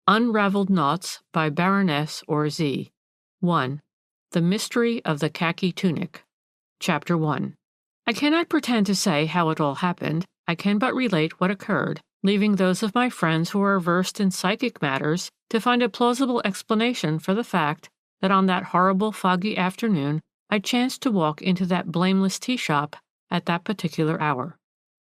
Unravelled Knots by Baroness Orczy. 1. The Mystery of the Khaki Tunic. Chapter 1. I cannot pretend to say how it all happened. I can but relate what occurred, leaving those of my friends who are versed in psychic matters to find a plausible explanation for the fact that on that horrible foggy afternoon I chanced to walk into that blameless tea shop at that particular hour.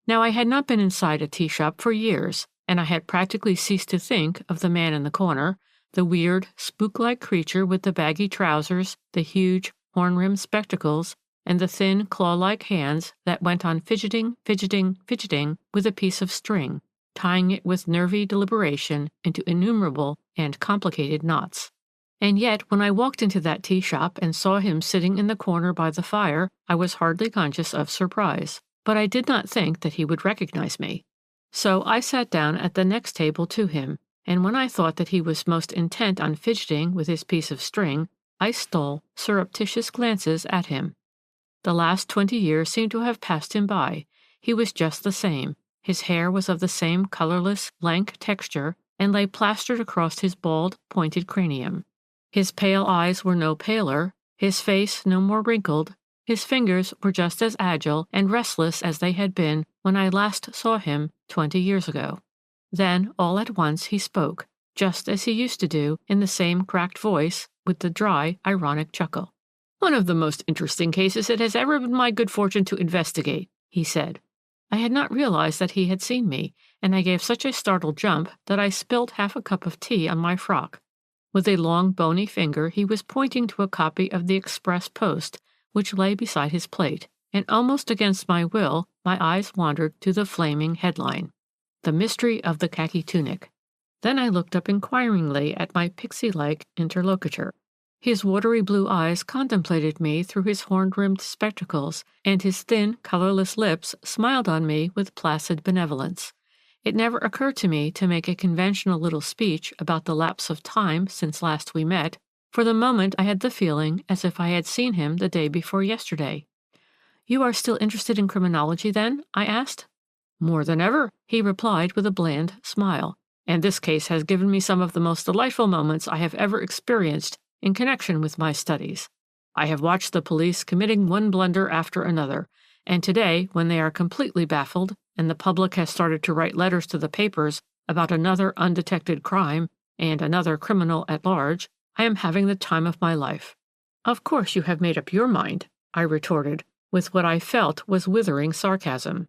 Now, I had not been inside a tea shop for years, and I had practically ceased to think of the man in the corner, the weird, spook-like creature with the baggy trousers, the huge, horn-rimmed spectacles, and the thin, claw-like hands that went on fidgeting with a piece of string, tying it with nervy deliberation into innumerable and complicated knots. And yet, when I walked into that tea shop and saw him sitting in the corner by the fire, I was hardly conscious of surprise. But I did not think that he would recognize me. So I sat down at the next table to him, and when I thought that he was most intent on fidgeting with his piece of string, I stole surreptitious glances at him. The last 20 years seemed to have passed him by. He was just the same. His hair was of the same colorless, lank texture, and lay plastered across his bald, pointed cranium. His pale eyes were no paler, his face no more wrinkled. His fingers were just as agile and restless as they had been when I last saw him 20 years ago. Then, all at once, he spoke, just as he used to do, in the same cracked voice, with the dry, ironic chuckle. "One of the most interesting cases it has ever been my good fortune to investigate," he said. I had not realized that he had seen me, and I gave such a startled jump that I spilt half a cup of tea on my frock. With a long, bony finger, he was pointing to a copy of the Express Post, which lay beside his plate, and almost against my will, my eyes wandered to the flaming headline, "The Mystery of the Khaki Tunic." Then I looked up inquiringly at my pixie-like interlocutor. His watery blue eyes contemplated me through his horn-rimmed spectacles, and his thin, colorless lips smiled on me with placid benevolence. It never occurred to me to make a conventional little speech about the lapse of time since last we met. For the moment I had the feeling as if I had seen him the day before yesterday. "You are still interested in criminology, then?" I asked. "More than ever," he replied with a bland smile, "and this case has given me some of the most delightful moments I have ever experienced in connection with my studies. I have watched the police committing one blunder after another, and today, when they are completely baffled, and the public has started to write letters to the papers about another undetected crime and another criminal at large, I am having the time of my life." "Of course you have made up your mind," I retorted, with what I felt was withering sarcasm.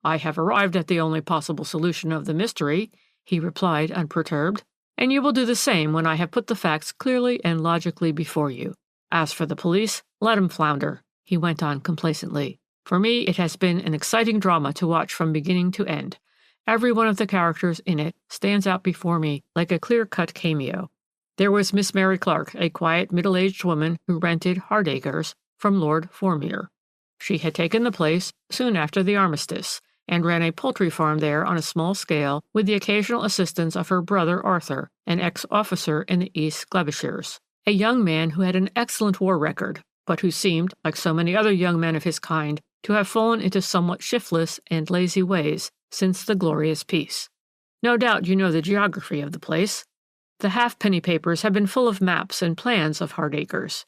"I have arrived at the only possible solution of the mystery," he replied unperturbed, "and you will do the same when I have put the facts clearly and logically before you. As for the police, let 'em flounder," he went on complacently. "For me, it has been an exciting drama to watch from beginning to end. Every one of the characters in it stands out before me like a clear-cut cameo. There was Miss Mary Clark, a quiet, middle-aged woman who rented Hardacres from Lord Formere. She had taken the place soon after the armistice, and ran a poultry farm there on a small scale with the occasional assistance of her brother Arthur, an ex-officer in the East Glebishires, a young man who had an excellent war record, but who seemed, like so many other young men of his kind, to have fallen into somewhat shiftless and lazy ways since the glorious peace. No doubt you know the geography of the place. The halfpenny papers have been full of maps and plans of Hardacres.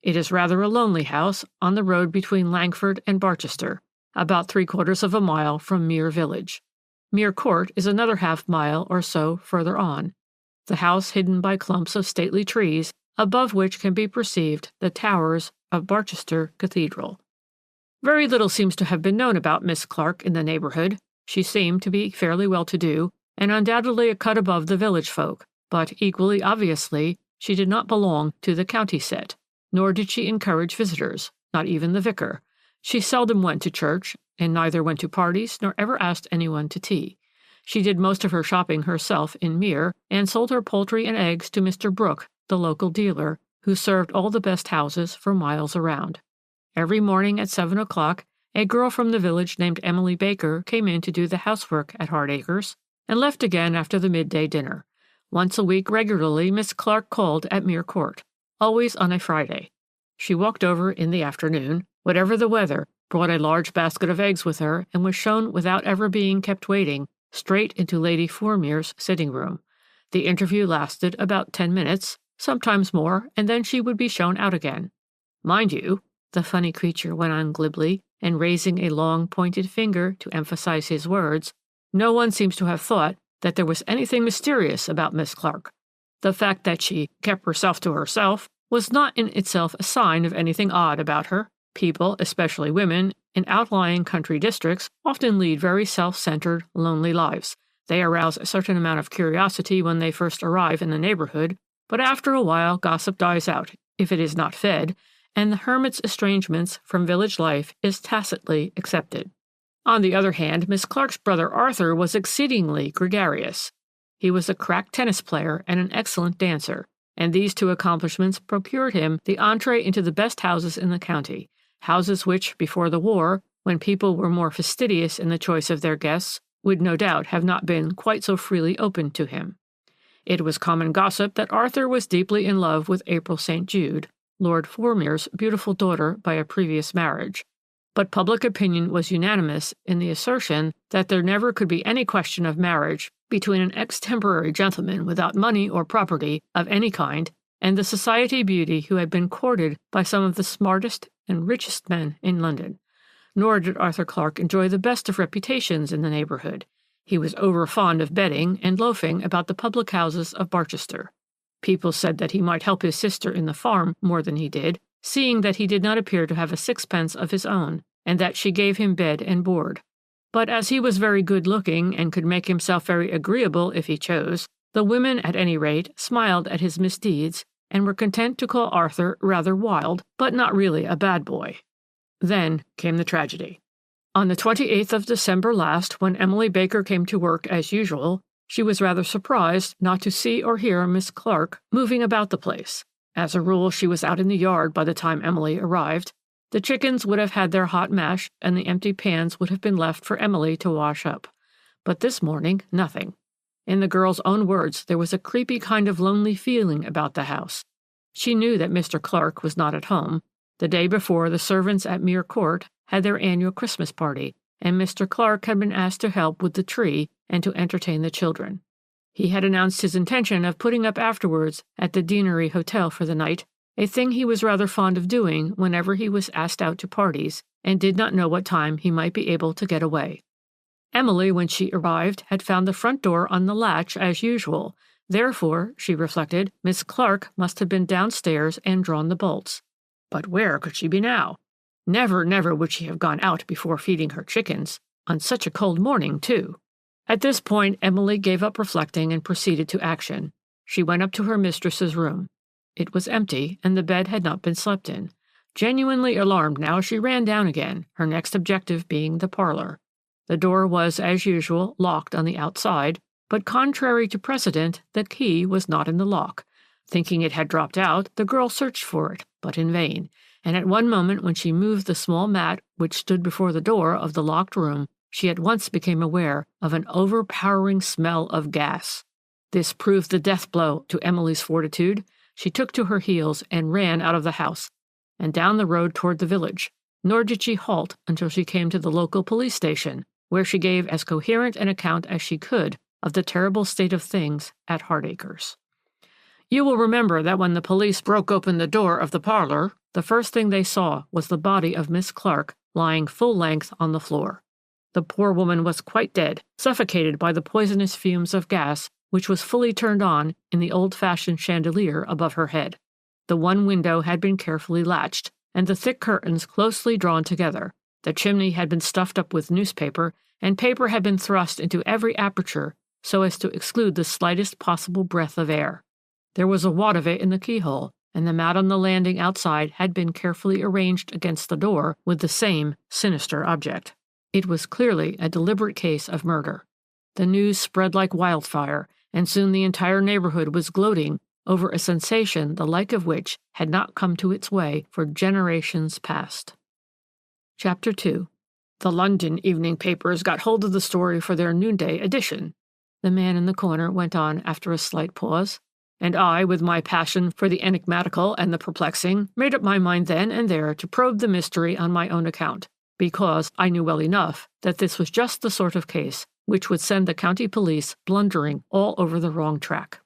It is rather a lonely house on the road between Langford and Barchester, about 3/4 of a mile from Mere village. Mere Court is another half-mile or so further on, the house hidden by clumps of stately trees, above which can be perceived the towers of Barchester Cathedral. Very little seems to have been known about Miss Clark in the neighborhood. She seemed to be fairly well-to-do, and undoubtedly a cut above the village folk, but equally obviously she did not belong to the county set, nor did she encourage visitors, not even the vicar. She seldom went to church, and neither went to parties nor ever asked anyone to tea. She did most of her shopping herself in Mere, and sold her poultry and eggs to Mr. Brooke, the local dealer, who served all the best houses for miles around. Every morning at 7 o'clock, a girl from the village named Emily Baker came in to do the housework at Hardacres, and left again after the midday dinner. Once a week regularly Miss Clark called at Mere Court, always on a Friday. She walked over in the afternoon, whatever the weather, brought a large basket of eggs with her, and was shown without ever being kept waiting straight into Lady Formere's sitting-room. The interview lasted about 10 minutes, sometimes more, and then she would be shown out again. Mind you, the funny creature went on glibly, and raising a long, pointed finger to emphasize his words, no one seems to have thought that there was anything mysterious about Miss Clark. The fact that she kept herself to herself was not in itself a sign of anything odd about her. People, especially women, in outlying country districts often lead very self-centered, lonely lives. They arouse a certain amount of curiosity when they first arrive in the neighborhood, but after a while gossip dies out, if it is not fed, and the hermit's estrangements from village life is tacitly accepted. On the other hand, Miss Clark's brother Arthur was exceedingly gregarious. He was a crack tennis player and an excellent dancer, and these two accomplishments procured him the entree into the best houses in the county, houses which, before the war, when people were more fastidious in the choice of their guests, would no doubt have not been quite so freely opened to him. It was common gossip that Arthur was deeply in love with April St. Jude, Lord Formere's beautiful daughter by a previous marriage, but public opinion was unanimous in the assertion that there never could be any question of marriage between an extemporary gentleman without money or property of any kind and the society beauty who had been courted by some of the smartest and richest men in London. Nor did Arthur Clark enjoy the best of reputations in the neighborhood. He was over-fond of betting and loafing about the public houses of Barchester. People said that he might help his sister in the farm more than he did, seeing that he did not appear to have a sixpence of his own, and that she gave him bed and board. But as he was very good-looking and could make himself very agreeable if he chose, the women, at any rate, smiled at his misdeeds and were content to call Arthur rather wild, but not really a bad boy. Then came the tragedy. On the 28th of December last, when Emily Baker came to work as usual, she was rather surprised not to see or hear Miss Clark moving about the place. As a rule, she was out in the yard by the time Emily arrived. The chickens would have had their hot mash, and the empty pans would have been left for Emily to wash up. But this morning, nothing. In the girl's own words, there was a creepy kind of lonely feeling about the house. She knew that Mr. Clark was not at home. The day before, the servants at Mere Court had their annual Christmas party, and Mr. Clark had been asked to help with the tree and to entertain the children. He had announced his intention of putting up afterwards at the Deanery Hotel for the night, a thing he was rather fond of doing whenever he was asked out to parties and did not know what time he might be able to get away. Emily, when she arrived, had found the front door on the latch as usual. Therefore, she reflected, Miss Clark must have been downstairs and drawn the bolts. But where could she be now? Never, never would she have gone out before feeding her chickens, on such a cold morning, too. At this point, Emily gave up reflecting and proceeded to action. She went up to her mistress's room. It was empty, and the bed had not been slept in. Genuinely alarmed now, she ran down again, her next objective being the parlor. The door was, as usual, locked on the outside, but contrary to precedent, the key was not in the lock. Thinking it had dropped out, the girl searched for it, but in vain, and at one moment when she moved the small mat which stood before the door of the locked room, she at once became aware of an overpowering smell of gas. This proved the death blow to Emily's fortitude. She took to her heels and ran out of the house, and down the road toward the village, nor did she halt until she came to the local police station, where she gave as coherent an account as she could of the terrible state of things at Hardacres. You will remember that when the police broke open the door of the parlor, the first thing they saw was the body of Miss Clark lying full length on the floor. The poor woman was quite dead, suffocated by the poisonous fumes of gas which was fully turned on in the old-fashioned chandelier above her head. The one window had been carefully latched, and the thick curtains closely drawn together. The chimney had been stuffed up with newspaper, and paper had been thrust into every aperture so as to exclude the slightest possible breath of air. There was a wad of it in the keyhole, and the mat on the landing outside had been carefully arranged against the door with the same sinister object. It was clearly a deliberate case of murder. The news spread like wildfire, and soon the entire neighborhood was gloating over a sensation the like of which had not come to its way for generations past. Chapter 2. The London evening papers got hold of the story for their noonday edition. The man in the corner went on after a slight pause. And I, with my passion for the enigmatical and the perplexing, made up my mind then and there to probe the mystery on my own account, because I knew well enough that this was just the sort of case which would send the county police blundering all over the wrong track.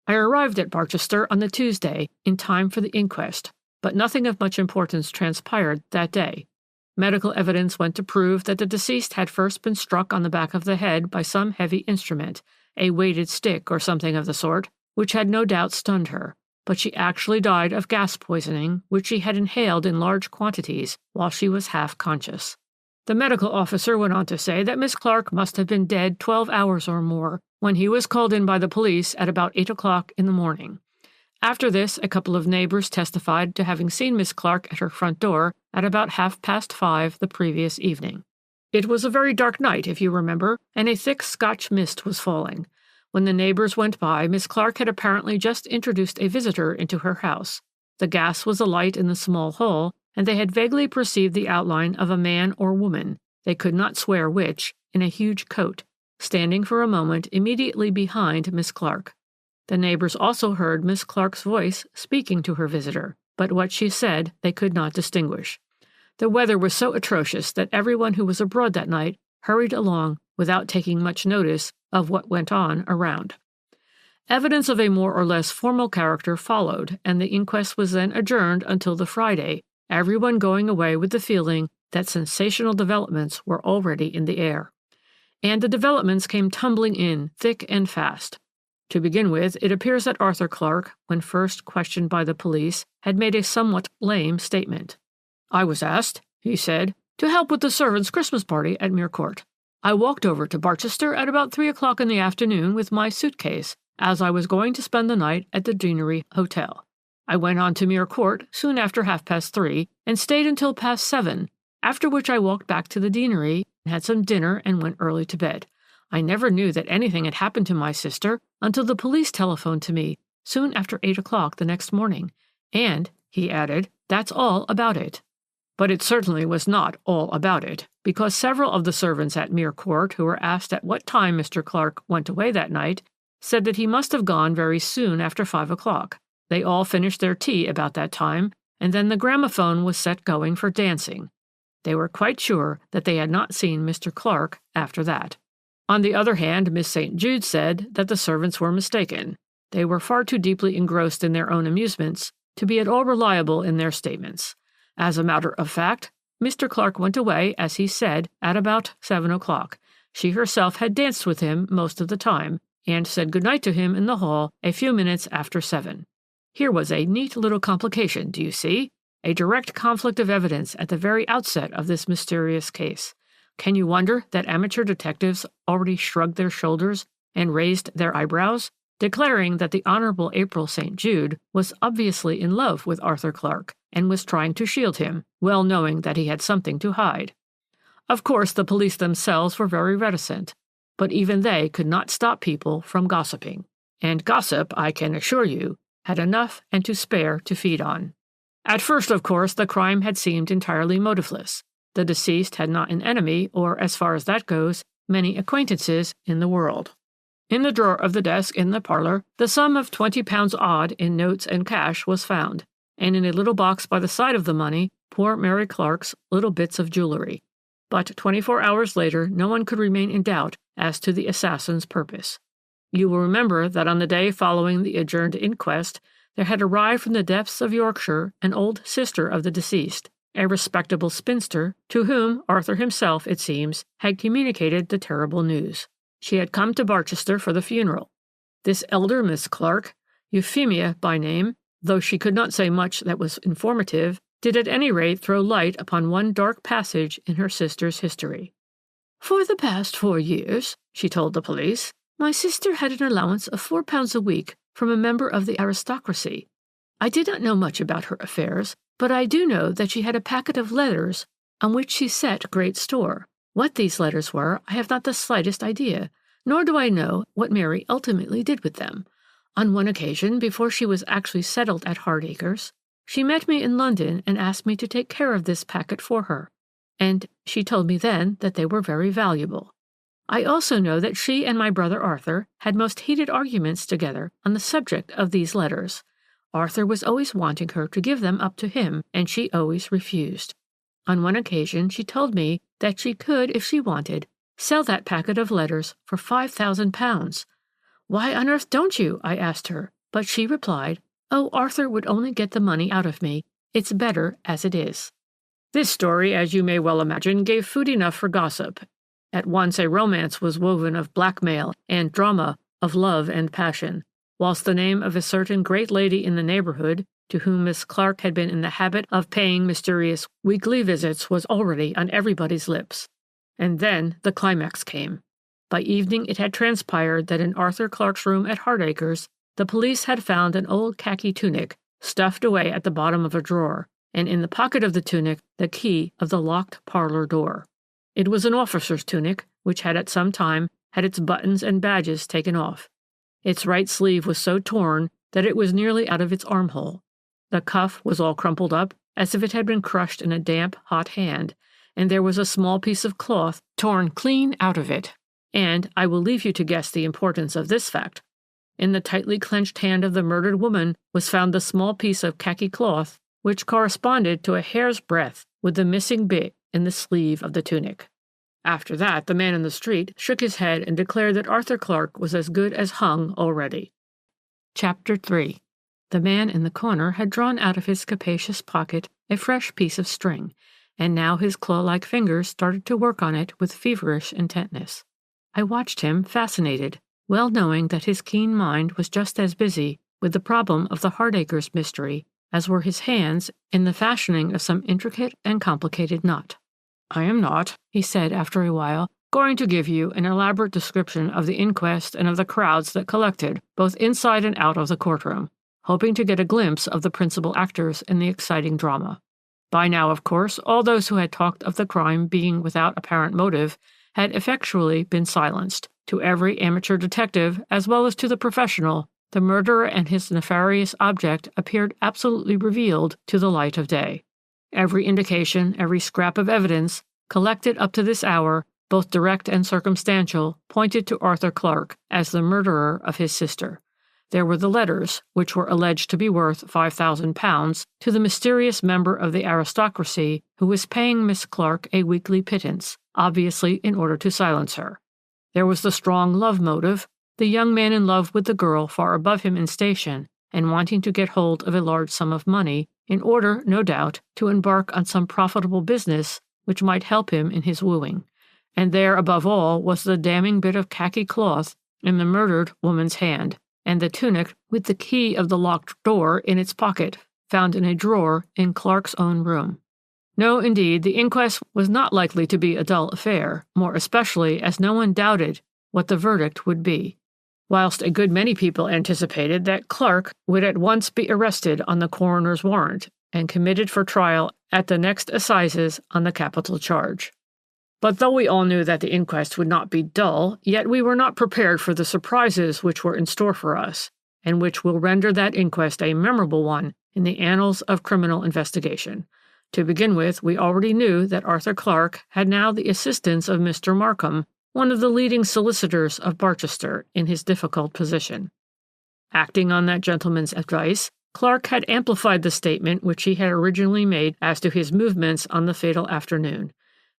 I arrived at Barchester on the Tuesday in time for the inquest, but nothing of much importance transpired that day. Medical evidence went to prove that the deceased had first been struck on the back of the head by some heavy instrument, a weighted stick or something of the sort, which had no doubt stunned her, but she actually died of gas poisoning, which she had inhaled in large quantities while she was half conscious. The medical officer went on to say that Miss Clark must have been dead 12 hours or more when he was called in by the police at about 8 o'clock in the morning. After this, a couple of neighbors testified to having seen Miss Clark at her front door at about 5:30 the previous evening. It was a very dark night, if you remember, and a thick Scotch mist was falling. When the neighbors went by, Miss Clark had apparently just introduced a visitor into her house. The gas was alight in the small hall, and they had vaguely perceived the outline of a man or woman, they could not swear which, in a huge coat, standing for a moment immediately behind Miss Clark. The neighbors also heard Miss Clark's voice speaking to her visitor, but what she said they could not distinguish. The weather was so atrocious that everyone who was abroad that night hurried along without taking much notice of what went on around. Evidence of a more or less formal character followed, and the inquest was then adjourned until the Friday, everyone going away with the feeling that sensational developments were already in the air. And the developments came tumbling in, thick and fast. To begin with, it appears that Arthur Clark, when first questioned by the police, had made a somewhat lame statement. "I was asked," he said, "to help with the servants' Christmas party at Mere Court. I walked over to Barchester at about 3 o'clock in the afternoon with my suitcase, as I was going to spend the night at the Deanery Hotel. I went on to Mere Court soon after 3:30 and stayed until past 7, after which I walked back to the Deanery, had some dinner, and went early to bed. I never knew that anything had happened to my sister until the police telephoned to me soon after 8 o'clock the next morning. And," he added, "that's all about it." But it certainly was not all about it, because several of the servants at Mere Court who were asked at what time Mr. Clark went away that night said that he must have gone very soon after 5 o'clock. They all finished their tea about that time, and then the gramophone was set going for dancing. They were quite sure that they had not seen Mr. Clark after that. On the other hand, Miss St. Jude said that the servants were mistaken. They were far too deeply engrossed in their own amusements to be at all reliable in their statements. As a matter of fact, Mr. Clark went away, as he said, at about 7 o'clock. She herself had danced with him most of the time, and said good night to him in the hall a few minutes after 7. Here was a neat little complication, do you see? A direct conflict of evidence at the very outset of this mysterious case. Can you wonder that amateur detectives already shrugged their shoulders and raised their eyebrows, declaring that the Honorable April St. Jude was obviously in love with Arthur Clark and was trying to shield him, well knowing that he had something to hide? Of course, the police themselves were very reticent, but even they could not stop people from gossiping. And gossip, I can assure you, had enough and to spare to feed on. At first, of course, the crime had seemed entirely motiveless. The deceased had not an enemy, or, as far as that goes, many acquaintances in the world. In the drawer of the desk in the parlor, the sum of £20 odd in notes and cash was found, and in a little box by the side of the money, poor Mary Clark's little bits of jewelry. But 24 hours later, no one could remain in doubt as to the assassin's purpose. You will remember that on the day following the adjourned inquest, there had arrived from the depths of Yorkshire an old sister of the deceased, a respectable spinster, to whom Arthur himself, it seems, had communicated the terrible news. She had come to Barchester for the funeral. This elder Miss Clark, Euphemia by name, though she could not say much that was informative, did at any rate throw light upon one dark passage in her sister's history. "For the past 4 years," she told the police, "my sister had an allowance of £4 a week from a member of the aristocracy. I did not know much about her affairs, but I do know that she had a packet of letters on which she set great store. What these letters were, I have not the slightest idea, nor do I know what Mary ultimately did with them. On one occasion, before she was actually settled at Hardacres, she met me in London and asked me to take care of this packet for her, and she told me then that they were very valuable. I also know that she and my brother Arthur had most heated arguments together on the subject of these letters. Arthur was always wanting her to give them up to him, and she always refused. On one occasion she told me that she could, if she wanted, sell that packet of letters for £5,000. 'Why on earth don't you?' I asked her. but she replied, "Oh, Arthur would only get the money out of me. It's better as it is." This story, as you may well imagine, gave food enough for gossip. At once a romance was woven of blackmail and drama of love and passion, whilst the name of a certain great lady in the neighborhood, to whom Miss Clark had been in the habit of paying mysterious weekly visits, was already on everybody's lips. And then the climax came. By evening it had transpired that in Arthur Clark's room at Hardacres, the police had found an old khaki tunic stuffed away at the bottom of a drawer, and in the pocket of the tunic the key of the locked parlor door. It was an officer's tunic, which had at some time had its buttons and badges taken off. Its right sleeve was so torn that it was nearly out of its armhole. The cuff was all crumpled up, as if it had been crushed in a damp, hot hand, and there was a small piece of cloth torn clean out of it. And I will leave you to guess the importance of this fact. In the tightly clenched hand of the murdered woman was found the small piece of khaki cloth which corresponded to a hair's breadth with the missing bit in the sleeve of the tunic. After that, the man in the street shook his head and declared that Arthur Clark was as good as hung already. Chapter 3. The man in the corner had drawn out of his capacious pocket a fresh piece of string, and now his claw-like fingers started to work on it with feverish intentness. I watched him, fascinated, well knowing that his keen mind was just as busy with the problem of the Hardacres mystery as were his hands in the fashioning of some intricate and complicated knot. "I am not," he said after a while, "going to give you an elaborate description of the inquest and of the crowds that collected, both inside and out of the courtroom, hoping to get a glimpse of the principal actors in the exciting drama. By now, of course, all those who had talked of the crime being without apparent motive had effectually been silenced. To every amateur detective, as well as to the professional, the murderer and his nefarious object appeared absolutely revealed to the light of day. Every indication, every scrap of evidence, collected up to this hour, both direct and circumstantial, pointed to Arthur Clark as the murderer of his sister. There were the letters, which were alleged to be worth £5,000, to the mysterious member of the aristocracy who was paying Miss Clark a weekly pittance, obviously in order to silence her. There was the strong love motive, the young man in love with the girl far above him in station, and wanting to get hold of a large sum of money, in order, no doubt, to embark on some profitable business which might help him in his wooing. And there, above all, was the damning bit of khaki cloth in the murdered woman's hand, and the tunic with the key of the locked door in its pocket, found in a drawer in Clark's own room. No, indeed, the inquest was not likely to be a dull affair, more especially as no one doubted what the verdict would be, whilst a good many people anticipated that Clark would at once be arrested on the coroner's warrant and committed for trial at the next assizes on the capital charge. But though we all knew that the inquest would not be dull, yet we were not prepared for the surprises which were in store for us, and which will render that inquest a memorable one in the annals of criminal investigation. To begin with, we already knew that Arthur Clark had now the assistance of Mr. Markham, one of the leading solicitors of Barchester, in his difficult position. Acting on that gentleman's advice, Clark had amplified the statement which he had originally made as to his movements on the fatal afternoon.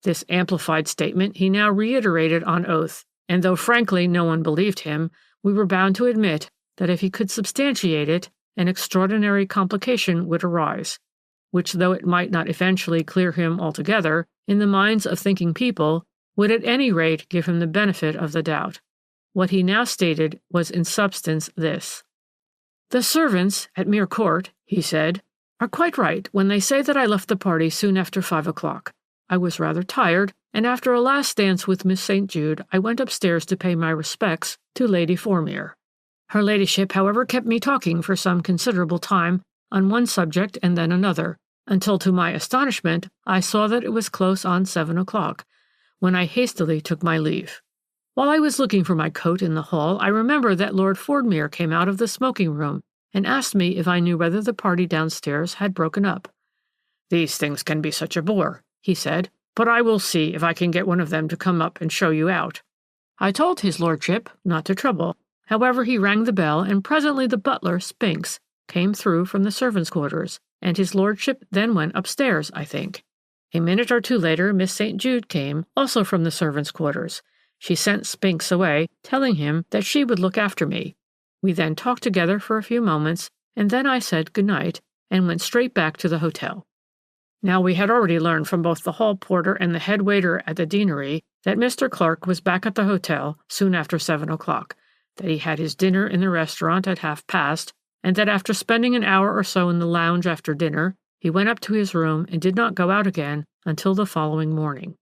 This amplified statement he now reiterated on oath, and though frankly no one believed him, we were bound to admit that if he could substantiate it, an extraordinary complication would arise, which, though it might not eventually clear him altogether, in the minds of thinking people, would at any rate give him the benefit of the doubt. What he now stated was in substance this. "The servants at Mere Court," he said, "are quite right when they say that I left the party soon after 5 o'clock. I was rather tired, and after a last dance with Miss St. Jude, I went upstairs to pay my respects to Lady Formere. Her ladyship, however, kept me talking for some considerable time on one subject and then another, until to my astonishment I saw that it was close on 7 o'clock, when I hastily took my leave. While I was looking for my coat in the hall, I remembered that Lord Fordmere came out of the smoking-room and asked me if I knew whether the party downstairs had broken up. 'These things can be such a bore,' he said, 'but I will see if I can get one of them to come up and show you out.' I told his lordship not to trouble. However, he rang the bell, and presently the butler, Spinks, came through from the servants' quarters, and his lordship then went upstairs, I think. A minute or two later, Miss St. Jude came, also from the servants' quarters. She sent Spinks away, telling him that she would look after me. We then talked together for a few moments, and then I said good night and went straight back to the hotel. Now, we had already learned from both the hall porter and the head waiter at the deanery that Mr. Clark was back at the hotel soon after 7 o'clock, that he had his dinner in the restaurant at 1:30, and that after spending an hour or so in the lounge after dinner, he went up to his room and did not go out again until the following morning.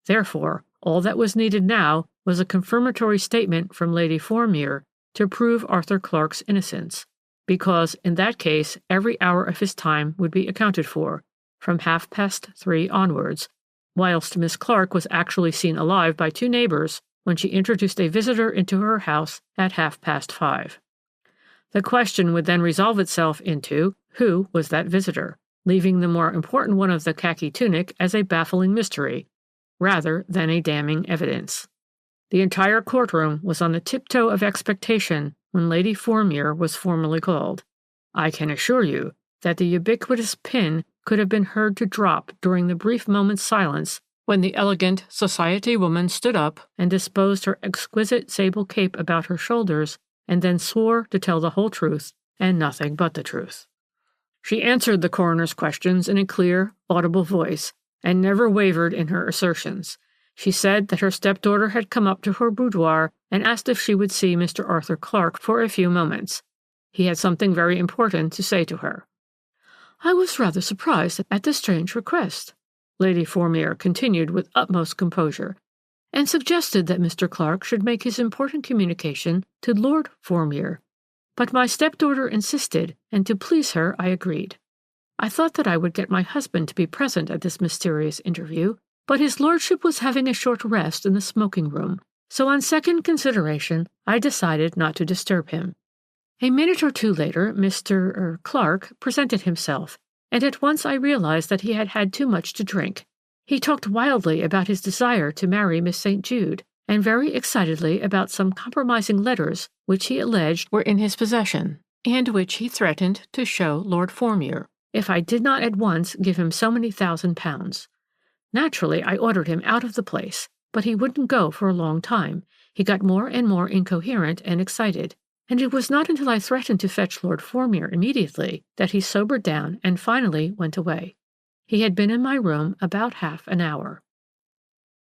Therefore, all that was needed now was a confirmatory statement from Lady Formere to prove Arthur Clark's innocence, because in that case every hour of his time would be accounted for, from 3:30 onwards, whilst Miss Clark was actually seen alive by 2 neighbors when she introduced a visitor into her house at 5:30. The question would then resolve itself into who was that visitor, leaving the more important one of the khaki tunic as a baffling mystery, rather than a damning evidence. The entire courtroom was on the tiptoe of expectation when Lady Formere was formally called. I can assure you that the ubiquitous pin could have been heard to drop during the brief moment's silence when the elegant society woman stood up and disposed her exquisite sable cape about her shoulders and then swore to tell the whole truth and nothing but the truth. She answered the coroner's questions in a clear, audible voice, and never wavered in her assertions. She said that her stepdaughter had come up to her boudoir and asked if she would see Mr. Arthur Clark for a few moments. He had something very important to say to her. I was rather surprised at this strange request, Lady Formere continued with utmost composure, and suggested that Mr. Clark should make his important communication to Lord Formere. But my stepdaughter insisted, and to please her I agreed. I thought that I would get my husband to be present at this mysterious interview, but his lordship was having a short rest in the smoking-room, so on second consideration I decided not to disturb him. A minute or 2 later, Mr. Clark presented himself, and at once I realized that he had had too much to drink. He talked wildly about his desire to marry Miss St. Jude, and very excitedly about some compromising letters which he alleged were in his possession, and which he threatened to show Lord Formere, if I did not at once give him so many £1,000. Naturally, I ordered him out of the place, but he wouldn't go for a long time. He got more and more incoherent and excited, and it was not until I threatened to fetch Lord Formere immediately that he sobered down and finally went away. He had been in my room about half an hour.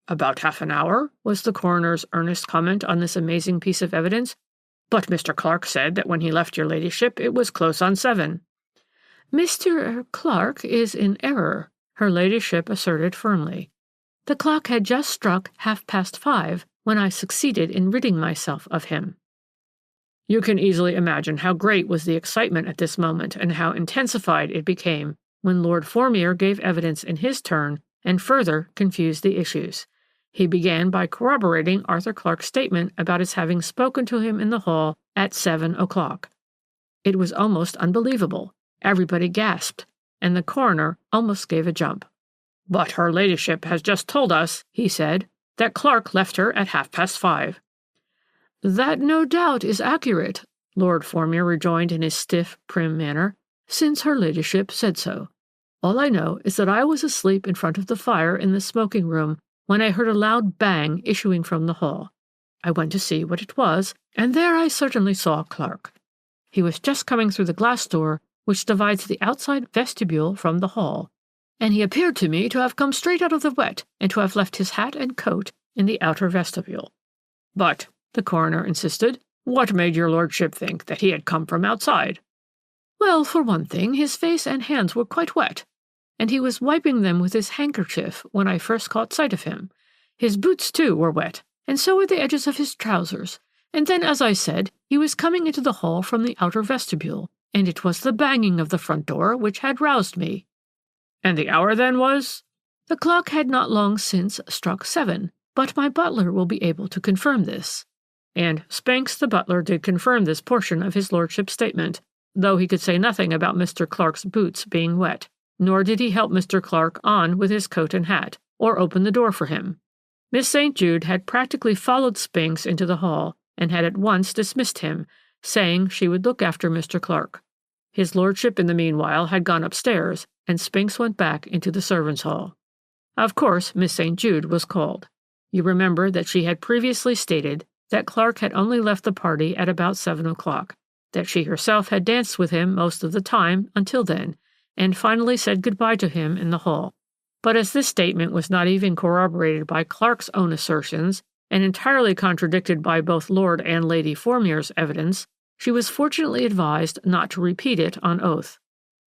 About half an hour, was the coroner's earnest comment on this amazing piece of evidence. But Mr. Clark said that when he left your ladyship it was close on 7. Mr. Clark is in error, her ladyship asserted firmly. The clock had just struck 5:30 when I succeeded in ridding myself of him. You can easily imagine how great was the excitement at this moment and how intensified it became when Lord Formere gave evidence in his turn and further confused the issues. He began by corroborating Arthur Clark's statement about his having spoken to him in the hall at 7 o'clock. It was almost unbelievable. Everybody gasped, and the coroner almost gave a jump. But her ladyship has just told us, he said, that Clark left her at 5:30. That no doubt is accurate, Lord Formere rejoined in his stiff, prim manner, since her ladyship said so. All I know is that I was asleep in front of the fire in the smoking-room when I heard a loud bang issuing from the hall. I went to see what it was, and there I certainly saw Clark. He was just coming through the glass door which divides the outside vestibule from the hall, and he appeared to me to have come straight out of the wet and to have left his hat and coat in the outer vestibule. But, the coroner insisted, what made your lordship think that he had come from outside? Well, for one thing, his face and hands were quite wet, and he was wiping them with his handkerchief when I first caught sight of him. His boots, too, were wet, and so were the edges of his trousers, and then, as I said, he was coming into the hall from the outer vestibule, and it was the banging of the front door which had roused me. And the hour then was? The clock had not long since struck 7, but my butler will be able to confirm this. And Spinks the butler did confirm this portion of his lordship's statement, though he could say nothing about Mr. Clark's boots being wet, nor did he help Mr. Clark on with his coat and hat, or open the door for him. Miss St. Jude had practically followed Spinks into the hall, and had at once dismissed him, saying she would look after Mr. Clark. His lordship in the meanwhile had gone upstairs, and Spinks went back into the servants' hall. Of course, Miss St. Jude was called. You remember that she had previously stated that Clark had only left the party at about 7 o'clock, that she herself had danced with him most of the time until then, and finally said goodbye to him in the hall. But as this statement was not even corroborated by Clark's own assertions, and entirely contradicted by both Lord and Lady Formere's evidence, she was fortunately advised not to repeat it on oath.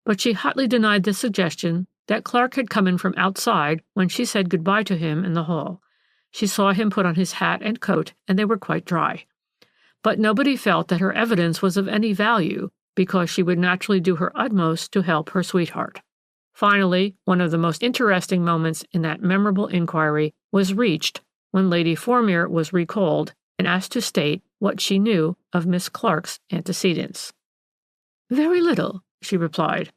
But she hotly denied the suggestion that Clark had come in from outside when she said goodbye to him in the hall. She saw him put on his hat and coat, and they were quite dry. But nobody felt that her evidence was of any value, because she would naturally do her utmost to help her sweetheart. Finally, one of the most interesting moments in that memorable inquiry was reached when Lady Formere was recalled and asked to state what she knew of Miss Clark's antecedents. "Very little," she replied.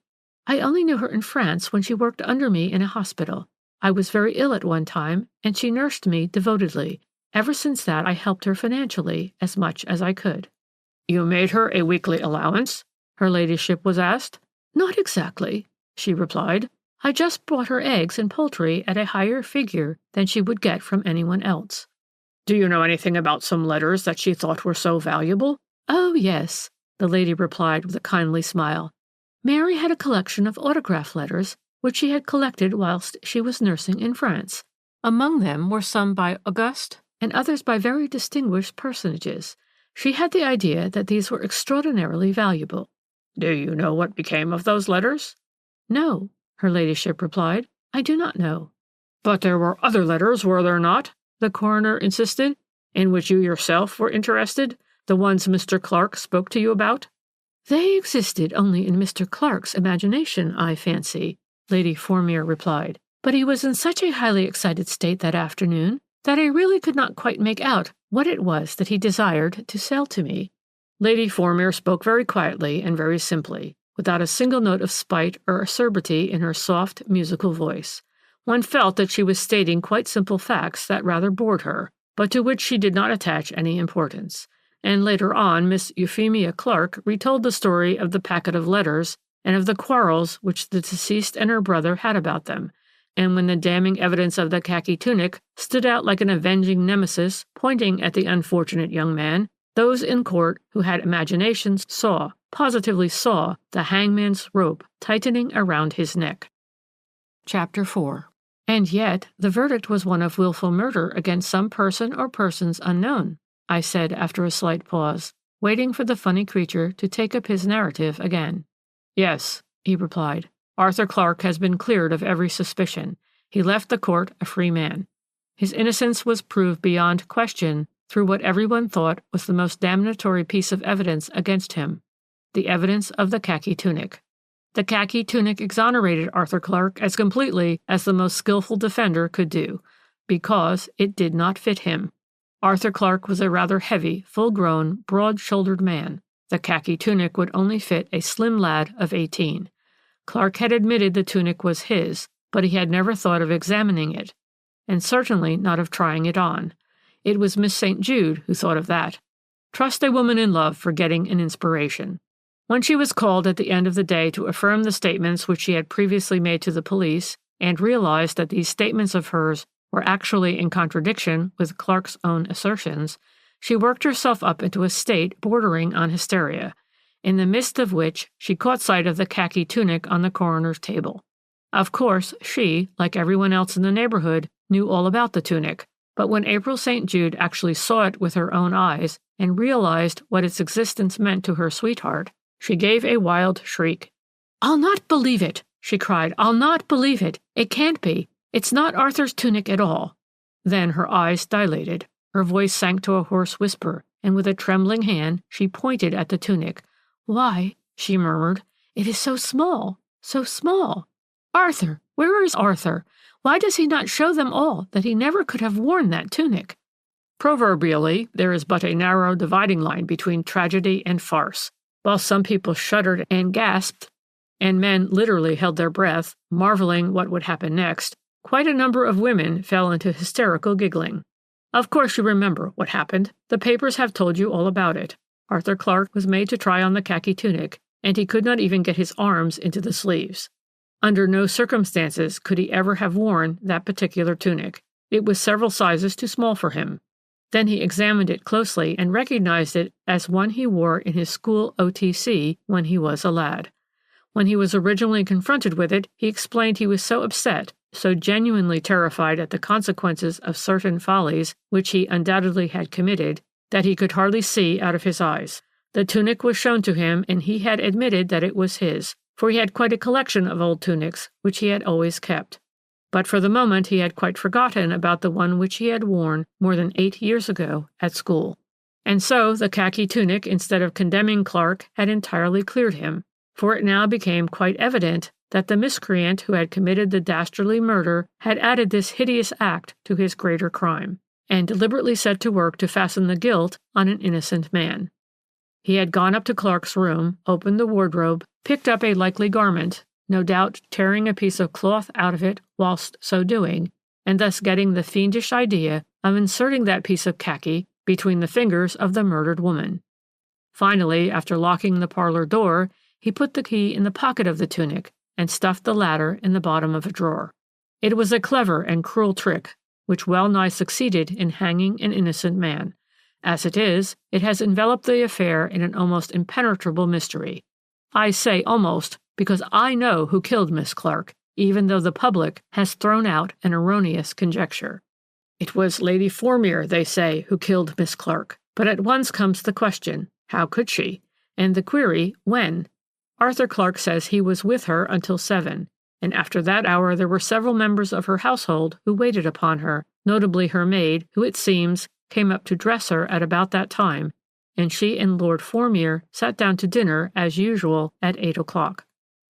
"I only knew her in France when she worked under me in a hospital. I was very ill at one time, and she nursed me devotedly. Ever since that I helped her financially as much as I could." "You made her a weekly allowance?" her ladyship was asked. "Not exactly," she replied. "I just bought her eggs and poultry at a higher figure than she would get from anyone else." "Do you know anything about some letters that she thought were so valuable?" "Oh, yes," the lady replied with a kindly smile. "Mary had a collection of autograph letters which she had collected whilst she was nursing in France. Among them were some by Auguste and others by very distinguished personages. She had the idea that these were extraordinarily valuable." "Do you know what became of those letters?" "No," her ladyship replied. "I do not know." "But there were other letters, were there not?" the coroner insisted, "in which you yourself were interested, the ones Mr. Clark spoke to you about?" "They existed only in Mr. Clark's imagination, I fancy," Lady Formere replied. "But he was in such a highly excited state that afternoon that I really could not quite make out what it was that he desired to sell to me." Lady Formere spoke very quietly and very simply, without a single note of spite or acerbity in her soft, musical voice. One felt that she was stating quite simple facts that rather bored her, but to which she did not attach any importance. And later on Miss Euphemia Clark retold the story of the packet of letters and of the quarrels which the deceased and her brother had about them, and when the damning evidence of the khaki tunic stood out like an avenging nemesis pointing at the unfortunate young man, those in court who had imaginations positively saw, the hangman's rope tightening around his neck. Chapter 4. "And yet the verdict was one of wilful murder against some person or persons unknown," I said after a slight pause, waiting for the funny creature to take up his narrative again. "Yes," he replied. "Arthur Clark has been cleared of every suspicion. He left the court a free man. His innocence was proved beyond question through what everyone thought was the most damnatory piece of evidence against him, the evidence of the khaki tunic. The khaki tunic exonerated Arthur Clark as completely as the most skillful defender could do, because it did not fit him. Arthur Clark was a rather heavy, full-grown, broad-shouldered man. The khaki tunic would only fit a slim lad of 18. Clark had admitted the tunic was his, but he had never thought of examining it, and certainly not of trying it on. It was Miss St. Jude who thought of that. Trust a woman in love for getting an inspiration. When she was called at the end of the day to affirm the statements which she had previously made to the police, and realized that these statements of hers were actually in contradiction with Clark's own assertions, she worked herself up into a state bordering on hysteria, in the midst of which she caught sight of the khaki tunic on the coroner's table. Of course, she, like everyone else in the neighborhood, knew all about the tunic, but when April St. Jude actually saw it with her own eyes and realized what its existence meant to her sweetheart, she gave a wild shriek. "I'll not believe it!" she cried. "I'll not believe it! It can't be! It's not Arthur's tunic at all!" Then her eyes dilated, her voice sank to a hoarse whisper, and with a trembling hand she pointed at the tunic. "Why," she murmured, "it is so small, so small! Arthur! Where is Arthur? Why does he not show them all that he never could have worn that tunic?" Proverbially, there is but a narrow dividing line between tragedy and farce. While some people shuddered and gasped, and men literally held their breath, marveling what would happen next, quite a number of women fell into hysterical giggling. Of course you remember what happened. The papers have told you all about it. Arthur Clark was made to try on the khaki tunic, and he could not even get his arms into the sleeves. Under no circumstances could he ever have worn that particular tunic. It was several sizes too small for him. Then he examined it closely and recognized it as one he wore in his school OTC when he was a lad. When he was originally confronted with it, he explained he was so upset, so genuinely terrified at the consequences of certain follies which he undoubtedly had committed, that he could hardly see out of his eyes. The tunic was shown to him, and he had admitted that it was his, for he had quite a collection of old tunics, which he had always kept. But for the moment he had quite forgotten about the one which he had worn more than 8 years ago at school. And so the khaki tunic, instead of condemning Clark, had entirely cleared him, for it now became quite evident that the miscreant who had committed the dastardly murder had added this hideous act to his greater crime, and deliberately set to work to fasten the guilt on an innocent man. He had gone up to Clark's room, opened the wardrobe, picked up a likely garment, no doubt tearing a piece of cloth out of it whilst so doing, and thus getting the fiendish idea of inserting that piece of khaki between the fingers of the murdered woman. Finally, after locking the parlor door, he put the key in the pocket of the tunic and stuffed the latter in the bottom of a drawer. It was a clever and cruel trick, which well nigh succeeded in hanging an innocent man. As it is, it has enveloped the affair in an almost impenetrable mystery. I say almost, because I know who killed Miss Clark, even though the public has thrown out an erroneous conjecture. It was Lady Formere, they say, who killed Miss Clark, but at once comes the question, how could she? And the query, when? Arthur Clark says he was with her until 7, and after that hour there were several members of her household who waited upon her, notably her maid, who, it seems, came up to dress her at about that time, and she and Lord Formere sat down to dinner, as usual, at 8 o'clock.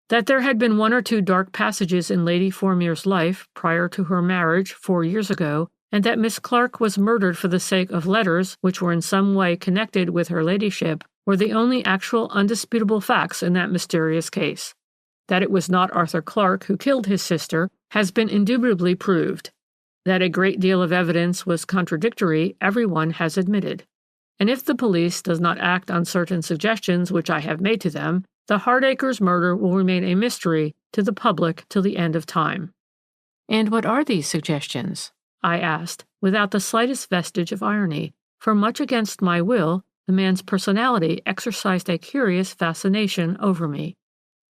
That there had been 1 or 2 dark passages in Lady Formere's life prior to her marriage 4 years ago, and that Miss Clark was murdered for the sake of letters which were in some way connected with her ladyship, were the only actual undisputable facts in that mysterious case. That it was not Arthur Clark who killed his sister has been indubitably proved. That a great deal of evidence was contradictory, everyone has admitted. And if the police does not act on certain suggestions which I have made to them, the Hardacre's murder will remain a mystery to the public till the end of time. And what are these suggestions? I asked, without the slightest vestige of irony, for much against my will, the man's personality exercised a curious fascination over me.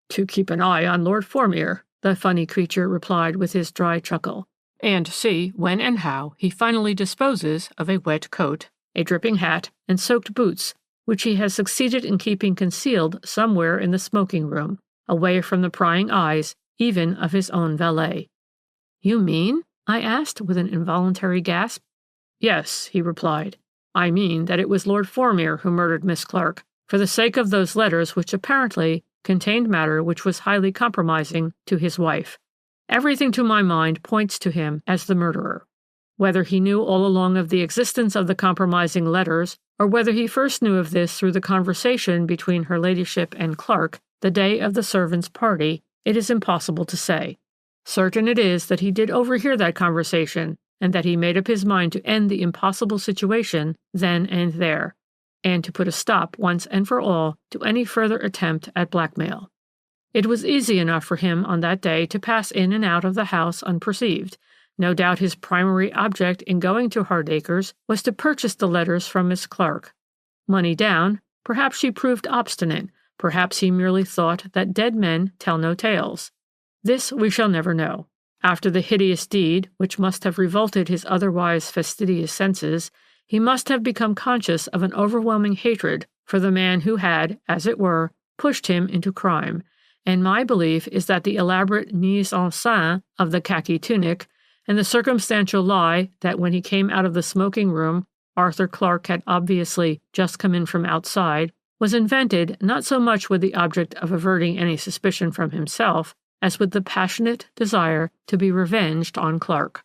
To keep an eye on Lord Formere, the funny creature replied with his dry chuckle, and see when and how he finally disposes of a wet coat, a dripping hat, and soaked boots, which he has succeeded in keeping concealed somewhere in the smoking-room, away from the prying eyes even of his own valet. You mean? I asked with an involuntary gasp. Yes, he replied. I mean that it was Lord Formere who murdered Miss Clark, for the sake of those letters which apparently contained matter which was highly compromising to his wife. Everything to my mind points to him as the murderer. Whether he knew all along of the existence of the compromising letters, or whether he first knew of this through the conversation between her ladyship and Clark the day of the servants' party, it is impossible to say. Certain it is that he did overhear that conversation, and that he made up his mind to end the impossible situation then and there, and to put a stop once and for all to any further attempt at blackmail. It was easy enough for him on that day to pass in and out of the house unperceived. No doubt his primary object in going to Hardacre's was to purchase the letters from Miss Clark. Money down, perhaps she proved obstinate, perhaps he merely thought that dead men tell no tales. This we shall never know. After the hideous deed, which must have revolted his otherwise fastidious senses, he must have become conscious of an overwhelming hatred for the man who had, as it were, pushed him into crime, and my belief is that the elaborate mise en scène of the khaki tunic, and the circumstantial lie that when he came out of the smoking-room, Arthur Clark had obviously just come in from outside, was invented not so much with the object of averting any suspicion from himself, as with the passionate desire to be revenged on Clark.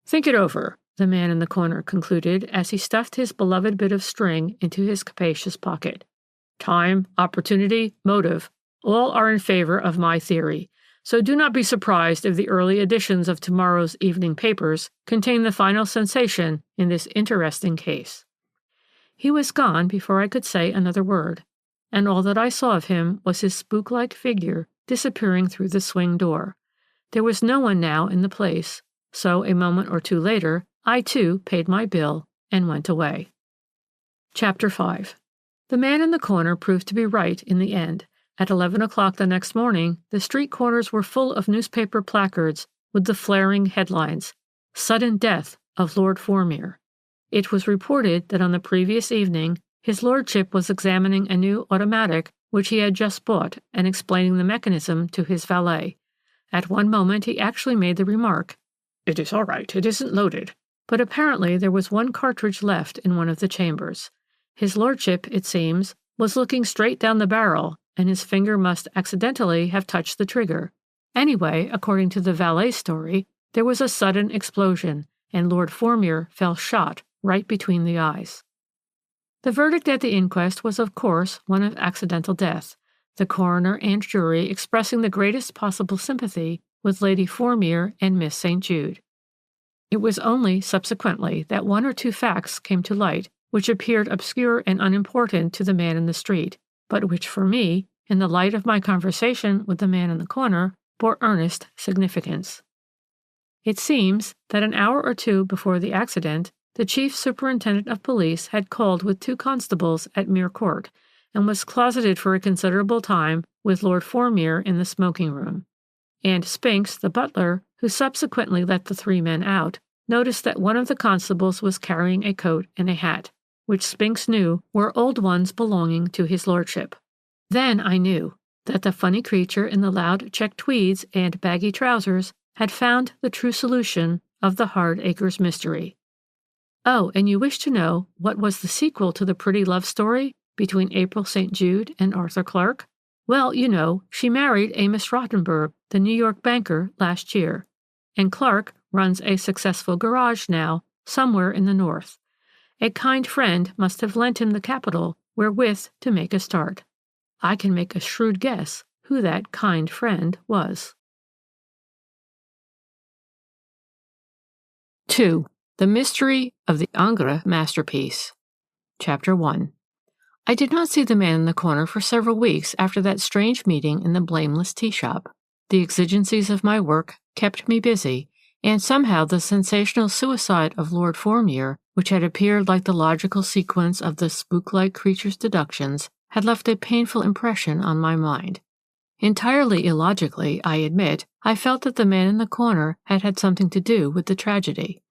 Think it over, the man in the corner concluded as he stuffed his beloved bit of string into his capacious pocket. Time, opportunity, motive, all are in favor of my theory, so do not be surprised if the early editions of tomorrow's evening papers contain the final sensation in this interesting case. He was gone before I could say another word, and all that I saw of him was his spook-like figure disappearing through the swing door. There was no one now in the place, so a moment or two later, I too paid my bill and went away. Chapter 5. The man in the corner proved to be right in the end. At 11 o'clock the next morning, the street corners were full of newspaper placards with the flaring headlines, "Sudden Death of Lord Formere." It was reported that on the previous evening, his lordship was examining a new automatic which he had just bought and explaining the mechanism to his valet. At one moment he actually made the remark, "It is all right, it isn't loaded," but apparently there was one cartridge left in one of the chambers. His lordship, it seems, was looking straight down the barrel, and his finger must accidentally have touched the trigger. Anyway, according to the valet's story, there was a sudden explosion, and Lord Formere fell shot right between the eyes. The verdict at the inquest was, of course, one of accidental death, the coroner and jury expressing the greatest possible sympathy with Lady Formere and Miss St. Jude. It was only subsequently that one or two facts came to light which appeared obscure and unimportant to the man in the street, but which for me, in the light of my conversation with the man in the corner, bore earnest significance. It seems that an hour or two before the accident, the chief superintendent of police had called with 2 constables at Mere Court, and was closeted for a considerable time with Lord Formere in the smoking room. And Spinks, the butler, who subsequently let the 3 men out, noticed that one of the constables was carrying a coat and a hat, which Spinks knew were old ones belonging to his lordship. Then I knew that the funny creature in the loud check tweeds and baggy trousers had found the true solution of the Hardacres mystery. Oh, and you wish to know what was the sequel to the pretty love story between April St. Jude and Arthur Clark? Well, you know, she married Amos Rottenberg, the New York banker, last year, and Clark runs a successful garage now somewhere in the north. A kind friend must have lent him the capital wherewith to make a start. I can make a shrewd guess who that kind friend was. 2. The Mystery of the Ingres Masterpiece. Chapter 1. I did not see the man in the corner for several weeks after that strange meeting in the blameless tea-shop. The exigencies of my work kept me busy, and somehow the sensational suicide of Lord Formere, which had appeared like the logical sequence of the spook-like creature's deductions, had left a painful impression on my mind. Entirely illogically, I admit, I felt that the man in the corner had had something to do with the tragedy.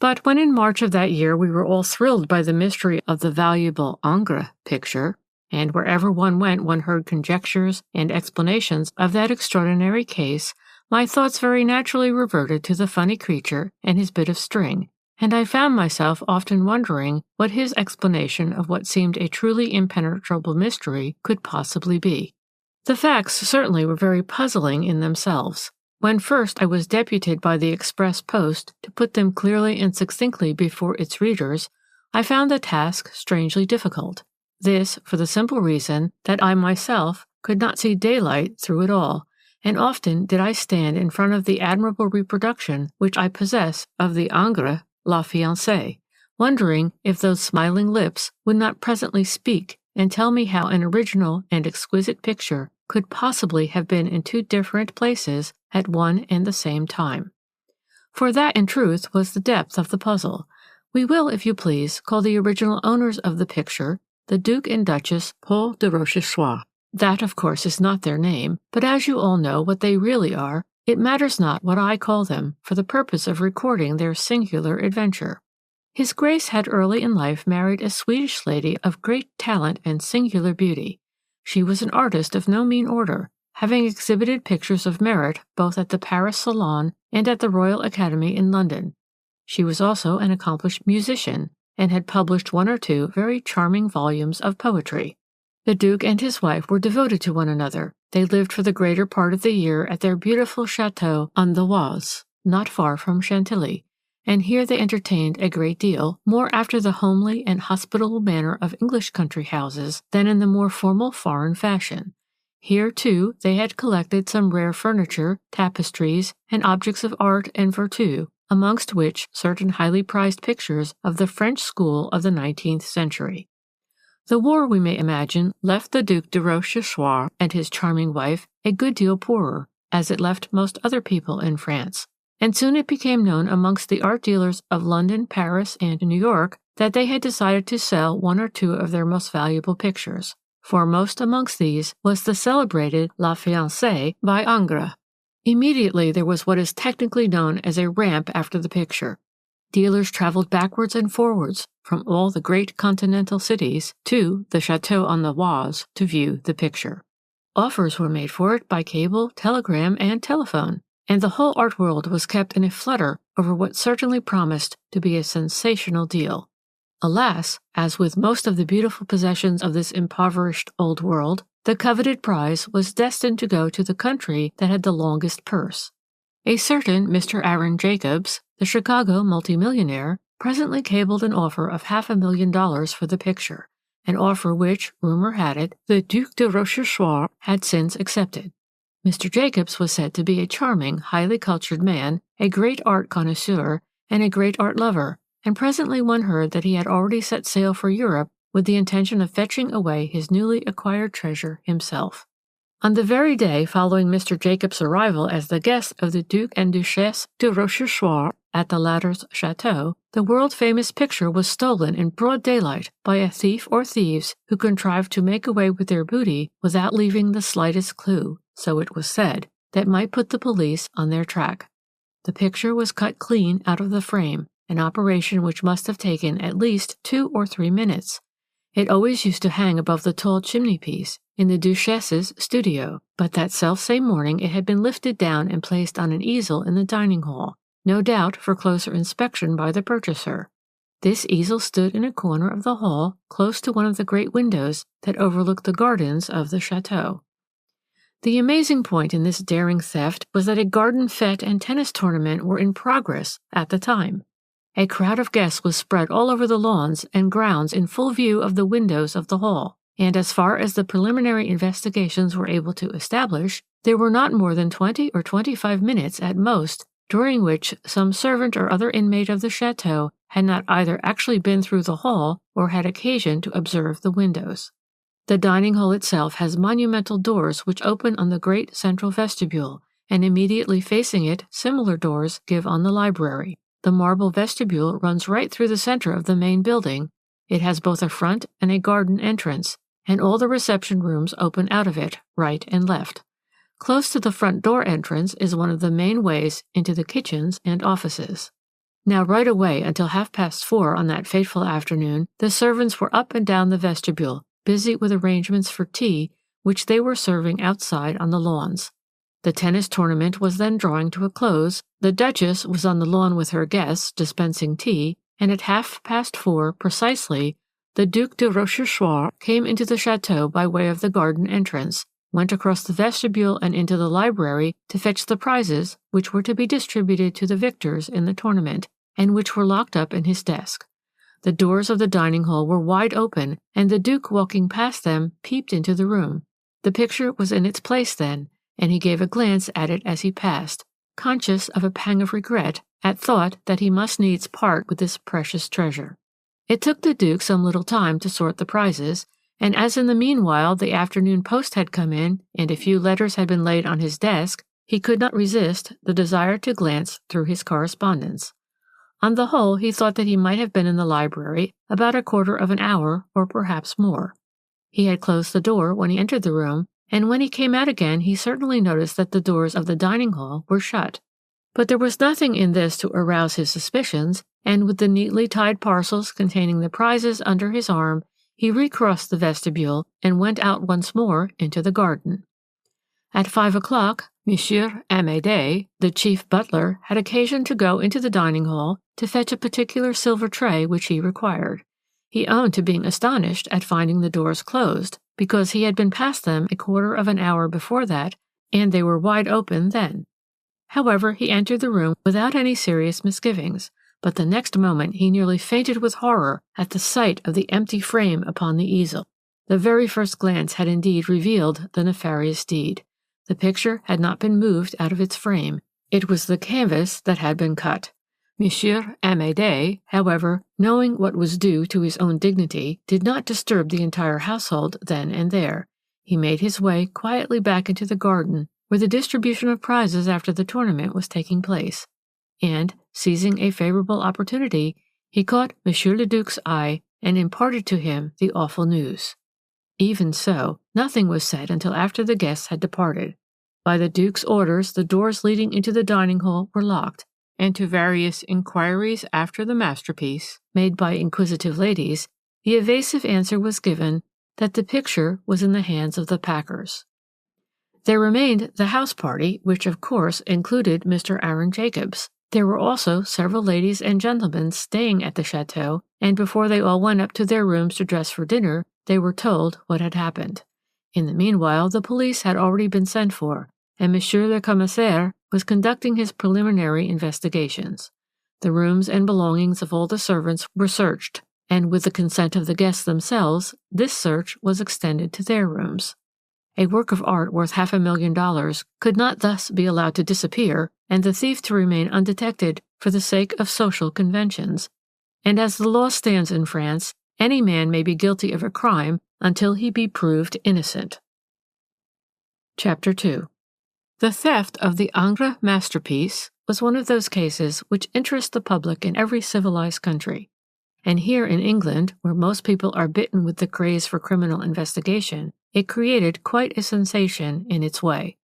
But when in March of that year we were all thrilled by the mystery of the valuable Ingres picture, and wherever one went one heard conjectures and explanations of that extraordinary case, my thoughts very naturally reverted to the funny creature and his bit of string, and I found myself often wondering what his explanation of what seemed a truly impenetrable mystery could possibly be. The facts certainly were very puzzling in themselves. When first I was deputed by the express post to put them clearly and succinctly before its readers, I found the task strangely difficult. This for the simple reason that I myself could not see daylight through it all, and often did I stand in front of the admirable reproduction which I possess of the Ingres La Fiancée, wondering if those smiling lips would not presently speak and tell me how an original and exquisite picture could possibly have been in 2 different places at one and the same time. For that, in truth, was the depth of the puzzle. We will, if you please, call the original owners of the picture the Duke and Duchess Paul de Rochechouart. That, of course, is not their name, but as you all know what they really are, it matters not what I call them for the purpose of recording their singular adventure. His Grace had early in life married a Swedish lady of great talent and singular beauty. She was an artist of no mean order, having exhibited pictures of merit both at the Paris Salon and at the Royal Academy in London. She was also an accomplished musician, and had published 1 or 2 very charming volumes of poetry. The Duke and his wife were devoted to one another. They lived for the greater part of the year at their beautiful chateau on the Oise, not far from Chantilly, and here they entertained a great deal, more after the homely and hospitable manner of English country houses than in the more formal foreign fashion. Here, too, they had collected some rare furniture, tapestries, and objects of art and vertu, amongst which certain highly prized pictures of the French school of the 19th century. The war, we may imagine, left the Duc de Rochechouart and his charming wife a good deal poorer, as it left most other people in France. and soon it became known amongst the art dealers of London, Paris, and New York that they had decided to sell one or two of their most valuable pictures. Foremost amongst these was the celebrated La Fiancée by Ingres. Immediately there was what is technically known as a ramp after the picture. Dealers traveled backwards and forwards from all the great continental cities to the Château on the Oise to view the picture. Offers were made for it by cable, telegram, and telephone, and the whole art world was kept in a flutter over what certainly promised to be a sensational deal. Alas, as with most of the beautiful possessions of this impoverished old world, the coveted prize was destined to go to the country that had the longest purse. A certain Mr. Aaron Jacobs, the Chicago multimillionaire, presently cabled an offer of $500,000 for the picture, an offer which, rumor had it, the Duc de Rochechouart had since accepted. Mr. Jacobs was said to be a charming, highly cultured man, a great art connoisseur, and a great art lover, and presently one heard that he had already set sail for Europe with the intention of fetching away his newly acquired treasure himself. On the very day following Mr. Jacobs' arrival as the guest of the Duc and Duchesse de Rochechouart at the latter's chateau, the world-famous picture was stolen in broad daylight by a thief or thieves who contrived to make away with their booty without leaving the slightest clue, so it was said, that might put the police on their track. The picture was cut clean out of the frame, an operation which must have taken at least 2 or 3 minutes. It always used to hang above the tall chimney-piece in the Duchesse's studio, but that self-same morning it had been lifted down and placed on an easel in the dining hall, no doubt for closer inspection by the purchaser. This easel stood in a corner of the hall, close to one of the great windows that overlooked the gardens of the chateau. The amazing point in this daring theft was that a garden fête and tennis tournament were in progress at the time. A crowd of guests was spread all over the lawns and grounds in full view of the windows of the hall, and as far as the preliminary investigations were able to establish, there were not more than 20 or 25 minutes at most during which some servant or other inmate of the chateau had not either actually been through the hall or had occasion to observe the windows. The dining hall itself has monumental doors which open on the great central vestibule, and immediately facing it similar doors give on the library. The marble vestibule runs right through the center of the main building. It has both a front and a garden entrance, and all the reception rooms open out of it, right and left. Close to the front door entrance is one of the main ways into the kitchens and offices. Now right away until 4:30 on that fateful afternoon, the servants were up and down the vestibule, busy with arrangements for tea, which they were serving outside on the lawns. The tennis tournament was then drawing to a close, the Duchess was on the lawn with her guests dispensing tea, and at 4:30 precisely, the Duc de Rochechouart came into the chateau by way of the garden entrance, went across the vestibule and into the library to fetch the prizes which were to be distributed to the victors in the tournament, and which were locked up in his desk. The doors of the dining hall were wide open, and the Duke walking past them peeped into the room. The picture was in its place then, and he gave a glance at it as he passed, conscious of a pang of regret at thought that he must needs part with this precious treasure. It took the Duke some little time to sort the prizes, and as in the meanwhile the afternoon post had come in and a few letters had been laid on his desk, he could not resist the desire to glance through his correspondence. On the whole, he thought that he might have been in the library about a quarter of an hour, or perhaps more. He had closed the door when he entered the room, and when he came out again he certainly noticed that the doors of the dining hall were shut. But there was nothing in this to arouse his suspicions, and with the neatly tied parcels containing the prizes under his arm, he recrossed the vestibule and went out once more into the garden. At 5 o'clock, Monsieur Amédée, the chief butler, had occasion to go into the dining hall to fetch a particular silver tray which he required. He owned to being astonished at finding the doors closed, because he had been past them a quarter of an hour before that, and they were wide open then. However, he entered the room without any serious misgivings, but the next moment he nearly fainted with horror at the sight of the empty frame upon the easel. The very first glance had indeed revealed the nefarious deed. The picture had not been moved out of its frame. It was the canvas that had been cut. Monsieur Amédée, however, knowing what was due to his own dignity, did not disturb the entire household then and there. He made his way quietly back into the garden, where the distribution of prizes after the tournament was taking place. and, seizing a favorable opportunity, he caught Monsieur le Duc's eye and imparted to him the awful news. Even so, nothing was said until after the guests had departed. By the Duke's orders, the doors leading into the dining hall were locked, and to various inquiries after the masterpiece, made by inquisitive ladies, the evasive answer was given that the picture was in the hands of the packers. There remained the house party, which of course included Mr. Aaron Jacobs. There were also several ladies and gentlemen staying at the chateau, and before they all went up to their rooms to dress for dinner, they were told what had happened. In the meanwhile, the police had already been sent for, and Monsieur le Commissaire was conducting his preliminary investigations. The rooms and belongings of all the servants were searched, and with the consent of the guests themselves, this search was extended to their rooms. A work of art worth $500,000 could not thus be allowed to disappear, and the thief to remain undetected for the sake of social conventions. And as the law stands in France, any man may be guilty of a crime until he be proved innocent. Chapter 2. The theft of the Ingres masterpiece was one of those cases which interest the public in every civilized country. And here in England, where most people are bitten with the craze for criminal investigation, it created quite a sensation in its way.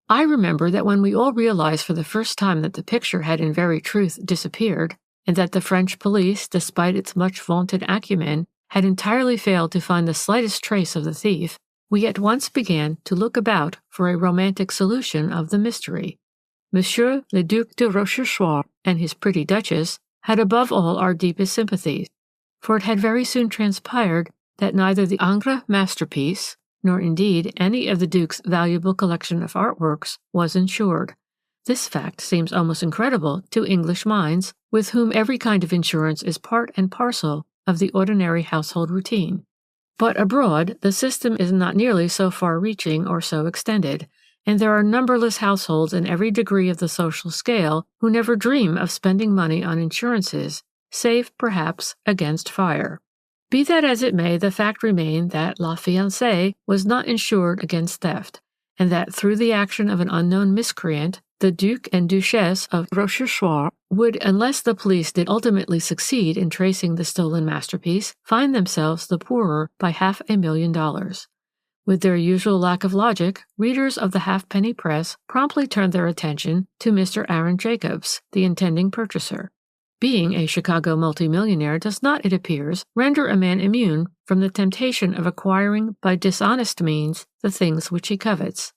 I remember that when we all realized for the first time that the picture had in very truth disappeared, and that the French police, despite its much vaunted acumen, had entirely failed to find the slightest trace of the thief, we at once began to look about for a romantic solution of the mystery. Monsieur le Duc de Rochechouart and his pretty Duchess had above all our deepest sympathies, for it had very soon transpired that neither the Ingres masterpiece, nor indeed any of the Duke's valuable collection of artworks, was insured. This fact seems almost incredible to English minds, with whom every kind of insurance is part and parcel of the ordinary household routine. But abroad, the system is not nearly so far-reaching or so extended, and there are numberless households in every degree of the social scale who never dream of spending money on insurances, save, perhaps, against fire. Be that as it may, the fact remained that La Fiancée was not insured against theft, and that through the action of an unknown miscreant, the Duke and Duchess of Rochechouart would, unless the police did ultimately succeed in tracing the stolen masterpiece, find themselves the poorer by $500,000. With their usual lack of logic, readers of the halfpenny press promptly turned their attention to Mr. Aaron Jacobs, the intending purchaser. Being a Chicago multimillionaire does not, it appears, render a man immune from the temptation of acquiring by dishonest means the things which he covets.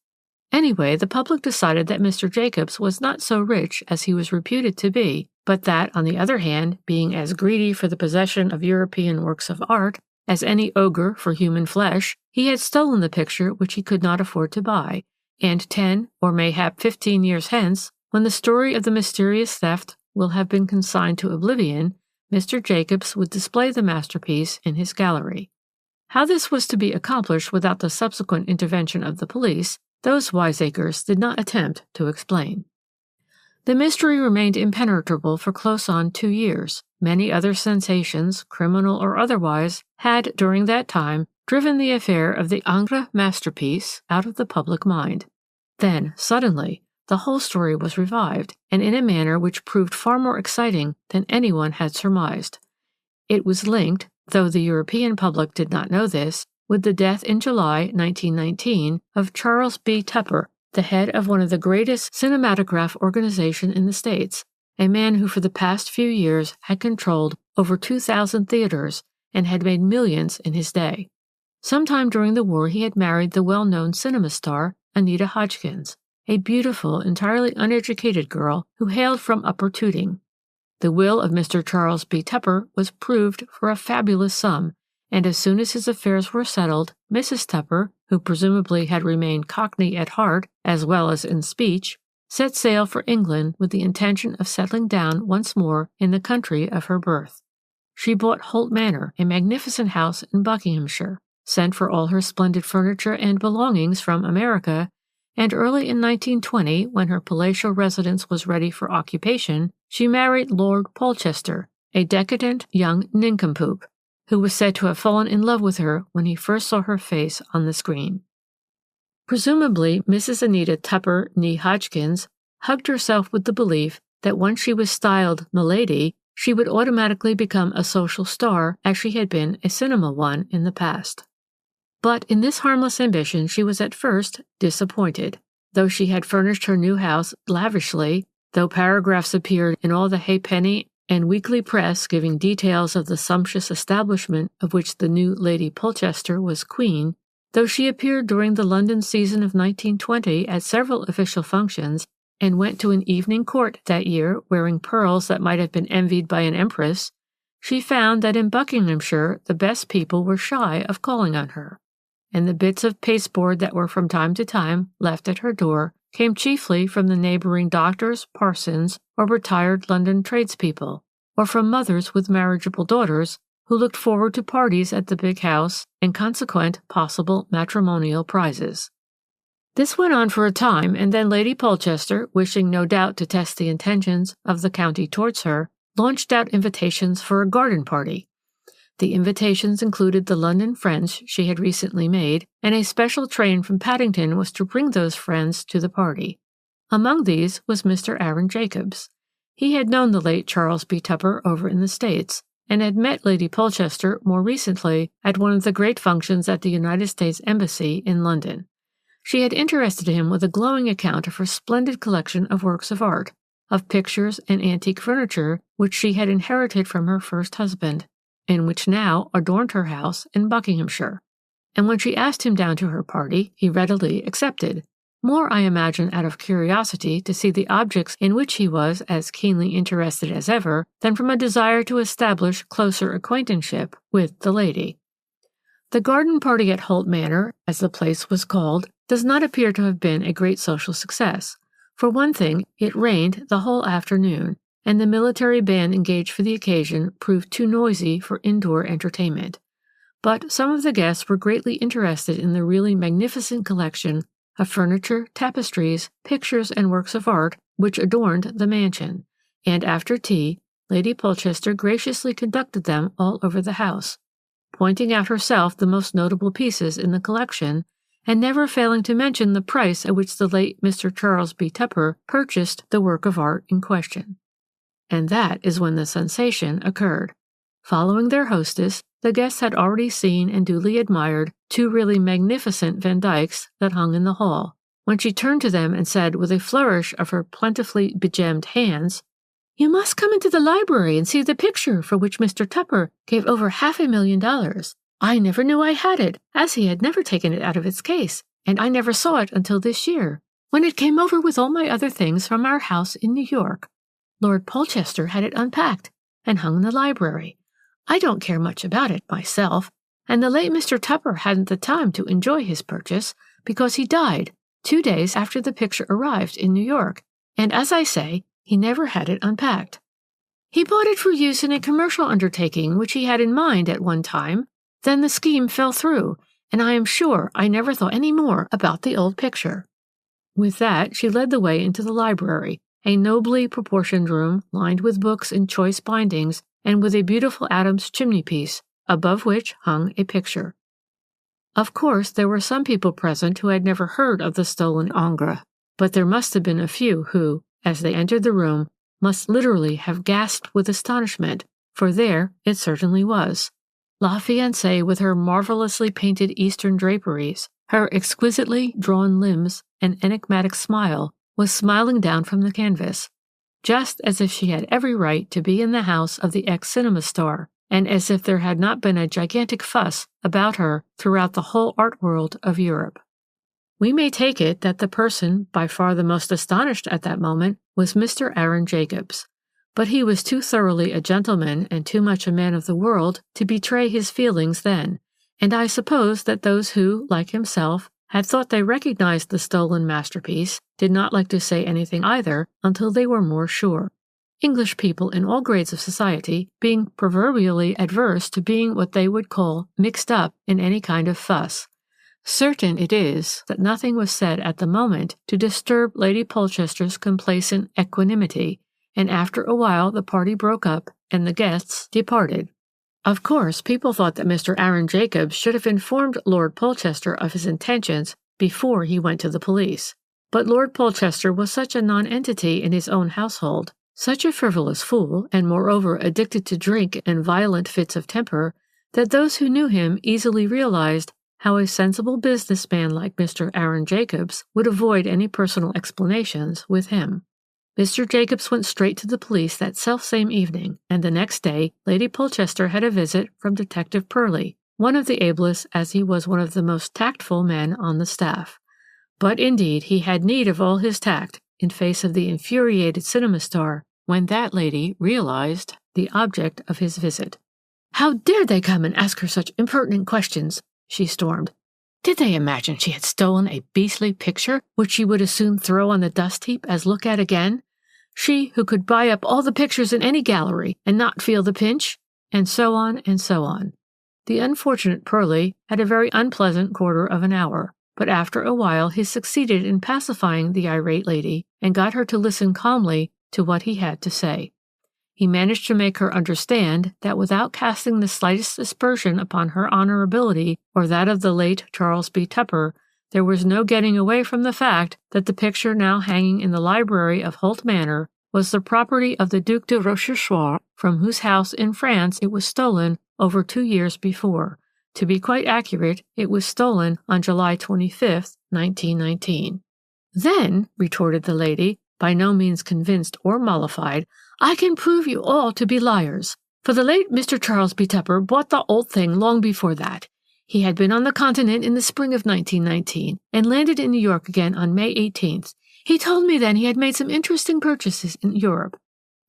Anyway, the public decided that Mr. Jacobs was not so rich as he was reputed to be, but that, on the other hand, being as greedy for the possession of European works of art as any ogre for human flesh, he had stolen the picture which he could not afford to buy, and 10 or mayhap 15 years hence, when the story of the mysterious theft will have been consigned to oblivion, Mr. Jacobs would display the masterpiece in his gallery. How this was to be accomplished without the subsequent intervention of the police, those wiseacres did not attempt to explain. The mystery remained impenetrable for close on 2 years. Many other sensations, criminal or otherwise, had, during that time, driven the affair of the Ingres masterpiece out of the public mind. Then, suddenly, the whole story was revived, and in a manner which proved far more exciting than anyone had surmised. It was linked, though the European public did not know this, with the death in July 1919 of Charles B. Tupper, the head of one of the greatest cinematograph organizations in the States, a man who for the past few years had controlled over 2,000 theaters and had made millions in his day. Sometime during the war he had married the well-known cinema star Anita Hodgkins, a beautiful, entirely uneducated girl who hailed from Upper Tooting. The will of Mr. Charles B. Tupper was proved for a fabulous sum, and as soon as his affairs were settled, Mrs. Tupper, who presumably had remained Cockney at heart as well as in speech, set sail for England with the intention of settling down once more in the country of her birth. She bought Holt Manor, a magnificent house in Buckinghamshire, sent for all her splendid furniture and belongings from America, and early in 1920, when her palatial residence was ready for occupation, she married Lord Polchester, a decadent young nincompoop, who was said to have fallen in love with her when he first saw her face on the screen. Presumably, Mrs. Anita Tupper nee Hodgkins hugged herself with the belief that once she was styled "Milady," she would automatically become a social star as she had been a cinema one in the past. But in this harmless ambition she was at first disappointed. Though she had furnished her new house lavishly, though paragraphs appeared in all the halfpenny and weekly press giving details of the sumptuous establishment of which the new Lady Polchester was queen, though she appeared during the London season of 1920 at several official functions, and went to an evening court that year wearing pearls that might have been envied by an empress, she found that in Buckinghamshire the best people were shy of calling on her, and the bits of pasteboard that were from time to time left at her door came chiefly from the neighbouring doctors, parsons, or retired London tradespeople, or from mothers with marriageable daughters who looked forward to parties at the big house and consequent possible matrimonial prizes. This went on for a time, and then Lady Polchester, wishing no doubt to test the intentions of the county towards her, launched out invitations for a garden party. The invitations included the London friends she had recently made, and a special train from Paddington was to bring those friends to the party. Among these was Mr. Aaron Jacobs. He had known the late Charles B. Tupper over in the States, and had met Lady Polchester more recently at one of the great functions at the United States Embassy in London. She had interested him with a glowing account of her splendid collection of works of art, of pictures and antique furniture which she had inherited from her first husband, and which now adorned her house in Buckinghamshire. And when she asked him down to her party, he readily accepted, more, I imagine, out of curiosity to see the objects in which he was as keenly interested as ever, than from a desire to establish closer acquaintanceship with the lady. The garden party at Holt Manor, as the place was called, does not appear to have been a great social success. For one thing, it rained the whole afternoon, and the military band engaged for the occasion proved too noisy for indoor entertainment. But some of the guests were greatly interested in the really magnificent collection of furniture, tapestries, pictures, and works of art which adorned the mansion, and after tea, Lady Polchester graciously conducted them all over the house, pointing out herself the most notable pieces in the collection, and never failing to mention the price at which the late Mr. Charles B. Tupper purchased the work of art in question. And that is when the sensation occurred. Following their hostess, the guests had already seen and duly admired two really magnificent Van Dycks that hung in the hall, when she turned to them and said with a flourish of her plentifully begemmed hands, "You must come into the library and see the picture for which Mr. Tupper gave over $500,000. I never knew I had it, as he had never taken it out of its case, and I never saw it until this year, when it came over with all my other things from our house in New York. Lord Polchester had it unpacked and hung in the library. I don't care much about it myself, and the late Mr. Tupper hadn't the time to enjoy his purchase because he died 2 days after the picture arrived in New York, and as I say, he never had it unpacked. He bought it for use in a commercial undertaking which he had in mind at one time. Then the scheme fell through, and I am sure I never thought any more about the old picture." With that, she led the way into the library, a nobly proportioned room lined with books in choice bindings and with a beautiful Adams chimney-piece, above which hung a picture. Of course, there were some people present who had never heard of the stolen Ingres, but there must have been a few who, as they entered the room, must literally have gasped with astonishment, for there it certainly was. La fiancée, with her marvelously painted Eastern draperies, her exquisitely drawn limbs, and enigmatic smile, was smiling down from the canvas, just as if she had every right to be in the house of the ex-cinema star, and as if there had not been a gigantic fuss about her throughout the whole art world of Europe. We may take it that the person by far the most astonished at that moment was Mr. Aaron Jacobs, but he was too thoroughly a gentleman and too much a man of the world to betray his feelings then, and I suppose that those who, like himself, had thought they recognized the stolen masterpiece did not like to say anything either until they were more sure. English people in all grades of society being proverbially adverse to being what they would call mixed up in any kind of fuss. Certain it is that nothing was said at the moment to disturb Lady Polchester's complacent equanimity, and after a while the party broke up and the guests departed. Of course, people thought that Mr. Aaron Jacobs should have informed Lord Polchester of his intentions before he went to the police. But Lord Polchester was such a nonentity in his own household Such a frivolous fool, and moreover addicted to drink and violent fits of temper, that those who knew him easily realized how a sensible businessman like Mr. Aaron Jacobs would avoid any personal explanations with him. Mr. Jacobs went straight to the police that selfsame evening, and the next day Lady Polchester had a visit from Detective Purley, one of the ablest as he was one of the most tactful men on the staff. But indeed he had need of all his tact in face of the infuriated cinema star when that lady realized the object of his visit. "How dared they come and ask her such impertinent questions?" she stormed. "Did they imagine she had stolen a beastly picture which she would as soon throw on the dust heap as look at again? She who could buy up all the pictures in any gallery and not feel the pinch?" And so on and so on. The unfortunate Purley had a very unpleasant quarter of an hour, but after a while he succeeded in pacifying the irate lady and got her to listen calmly to what he had to say. He managed to make her understand that without casting the slightest aspersion upon her honorability or that of the late Charles B. Tupper, there was no getting away from the fact that the picture now hanging in the library of Holt Manor was the property of the Duc de Rochechouart, from whose house in France it was stolen over 2 years before. To be quite accurate, it was stolen on July 25th, 1919. "Then," retorted the lady, by no means convinced or mollified, "I can prove you all to be liars. For the late Mr. Charles B. Tupper bought the old thing long before that. He had been on the continent in the spring of 1919 and landed in New York again on May 18th. He told me then he had made some interesting purchases in Europe.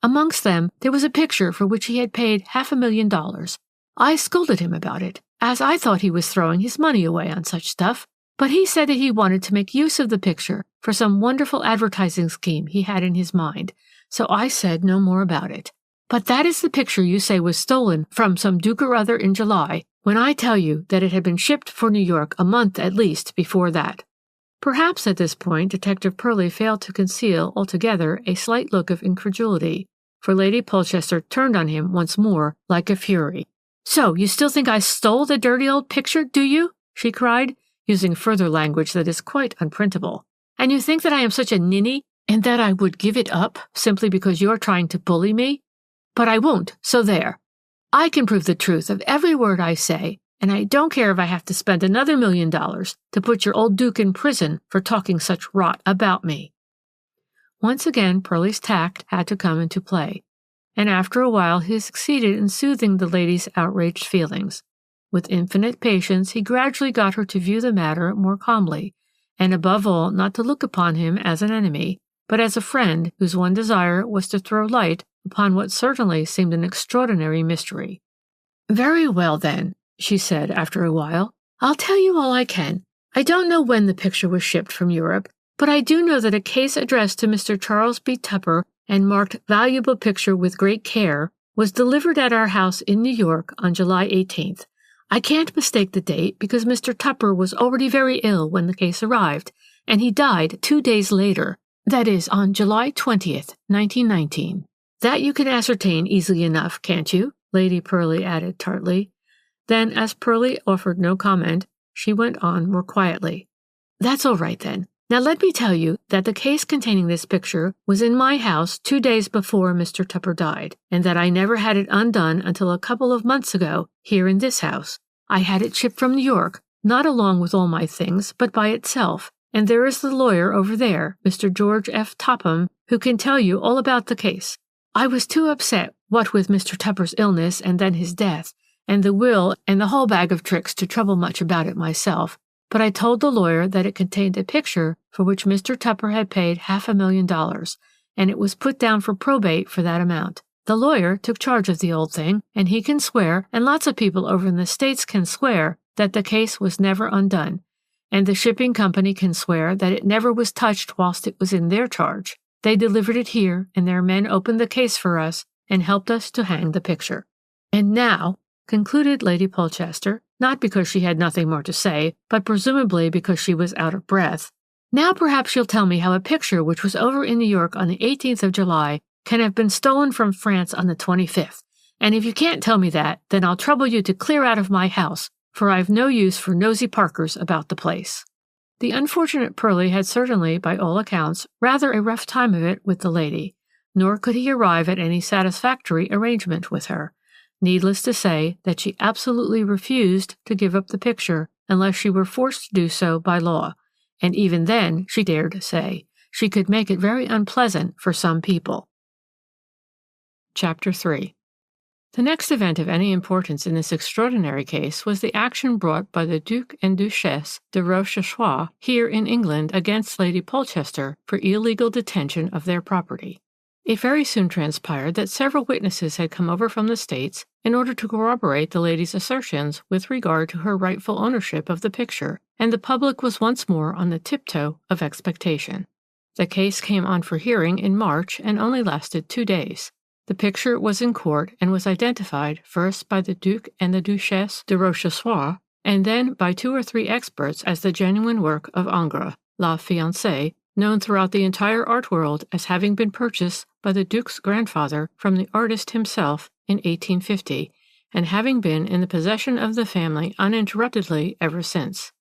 Amongst them, there was a picture for which he had paid $500,000. I scolded him about it, as I thought he was throwing his money away on such stuff, but he said that he wanted to make use of the picture for some wonderful advertising scheme he had in his mind, so I said no more about it. But that is the picture you say was stolen from some duke or other in July, when I tell you that it had been shipped for New York a month at least before that." Perhaps at this point Detective Purley failed to conceal altogether a slight look of incredulity, for Lady Polchester turned on him once more like a fury. "So you still think I stole the dirty old picture, do you?" she cried, using further language that is quite unprintable. "And you think that I am such a ninny, and that I would give it up simply because you're trying to bully me? But I won't, so there. I can prove the truth of every word I say, and I don't care if I have to spend another $1 million to put your old duke in prison for talking such rot about me." Once again Purley's tact had to come into play, and after a while he succeeded in soothing the lady's outraged feelings. With infinite patience he gradually got her to view the matter more calmly, and above all not to look upon him as an enemy, but as a friend whose one desire was to throw light upon what certainly seemed an extraordinary mystery. "Very well, then," she said after a while, "I'll tell you all I can. I don't know when the picture was shipped from Europe, but I do know that a case addressed to Mr. Charles B. Tupper and marked valuable picture with great care was delivered at our house in New York on July 18th. I can't mistake the date because Mr. Tupper was already very ill when the case arrived, and he died 2 days later, that is, on July 20th, 1919. That you can ascertain easily enough, can't you?" Lady Purley added tartly. Then, as Purley offered no comment, she went on more quietly. "That's all right, then. Now let me tell you that the case containing this picture was in my house 2 days before Mr. Tupper died, and that I never had it undone until a couple of months ago, here in this house. I had it shipped from New York, not along with all my things, but by itself, and there is the lawyer over there, Mr. George F. Topham, who can tell you all about the case. I was too upset, what with Mr. Tupper's illness and then his death, and the will and the whole bag of tricks to trouble much about it myself, but I told the lawyer that it contained a picture for which Mr. Tupper had paid $500,000, and it was put down for probate for that amount. The lawyer took charge of the old thing, and he can swear, and lots of people over in the States can swear, that the case was never undone, and the shipping company can swear that it never was touched whilst it was in their charge. They delivered it here, and their men opened the case for us and helped us to hang the picture. And now," concluded Lady Polchester, not because she had nothing more to say, but presumably because she was out of breath, "now perhaps you'll tell me how a picture which was over in New York on the 18th of July can have been stolen from France on the 25th. And if you can't tell me that, then I'll trouble you to clear out of my house, for I've no use for nosy Parkers about the place." The unfortunate Purley had certainly, by all accounts, rather a rough time of it with the lady, nor could he arrive at any satisfactory arrangement with her. Needless to say that she absolutely refused to give up the picture unless she were forced to do so by law, and even then, she dared say, she could make it very unpleasant for some people. Chapter 3. The next event of any importance in this extraordinary case was the action brought by the Duc and Duchesse de Rochechouart here in England against Lady Polchester for illegal detention of their property. It very soon transpired that several witnesses had come over from the States in order to corroborate the lady's assertions with regard to her rightful ownership of the picture, and the public was once more on the tiptoe of expectation. The case came on for hearing in March and only lasted 2 days. The picture was in court and was identified first by the Duc and the Duchesse de Rochechouart, and then by 2 or 3 experts as the genuine work of Ingres, la fiancée, known throughout the entire art world as having been purchased by the Duc's grandfather from the artist himself in 1850, and having been in the possession of the family uninterruptedly ever since.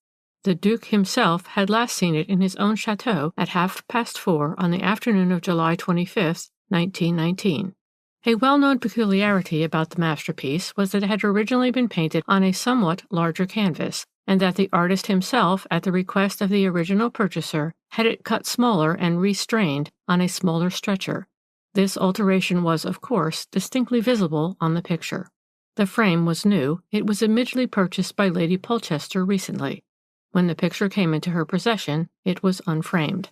The Duc himself had last seen it in his own chateau at 4:30 on the afternoon of July 25, 1919. A well-known peculiarity about the masterpiece was that it had originally been painted on a somewhat larger canvas, and that the artist himself, at the request of the original purchaser, had it cut smaller and restrained on a smaller stretcher. This alteration was, of course, distinctly visible on the picture. The frame was new. It was admittedly purchased by Lady Polchester recently. When the picture came into her possession, it was unframed.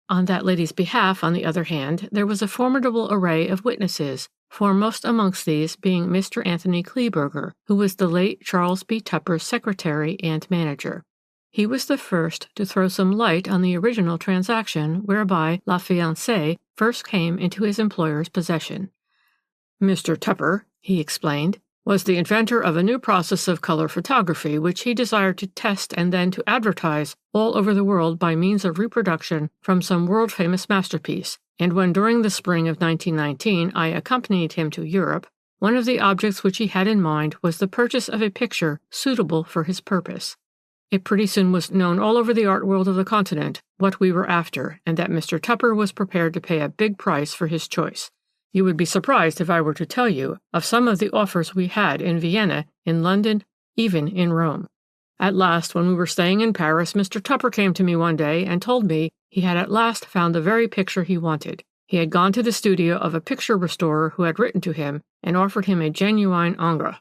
On that lady's behalf, on the other hand, there was a formidable array of witnesses, foremost amongst these being Mr. Anthony Kleeberger, who was the late Charles B. Tupper's secretary and manager. He was the first to throw some light on the original transaction whereby la fiancée first came into his employer's possession. Mr. Tupper, he explained, was the inventor of a new process of color photography which he desired to test and then to advertise all over the world by means of reproduction from some world-famous masterpiece, and when during the spring of 1919 I accompanied him to Europe, one of the objects which he had in mind was the purchase of a picture suitable for his purpose. It pretty soon was known all over the art world of the continent what we were after, and that Mr. Tupper was prepared to pay a big price for his choice. You would be surprised if I were to tell you of some of the offers we had in Vienna, in London, even in Rome. At last, when we were staying in Paris, Mr. Tupper came to me one day and told me he had at last found the very picture he wanted. He had gone to the studio of a picture restorer who had written to him and offered him a genuine Ingres.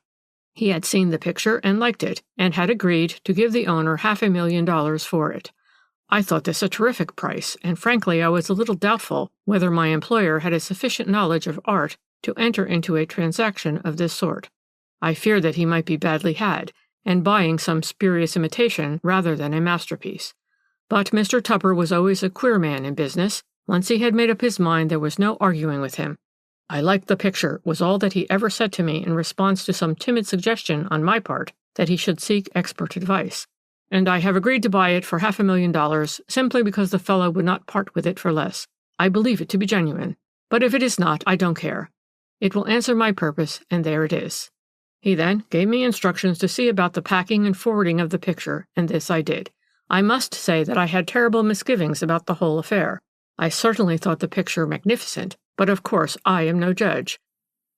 He had seen the picture and liked it, and had agreed to give the owner $500,000 for it. I thought this a terrific price, and frankly I was a little doubtful whether my employer had a sufficient knowledge of art to enter into a transaction of this sort. I feared that he might be badly had, and buying some spurious imitation rather than a masterpiece. But Mr. Tupper was always a queer man in business. Once he had made up his mind, there was no arguing with him. I liked the picture, was all that he ever said to me in response to some timid suggestion on my part that he should seek expert advice. And I have agreed to buy it for $500,000 simply because the fellow would not part with it for less. I believe it to be genuine. But if it is not, I don't care. It will answer my purpose, and there it is. He then gave me instructions to see about the packing and forwarding of the picture, and this I did. I must say that I had terrible misgivings about the whole affair. I certainly thought the picture magnificent, but of course I am no judge.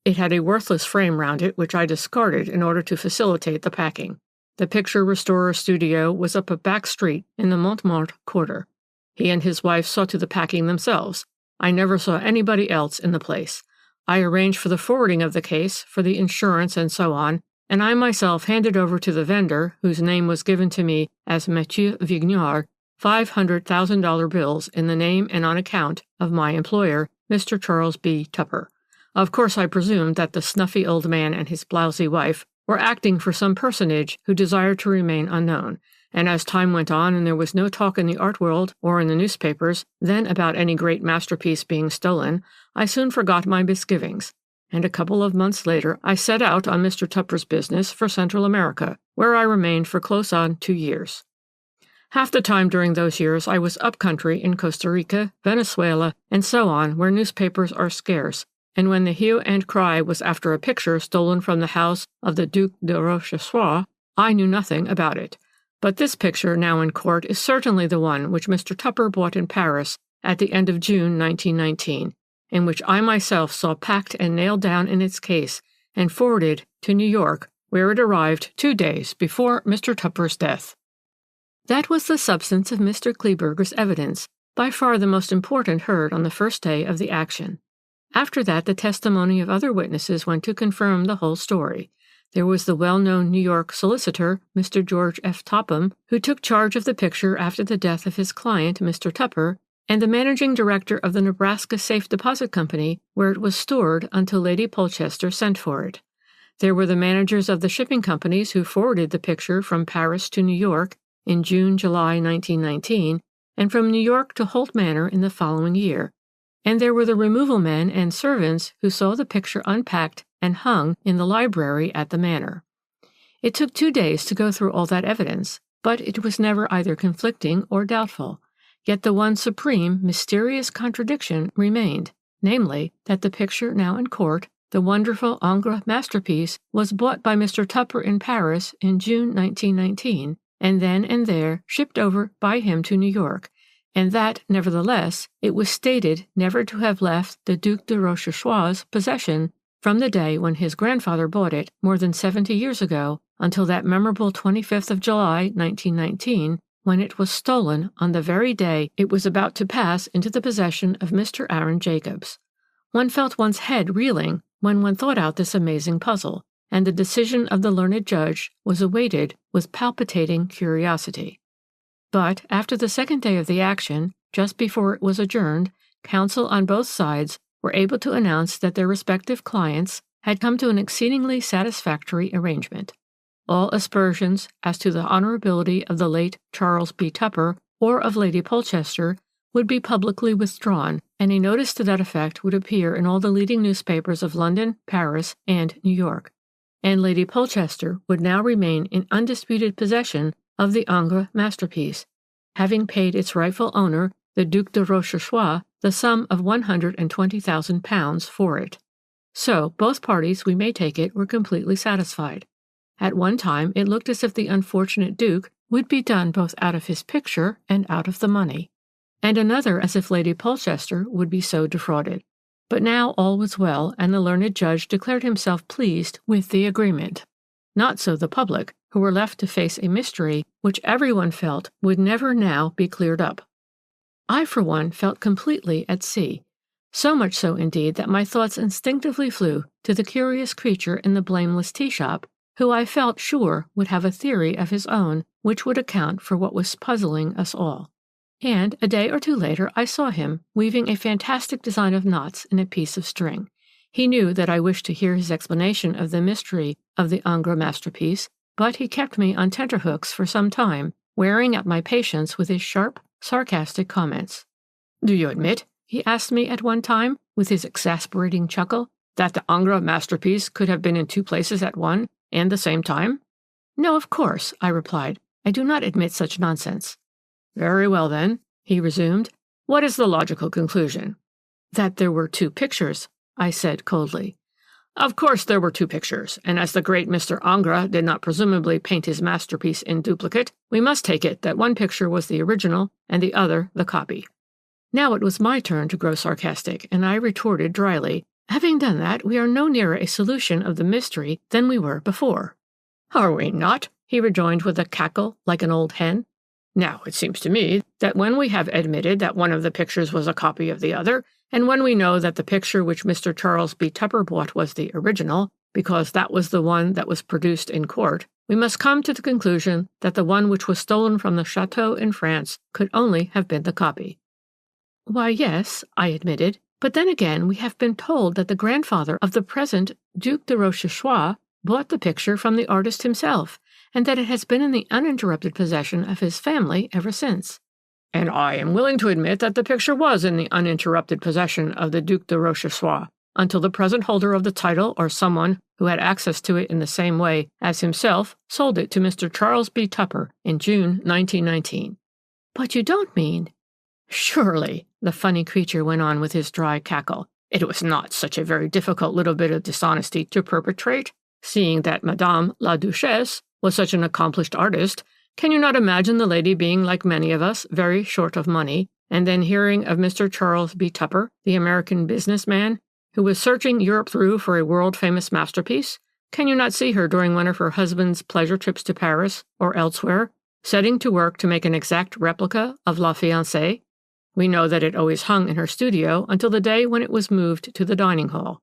It had a worthless frame round it, which I discarded in order to facilitate the packing. The picture restorer studio was up a back street in the Montmartre quarter. He and his wife saw to the packing themselves. I never saw anybody else in the place. I arranged for the forwarding of the case, for the insurance and so on, and I myself handed over to the vendor, whose name was given to me as Mathieu Vignard, $500,000 bills in the name and on account of my employer, Mr. Charles B. Tupper. Of course I presumed that the snuffy old man and his blousy wife were acting for some personage who desired to remain unknown, and as time went on and there was no talk in the art world or in the newspapers then about any great masterpiece being stolen, I soon forgot my misgivings, and a couple of months later I set out on Mr. Tupper's business for Central America, where I remained for close on 2 years. Half the time during those years I was up country in Costa Rica, Venezuela, and so on, where newspapers are scarce, and when the hue and cry was after a picture stolen from the house of the Duc de Rochechouart, I knew nothing about it. But this picture now in court is certainly the one which Mr. Tupper bought in Paris at the end of June 1919, and which I myself saw packed and nailed down in its case and forwarded to New York, where it arrived 2 days before Mr. Tupper's death. That was the substance of Mr. Kleeberger's evidence, by far the most important heard on the first day of the action. After that, the testimony of other witnesses went to confirm the whole story. There was the well-known New York solicitor, Mr. George F. Topham, who took charge of the picture after the death of his client, Mr. Tupper, and the managing director of the Nebraska Safe Deposit Company, where it was stored until Lady Polchester sent for it. There were the managers of the shipping companies who forwarded the picture from Paris to New York in June-July 1919, and from New York to Holt Manor in the following year. And there were the removal men and servants who saw the picture unpacked and hung in the library at the manor. It took 2 days to go through all that evidence, but it was never either conflicting or doubtful. Yet the one supreme, mysterious contradiction remained, namely, that the picture now in court, the wonderful Ingres masterpiece, was bought by Mr. Tupper in Paris in June 1919, and then and there shipped over by him to New York, and that, nevertheless, it was stated never to have left the Duc de Rochechouart's possession from the day when his grandfather bought it more than 70 years ago until that memorable 25th of July, 1919, when it was stolen on the very day it was about to pass into the possession of Mr. Aaron Jacobs. One felt one's head reeling when one thought out this amazing puzzle, and the decision of the learned judge was awaited with palpitating curiosity. But after the second day of the action, just before it was adjourned, counsel on both sides were able to announce that their respective clients had come to an exceedingly satisfactory arrangement. All aspersions as to the honorability of the late Charles B. Tupper or of Lady Polchester would be publicly withdrawn, and a notice to that effect would appear in all the leading newspapers of London, Paris, and New York. And Lady Polchester would now remain in undisputed possession of the Ingres masterpiece, having paid its rightful owner, the Duc de Rochechouart, the sum of £120,000 for it. So both parties, we may take it, were completely satisfied. At one time it looked as if the unfortunate Duke would be done both out of his picture and out of the money, and another as if Lady Polchester would be so defrauded. But now all was well, and the learned judge declared himself pleased with the agreement. Not so the public, who were left to face a mystery which everyone felt would never now be cleared up. I, for one, felt completely at sea, so much so indeed that my thoughts instinctively flew to the curious creature in the blameless teashop, who I felt sure would have a theory of his own which would account for what was puzzling us all. And a day or two later I saw him weaving a fantastic design of knots in a piece of string. He knew that I wished to hear his explanation of the mystery of the Ingres masterpiece, but he kept me on tenterhooks for some time, wearing out my patience with his sharp, sarcastic comments. "Do you admit," he asked me at one time, with his exasperating chuckle, "that the Ingres masterpiece could have been in 2 places at one and the same time?" "No, of course," I replied. "I do not admit such nonsense." "Very well, then," he resumed. "What is the logical conclusion?" "That there were 2 pictures," I said coldly. "Of course there were 2 pictures, and as the great Mr. Ingres did not presumably paint his masterpiece in duplicate, we must take it that one picture was the original and the other the copy." Now it was my turn to grow sarcastic, and I retorted dryly, "Having done that, we are no nearer a solution of the mystery than we were before." "Are we not?" he rejoined with a cackle like an old hen. "Now, it seems to me that when we have admitted that one of the pictures was a copy of the other, and when we know that the picture which Mr. Charles B. Tupper bought was the original, because that was the one that was produced in court, we must come to the conclusion that the one which was stolen from the chateau in France could only have been the copy." "Why, yes," I admitted, "but then again we have been told that the grandfather of the present Duc de Rochechouart bought the picture from the artist himself, and that it has been in the uninterrupted possession of his family ever since." "And I am willing to admit that the picture was in the uninterrupted possession of the Duc de Rochechouart, until the present holder of the title or someone who had access to it in the same way as himself sold it to Mr. Charles B. Tupper in June 1919. "But you don't mean—" "Surely," the funny creature went on with his dry cackle, "it was not such a very difficult little bit of dishonesty to perpetrate, seeing that Madame la Duchesse was such an accomplished artist. Can you not imagine the lady being, like many of us, very short of money, and then hearing of Mr. Charles B. Tupper, the American businessman, who was searching Europe through for a world-famous masterpiece? Can you not see her during one of her husband's pleasure trips to Paris or elsewhere, setting to work to make an exact replica of La Fiancée? We know that it always hung in her studio until the day when it was moved to the dining hall.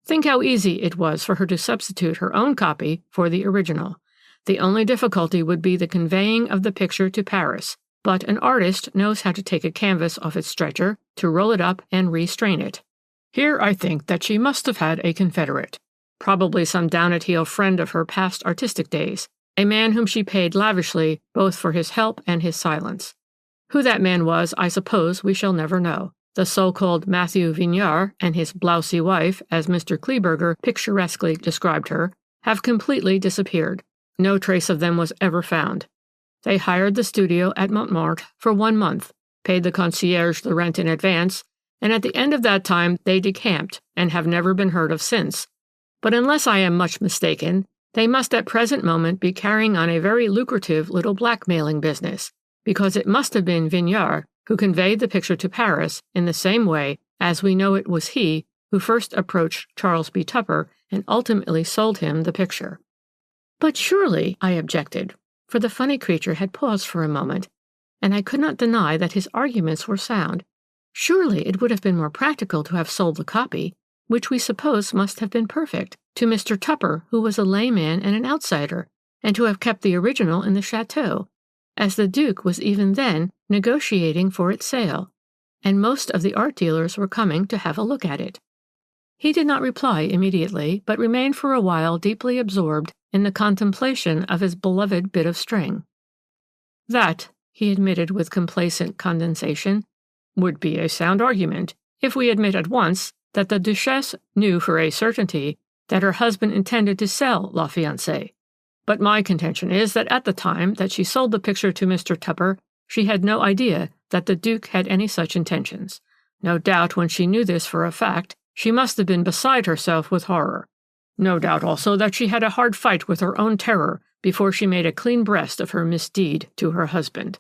Think how easy it was for her to substitute her own copy for the original. The only difficulty would be the conveying of the picture to Paris, but an artist knows how to take a canvas off its stretcher, to roll it up and restrain it. Here I think that she must have had a confederate, probably some down-at-heel friend of her past artistic days, a man whom she paid lavishly both for his help and his silence. Who that man was, I suppose we shall never know. The so-called Matthew Vignard and his blousy wife, as Mr. Kleberger picturesquely described her, have completely disappeared. No trace of them was ever found. They hired the studio at Montmartre for 1 month, paid the concierge the rent in advance, and at the end of that time they decamped and have never been heard of since. But unless I am much mistaken, they must at present moment be carrying on a very lucrative little blackmailing business, because it must have been Vignard who conveyed the picture to Paris in the same way as we know it was he who first approached Charles B. Tupper and ultimately sold him the picture. But surely, I objected, for the funny creature had paused for a moment, and I could not deny that his arguments were sound. Surely it would have been more practical to have sold the copy, which we suppose must have been perfect, to Mr. Tupper, who was a layman and an outsider, and to have kept the original in the chateau, as the Duke was even then negotiating for its sale, and most of the art dealers were coming to have a look at it. He did not reply immediately, but remained for a while deeply absorbed in the contemplation of his beloved bit of string. That, he admitted with complacent condescension, would be a sound argument, if we admit at once that the Duchesse knew for a certainty that her husband intended to sell La Fiancée. But my contention is that at the time that she sold the picture to Mr. Tupper, she had no idea that the Duke had any such intentions. No doubt when she knew this for a fact, she must have been beside herself with horror. No doubt also that she had a hard fight with her own terror before she made a clean breast of her misdeed to her husband.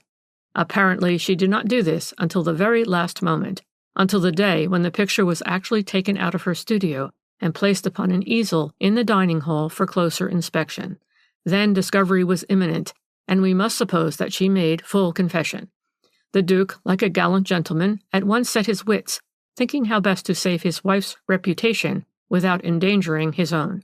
Apparently she did not do this until the very last moment, until the day when the picture was actually taken out of her studio and placed upon an easel in the dining hall for closer inspection. Then discovery was imminent, and we must suppose that she made full confession. The Duke, like a gallant gentleman, at once set his wits, thinking how best to save his wife's reputation without endangering his own.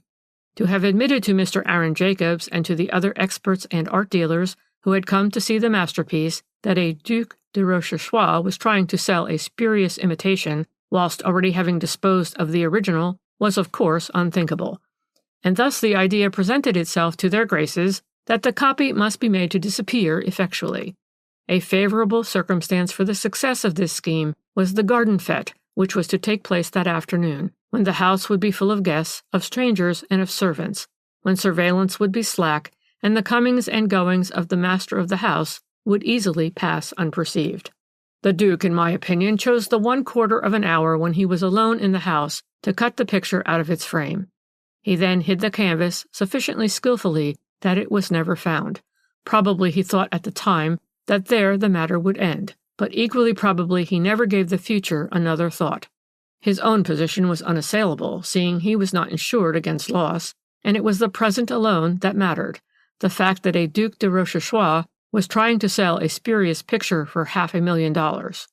To have admitted to Mr. Aaron Jacobs and to the other experts and art dealers who had come to see the masterpiece that a Duc de Rochechouart was trying to sell a spurious imitation whilst already having disposed of the original was of course unthinkable. And thus the idea presented itself to their graces that the copy must be made to disappear effectually. A favorable circumstance for the success of this scheme was the garden fête, which was to take place that afternoon, when the house would be full of guests, of strangers, and of servants, when surveillance would be slack, and the comings and goings of the master of the house would easily pass unperceived. The Duke, in my opinion, chose the 1/4 of an hour when he was alone in the house to cut the picture out of its frame. He then hid the canvas sufficiently skillfully that it was never found. Probably he thought at the time that there the matter would end, but equally probably he never gave the future another thought. His own position was unassailable, seeing he was not insured against loss, and it was the present alone that mattered, the fact that a Duc de Rochechouart was trying to sell a spurious picture for $500,000.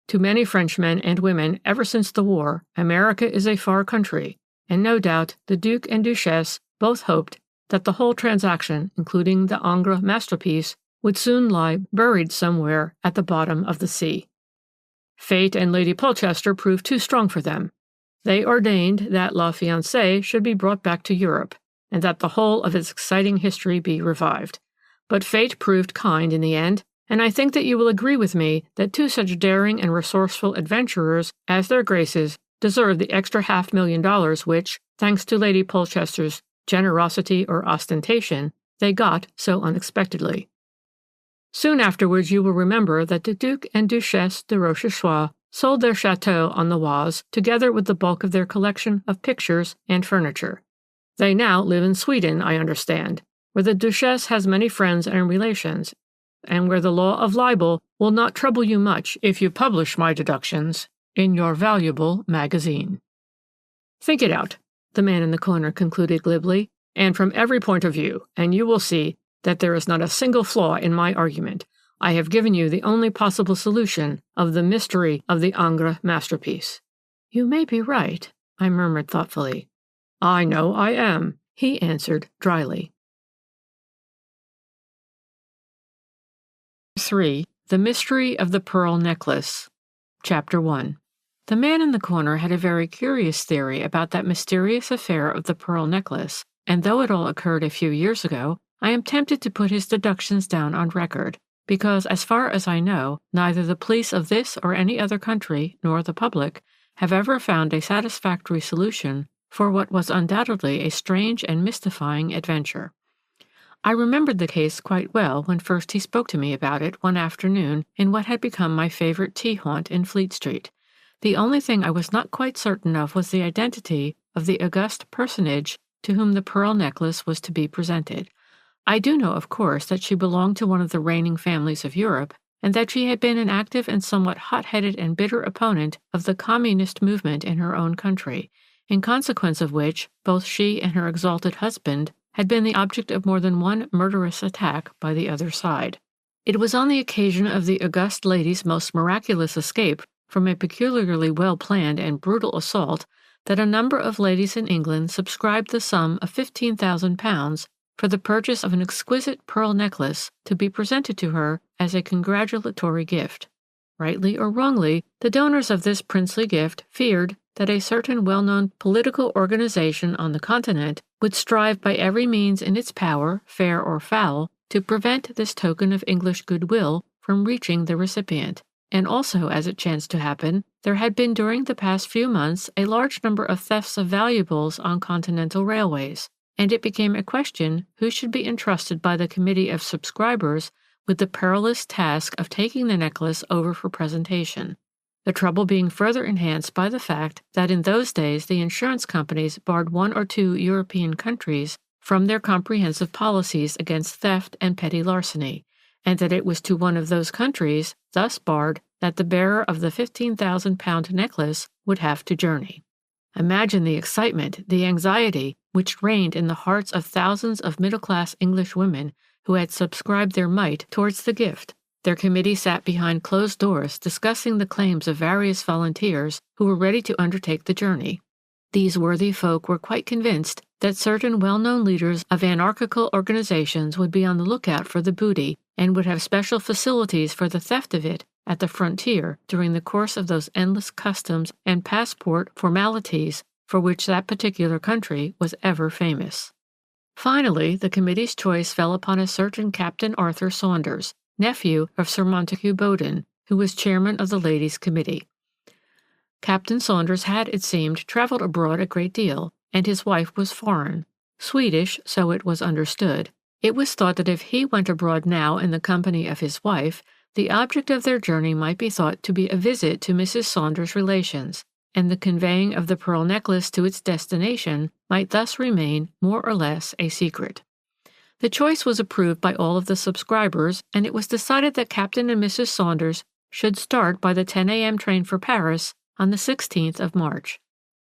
To many Frenchmen and women ever since the war, America is a far country, and no doubt the Duke and Duchesse both hoped that the whole transaction, including the Ingres masterpiece, would soon lie buried somewhere at the bottom of the sea. Fate and Lady Polchester proved too strong for them. They ordained that La Fiancée should be brought back to Europe, and that the whole of its exciting history be revived. But fate proved kind in the end, and I think that you will agree with me that two such daring and resourceful adventurers as their graces deserve the extra $500,000 which, thanks to Lady Polchester's generosity or ostentation, they got so unexpectedly. Soon afterwards you will remember that the Duc and Duchesse de Rochechouart sold their chateau on the Oise together with the bulk of their collection of pictures and furniture. They now live in Sweden, I understand, where the Duchesse has many friends and relations, and where the law of libel will not trouble you much if you publish my deductions in your valuable magazine. Think it out, the man in the corner concluded glibly, and from every point of view, and you will see that there is not a single flaw in my argument. I have given you the only possible solution of the mystery of the Ingres masterpiece. You may be right, I murmured thoughtfully. I know I am, he answered dryly. 3. The Mystery of the Pearl Necklace. Chapter 1. The man in the corner had a very curious theory about that mysterious affair of the pearl necklace, and though it all occurred a few years ago, I am tempted to put his deductions down on record, because, as far as I know, neither the police of this or any other country, nor the public, have ever found a satisfactory solution for what was undoubtedly a strange and mystifying adventure. I remembered the case quite well when first he spoke to me about it one afternoon in what had become my favorite tea haunt in Fleet Street. The only thing I was not quite certain of was the identity of the august personage to whom the pearl necklace was to be presented. I do know, of course, that she belonged to one of the reigning families of Europe, and that she had been an active and somewhat hot-headed and bitter opponent of the communist movement in her own country, in consequence of which both she and her exalted husband had been the object of more than one murderous attack by the other side. It was on the occasion of the august lady's most miraculous escape from a peculiarly well-planned and brutal assault that a number of ladies in England subscribed the sum of £15,000 for the purchase of an exquisite pearl necklace to be presented to her as a congratulatory gift. Rightly or wrongly, the donors of this princely gift feared that a certain well-known political organization on the continent would strive by every means in its power, fair or foul, to prevent this token of English goodwill from reaching the recipient. And also, as it chanced to happen, there had been during the past few months a large number of thefts of valuables on continental railways, and it became a question who should be entrusted by the committee of subscribers with the perilous task of taking the necklace over for presentation. The trouble being further enhanced by the fact that in those days the insurance companies barred 1 or 2 European countries from their comprehensive policies against theft and petty larceny, and that it was to one of those countries, thus barred, that the bearer of the £15,000 necklace would have to journey. Imagine the excitement, the anxiety, which reigned in the hearts of thousands of middle-class English women who had subscribed their mite towards the gift. Their committee sat behind closed doors discussing the claims of various volunteers who were ready to undertake the journey. These worthy folk were quite convinced that certain well-known leaders of anarchical organizations would be on the lookout for the booty and would have special facilities for the theft of it at the frontier during the course of those endless customs and passport formalities for which that particular country was ever famous. Finally, the committee's choice fell upon a certain Captain Arthur Saunders, nephew of Sir Montague Bowden, who was chairman of the Ladies' Committee. Captain Saunders had, it seemed, travelled abroad a great deal, and his wife was foreign. Swedish, so it was understood. It was thought that if he went abroad now in the company of his wife, the object of their journey might be thought to be a visit to Mrs. Saunders' relations, and the conveying of the pearl necklace to its destination might thus remain more or less a secret. The choice was approved by all of the subscribers, and it was decided that Captain and Mrs. Saunders should start by the 10 a.m. train for Paris on the 16th of March.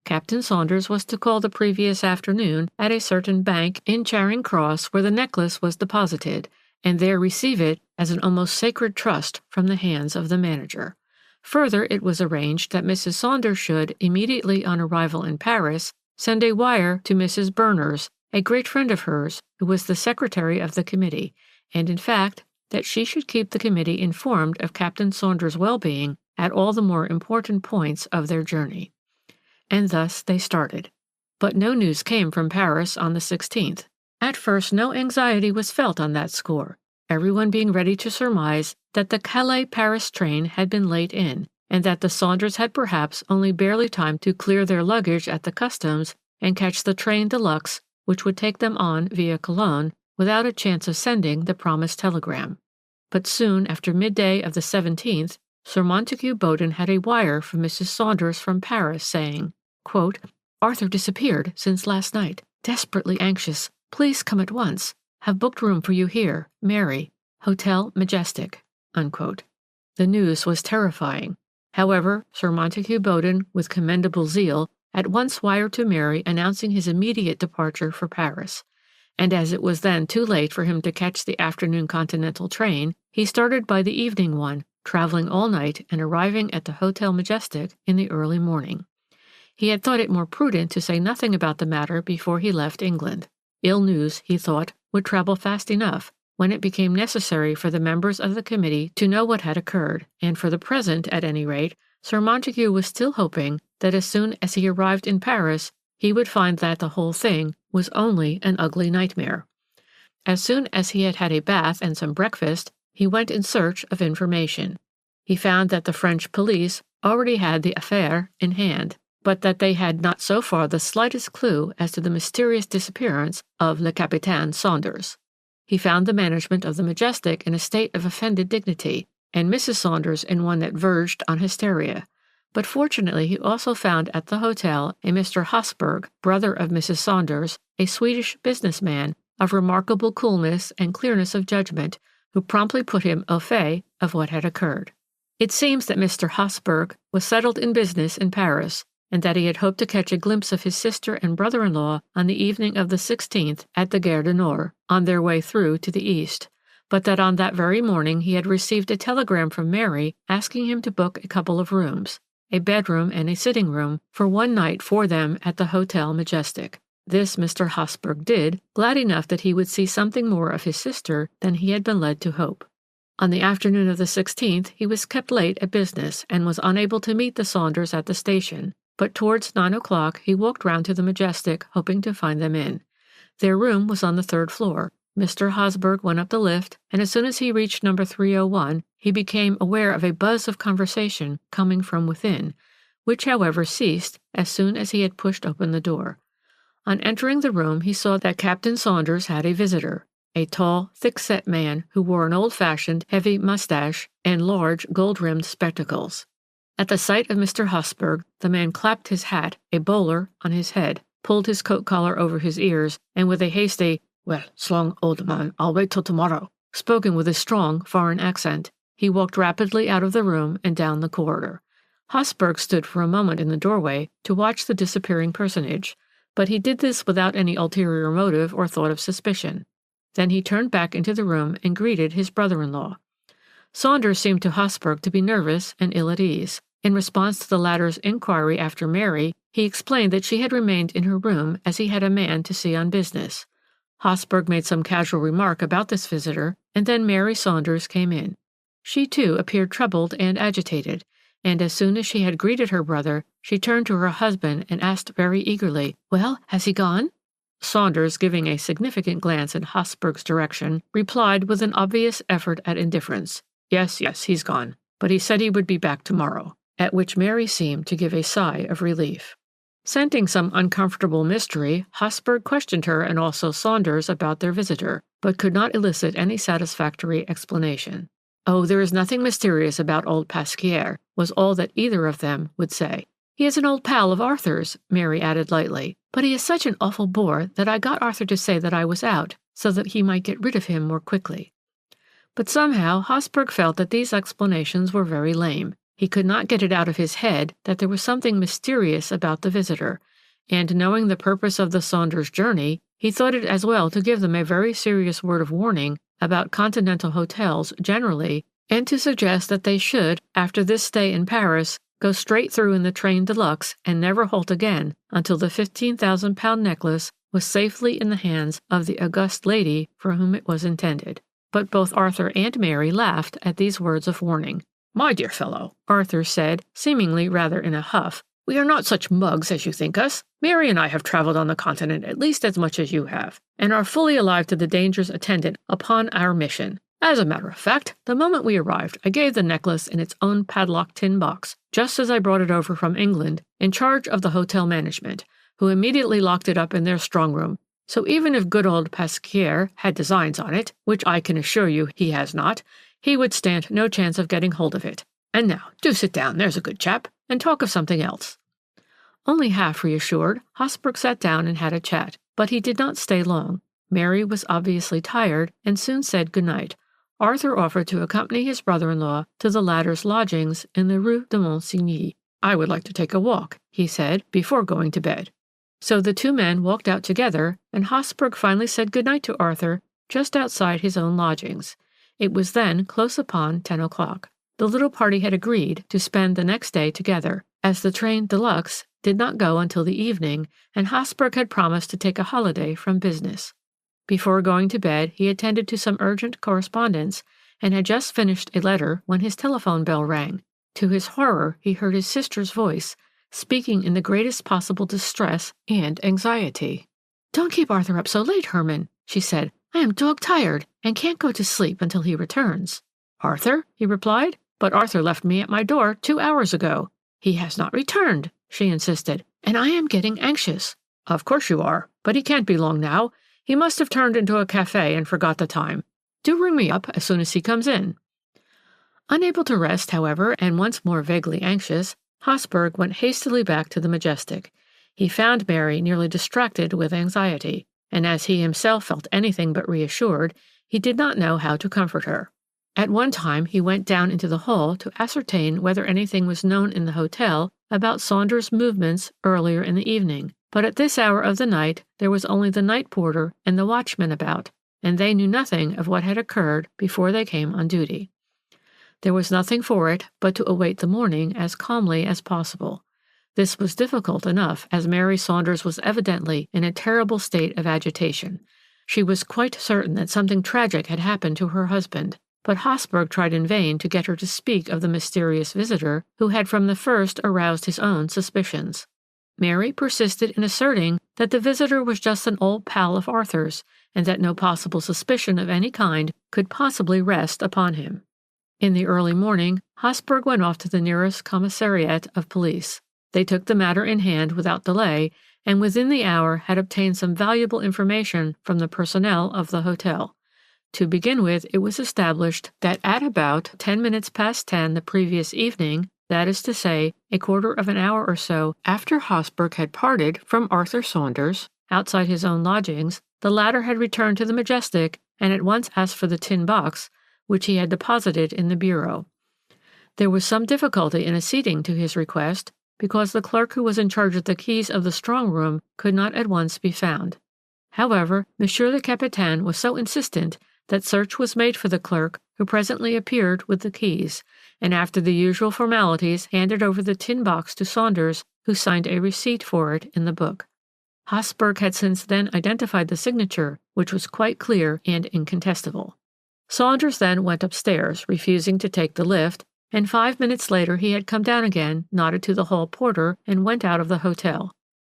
Captain Saunders was to call the previous afternoon at a certain bank in Charing Cross where the necklace was deposited, and there receive it as an almost sacred trust from the hands of the manager. Further, it was arranged that Mrs. Saunders should, immediately on arrival in Paris, send a wire to Mrs. Berners, a great friend of hers, who was the secretary of the committee, and in fact, that she should keep the committee informed of Captain Saunders' well-being at all the more important points of their journey. And thus they started. But no news came from Paris on the 16th. At first no anxiety was felt on that score, everyone being ready to surmise that the Calais-Paris train had been late in, and that the Saunders had perhaps only barely time to clear their luggage at the customs and catch the train de luxe which would take them on via Cologne without a chance of sending the promised telegram. But soon after midday of the 17th, Sir Montague Bowden had a wire from Mrs. Saunders from Paris saying, quote, "Arthur disappeared since last night. Desperately anxious. Please come at once. Have booked room for you here. Mary." Hotel Majestic, unquote. The news was terrifying. However, Sir Montague Beaudon, with commendable zeal, at once wired to Mary announcing his immediate departure for Paris, and as it was then too late for him to catch the afternoon Continental train, he started by the evening one, traveling all night and arriving at the Hotel Majestic in the early morning. He had thought it more prudent to say nothing about the matter before he left England. Ill news, he thought, would travel fast enough when it became necessary for the members of the committee to know what had occurred, and for the present, at any rate, Sir Montague was still hoping that as soon as he arrived in Paris, he would find that the whole thing was only an ugly nightmare. As soon as he had had a bath and some breakfast, he went in search of information. He found that the French police already had the affair in hand, but that they had not so far the slightest clue as to the mysterious disappearance of Le Capitaine Saunders. He found the management of the Majestic in a state of offended dignity, and Mrs. Saunders in one that verged on hysteria. But fortunately he also found at the hotel a Mr. Hosberg, brother of Mrs. Saunders, a Swedish businessman of remarkable coolness and clearness of judgment, who promptly put him au fait of what had occurred. It seems that Mr. Hosberg was settled in business in Paris, and that he had hoped to catch a glimpse of his sister and brother-in-law on the evening of the 16th at the Gare du Nord, on their way through to the east, but that on that very morning he had received a telegram from Mary asking him to book a couple of rooms, a bedroom and a sitting room, for one night for them at the Hotel Majestic. This Mr. Hosberg did, glad enough that he would see something more of his sister than he had been led to hope. On the afternoon of the 16th he was kept late at business and was unable to meet the Saunders at the station, but towards 9 o'clock he walked round to the Majestic, hoping to find them in. Their room was on the 3rd floor. Mr. Hosberg went up the lift, and as soon as he reached number 301, he became aware of a buzz of conversation coming from within, which, however, ceased as soon as he had pushed open the door. On entering the room, he saw that Captain Saunders had a visitor, a tall, thick-set man who wore an old-fashioned, heavy mustache and large, gold-rimmed spectacles. At the sight of Mr. Hosberg, the man clapped his hat, a bowler, on his head, pulled his coat collar over his ears, and with a hasty, "Well, slong, old man, I'll wait till tomorrow," spoken with a strong foreign accent, he walked rapidly out of the room and down the corridor. Hosberg stood for a moment in the doorway to watch the disappearing personage, but he did this without any ulterior motive or thought of suspicion. Then he turned back into the room and greeted his brother-in-law. Saunders seemed to Hosberg to be nervous and ill at ease. In response to the latter's inquiry after Mary, he explained that she had remained in her room as he had a man to see on business. Hosberg made some casual remark about this visitor, and then Mary Saunders came in. She, too, appeared troubled and agitated, and as soon as she had greeted her brother, she turned to her husband and asked very eagerly, "Well, has he gone?" Saunders, giving a significant glance in Hosberg's direction, replied with an obvious effort at indifference, Yes, he's gone, but he said he would be back tomorrow," at which Mary seemed to give a sigh of relief. Scenting some uncomfortable mystery, Hosberg questioned her and also Saunders about their visitor, but could not elicit any satisfactory explanation. "Oh, there is nothing mysterious about old Pasquier," was all that either of them would say. "He is an old pal of Arthur's," Mary added lightly, "but he is such an awful bore that I got Arthur to say that I was out, so that he might get rid of him more quickly." But somehow Hosberg felt that these explanations were very lame. He could not get it out of his head that there was something mysterious about the visitor, and knowing the purpose of the Saunders' journey, he thought it as well to give them a very serious word of warning about continental hotels generally, and to suggest that they should, after this stay in Paris, go straight through in the train de luxe and never halt again until the £15,000 necklace was safely in the hands of the august lady for whom it was intended. But both Arthur and Mary laughed at these words of warning. "My dear fellow," Arthur said, seemingly rather in a huff, "we are not such mugs as you think us. Mary and I have traveled on the continent at least as much as you have, and are fully alive to the dangers attendant upon our mission. As a matter of fact, the moment we arrived, I gave the necklace in its own padlocked tin box, just as I brought it over from England, in charge of the hotel management, who immediately locked it up in their strong room. So even if good old Pasquier had designs on it, which I can assure you he has not, he would stand no chance of getting hold of it. And now, do sit down, there's a good chap, and talk of something else." Only half reassured, Hosberg sat down and had a chat, but he did not stay long. Mary was obviously tired, and soon said good night. Arthur offered to accompany his brother-in-law to the latter's lodgings in the Rue de Monsigny. "I would like to take a walk," he said, before going to bed. So the two men walked out together, and Hosburg finally said good night to Arthur just outside his own lodgings. It was then close upon 10 o'clock. The little party had agreed to spend the next day together, as the train de luxe did not go until the evening, and Hosburg had promised to take a holiday from business. Before going to bed, he attended to some urgent correspondence, and had just finished a letter when his telephone bell rang. To his horror, he heard his sister's voice, speaking in the greatest possible distress and anxiety. "Don't keep Arthur up so late, Herman," she said. "I am dog-tired, and can't go to sleep until he returns." "Arthur?" he replied. "But Arthur left me at my door 2 hours ago." "He has not returned," she insisted, "and I am getting anxious." "Of course you are, but he can't be long now. He must have turned into a cafe and forgot the time. Do ring me up as soon as he comes in." Unable to rest, however, and once more vaguely anxious, Hosburg went hastily back to the Majestic. He found Mary nearly distracted with anxiety, and as he himself felt anything but reassured, he did not know how to comfort her. At one time he went down into the hall to ascertain whether anything was known in the hotel about Saunders' movements earlier in the evening, but at this hour of the night there was only the night porter and the watchman about, and they knew nothing of what had occurred before they came on duty. There was nothing for it but to await the morning as calmly as possible. This was difficult enough, as Mary Saunders was evidently in a terrible state of agitation. She was quite certain that something tragic had happened to her husband, but Hosburg tried in vain to get her to speak of the mysterious visitor who had from the first aroused his own suspicions. Mary persisted in asserting that the visitor was just an old pal of Arthur's, and that no possible suspicion of any kind could possibly rest upon him. In the early morning, Hosburg went off to the nearest commissariat of police. They took the matter in hand without delay, and within the hour had obtained some valuable information from the personnel of the hotel. To begin with, it was established that at about 10 minutes past 10 the previous evening, that is to say, a quarter of an hour or so after Hosburg had parted from Arthur Saunders outside his own lodgings, the latter had returned to the Majestic and at once asked for the tin box, which he had deposited in the bureau. There was some difficulty in acceding to his request, because the clerk who was in charge of the keys of the strong room could not at once be found. However, Monsieur le Capitaine was so insistent that search was made for the clerk, who presently appeared with the keys, and after the usual formalities handed over the tin box to Saunders, who signed a receipt for it in the book. Hosburg had since then identified the signature, which was quite clear and incontestable. Saunders then went upstairs, refusing to take the lift, and 5 minutes later he had come down again, nodded to the hall porter, and went out of the hotel.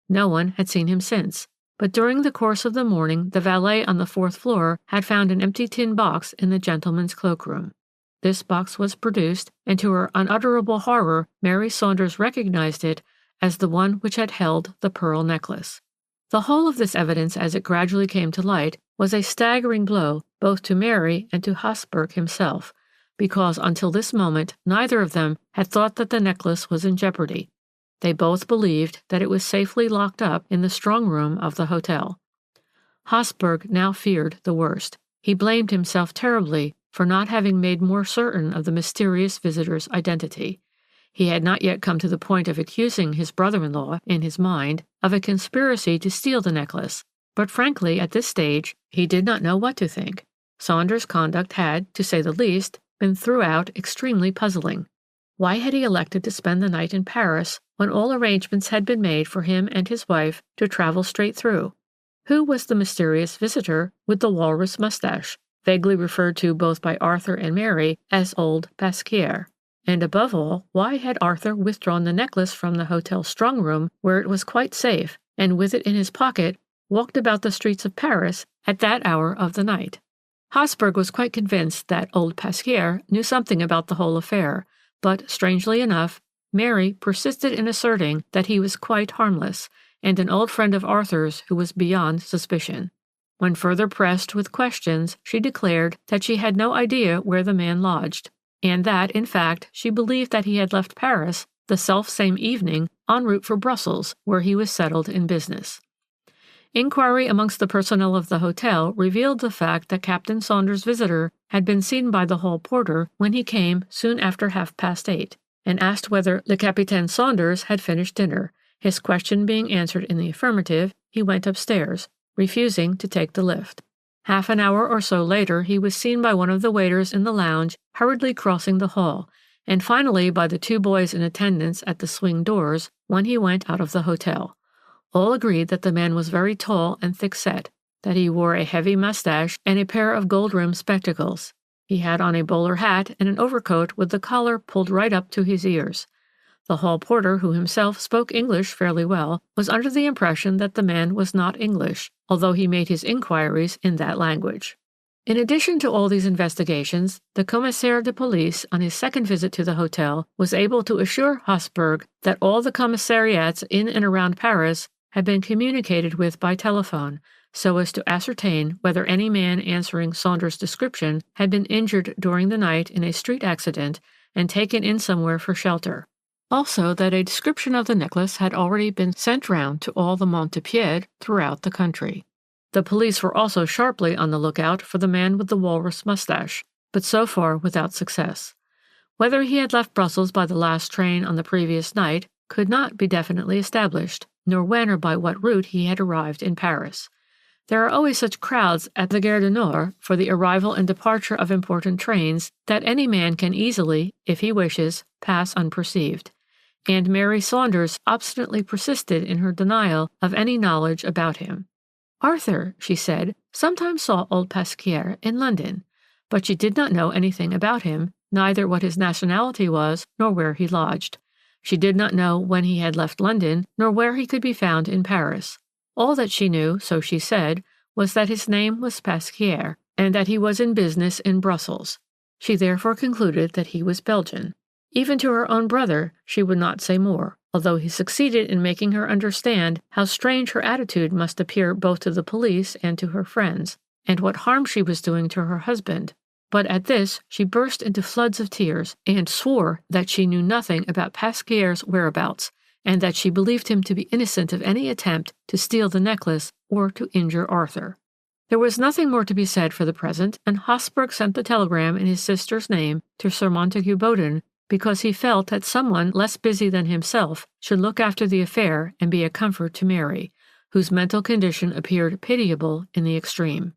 No one had seen him since, but during the course of the morning the valet on the 4th floor had found an empty tin box in the gentleman's cloakroom. This box was produced, and to her unutterable horror Mary Saunders recognized it as the one which had held the pearl necklace. The whole of this evidence, as it gradually came to light, was a staggering blow both to Mary and to Hosburg himself, because until this moment neither of them had thought that the necklace was in jeopardy. They both believed that it was safely locked up in the strong room of the hotel. Hosburg now feared the worst. He blamed himself terribly for not having made more certain of the mysterious visitor's identity. He had not yet come to the point of accusing his brother-in-law, in his mind, of a conspiracy to steal the necklace, but frankly, at this stage, he did not know what to think. Saunders' conduct had, to say the least, been throughout extremely puzzling. Why had he elected to spend the night in Paris when all arrangements had been made for him and his wife to travel straight through? Who was the mysterious visitor with the walrus mustache, vaguely referred to both by Arthur and Mary as old Pasquier? And above all, why had Arthur withdrawn the necklace from the hotel strong room where it was quite safe, and with it in his pocket, walked about the streets of Paris at that hour of the night? Hosburg was quite convinced that old Pasquier knew something about the whole affair, but, strangely enough, Mary persisted in asserting that he was quite harmless, and an old friend of Arthur's who was beyond suspicion. When further pressed with questions, she declared that she had no idea where the man lodged, and that, in fact, she believed that he had left Paris the self-same evening en route for Brussels, where he was settled in business. Inquiry amongst the personnel of the hotel revealed the fact that Captain Saunders' visitor had been seen by the hall porter when he came soon after 8:30, and asked whether Le Capitaine Saunders had finished dinner. His question being answered in the affirmative, he went upstairs, refusing to take the lift. Half an hour or so later, he was seen by one of the waiters in the lounge hurriedly crossing the hall, and finally by the 2 boys in attendance at the swing doors when he went out of the hotel. All agreed that the man was very tall and thick-set, that he wore a heavy mustache and a pair of gold-rimmed spectacles. He had on a bowler hat and an overcoat with the collar pulled right up to his ears. The hall porter, who himself spoke English fairly well, was under the impression that the man was not English, although he made his inquiries in that language. In addition to all these investigations, the commissaire de police, on his second visit to the hotel, was able to assure Habsburg that all the commissariats in and around Paris had been communicated with by telephone, so as to ascertain whether any man answering Saunders' description had been injured during the night in a street accident and taken in somewhere for shelter. Also that a description of the necklace had already been sent round to all the Montmartre throughout the country. The police were also sharply on the lookout for the man with the walrus mustache, but so far without success. Whether he had left Brussels by the last train on the previous night could not be definitely established, nor when or by what route he had arrived in Paris. There are always such crowds at the Gare du Nord for the arrival and departure of important trains that any man can easily, if he wishes, pass unperceived. And Mary Saunders obstinately persisted in her denial of any knowledge about him. Arthur, she said, sometimes saw old Pasquier in London, but she did not know anything about him, neither what his nationality was nor where he lodged. She did not know when he had left London, nor where he could be found in Paris. All that she knew, so she said, was that his name was Pasquier, and that he was in business in Brussels. She therefore concluded that he was Belgian. Even to her own brother she would not say more, although he succeeded in making her understand how strange her attitude must appear both to the police and to her friends, and what harm she was doing to her husband. But at this she burst into floods of tears, and swore that she knew nothing about Pasquier's whereabouts, and that she believed him to be innocent of any attempt to steal the necklace or to injure Arthur. There was nothing more to be said for the present, and Habsburg sent the telegram in his sister's name to Sir Montague Bowden, because he felt that someone less busy than himself should look after the affair and be a comfort to Mary, whose mental condition appeared pitiable in the extreme.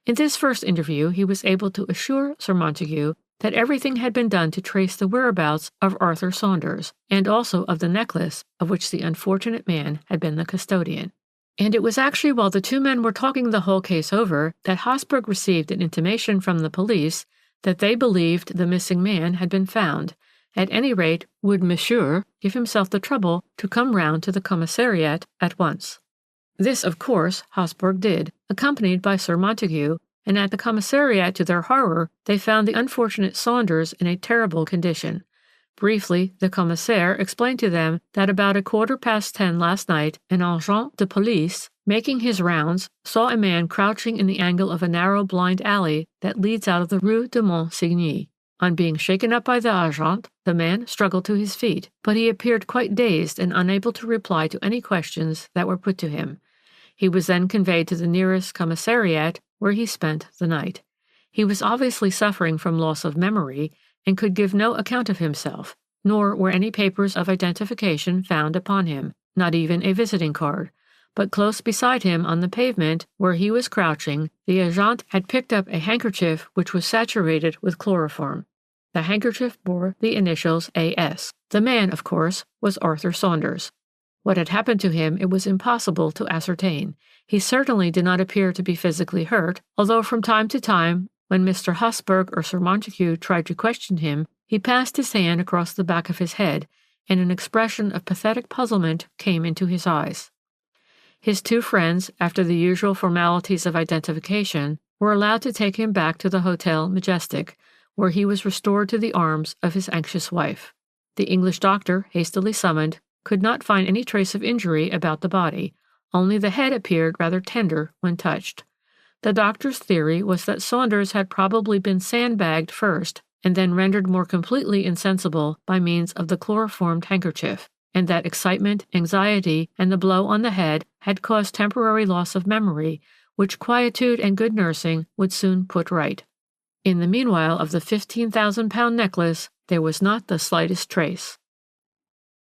In this first interview he was able to assure Sir Montague that everything had been done to trace the whereabouts of Arthur Saunders, and also of the necklace of which the unfortunate man had been the custodian. And it was actually while the 2 men were talking the whole case over that Habsburg received an intimation from the police that they believed the missing man had been found. At any rate, would Monsieur give himself the trouble to come round to the commissariat at once. This, of course, Habsburg did, accompanied by Sir Montague, and at the commissariat, to their horror, they found the unfortunate Saunders in a terrible condition. Briefly, the commissaire explained to them that about 10:15 last night, an agent de police, making his rounds, saw a man crouching in the angle of a narrow blind alley that leads out of the Rue de Monsigny. On being shaken up by the agent, the man struggled to his feet, but he appeared quite dazed and unable to reply to any questions that were put to him. He was then conveyed to the nearest commissariat, where he spent the night. He was obviously suffering from loss of memory, and could give no account of himself, nor were any papers of identification found upon him, not even a visiting card. But close beside him on the pavement, where he was crouching, the agent had picked up a handkerchief which was saturated with chloroform. The handkerchief bore the initials A.S. The man, of course, was Arthur Saunders. What had happened to him it was impossible to ascertain. He certainly did not appear to be physically hurt, although from time to time, when Mr. Habsburg or Sir Montague tried to question him, he passed his hand across the back of his head, and an expression of pathetic puzzlement came into his eyes. His 2 friends, after the usual formalities of identification, were allowed to take him back to the Hotel Majestic, where he was restored to the arms of his anxious wife. The English doctor, hastily summoned, could not find any trace of injury about the body, only the head appeared rather tender when touched. The doctor's theory was that Saunders had probably been sandbagged first, and then rendered more completely insensible by means of the chloroformed handkerchief, and that excitement, anxiety, and the blow on the head had caused temporary loss of memory, which quietude and good nursing would soon put right. In the meanwhile of the 15,000-pound necklace, there was not the slightest trace.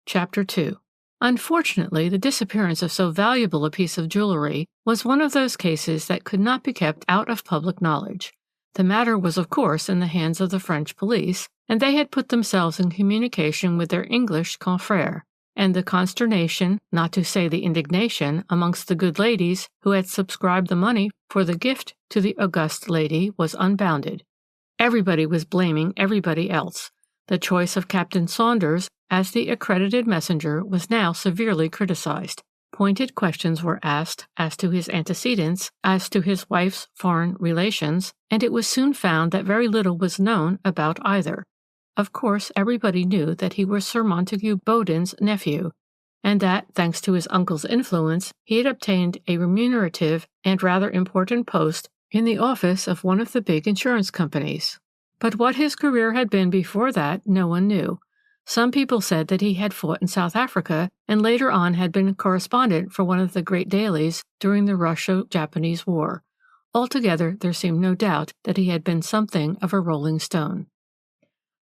Chapter 2. Unfortunately, the disappearance of so valuable a piece of jewelry was one of those cases that could not be kept out of public knowledge. The matter was, of course, in the hands of the French police, and they had put themselves in communication with their English confrères, and the consternation, not to say the indignation, amongst the good ladies who had subscribed the money for the gift to the august lady was unbounded. Everybody was blaming everybody else. The choice of Captain Saunders as the accredited messenger was now severely criticized. Pointed questions were asked as to his antecedents, as to his wife's foreign relations, and it was soon found that very little was known about either. Of course, everybody knew that he was Sir Montague Boden's nephew, and that, thanks to his uncle's influence, he had obtained a remunerative and rather important post in the office of one of the big insurance companies. But what his career had been before that, no one knew. Some people said that he had fought in South Africa and later on had been correspondent for one of the great dailies during the Russo-Japanese War. Altogether, there seemed no doubt that he had been something of a rolling stone.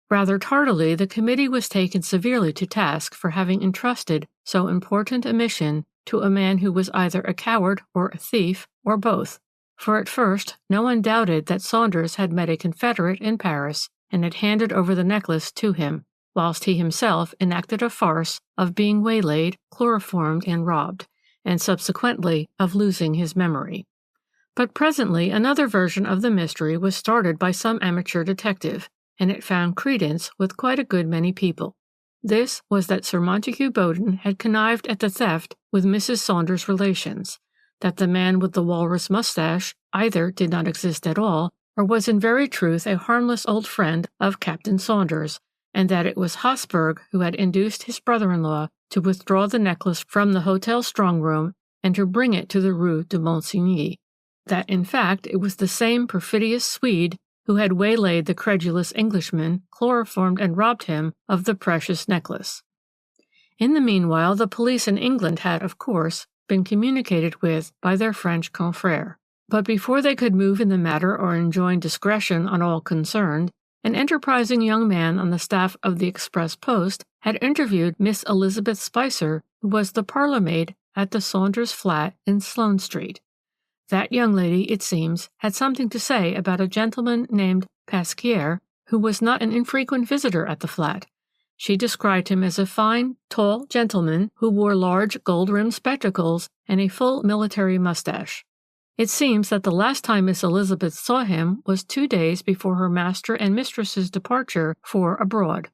Rather tardily, the committee was taken severely to task for having entrusted so important a mission to a man who was either a coward or a thief, or both. For at first, no one doubted that Saunders had met a confederate in Paris and had handed over the necklace to him, whilst he himself enacted a farce of being waylaid, chloroformed, and robbed, and subsequently of losing his memory. But presently another version of the mystery was started by some amateur detective, and it found credence with quite a good many people. This was that Sir Montague Boden had connived at the theft with Mrs. Saunders' relations, that the man with the walrus mustache either did not exist at all, or was in very truth a harmless old friend of Captain Saunders, and that it was Hosberg who had induced his brother-in-law to withdraw the necklace from the hotel strong-room and to bring it to the Rue de Monsigny, that in fact it was the same perfidious Swede who had waylaid the credulous Englishman, chloroformed and robbed him of the precious necklace. In the meanwhile, the police in England had, of course, been communicated with by their French confrères. But before they could move in the matter or enjoin discretion on all concerned, an enterprising young man on the staff of the express post had interviewed Miss Elizabeth Spicer, who was the parlour-maid at the Saunders flat in Sloane Street. That young lady, it seems, had something to say about a gentleman named Pasquier, who was not an infrequent visitor at the flat. She described him as a fine, tall gentleman who wore large gold-rimmed spectacles and a full military mustache. It seems that the last time Miss Elizabeth saw him was 2 days before her master and mistress's departure for abroad.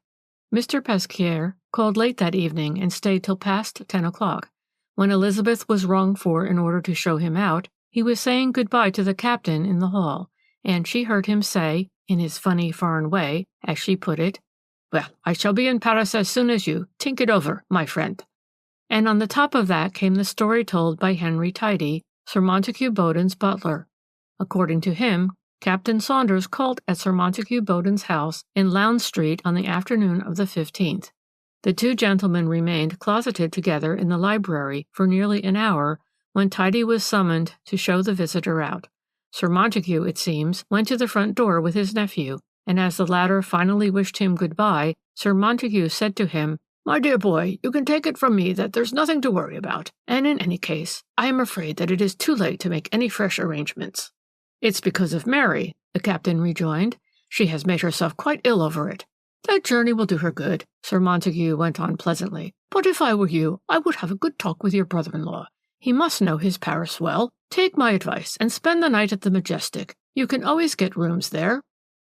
Mr. Pasquier called late that evening and stayed till past 10 o'clock. When Elizabeth was rung for in order to show him out, he was saying good-bye to the captain in the hall, and she heard him say, in his funny foreign way, as she put it, "Well, I shall be in Paris as soon as you. Think it over, my friend." And on the top of that came the story told by Henry Tidy, Sir Montague Boden's butler. According to him, Captain Saunders called at Sir Montague Boden's house in Lowndes Street on the afternoon of the 15th. The two gentlemen remained closeted together in the library for nearly an hour when Tidy was summoned to show the visitor out. Sir Montague, it seems, went to the front door with his nephew, and as the latter finally wished him good-bye, Sir Montague said to him, "My dear boy, you can take it from me that there's nothing to worry about, and in any case, I am afraid that it is too late to make any fresh arrangements." "It's because of Mary," the captain rejoined. "She has made herself quite ill over it." "That journey will do her good," Sir Montague went on pleasantly. "But if I were you, I would have a good talk with your brother-in-law. He must know his Paris well. Take my advice and spend the night at the Majestic. You can always get rooms there."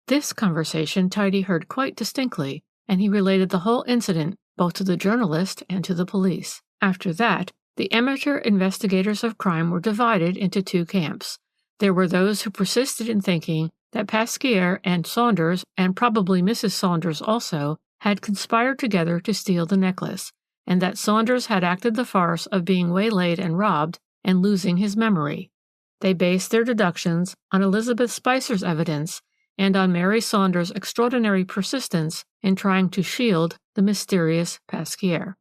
This conversation Tidy heard quite distinctly, and he related the whole incident both to the journalist and to the police. After that, the amateur investigators of crime were divided into two camps. There were those who persisted in thinking that Pasquier and Saunders, and probably Mrs. Saunders also, had conspired together to steal the necklace, and that Saunders had acted the farce of being waylaid and robbed and losing his memory. They based their deductions on Elizabeth Spicer's evidence and on Mary Saunders' extraordinary persistence in trying to shield the mysterious Pasquier.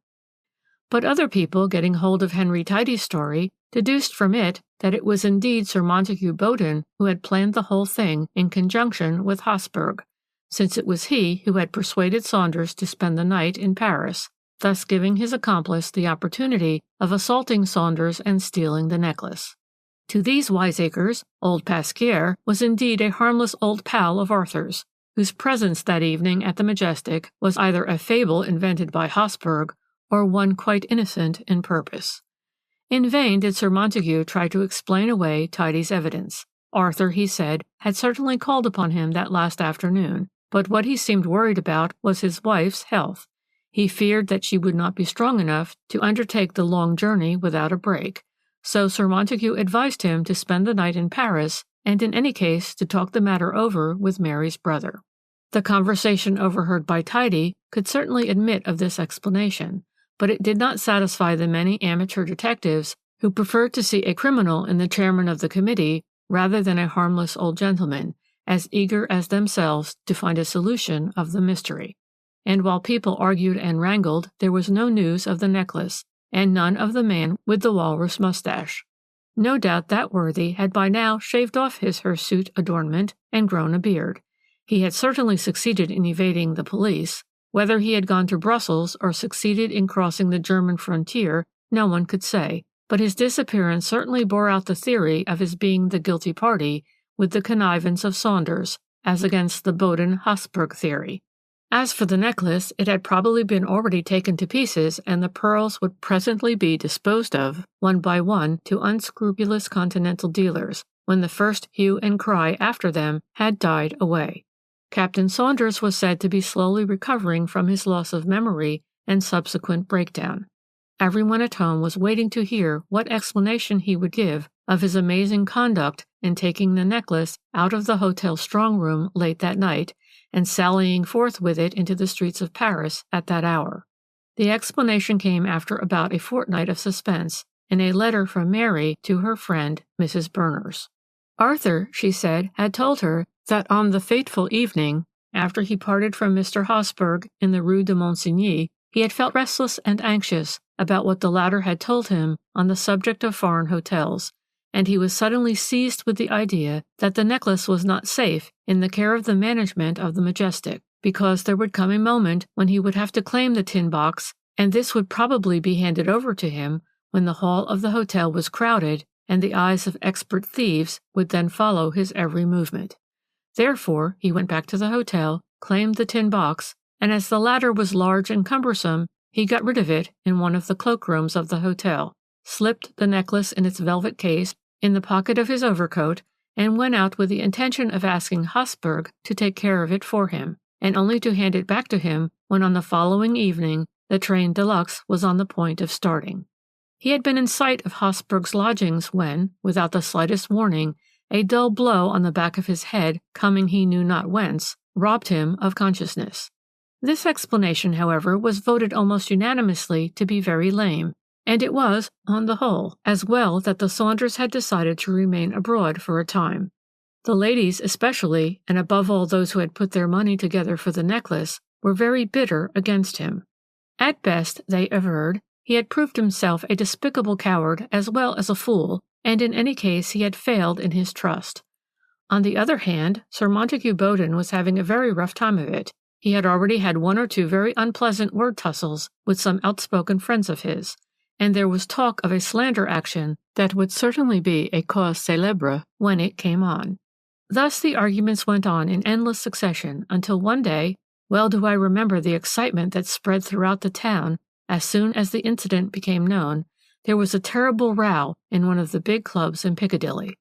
But other people, getting hold of Henry Tidy's story, deduced from it that it was indeed Sir Montague Bowden who had planned the whole thing in conjunction with Hosburg, since it was he who had persuaded Saunders to spend the night in Paris, thus giving his accomplice the opportunity of assaulting Saunders and stealing the necklace. To these wiseacres, old Pasquier was indeed a harmless old pal of Arthur's, whose presence that evening at the Majestic was either a fable invented by Hosburg or one quite innocent in purpose. In vain did Sir Montague try to explain away Tidy's evidence. Arthur, he said, had certainly called upon him that last afternoon, but what he seemed worried about was his wife's health. He feared that she would not be strong enough to undertake the long journey without a break, so Sir Montague advised him to spend the night in Paris, and in any case to talk the matter over with Mary's brother. The conversation overheard by Tidy could certainly admit of this explanation, but it did not satisfy the many amateur detectives who preferred to see a criminal in the chairman of the committee rather than a harmless old gentleman, as eager as themselves to find a solution of the mystery. And while people argued and wrangled, there was no news of the necklace, and none of the man with the walrus mustache. No doubt that worthy had by now shaved off his hirsute adornment and grown a beard. He had certainly succeeded in evading the police. Whether he had gone to Brussels or succeeded in crossing the German frontier, no one could say, but his disappearance certainly bore out the theory of his being the guilty party with the connivance of Saunders, as against the Bowden-Hosburg theory. As for the necklace, it had probably been already taken to pieces, and the pearls would presently be disposed of, one by one, to unscrupulous continental dealers, when the first hue and cry after them had died away. Captain Saunders was said to be slowly recovering from his loss of memory and subsequent breakdown. Everyone at home was waiting to hear what explanation he would give of his amazing conduct in taking the necklace out of the hotel strong-room late that night and sallying forth with it into the streets of Paris at that hour. The explanation came after about a fortnight of suspense in a letter from Mary to her friend, Mrs. Berners. Arthur, she said, had told her that on the fateful evening, after he parted from Mr. Hosburg in the Rue de Monsigny, he had felt restless and anxious about what the latter had told him on the subject of foreign hotels, and he was suddenly seized with the idea that the necklace was not safe in the care of the management of the Majestic, because there would come a moment when he would have to claim the tin box, and this would probably be handed over to him when the hall of the hotel was crowded, and the eyes of expert thieves would then follow his every movement. Therefore, he went back to the hotel, claimed the tin box, and as the latter was large and cumbersome, he got rid of it in one of the cloakrooms of the hotel, slipped the necklace in its velvet case in the pocket of his overcoat, and went out with the intention of asking Hosburg to take care of it for him, and only to hand it back to him when on the following evening the train de luxe was on the point of starting. He had been in sight of Hosburg's lodgings when, without the slightest warning, a dull blow on the back of his head, coming he knew not whence, robbed him of consciousness. This explanation, however, was voted almost unanimously to be very lame, and it was, on the whole, as well that the Saunders had decided to remain abroad for a time. The ladies especially, and above all those who had put their money together for the necklace, were very bitter against him. At best, they averred, he had proved himself a despicable coward as well as a fool, and in any case he had failed in his trust. On the other hand, Sir Montague Bowden was having a very rough time of it. He had already had one or two very unpleasant word tussles with some outspoken friends of his, and there was talk of a slander action that would certainly be a cause célèbre when it came on. Thus the arguments went on in endless succession until one day, well do I remember the excitement that spread throughout the town as soon as the incident became known, there was a terrible row in one of the big clubs in Piccadilly.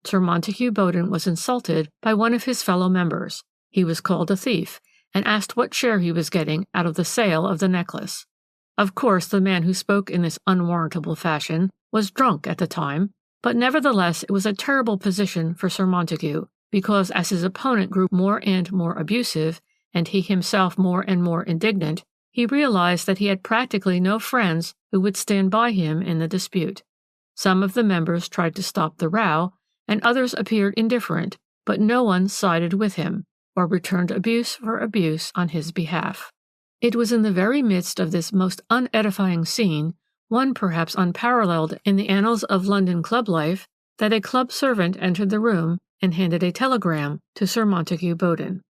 Sir Montague Bowden was insulted by one of his fellow members. He was called a thief, and asked what share he was getting out of the sale of the necklace. Of course, the man who spoke in this unwarrantable fashion was drunk at the time, but nevertheless it was a terrible position for Sir Montague, because as his opponent grew more and more abusive, and he himself more and more indignant, he realized that he had practically no friends who would stand by him in the dispute. Some of the members tried to stop the row, and others appeared indifferent, but no one sided with him, or returned abuse for abuse on his behalf. It was in the very midst of this most unedifying scene, one perhaps unparalleled in the annals of London club life, that a club servant entered the room and handed a telegram to Sir Montague Bowden.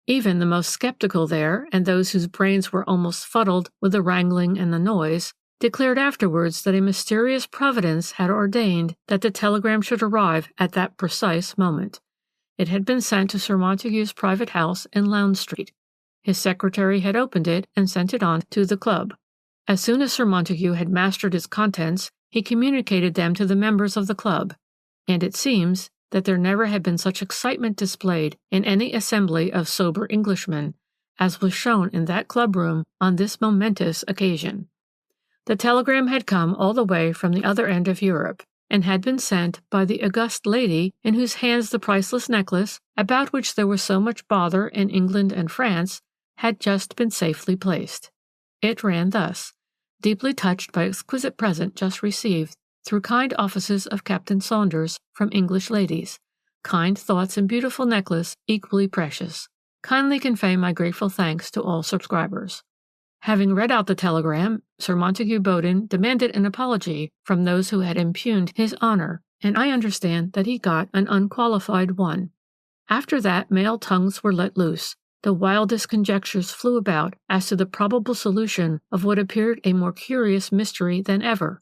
Even the most skeptical there, and those whose brains were almost fuddled with the wrangling and the noise, declared afterwards that a mysterious providence had ordained that the telegram should arrive at that precise moment. It had been sent to Sir Montague's private house in Lowndes Street. His secretary had opened it and sent it on to the club. As soon as Sir Montague had mastered its contents, he communicated them to the members of the club, and it seems that there never had been such excitement displayed in any assembly of sober Englishmen as was shown in that club-room on this momentous occasion. The telegram had come all the way from the other end of Europe, and had been sent by the august lady in whose hands the priceless necklace, about which there was so much bother in England and France, had just been safely placed. It ran thus: deeply touched by exquisite present just received through kind offices of Captain Saunders from English ladies. Kind thoughts and beautiful necklace equally precious. Kindly convey my grateful thanks to all subscribers. Having read out the telegram, Sir Montague Bowden demanded an apology from those who had impugned his honor, and I understand that he got an unqualified one. After that, male tongues were let loose. The wildest conjectures flew about as to the probable solution of what appeared a more curious mystery than ever.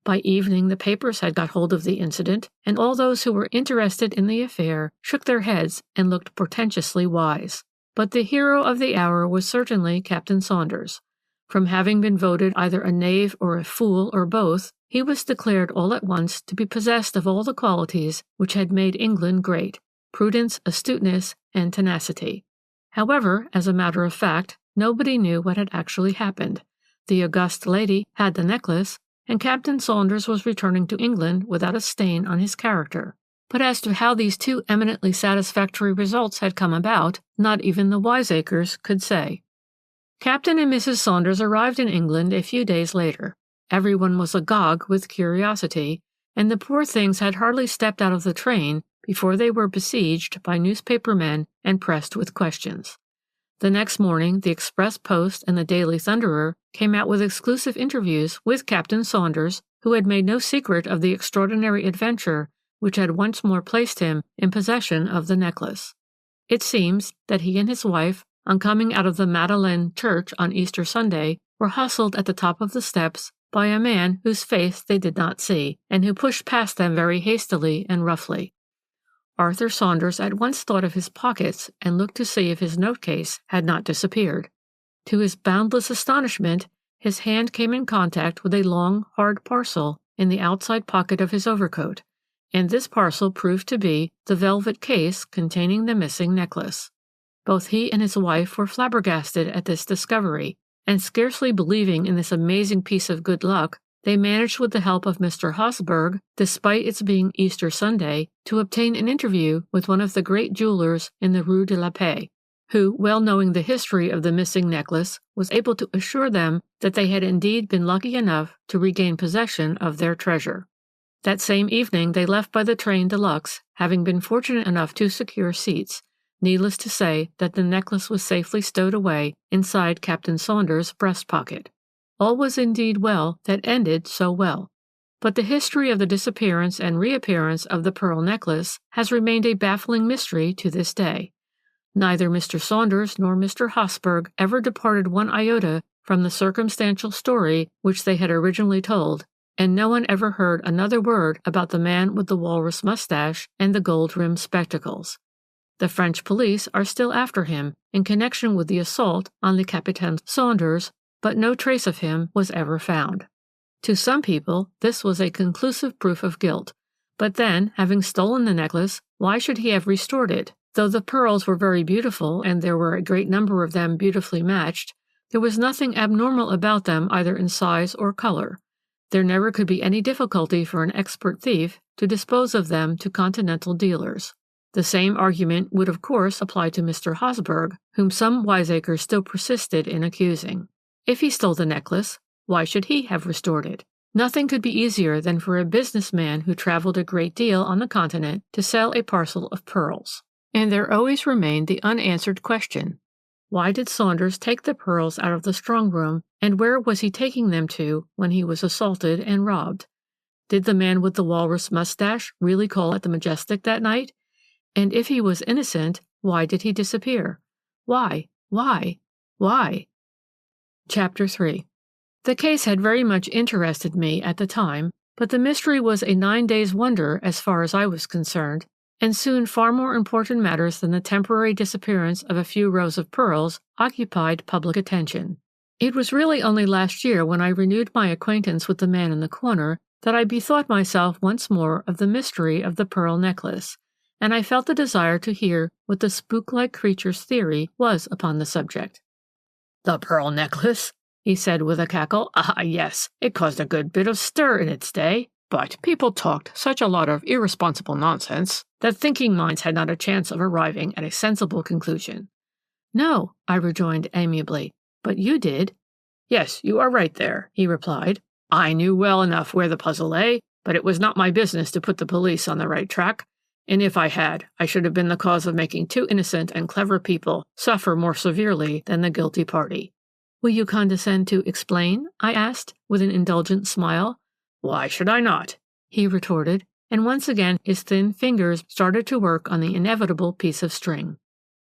By evening the papers had got hold of the incident, and all those who were interested in the affair shook their heads and looked portentously wise. But the hero of the hour was certainly Captain Saunders. From having been voted either a knave or a fool or both, he was declared all at once to be possessed of all the qualities which had made England great: prudence, astuteness, and tenacity. However, as a matter of fact, nobody knew what had actually happened. The august lady had the necklace, and Captain Saunders was returning to England without a stain on his character. But as to how these two eminently satisfactory results had come about, not even the wiseacres could say. Captain and Mrs. Saunders arrived in England a few days later. Everyone was agog with curiosity, and the poor things had hardly stepped out of the train before they were besieged by newspaper men and pressed with questions. The next morning, the Express Post and the Daily Thunderer came out with exclusive interviews with Captain Saunders, who had made no secret of the extraordinary adventure which had once more placed him in possession of the necklace. It seems that he and his wife, on coming out of the Magdalene Church on Easter Sunday, were hustled at the top of the steps by a man whose face they did not see, and who pushed past them very hastily and roughly. Arthur Saunders at once thought of his pockets and looked to see if his note-case had not disappeared. To his boundless astonishment, his hand came in contact with a long, hard parcel in the outside pocket of his overcoat, and this parcel proved to be the velvet case containing the missing necklace. Both he and his wife were flabbergasted at this discovery, and scarcely believing in this amazing piece of good luck, they managed with the help of Mr. Hosberg, despite its being Easter Sunday, to obtain an interview with one of the great jewelers in the Rue de la Paix, who, well knowing the history of the missing necklace, was able to assure them that they had indeed been lucky enough to regain possession of their treasure. That same evening they left by the train de luxe, having been fortunate enough to secure seats. Needless to say that the necklace was safely stowed away inside Captain Saunders' breast pocket. All was indeed well that ended so well. But the history of the disappearance and reappearance of the pearl necklace has remained a baffling mystery to this day. Neither Mr. Saunders nor Mr. Hosberg ever departed one iota from the circumstantial story which they had originally told, and no one ever heard another word about the man with the walrus mustache and the gold-rimmed spectacles. The French police are still after him in connection with the assault on the Capitaine Saunders, but no trace of him was ever found. To some people, this was a conclusive proof of guilt. But then, having stolen the necklace, why should he have restored it? Though the pearls were very beautiful, and there were a great number of them beautifully matched, there was nothing abnormal about them either in size or color. There never could be any difficulty for an expert thief to dispose of them to continental dealers. The same argument would of course apply to Mr. Hosberg, whom some wiseacres still persisted in accusing. If he stole the necklace, why should he have restored it? Nothing could be easier than for a businessman who traveled a great deal on the continent to sell a parcel of pearls. And there always remained the unanswered question, Why did Saunders take the pearls out of the strong room, and where was he taking them to when he was assaulted and robbed? Did the man with the walrus mustache really call at the Majestic that night? And if he was innocent, why did he disappear? Why? Chapter 3. The case had very much interested me at the time, but the mystery was a 9 days' wonder as far as I was concerned, and soon far more important matters than the temporary disappearance of a few rows of pearls occupied public attention. It was really only last year, when I renewed my acquaintance with the man in the corner, that I bethought myself once more of the mystery of the pearl necklace, and I felt the desire to hear what the spook-like creature's theory was upon the subject. "The pearl necklace?" he said with a cackle. "Ah, yes, it caused a good bit of stir in its day, but people talked such a lot of irresponsible nonsense that thinking minds had not a chance of arriving at a sensible conclusion." "No," I rejoined amiably, "but you did." "Yes, you are right there," he replied. "I knew well enough where the puzzle lay, but it was not my business to put the police on the right track. And if I had, I should have been the cause of making 2 innocent and clever people suffer more severely than the guilty party." "Will you condescend to explain?" I asked, with an indulgent smile. "Why should I not?" he retorted, and once again his thin fingers started to work on the inevitable piece of string.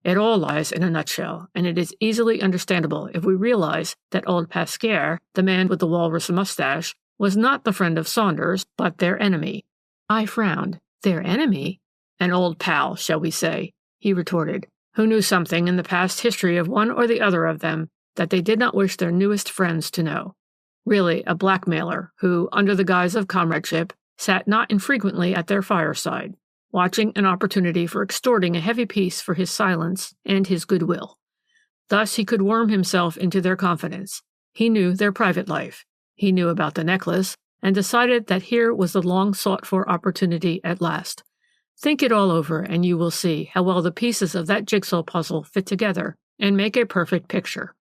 "It all lies in a nutshell, and it is easily understandable if we realize that old Pasquier, the man with the walrus mustache, was not the friend of Saunders, but their enemy." I frowned. "Their enemy?" "An old pal, shall we say," he retorted, "who knew something in the past history of one or the other of them that they did not wish their newest friends to know. Really a blackmailer who, under the guise of comradeship, sat not infrequently at their fireside, watching an opportunity for extorting a heavy piece for his silence and his goodwill. Thus he could worm himself into their confidence. He knew their private life. He knew about the necklace, and decided that here was the long-sought-for opportunity at last. Think it all over, and you will see how well the pieces of that jigsaw puzzle fit together and make a perfect picture.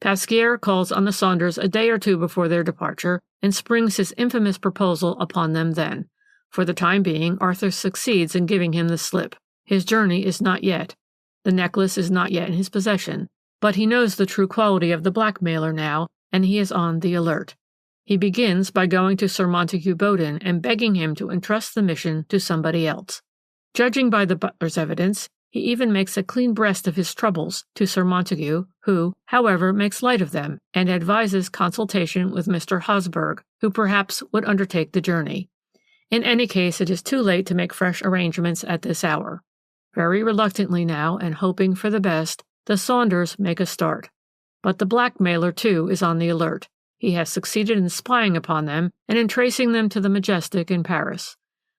Pasquier calls on the Saunders a day or 2 before their departure, and springs his infamous proposal upon them then. For the time being, Arthur succeeds in giving him the slip. His journey is not yet. The necklace is not yet in his possession, but he knows the true quality of the blackmailer now, and he is on the alert. He begins by going to Sir Montague Bowden and begging him to entrust the mission to somebody else. Judging by the butler's evidence, he even makes a clean breast of his troubles to Sir Montague, who, however, makes light of them, and advises consultation with Mr. Hosberg, who perhaps would undertake the journey. In any case, it is too late to make fresh arrangements at this hour. Very reluctantly now, and hoping for the best, the Saunders make a start. But the blackmailer, too, is on the alert. He has succeeded in spying upon them and in tracing them to the Majestic in Paris.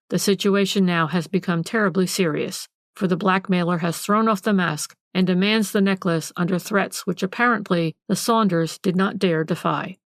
The situation now has become terribly serious, for the blackmailer has thrown off the mask and demands the necklace under threats which apparently the Saunders did not dare defy.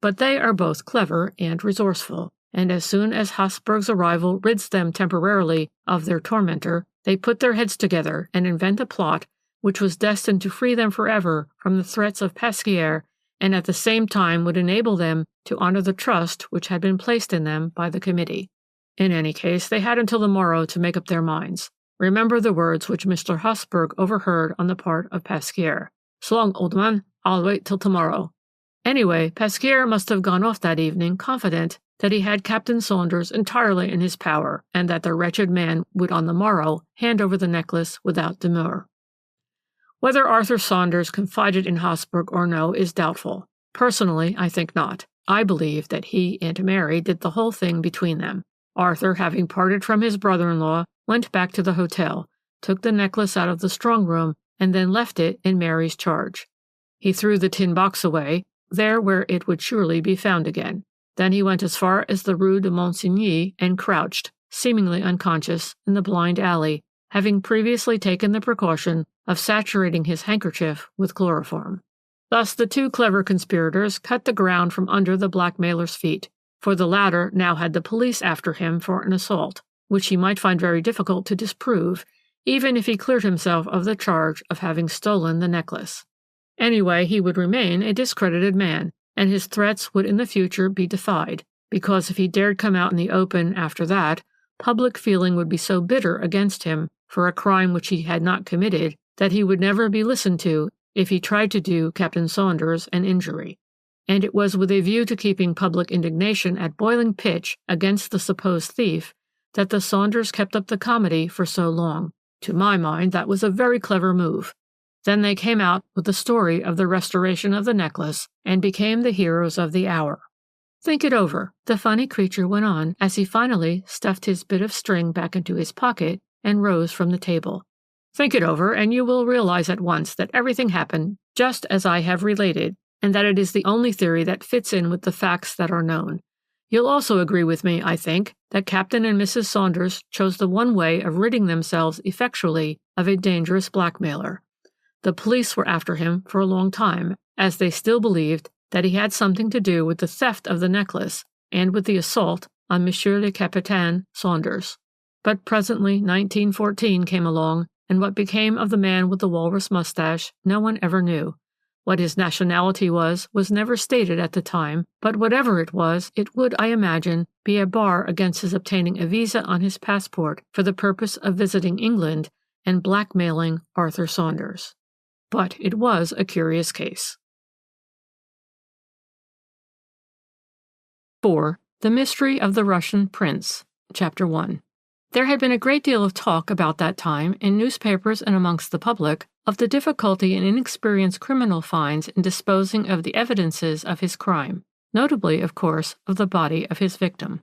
But they are both clever and resourceful, and as soon as Hosberg's arrival rids them temporarily of their tormentor, they put their heads together and invent a plot which was destined to free them forever from the threats of Pasquier, and at the same time would enable them to honor the trust which had been placed in them by the committee. In any case, they had until the morrow to make up their minds. Remember the words which Mr. Hosberg overheard on the part of Pasquier. "So long, old man, I'll wait till tomorrow." Anyway, Pasquier must have gone off that evening confident that he had Captain Saunders entirely in his power, and that the wretched man would on the morrow hand over the necklace without demur. Whether Arthur Saunders confided in Hosberg or no is doubtful. Personally, I think not. I believe that he and Mary did the whole thing between them. Arthur, having parted from his brother-in-law, went back to the hotel, took the necklace out of the strong room, and then left it in Mary's charge. He threw the tin box away, there where it would surely be found again. Then he went as far as the Rue de Monsigny and crouched, seemingly unconscious, in the blind alley, having previously taken the precaution of saturating his handkerchief with chloroform. Thus the 2 clever conspirators cut the ground from under the blackmailer's feet, for the latter now had the police after him for an assault, which he might find very difficult to disprove, even if he cleared himself of the charge of having stolen the necklace. Anyway, he would remain a discredited man, and his threats would in the future be defied, because if he dared come out in the open after that, public feeling would be so bitter against him for a crime which he had not committed that he would never be listened to if he tried to do Captain Saunders an injury. And it was with a view to keeping public indignation at boiling pitch against the supposed thief that the Saunders kept up the comedy for so long. To my mind, that was a very clever move. Then they came out with the story of the restoration of the necklace and became the heroes of the hour. Think it over, the funny creature went on as he finally stuffed his bit of string back into his pocket and rose from the table. Think it over, and you will realize at once that everything happened just as I have related, and that it is the only theory that fits in with the facts that are known. You'll also agree with me, I think, that Captain and Mrs. Saunders chose the one way of ridding themselves effectually of a dangerous blackmailer. The police were after him for a long time, as they still believed that he had something to do with the theft of the necklace and with the assault on Monsieur le Capitaine Saunders. But presently 1914 came along, and what became of the man with the walrus mustache no one ever knew. What his nationality was never stated at the time, but whatever it was, it would, I imagine, be a bar against his obtaining a visa on his passport for the purpose of visiting England and blackmailing Arthur Saunders. But it was a curious case. 4. The Mystery of the Russian Prince, Chapter 1. There had been a great deal of talk about that time, in newspapers and amongst the public, of the difficulty an inexperienced criminal finds in disposing of the evidences of his crime, notably, of course, of the body of his victim.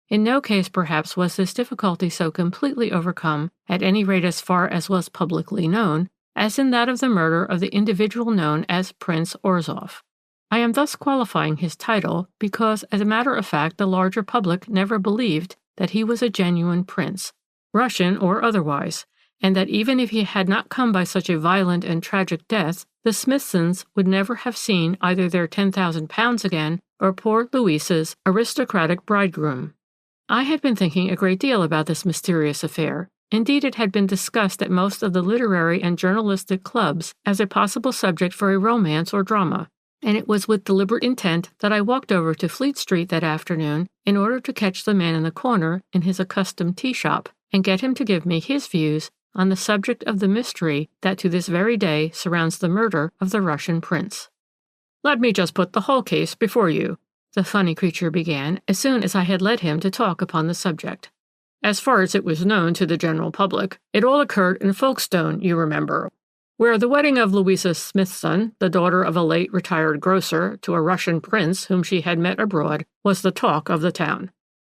In no case, perhaps, was this difficulty so completely overcome, at any rate as far as was publicly known, as in that of the murder of the individual known as Prince Orzov. I am thus qualifying his title because, as a matter of fact, the larger public never believed that he was a genuine prince, Russian or otherwise, and that even if he had not come by such a violent and tragic death, the Smithsons would never have seen either their £10,000 again or poor Louisa's aristocratic bridegroom. I had been thinking a great deal about this mysterious affair. Indeed, it had been discussed at most of the literary and journalistic clubs as a possible subject for a romance or drama, and it was with deliberate intent that I walked over to Fleet Street that afternoon in order to catch the man in the corner in his accustomed tea-shop and get him to give me his views on the subject of the mystery that to this very day surrounds the murder of the Russian prince. "Let me just put the whole case before you," the funny creature began as soon as I had led him to talk upon the subject. "As far as it was known to the general public, it all occurred in Folkestone, you remember, where the wedding of Louisa Smithson, the daughter of a late retired grocer, to a Russian prince whom she had met abroad, was the talk of the town.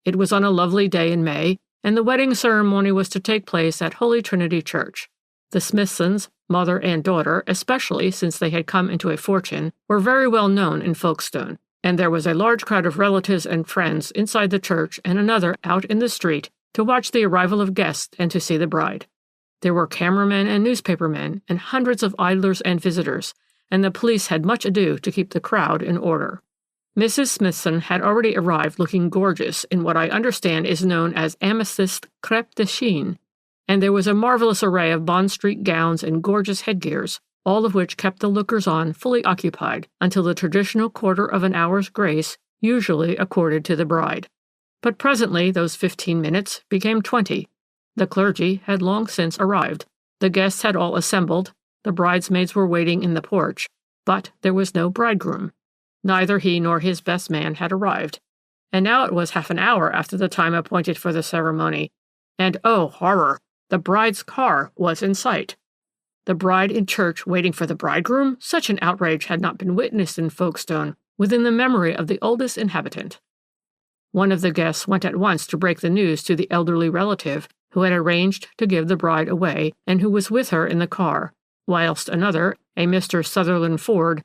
It was on a lovely day in May, and the wedding ceremony was to take place at Holy Trinity Church. The Smithsons, mother and daughter, especially since they had come into a fortune, were very well known in Folkestone, and there was a large crowd of relatives and friends inside the church and another out in the street to watch the arrival of guests and to see the bride. There were cameramen and newspapermen and hundreds of idlers and visitors, and the police had much ado to keep the crowd in order. Mrs. Smithson had already arrived looking gorgeous in what I understand is known as amethyst crêpe de chine, and there was a marvelous array of Bond Street gowns and gorgeous headgears, all of which kept the lookers-on fully occupied until the traditional quarter of an hour's grace usually accorded to the bride. But presently those 15 minutes became 20. The clergy had long since arrived. The guests had all assembled. The bridesmaids were waiting in the porch. But there was no bridegroom. Neither he nor his best man had arrived. And now it was half an hour after the time appointed for the ceremony. And oh, horror! The bride's car was in sight. The bride in church waiting for the bridegroom? Such an outrage had not been witnessed in Folkestone within the memory of the oldest inhabitant. One of the guests went at once to break the news to the elderly relative who had arranged to give the bride away and who was with her in the car, whilst another, a Mr. Sutherland Ford,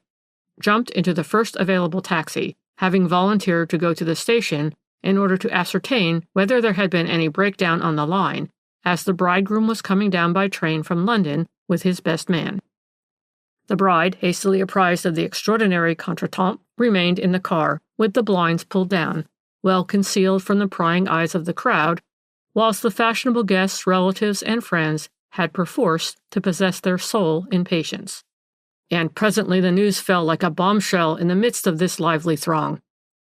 jumped into the first available taxi, having volunteered to go to the station in order to ascertain whether there had been any breakdown on the line, as the bridegroom was coming down by train from London with his best man. The bride, hastily apprised of the extraordinary contretemps, remained in the car, with the blinds pulled down, well concealed from the prying eyes of the crowd, whilst the fashionable guests, relatives, and friends had perforce to possess their soul in patience. And presently the news fell like a bombshell in the midst of this lively throng.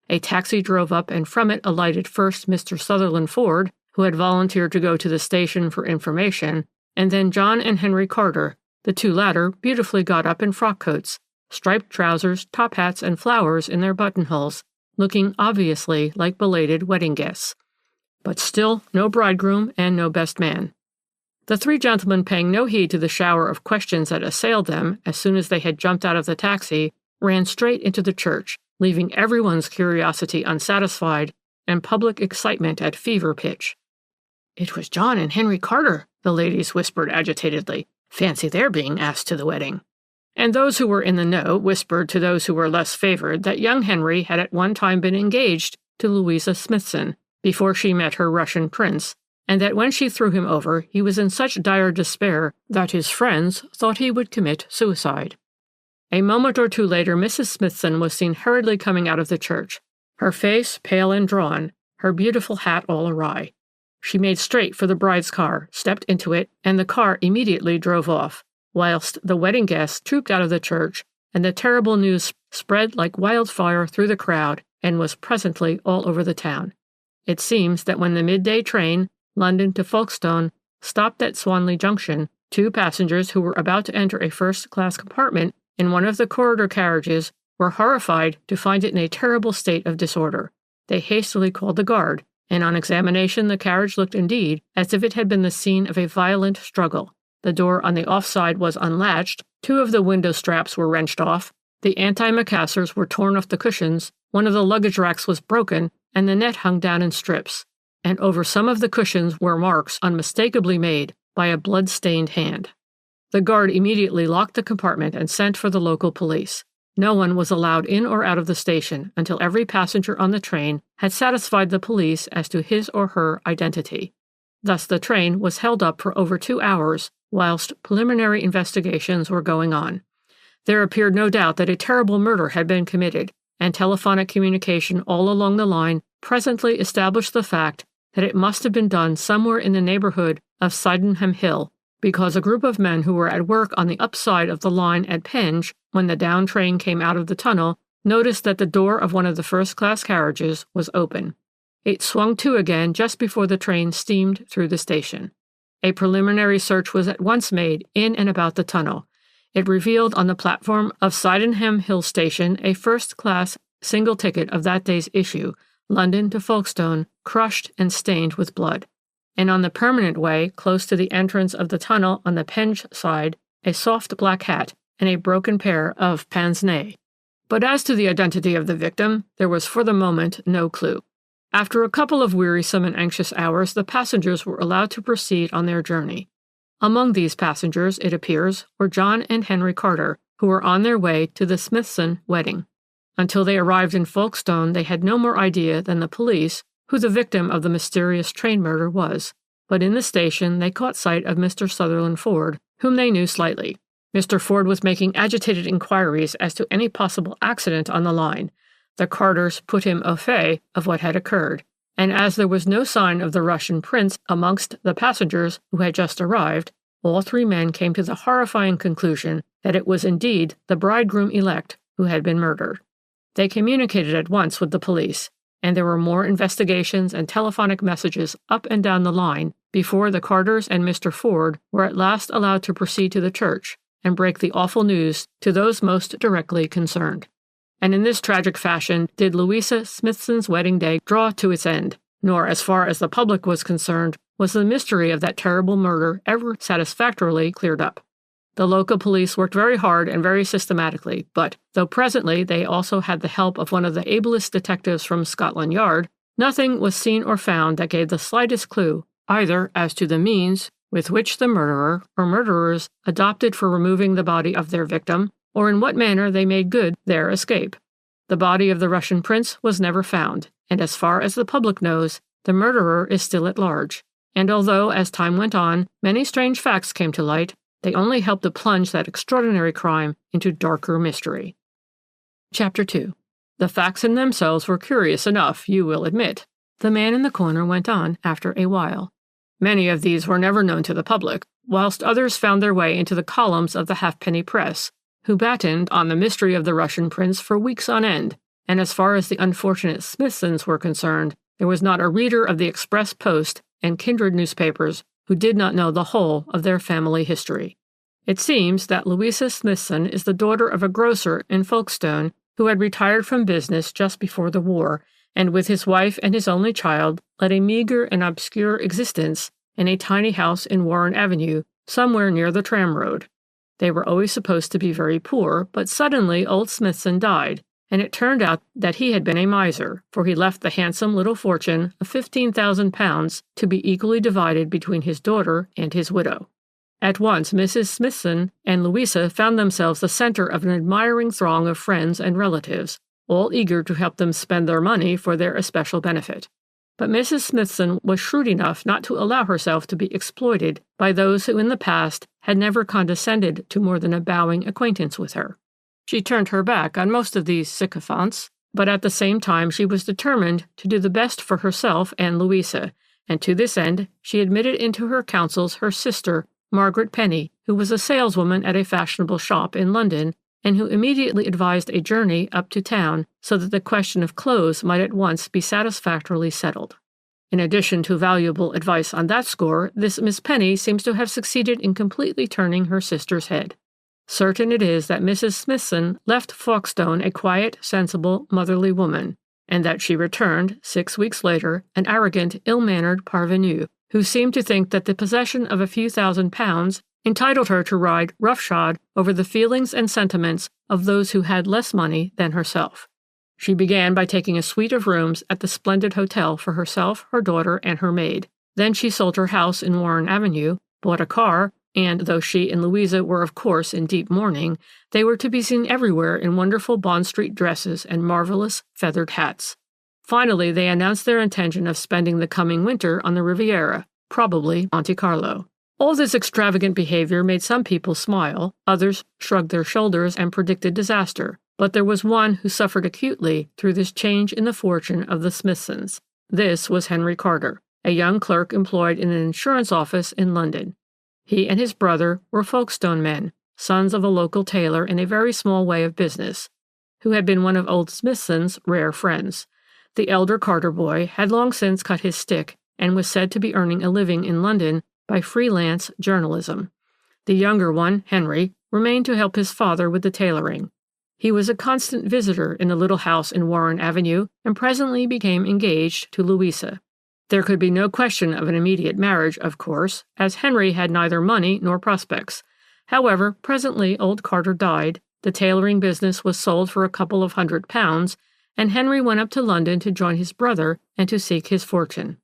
A taxi drove up, and from it alighted first Mr. Sutherland Ford, who had volunteered to go to the station for information, and then John and Henry Carter, the two latter beautifully got up in frock coats, striped trousers, top hats, and flowers in their buttonholes, looking obviously like belated wedding guests. But still no bridegroom and no best man. The three gentlemen, paying no heed to the shower of questions that assailed them as soon as they had jumped out of the taxi, ran straight into the church, leaving everyone's curiosity unsatisfied and public excitement at fever pitch. "It was John and Henry Carter," the ladies whispered agitatedly. "Fancy their being asked to the wedding." And those who were in the know whispered to those who were less favored that young Henry had at one time been engaged to Louisa Smithson before she met her Russian prince, and that when she threw him over he was in such dire despair that his friends thought he would commit suicide. A moment or two later Mrs. Smithson was seen hurriedly coming out of the church, her face pale and drawn, her beautiful hat all awry. She made straight for the bride's car, stepped into it, and the car immediately drove off, whilst the wedding guests trooped out of the church, and the terrible news spread like wildfire through the crowd and was presently all over the town. It seems that when the midday train, London to Folkestone, stopped at Swanley Junction, two passengers who were about to enter a first-class compartment in one of the corridor carriages were horrified to find it in a terrible state of disorder. They hastily called the guard, and on examination the carriage looked indeed as if it had been the scene of a violent struggle. The door on the off side was unlatched, two of the window straps were wrenched off, the antimacassars were torn off the cushions, one of the luggage racks was broken, and the net hung down in strips, and over some of the cushions were marks unmistakably made by a blood-stained hand. The guard immediately locked the compartment and sent for the local police. No one was allowed in or out of the station until every passenger on the train had satisfied the police as to his or her identity. Thus the train was held up for over 2 hours, whilst preliminary investigations were going on. There appeared no doubt that a terrible murder had been committed, and telephonic communication all along the line presently established the fact that it must have been done somewhere in the neighborhood of Sydenham Hill, because a group of men who were at work on the upside of the line at Penge, when the down train came out of the tunnel, noticed that the door of one of the first-class carriages was open. It swung to again just before the train steamed through the station. A preliminary search was at once made in and about the tunnel. It revealed on the platform of Sydenham Hill Station a first-class single ticket of that day's issue, London to Folkestone, crushed and stained with blood. And on the permanent way, close to the entrance of the tunnel on the Penge side, a soft black hat and a broken pair of pince-nez. But as to the identity of the victim, there was for the moment no clue. After a couple of wearisome and anxious hours, the passengers were allowed to proceed on their journey. Among these passengers, it appears, were John and Henry Carter, who were on their way to the Smithson wedding. Until they arrived in Folkestone, they had no more idea than the police who the victim of the mysterious train murder was, but in the station they caught sight of Mr. Sutherland Ford, whom they knew slightly. Mr. Ford was making agitated inquiries as to any possible accident on the line. The Carters put him au fait of what had occurred, and as there was no sign of the Russian prince amongst the passengers who had just arrived, all three men came to the horrifying conclusion that it was indeed the bridegroom-elect who had been murdered. They communicated at once with the police, and there were more investigations and telephonic messages up and down the line before the Carters and Mr. Ford were at last allowed to proceed to the church and break the awful news to those most directly concerned. And in this tragic fashion did Louisa Smithson's wedding day draw to its end, nor, as far as the public was concerned, was the mystery of that terrible murder ever satisfactorily cleared up. The local police worked very hard and very systematically, but, though presently they also had the help of one of the ablest detectives from Scotland Yard, nothing was seen or found that gave the slightest clue either as to the means with which the murderer or murderers adopted for removing the body of their victim, or in what manner they made good their escape. The body of the Russian prince was never found, and as far as the public knows, the murderer is still at large. And although, as time went on, many strange facts came to light, they only helped to plunge that extraordinary crime into darker mystery. Chapter 2. The facts in themselves were curious enough, you will admit. The man in the corner went on after a while. Many of these were never known to the public, whilst others found their way into the columns of the halfpenny press, who battened on the mystery of the Russian prince for weeks on end, and as far as the unfortunate Smithsons were concerned, there was not a reader of the Express Post and kindred newspapers who did not know the whole of their family history. It seems that Louisa Smithson is the daughter of a grocer in Folkestone who had retired from business just before the war, and with his wife and his only child led a meager and obscure existence in a tiny house in Warren Avenue, somewhere near the tram road. They were always supposed to be very poor, but suddenly old Smithson died, and it turned out that he had been a miser, for he left the handsome little fortune of £15,000 to be equally divided between his daughter and his widow. At once, Mrs. Smithson and Louisa found themselves the center of an admiring throng of friends and relatives, all eager to help them spend their money for their especial benefit. But Mrs. Smithson was shrewd enough not to allow herself to be exploited by those who in the past had never condescended to more than a bowing acquaintance with her. She turned her back on most of these sycophants, but at the same time she was determined to do the best for herself and Louisa, and to this end she admitted into her counsels her sister, Margaret Penny, who was a saleswoman at a fashionable shop in London, and who immediately advised a journey up to town so that the question of clothes might at once be satisfactorily settled. In addition to valuable advice on that score, this Miss Penny seems to have succeeded in completely turning her sister's head. Certain it is that Mrs. Smithson left Folkestone a quiet, sensible, motherly woman, and that she returned, 6 weeks later, an arrogant, ill-mannered parvenue, who seemed to think that the possession of a few £1,000s entitled her to ride roughshod over the feelings and sentiments of those who had less money than herself. She began by taking a suite of rooms at the splendid hotel for herself, her daughter, and her maid. Then she sold her house in Warren Avenue, bought a car, and though she and Louisa were of course in deep mourning, they were to be seen everywhere in wonderful Bond Street dresses and marvelous feathered hats. Finally, they announced their intention of spending the coming winter on the Riviera, probably Monte Carlo. All this extravagant behavior made some people smile, others shrugged their shoulders and predicted disaster, but there was one who suffered acutely through this change in the fortune of the Smithsons. This was Henry Carter, a young clerk employed in an insurance office in London. He and his brother were Folkestone men, sons of a local tailor in a very small way of business, who had been one of old Smithson's rare friends. The elder Carter boy had long since cut his stick and was said to be earning a living in London by freelance journalism. The younger one, Henry, remained to help his father with the tailoring. He was a constant visitor in the little house in Warren Avenue and presently became engaged to Louisa. There could be no question of an immediate marriage, of course, as Henry had neither money nor prospects. However, presently old Carter died, the tailoring business was sold for a couple of £100, and Henry went up to London to join his brother and to seek his fortune.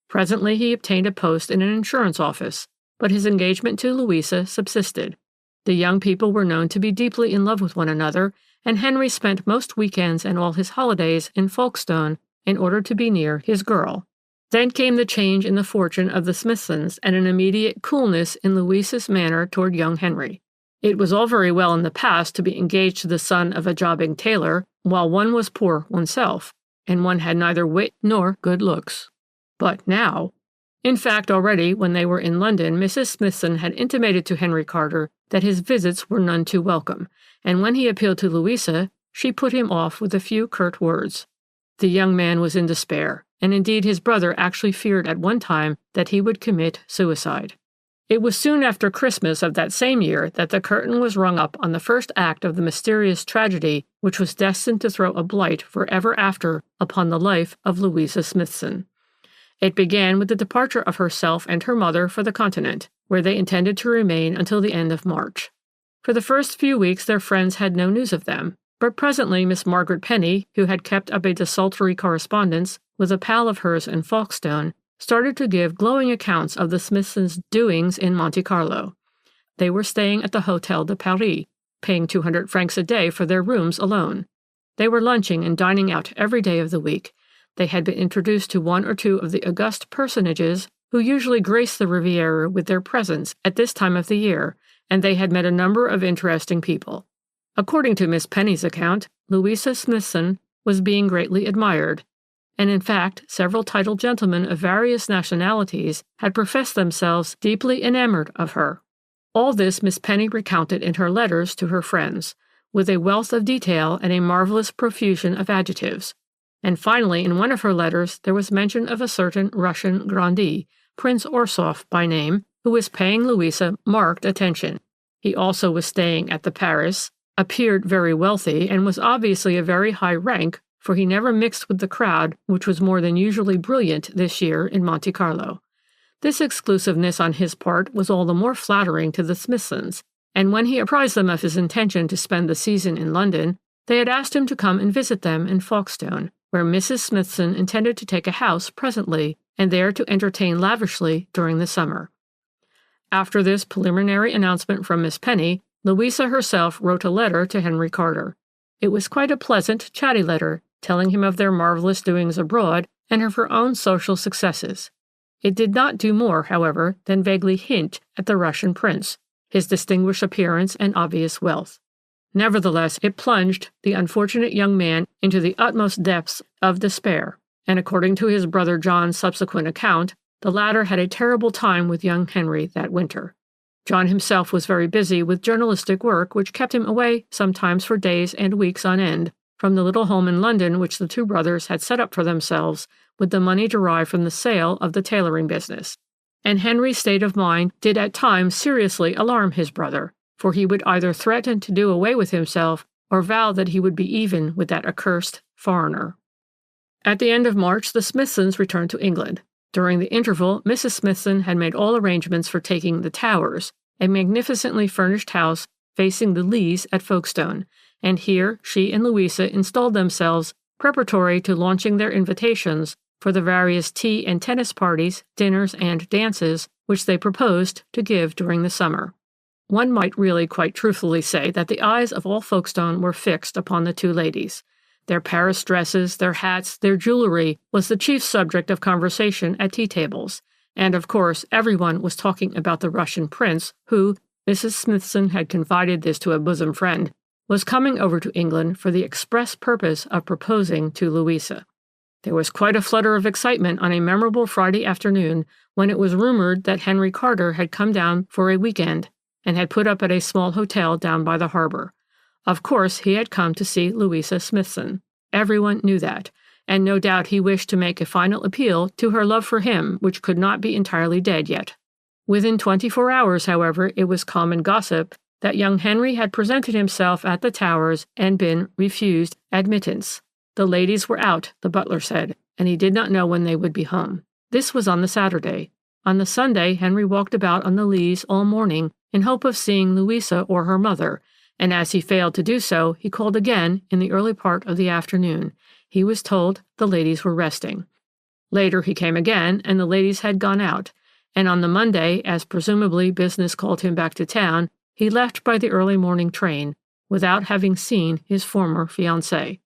Presently he obtained a post in an insurance office, but his engagement to Louisa subsisted. The young people were known to be deeply in love with one another, and Henry spent most weekends and all his holidays in Folkestone in order to be near his girl. Then came the change in the fortune of the Smithsons and an immediate coolness in Louisa's manner toward young Henry. It was all very well in the past to be engaged to the son of a jobbing tailor, while one was poor oneself, and one had neither wit nor good looks. But now— In fact, already when they were in London, Mrs. Smithson had intimated to Henry Carter that his visits were none too welcome, and when he appealed to Louisa, she put him off with a few curt words. The young man was in despair, and indeed his brother actually feared at one time that he would commit suicide. It was soon after Christmas of that same year that the curtain was rung up on the first act of the mysterious tragedy which was destined to throw a blight forever after upon the life of Louisa Smithson. It began with the departure of herself and her mother for the Continent, where they intended to remain until the end of March. For the first few weeks their friends had no news of them, but presently Miss Margaret Penny, who had kept up a desultory correspondence with a pal of hers in Folkestone, started to give glowing accounts of the Smithsons' doings in Monte Carlo. They were staying at the Hôtel de Paris, paying 200 francs a day for their rooms alone. They were lunching and dining out every day of the week. They had been introduced to one or two of the august personages who usually grace the Riviera with their presence at this time of the year, and they had met a number of interesting people. According to Miss Penny's account, Louisa Smithson was being greatly admired, and in fact several titled gentlemen of various nationalities had professed themselves deeply enamored of her. All this Miss Penny recounted in her letters to her friends, with a wealth of detail and a marvelous profusion of adjectives. And finally, in one of her letters, there was mention of a certain Russian grandee, Prince Orsov by name, who was paying Louisa marked attention. He also was staying at the Paris, appeared very wealthy, and was obviously a very high rank, for he never mixed with the crowd, which was more than usually brilliant this year in Monte Carlo. This exclusiveness on his part was all the more flattering to the Smithsons, and when he apprised them of his intention to spend the season in London, they had asked him to come and visit them in Folkestone, where Mrs. Smithson intended to take a house presently, and there to entertain lavishly during the summer. After this preliminary announcement from Miss Penny, Louisa herself wrote a letter to Henry Carter. It was quite a pleasant, chatty letter, telling him of their marvelous doings abroad and of her own social successes. It did not do more, however, than vaguely hint at the Russian prince, his distinguished appearance and obvious wealth. Nevertheless, it plunged the unfortunate young man into the utmost depths of despair, and according to his brother John's subsequent account, the latter had a terrible time with young Henry that winter. John himself was very busy with journalistic work, which kept him away sometimes for days and weeks on end from the little home in London which the two brothers had set up for themselves with the money derived from the sale of the tailoring business. And Henry's state of mind did at times seriously alarm his brother, for he would either threaten to do away with himself or vow that he would be even with that accursed foreigner. At the end of March, the Smithsons returned to England. During the interval, Mrs. Smithson had made all arrangements for taking the Towers, a magnificently furnished house facing the Leas at Folkestone, and here she and Louisa installed themselves preparatory to launching their invitations for the various tea and tennis parties, dinners, and dances which they proposed to give during the summer. One might really quite truthfully say that the eyes of all Folkestone were fixed upon the two ladies. Their Paris dresses, their hats, their jewelry was the chief subject of conversation at tea-tables, and of course everyone was talking about the Russian prince who, Mrs. Smithson had confided this to a bosom friend, was coming over to England for the express purpose of proposing to Louisa. There was quite a flutter of excitement on a memorable Friday afternoon when it was rumored that Henry Carter had come down for a weekend and had put up at a small hotel down by the harbor. Of course, he had come to see Louisa Smithson. Everyone knew that, and no doubt he wished to make a final appeal to her love for him, which could not be entirely dead yet. Within 24 hours, however, it was common gossip that young Henry had presented himself at the Towers and been refused admittance. The ladies were out, the butler said, and he did not know when they would be home. This was on the Saturday. On the Sunday, Henry walked about on the Leas all morning in hope of seeing Louisa or her mother, and as he failed to do so, he called again in the early part of the afternoon. He was told the ladies were resting. Later he came again, and the ladies had gone out, and on the Monday, as presumably business called him back to town, he left by the early morning train, without having seen his former fiancée.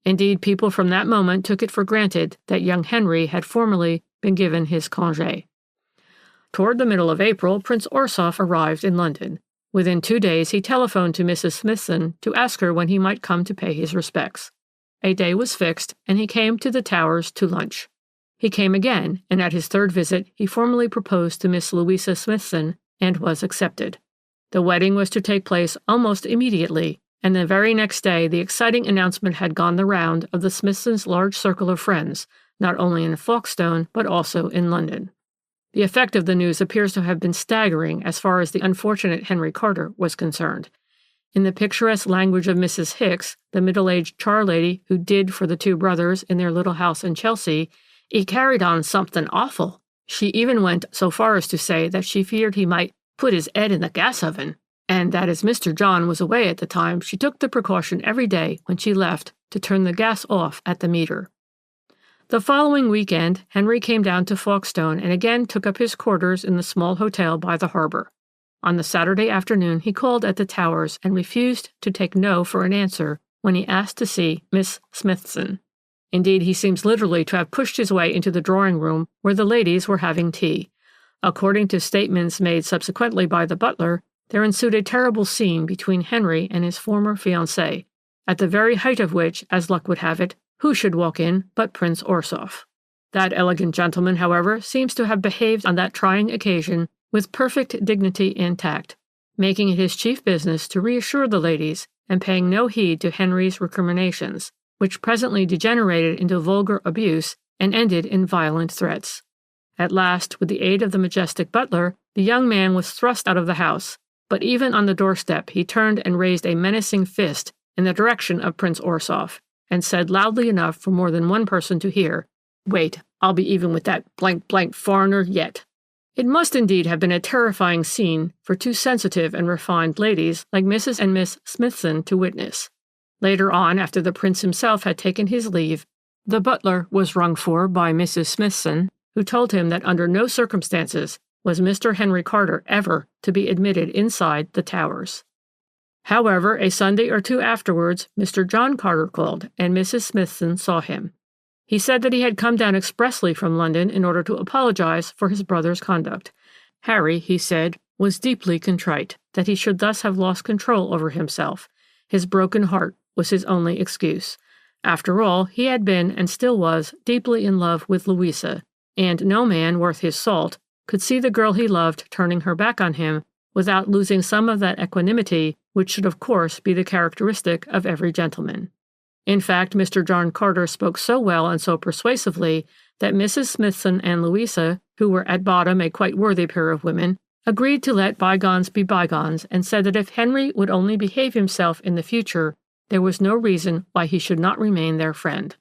Indeed, people from that moment took it for granted that young Henry had formerly been given his congé. Toward the middle of April, Prince Orsov arrived in London. Within 2 days, he telephoned to Mrs. Smithson to ask her when he might come to pay his respects. A day was fixed, and he came to the Towers to lunch. He came again, and at his third visit, he formally proposed to Miss Louisa Smithson, and was accepted. The wedding was to take place almost immediately, and the very next day the exciting announcement had gone the round of the Smithsons' large circle of friends, not only in Folkestone, but also in London. The effect of the news appears to have been staggering as far as the unfortunate Henry Carter was concerned. In the picturesque language of Mrs. Hicks, the middle-aged charlady who did for the two brothers in their little house in Chelsea, "He carried on something awful." She even went so far as to say that she feared he might put his head in the gas oven, and that as Mr. John was away at the time, she took the precaution every day when she left to turn the gas off at the meter. The following weekend, Henry came down to Folkestone and again took up his quarters in the small hotel by the harbor. On the Saturday afternoon, he called at the Towers and refused to take no for an answer when he asked to see Miss Smithson. Indeed, he seems literally to have pushed his way into the drawing-room where the ladies were having tea. According to statements made subsequently by the butler, there ensued a terrible scene between Henry and his former fiancée, at the very height of which, as luck would have it, who should walk in but Prince Orsov? That elegant gentleman, however, seems to have behaved on that trying occasion with perfect dignity and tact, making it his chief business to reassure the ladies and paying no heed to Henry's recriminations, which presently degenerated into vulgar abuse and ended in violent threats. At last, with the aid of the majestic butler, the young man was thrust out of the house, But even on the doorstep he turned and raised a menacing fist in the direction of Prince Orsoff, and said loudly enough for more than one person to hear, "Wait, I'll be even with that blank foreigner yet." It must indeed have been a terrifying scene for two sensitive and refined ladies like Mrs. and Miss Smithson to witness. Later on, after the prince himself had taken his leave, the butler was rung for by Mrs. Smithson, who told him that under no circumstances was Mr. Henry Carter ever to be admitted inside the Towers. However, a Sunday or two afterwards, Mr. John Carter called, and Mrs. Smithson saw him. He said that he had come down expressly from London in order to apologize for his brother's conduct. Harry, he said, was deeply contrite that he should thus have lost control over himself. His broken heart was his only excuse. After all, he had been, and still was, deeply in love with Louisa, and no man worth his salt could see the girl he loved turning her back on him without losing some of that equanimity which should of course be the characteristic of every gentleman. In fact, Mr. John Carter spoke so well and so persuasively that Mrs. Smithson and Louisa, who were at bottom a quite worthy pair of women, agreed to let bygones be bygones, and said that if Henry would only behave himself in the future, there was no reason why he should not remain their friend.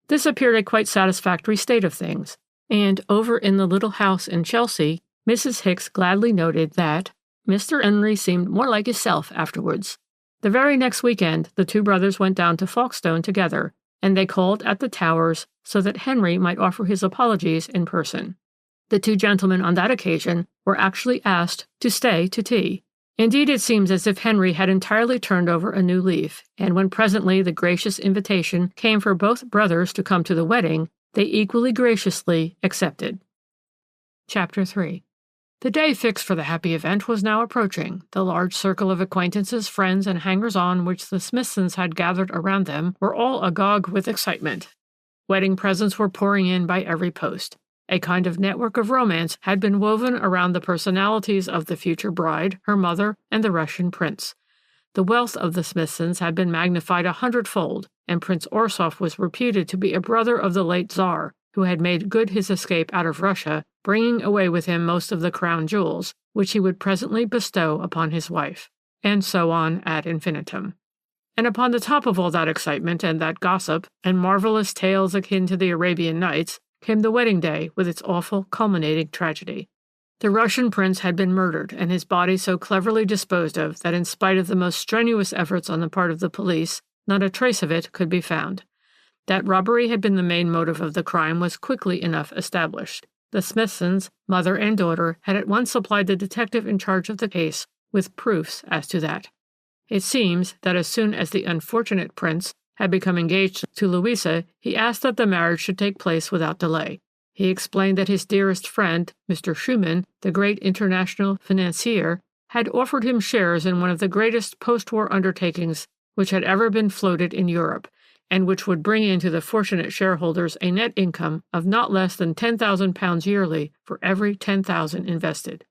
This appeared a quite satisfactory state of things, and over in the little house in Chelsea, Mrs. Hicks gladly noted that Mr. Henry seemed more like himself afterwards. The very next weekend, the two brothers went down to Folkestone together, and they called at the Towers so that Henry might offer his apologies in person. The two gentlemen on that occasion were actually asked to stay to tea. Indeed, it seems as if Henry had entirely turned over a new leaf, and when presently the gracious invitation came for both brothers to come to the wedding, they equally graciously accepted. Chapter 3. The day fixed for the happy event was now approaching. The large circle of acquaintances, friends, and hangers-on which the Smithsons had gathered around them were all agog with excitement. Wedding presents were pouring in by every post. A kind of network of romance had been woven around the personalities of the future bride, her mother, and the Russian prince. The wealth of the Smithsons had been magnified 100-fold, and Prince Orsoff was reputed to be a brother of the late Tsar, who had made good his escape out of Russia, bringing away with him most of the crown jewels, which he would presently bestow upon his wife, and so on ad infinitum. And upon the top of all that excitement and that gossip, and marvelous tales akin to the Arabian Nights, came the wedding day with its awful culminating tragedy. The Russian prince had been murdered, and his body so cleverly disposed of that in spite of the most strenuous efforts on the part of the police, not a trace of it could be found. That robbery had been the main motive of the crime was quickly enough established. The Smithsons, mother and daughter, had at once supplied the detective in charge of the case with proofs as to that. It seems that as soon as the unfortunate prince had become engaged to Louisa, he asked that the marriage should take place without delay. He explained that his dearest friend, Mr. Schumann, the great international financier, had offered him shares in one of the greatest post-war undertakings which had ever been floated in Europe, and which would bring in to the fortunate shareholders a net income of not less than £10,000 yearly for every 10,000 invested.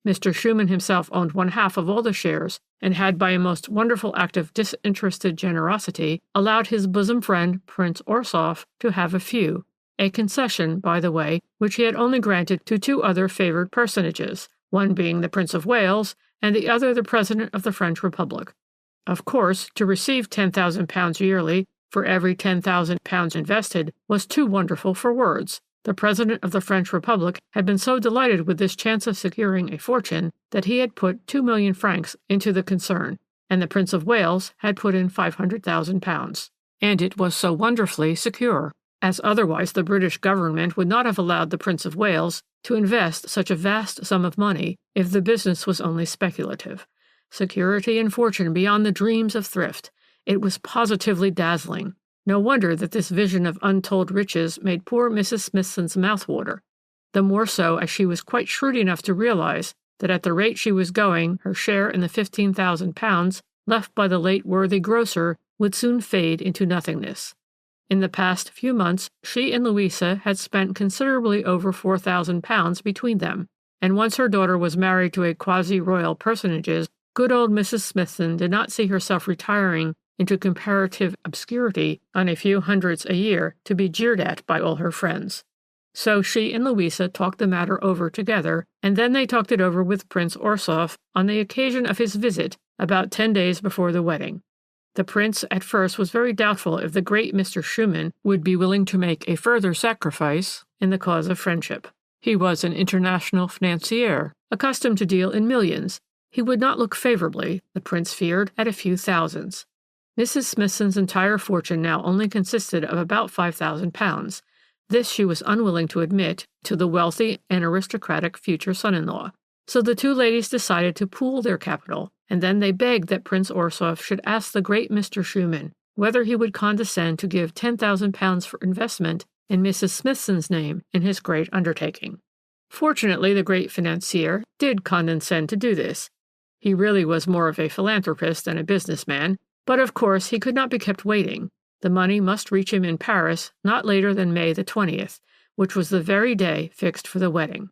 Mr. Schumann himself owned 1/2 of all the shares, and had by a most wonderful act of disinterested generosity allowed his bosom friend, Prince Orsoff, to have a few, a concession, by the way, which he had only granted to two other favoured personages, one being the Prince of Wales, and the other the President of the French Republic. Of course, to receive £10,000 yearly for every £10,000 invested was too wonderful for words. The President of the French Republic had been so delighted with this chance of securing a fortune that he had put 2,000,000 francs into the concern, and the Prince of Wales had put in £500,000. And it was so wonderfully secure, as otherwise the British government would not have allowed the Prince of Wales to invest such a vast sum of money if the business was only speculative. Security and fortune beyond the dreams of thrift. It was positively dazzling. No wonder that this vision of untold riches made poor Mrs. Smithson's mouth water, the more so as she was quite shrewd enough to realize that at the rate she was going, her share in the £15,000 left by the late worthy grocer would soon fade into nothingness. In the past few months, she and Louisa had spent considerably over £4,000 between them, and once her daughter was married to a quasi-royal personage, good old Mrs. Smithson did not see herself retiring into comparative obscurity on a few hundreds a year to be jeered at by all her friends. So she and Louisa talked the matter over together, and then they talked it over with Prince Orsoff on the occasion of his visit about 10 days before the wedding. The prince at first was very doubtful if the great Mr. Schumann would be willing to make a further sacrifice in the cause of friendship. He was an international financier, accustomed to deal in millions. He would not look favorably, the prince feared, at a few thousands. Mrs. Smithson's entire fortune now only consisted of about £5,000. This she was unwilling to admit to the wealthy and aristocratic future son-in-law. So the two ladies decided to pool their capital, and then they begged that Prince Orsoff should ask the great Mr. Schumann whether he would condescend to give £10,000 for investment in Mrs. Smithson's name in his great undertaking. Fortunately, the great financier did condescend to do this. He really was more of a philanthropist than a businessman, but of course he could not be kept waiting. The money must reach him in Paris not later than May the 20th, which was the very day fixed for the wedding.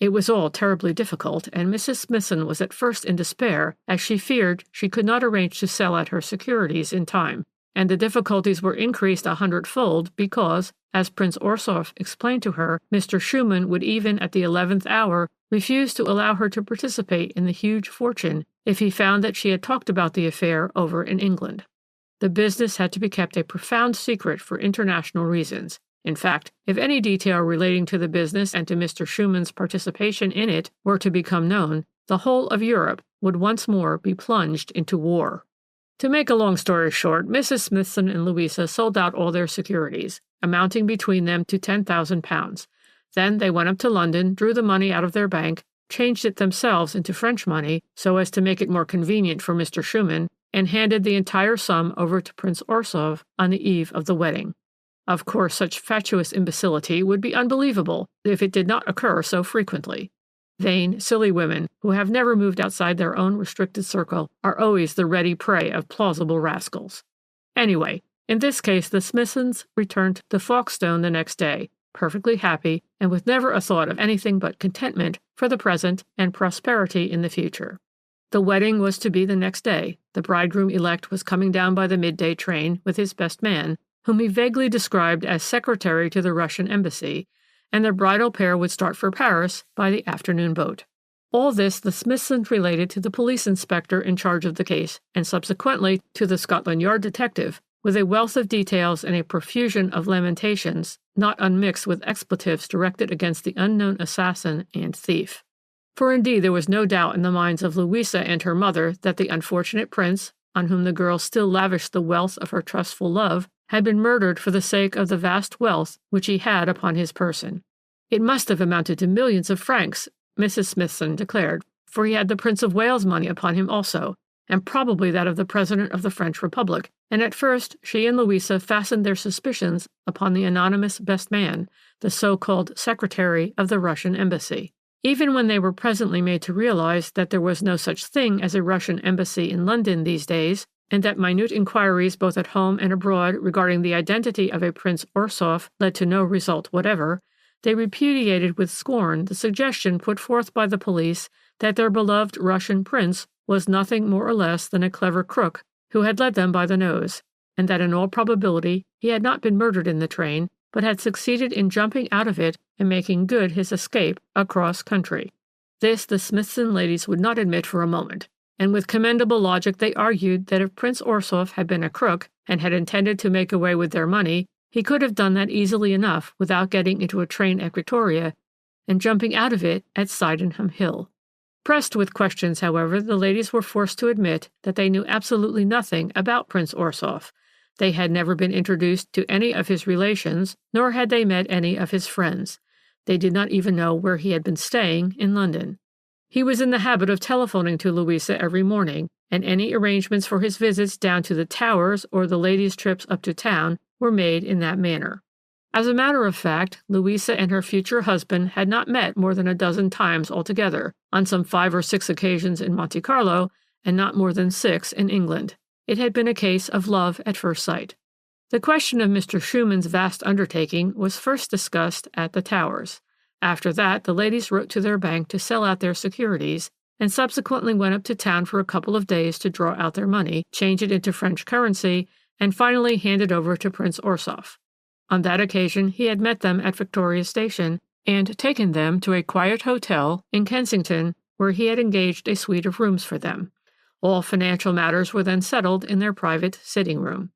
It was all terribly difficult, and Mrs. Smithson was at first in despair, as she feared she could not arrange to sell out her securities in time, and the difficulties were increased 100-fold because, as Prince Orsoff explained to her, Mr. Schumann would even at the 11th hour refuse to allow her to participate in the huge fortune if he found that she had talked about the affair over in England. The business had to be kept a profound secret for international reasons. In fact, if any detail relating to the business and to Mr. Schumann's participation in it were to become known, the whole of Europe would once more be plunged into war. To make a long story short, Mrs. Smithson and Louisa sold out all their securities, amounting between them to £10,000. Then they went up to London, drew the money out of their bank, changed it themselves into French money so as to make it more convenient for Mr. Schumann, and handed the entire sum over to Prince Orsoff on the eve of the wedding. Of course, such fatuous imbecility would be unbelievable if it did not occur so frequently. Vain, silly women who have never moved outside their own restricted circle are always the ready prey of plausible rascals. Anyway, in this case, the Smithsons returned to Folkestone the next day, perfectly happy and with never a thought of anything but contentment for the present and prosperity in the future. The wedding was to be the next day. The bridegroom-elect was coming down by the midday train with his best man, whom he vaguely described as secretary to the Russian embassy, and the bridal pair would start for Paris by the afternoon boat. All this the Smithsons related to the police inspector in charge of the case, and subsequently to the Scotland Yard detective, with a wealth of details and a profusion of lamentations, not unmixed with expletives directed against the unknown assassin and thief. For indeed there was no doubt in the minds of Louisa and her mother that the unfortunate prince, on whom the girl still lavished the wealth of her trustful love, had been murdered for the sake of the vast wealth which he had upon his person. It must have amounted to millions of francs, Mrs. Smithson declared, for he had the Prince of Wales' money upon him also, and probably that of the President of the French Republic, and at first she and Louisa fastened their suspicions upon the anonymous best man, the so-called secretary of the Russian embassy. Even when they were presently made to realize that there was no such thing as a Russian embassy in London these days, and that minute inquiries both at home and abroad regarding the identity of a Prince Orsoff led to no result whatever, they repudiated with scorn the suggestion put forth by the police that their beloved Russian prince was nothing more or less than a clever crook who had led them by the nose, and that in all probability he had not been murdered in the train, but had succeeded in jumping out of it and making good his escape across country. This the Smithson ladies would not admit for a moment, and with commendable logic they argued that if Prince Orsoff had been a crook and had intended to make away with their money, he could have done that easily enough without getting into a train at Victoria and jumping out of it at Sydenham Hill. Pressed with questions, however, the ladies were forced to admit that they knew absolutely nothing about Prince Orsoff. They had never been introduced to any of his relations, nor had they met any of his friends. They did not even know where he had been staying in London. He was in the habit of telephoning to Louisa every morning, and any arrangements for his visits down to the Towers or the ladies' trips up to town were made in that manner. As a matter of fact, Louisa and her future husband had not met more than a dozen times altogether, on some 5 or 6 occasions in Monte Carlo, and not more than 6 in England. It had been a case of love at first sight. The question of Mr. Schumann's vast undertaking was first discussed at the Towers. After that, the ladies wrote to their bank to sell out their securities, and subsequently went up to town for a couple of days to draw out their money, change it into French currency, and finally hand it over to Prince Orsoff. On that occasion he had met them at Victoria Station and taken them to a quiet hotel in Kensington where he had engaged a suite of rooms for them. All financial matters were then settled in their private sitting room.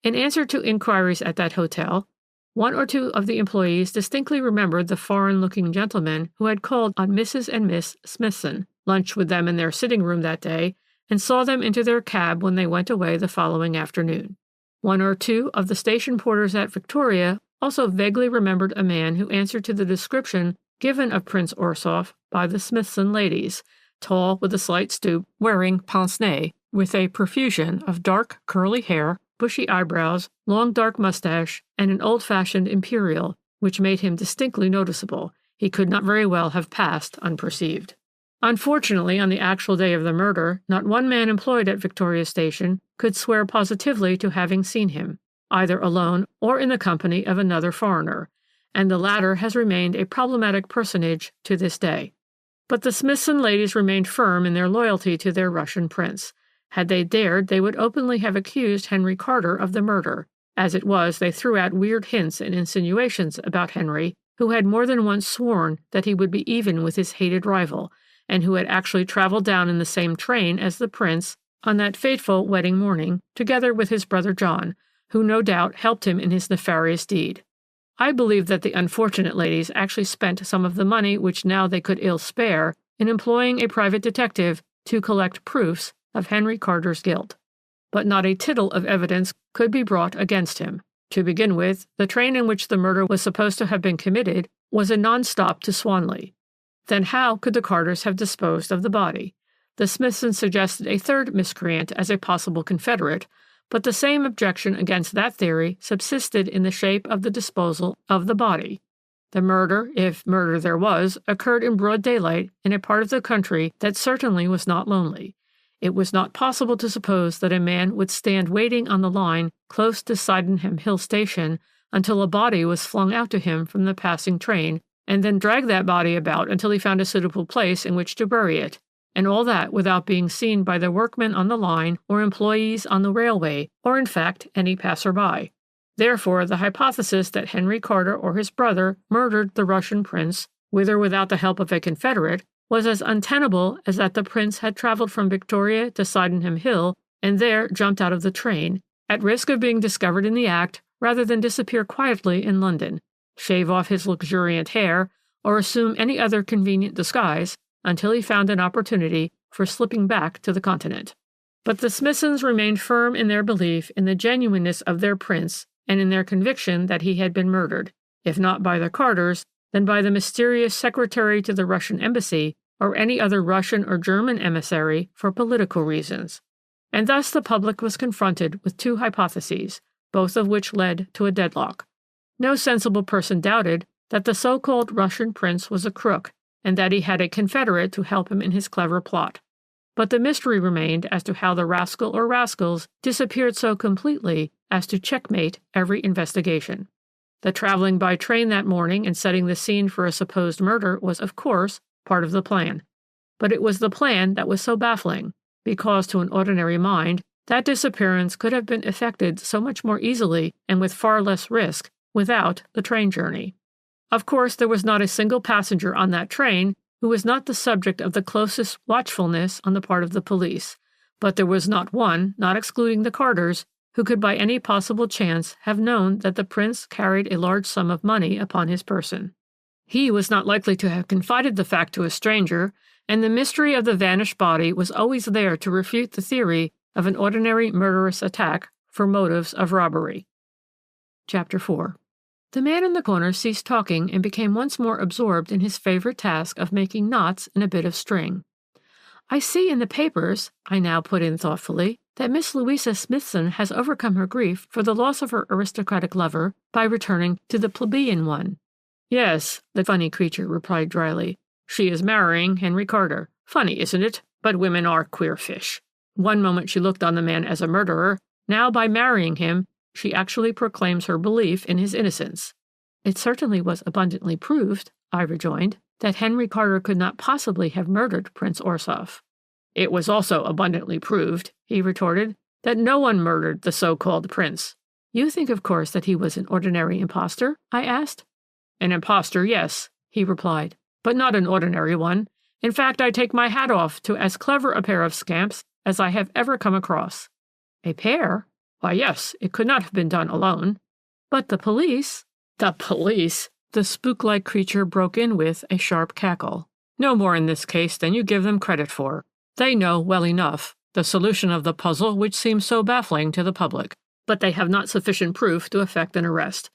In answer to inquiries at that hotel, one or two of the employees distinctly remembered the foreign-looking gentleman who had called on Mrs. and Miss Smithson, lunched with them in their sitting room that day, and saw them into their cab when they went away the following afternoon. One or two of the station porters at Victoria also vaguely remembered a man who answered to the description given of Prince Orsov by the Smithson ladies, tall with a slight stoop, wearing pince-nez, with a profusion of dark curly hair, bushy eyebrows, long dark mustache, and an old-fashioned imperial, which made him distinctly noticeable. He could not very well have passed unperceived. Unfortunately, on the actual day of the murder, not one man employed at Victoria Station could swear positively to having seen him, either alone or in the company of another foreigner, and the latter has remained a problematic personage to this day. But the Smithson ladies remained firm in their loyalty to their Russian prince. Had they dared, they would openly have accused Henry Carter of the murder. As it was, they threw out weird hints and insinuations about Henry, who had more than once sworn that he would be even with his hated rival, and who had actually traveled down in the same train as the prince on that fateful wedding morning, together with his brother John, who no doubt helped him in his nefarious deed. I believe that the unfortunate ladies actually spent some of the money which now they could ill spare in employing a private detective to collect proofs of Henry Carter's guilt. But not a tittle of evidence could be brought against him. To begin with, the train in which the murder was supposed to have been committed was a non-stop to Swanley. Then how could the Carters have disposed of the body? The Smithsons suggested a third miscreant as a possible confederate, but the same objection against that theory subsisted in the shape of the disposal of the body. The murder, if murder there was, occurred in broad daylight in a part of the country that certainly was not lonely. It was not possible to suppose that a man would stand waiting on the line close to Sydenham Hill Station until a body was flung out to him from the passing train, and then drag that body about until he found a suitable place in which to bury it, and all that without being seen by the workmen on the line or employees on the railway, or in fact any passer-by. Therefore, the hypothesis that Henry Carter or his brother murdered the Russian prince, with or without the help of a confederate, was as untenable as that the prince had traveled from Victoria to Sydenham Hill and there jumped out of the train, at risk of being discovered in the act, rather than disappear quietly in London, shave off his luxuriant hair, or assume any other convenient disguise until he found an opportunity for slipping back to the continent. But the Smithsons remained firm in their belief in the genuineness of their prince and in their conviction that he had been murdered, if not by the Carters, then by the mysterious secretary to the Russian embassy or any other Russian or German emissary for political reasons. And thus the public was confronted with two hypotheses, both of which led to a deadlock. No sensible person doubted that the so-called Russian prince was a crook, and that he had a confederate to help him in his clever plot. But the mystery remained as to how the rascal or rascals disappeared so completely as to checkmate every investigation. The traveling by train that morning and setting the scene for a supposed murder was, of course, part of the plan. But it was the plan that was so baffling, because to an ordinary mind, that disappearance could have been effected so much more easily and with far less risk without the train journey. Of course, there was not a single passenger on that train who was not the subject of the closest watchfulness on the part of the police, but there was not one, not excluding the Carters, who could by any possible chance have known that the prince carried a large sum of money upon his person. He was not likely to have confided the fact to a stranger, and the mystery of the vanished body was always there to refute the theory of an ordinary murderous attack for motives of robbery. Chapter 4. The man in the corner ceased talking and became once more absorbed in his favorite task of making knots in a bit of string. "I see in the papers," I now put in thoughtfully, "that Miss Louisa Smithson has overcome her grief for the loss of her aristocratic lover by returning to the plebeian one." "Yes," the funny creature replied dryly. "She is marrying Henry Carter. Funny, isn't it? But women are queer fish. One moment she looked on the man as a murderer. Now, by marrying him, she actually proclaims her belief in his innocence." "It certainly was abundantly proved," I rejoined, "that Henry Carter could not possibly have murdered Prince Orsov." "It was also abundantly proved," he retorted, "that no one murdered the so-called prince. You think, of course, that he was an ordinary impostor? I asked. An impostor, yes, he replied, but not an ordinary one. In fact, I take my hat off to as clever a pair of scamps as I have ever come across. A pair? Why, yes, it could not have been done alone. But the police— The police! The spook-like creature broke in with a sharp cackle. No more in this case than you give them credit for. They know well enough the solution of the puzzle which seems so baffling to the public, but they have not sufficient proof to effect an arrest.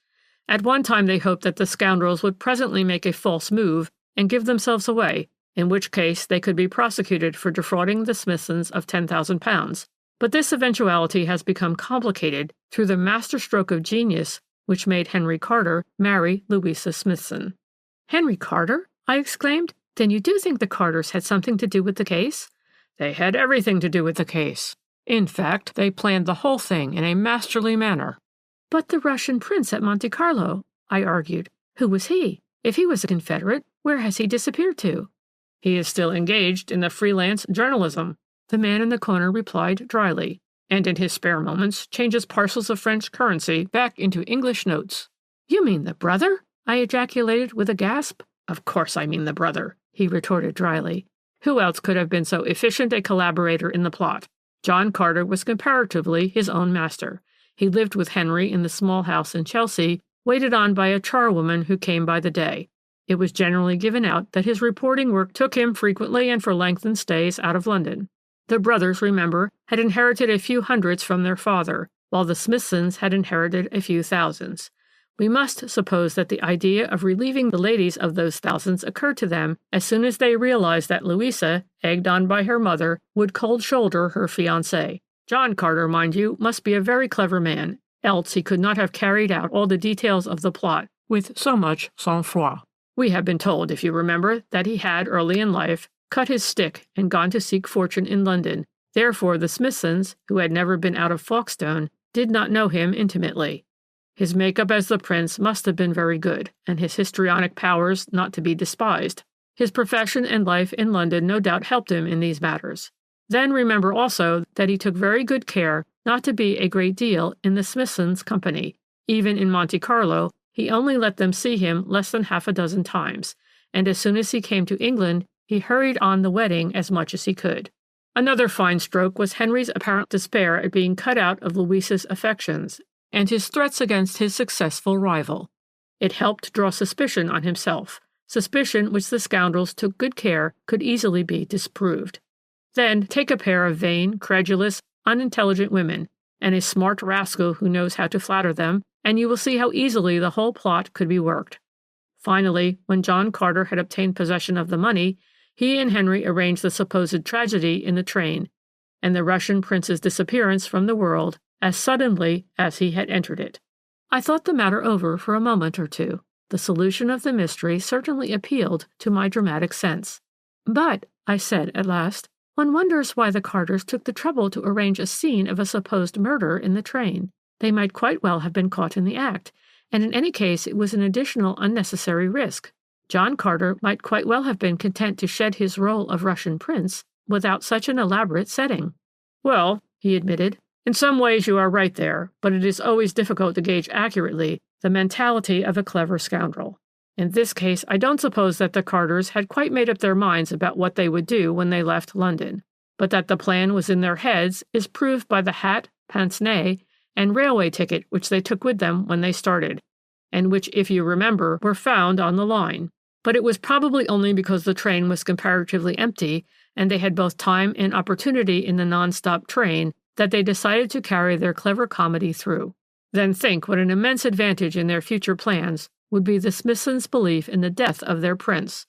At one time they hoped that the scoundrels would presently make a false move and give themselves away, in which case they could be prosecuted for defrauding the Smithsons of £10,000. But this eventuality has become complicated through the masterstroke of genius which made Henry Carter marry Louisa Smithson. Henry Carter? I exclaimed. Then you do think the Carters had something to do with the case? They had everything to do with the case. In fact, they planned the whole thing in a masterly manner. But the Russian prince at Monte Carlo, I argued. Who was he? If he was a Confederate, where has he disappeared to? He is still engaged in the freelance journalism, the man in the corner replied dryly, and in his spare moments changes parcels of French currency back into English notes. You mean the brother? I ejaculated with a gasp. Of course I mean the brother, he retorted dryly. Who else could have been so efficient a collaborator in the plot? John Carter was comparatively his own master. He lived with Henry in the small house in Chelsea, waited on by a charwoman who came by the day. It was generally given out that his reporting work took him frequently and for lengthened stays out of London. The brothers, remember, had inherited a few hundreds from their father, while the Smithsons had inherited a few thousands. We must suppose that the idea of relieving the ladies of those thousands occurred to them as soon as they realized that Louisa, egged on by her mother, would cold-shoulder her fiancé. John Carter, mind you, must be a very clever man, else he could not have carried out all the details of the plot with so much sang-froid. We have been told, if you remember, that he had, early in life, cut his stick and gone to seek fortune in London. Therefore the Smithsons, who had never been out of Folkestone, did not know him intimately. His make-up as the prince must have been very good, and his histrionic powers not to be despised. His profession and life in London no doubt helped him in these matters. Then remember also that he took very good care not to be a great deal in the Smithsons' company. Even in Monte Carlo, he only let them see him less than half a dozen times, and as soon as he came to England, he hurried on the wedding as much as he could. Another fine stroke was Henry's apparent despair at being cut out of Louisa's affections, and his threats against his successful rival. It helped draw suspicion on himself, suspicion which the scoundrels took good care could easily be disproved. Then take a pair of vain, credulous, unintelligent women, and a smart rascal who knows how to flatter them, and you will see how easily the whole plot could be worked. Finally, when John Carter had obtained possession of the money, he and Henry arranged the supposed tragedy in the train, and the Russian prince's disappearance from the world as suddenly as he had entered it. I thought the matter over for a moment or two. The solution of the mystery certainly appealed to my dramatic sense. But, I said at last, one wonders why the Carters took the trouble to arrange a scene of a supposed murder in the train. They might quite well have been caught in the act, and in any case it was an additional unnecessary risk. John Carter might quite well have been content to shed his role of Russian prince without such an elaborate setting. Well, he admitted, in some ways you are right there, but it is always difficult to gauge accurately the mentality of a clever scoundrel. In this case, I don't suppose that the Carters had quite made up their minds about what they would do when they left London, but that the plan was in their heads is proved by the hat, pince-nez, and railway ticket which they took with them when they started, and which, if you remember, were found on the line. But it was probably only because the train was comparatively empty, and they had both time and opportunity in the non-stop train, that they decided to carry their clever comedy through. Then think what an immense advantage in their future plans would be the Smithsons' belief in the death of their prince.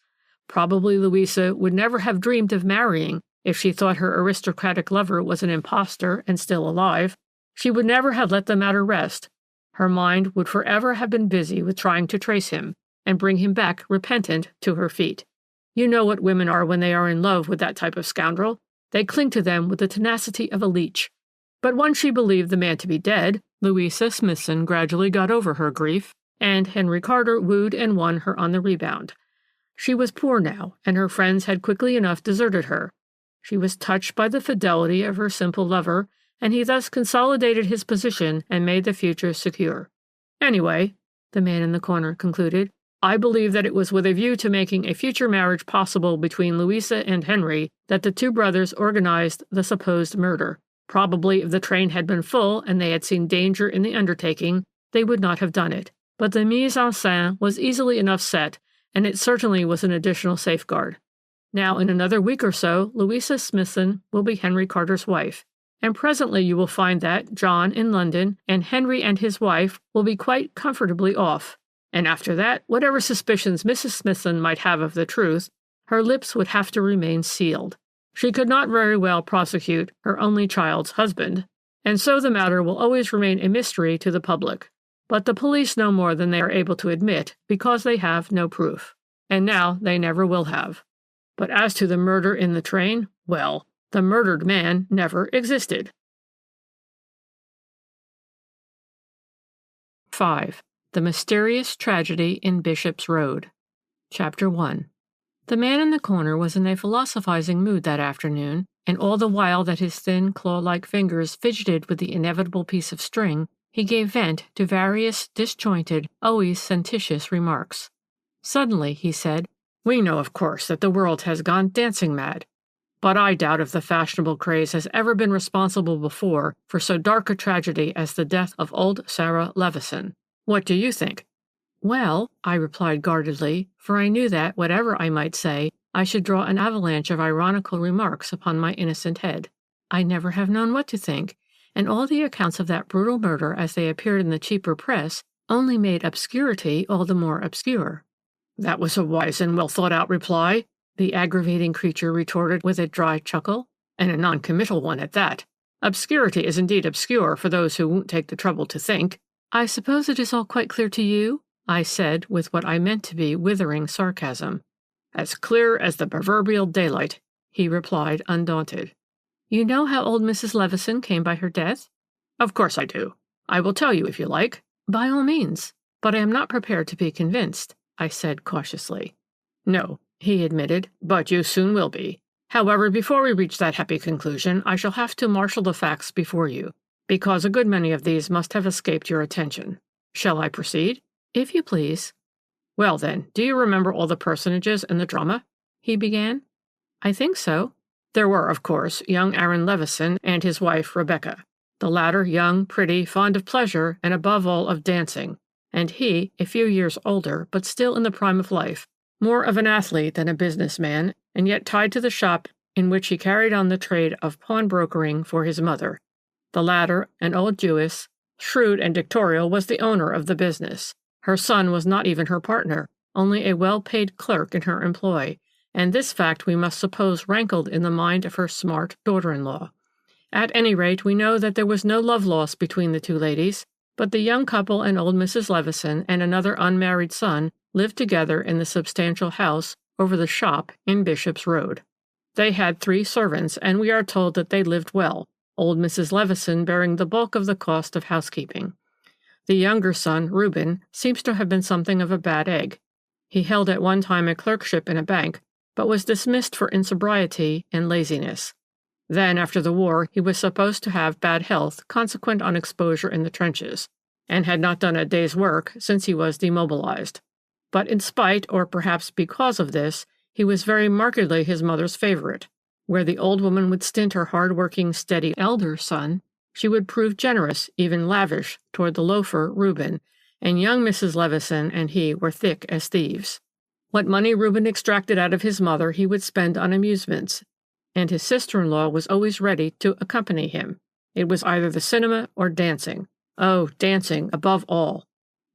Probably Louisa would never have dreamed of marrying if she thought her aristocratic lover was an impostor and still alive. She would never have let the matter rest. Her mind would forever have been busy with trying to trace him and bring him back repentant to her feet. You know what women are when they are in love with that type of scoundrel. They cling to them with the tenacity of a leech. But once she believed the man to be dead, Louisa Smithson gradually got over her grief, and Henry Carter wooed and won her on the rebound. She was poor now, and her friends had quickly enough deserted her. She was touched by the fidelity of her simple lover, and he thus consolidated his position and made the future secure. Anyway, the man in the corner concluded, I believe that it was with a view to making a future marriage possible between Louisa and Henry that the two brothers organized the supposed murder. Probably if the train had been full and they had seen danger in the undertaking, they would not have done it. But the mise en scène was easily enough set, and it certainly was an additional safeguard. Now, in another week or so, Louisa Smithson will be Henry Carter's wife, and presently you will find that John in London and Henry and his wife will be quite comfortably off. And after that, whatever suspicions Mrs. Smithson might have of the truth, her lips would have to remain sealed. She could not very well prosecute her only child's husband, and so the matter will always remain a mystery to the public. But the police know more than they are able to admit because they have no proof. And now they never will have. But as to the murder in the train, well, the murdered man never existed. 5. The Mysterious Tragedy in Bishop's Road. Chapter 1. The man in the corner was in a philosophizing mood that afternoon, and all the while that his thin, claw-like fingers fidgeted with the inevitable piece of string, he gave vent to various disjointed, always sententious remarks. Suddenly, he said, We know, of course, that the world has gone dancing mad. But I doubt if the fashionable craze has ever been responsible before for so dark a tragedy as the death of old Sarah Levison. What do you think? Well, I replied guardedly, for I knew that, whatever I might say, I should draw an avalanche of ironical remarks upon my innocent head. I never have known what to think, and all the accounts of that brutal murder as they appeared in the cheaper press only made obscurity all the more obscure. That was a wise and well-thought-out reply, the aggravating creature retorted with a dry chuckle, and a non-committal one at that. Obscurity is indeed obscure for those who won't take the trouble to think. I suppose it is all quite clear to you? I said with what I meant to be withering sarcasm. As clear as the proverbial daylight, he replied, undaunted. You know how old Mrs. Levison came by her death? Of course I do. I will tell you if you like. By all means. But I am not prepared to be convinced, I said cautiously. No, he admitted, but you soon will be. However, before we reach that happy conclusion, I shall have to marshal the facts before you, because a good many of these must have escaped your attention. Shall I proceed? If you please. Well then, do you remember all the personages in the drama? He began. I think so. There were, of course, young Aaron Levison and his wife Rebecca, the latter young, pretty, fond of pleasure, and above all of dancing, and he, a few years older, but still in the prime of life, more of an athlete than a businessman, and yet tied to the shop in which he carried on the trade of pawnbrokering for his mother. The latter, an old Jewess, shrewd and dictatorial, was the owner of the business. Her son was not even her partner, only a well-paid clerk in her employ, and this fact we must suppose rankled in the mind of her smart daughter-in-law. At any rate, we know that there was no love lost between the two ladies, but the young couple and old Mrs. Levison and another unmarried son lived together in the substantial house over the shop in Bishop's Road. They had 3 servants, and we are told that they lived well, old Mrs. Levison bearing the bulk of the cost of housekeeping. The younger son, Reuben, seems to have been something of a bad egg. He held at one time a clerkship in a bank, but was dismissed for insobriety and laziness. Then, after the war, he was supposed to have bad health consequent on exposure in the trenches, and had not done a day's work since he was demobilized. But in spite, or perhaps because of this, he was very markedly his mother's favorite. Where the old woman would stint her hard-working, steady elder son, she would prove generous, even lavish, toward the loafer, Reuben, and young Mrs. Levison and he were thick as thieves. What money Reuben extracted out of his mother he would spend on amusements, and his sister-in-law was always ready to accompany him. It was either the cinema or dancing. Oh, dancing, above all.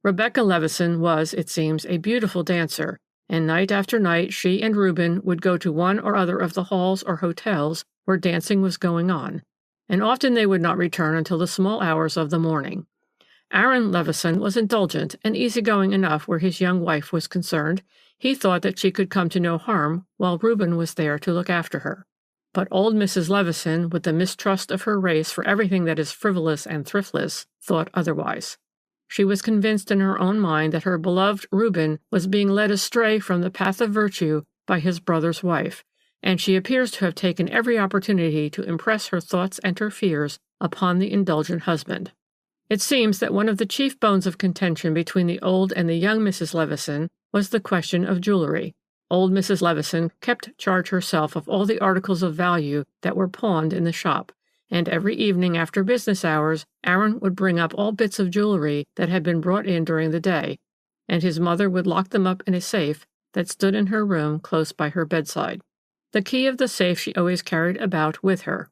Rebecca Levison was, it seems, a beautiful dancer, and night after night she and Reuben would go to one or other of the halls or hotels where dancing was going on, and often they would not return until the small hours of the morning. Aaron Levison was indulgent and easygoing enough where his young wife was concerned. He thought that she could come to no harm, while Reuben was there to look after her. But old Mrs. Levison, with the mistrust of her race for everything that is frivolous and thriftless, thought otherwise. She was convinced in her own mind that her beloved Reuben was being led astray from the path of virtue by his brother's wife, and she appears to have taken every opportunity to impress her thoughts and her fears upon the indulgent husband. It seems that one of the chief bones of contention between the old and the young Mrs. Levison was the question of jewelry. Old Mrs. Levison kept charge herself of all the articles of value that were pawned in the shop, and every evening after business hours Aaron would bring up all bits of jewelry that had been brought in during the day, and his mother would lock them up in a safe that stood in her room close by her bedside. The key of the safe she always carried about with her.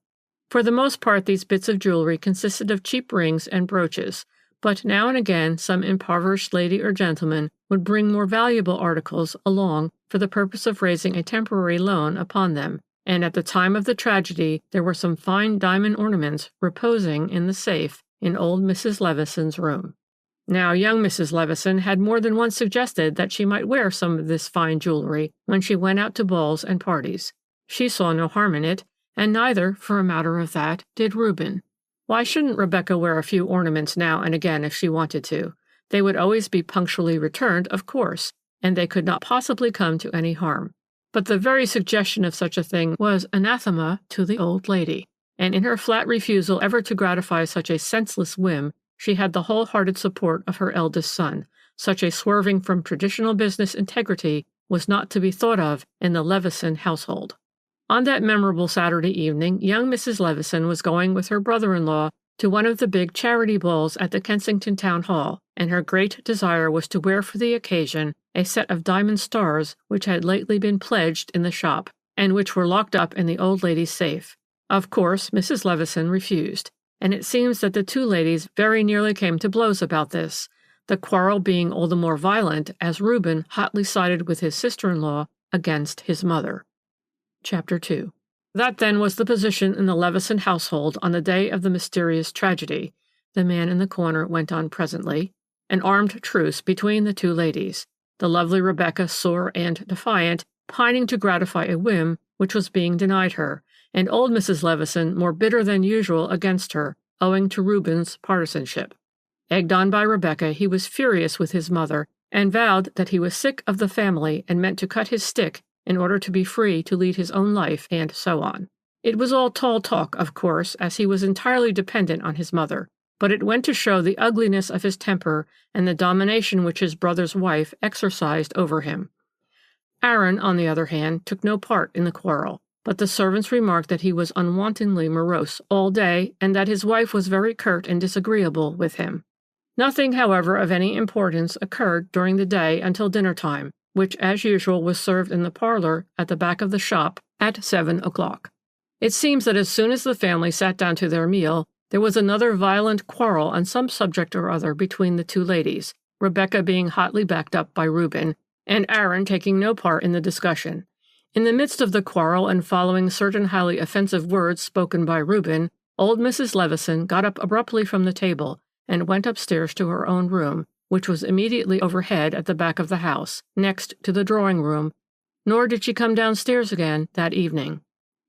For the most part these bits of jewelry consisted of cheap rings and brooches, but now and again some impoverished lady or gentleman would bring more valuable articles along for the purpose of raising a temporary loan upon them, and at the time of the tragedy there were some fine diamond ornaments reposing in the safe in old Mrs. Levison's room. Now young Mrs. Levison had more than once suggested that she might wear some of this fine jewelry when she went out to balls and parties. She saw no harm in it, and neither, for a matter of that, did Reuben. Why shouldn't Rebecca wear a few ornaments now and again if she wanted to? They would always be punctually returned, of course, and they could not possibly come to any harm. But the very suggestion of such a thing was anathema to the old lady, and in her flat refusal ever to gratify such a senseless whim, she had the whole-hearted support of her eldest son. Such a swerving from traditional business integrity was not to be thought of in the Levison household. On that memorable Saturday evening, young Mrs. Levison was going with her brother-in-law to one of the big charity balls at the Kensington Town Hall, and her great desire was to wear for the occasion a set of diamond stars which had lately been pledged in the shop, and which were locked up in the old lady's safe. Of course, Mrs. Levison refused, and it seems that the two ladies very nearly came to blows about this, the quarrel being all the more violent as Reuben hotly sided with his sister-in-law against his mother. Chapter 2. That then was the position in the Levison household on the day of the mysterious tragedy, the man in the corner went on presently, an armed truce between the two ladies, the lovely Rebecca sore and defiant, pining to gratify a whim which was being denied her, and old Mrs. Levison more bitter than usual against her, owing to Reuben's partisanship. Egged on by Rebecca, he was furious with his mother, and vowed that he was sick of the family and meant to cut his stick in order to be free to lead his own life, and so on. It was all tall talk, of course, as he was entirely dependent on his mother, but it went to show the ugliness of his temper and the domination which his brother's wife exercised over him. Aaron, on the other hand, took no part in the quarrel, but the servants remarked that he was unwontedly morose all day, and that his wife was very curt and disagreeable with him. Nothing, however, of any importance occurred during the day until dinner-time, which, as usual, was served in the parlor at the back of the shop at 7 o'clock. It seems that as soon as the family sat down to their meal, there was another violent quarrel on some subject or other between the two ladies, Rebecca being hotly backed up by Reuben, and Aaron taking no part in the discussion. In the midst of the quarrel, and following certain highly offensive words spoken by Reuben, old Mrs. Levison got up abruptly from the table and went upstairs to her own room, which was immediately overhead at the back of the house, next to the drawing-room, nor did she come downstairs again that evening.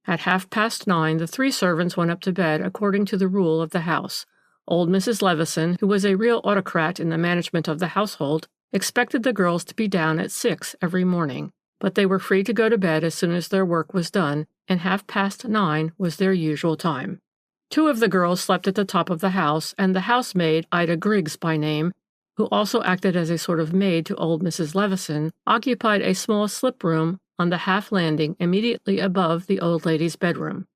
At 9:30, the three servants went up to bed according to the rule of the house. Old Mrs. Levison, who was a real autocrat in the management of the household, expected the girls to be down at 6 every morning, but they were free to go to bed as soon as their work was done, and 9:30 was their usual time. Two of the girls slept at the top of the house, and the housemaid, Ida Griggs by name, who also acted as a sort of maid to old Mrs. Levison, occupied a small slip-room on the half-landing immediately above the old lady's bedroom.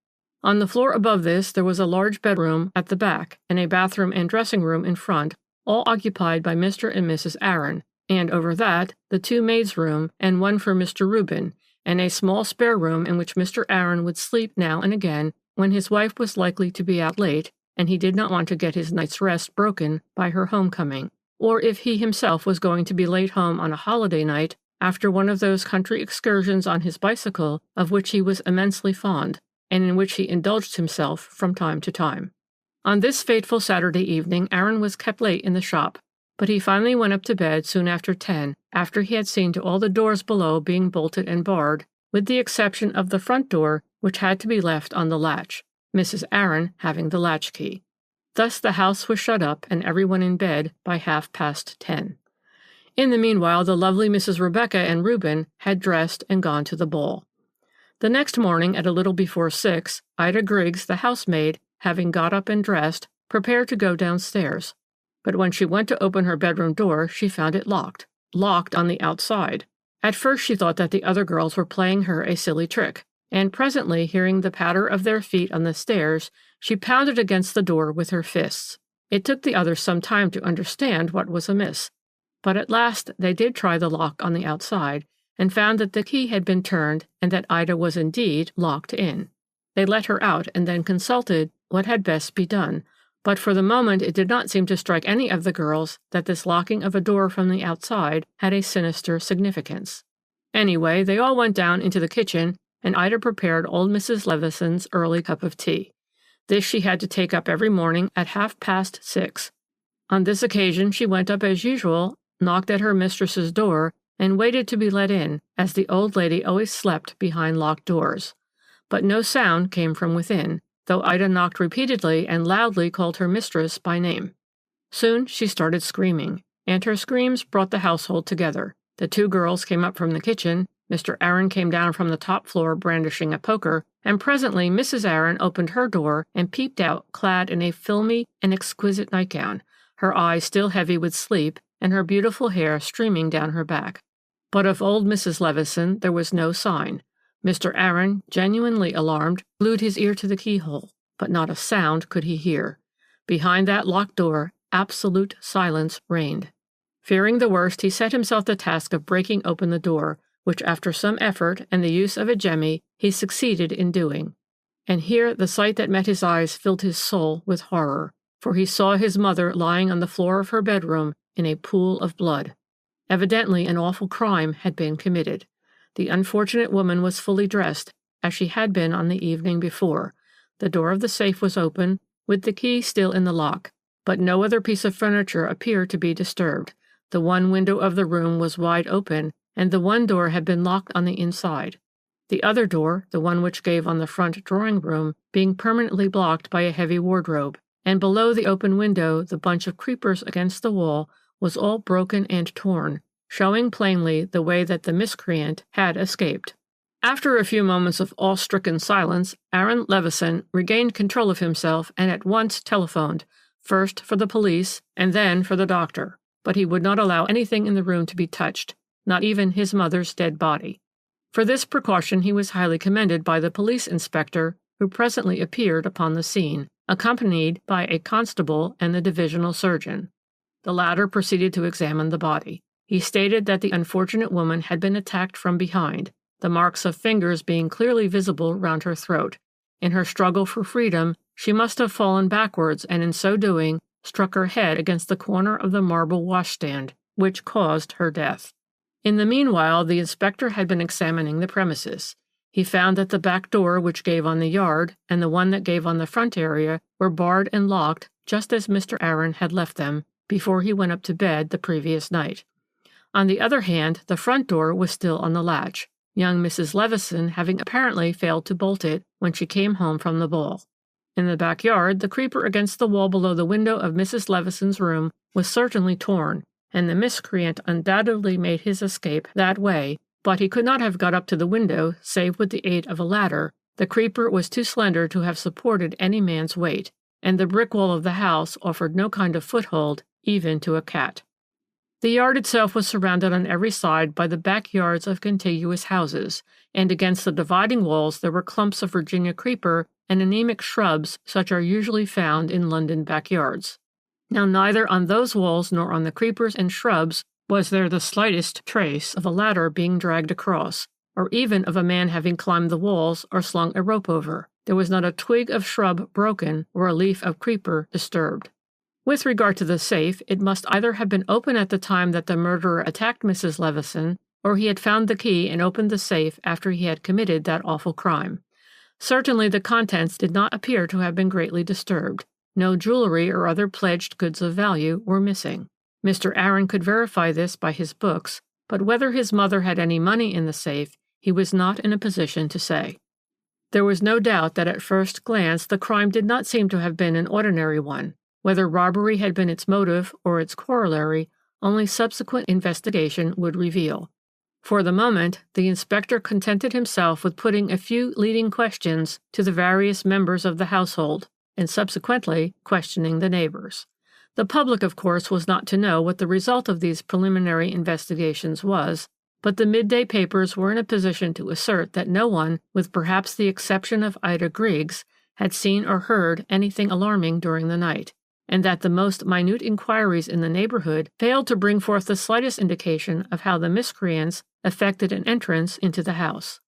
On the floor above this there was a large bedroom at the back, and a bathroom and dressing-room in front, all occupied by Mr. and Mrs. Aaron, and over that, the two maids' room and one for Mr. Reuben, and a small spare room in which Mr. Aaron would sleep now and again when his wife was likely to be out late, and he did not want to get his night's rest broken by her homecoming, or if he himself was going to be late home on a holiday night after one of those country excursions on his bicycle of which he was immensely fond, and in which he indulged himself from time to time. On this fateful Saturday evening Aaron was kept late in the shop, but he finally went up to bed soon after 10, after he had seen to all the doors below being bolted and barred, with the exception of the front door, which had to be left on the latch, Mrs. Aaron having the latch-key. Thus the house was shut up and everyone in bed by 10:30. In the meanwhile, the lovely Mrs. Rebecca and Reuben had dressed and gone to the ball. The next morning, at a little before 6, Ida Griggs, the housemaid, having got up and dressed, prepared to go downstairs. But when she went to open her bedroom door, she found it locked. Locked on the outside. At first she thought that the other girls were playing her a silly trick, and presently, hearing the patter of their feet on the stairs, she pounded against the door with her fists. It took the others some time to understand what was amiss, but at last they did try the lock on the outside, and found that the key had been turned and that Ida was indeed locked in. They let her out and then consulted what had best be done, but for the moment it did not seem to strike any of the girls that this locking of a door from the outside had a sinister significance. Anyway, they all went down into the kitchen, and Ida prepared old Mrs. Levison's early cup of tea. This she had to take up every morning at 6:30. On this occasion she went up as usual, knocked at her mistress's door, and waited to be let in, as the old lady always slept behind locked doors. But no sound came from within, though Ida knocked repeatedly and loudly called her mistress by name. Soon she started screaming, and her screams brought the household together. The two girls came up from the kitchen, Mr. Aaron came down from the top floor brandishing a poker, and presently Mrs. Aaron opened her door and peeped out clad in a filmy and exquisite nightgown, her eyes still heavy with sleep, and her beautiful hair streaming down her back. But of old Mrs. Levison there was no sign. Mr. Aaron, genuinely alarmed, glued his ear to the keyhole, but not a sound could he hear. Behind that locked door, absolute silence reigned. Fearing the worst, he set himself the task of breaking open the door, which after some effort and the use of a jemmy he succeeded in doing. And here the sight that met his eyes filled his soul with horror, for he saw his mother lying on the floor of her bedroom in a pool of blood. Evidently an awful crime had been committed. The unfortunate woman was fully dressed, as she had been on the evening before. The door of the safe was open, with the key still in the lock, but no other piece of furniture appeared to be disturbed. The one window of the room was wide open, and the one door had been locked on the inside. The other door, the one which gave on the front drawing-room, being permanently blocked by a heavy wardrobe, and below the open window the bunch of creepers against the wall was all broken and torn, showing plainly the way that the miscreant had escaped. After a few moments of awe-stricken silence, Aaron Levison regained control of himself and at once telephoned, first for the police and then for the doctor, but he would not allow anything in the room to be touched, not even his mother's dead body. For this precaution he was highly commended by the police inspector, who presently appeared upon the scene, accompanied by a constable and the divisional surgeon. The latter proceeded to examine the body. He stated that the unfortunate woman had been attacked from behind, the marks of fingers being clearly visible round her throat. In her struggle for freedom, she must have fallen backwards and in so doing struck her head against the corner of the marble washstand, which caused her death. In the meanwhile, the inspector had been examining the premises. He found that the back door which gave on the yard and the one that gave on the front area were barred and locked just as Mr. Aaron had left them before he went up to bed the previous night. On the other hand, the front door was still on the latch, young Mrs. Levison having apparently failed to bolt it when she came home from the ball. In the backyard, the creeper against the wall below the window of Mrs. Levison's room was certainly torn, and the miscreant undoubtedly made his escape that way, but he could not have got up to the window save with the aid of a ladder. The creeper was too slender to have supported any man's weight, and the brick wall of the house offered no kind of foothold even to a cat. The yard itself was surrounded on every side by the backyards of contiguous houses, and against the dividing walls there were clumps of Virginia creeper and anemic shrubs such are usually found in London backyards. Now neither on those walls nor on the creepers and shrubs was there the slightest trace of a ladder being dragged across, or even of a man having climbed the walls or slung a rope over. There was not a twig of shrub broken or a leaf of creeper disturbed. With regard to the safe, it must either have been open at the time that the murderer attacked Mrs. Levison, or he had found the key and opened the safe after he had committed that awful crime. Certainly the contents did not appear to have been greatly disturbed. No jewelry or other pledged goods of value were missing. Mr. Aaron could verify this by his books, but whether his mother had any money in the safe, he was not in a position to say. There was no doubt that at first glance the crime did not seem to have been an ordinary one. Whether robbery had been its motive or its corollary, only subsequent investigation would reveal. For the moment, the inspector contented himself with putting a few leading questions to the various members of the household, and subsequently questioning the neighbors. The public, of course, was not to know what the result of these preliminary investigations was, but the midday papers were in a position to assert that no one, with perhaps the exception of Ida Griggs, had seen or heard anything alarming during the night, and that the most minute inquiries in the neighborhood failed to bring forth the slightest indication of how the miscreants effected an entrance into the house.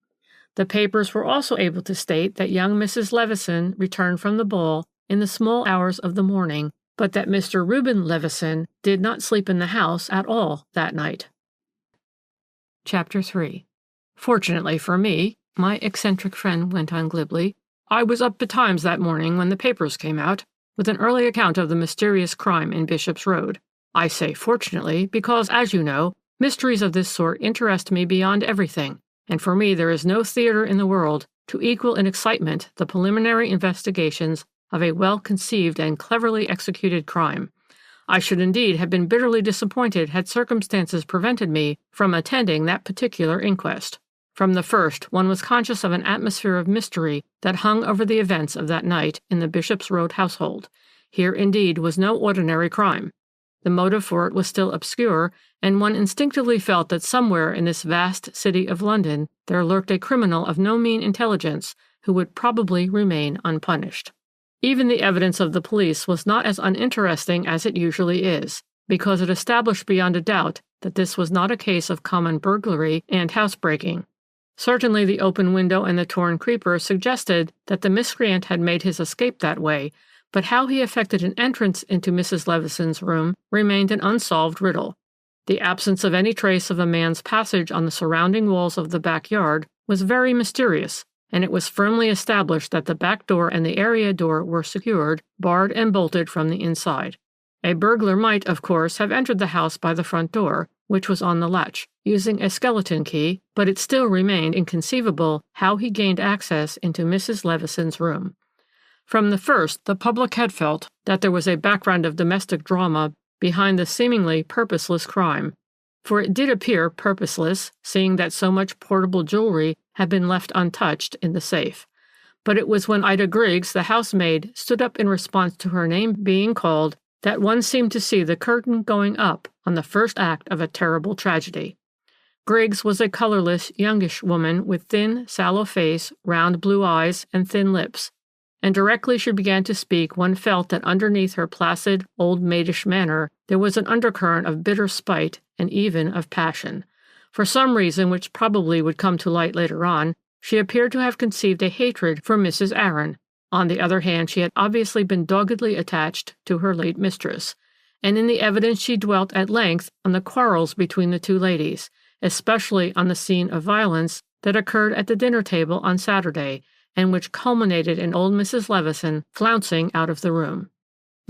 The papers were also able to state that young Mrs. Levison returned from the ball in the small hours of the morning, but that Mr. Reuben Levison did not sleep in the house at all that night. Chapter 3. Fortunately for me, my eccentric friend went on glibly, I was up betimes that morning when the papers came out, with an early account of the mysterious crime in Bishop's Road. I say fortunately because, as you know, mysteries of this sort interest me beyond everything, and for me there is no theater in the world to equal in excitement the preliminary investigations of a well-conceived and cleverly executed crime. I should indeed have been bitterly disappointed had circumstances prevented me from attending that particular inquest. From the first, one was conscious of an atmosphere of mystery that hung over the events of that night in the Bishop's Road household. Here, indeed, was no ordinary crime. The motive for it was still obscure, and one instinctively felt that somewhere in this vast city of London there lurked a criminal of no mean intelligence who would probably remain unpunished. Even the evidence of the police was not as uninteresting as it usually is, because it established beyond a doubt that this was not a case of common burglary and housebreaking. Certainly the open window and the torn creeper suggested that the miscreant had made his escape that way, but how he effected an entrance into Mrs. Levison's room remained an unsolved riddle. The absence of any trace of a man's passage on the surrounding walls of the backyard was very mysterious, and it was firmly established that the back door and the area door were secured, barred and bolted from the inside. A burglar might, of course, have entered the house by the front door, which was on the latch, using a skeleton key, but it still remained inconceivable how he gained access into Mrs. Levison's room. From the first, the public had felt that there was a background of domestic drama behind the seemingly purposeless crime, for it did appear purposeless, seeing that so much portable jewelry had been left untouched in the safe. But it was when Ida Griggs, the housemaid, stood up in response to her name being called that one seemed to see the curtain going up on the first act of a terrible tragedy. Griggs was a colorless, youngish woman with thin, sallow face, round blue eyes, and thin lips, and directly she began to speak one felt that underneath her placid, old maidish manner there was an undercurrent of bitter spite and even of passion. For some reason which probably would come to light later on, she appeared to have conceived a hatred for Mrs. Aaron. On the other hand, she had obviously been doggedly attached to her late mistress, and in the evidence she dwelt at length on the quarrels between the two ladies, especially on the scene of violence that occurred at the dinner table on Saturday, and which culminated in old Mrs. Levison flouncing out of the room.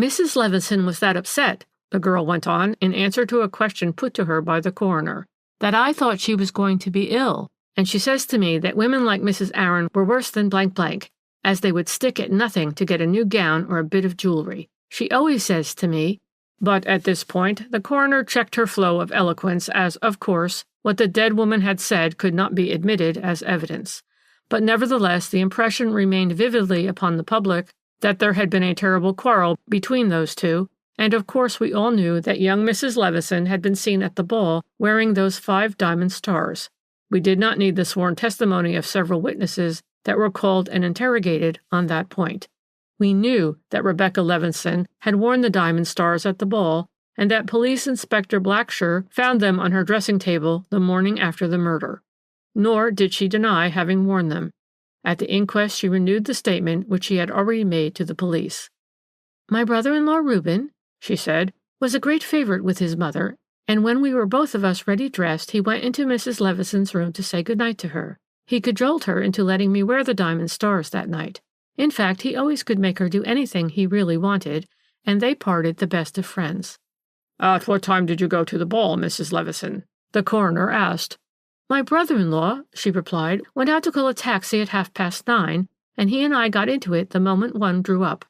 Mrs. Levison was that upset, the girl went on, in answer to a question put to her by the coroner, that I thought she was going to be ill, and she says to me that women like Mrs. Aaron were worse than blank blank, as they would stick at nothing to get a new gown or a bit of jewelry. She always says to me— But at this point the coroner checked her flow of eloquence as, of course, what the dead woman had said could not be admitted as evidence. But nevertheless the impression remained vividly upon the public that there had been a terrible quarrel between those two, and of course we all knew that young Mrs. Levison had been seen at the ball wearing those 5 diamond stars. We did not need the sworn testimony of several witnesses that were called and interrogated on that point. We knew that Rebecca Levison had worn the diamond stars at the ball, and that Police Inspector Blacksher found them on her dressing table the morning after the murder. Nor did she deny having worn them. At the inquest she renewed the statement which she had already made to the police. My brother-in-law Reuben, she said, was a great favorite with his mother, and when we were both of us ready dressed, he went into Mrs. Levison's room to say good night to her. He cajoled her into letting me wear the diamond stars that night. In fact, he always could make her do anything he really wanted, and they parted the best of friends. At what time did you go to the ball, Mrs. Levison? The coroner asked. My brother-in-law, she replied, went out to call a taxi at 9:30, and he and I got into it the moment one drew up.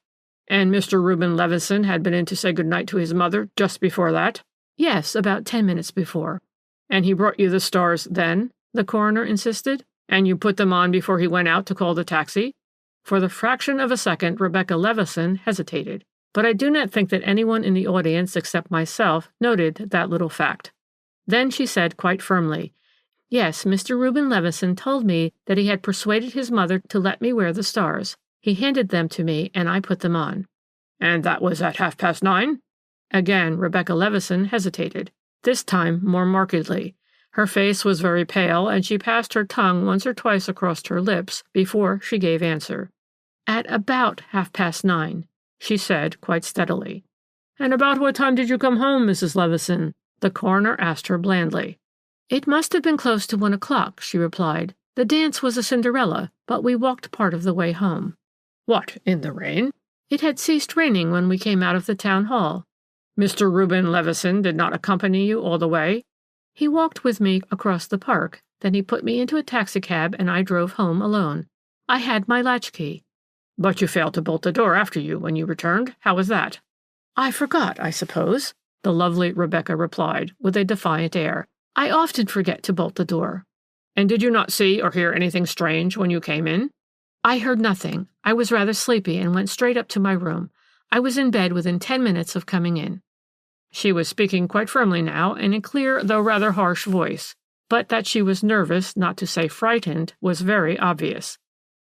And Mr. Reuben Levison had been in to say good night to his mother just before that? Yes, about 10 minutes before. And he brought you the stars then? The coroner insisted. And you put them on before he went out to call the taxi? For the fraction of a second, Rebecca Levison hesitated, but I do not think that anyone in the audience except myself noted that little fact. Then she said quite firmly, "Yes, Mr. Reuben Levison told me that he had persuaded his mother to let me wear the stars. He handed them to me, and I put them on." "And that was at 9:30?" Again, Rebecca Levison hesitated, this time more markedly. Her face was very pale, and she passed her tongue once or twice across her lips before she gave answer. "At about 9:30, she said quite steadily. "And about what time did you come home, Mrs. Levison?" the coroner asked her blandly. "It must have been close to 1 o'clock, she replied. "The dance was a Cinderella, but we walked part of the way home." "What, in the rain?" "It had ceased raining when we came out of the town hall." "Mr. Reuben Levison did not accompany you all the way?" "He walked with me across the park, then he put me into a taxicab and I drove home alone. I had my latchkey." "But you failed to bolt the door after you when you returned. How was that?" "I forgot, I suppose," the lovely Rebecca replied, with a defiant air. "I often forget to bolt the door." "And did you not see or hear anything strange when you came in?" "I heard nothing. I was rather sleepy and went straight up to my room. I was in bed within 10 minutes of coming in." She was speaking quite firmly now, in a clear though rather harsh voice, but that she was nervous, not to say frightened, was very obvious.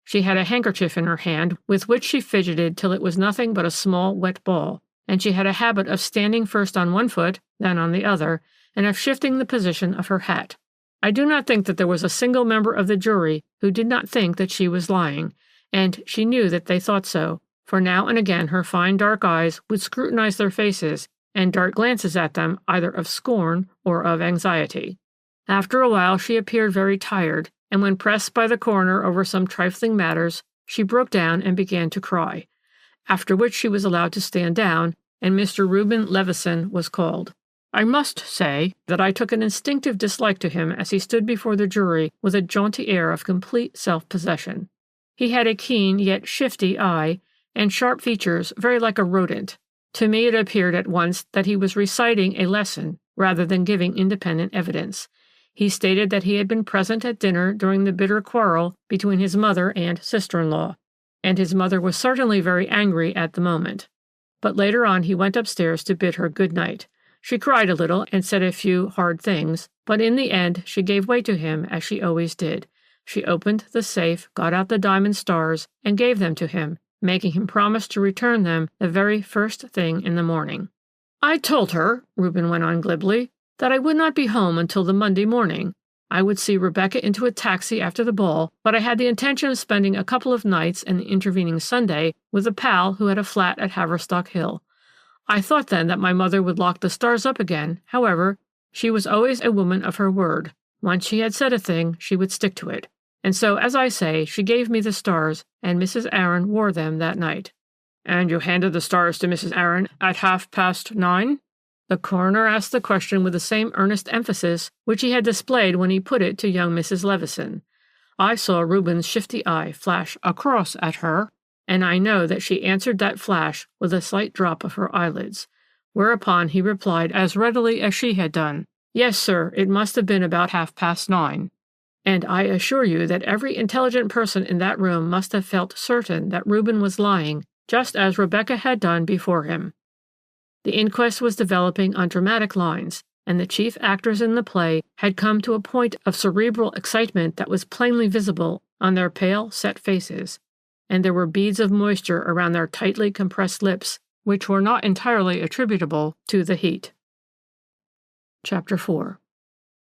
She had a handkerchief in her hand with which she fidgeted till it was nothing but a small wet ball, and she had a habit of standing first on one foot, then on the other, and of shifting the position of her hat. I do not think that there was a single member of the jury who did not think that she was lying, and she knew that they thought so, for now and again her fine dark eyes would scrutinize their faces and dart glances at them either of scorn or of anxiety. After a while she appeared very tired, and when pressed by the coroner over some trifling matters, she broke down and began to cry, after which she was allowed to stand down, and Mr. Reuben Levison was called. I must say that I took an instinctive dislike to him as he stood before the jury with a jaunty air of complete self-possession. He had a keen yet shifty eye, and sharp features very like a rodent. To me it appeared at once that he was reciting a lesson rather than giving independent evidence. He stated that he had been present at dinner during the bitter quarrel between his mother and sister-in-law, and his mother was certainly very angry at the moment. But later on he went upstairs to bid her good night. She cried a little and said a few hard things, but in the end she gave way to him as she always did. She opened the safe, got out the diamond stars, and gave them to him, making him promise to return them the very first thing in the morning. "I told her," Reuben went on glibly, "that I would not be home until the Monday morning. I would see Rebecca into a taxi after the ball, but I had the intention of spending a couple of nights and the intervening Sunday with a pal who had a flat at Haverstock Hill. I thought then that my mother would lock the stars up again. However, she was always a woman of her word. Once she had said a thing, she would stick to it. And so, as I say, she gave me the stars, and Mrs. Aaron wore them that night." "And you handed the stars to Mrs. Aaron at 9:30? The coroner asked the question with the same earnest emphasis which he had displayed when he put it to young Mrs. Levison. I saw Reuben's shifty eye flash across at her, and I know that she answered that flash with a slight drop of her eyelids, whereupon he replied as readily as she had done, "Yes, sir, it must have been about 9:30. And I assure you that every intelligent person in that room must have felt certain that Reuben was lying, just as Rebecca had done before him." The inquest was developing on dramatic lines, and the chief actors in the play had come to a point of cerebral excitement that was plainly visible on their pale, set faces, and there were beads of moisture around their tightly compressed lips, which were not entirely attributable to the heat. Chapter 4.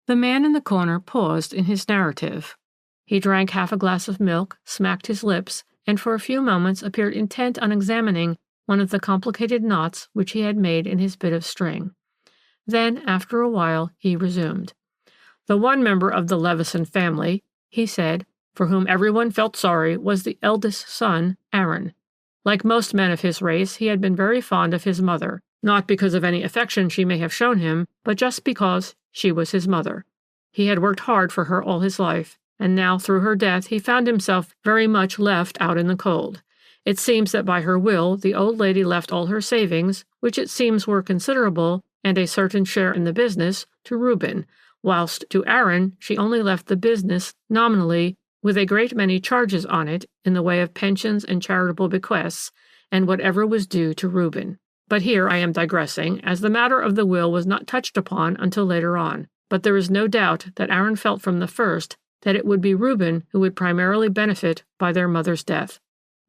The man in the corner paused in his narrative. He drank half a glass of milk, smacked his lips, and for a few moments appeared intent on examining one of the complicated knots which he had made in his bit of string. Then, after a while, he resumed. "The one member of the Levison family," he said, "for whom everyone felt sorry was the eldest son, Aaron. Like most men of his race, he had been very fond of his mother, not because of any affection she may have shown him, but just because she was his mother. He had worked hard for her all his life, and now through her death he found himself very much left out in the cold. It seems that by her will the old lady left all her savings, which it seems were considerable, and a certain share in the business, to Reuben, whilst to Aaron she only left the business nominally, with a great many charges on it in the way of pensions and charitable bequests, and whatever was due to Reuben. But here I am digressing, as the matter of the will was not touched upon until later on, but there is no doubt that Aaron felt from the first that it would be Reuben who would primarily benefit by their mother's death.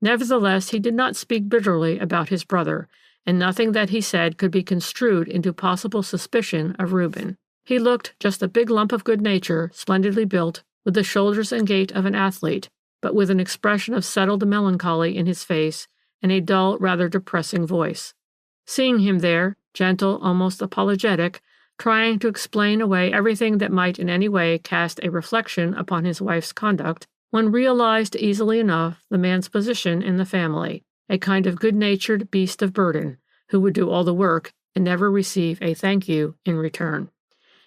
Nevertheless, he did not speak bitterly about his brother, and nothing that he said could be construed into possible suspicion of Reuben. He looked just a big lump of good nature, splendidly built, with the shoulders and gait of an athlete, but with an expression of settled melancholy in his face and a dull, rather depressing voice. Seeing him there, gentle, almost apologetic, trying to explain away everything that might in any way cast a reflection upon his wife's conduct, one realized easily enough the man's position in the family, a kind of good-natured beast of burden, who would do all the work and never receive a thank you in return.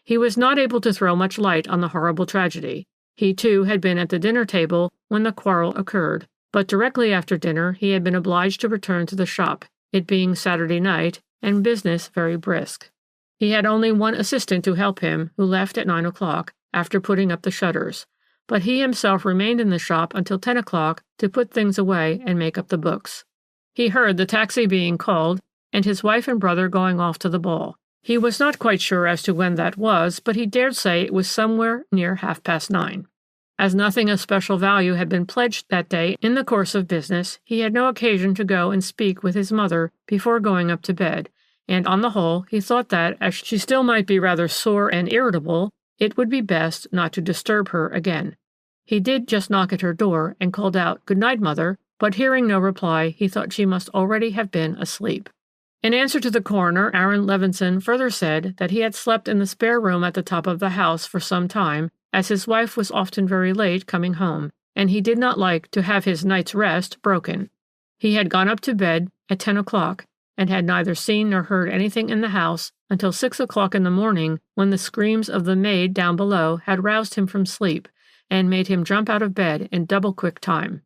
He was not able to throw much light on the horrible tragedy. He, too, had been at the dinner table when the quarrel occurred, but directly after dinner he had been obliged to return to the shop, it being Saturday night, and business very brisk. He had only one assistant to help him, who left at 9 o'clock, after putting up the shutters, but he himself remained in the shop until 10 o'clock to put things away and make up the books. He heard the taxi being called, and his wife and brother going off to the ball. He was not quite sure as to when that was, but he dared say it was somewhere near 9:30. As nothing of special value had been pledged that day in the course of business, he had no occasion to go and speak with his mother before going up to bed, and on the whole he thought that, as she still might be rather sore and irritable, it would be best not to disturb her again. He did just knock at her door and called out, "Good night, mother," but hearing no reply, he thought she must already have been asleep. In answer to the coroner, Aaron Levinson further said that he had slept in the spare room at the top of the house for some time, as his wife was often very late coming home, and he did not like to have his night's rest broken. He had gone up to bed at 10 o'clock, and had neither seen nor heard anything in the house until 6 o'clock in the morning, when the screams of the maid down below had roused him from sleep, and made him jump out of bed in double-quick time.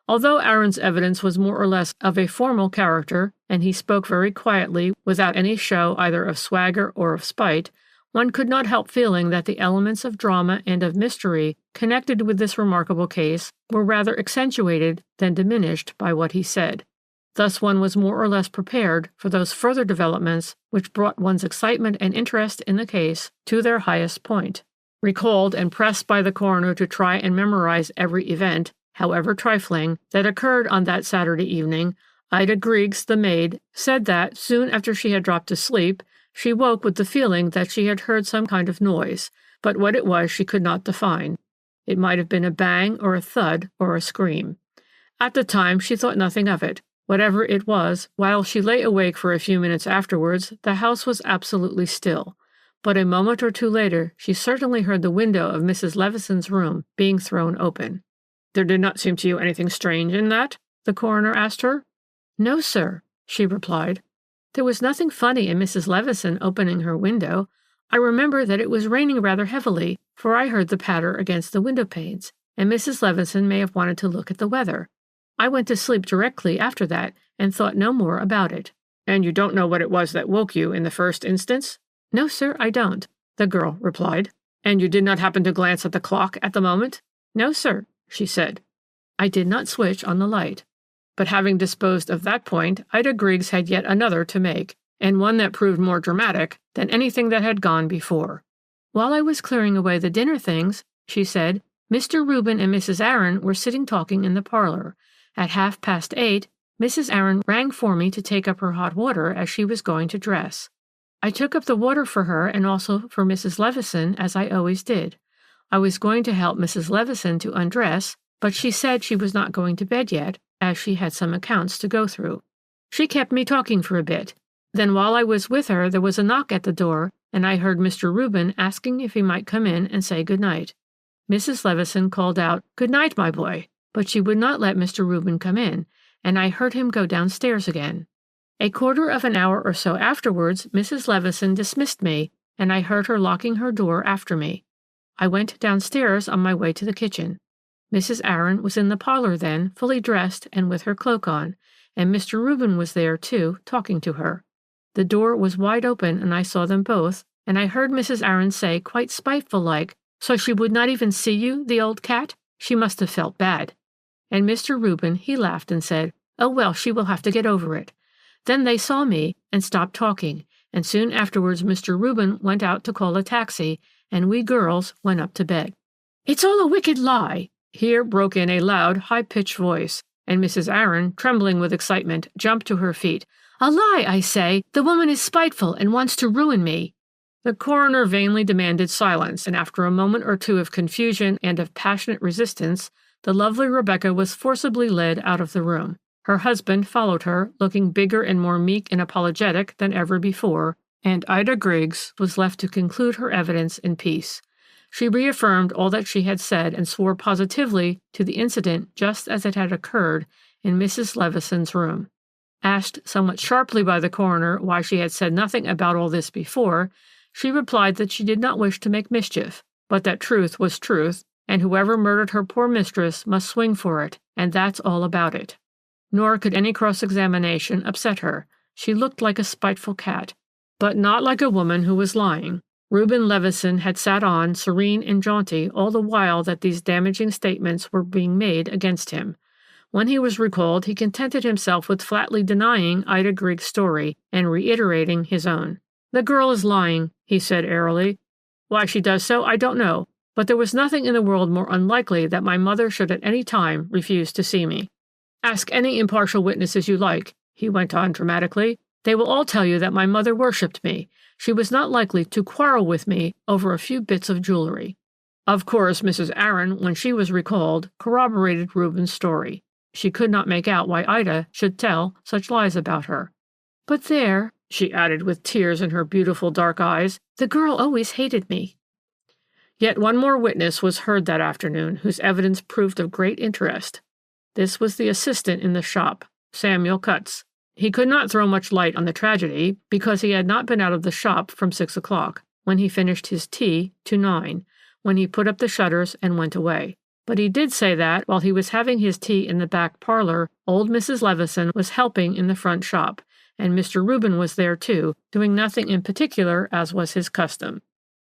Although Aaron's evidence was more or less of a formal character, and he spoke very quietly, without any show either of swagger or of spite, one could not help feeling that the elements of drama and of mystery connected with this remarkable case were rather accentuated than diminished by what he said. Thus one was more or less prepared for those further developments which brought one's excitement and interest in the case to their highest point. Recalled and pressed by the coroner to try and memorize every event, however trifling, that occurred on that Saturday evening, Ida Griggs, the maid, said that, soon after she had dropped to sleep, she woke with the feeling that she had heard some kind of noise, but what it was she could not define. It might have been a bang or a thud or a scream. At the time she thought nothing of it. Whatever it was, while she lay awake for a few minutes afterwards, the house was absolutely still. But a moment or two later she certainly heard the window of Mrs. Levison's room being thrown open. "There did not seem to you anything strange in that?" the coroner asked her. "No, sir," she replied. "There was nothing funny in Mrs. Levison opening her window. I remember that it was raining rather heavily, for I heard the patter against the window panes, and Mrs. Levison may have wanted to look at the weather. I went to sleep directly after that, and thought no more about it." "And you don't know what it was that woke you in the first instance?" "No, sir, I don't," the girl replied. "And you did not happen to glance at the clock at the moment?" "No, sir," she said. "I did not switch on the light." But having disposed of that point, Ida Griggs had yet another to make, and one that proved more dramatic than anything that had gone before. "While I was clearing away the dinner things," she said, "Mr. Reuben and Mrs. Aaron were sitting talking in the parlor. At 8:30, Mrs. Aaron rang for me to take up her hot water as she was going to dress. I took up the water for her and also for Mrs. Levison, as I always did. I was going to help Mrs. Levison to undress, but she said she was not going to bed yet, as she had some accounts to go through. She kept me talking for a bit. Then while I was with her there was a knock at the door, and I heard Mr. Reuben asking if he might come in and say good night. Mrs. Levison called out, 'Good night, my boy,' but she would not let Mr. Reuben come in, and I heard him go downstairs again. A quarter of an hour or so afterwards, Mrs. Levison dismissed me, and I heard her locking her door after me. I went downstairs on my way to the kitchen. Mrs. Aaron was in the parlor then, fully dressed and with her cloak on, and Mr. Reuben was there, too, talking to her. The door was wide open, and I saw them both, and I heard Mrs. Aaron say, quite spiteful-like, 'So she would not even see you, the old cat?' She must have felt bad. And Mr. Reuben, he laughed and said, "Oh, well, she will have to get over it." Then they saw me and stopped talking, and soon afterwards Mr. Reuben went out to call a taxi, and we girls went up to bed. "It's all a wicked lie," here broke in a loud, high-pitched voice, and Mrs. Aaron, trembling with excitement, jumped to her feet. "A lie, I say! The woman is spiteful and wants to ruin me." The coroner vainly demanded silence, and after a moment or two of confusion and of passionate resistance, the lovely Rebecca was forcibly led out of the room. Her husband followed her, looking bigger and more meek and apologetic than ever before, and Ida Griggs was left to conclude her evidence in peace. She reaffirmed all that she had said and swore positively to the incident just as it had occurred in Mrs. Levison's room. Asked somewhat sharply by the coroner why she had said nothing about all this before, she replied that she did not wish to make mischief, but that truth was truth, and whoever murdered her poor mistress must swing for it, and that's all about it. Nor could any cross-examination upset her. She looked like a spiteful cat, but not like a woman who was lying. Reuben Levison had sat on, serene and jaunty, all the while that these damaging statements were being made against him. When he was recalled, he contented himself with flatly denying Ida Griggs' story and reiterating his own. "The girl is lying," he said airily. "Why she does so, I don't know, but there was nothing in the world more unlikely that my mother should at any time refuse to see me. Ask any impartial witnesses you like," he went on dramatically. "They will all tell you that my mother worshipped me. She was not likely to quarrel with me over a few bits of jewelry." Of course, Mrs. Aaron, when she was recalled, corroborated Reuben's story. She could not make out why Ida should tell such lies about her. "But there," she added with tears in her beautiful dark eyes, "the girl always hated me." Yet one more witness was heard that afternoon, whose evidence proved of great interest. This was the assistant in the shop, Samuel Cutts. He could not throw much light on the tragedy, because he had not been out of the shop from 6 o'clock, when he finished his tea, to 9, when he put up the shutters and went away. But he did say that, while he was having his tea in the back parlor, old Mrs. Levison was helping in the front shop, and Mr. Reuben was there too, doing nothing in particular, as was his custom.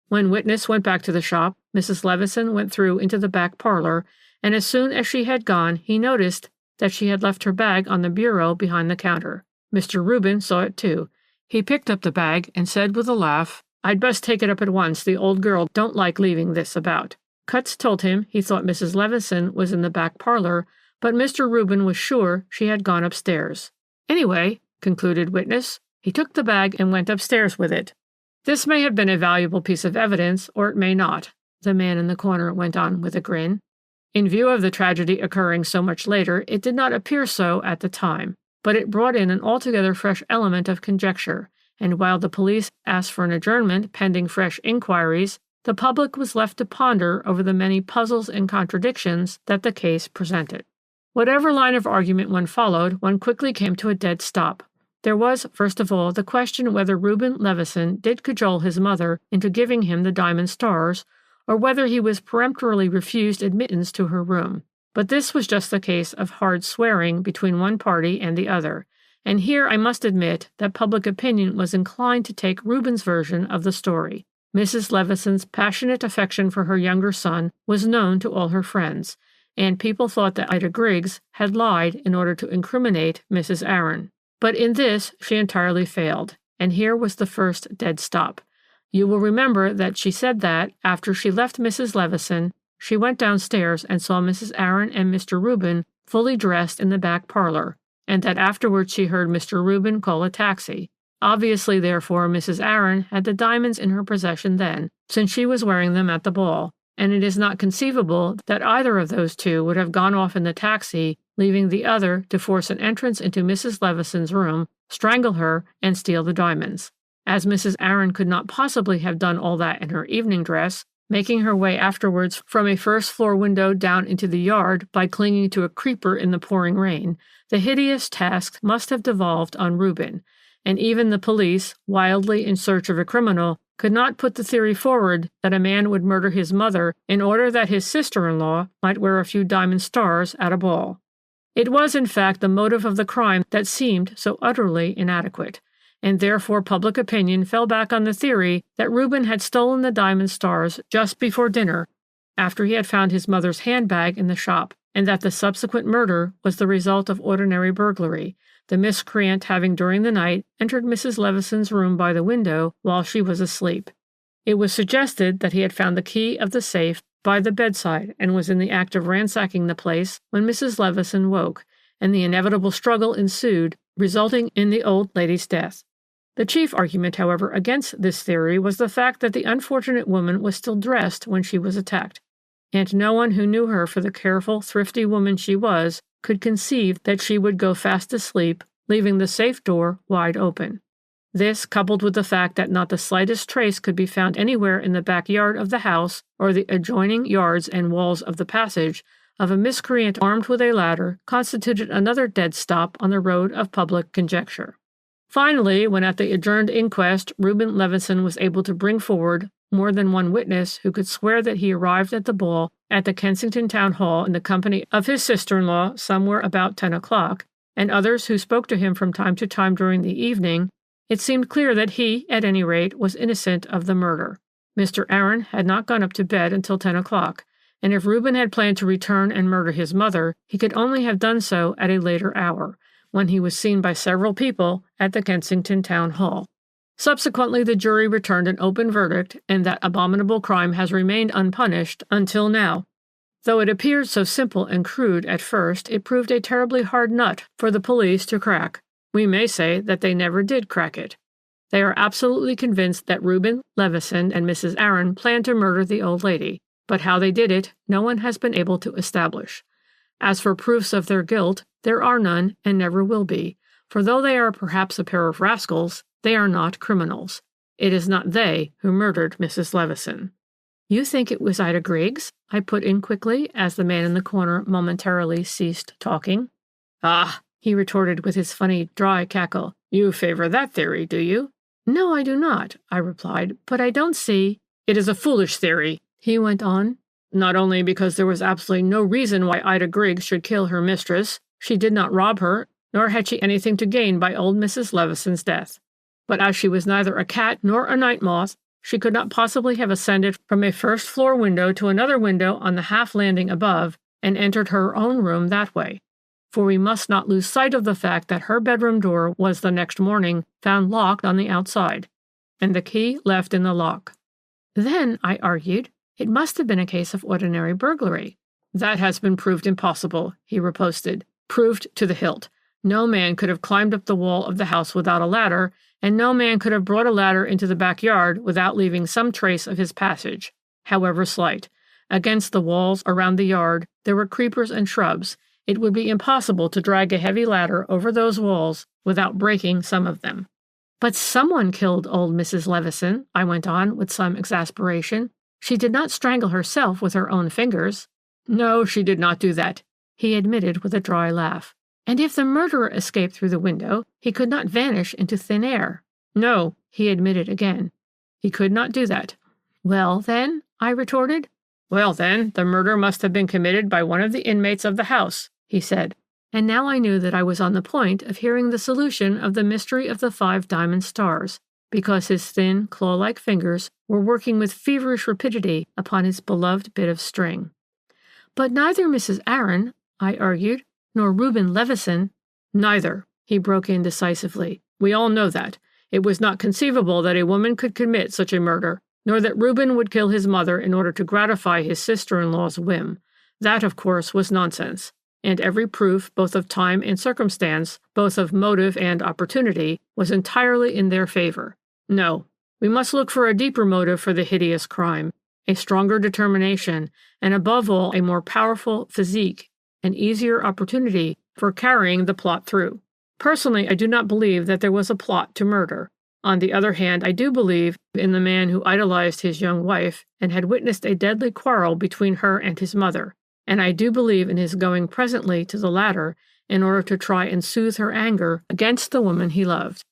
When witness went back to the shop, Mrs. Levison went through into the back parlor, and as soon as she had gone, he noticed that she had left her bag on the bureau behind the counter. Mr. Reuben saw it too. He picked up the bag and said with a laugh, "I'd best take it up at once. The old girl don't like leaving this about." Cutts told him he thought Mrs. Levison was in the back parlor, but Mr. Reuben was sure she had gone upstairs. "Anyway," concluded witness, "he took the bag and went upstairs with it." "This may have been a valuable piece of evidence, or it may not," the man in the corner went on with a grin. In view of the tragedy occurring so much later, it did not appear so at the time, but it brought in an altogether fresh element of conjecture, and while the police asked for an adjournment pending fresh inquiries, the public was left to ponder over the many puzzles and contradictions that the case presented. Whatever line of argument one followed, one quickly came to a dead stop. There was, first of all, the question whether Reuben Levison did cajole his mother into giving him the diamond stars, or whether he was peremptorily refused admittance to her room. But this was just a case of hard swearing between one party and the other, and here I must admit that public opinion was inclined to take Reuben's version of the story. Mrs. Levison's passionate affection for her younger son was known to all her friends, and people thought that Ida Griggs had lied in order to incriminate Mrs. Aaron. But in this she entirely failed, and here was the first dead stop. You will remember that she said that, after she left Mrs. Levison, she went downstairs and saw Mrs. Aaron and Mr. Reuben fully dressed in the back parlor, and that afterwards she heard Mr. Reuben call a taxi. Obviously, therefore, Mrs. Aaron had the diamonds in her possession then, since she was wearing them at the ball, and it is not conceivable that either of those two would have gone off in the taxi, leaving the other to force an entrance into Mrs. Levison's room, strangle her, and steal the diamonds. As Mrs. Aaron could not possibly have done all that in her evening dress, making her way afterwards from a first-floor window down into the yard by clinging to a creeper in the pouring rain, the hideous task must have devolved on Reuben, and even the police, wildly in search of a criminal, could not put the theory forward that a man would murder his mother in order that his sister-in-law might wear a few diamond stars at a ball. It was, in fact, the motive of the crime that seemed so utterly inadequate, and therefore public opinion fell back on the theory that Reuben had stolen the diamond stars just before dinner, after he had found his mother's handbag in the shop, and that the subsequent murder was the result of ordinary burglary, the miscreant having during the night entered Mrs. Levison's room by the window while she was asleep. It was suggested that he had found the key of the safe by the bedside and was in the act of ransacking the place when Mrs. Levison woke, and the inevitable struggle ensued, resulting in the old lady's death. The chief argument, however, against this theory was the fact that the unfortunate woman was still dressed when she was attacked, and no one who knew her for the careful, thrifty woman she was could conceive that she would go fast asleep, leaving the safe door wide open. This, coupled with the fact that not the slightest trace could be found anywhere in the backyard of the house or the adjoining yards and walls of the passage, of a miscreant armed with a ladder, constituted another dead stop on the road of public conjecture. Finally, when at the adjourned inquest, Reuben Levison was able to bring forward more than one witness who could swear that he arrived at the ball at the Kensington Town Hall in the company of his sister-in-law somewhere about 10 o'clock, and others who spoke to him from time to time during the evening, it seemed clear that he, at any rate, was innocent of the murder. Mr. Aaron had not gone up to bed until 10 o'clock, and if Reuben had planned to return and murder his mother, he could only have done so at a later hour, when he was seen by several people at the Kensington Town Hall. Subsequently, the jury returned an open verdict, and that abominable crime has remained unpunished until now. Though it appeared so simple and crude at first, it proved a terribly hard nut for the police to crack. We may say that they never did crack it. They are absolutely convinced that Reuben Levison and Mrs. Aaron planned to murder the old lady, but how they did it, no one has been able to establish. As for proofs of their guilt, there are none and never will be, for though they are perhaps a pair of rascals, they are not criminals. It is not they who murdered Mrs. Levison. You think it was Ida Griggs? I put in quickly, as the man in the corner momentarily ceased talking. Ah, he retorted with his funny, dry cackle. You favor that theory, do you? No, I do not, I replied, but I don't see— It is a foolish theory, he went on. Not only because there was absolutely no reason why Ida Griggs should kill her mistress, she did not rob her, nor had she anything to gain by old Mrs. Levison's death. But as she was neither a cat nor a night moth, she could not possibly have ascended from a first-floor window to another window on the half-landing above and entered her own room that way. For we must not lose sight of the fact that her bedroom door was the next morning found locked on the outside, and the key left in the lock. Then, I argued, it must have been a case of ordinary burglary. That has been proved impossible, he riposted. Proved to the hilt. No man could have climbed up the wall of the house without a ladder, and no man could have brought a ladder into the backyard without leaving some trace of his passage, however slight. Against the walls around the yard there were creepers and shrubs. It would be impossible to drag a heavy ladder over those walls without breaking some of them. But someone killed old Mrs. Levison, I went on with some exasperation. She did not strangle herself with her own fingers. No, she did not do that, he admitted with a dry laugh. And if the murderer escaped through the window, he could not vanish into thin air. No, he admitted again. He could not do that. Well, then, I retorted. Well, then, the murder must have been committed by one of the inmates of the house, he said. And now I knew that I was on the point of hearing the solution of the mystery of the 5 diamond stars, because his thin, claw-like fingers were working with feverish rapidity upon his beloved bit of string. But neither Mrs. Aaron, I argued, nor Reuben Levison— Neither, he broke in decisively. We all know that. It was not conceivable that a woman could commit such a murder, nor that Reuben would kill his mother in order to gratify his sister-in-law's whim. That, of course, was nonsense, and every proof, both of time and circumstance, both of motive and opportunity, was entirely in their favor. No, we must look for a deeper motive for the hideous crime, a stronger determination, and above all a more powerful physique, an easier opportunity for carrying the plot through. Personally, I do not believe that there was a plot to murder. On the other hand, I do believe in the man who idolized his young wife and had witnessed a deadly quarrel between her and his mother, and I do believe in his going presently to the latter in order to try and soothe her anger against the woman he loved.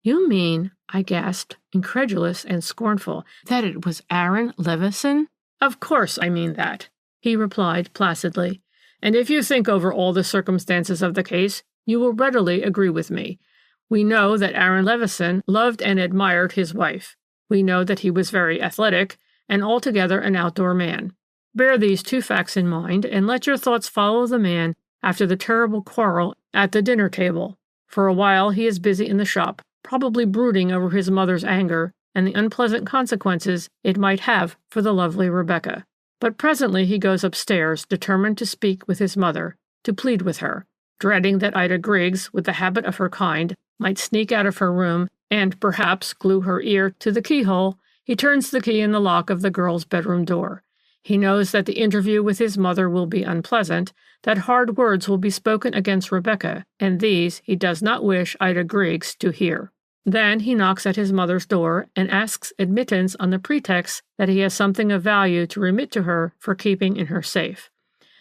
You mean, I gasped, incredulous and scornful, that it was Aaron Levison? Of course I mean that, he replied placidly. And if you think over all the circumstances of the case, you will readily agree with me. We know that Aaron Levison loved and admired his wife. We know that he was very athletic, and altogether an outdoor man. Bear these two facts in mind, and let your thoughts follow the man after the terrible quarrel at the dinner table. For a while he is busy in the shop, probably brooding over his mother's anger and the unpleasant consequences it might have for the lovely Rebecca. But presently he goes upstairs, determined to speak with his mother, to plead with her, dreading that Ida Griggs, with the habit of her kind, might sneak out of her room and perhaps glue her ear to the keyhole. He turns the key in the lock of the girl's bedroom door. He knows that the interview with his mother will be unpleasant, that hard words will be spoken against Rebecca, and these he does not wish Ida Griggs to hear. Then he knocks at his mother's door and asks admittance on the pretext that he has something of value to remit to her for keeping in her safe.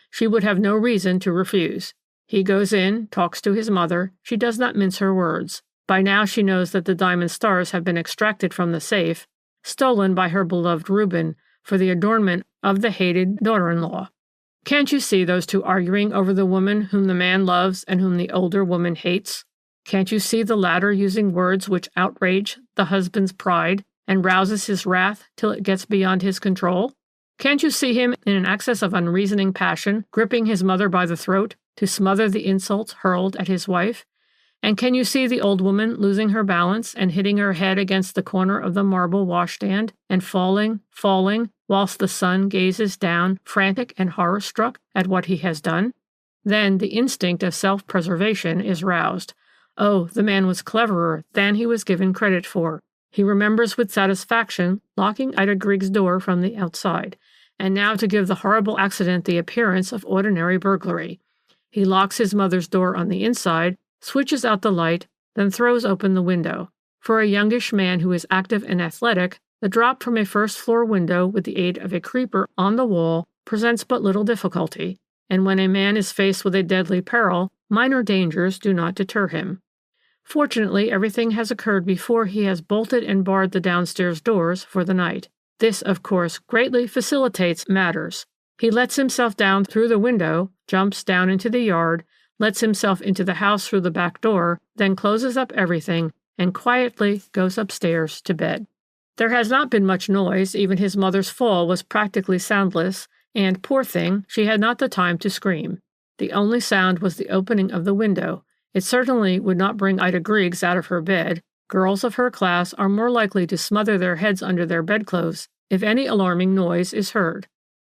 She would have no reason to refuse. He goes in, talks to his mother. She does not mince her words. By now she knows that the diamond stars have been extracted from the safe, stolen by her beloved Reuben, for the adornment of the hated daughter-in-law. Can't you see those two arguing over the woman whom the man loves and whom the older woman hates? Can't you see the latter using words which outrage the husband's pride and rouses his wrath till it gets beyond his control? Can't you see him in an access of unreasoning passion, gripping his mother by the throat to smother the insults hurled at his wife? And can you see the old woman losing her balance and hitting her head against the corner of the marble washstand and falling, whilst the son gazes down, frantic and horror-struck at what he has done? Then the instinct of self-preservation is roused. Oh, the man was cleverer than he was given credit for. He remembers with satisfaction locking Ida Griggs' door from the outside, and now to give the horrible accident the appearance of ordinary burglary. He locks his mother's door on the inside, switches out the light, then throws open the window. For a youngish man who is active and athletic, the drop from a first-floor window with the aid of a creeper on the wall presents but little difficulty, and when a man is faced with a deadly peril, minor dangers do not deter him. Fortunately, everything has occurred before he has bolted and barred the downstairs doors for the night. This, of course, greatly facilitates matters. He lets himself down through the window, jumps down into the yard, lets himself into the house through the back door, then closes up everything, and quietly goes upstairs to bed. There has not been much noise. Even his mother's fall was practically soundless, and, poor thing, she had not the time to scream. The only sound was the opening of the window. It certainly would not bring Ida Griggs out of her bed. Girls of her class are more likely to smother their heads under their bedclothes if any alarming noise is heard.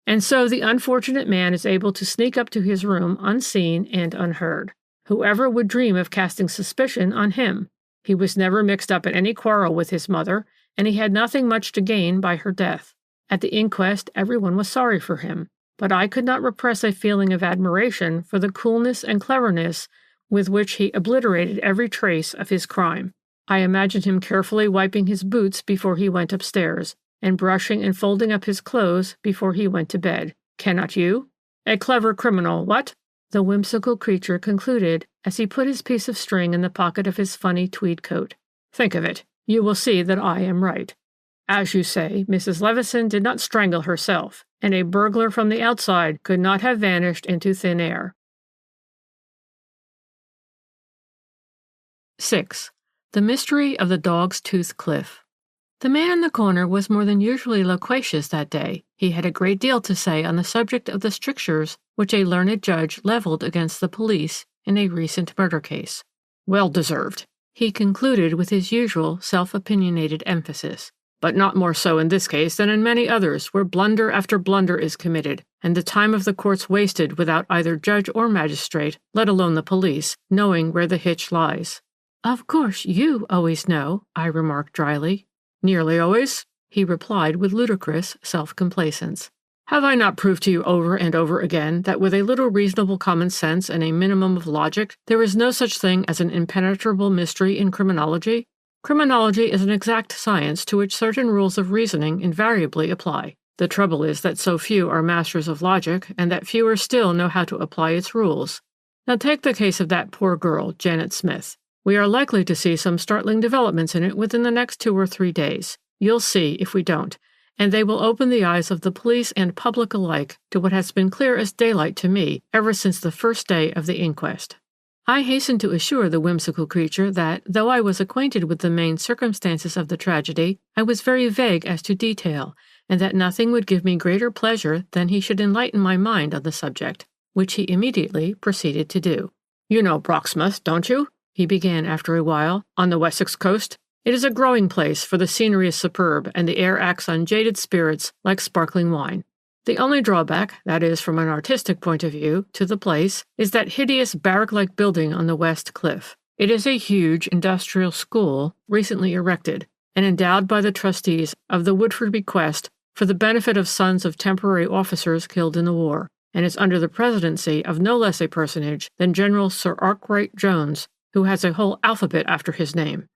And so the unfortunate man is able to sneak up to his room unseen and unheard. Whoever would dream of casting suspicion on him? He was never mixed up in any quarrel with his mother, and he had nothing much to gain by her death. At the inquest, everyone was sorry for him, but I could not repress a feeling of admiration for the coolness and cleverness with which he obliterated every trace of his crime. I imagined him carefully wiping his boots before he went upstairs, and brushing and folding up his clothes before he went to bed. Cannot you? A clever criminal, what? The whimsical creature concluded as he put his piece of string in the pocket of his funny tweed coat. Think of it. You will see that I am right. As you say, Mrs. Levison did not strangle herself, and a burglar from the outside could not have vanished into thin air. 6. The Mystery of the Dog's Tooth Cliff. The man in the corner was more than usually loquacious that day. He had a great deal to say on the subject of the strictures which a learned judge leveled against the police in a recent murder case. Well deserved, he concluded with his usual self-opinionated emphasis, but not more so in this case than in many others where blunder after blunder is committed, and the time of the courts wasted without either judge or magistrate, let alone the police, knowing where the hitch lies. Of course you always know, I remarked dryly. Nearly always, he replied with ludicrous self-complacence. Have I not proved to you over and over again that with a little reasonable common sense and a minimum of logic, there is no such thing as an impenetrable mystery in criminology? Criminology is an exact science to which certain rules of reasoning invariably apply. The trouble is that so few are masters of logic, and that fewer still know how to apply its rules. Now take the case of that poor girl, Janet Smith. We are likely to see some startling developments in it within the next 2 or 3 days. You'll see if we don't, and they will open the eyes of the police and public alike to what has been clear as daylight to me ever since the first day of the inquest. I hastened to assure the whimsical creature that, though I was acquainted with the main circumstances of the tragedy, I was very vague as to detail, and that nothing would give me greater pleasure than he should enlighten my mind on the subject, which he immediately proceeded to do. "You know Broxmouth, don't you?" he began after a while, "on the Wessex coast. It is a growing place, for the scenery is superb, and the air acts on jaded spirits like sparkling wine. The only drawback, that is, from an artistic point of view, to the place, is that hideous barrack-like building on the west cliff. It is a huge industrial school recently erected, and endowed by the trustees of the Woodford bequest for the benefit of sons of temporary officers killed in the war, and is under the presidency of no less a personage than General Sir Arkwright Jones, who has a whole alphabet after his name.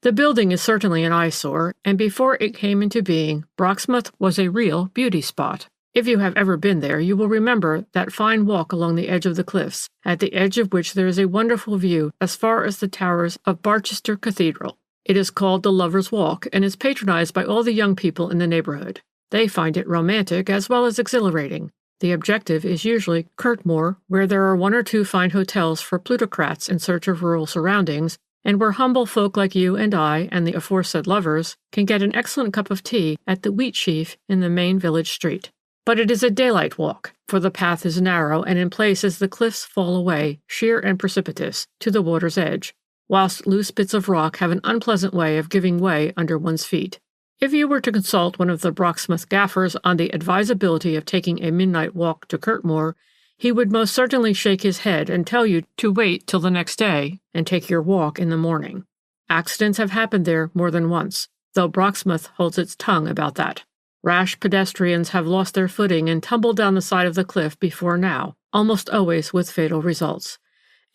The building is certainly an eyesore, and before it came into being, Broxmouth was a real beauty spot. If you have ever been there, you will remember that fine walk along the edge of the cliffs, at the edge of which there is a wonderful view as far as the towers of Barchester Cathedral. It is called the Lovers' Walk, and is patronized by all the young people in the neighborhood. They find it romantic as well as exhilarating. The objective is usually Curtmoor, where there are 1 or 2 fine hotels for plutocrats in search of rural surroundings, and where humble folk like you and I and the aforesaid lovers can get an excellent cup of tea at the Wheat Sheaf in the main village street. But it is a daylight walk, for the path is narrow, and in places the cliffs fall away, sheer and precipitous, to the water's edge, whilst loose bits of rock have an unpleasant way of giving way under one's feet. If you were to consult one of the Broxmouth gaffers on the advisability of taking a midnight walk to Curtmoor, he would most certainly shake his head and tell you to wait till the next day and take your walk in the morning. Accidents have happened there more than once, though Broxmouth holds its tongue about that. Rash pedestrians have lost their footing and tumbled down the side of the cliff before now, almost always with fatal results.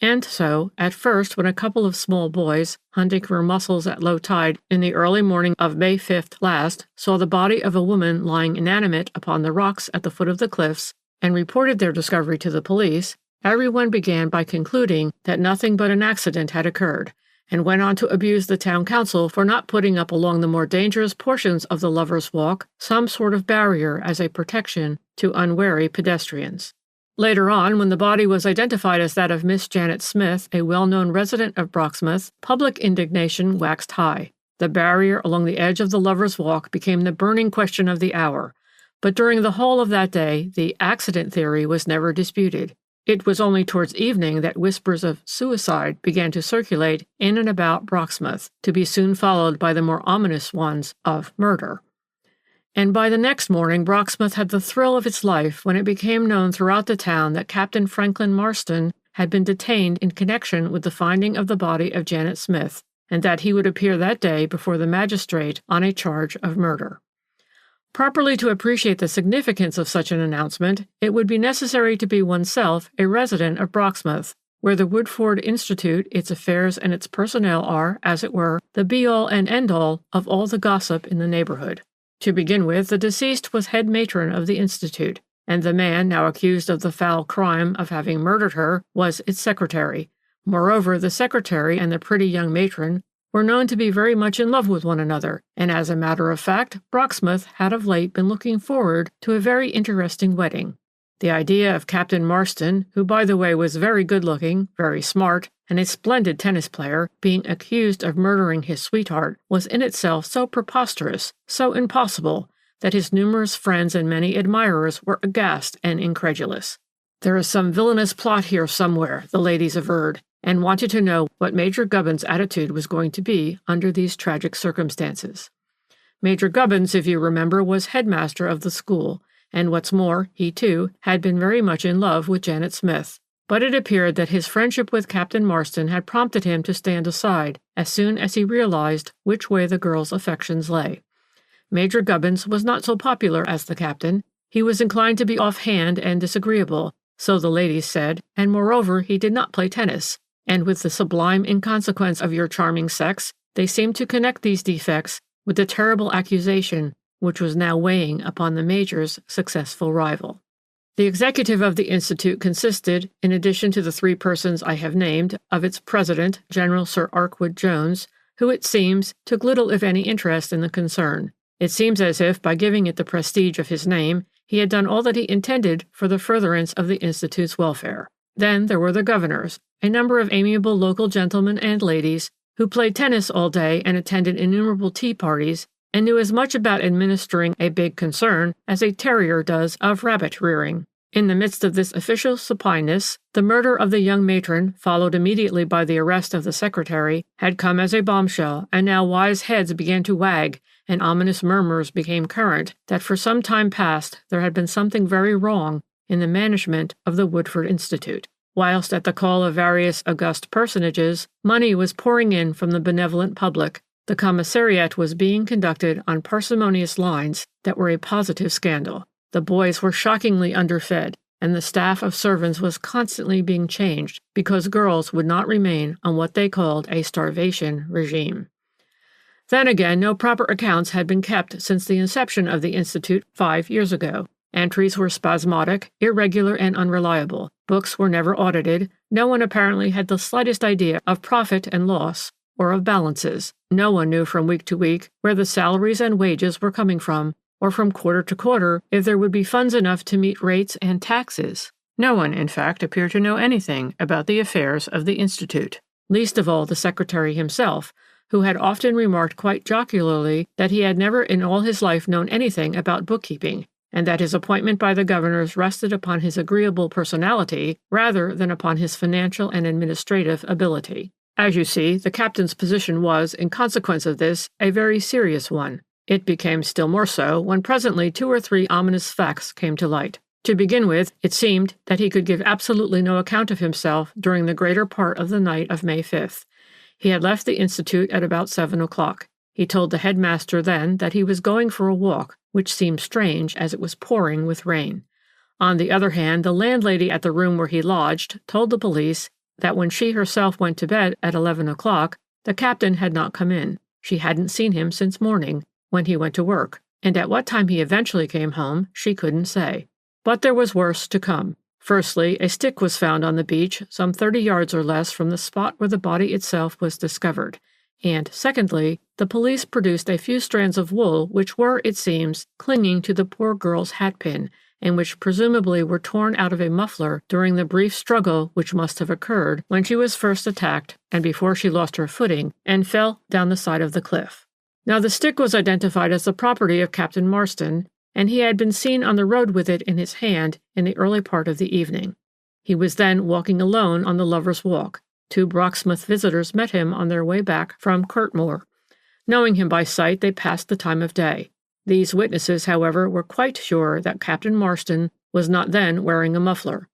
And so, at first, when a couple of small boys, hunting for mussels at low tide in the early morning of May 5th last, saw the body of a woman lying inanimate upon the rocks at the foot of the cliffs, and reported their discovery to the police, everyone began by concluding that nothing but an accident had occurred, and went on to abuse the town council for not putting up along the more dangerous portions of the Lovers' Walk some sort of barrier as a protection to unwary pedestrians. Later on, when the body was identified as that of Miss Janet Smith, a well-known resident of Broxmouth, public indignation waxed high. The barrier along the edge of the Lovers' Walk became the burning question of the hour, but during the whole of that day, the accident theory was never disputed. It was only towards evening that whispers of suicide began to circulate in and about Broxmouth, to be soon followed by the more ominous ones of murder. And by the next morning, Broxmouth had the thrill of its life when it became known throughout the town that Captain Franklin Marston had been detained in connection with the finding of the body of Janet Smith, and that he would appear that day before the magistrate on a charge of murder. Properly to appreciate the significance of such an announcement, it would be necessary to be oneself a resident of Broxmouth, where the Woodford Institute, its affairs and its personnel are, as it were, the be-all and end-all of all the gossip in the neighborhood. To begin with, the deceased was head matron of the Institute, and the man now accused of the foul crime of having murdered her was its secretary. Moreover, the secretary and the pretty young matron were known to be very much in love with one another, and as a matter of fact, Broxmouth had of late been looking forward to a very interesting wedding. The idea of Captain Marston, who by the way was very good-looking, very smart, and a splendid tennis player, being accused of murdering his sweetheart, was in itself so preposterous, so impossible, that his numerous friends and many admirers were aghast and incredulous. "There is some villainous plot here somewhere," the ladies averred, and wanted to know what Major Gubbins' attitude was going to be under these tragic circumstances. Major Gubbins, if you remember, was headmaster of the school, and what's more, he, too, had been very much in love with Janet Smith. But it appeared that his friendship with Captain Marston had prompted him to stand aside as soon as he realized which way the girl's affections lay. Major Gubbins was not so popular as the captain. He was inclined to be offhand and disagreeable, so the ladies said, and moreover he did not play tennis, and with the sublime inconsequence of your charming sex, they seemed to connect these defects with the terrible accusation which was now weighing upon the Major's successful rival. The executive of the Institute consisted, in addition to the 3 persons I have named, of its president, General Sir Arkwright Jones, who, it seems, took little if any interest in the concern. It seems as if, by giving it the prestige of his name, he had done all that he intended for the furtherance of the Institute's welfare. Then there were the governors, a number of amiable local gentlemen and ladies, who played tennis all day and attended innumerable tea parties, and knew as much about administering a big concern as a terrier does of rabbit rearing. In the midst of this official supineness, the murder of the young matron, followed immediately by the arrest of the secretary, had come as a bombshell, and now wise heads began to wag, and ominous murmurs became current that for some time past there had been something very wrong in the management of the Woodford Institute. Whilst at the call of various august personages, money was pouring in from the benevolent public, the commissariat was being conducted on parsimonious lines that were a positive scandal. The boys were shockingly underfed, and the staff of servants was constantly being changed because girls would not remain on what they called a starvation regime. Then again, no proper accounts had been kept since the inception of the Institute 5 years ago. Entries were spasmodic, irregular, and unreliable. Books were never audited. No one apparently had the slightest idea of profit and loss, or of balances. No one knew from week to week where the salaries and wages were coming from, or from quarter to quarter if there would be funds enough to meet rates and taxes. No one, in fact, appeared to know anything about the affairs of the Institute, least of all the secretary himself, who had often remarked quite jocularly that he had never in all his life known anything about bookkeeping, and that his appointment by the governors rested upon his agreeable personality rather than upon his financial and administrative ability. As you see, the captain's position was, in consequence of this, a very serious one. It became still more so when presently 2 or 3 ominous facts came to light. To begin with, it seemed that he could give absolutely no account of himself during the greater part of the night of May 5th. He had left the Institute at about 7 o'clock. He told the headmaster then that he was going for a walk, which seemed strange as it was pouring with rain. On the other hand, the landlady at the room where he lodged told the police that when she herself went to bed at 11 o'clock, the captain had not come in. She hadn't seen him since morning, when he went to work, and at what time he eventually came home she couldn't say. But there was worse to come. Firstly, a stick was found on the beach some 30 yards or less from the spot where the body itself was discovered, and secondly, the police produced a few strands of wool which were, it seems, clinging to the poor girl's hatpin, and which presumably were torn out of a muffler during the brief struggle which must have occurred when she was first attacked and before she lost her footing and fell down the side of the cliff. Now the stick was identified as the property of Captain Marston, and he had been seen on the road with it in his hand in the early part of the evening. He was then walking alone on the Lovers' Walk. 2 Brocksmouth visitors met him on their way back from Courtmoor. Knowing him by sight, they passed the time of day. These witnesses, however, were quite sure that Captain Marston was not then wearing a muffler.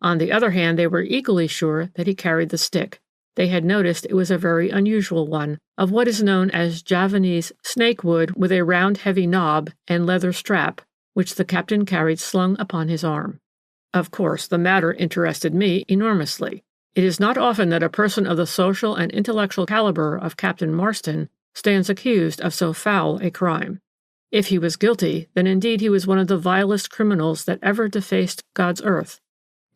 On the other hand, they were equally sure that he carried the stick. They had noticed it was a very unusual one, of what is known as Javanese snakewood with a round heavy knob and leather strap, which the captain carried slung upon his arm. Of course, the matter interested me enormously. It is not often that a person of the social and intellectual caliber of Captain Marston stands accused of so foul a crime. If he was guilty, then indeed he was one of the vilest criminals that ever defaced God's earth,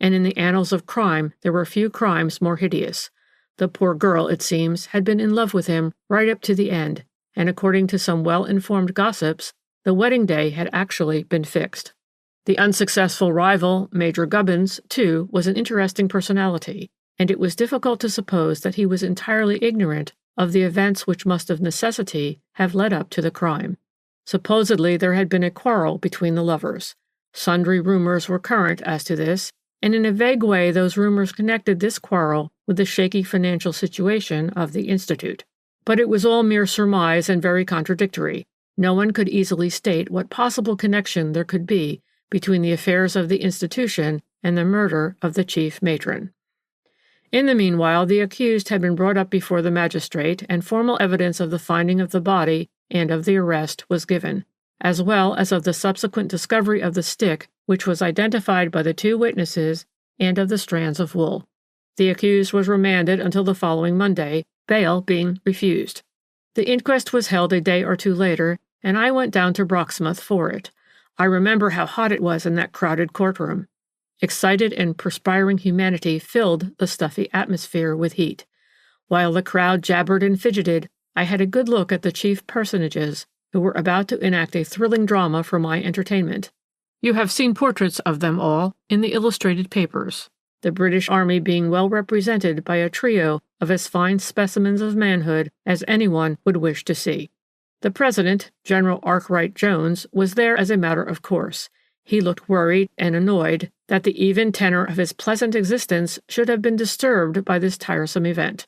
and in the annals of crime there were few crimes more hideous. The poor girl, it seems, had been in love with him right up to the end, and according to some well-informed gossips, the wedding day had actually been fixed. The unsuccessful rival, Major Gubbins, too, was an interesting personality, and it was difficult to suppose that he was entirely ignorant of the events which must of necessity have led up to the crime. Supposedly there had been a quarrel between the lovers. Sundry rumors were current as to this, and in a vague way those rumors connected this quarrel with the shaky financial situation of the Institute. But it was all mere surmise and very contradictory. No one could easily state what possible connection there could be between the affairs of the institution and the murder of the chief matron. In the meanwhile, the accused had been brought up before the magistrate, and formal evidence of the finding of the body and of the arrest was given, as well as of the subsequent discovery of the stick, which was identified by the 2 witnesses, and of the strands of wool. The accused was remanded until the following Monday, bail being refused. The inquest was held a day or 2 later, and I went down to Brocksmouth for it. I remember how hot it was in that crowded courtroom. Excited and perspiring humanity filled the stuffy atmosphere with heat. While the crowd jabbered and fidgeted, I had a good look at the chief personages, who were about to enact a thrilling drama for my entertainment. You have seen portraits of them all in the illustrated papers, the British Army being well represented by a trio of as fine specimens of manhood as anyone would wish to see. The president, General Arkwright Jones, was there as a matter of course. He looked worried and annoyed that the even tenor of his pleasant existence should have been disturbed by this tiresome event.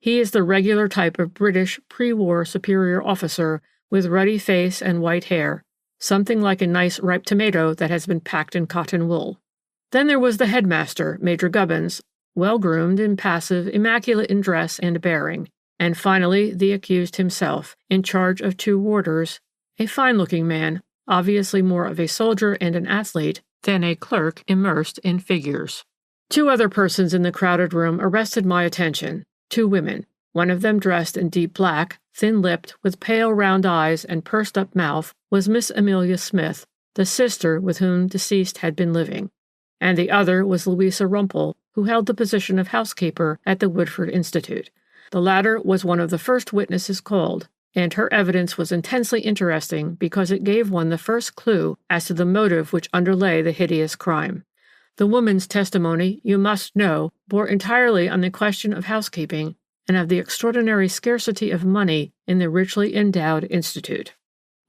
He is the regular type of British pre-war superior officer with ruddy face and white hair, something like a nice ripe tomato that has been packed in cotton wool. Then there was the headmaster, Major Gubbins, well-groomed, impassive, immaculate in dress and bearing, and finally the accused himself, in charge of 2 warders, a fine-looking man, obviously more of a soldier and an athlete than a clerk immersed in figures. 2 other persons in the crowded room arrested my attention, 2 women, one of them dressed in deep black, thin-lipped, with pale round eyes and pursed-up mouth, was Miss Amelia Smith, the sister with whom deceased had been living, and the other was Louisa Rumpel, who held the position of housekeeper at the Woodford Institute. The latter was one of the first witnesses called, and her evidence was intensely interesting because it gave one the first clue as to the motive which underlay the hideous crime. The woman's testimony, you must know, bore entirely on the question of housekeeping and of the extraordinary scarcity of money in the richly endowed institute.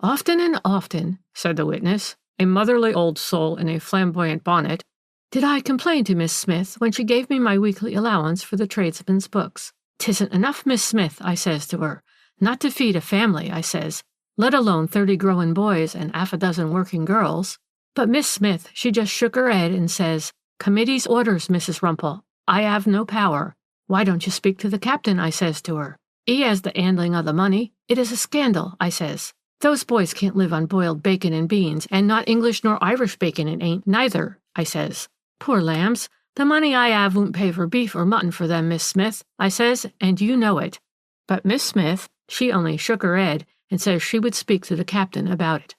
Often and often, said the witness, a motherly old soul in a flamboyant bonnet, did I complain to Miss Smith when she gave me my weekly allowance for the tradesmen's books. "'Tisn't enough, Miss Smith,' I says to her, "not to feed a family," I says, "let alone 30 growing boys and 6 working girls." But Miss Smith, she just shook her head and says, "Committee's orders, Mrs. Rumpel. I have no power." "Why don't you speak to the captain?" I says to her. "He has the handling of the money. It is a scandal," I says. "Those boys can't live on boiled bacon and beans, and not English nor Irish bacon it ain't neither," I says. "Poor lambs, the money I have won't pay for beef or mutton for them, Miss Smith," I says, "and you know it." But Miss Smith, she only shook her head and says she would speak to the captain about it.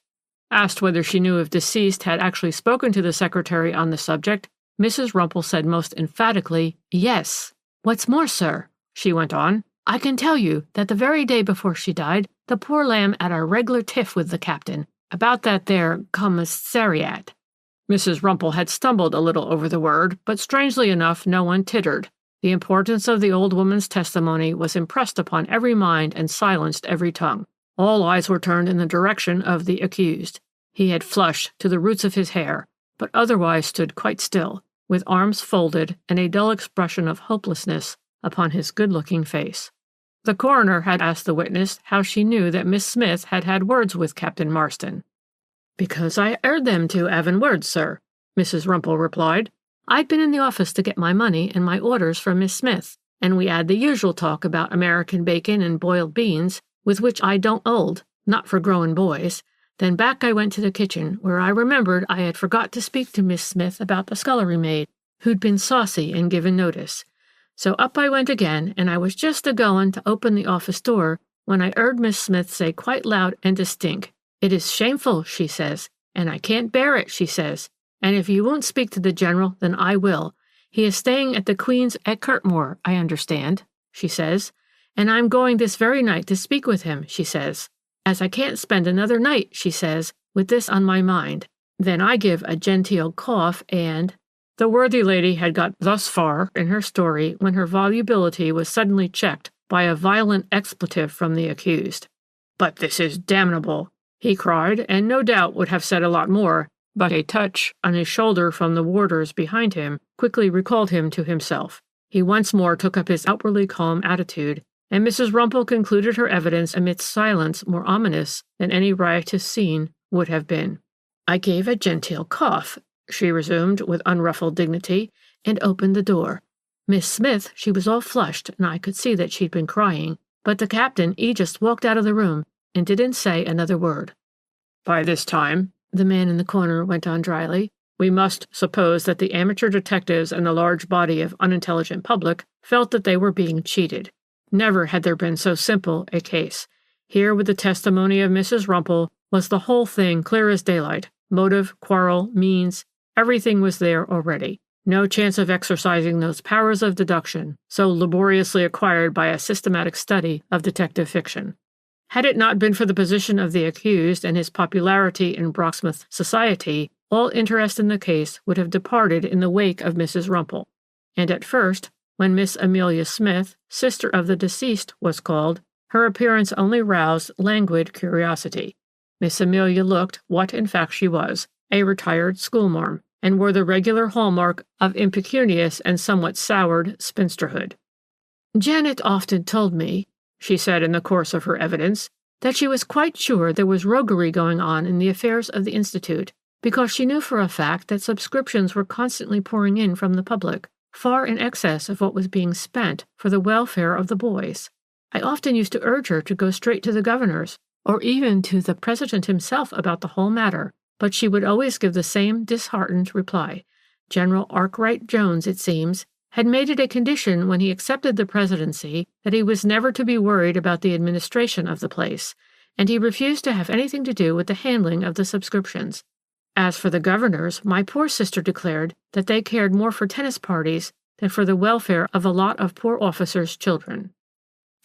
Asked whether she knew if deceased had actually spoken to the secretary on the subject, Mrs. Rumpel said most emphatically, "Yes. What's more, sir," she went on, "I can tell you that the very day before she died, the poor lamb had a reg'lar tiff with the captain about that there commissariat." Mrs. Rumpel had stumbled a little over the word, but strangely enough no one tittered. The importance of the old woman's testimony was impressed upon every mind and silenced every tongue. All eyes were turned in the direction of the accused. He had flushed to the roots of his hair, but otherwise stood quite still, with arms folded and a dull expression of hopelessness upon his good-looking face. The coroner had asked the witness how she knew that Miss Smith had had words with Captain Marston. "Because I heard them 2 having words, sir," Mrs. Rumpel replied. "I'd been in the office to get my money and my orders from Miss Smith, and we had the usual talk about American bacon and boiled beans, with which I don't hold, not for growing boys. Then back I went to the kitchen, where I remembered I had forgot to speak to Miss Smith about the scullery maid, who'd been saucy and given notice. So up I went again, and I was just a-goin' to open the office door when I heard Miss Smith say quite loud and distinct, 'It is shameful,' she says, 'and I can't bear it,' she says, 'and if you won't speak to the general, then I will. He is staying at the Queen's at Kirtmoor, I understand,' she says, 'and I'm going this very night to speak with him,' she says, 'as I can't spend another night,' she says, 'with this on my mind.' Then I give a genteel cough, and—" The worthy lady had got thus far in her story when her volubility was suddenly checked by a violent expletive from the accused. "But this is damnable," he cried, and no doubt would have said a lot more, but a touch on his shoulder from the warders behind him quickly recalled him to himself. He once more took up his outwardly calm attitude, and Mrs. Rumpel concluded her evidence amidst silence more ominous than any riotous scene would have been. "I gave a genteel cough," she resumed with unruffled dignity, "and opened the door. Miss Smith, she was all flushed, and I could see that she'd been crying, but the captain, he just walked out of the room and didn't say another word." "By this time," the man in the corner went on dryly, "we must suppose that the amateur detectives and the large body of unintelligent public felt that they were being cheated. Never had there been so simple a case. Here, with the testimony of Mrs. Rumpel, was the whole thing clear as daylight. Motive, quarrel, means, everything was there already. No chance of exercising those powers of deduction so laboriously acquired by a systematic study of detective fiction. Had it not been for the position of the accused and his popularity in Brocksmouth society, all interest in the case would have departed in the wake of Mrs. Rumpel. And at first, when Miss Amelia Smith, sister of the deceased, was called, Her appearance only roused languid curiosity. Miss Amelia looked what in fact she was, a retired schoolmarm, and wore the regular hallmark of impecunious and somewhat soured spinsterhood. "Janet often told me," she said in the course of her evidence, "that she was quite sure there was roguery going on in the affairs of the Institute, because she knew for a fact that subscriptions were constantly pouring in from the public, far in excess of what was being spent for the welfare of the boys. I often used to urge her to go straight to the governors, or even to the president himself about the whole matter, but she would always give the same disheartened reply. General Arkwright Jones, it seems, had made it a condition when he accepted the presidency that he was never to be worried about the administration of the place, and he refused to have anything to do with the handling of the subscriptions. As for the governors, my poor sister declared that they cared more for tennis parties than for the welfare of a lot of poor officers' children."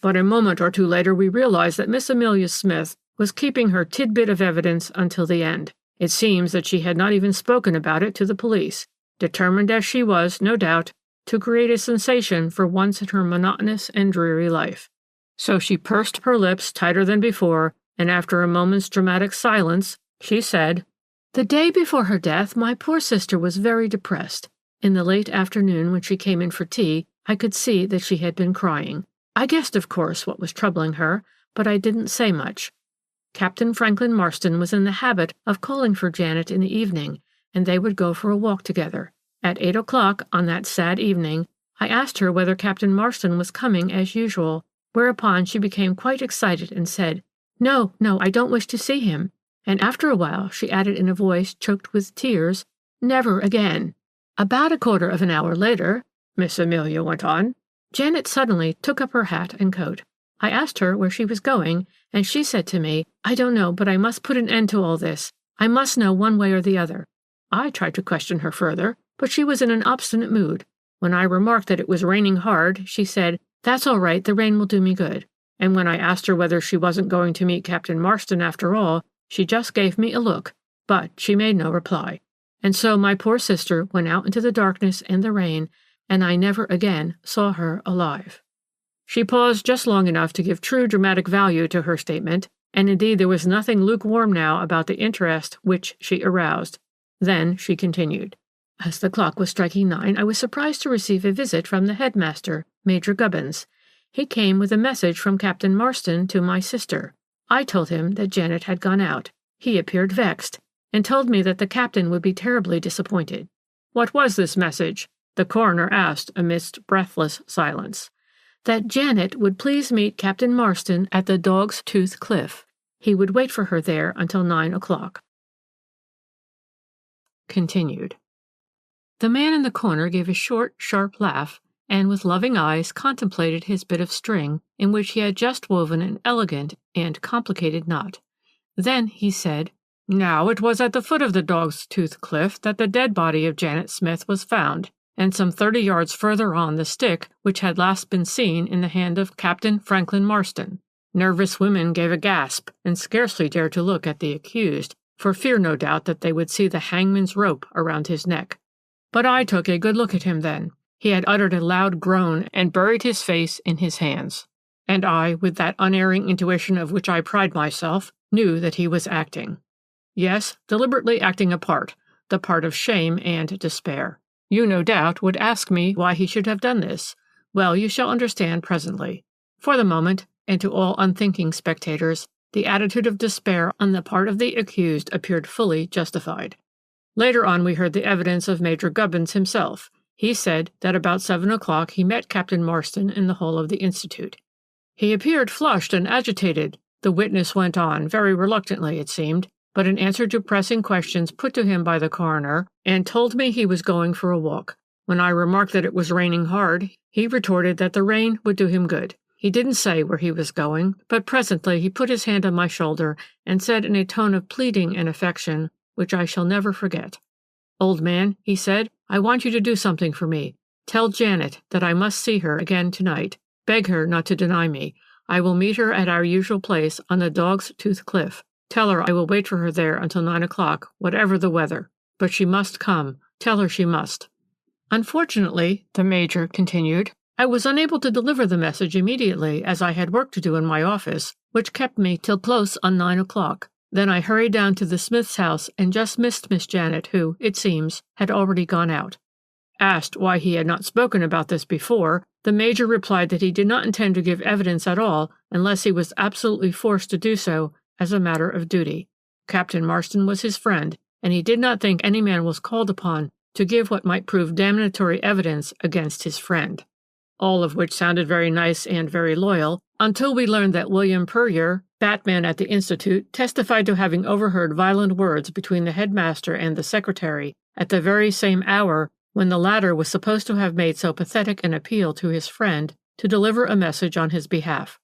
But a moment or two later we realized that Miss Amelia Smith was keeping her tidbit of evidence until the end. It seems that she had not even spoken about it to the police, determined as she was, no doubt, to create a sensation for once in her monotonous and dreary life. So she pursed her lips tighter than before, and after a moment's dramatic silence, she said, "The day before her death, my poor sister was very depressed. In the late afternoon, when she came in for tea, I could see that she had been crying. I guessed, of course, what was troubling her, but I didn't say much. Captain Franklin Marston was in the habit of calling for Janet in the evening, and they would go for a walk together. At 8 o'clock on that sad evening, I asked her whether Captain Marston was coming as usual, whereupon she became quite excited and said, 'No, I don't wish to see him,' and after a while she added in a voice choked with tears, 'Never again.' About a quarter of an hour later," Miss Amelia went on, "Janet suddenly took up her hat and coat. I asked her where she was going, and she said to me, 'I don't know, but I must put an end to all this. I must know one way or the other.' I tried to question her further, but she was in an obstinate mood. When I remarked that it was raining hard, she said, 'That's all right, the rain will do me good.' And when I asked her whether she wasn't going to meet Captain Marston after all, she just gave me a look, but she made no reply. And so my poor sister went out into the darkness and the rain, and I never again saw her alive." She paused just long enough to give true dramatic value to her statement, and indeed there was nothing lukewarm now about the interest which she aroused. Then she continued, "As the clock was striking 9, I was surprised to receive a visit from the headmaster, Major Gubbins. He came with a message from Captain Marston to my sister. I told him that Janet had gone out. He appeared vexed, and told me that the captain would be terribly disappointed." "What was this message?" the coroner asked amidst breathless silence. "That Janet would please meet Captain Marston at the Dog's Tooth Cliff. He would wait for her there until 9 o'clock. Continued. The man in the corner gave a short, sharp laugh, and with loving eyes contemplated his bit of string, in which he had just woven an elegant and complicated knot. Then he said, "Now it was at the foot of the Dog's Tooth Cliff that the dead body of Janet Smith was found, and some 30 yards further on the stick which had last been seen in the hand of Captain Franklin Marston. Nervous women gave a gasp, and scarcely dared to look at the accused, for fear no doubt that they would see the hangman's rope around his neck. But I took a good look at him then. He had uttered a loud groan and buried his face in his hands. And I, with that unerring intuition of which I pride myself, knew that he was acting. Yes, deliberately acting a part, the part of shame and despair. You, no doubt, would ask me why he should have done this. Well, you shall understand presently. For the moment, and to all unthinking spectators, the attitude of despair on the part of the accused appeared fully justified. Later on we heard the evidence of Major Gubbins himself. He said that about 7 o'clock he met Captain Marston in the hall of the Institute. He appeared flushed and agitated, the witness went on, very reluctantly it seemed, but in answer to pressing questions put to him by the coroner, and told me he was going for a walk. When I remarked that it was raining hard, he retorted that the rain would do him good. He didn't say where he was going, but presently he put his hand on my shoulder and said in a tone of pleading and affection, which I shall never forget, 'Old man,' he said, 'I want you to do something for me. Tell Janet that I must see her again tonight. Beg her not to deny me. I will meet her at our usual place on the Dog's Tooth Cliff. Tell her I will wait for her there until 9 o'clock, whatever the weather. But she must come. Tell her she must.' Unfortunately," the Major continued, I was unable to deliver the message immediately, as I had work to do in my office, which kept me till close on 9 o'clock. Then I hurried down to the Smith's house and just missed Miss Janet, who, it seems, had already gone out. Asked why he had not spoken about this before, the Major replied that he did not intend to give evidence at all unless he was absolutely forced to do so as a matter of duty. Captain Marston was his friend, and he did not think any man was called upon to give what might prove damnatory evidence against his friend. All of which sounded very nice and very loyal, until we learned that William Puryear, Batman at the Institute, testified to having overheard violent words between the headmaster and the secretary at the very same hour when the latter was supposed to have made so pathetic an appeal to his friend to deliver a message on his behalf.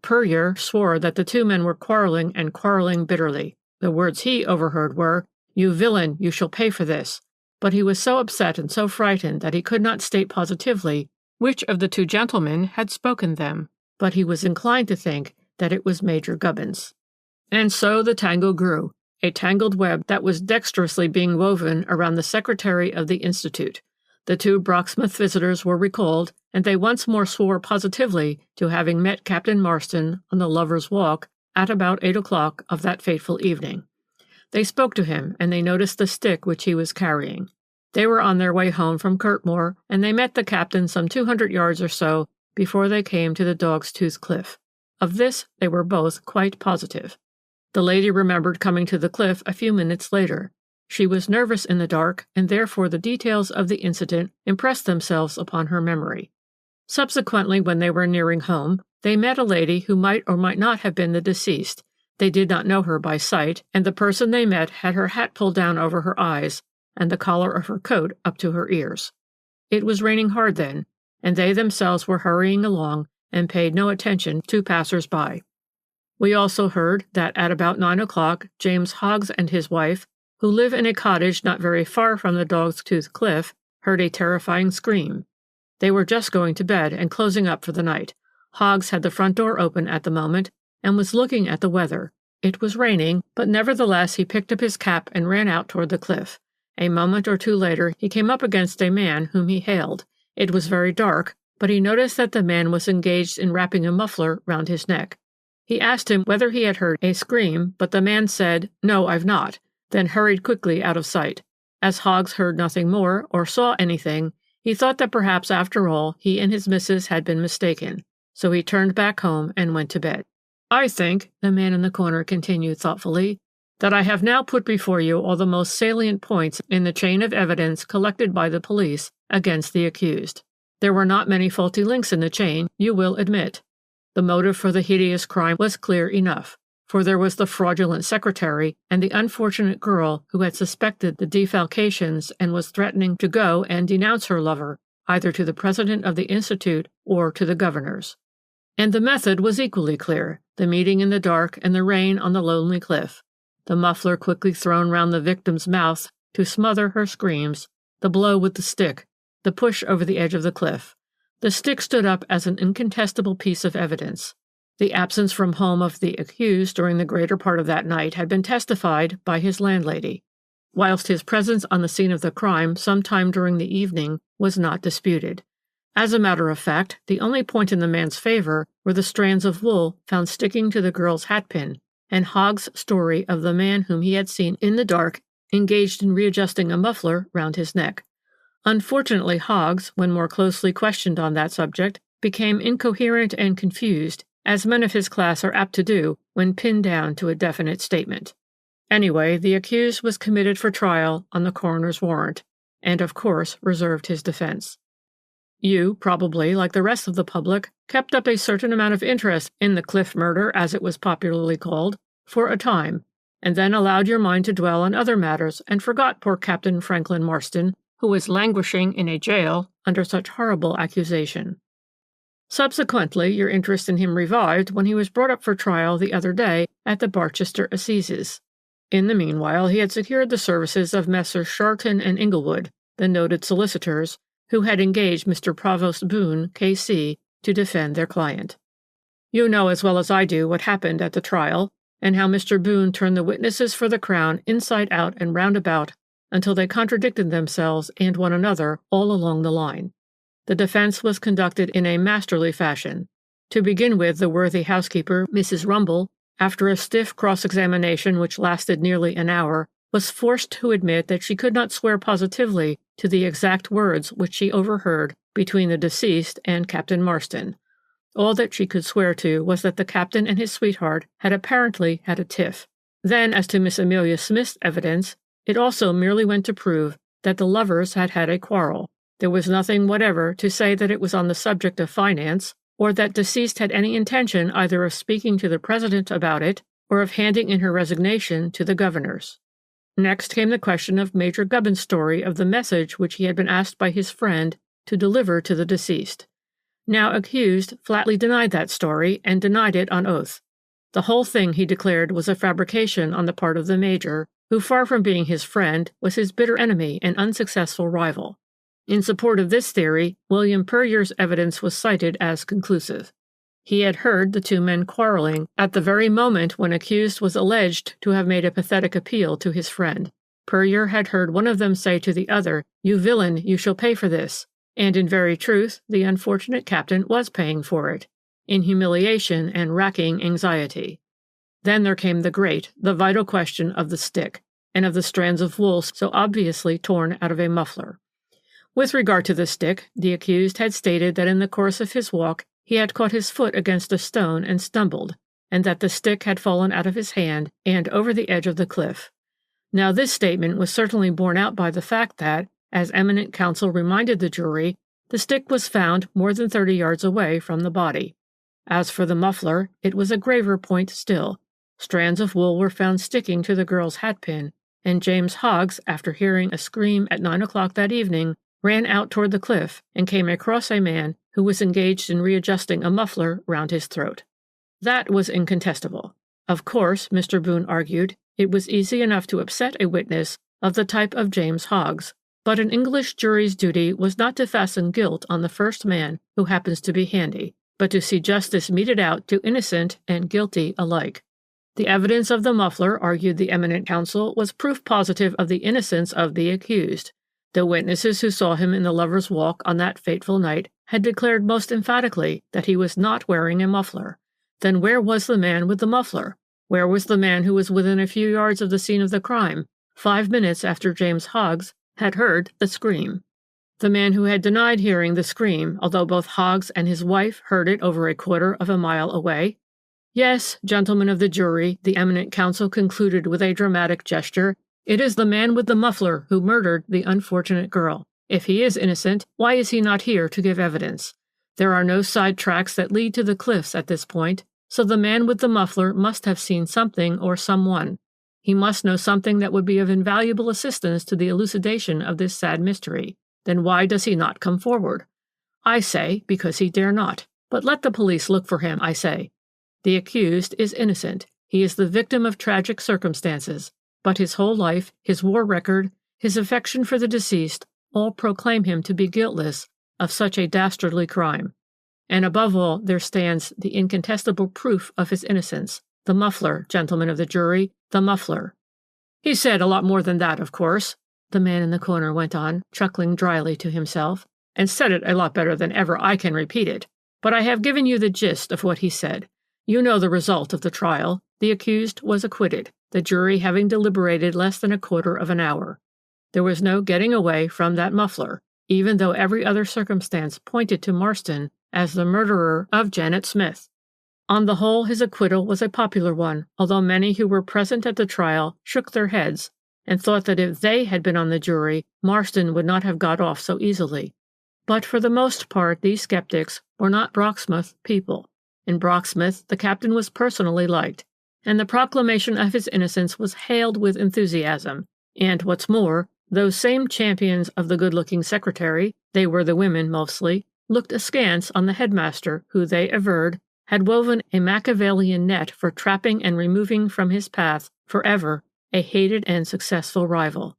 Puryear swore that the two men were quarreling and quarreling bitterly. The words he overheard were, "You villain, you shall pay for this," but he was so upset and so frightened that he could not state positively which of the two gentlemen had spoken them, but he was inclined to think that it was Major Gubbins. And so the tangle grew, a tangled web that was dexterously being woven around the secretary of the Institute. The two Brocksmith visitors were recalled, and they once more swore positively to having met Captain Marston on the Lovers' Walk at about 8 o'clock of that fateful evening. They spoke to him, and they noticed the stick which he was carrying. They were on their way home from Kirtmoor, and they met the captain some 200 yards or so before they came to the Dog's Tooth Cliff. Of this they were both quite positive. The lady remembered coming to the cliff a few minutes later. She was nervous in the dark, and therefore the details of the incident impressed themselves upon her memory. Subsequently, when they were nearing home, they met a lady who might or might not have been the deceased. They did not know her by sight, and the person they met had her hat pulled down over her eyes, and the collar of her coat up to her ears. It was raining hard then, and they themselves were hurrying along and paid no attention to passers-by. We also heard that at about 9 o'clock, James Hoggs and his wife, who live in a cottage not very far from the Dog's Tooth Cliff, heard a terrifying scream. They were just going to bed and closing up for the night. Hoggs had the front door open at the moment and was looking at the weather. It was raining, but nevertheless he picked up his cap and ran out toward the cliff. A moment or two later he came up against a man whom he hailed. It was very dark, but he noticed that the man was engaged in wrapping a muffler round his neck. He asked him whether he had heard a scream, but the man said, "No, I've not," then hurried quickly out of sight. As Hoggs heard nothing more, or saw anything, he thought that perhaps after all he and his missus had been mistaken, so he turned back home and went to bed. "I think," the man in the corner continued thoughtfully, "that I have now put before you all the most salient points in the chain of evidence collected by the police against the accused. There were not many faulty links in the chain, you will admit. The motive for the hideous crime was clear enough, for there was the fraudulent secretary and the unfortunate girl who had suspected the defalcations and was threatening to go and denounce her lover, either to the president of the Institute or to the governors. And the method was equally clear, the meeting in the dark and the rain on the lonely cliff, the muffler quickly thrown round the victim's mouth to smother her screams, the blow with the stick, the push over the edge of the cliff. The stick stood up as an incontestable piece of evidence. The absence from home of the accused during the greater part of that night had been testified by his landlady, whilst his presence on the scene of the crime some time during the evening was not disputed. As a matter of fact, the only point in the man's favor were the strands of wool found sticking to the girl's hatpin, and Hoggs' story of the man whom he had seen in the dark engaged in readjusting a muffler round his neck. Unfortunately, Hoggs, when more closely questioned on that subject, became incoherent and confused, as men of his class are apt to do when pinned down to a definite statement. Anyway, the accused was committed for trial on the coroner's warrant, and of course reserved his defense. You, probably, like the rest of the public, kept up a certain amount of interest in the Cliff murder, as it was popularly called, for a time, and then allowed your mind to dwell on other matters and forgot poor Captain Franklin Marston, who was languishing in a jail under such horrible accusation. Subsequently, your interest in him revived when he was brought up for trial the other day at the Barchester Assizes. In the meanwhile, he had secured the services of Messrs. Sharton and Inglewood, the noted solicitors, who had engaged Mr. Provost Boone, K.C., to defend their client. You know as well as I do what happened at the trial, and how Mr. Boone turned the witnesses for the Crown inside out and round about until they contradicted themselves and one another all along the line. The defense was conducted in a masterly fashion. To begin with, the worthy housekeeper, Mrs. Rumble, after a stiff cross-examination which lasted nearly an hour, was forced to admit that she could not swear positively to the exact words which she overheard between the deceased and Captain Marston. All that she could swear to was that the captain and his sweetheart had apparently had a tiff. Then, as to Miss Amelia Smith's evidence, it also merely went to prove that the lovers had had a quarrel. There was nothing whatever to say that it was on the subject of finance, or that deceased had any intention either of speaking to the president about it, or of handing in her resignation to the governors. Next came the question of Major Gubbin's story of the message which he had been asked by his friend to deliver to the deceased. Now accused flatly denied that story, and denied it on oath. The whole thing, he declared, was a fabrication on the part of the Major, who, far from being his friend, was his bitter enemy and unsuccessful rival. In support of this theory, William Puryear's evidence was cited as conclusive. He had heard the two men quarreling at the very moment when accused was alleged to have made a pathetic appeal to his friend. Puryear had heard one of them say to the other, "You villain, you shall pay for this," and in very truth the unfortunate captain was paying for it, in humiliation and racking anxiety. Then there came the vital question of the stick, and of the strands of wool so obviously torn out of a muffler. With regard to the stick, the accused had stated that in the course of his walk he had caught his foot against a stone and stumbled, and that the stick had fallen out of his hand and over the edge of the cliff. Now this statement was certainly borne out by the fact that, as eminent counsel reminded the jury, the stick was found more than 30 yards away from the body. As for the muffler, it was a graver point still. Strands of wool were found sticking to the girl's hatpin, and James Hoggs, after hearing a scream at 9 o'clock that evening, ran out toward the cliff and came across a man who was engaged in readjusting a muffler round his throat. That was incontestable. Of course, Mr. Boone argued, it was easy enough to upset a witness of the type of James Hoggs, but an English jury's duty was not to fasten guilt on the first man who happens to be handy, but to see justice meted out to innocent and guilty alike. The evidence of the muffler, argued the eminent counsel, was proof positive of the innocence of the accused. The witnesses who saw him in the Lovers' Walk on that fateful night had declared most emphatically that he was not wearing a muffler. Then where was the man with the muffler? Where was the man who was within a few yards of the scene of the crime, 5 minutes after James Hoggs had heard the scream? The man who had denied hearing the scream, although both Hoggs and his wife heard it over a quarter of a mile away? Yes, gentlemen of the jury, the eminent counsel concluded with a dramatic gesture, it is the man with the muffler who murdered the unfortunate girl. If he is innocent, why is he not here to give evidence? There are no side tracks that lead to the cliffs at this point, so the man with the muffler must have seen something or someone. He must know something that would be of invaluable assistance to the elucidation of this sad mystery. Then why does he not come forward? I say, because he dare not. But let the police look for him, I say. The accused is innocent. He is the victim of tragic circumstances. But his whole life, his war record, his affection for the deceased, all proclaim him to be guiltless of such a dastardly crime. And above all, there stands the incontestable proof of his innocence, the muffler, gentlemen of the jury, the muffler. He said a lot more than that, of course, the man in the corner went on, chuckling dryly to himself, and said it a lot better than ever I can repeat it. But I have given you the gist of what he said. You know the result of the trial. The accused was acquitted, the jury having deliberated less than a quarter of an hour. There was no getting away from that muffler, even though every other circumstance pointed to Marston as the murderer of Janet Smith. On the whole, his acquittal was a popular one, although many who were present at the trial shook their heads and thought that if they had been on the jury, Marston would not have got off so easily. But for the most part, these skeptics were not Brocksmouth people. In Brocksmouth, the captain was personally liked, and the proclamation of his innocence was hailed with enthusiasm. And what's more, those same champions of the good-looking secretary, they were the women mostly, looked askance on the headmaster, who, they averred, had woven a Machiavellian net for trapping and removing from his path forever a hated and successful rival.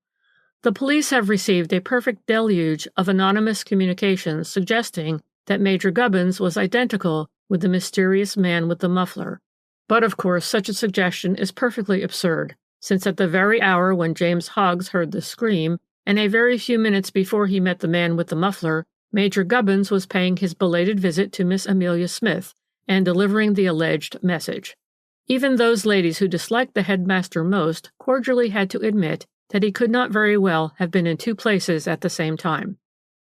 The police have received a perfect deluge of anonymous communications suggesting that Major Gubbins was identical with the mysterious man with the muffler. But of course such a suggestion is perfectly absurd, since at the very hour when James Hoggs heard the scream, and a very few minutes before he met the man with the muffler, Major Gubbins was paying his belated visit to Miss Amelia Smith and delivering the alleged message. Even those ladies who disliked the headmaster most cordially had to admit that he could not very well have been in two places at the same time.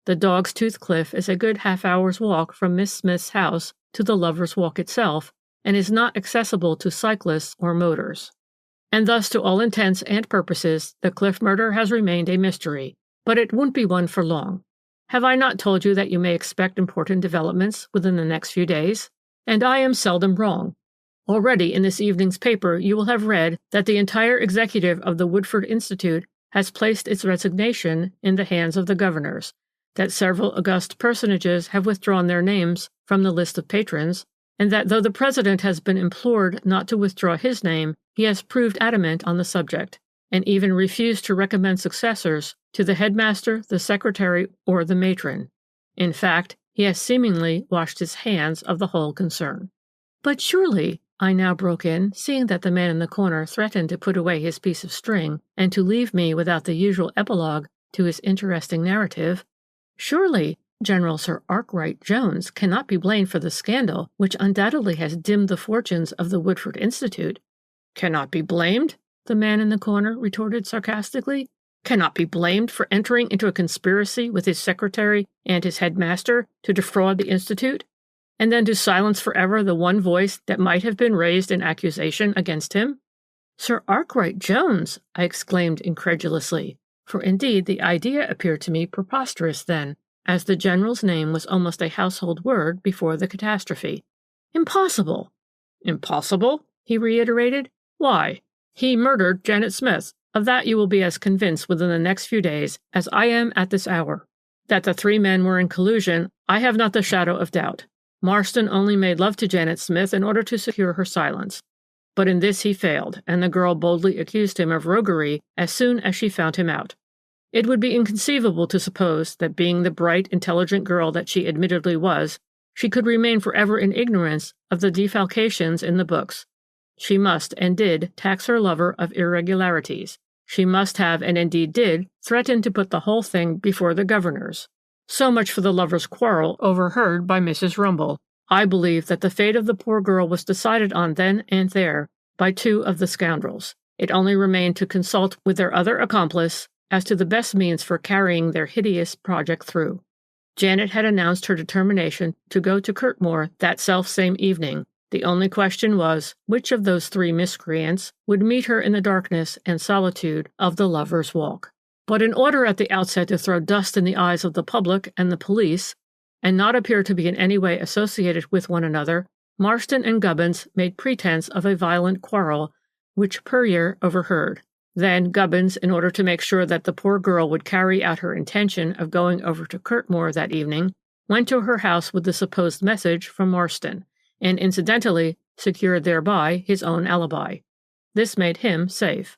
The Dog's Tooth Cliff is a good half-hour's walk from Miss Smith's house to the Lover's Walk itself, and is not accessible to cyclists or motors. And thus, to all intents and purposes, the Cliff murder has remained a mystery, but it won't be one for long. Have I not told you that you may expect important developments within the next few days? And I am seldom wrong. Already in this evening's paper you will have read that the entire executive of the Woodford Institute has placed its resignation in the hands of the governors, that several august personages have withdrawn their names from the list of patrons, and that though the president has been implored not to withdraw his name, he has proved adamant on the subject, and even refused to recommend successors to the headmaster, the secretary, or the matron. In fact, he has seemingly washed his hands of the whole concern. But surely, I now broke in, seeing that the man in the corner threatened to put away his piece of string and to leave me without the usual epilogue to his interesting narrative, surely General Sir Arkwright Jones cannot be blamed for the scandal which undoubtedly has dimmed the fortunes of the Woodford Institute. Cannot be blamed? The man in the corner retorted sarcastically. Cannot be blamed for entering into a conspiracy with his secretary and his headmaster to defraud the Institute, and then to silence forever the one voice that might have been raised in accusation against him? Sir Arkwright Jones! I exclaimed incredulously, for indeed the idea appeared to me preposterous then, as the General's name was almost a household word before the catastrophe. Impossible! Impossible? He reiterated. Why? He murdered Janet Smith. Of that you will be as convinced within the next few days as I am at this hour. That the three men were in collusion, I have not the shadow of doubt. Marston only made love to Janet Smith in order to secure her silence. But in this he failed, and the girl boldly accused him of roguery as soon as she found him out. It would be inconceivable to suppose that, being the bright, intelligent girl that she admittedly was, she could remain forever in ignorance of the defalcations in the books. She must, and did, tax her lover of irregularities. She must have, and indeed did, threaten to put the whole thing before the governors. So much for the lovers' quarrel overheard by Mrs. Rumble. I believe that the fate of the poor girl was decided on then and there by two of the scoundrels. It only remained to consult with their other accomplice as to the best means for carrying their hideous project through. Janet had announced her determination to go to Curtmoor that self-same evening. The only question was, which of those three miscreants would meet her in the darkness and solitude of the Lovers' Walk. But in order at the outset to throw dust in the eyes of the public and the police, and not appear to be in any way associated with one another, Marston and Gubbins made pretense of a violent quarrel, which Puryear overheard. Then Gubbins, in order to make sure that the poor girl would carry out her intention of going over to Curtmoor that evening, went to her house with the supposed message from Marston, and incidentally secured thereby his own alibi. This made him safe.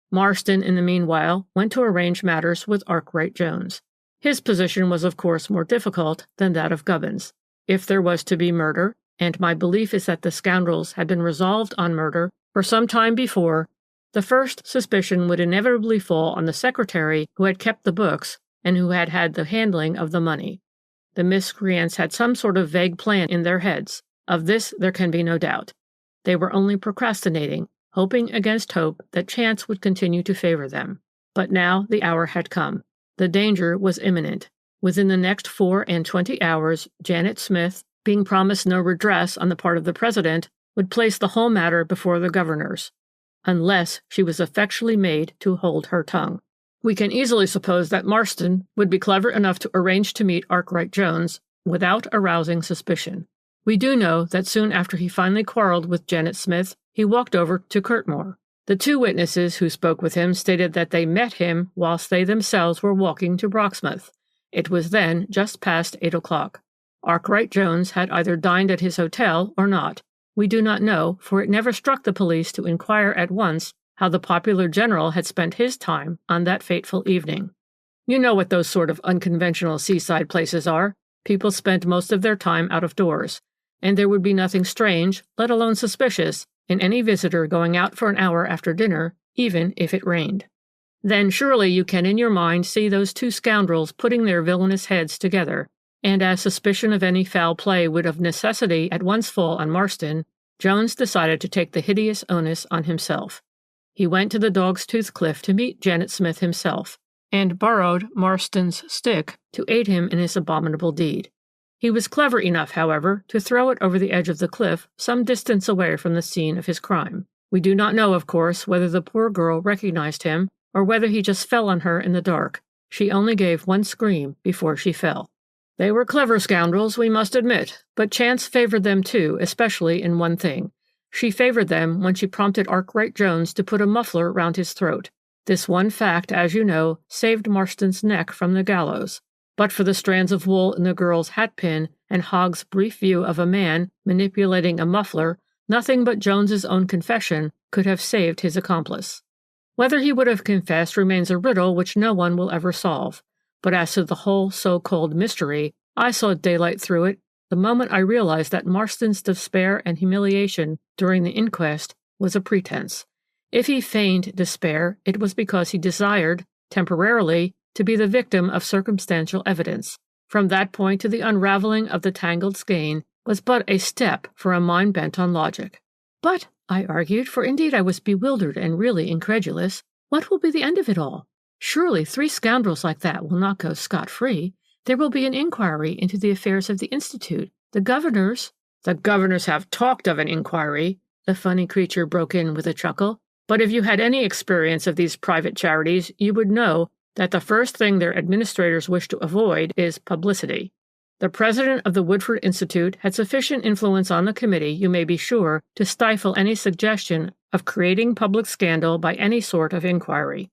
Marston, in the meanwhile, went to arrange matters with Arkwright Jones. His position was of course more difficult than that of Gubbins. If there was to be murder, and my belief is that the scoundrels had been resolved on murder for some time before, the first suspicion would inevitably fall on the secretary who had kept the books and who had had the handling of the money. The miscreants had some sort of vague plan in their heads. Of this there can be no doubt. They were only procrastinating, hoping against hope that chance would continue to favor them. But now the hour had come. The danger was imminent. Within the next 24 hours, Janet Smith, being promised no redress on the part of the president, would place the whole matter before the governors, unless she was effectually made to hold her tongue. We can easily suppose that Marston would be clever enough to arrange to meet Arkwright Jones without arousing suspicion. We do know that soon after he finally quarreled with Janet Smith, he walked over to Curtmoor. The two witnesses who spoke with him stated that they met him whilst they themselves were walking to Broxmouth. It was then just past 8 o'clock. Arkwright Jones had either dined at his hotel or not. We do not know, for it never struck the police to inquire at once how the popular general had spent his time on that fateful evening. You know what those sort of unconventional seaside places are. People spent most of their time out of doors, and there would be nothing strange, let alone suspicious, in any visitor going out for an hour after dinner, even if it rained. Then surely you can in your mind see those two scoundrels putting their villainous heads together, and as suspicion of any foul play would of necessity at once fall on Marston, Jones decided to take the hideous onus on himself. He went to the Dog's Tooth Cliff to meet Janet Smith himself, and borrowed Marston's stick to aid him in his abominable deed. He was clever enough, however, to throw it over the edge of the cliff some distance away from the scene of his crime. We do not know, of course, whether the poor girl recognized him, or whether he just fell on her in the dark. She only gave one scream before she fell. They were clever scoundrels, we must admit, but chance favored them too, especially in one thing. She favored them when she prompted Arkwright Jones to put a muffler round his throat. This one fact, as you know, saved Marston's neck from the gallows. But for the strands of wool in the girl's hatpin and Hogg's brief view of a man manipulating a muffler, nothing but Jones's own confession could have saved his accomplice. Whether he would have confessed remains a riddle which no one will ever solve. But as to the whole so-called mystery, I saw daylight through it the moment I realized that Marston's despair and humiliation during the inquest was a pretense. If he feigned despair, it was because he desired, temporarily, to be the victim of circumstantial evidence. From that point to the unraveling of the tangled skein was but a step for a mind bent on logic. But, I argued, for indeed I was bewildered and really incredulous, what will be the end of it all? Surely 3 scoundrels like that will not go scot-free. There will be an inquiry into the affairs of the Institute. The governors have talked of an inquiry, the funny creature broke in with a chuckle. But if you had any experience of these private charities, you would know that the first thing their administrators wish to avoid is publicity. The president of the Woodford Institute had sufficient influence on the committee, you may be sure, to stifle any suggestion of creating public scandal by any sort of inquiry.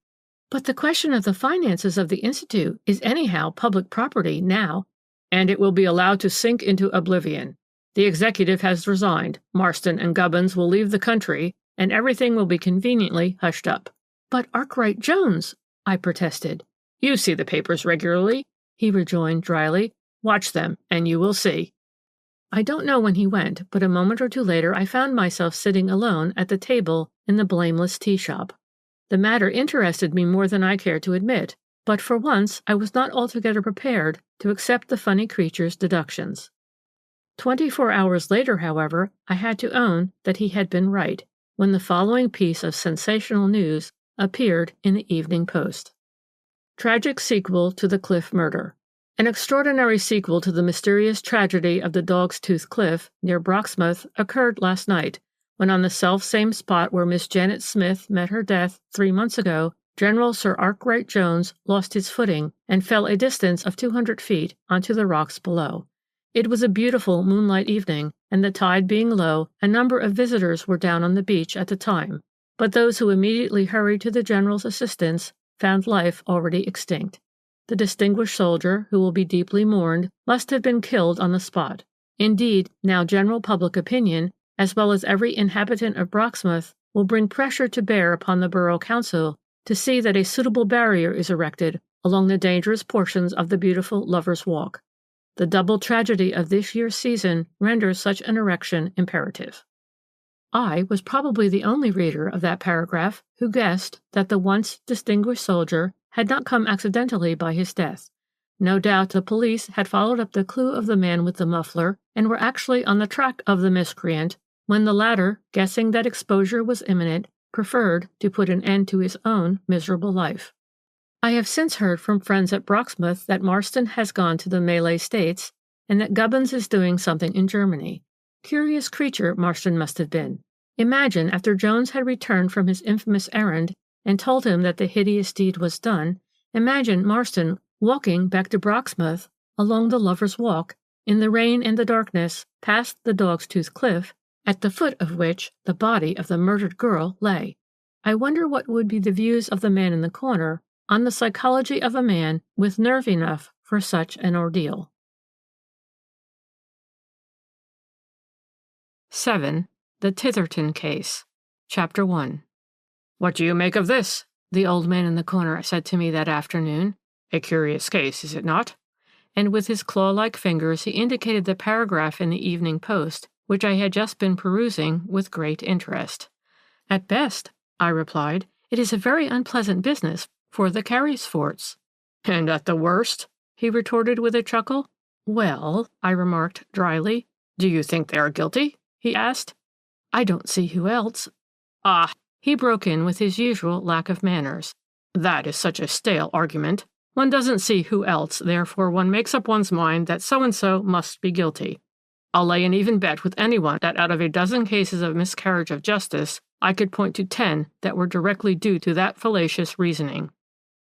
But the question of the finances of the Institute is anyhow public property now, and it will be allowed to sink into oblivion. The executive has resigned, Marston and Gubbins will leave the country, and everything will be conveniently hushed up. But Arkwright Jones, I protested. You see the papers regularly, he rejoined dryly. Watch them, and you will see. I don't know when he went, but a moment or two later I found myself sitting alone at the table in the blameless tea-shop. The matter interested me more than I cared to admit, but for once I was not altogether prepared to accept the funny creature's deductions. 24 hours later, however, I had to own that he had been right, when the following piece of sensational news appeared in the Evening Post. Tragic sequel to the Cliff murder. An extraordinary sequel to the mysterious tragedy of the Dog's Tooth Cliff near Broxmouth occurred last night, when on the self-same spot where Miss Janet Smith met her death 3 months ago, General Sir Arkwright Jones lost his footing and fell a distance of 200 feet onto the rocks below. It was a beautiful moonlight evening, and the tide being low, a number of visitors were down on the beach at the time, but those who immediately hurried to the General's assistance found life already extinct. The distinguished soldier, who will be deeply mourned, must have been killed on the spot. Indeed, now general public opinion, as well as every inhabitant of Broxmouth, will bring pressure to bear upon the Borough Council to see that a suitable barrier is erected along the dangerous portions of the beautiful Lovers' Walk. The double tragedy of this year's season renders such an erection imperative. I was probably the only reader of that paragraph who guessed that the once distinguished soldier had not come accidentally by his death. No doubt the police had followed up the clue of the man with the muffler and were actually on the track of the miscreant when the latter, guessing that exposure was imminent, preferred to put an end to his own miserable life. I have since heard from friends at Broxmouth that Marston has gone to the Malay States and that Gubbins is doing something in Germany. Curious creature Marston must have been. Imagine, after Jones had returned from his infamous errand and told him that the hideous deed was done, imagine Marston walking back to Broxmouth along the Lovers' Walk, in the rain and the darkness, past the Dog's Tooth Cliff, at the foot of which the body of the murdered girl lay. I wonder what would be the views of the man in the corner on the psychology of a man with nerve enough for such an ordeal. 7. The Tyherton Case. Chapter 1. "What do you make of this?" the old man in the corner said to me that afternoon. "A curious case, is it not?" And with his claw-like fingers he indicated the paragraph in the Evening Post, which I had just been perusing with great interest. "At best," I replied, "it is a very unpleasant business for the Carysforts." "And at the worst?" he retorted with a chuckle. "Well," I remarked dryly. "Do you think they are guilty?" he asked. "I don't see who else—" "Ah," he broke in with his usual lack of manners. "That is such a stale argument. One doesn't see who else, therefore one makes up one's mind that so-and-so must be guilty. I'll lay an even bet with anyone that out of a dozen cases of miscarriage of justice, I could point to 10 that were directly due to that fallacious reasoning.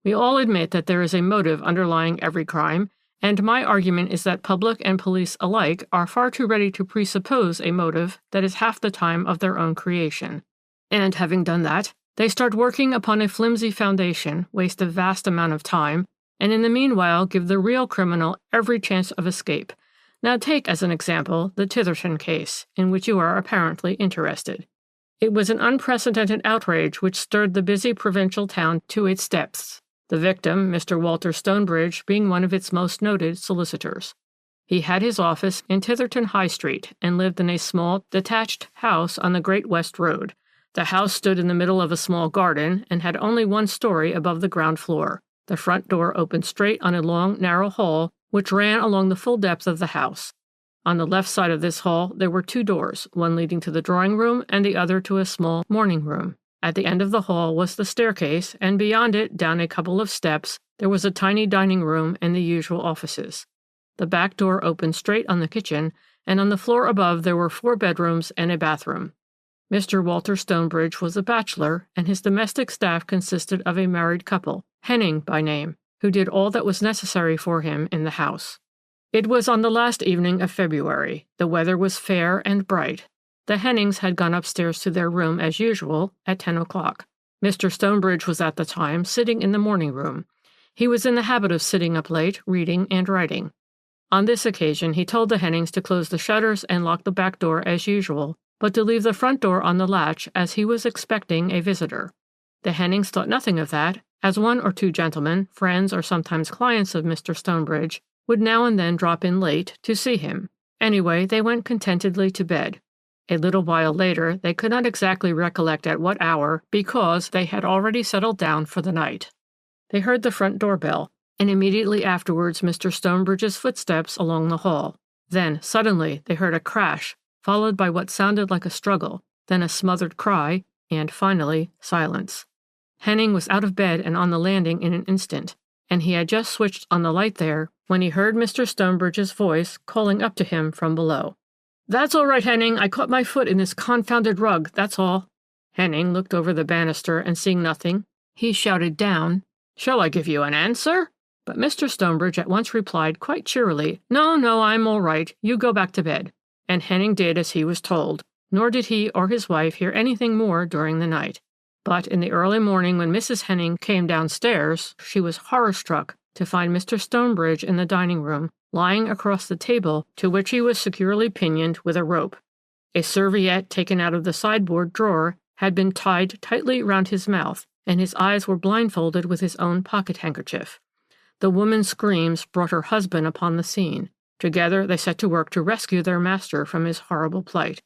We all admit that there is a motive underlying every crime, and my argument is that public and police alike are far too ready to presuppose a motive that is half the time of their own creation. And having done that, they start working upon a flimsy foundation, waste a vast amount of time, and in the meanwhile give the real criminal every chance of escape. Now take as an example the Tyherton case, in which you are apparently interested. It was an unprecedented outrage which stirred the busy provincial town to its depths, the victim, Mr. Walter Stonebridge, being one of its most noted solicitors. He had his office in Tyherton High Street and lived in a small, detached house on the Great West Road. The house stood in the middle of a small garden and had only one story above the ground floor. The front door opened straight on a long, narrow hall which ran along the full depth of the house. On the left side of this hall there were 2 doors, one leading to the drawing room and the other to a small morning room. At the end of the hall was the staircase, and beyond it, down a couple of steps, there was a tiny dining room and the usual offices. The back door opened straight on the kitchen, and on the floor above there were 4 bedrooms and a bathroom. Mr. Walter Stonebridge was a bachelor, and his domestic staff consisted of a married couple, Henning by name, who did all that was necessary for him in the house. It was on the last evening of February. The weather was fair and bright. The Hennings had gone upstairs to their room as usual at 10 o'clock. Mr. Stonebridge was at the time sitting in the morning room. He was in the habit of sitting up late, reading and writing. On this occasion he told the Hennings to close the shutters and lock the back door as usual, but to leave the front door on the latch as he was expecting a visitor. The Hennings thought nothing of that, as 1 or 2 gentlemen, friends or sometimes clients of Mr. Stonebridge, would now and then drop in late to see him. Anyway, they went contentedly to bed. A little while later, they could not exactly recollect at what hour, because they had already settled down for the night. They heard the front door bell, and immediately afterwards Mr. Stonebridge's footsteps along the hall. Then, suddenly, they heard a crash, followed by what sounded like a struggle, then a smothered cry, and finally, silence. Henning was out of bed and on the landing in an instant, and he had just switched on the light there when he heard Mr. Stonebridge's voice calling up to him from below. "That's all right, Henning. I caught my foot in this confounded rug, that's all." Henning looked over the banister and seeing nothing, he shouted down, "Shall I give you an answer?" But Mr. Stonebridge at once replied quite cheerily, "No, I'm all right. You go back to bed." And Henning did as he was told, nor did he or his wife hear anything more during the night. But in the early morning when Mrs. Henning came downstairs, she was horror-struck to find Mr. Stonebridge in the dining room, lying across the table to which he was securely pinioned with a rope. A serviette taken out of the sideboard drawer had been tied tightly round his mouth, and his eyes were blindfolded with his own pocket-handkerchief. The woman's screams brought her husband upon the scene. Together they set to work to rescue their master from his horrible plight.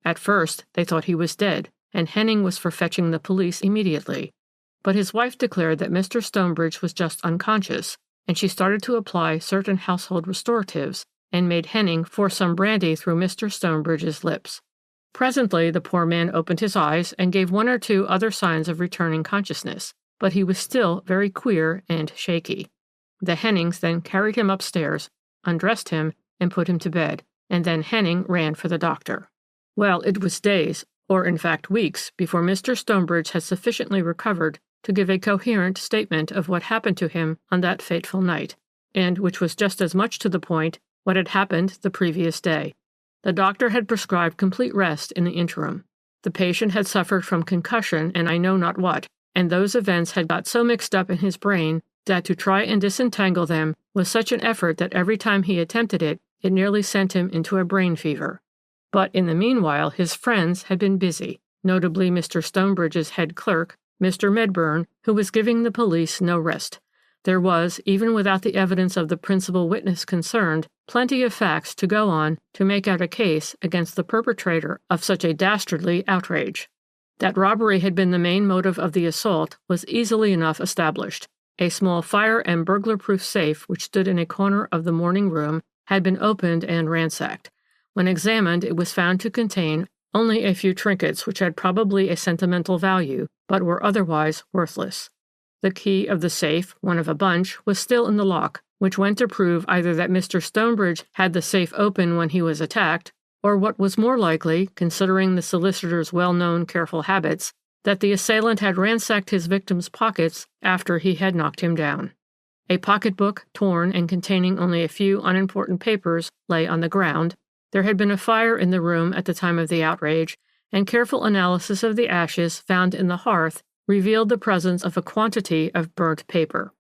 At first they thought he was dead, and Henning was for fetching the police immediately. But his wife declared that Mr. Stonebridge was just unconscious, and she started to apply certain household restoratives, and made Henning force some brandy through Mr. Stonebridge's lips. Presently the poor man opened his eyes and gave 1 or 2 other signs of returning consciousness, but he was still very queer and shaky. The Hennings then carried him upstairs, undressed him, and put him to bed, and then Henning ran for the doctor. Well, it was days, or in fact weeks, before Mr. Stonebridge had sufficiently recovered to give a coherent statement of what happened to him on that fateful night, and which was just as much to the point what had happened the previous day. The doctor had prescribed complete rest in the interim. The patient had suffered from concussion and I know not what, and those events had got so mixed up in his brain that to try and disentangle them was such an effort that every time he attempted it, it nearly sent him into a brain fever. But in the meanwhile his friends had been busy, notably Mr. Stonebridge's head clerk, Mr. Medburn, who was giving the police no rest. There was, even without the evidence of the principal witness concerned, plenty of facts to go on to make out a case against the perpetrator of such a dastardly outrage. That robbery had been the main motive of the assault was easily enough established. A small fire and burglar-proof safe which stood in a corner of the morning room had been opened and ransacked. When examined, it was found to contain only a few trinkets which had probably a sentimental value, but were otherwise worthless. The key of the safe, one of a bunch, was still in the lock, which went to prove either that Mr. Stonebridge had the safe open when he was attacked, or what was more likely, considering the solicitor's well-known careful habits, that the assailant had ransacked his victim's pockets after he had knocked him down. A pocketbook, torn and containing only a few unimportant papers, lay on the ground. There had been a fire in the room at the time of the outrage, and careful analysis of the ashes found in the hearth revealed the presence of a quantity of burnt paper.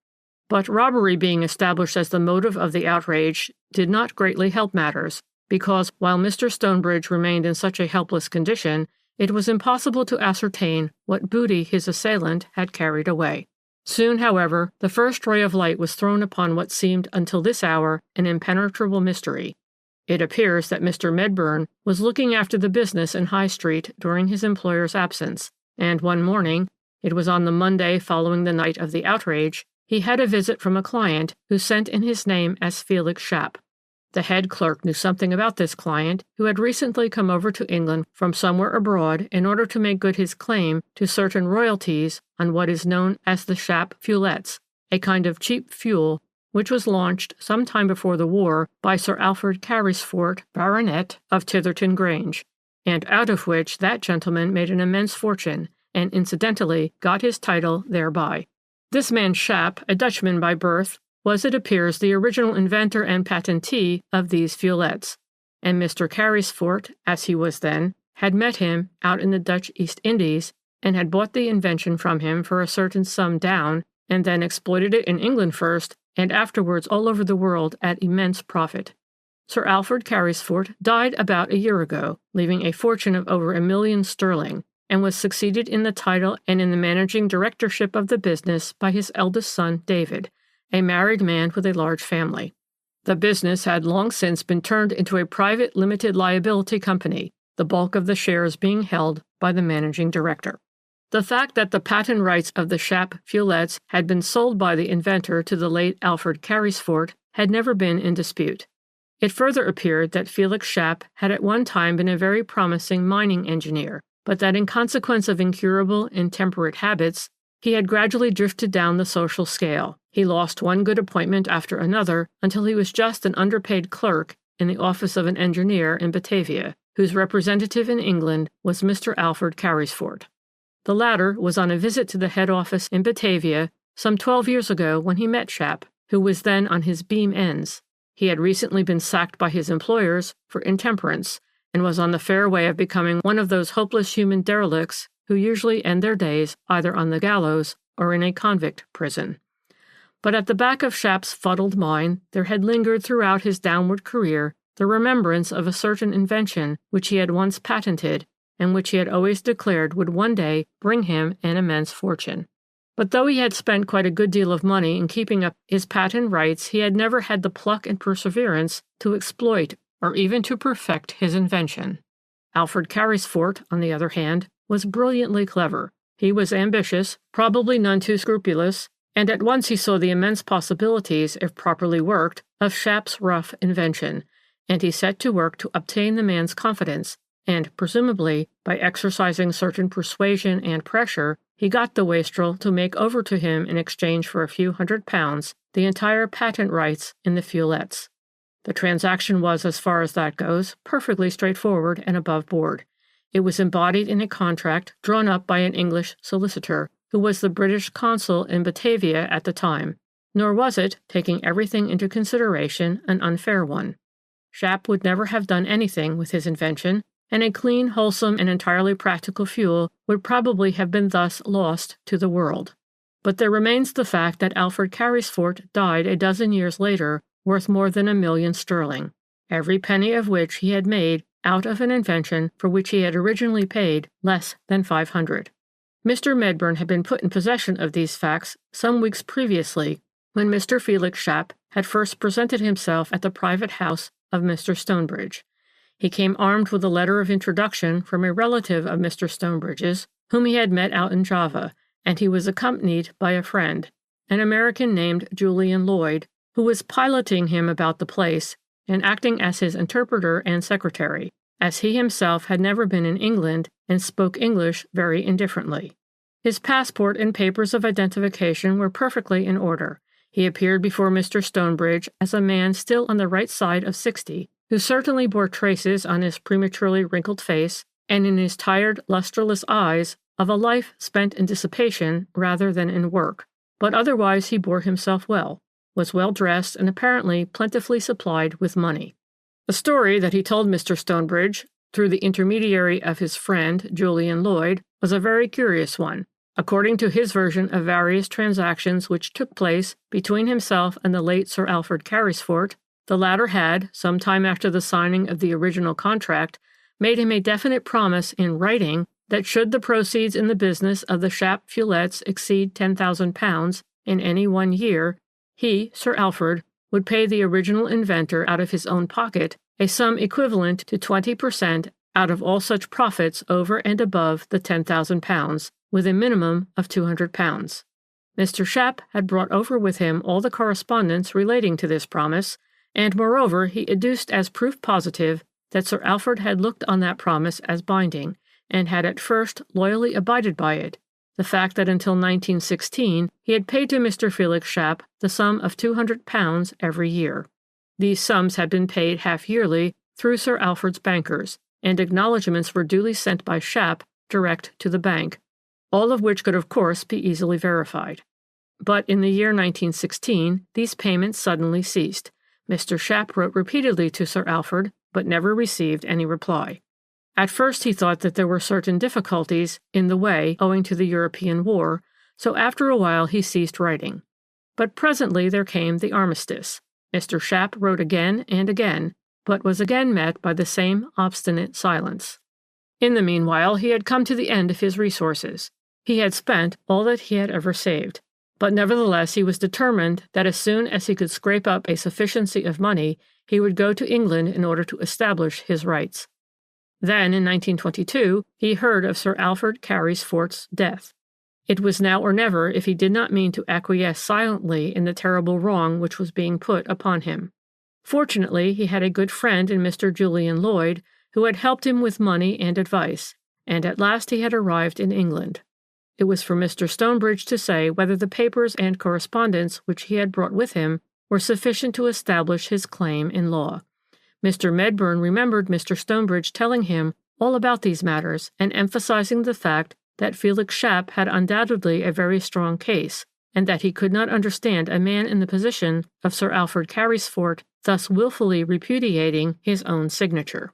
But robbery being established as the motive of the outrage did not greatly help matters, because while Mr. Stonebridge remained in such a helpless condition, it was impossible to ascertain what booty his assailant had carried away. Soon, however, the first ray of light was thrown upon what seemed until this hour an impenetrable mystery. It appears that Mr. Medbourne was looking after the business in High Street during his employer's absence, and one morning, it was on the Monday following the night of the outrage, he had a visit from a client who sent in his name as Felix Schapp. The head clerk knew something about this client, who had recently come over to England from somewhere abroad in order to make good his claim to certain royalties on what is known as the Schapp fulettes, a kind of cheap fuel which was launched some time before the war by Sir Alfred Carysfort, Baronet of Tyherton Grange, and out of which that gentleman made an immense fortune, and incidentally got his title thereby. This man Schapp, a Dutchman by birth, was, it appears, the original inventor and patentee of these fulettes, and Mr. Carysfort, as he was then, had met him out in the Dutch East Indies, and had bought the invention from him for a certain sum down, and then exploited it in England first, and afterwards all over the world at immense profit. Sir Alfred Carysfort died about a year ago, leaving a fortune of over £1,000,000, and was succeeded in the title and in the managing directorship of the business by his eldest son, David, a married man with a large family. The business had long since been turned into a private limited liability company, the bulk of the shares being held by the managing director. The fact that the patent rights of the Schapp fulettes had been sold by the inventor to the late Alfred Carysfort had never been in dispute. It further appeared that Felix Schapp had at one time been a very promising mining engineer, but that in consequence of incurable intemperate habits, he had gradually drifted down the social scale. He lost one good appointment after another until he was just an underpaid clerk in the office of an engineer in Batavia, whose representative in England was Mr. Alfred Carysfort. The latter was on a visit to the head office in Batavia some 12 years ago when he met Schapp, who was then on his beam ends. He had recently been sacked by his employers for intemperance, and was on the fair way of becoming one of those hopeless human derelicts who usually end their days either on the gallows or in a convict prison. But at the back of Schapp's fuddled mind there had lingered throughout his downward career the remembrance of a certain invention which he had once patented, and which he had always declared would one day bring him an immense fortune. But though he had spent quite a good deal of money in keeping up his patent rights, he had never had the pluck and perseverance to exploit or even to perfect his invention. Alfred Carysfort, on the other hand, was brilliantly clever. He was ambitious, probably none too scrupulous, and at once he saw the immense possibilities, if properly worked, of Schapp's rough invention, and he set to work to obtain the man's confidence, and, presumably, by exercising certain persuasion and pressure, he got the wastrel to make over to him in exchange for a few £100 the entire patent rights in the fulettes. The transaction was, as far as that goes, perfectly straightforward and above board. It was embodied in a contract drawn up by an English solicitor, who was the British consul in Batavia at the time, nor was it, taking everything into consideration, an unfair one. Schapp would never have done anything with his invention, and a clean, wholesome, and entirely practical fuel would probably have been thus lost to the world. But there remains the fact that Alfred Carysfort died a dozen years later, worth more than £1,000,000, every penny of which he had made out of an invention for which he had originally paid less than £500. Mr. Medbourne had been put in possession of these facts some weeks previously, when Mr. Felix Schapp had first presented himself at the private house of Mr. Stonebridge. He came armed with a letter of introduction from a relative of Mr. Stonebridge's, whom he had met out in Java, and he was accompanied by a friend, an American named Julian Lloyd, who was piloting him about the place, and acting as his interpreter and secretary, as he himself had never been in England and spoke English very indifferently. His passport and papers of identification were perfectly in order. He appeared before Mr. Stonebridge as a man still on the right side of 60, who certainly bore traces on his prematurely wrinkled face and in his tired, lustreless eyes of a life spent in dissipation rather than in work, but otherwise he bore himself well, was well dressed, and apparently plentifully supplied with money. The story that he told Mr. Stonebridge, through the intermediary of his friend, Julian Lloyd, was a very curious one. According to his version of various transactions which took place between himself and the late Sir Alfred Carrisfort, the latter had, some time after the signing of the original contract, made him a definite promise in writing that should the proceeds in the business of the Shap Fulettes exceed £10,000 in any 1 year, he, Sir Alfred, would pay the original inventor out of his own pocket a sum equivalent to 20% out of all such profits over and above the £10,000, with a minimum of £200. Mr. Shap had brought over with him all the correspondence relating to this promise, and moreover he adduced as proof positive that Sir Alfred had looked on that promise as binding, and had at first loyally abided by it, the fact that until 1916 he had paid to Mr. Felix Shap the sum of £200 every year. These sums had been paid half-yearly through Sir Alfred's bankers, and acknowledgments were duly sent by Shap direct to the bank, all of which could of course be easily verified. But in the year 1916 these payments suddenly ceased. Mr. Shap wrote repeatedly to Sir Alfred, but never received any reply. At first he thought that there were certain difficulties in the way owing to the European War, so after a while he ceased writing. But presently there came the armistice. Mr. Shap wrote again and again, but was again met by the same obstinate silence. In the meanwhile he had come to the end of his resources. He had spent all that he had ever saved, but nevertheless he was determined that as soon as he could scrape up a sufficiency of money, he would go to England in order to establish his rights. Then, in 1922, he heard of Sir Alfred Carrisfort's death. It was now or never if he did not mean to acquiesce silently in the terrible wrong which was being put upon him. Fortunately, he had a good friend in Mr. Julian Lloyd, who had helped him with money and advice, and at last he had arrived in England. It was for Mr. Stonebridge to say whether the papers and correspondence which he had brought with him were sufficient to establish his claim in law. Mr. Medburn remembered Mr. Stonebridge telling him all about these matters and emphasizing the fact that Felix Shap had undoubtedly a very strong case, and that he could not understand a man in the position of Sir Alfred Carrisfort thus wilfully repudiating his own signature.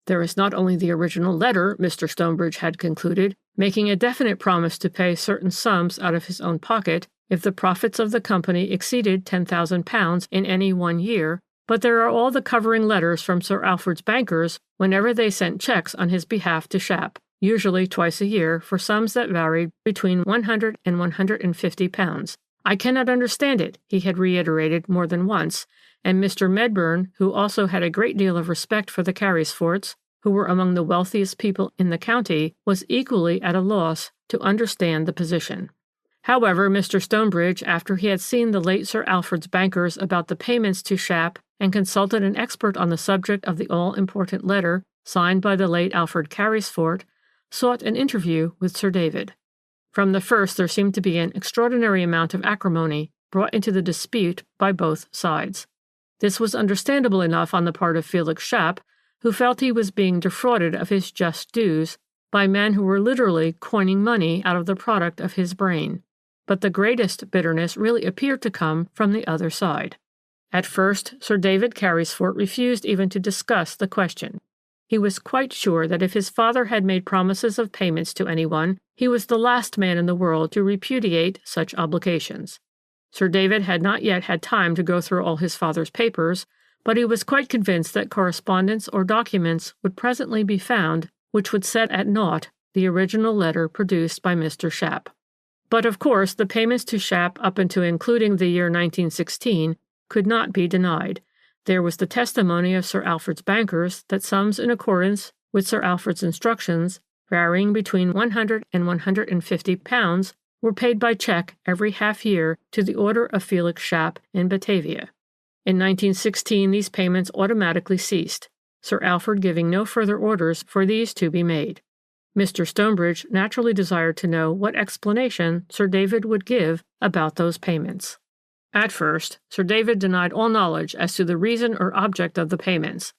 There is not only the original letter, Mr. Stonebridge had concluded, making a definite promise to pay certain sums out of his own pocket if the profits of the company exceeded £10,000 in any 1 year, but there are all the covering letters from Sir Alfred's bankers whenever they sent checks on his behalf to Shap, usually twice a year, for sums that varied between £100 and £150. I cannot understand it, he had reiterated more than once, and Mr. Medburn, who also had a great deal of respect for the Carrisforts, who were among the wealthiest people in the county, was equally at a loss to understand the position. However, Mr. Stonebridge, after he had seen the late Sir Alfred's bankers about the payments to Shap and consulted an expert on the subject of the all-important letter signed by the late Alfred Carrisfort, sought an interview with Sir David. From the first there seemed to be an extraordinary amount of acrimony brought into the dispute by both sides. This was understandable enough on the part of Felix Shap, who felt he was being defrauded of his just dues by men who were literally coining money out of the product of his brain. But the greatest bitterness really appeared to come from the other side. At first, Sir David Carrisfort refused even to discuss the question. He was quite sure that if his father had made promises of payments to anyone, he was the last man in the world to repudiate such obligations. Sir David had not yet had time to go through all his father's papers, but he was quite convinced that correspondence or documents would presently be found which would set at naught the original letter produced by Mr. Shap. But of course the payments to Shap up until including the year 1916 could not be denied. There was the testimony of Sir Alfred's bankers that sums in accordance with Sir Alfred's instructions, varying between £100 and £150, were paid by cheque every half year to the order of Felix Shap in Batavia. In 1916, these payments automatically ceased, Sir Alfred giving no further orders for these to be made. Mr. Stonebridge naturally desired to know what explanation Sir David would give about those payments. At first, Sir David denied all knowledge as to the reason or object of the payments,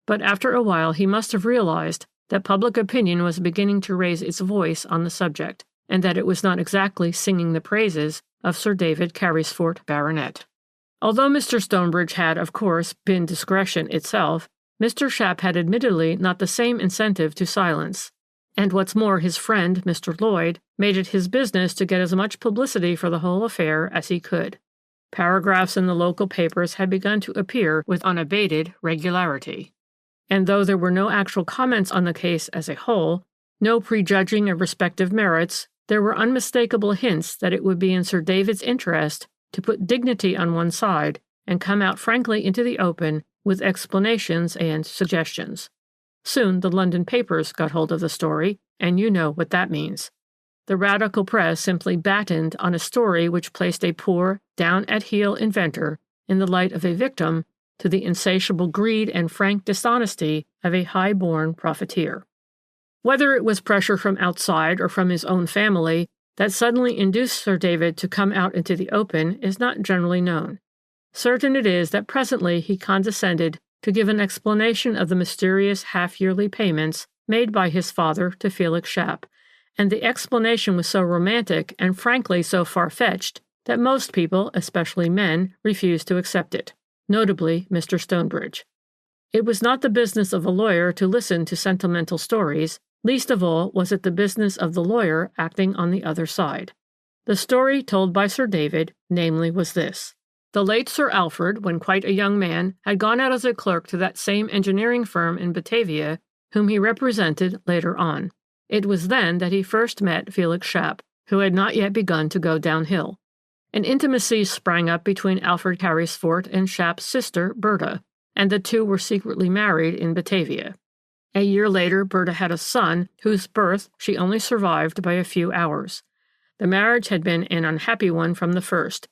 but after a while he must have realized that public opinion was beginning to raise its voice on the subject, and that it was not exactly singing the praises of Sir David Carysfort, Baronet. Although Mr. Stonebridge had, of course, been discretion itself, Mr. Shapp had admittedly not the same incentive to silence, and what's more, his friend, Mr. Lloyd, made it his business to get as much publicity for the whole affair as he could. Paragraphs in the local papers had begun to appear with unabated regularity, and though there were no actual comments on the case as a whole, no prejudging of respective merits, there were unmistakable hints that it would be in Sir David's interest to put dignity on one side and come out frankly into the open with explanations and suggestions. Soon the London papers got hold of the story, and you know what that means. The radical press simply battened on a story which placed a poor, down-at-heel inventor in the light of a victim to the insatiable greed and frank dishonesty of a high-born profiteer. Whether it was pressure from outside or from his own family that suddenly induced Sir David to come out into the open is not generally known. Certain it is that presently he condescended to give an explanation of the mysterious half-yearly payments made by his father to Felix Shapp, and the explanation was so romantic and frankly so far-fetched that most people, especially men, refused to accept it, notably Mr. Stonebridge. It was not the business of a lawyer to listen to sentimental stories, least of all was it the business of the lawyer acting on the other side. The story told by Sir David, namely, was this. The late Sir Alfred, when quite a young man, had gone out as a clerk to that same engineering firm in Batavia, whom he represented later on. It was then that he first met Felix Shapp, who had not yet begun to go downhill. An intimacy sprang up between Alfred Carysfort and Shapp's sister, Berta, and the two were secretly married in Batavia. A year later, Berta had a son, whose birth she only survived by a few hours. The marriage had been an unhappy one from the first,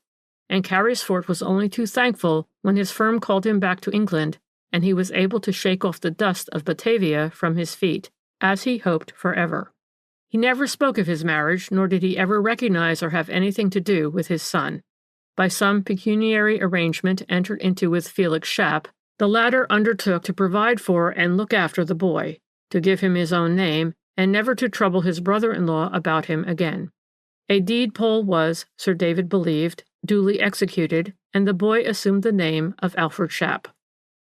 and Carysfort was only too thankful when his firm called him back to England, and he was able to shake off the dust of Batavia from his feet, as he hoped forever. He never spoke of his marriage, nor did he ever recognize or have anything to do with his son. By some pecuniary arrangement entered into with Felix Shapp, the latter undertook to provide for and look after the boy, to give him his own name, and never to trouble his brother-in-law about him again. A deed poll was, Sir David believed, duly executed, and the boy assumed the name of Alfred Shapp.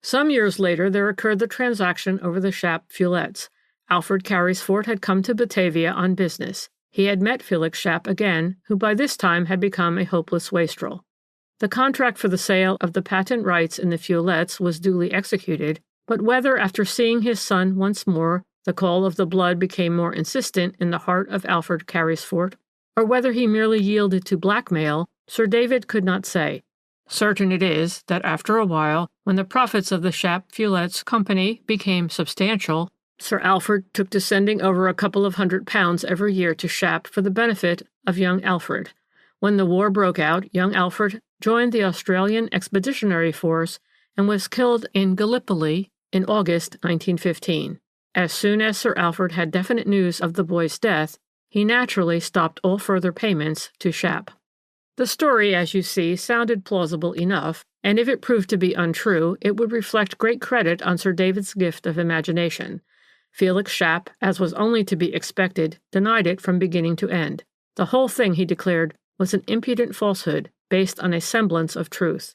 Some years later there occurred the transaction over the Shapp feuillettes. Alfred Carysfort had come to Batavia on business. He had met Felix Shapp again, who by this time had become a hopeless wastrel. The contract for the sale of the patent rights in the feuillettes was duly executed, but whether after seeing his son once more the call of the blood became more insistent in the heart of Alfred Carysfort, or whether he merely yielded to blackmail, Sir David could not say. Certain it is that after a while, when the profits of the Shapp Feuillettes Company became substantial, Sir Alfred took to sending over a couple of £100 every year to Shapp for the benefit of young Alfred. When the war broke out, young Alfred joined the Australian Expeditionary Force and was killed in Gallipoli in August 1915. As soon as Sir Alfred had definite news of the boy's death, he naturally stopped all further payments to Shapp. The story, as you see, sounded plausible enough, and if it proved to be untrue, it would reflect great credit on Sir David's gift of imagination. Felix Shapp, as was only to be expected, denied it from beginning to end. The whole thing, he declared, was an impudent falsehood based on a semblance of truth.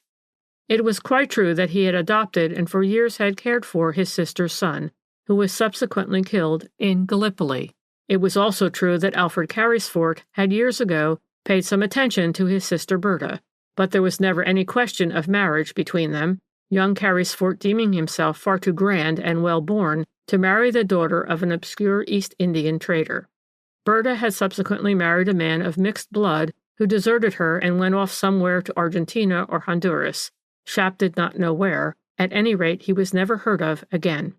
It was quite true that he had adopted and for years had cared for his sister's son, who was subsequently killed in Gallipoli. It was also true that Alfred Carysfort had years ago paid some attention to his sister Berta, but there was never any question of marriage between them, young Carysfort deeming himself far too grand and well-born to marry the daughter of an obscure East Indian trader. Berta had subsequently married a man of mixed blood who deserted her and went off somewhere to Argentina or Honduras. Shapp did not know where. At any rate, he was never heard of again.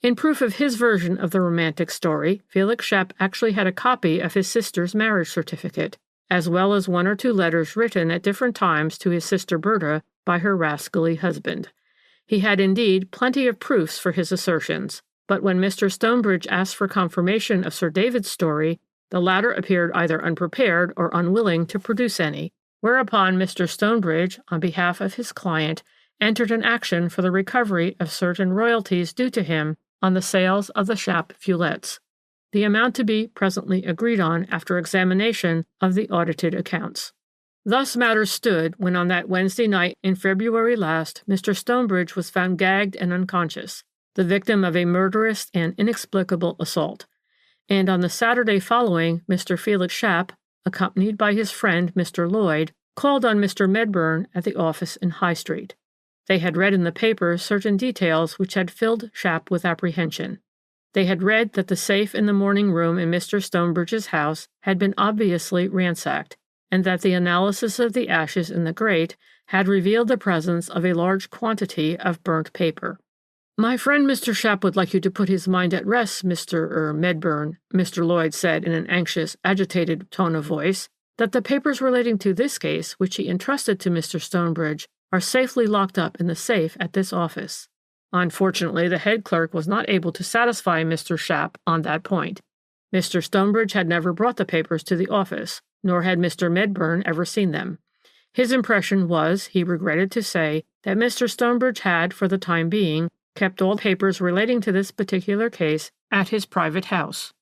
In proof of his version of the romantic story, Felix Shapp actually had a copy of his sister's marriage certificate, as well as one or two letters written at different times to his sister Berta by her rascally husband. He had indeed plenty of proofs for his assertions, but when Mr. Stonebridge asked for confirmation of Sir David's story, the latter appeared either unprepared or unwilling to produce any, whereupon Mr. Stonebridge, on behalf of his client, entered an action for the recovery of certain royalties due to him on the sales of the Shap feuillettes, the amount to be presently agreed on after examination of the audited accounts. Thus matters stood when on that Wednesday night in February last Mr. Stonebridge was found gagged and unconscious, the victim of a murderous and inexplicable assault. And on the Saturday following, Mr. Felix Shap, accompanied by his friend Mr. Lloyd, called on Mr. Medburn at the office in High Street. They had read in the papers certain details which had filled Shap with apprehension. They had read that the safe in the morning room in Mr. Stonebridge's house had been obviously ransacked, and that the analysis of the ashes in the grate had revealed the presence of a large quantity of burnt paper. "My friend Mr. Shap would like you to put his mind at rest, Mr. Medburn," Mr. Lloyd said in an anxious, agitated tone of voice, "that the papers relating to this case, which he entrusted to Mr. Stonebridge, are safely locked up in the safe at this office." Unfortunately, the head clerk was not able to satisfy Mr. Shap on that point. Mr. Stonebridge had never brought the papers to the office, nor had Mr. Medburn ever seen them. His impression was, he regretted to say, that Mr. Stonebridge had, for the time being, kept all papers relating to this particular case at his private house,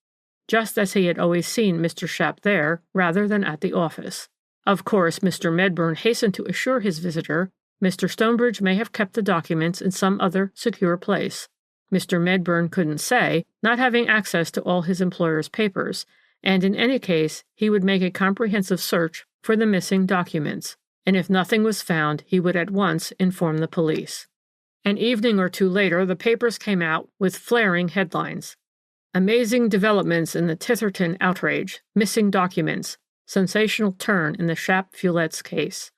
just as he had always seen Mr. Shap there, rather than at the office. Of course, Mr. Medburn hastened to assure his visitor Mr. Stonebridge may have kept the documents in some other secure place. Mr. Medburn couldn't say, not having access to all his employer's papers, and in any case he would make a comprehensive search for the missing documents, and if nothing was found he would at once inform the police. An evening or two later the papers came out with flaring headlines. "Amazing developments in the Tyherton outrage, missing documents, sensational turn in the Shap feuillettes case,"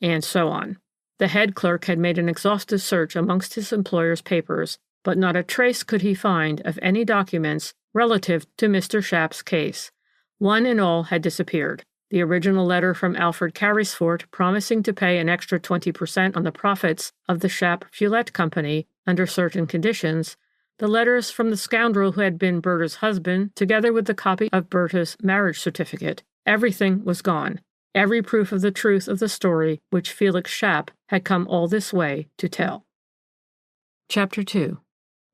and so on. The head clerk had made an exhaustive search amongst his employer's papers, but not a trace could he find of any documents relative to Mr. Shap's case. One and all had disappeared. The original letter from Alfred Carrisfort promising to pay an extra 20% on the profits of the Shap Feuillette Company under certain conditions, the letters from the scoundrel who had been Berta's husband, together with the copy of Berta's marriage certificate, everything was gone. Every proof of the truth of the story which Felix Shap had come all this way to tell. Chapter 2.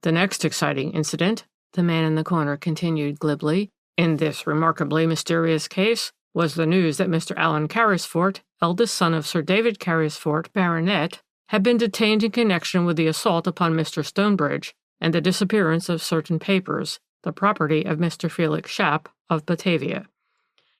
The next exciting incident, the man in the corner continued glibly, in this remarkably mysterious case, was the news that Mr. Alan Carrisfort, eldest son of Sir David Carrisfort, Baronet, had been detained in connection with the assault upon Mr. Stonebridge and the disappearance of certain papers, the property of Mr. Felix Shap of Batavia.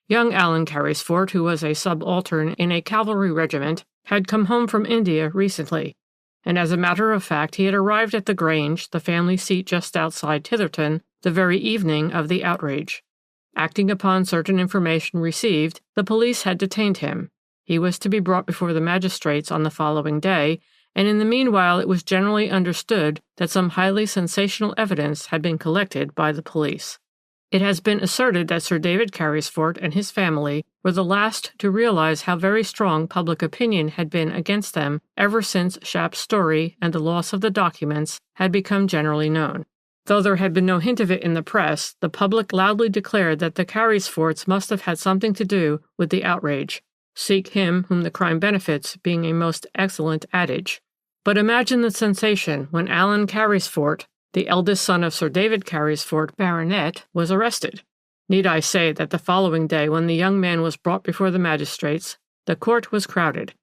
Young Alan Carrisfort, who was a subaltern in a cavalry regiment, had come home from India recently, and as a matter of fact he had arrived at the Grange, the family seat just outside Tyherton, the very evening of the outrage. Acting upon certain information received, the police had detained him. He was to be brought before the magistrates on the following day, and in the meanwhile it was generally understood that some highly sensational evidence had been collected by the police. It has been asserted that Sir David Carrisfort and his family were the last to realize how very strong public opinion had been against them ever since Shap's story and the loss of the documents had become generally known. Though there had been no hint of it in the press, the public loudly declared that the Carrisforts must have had something to do with the outrage. Seek him whom the crime benefits being a most excellent adage. But imagine the sensation when Alan Carrisfort, the eldest son of Sir David Carrisfort, Baronet, was arrested. Need I say that the following day, when the young man was brought before the magistrates, the court was crowded.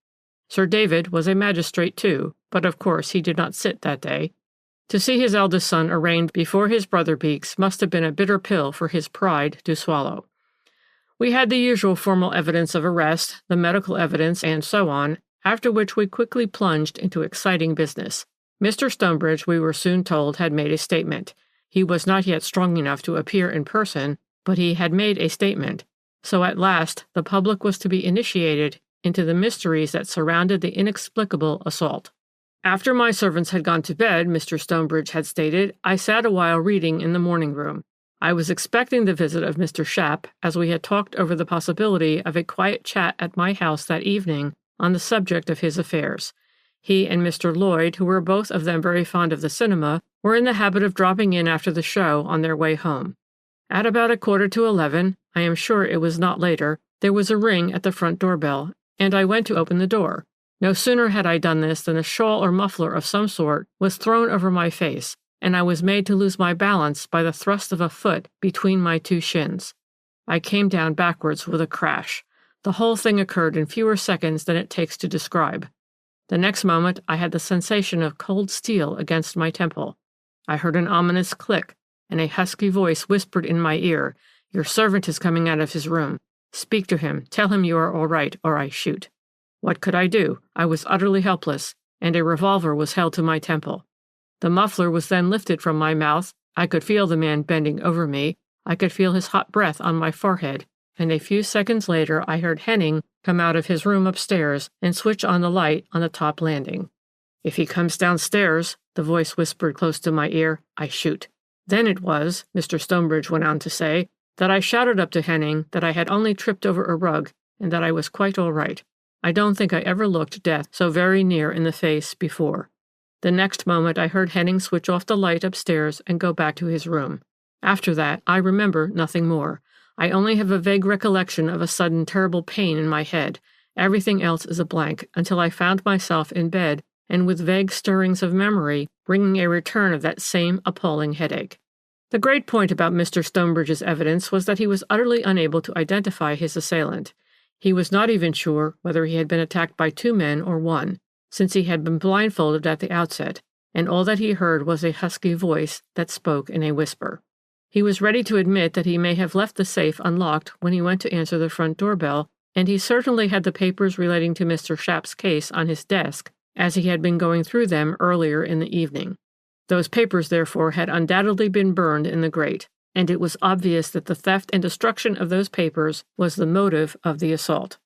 Sir David was a magistrate too, but of course he did not sit that day. To see his eldest son arraigned before his brother Beeks must have been a bitter pill for his pride to swallow. We had the usual formal evidence of arrest, the medical evidence, and so on, after which we quickly plunged into exciting business. Mr. Stonebridge, we were soon told, had made a statement. He was not yet strong enough to appear in person, but he had made a statement. So at last the public was to be initiated into the mysteries that surrounded the inexplicable assault. After my servants had gone to bed, Mr. Stonebridge had stated, I sat a while reading in the morning room. I was expecting the visit of Mr. Shap, as we had talked over the possibility of a quiet chat at my house that evening on the subject of his affairs. He and Mr. Lloyd, who were both of them very fond of the cinema, were in the habit of dropping in after the show on their way home. At about 11:15, I am sure it was not later, there was a ring at the front doorbell, and I went to open the door. No sooner had I done this than a shawl or muffler of some sort was thrown over my face, and I was made to lose my balance by the thrust of a foot between my two shins. I came down backwards with a crash. The whole thing occurred in fewer seconds than it takes to describe. The next moment I had the sensation of cold steel against my temple. I heard an ominous click, and a husky voice whispered in my ear, "Your servant is coming out of his room. Speak to him, tell him you are all right, or I shoot." What could I do? I was utterly helpless, and a revolver was held to my temple. The muffler was then lifted from my mouth. I could feel the man bending over me. I could feel his hot breath on my forehead, and a few seconds later I heard Henning come out of his room upstairs and switch on the light on the top landing. "If he comes downstairs," the voice whispered close to my ear, "I shoot." Then it was, Mr. Stonebridge went on to say, that I shouted up to Henning that I had only tripped over a rug and that I was quite all right. I don't think I ever looked death so very near in the face before. The next moment I heard Henning switch off the light upstairs and go back to his room. After that, I remember nothing more. I only have a vague recollection of a sudden terrible pain in my head. Everything else is a blank, until I found myself in bed and with vague stirrings of memory, bringing a return of that same appalling headache. The great point about Mr. Stonebridge's evidence was that he was utterly unable to identify his assailant. He was not even sure whether he had been attacked by two men or one, since he had been blindfolded at the outset, and all that he heard was a husky voice that spoke in a whisper. He was ready to admit that he may have left the safe unlocked when he went to answer the front doorbell, and he certainly had the papers relating to Mr. Schapp's case on his desk, as he had been going through them earlier in the evening. Those papers, therefore, had undoubtedly been burned in the grate, and it was obvious that the theft and destruction of those papers was the motive of the assault.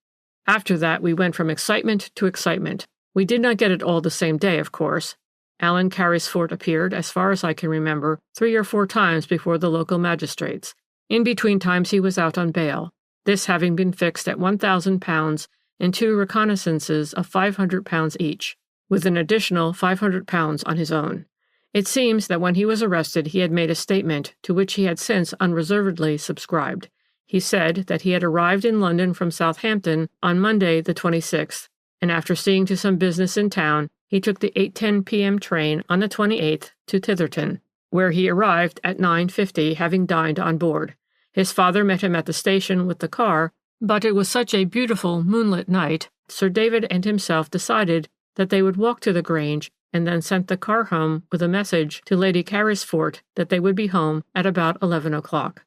After that, we went from excitement to excitement. We did not get it all the same day, of course. Alan Carrisford appeared, as far as I can remember, 3 or 4 times before the local magistrates. In between times he was out on bail, this having been fixed at £1,000 and 2 reconnaissances of £500 each, with an additional £500 on his own. It seems that when he was arrested he had made a statement to which he had since unreservedly subscribed. He said that he had arrived in London from Southampton on Monday the 26th, and after seeing to some business in town, he took the 8:10 p.m. train on the 28th to Tyherton, where he arrived at 9:50, having dined on board. His father met him at the station with the car, but it was such a beautiful moonlit night, Sir David and himself decided that they would walk to the Grange, and then sent the car home with a message to Lady Carrisford that they would be home at about 11 o'clock.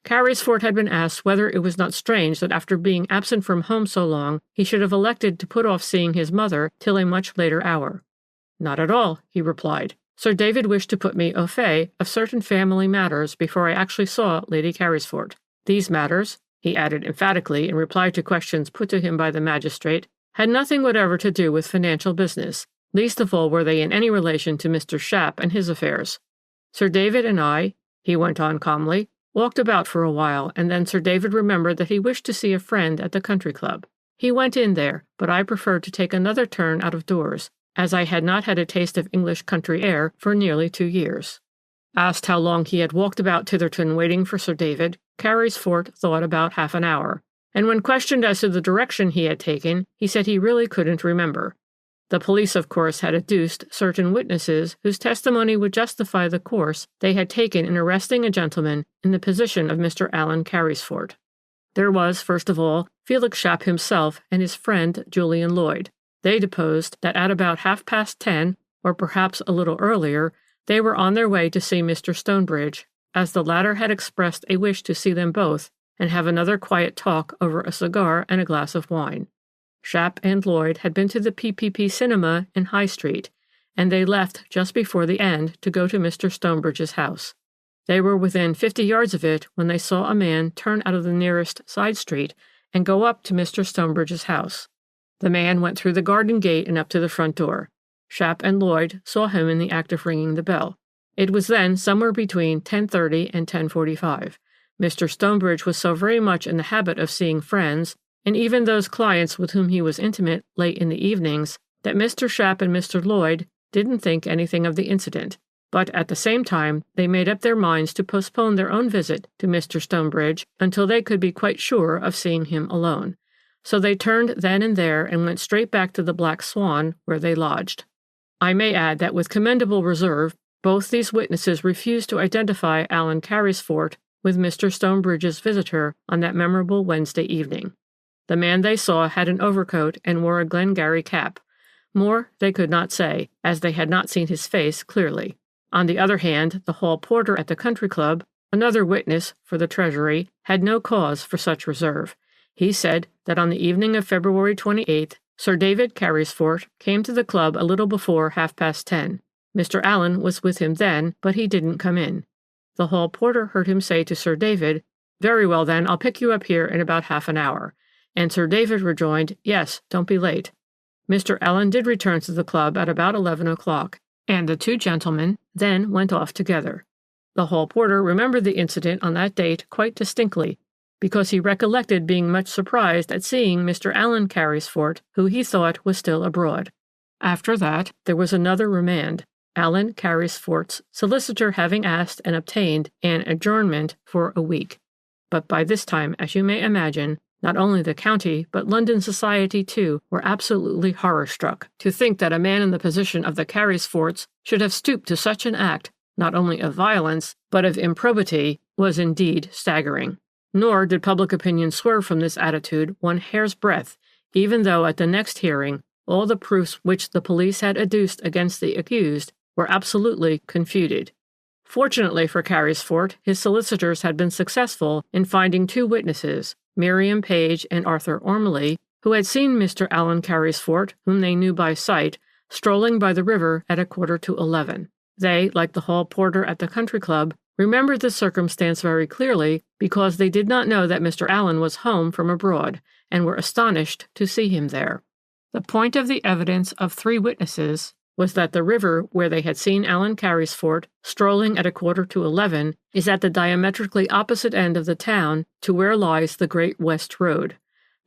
Carrisford had been asked whether it was not strange that after being absent from home so long, he should have elected to put off seeing his mother till a much later hour. "Not at all," he replied. "Sir David wished to put me au fait of certain family matters before I actually saw Lady Carrisford. These matters," he added emphatically in reply to questions put to him by the magistrate, "had nothing whatever to do with financial business, least of all were they in any relation to Mr. Schapp and his affairs. Sir David and I," he went on calmly, "walked about for a while, and then Sir David remembered that he wished to see a friend at the country club. He went in there, but I preferred to take another turn out of doors, as I had not had a taste of English country air for nearly 2 years." Asked how long he had walked about Tyherton waiting for Sir David, Carrisford thought about half an hour, and when questioned as to the direction he had taken, he said he really couldn't remember. The police, of course, had adduced certain witnesses whose testimony would justify the course they had taken in arresting a gentleman in the position of Mr. Alan Carrisford. There was, first of all, Felix Schapp himself and his friend Julian Lloyd. They deposed that at about 10:30, or perhaps a little earlier, they were on their way to see Mr. Stonebridge, as the latter had expressed a wish to see them both and have another quiet talk over a cigar and a glass of wine. Schapp and Lloyd had been to the PPP cinema in High Street, and they left just before the end to go to Mr. Stonebridge's house. They were within 50 yards of it when they saw a man turn out of the nearest side street and go up to Mr. Stonebridge's house. The man went through the garden gate and up to the front door. Schapp and Lloyd saw him in the act of ringing the bell. It was then somewhere between 10:30 and 10:45. Mr. Stonebridge was so very much in the habit of seeing friends, and even those clients with whom he was intimate late in the evenings, that Mr. Shapp and Mr. Lloyd didn't think anything of the incident, but at the same time they made up their minds to postpone their own visit to Mr. Stonebridge until they could be quite sure of seeing him alone. So they turned then and there and went straight back to the Black Swan, where they lodged. I may add that with commendable reserve, both these witnesses refused to identify Alan Carrisford with Mr. Stonebridge's visitor on that memorable Wednesday evening. The man they saw had an overcoat and wore a Glengarry cap. More they could not say, as they had not seen his face clearly. On the other hand, the hall porter at the country club, another witness for the Treasury, had no cause for such reserve. He said that on the evening of February 28th, Sir David Carrisford came to the club a little before 10:30. Mr. Allen was with him then, but he didn't come in. The hall porter heard him say to Sir David, "Very well then, I'll pick you up here in about half an hour." And Sir David rejoined, "Yes, don't be late." Mr. Allen did return to the club at about 11 o'clock, and the two gentlemen then went off together. The hall porter remembered the incident on that date quite distinctly, because he recollected being much surprised at seeing Mr. Allen Carrisford, who he thought was still abroad. After that, there was another remand, Alan Carrisford's solicitor having asked and obtained an adjournment for a week. But by this time, as you may imagine, not only the county, but London society too, were absolutely horror-struck. To think that a man in the position of the Carrisfords should have stooped to such an act, not only of violence, but of improbity, was indeed staggering. Nor did public opinion swerve from this attitude one hair's breadth, even though at the next hearing all the proofs which the police had adduced against the accused were absolutely confuted. Fortunately for Carrisford, his solicitors had been successful in finding two witnesses, Miriam Page and Arthur Ormley, who had seen Mr. Alan Carrisford, whom they knew by sight, strolling by the river at 11:15. They, like the hall porter at the country club, remembered the circumstance very clearly because they did not know that Mr. Allen was home from abroad, and were astonished to see him there. The point of the evidence of three witnesses was that the river where they had seen Alan Carrisford strolling at 11:15 is at the diametrically opposite end of the town to where lies the Great West Road.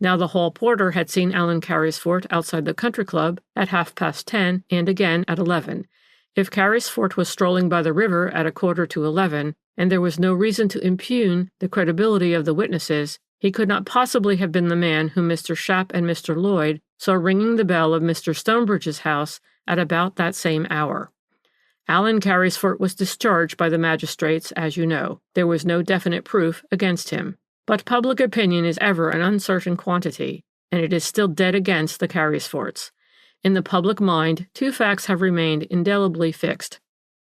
Now the hall porter had seen Alan Carrisford outside the country club at 10:30 and again at 11. If Carrisford was strolling by the river at 11:15, and there was no reason to impugn the credibility of the witnesses, he could not possibly have been the man whom Mr. Shapp and Mr. Lloyd saw ringing the bell of Mr. Stonebridge's house at about that same hour. Alan Carrisford was discharged by the magistrates, as you know. There was no definite proof against him. But public opinion is ever an uncertain quantity, and it is still dead against the Carrisfords. In the public mind, two facts have remained indelibly fixed.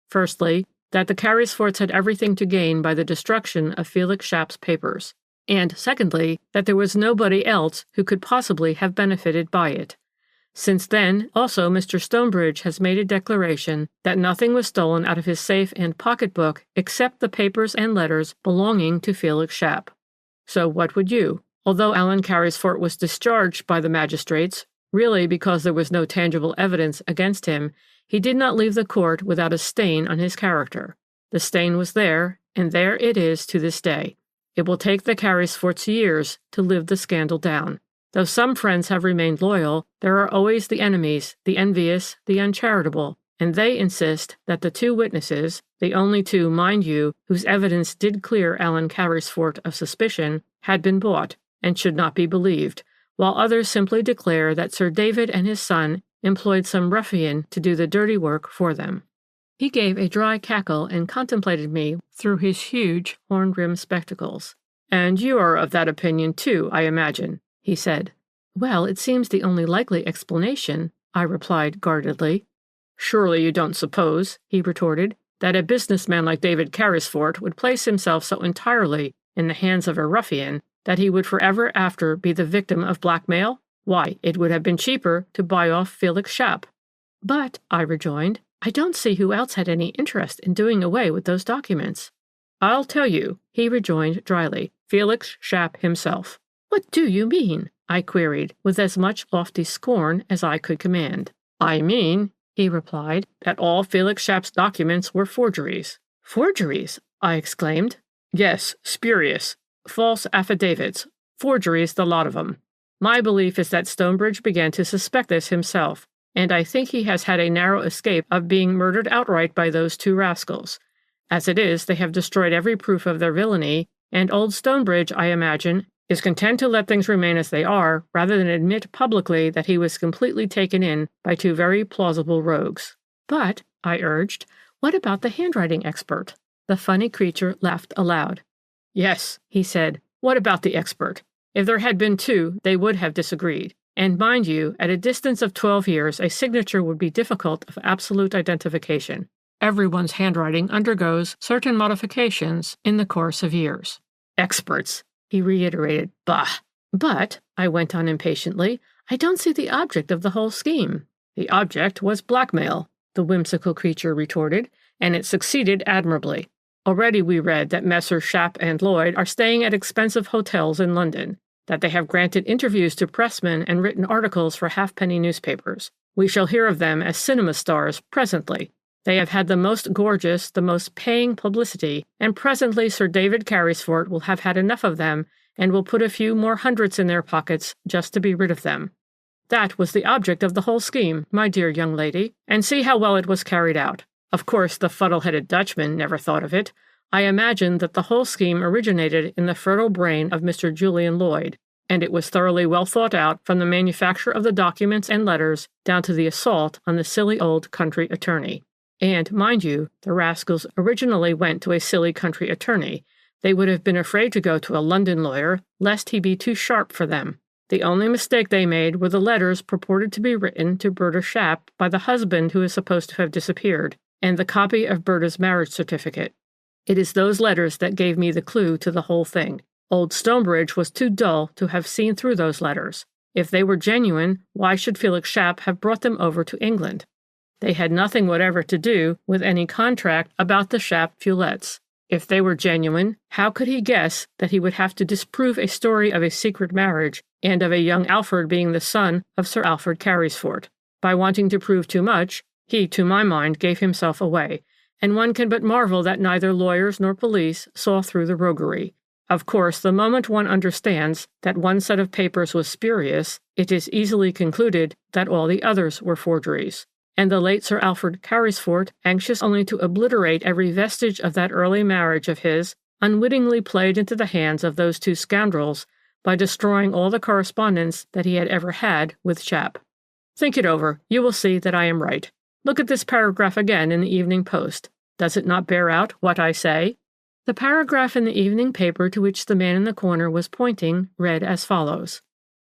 Firstly, that the Carrisfords had everything to gain by the destruction of Felix Shapp's papers, and secondly, that there was nobody else who could possibly have benefited by it. Since then, also, Mr. Stonebridge has made a declaration that nothing was stolen out of his safe and pocketbook except the papers and letters belonging to Felix Shapp. So what would you? Although Alan Carrisford was discharged by the magistrates, really because there was no tangible evidence against him, he did not leave the court without a stain on his character. The stain was there, and there it is to this day. It will take the Carrisfords years to live the scandal down. Though some friends have remained loyal, there are always the enemies, the envious, the uncharitable, and they insist that the two witnesses, the only two, mind you, whose evidence did clear Alan Carrisford of suspicion, had been bought, and should not be believed, while others simply declare that Sir David and his son employed some ruffian to do the dirty work for them. He gave a dry cackle and contemplated me through his huge horn-rimmed spectacles. "And you are of that opinion, too, I imagine," he said. "Well, it seems the only likely explanation," I replied guardedly. "Surely you don't suppose," he retorted, "that a businessman like David Carrisford would place himself so entirely in the hands of a ruffian that he would forever after be the victim of blackmail? Why, it would have been cheaper to buy off Felix Shapp." "But," I rejoined, "I don't see who else had any interest in doing away with those documents." "I'll tell you," he rejoined dryly, "Felix Shapp himself." "What do you mean?" I queried, with as much lofty scorn as I could command. "I mean," he replied, "that all Felix Shapp's documents were forgeries." "Forgeries?" I exclaimed. "Yes, spurious. False affidavits. Forgeries, the lot of 'em. My belief is that Stonebridge began to suspect this himself, and I think he has had a narrow escape of being murdered outright by those two rascals. As it is, they have destroyed every proof of their villainy, and old Stonebridge, I imagine, is content to let things remain as they are, rather than admit publicly that he was completely taken in by two very plausible rogues. But, I urged, what about the handwriting expert? The funny creature laughed aloud. Yes, he said, what about the expert? If there had been two, they would have disagreed. And mind you, at a distance of 12 years, a signature would be difficult of absolute identification. Everyone's handwriting undergoes certain modifications in the course of years. Experts, he reiterated. Bah! But, I went on impatiently, I don't see the object of the whole scheme. The object was blackmail, the whimsical creature retorted, and it succeeded admirably. Already we read that Messrs. Shapp and Lloyd are staying at expensive hotels in London, that they have granted interviews to pressmen and written articles for halfpenny newspapers. We shall hear of them as cinema stars presently. They have had the most gorgeous, the most paying publicity, and presently Sir David Carrisford will have had enough of them and will put a few more hundreds in their pockets just to be rid of them. That was the object of the whole scheme, my dear young lady, and see how well it was carried out. Of course, the fuddle-headed Dutchman never thought of it. I imagine that the whole scheme originated in the fertile brain of Mr. Julian Lloyd, and it was thoroughly well thought out from the manufacture of the documents and letters down to the assault on the silly old country attorney. And, mind you, the rascals originally went to a silly country attorney. They would have been afraid to go to a London lawyer, lest he be too sharp for them. The only mistake they made were the letters purported to be written to Berta Shapp by the husband who is supposed to have disappeared, and the copy of Berta's marriage certificate. It is those letters that gave me the clue to the whole thing. Old Stonebridge was too dull to have seen through those letters. If they were genuine, why should Felix Shapp have brought them over to England? They had nothing whatever to do with any contract about the Shapp feuillettes. If they were genuine, how could he guess that he would have to disprove a story of a secret marriage and of a young Alfred being the son of Sir Alfred Carrisford? By wanting to prove too much, he, to my mind, gave himself away, and one can but marvel that neither lawyers nor police saw through the roguery. Of course, the moment one understands that one set of papers was spurious, it is easily concluded that all the others were forgeries. And the late Sir Alfred Carrisford, anxious only to obliterate every vestige of that early marriage of his, unwittingly played into the hands of those two scoundrels by destroying all the correspondence that he had ever had with Shapp. Think it over. You will see that I am right. Look at this paragraph again in the Evening Post. Does it not bear out what I say? The paragraph in the evening paper to which the man in the corner was pointing read as follows.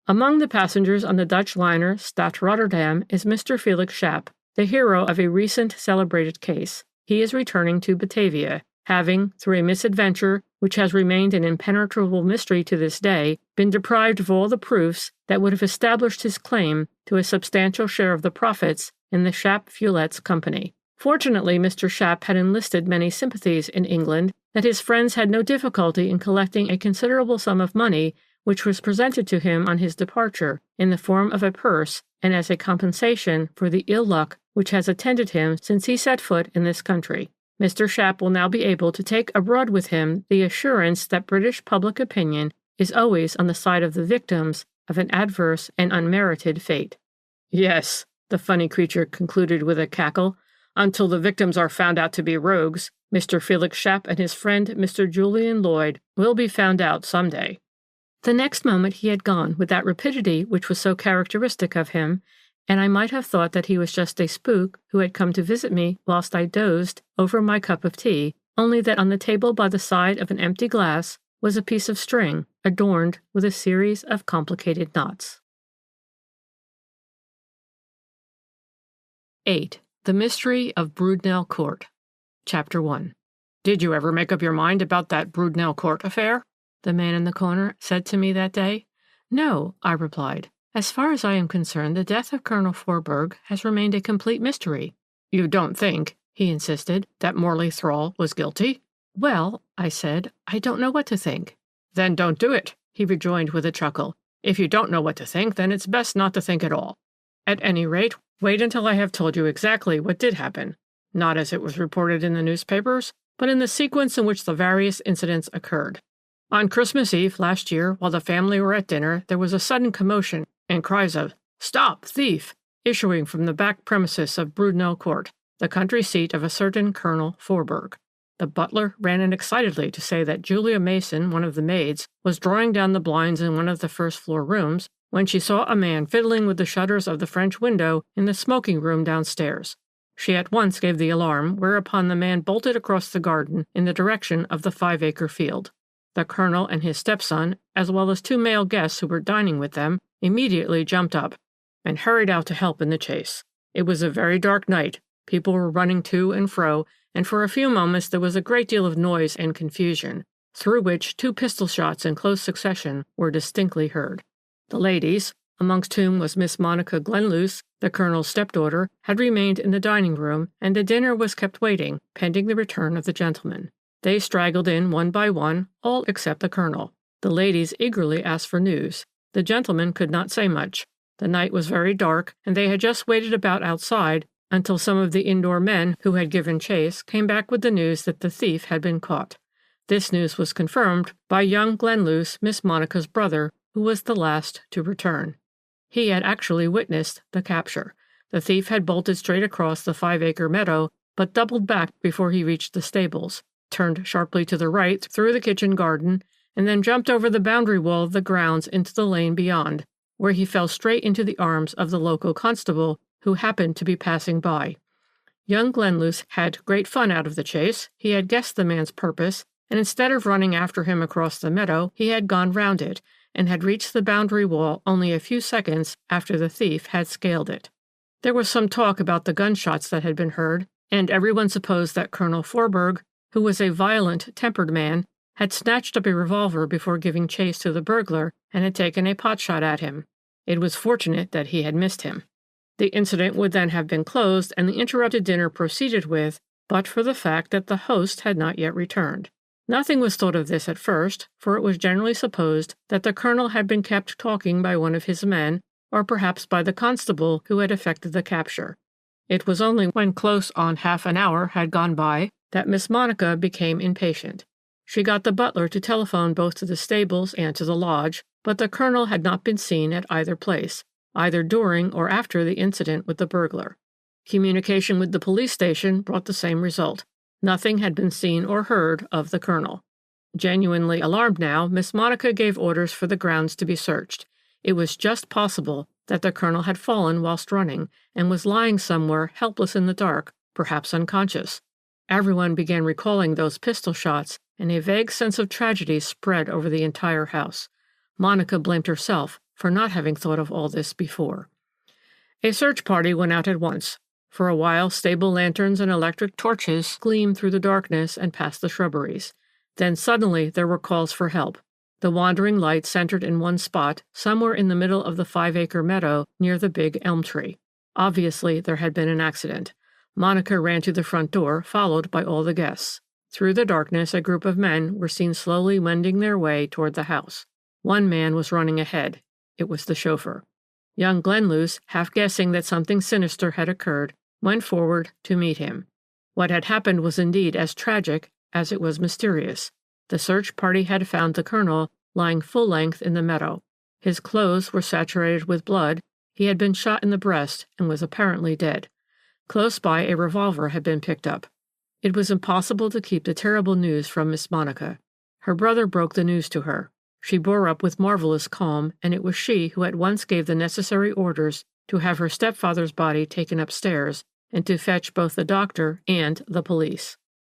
Among the passengers on the Dutch liner Stad Rotterdam is Mr. Felix Shapp, the hero of a recent celebrated case. He is returning to Batavia, having, through a misadventure which has remained an impenetrable mystery to this day, been deprived of all the proofs that would have established his claim to a substantial share of the profits in the Shapp Feuillettes Company. Fortunately, Mr. Shapp had enlisted many sympathies in England that his friends had no difficulty in collecting a considerable sum of money which was presented to him on his departure in the form of a purse and as a compensation for the ill luck which has attended him since he set foot in this country. Mr. Shapp will now be able to take abroad with him the assurance that British public opinion is always on the side of the victims of an adverse and unmerited fate. Yes, the funny creature concluded with a cackle, until the victims are found out to be rogues, Mr. Felix Shapp and his friend Mr. Julian Lloyd will be found out some day. The next moment he had gone with that rapidity which was so characteristic of him, and I might have thought that he was just a spook who had come to visit me whilst I dozed over my cup of tea, only that on the table by the side of an empty glass was a piece of string adorned with a series of complicated knots. 8. The Mystery of Brudenell Court. Chapter 1. Did you ever make up your mind about that Brudenell Court affair? The man in the corner said to me that day. No, I replied. As far as I am concerned, the death of Colonel Forberg has remained a complete mystery. You don't think, he insisted, that Morley Thrall was guilty? Well, I said, I don't know what to think. Then don't do it, he rejoined with a chuckle. If you don't know what to think, then it's best not to think at all. At any rate, wait until I have told you exactly what did happen. Not as it was reported in the newspapers, but in the sequence in which the various incidents occurred. On Christmas Eve last year, while the family were at dinner, there was a sudden commotion and cries of, "Stop, thief!" issuing from the back premises of Brudenell Court, the country seat of a certain Colonel Forberg. The butler ran in excitedly to say that Julia Mason, one of the maids, was drawing down the blinds in one of the first-floor rooms when she saw a man fiddling with the shutters of the French window in the smoking room downstairs. She at once gave the alarm, whereupon the man bolted across the garden in the direction of the 5-acre field. The colonel and his stepson, as well as 2 male guests who were dining with them, immediately jumped up and hurried out to help in the chase. It was a very dark night. People were running to and fro, and for a few moments there was a great deal of noise and confusion, through which 2 pistol shots in close succession were distinctly heard. The ladies, amongst whom was Miss Monica Glenluce, the colonel's stepdaughter, had remained in the dining room, and the dinner was kept waiting, pending the return of the gentlemen. They straggled in one by one, all except the colonel. The ladies eagerly asked for news. The gentlemen could not say much. The night was very dark, and they had just waited about outside until some of the indoor men who had given chase came back with the news that the thief had been caught. This news was confirmed by young Glenluce, Miss Monica's brother, who was the last to return. He had actually witnessed the capture. The thief had bolted straight across the 5-acre meadow, but doubled back before he reached the stables, turned sharply to the right through the kitchen garden, and then jumped over the boundary wall of the grounds into the lane beyond, where he fell straight into the arms of the local constable, who happened to be passing by. Young Glenluce had great fun out of the chase. He had guessed the man's purpose, and instead of running after him across the meadow, he had gone round it, and had reached the boundary wall only a few seconds after the thief had scaled it. There was some talk about the gunshots that had been heard, and everyone supposed that Colonel Forberg, who was a violent-tempered man, had snatched up a revolver before giving chase to the burglar and had taken a pot-shot at him. It was fortunate that he had missed him. The incident would then have been closed and the interrupted dinner proceeded with, but for the fact that the host had not yet returned. Nothing was thought of this at first, for it was generally supposed that the colonel had been kept talking by one of his men, or perhaps by the constable who had effected the capture. It was only when close on half an hour had gone by that Miss Monica became impatient. She got the butler to telephone both to the stables and to the lodge, but the colonel had not been seen at either place, either during or after the incident with the burglar. Communication with the police station brought the same result. Nothing had been seen or heard of the colonel. Genuinely alarmed now, Miss Monica gave orders for the grounds to be searched. It was just possible that the colonel had fallen whilst running, and was lying somewhere helpless in the dark, perhaps unconscious. Everyone began recalling those pistol shots, and a vague sense of tragedy spread over the entire house. Monica blamed herself for not having thought of all this before. A search party went out at once. For a while, stable lanterns and electric torches gleamed through the darkness and past the shrubberies. Then suddenly there were calls for help. The wandering light centered in one spot, somewhere in the middle of the 5-acre meadow near the big elm tree. Obviously, there had been an accident. Monica ran to the front door, followed by all the guests. Through the darkness, a group of men were seen slowly wending their way toward the house. One man was running ahead. It was the chauffeur. Young Glenluce, half guessing that something sinister had occurred, went forward to meet him. What had happened was indeed as tragic as it was mysterious. The search party had found the colonel lying full length in the meadow. His clothes were saturated with blood. He had been shot in the breast and was apparently dead. Close by, a revolver had been picked up. It was impossible to keep the terrible news from Miss Monica. Her brother broke the news to her. She bore up with marvelous calm, and it was she who at once gave the necessary orders to have her stepfather's body taken upstairs and to fetch both the doctor and the police.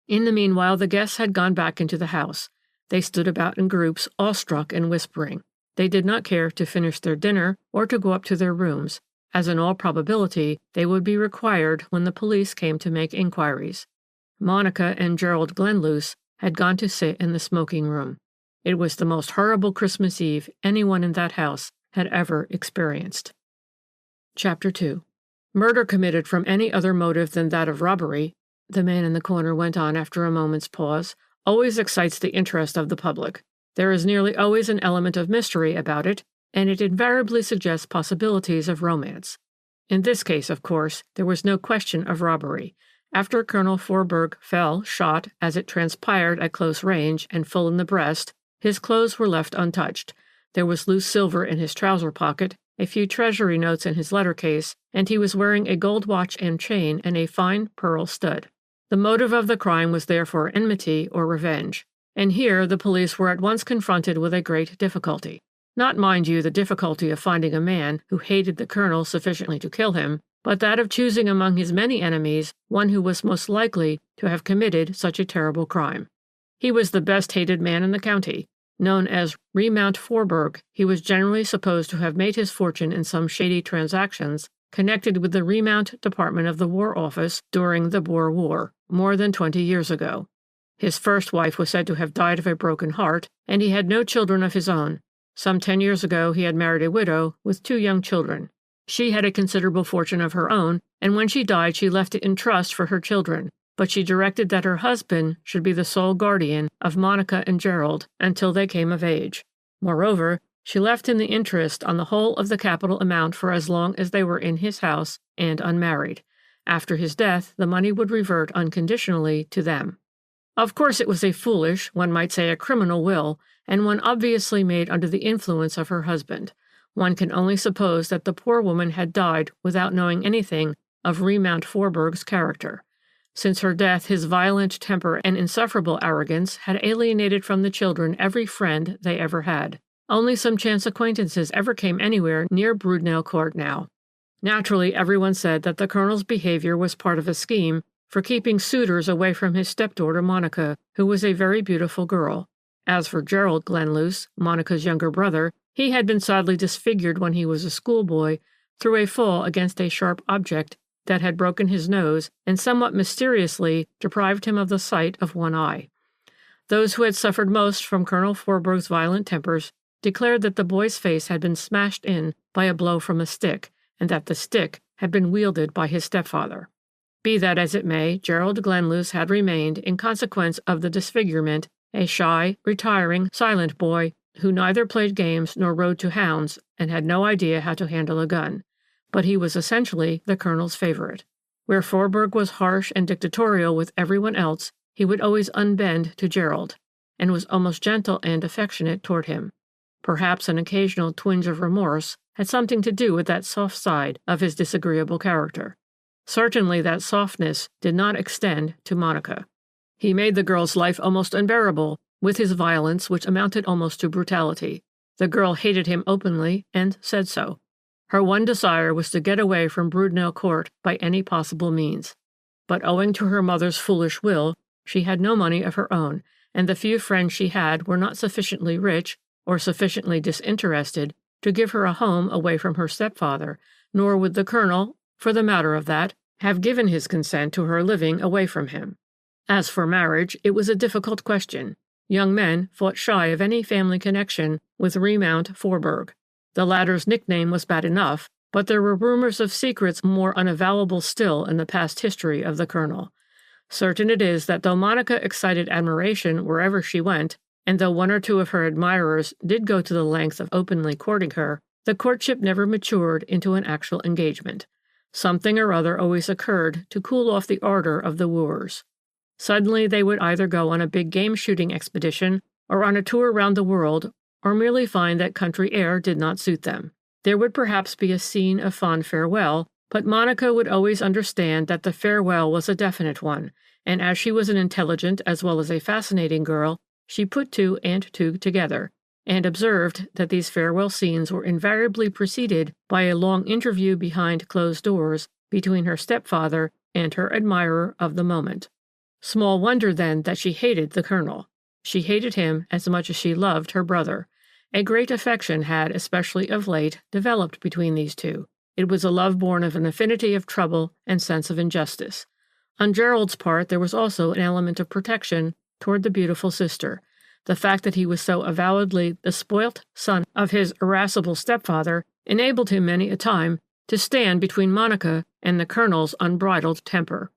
In the meanwhile, the guests had gone back into the house. They stood about in groups, awestruck and whispering. They did not care to finish their dinner or to go up to their rooms, as in all probability they would be required when the police came to make inquiries. Monica and Gerald Glenluce had gone to sit in the smoking room. It was the most horrible Christmas Eve anyone in that house had ever experienced. Chapter 2. Murder committed from any other motive than that of robbery, the man in the corner went on after a moment's pause, always excites the interest of the public. There is nearly always an element of mystery about it, and it invariably suggests possibilities of romance. In this case, of course, there was no question of robbery. After Colonel Forberg fell, shot, as it transpired at close range and full in the breast, his clothes were left untouched. There was loose silver in his trouser pocket, a few treasury notes in his letter case, and he was wearing a gold watch and chain and a fine pearl stud. The motive of the crime was therefore enmity or revenge. And here the police were at once confronted with a great difficulty. Not, mind you, the difficulty of finding a man who hated the colonel sufficiently to kill him, but that of choosing among his many enemies one who was most likely to have committed such a terrible crime. He was the best-hated man in the county. Known as Remount Forburg, he was generally supposed to have made his fortune in some shady transactions connected with the Remount Department of the War Office during the Boer War, more than 20 years ago. His first wife was said to have died of a broken heart, and he had no children of his own. Some 10 years ago he had married a widow with 2 young children. She had a considerable fortune of her own, and when she died she left it in trust for her children, but she directed that her husband should be the sole guardian of Monica and Gerald until they came of age. Moreover, she left him the interest on the whole of the capital amount for as long as they were in his house and unmarried. After his death, the money would revert unconditionally to them. Of course it was a foolish, one might say a criminal will, and one obviously made under the influence of her husband. One can only suppose that the poor woman had died without knowing anything of Remount Forburg's character. Since her death, his violent temper and insufferable arrogance had alienated from the children every friend they ever had. Only some chance acquaintances ever came anywhere near Brudenell Court now. Naturally, everyone said that the colonel's behavior was part of a scheme for keeping suitors away from his stepdaughter Monica, who was a very beautiful girl. As for Gerald Glenluce, Monica's younger brother, he had been sadly disfigured when he was a schoolboy through a fall against a sharp object that had broken his nose and somewhat mysteriously deprived him of the sight of one eye. Those who had suffered most from Colonel Forburg's violent tempers declared that the boy's face had been smashed in by a blow from a stick, and that the stick had been wielded by his stepfather. Be that as it may, Gerald Glenluce had remained, in consequence of the disfigurement, a shy, retiring, silent boy who neither played games nor rode to hounds and had no idea how to handle a gun. But he was essentially the colonel's favorite. Where Forburg was harsh and dictatorial with everyone else, he would always unbend to Gerald, and was almost gentle and affectionate toward him. Perhaps an occasional twinge of remorse had something to do with that soft side of his disagreeable character. Certainly that softness did not extend to Monica. He made the girl's life almost unbearable, with his violence which amounted almost to brutality. The girl hated him openly, and said so. Her one desire was to get away from Brudenell Court by any possible means. But owing to her mother's foolish will, she had no money of her own, and the few friends she had were not sufficiently rich or sufficiently disinterested to give her a home away from her stepfather, nor would the colonel, for the matter of that, have given his consent to her living away from him. As for marriage, it was a difficult question. Young men fought shy of any family connection with Remount Forburg. The latter's nickname was bad enough, but there were rumors of secrets more unavowable still in the past history of the colonel. Certain it is that though Monica excited admiration wherever she went, and though one or two of her admirers did go to the length of openly courting her, the courtship never matured into an actual engagement. Something or other always occurred to cool off the ardor of the wooers. Suddenly they would either go on a big game-shooting expedition, or on a tour round the world, or merely find that country air did not suit them. There would perhaps be a scene of fond farewell, but Monica would always understand that the farewell was a definite one, and as she was an intelligent as well as a fascinating girl, she put 2 and 2 together, and observed that these farewell scenes were invariably preceded by a long interview behind closed doors between her stepfather and her admirer of the moment. Small wonder, then, that she hated the colonel. She hated him as much as she loved her brother. A great affection had, especially of late, developed between these two. It was a love born of an affinity of trouble and sense of injustice. On Gerald's part there was also an element of protection toward the beautiful sister. The fact that he was so avowedly the spoilt son of his irascible stepfather enabled him many a time to stand between Monica and the colonel's unbridled temper.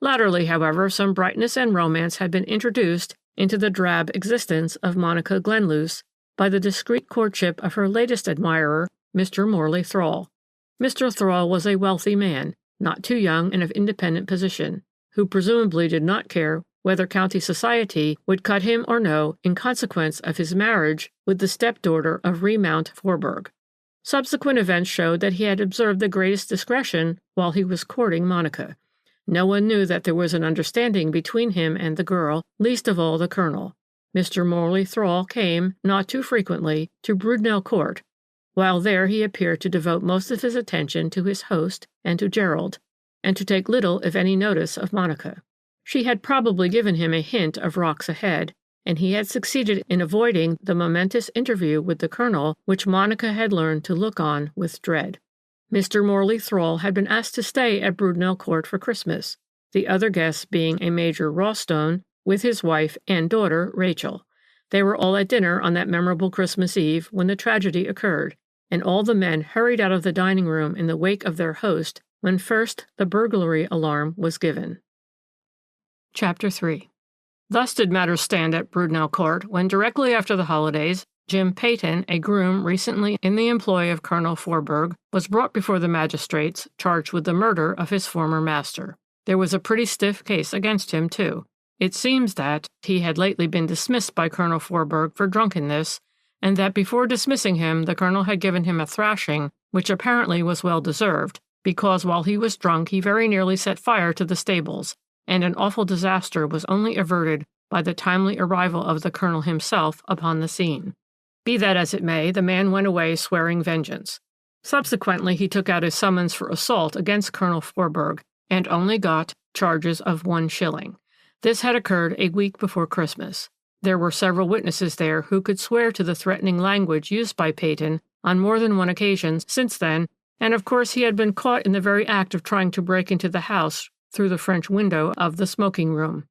Latterly, however, some brightness and romance had been introduced into the drab existence of Monica Glenluce by the discreet courtship of her latest admirer, Mr. Morley Thrall. Mr. Thrall was a wealthy man, not too young and of independent position, who presumably did not care whether county society would cut him or no in consequence of his marriage with the stepdaughter of Remount Forburg. Subsequent events showed that he had observed the greatest discretion while he was courting Monica. No one knew that there was an understanding between him and the girl, least of all the colonel. Mr. Morley Thrall came, not too frequently, to Brudenell Court. While there he appeared to devote most of his attention to his host and to Gerald, and to take little, if any, notice of Monica. She had probably given him a hint of rocks ahead, and he had succeeded in avoiding the momentous interview with the colonel which Monica had learned to look on with dread. Mr. Morley Thrall had been asked to stay at Brudenell Court for Christmas, the other guests being a Major Rawstone, with his wife and daughter, Rachel. They were all at dinner on that memorable Christmas Eve when the tragedy occurred, and all the men hurried out of the dining room in the wake of their host when first the burglary alarm was given. Chapter 3. Thus did matters stand at Brudenell Court when, directly after the holidays, Jim Peyton, a groom recently in the employ of Colonel Forberg, was brought before the magistrates, charged with the murder of his former master. There was a pretty stiff case against him, too. It seems that he had lately been dismissed by Colonel Forberg for drunkenness, and that before dismissing him the colonel had given him a thrashing, which apparently was well deserved, because while he was drunk he very nearly set fire to the stables, and an awful disaster was only averted by the timely arrival of the colonel himself upon the scene. Be that as it may, the man went away swearing vengeance. Subsequently he took out his summons for assault against Colonel Forberg, and only got charges of 1 shilling. This had occurred a week before Christmas. There were several witnesses there who could swear to the threatening language used by Peyton on more than one occasion since then, and of course he had been caught in the very act of trying to break into the house through the French window of the smoking room.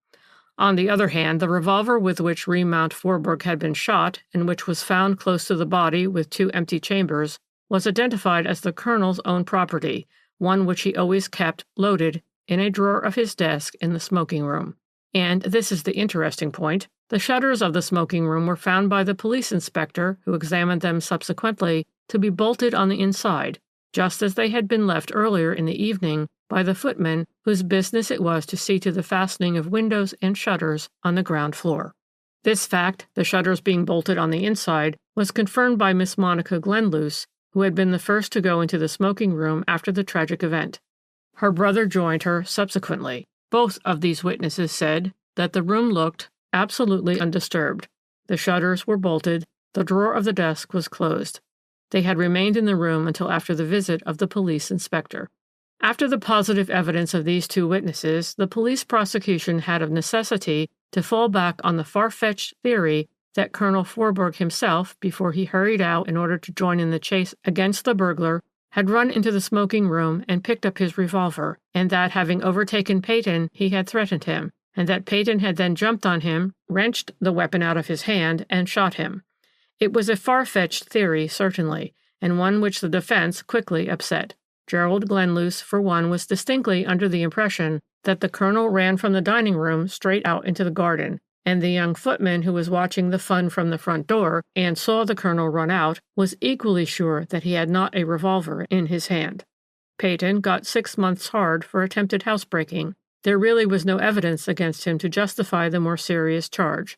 On the other hand, the revolver with which Remount Forberg had been shot, and which was found close to the body with 2 empty chambers, was identified as the colonel's own property, one which he always kept, loaded, in a drawer of his desk in the smoking room. And this is the interesting point. The shutters of the smoking room were found by the police inspector, who examined them subsequently, to be bolted on the inside, just as they had been left earlier in the evening by the footman whose business it was to see to the fastening of windows and shutters on the ground floor. This fact, the shutters being bolted on the inside, was confirmed by Miss Monica Glenluce, who had been the first to go into the smoking room after the tragic event. Her brother joined her subsequently. Both of these witnesses said that the room looked absolutely undisturbed. The shutters were bolted, the drawer of the desk was closed. They had remained in the room until after the visit of the police inspector. After the positive evidence of these 2 witnesses, the police prosecution had of necessity to fall back on the far-fetched theory that Colonel Forberg himself, before he hurried out in order to join in the chase against the burglar, had run into the smoking room and picked up his revolver, and that, having overtaken Peyton, he had threatened him, and that Peyton had then jumped on him, wrenched the weapon out of his hand, and shot him. It was a far-fetched theory, certainly, and one which the defense quickly upset. Gerald Glenluce, for one, was distinctly under the impression that the colonel ran from the dining room straight out into the garden, and the young footman who was watching the fun from the front door and saw the colonel run out was equally sure that he had not a revolver in his hand. Peyton got 6 months hard for attempted housebreaking. There really was no evidence against him to justify the more serious charge.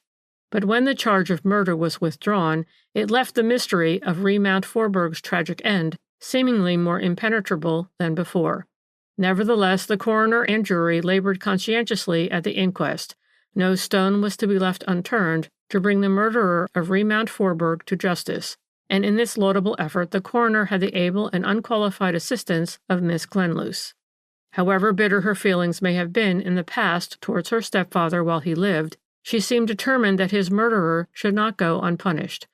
But when the charge of murder was withdrawn, it left the mystery of Remount Forberg's tragic end seemingly more impenetrable than before. Nevertheless, the coroner and jury labored conscientiously at the inquest. No stone was to be left unturned to bring the murderer of Remount Forberg to justice, and in this laudable effort the coroner had the able and unqualified assistance of Miss Glenluce. However bitter her feelings may have been in the past towards her stepfather while he lived, she seemed determined that his murderer should not go unpunished.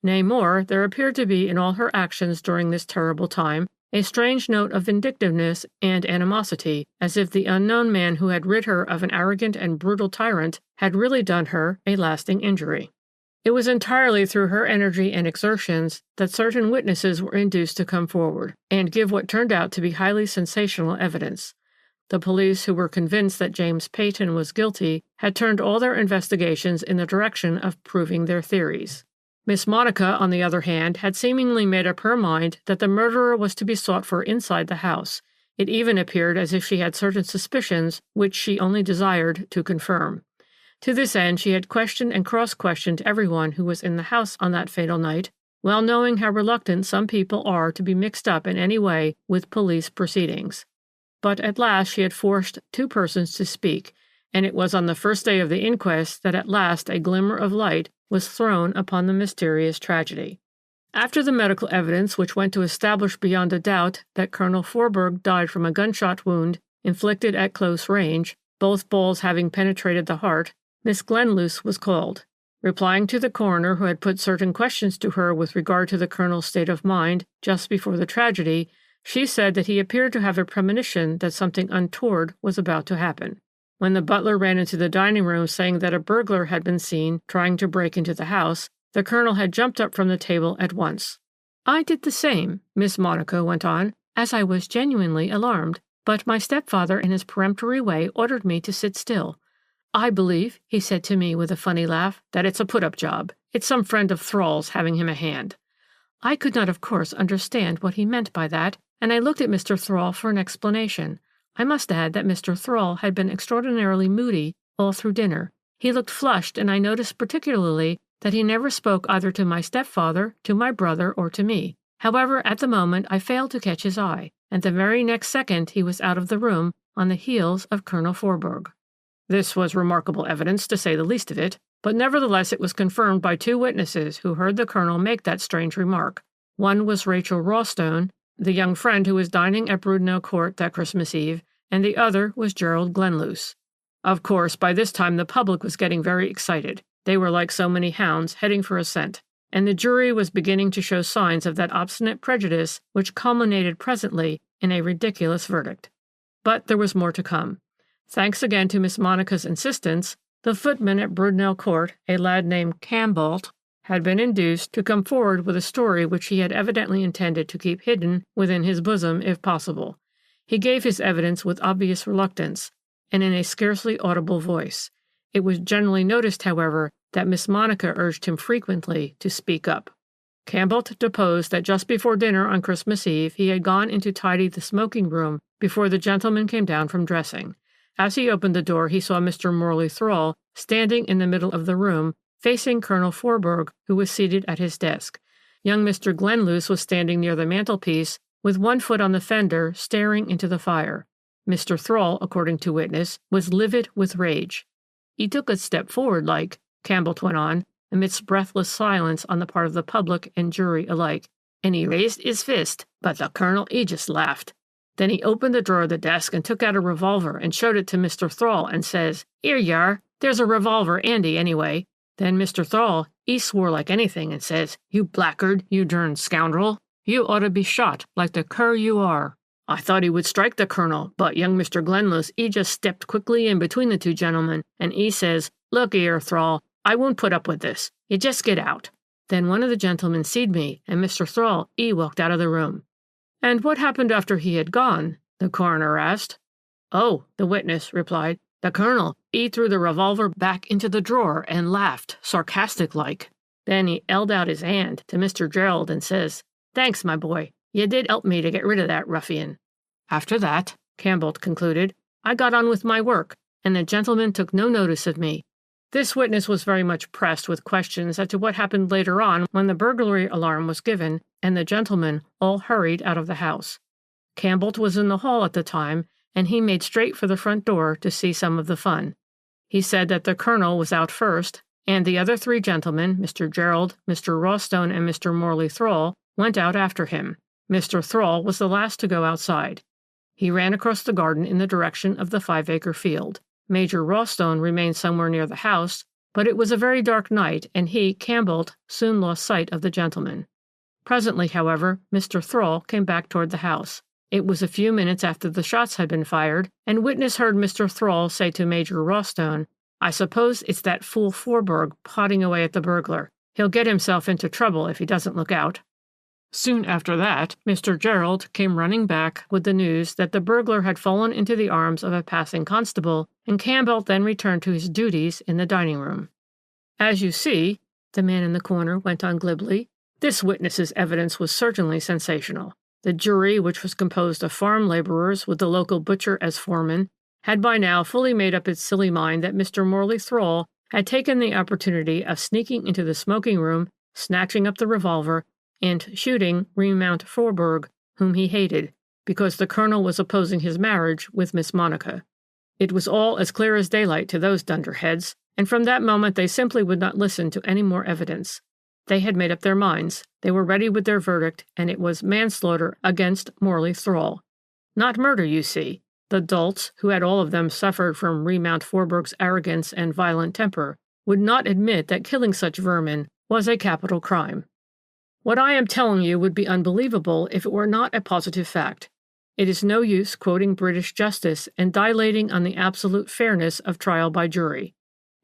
Nay, more, there appeared to be in all her actions during this terrible time a strange note of vindictiveness and animosity, as if the unknown man who had rid her of an arrogant and brutal tyrant had really done her a lasting injury. It was entirely through her energy and exertions that certain witnesses were induced to come forward and give what turned out to be highly sensational evidence. The police, who were convinced that James Peyton was guilty, had turned all their investigations in the direction of proving their theories. Miss Monica, on the other hand, had seemingly made up her mind that the murderer was to be sought for inside the house. It even appeared as if she had certain suspicions which she only desired to confirm. To this end she had questioned and cross-questioned everyone who was in the house on that fatal night, well knowing how reluctant some people are to be mixed up in any way with police proceedings. But at last she had forced 2 persons to speak, and it was on the first day of the inquest that at last a glimmer of light was thrown upon the mysterious tragedy. After the medical evidence which went to establish beyond a doubt that Colonel Forberg died from a gunshot wound inflicted at close range, both balls having penetrated the heart, Miss Glenluce was called. Replying to the coroner who had put certain questions to her with regard to the colonel's state of mind just before the tragedy, she said that he appeared to have a premonition that something untoward was about to happen. When the butler ran into the dining room saying that a burglar had been seen trying to break into the house, the colonel had jumped up from the table at once. I did the same, Miss Monaco went on, as I was genuinely alarmed, but my stepfather in his peremptory way ordered me to sit still. I believe, he said to me with a funny laugh, that it's a put-up job. It's some friend of Thrall's having him a hand. I could not, of course, understand what he meant by that, and I looked at Mr. Thrall for an explanation. I must add that Mr. Thrall had been extraordinarily moody all through dinner. He looked flushed, and I noticed particularly that he never spoke either to my stepfather, to my brother, or to me. However, at the moment I failed to catch his eye, and the very next second he was out of the room on the heels of Colonel Forberg. This was remarkable evidence, to say the least of it, but nevertheless it was confirmed by 2 witnesses who heard the colonel make that strange remark. One was Rachel Rawstone, the young friend who was dining at Brudenell Court that Christmas Eve, and the other was Gerald Glenluce. Of course, by this time the public was getting very excited. They were like so many hounds heading for a scent, and the jury was beginning to show signs of that obstinate prejudice which culminated presently in a ridiculous verdict. But there was more to come. Thanks again to Miss Monica's insistence, the footman at Brudenell Court, a lad named Campbell, had been induced to come forward with a story which he had evidently intended to keep hidden within his bosom if possible. He gave his evidence with obvious reluctance, and in a scarcely audible voice. It was generally noticed, however, that Miss Monica urged him frequently to speak up. Campbell deposed that just before dinner on Christmas Eve he had gone in to tidy the smoking room before the gentleman came down from dressing. As he opened the door, he saw Mr. Morley Thrall standing in the middle of the room, facing Colonel Forberg, who was seated at his desk. Young Mr. Glenluce was standing near the mantelpiece, with one foot on the fender, staring into the fire. Mr. Thrall, according to witness, was livid with rage. He took a step forward like, Campbell went on, amidst breathless silence on the part of the public and jury alike, and he raised his fist, but the colonel, he just laughed. Then he opened the drawer of the desk and took out a revolver and showed it to Mr. Thrall and says, "Here you are, there's a revolver handy anyway." Then Mr. Thrall, he swore like anything and says, "You blackguard, you derned scoundrel, you ought to be shot like the cur you are." I thought he would strike the colonel, but young Mr. Glenluce, he just stepped quickly in between the 2 gentlemen, and he says, "Look here, Thrall, I won't put up with this. You just get out." Then one of the gentlemen seed me, and Mr. Thrall, he walked out of the room. "And what happened after he had gone?" the coroner asked. "Oh," the witness replied, "the colonel, he threw the revolver back into the drawer and laughed, sarcastic-like. Then he held out his hand to Mr. Gerald and says, 'Thanks, my boy. You did help me to get rid of that ruffian.' After that," Campbell concluded, "I got on with my work, and the gentleman took no notice of me." This witness was very much pressed with questions as to what happened later on when the burglary alarm was given, and the gentlemen all hurried out of the house. Campbell was in the hall at the time, and he made straight for the front door to see some of the fun. He said that the colonel was out first, and the other 3 gentlemen, Mr. Gerald, Mr. Rawstone, and Mr. Morley Thrall, went out after him. Mr. Thrall was the last to go outside. He ran across the garden in the direction of the 5-acre field. Major Rawstone remained somewhere near the house, but it was a very dark night, and he, Campbell, soon lost sight of the gentleman. Presently, however, Mr. Thrall came back toward the house. It was a few minutes after the shots had been fired, and witness heard Mr. Thrall say to Major Rawstone, "I suppose it's that fool Forberg potting away at the burglar. He'll get himself into trouble if he doesn't look out." Soon after that, Mr. Gerald came running back with the news that the burglar had fallen into the arms of a passing constable, and Campbell then returned to his duties in the dining room. "As you see," the man in the corner went on glibly, "this witness's evidence was certainly sensational. The jury, which was composed of farm laborers with the local butcher as foreman, had by now fully made up its silly mind that Mr. Morley Thrall had taken the opportunity of sneaking into the smoking room, snatching up the revolver and shooting Remount Forburg, whom he hated, because the colonel was opposing his marriage with Miss Monica. It was all as clear as daylight to those dunderheads, and from that moment they simply would not listen to any more evidence. They had made up their minds, they were ready with their verdict, and it was manslaughter against Morley Thrall. Not murder, you see. The dolts, who had all of them suffered from Remount Forburg's arrogance and violent temper, would not admit that killing such vermin was a capital crime. What I am telling you would be unbelievable if it were not a positive fact. It is no use quoting British justice and dilating on the absolute fairness of trial by jury.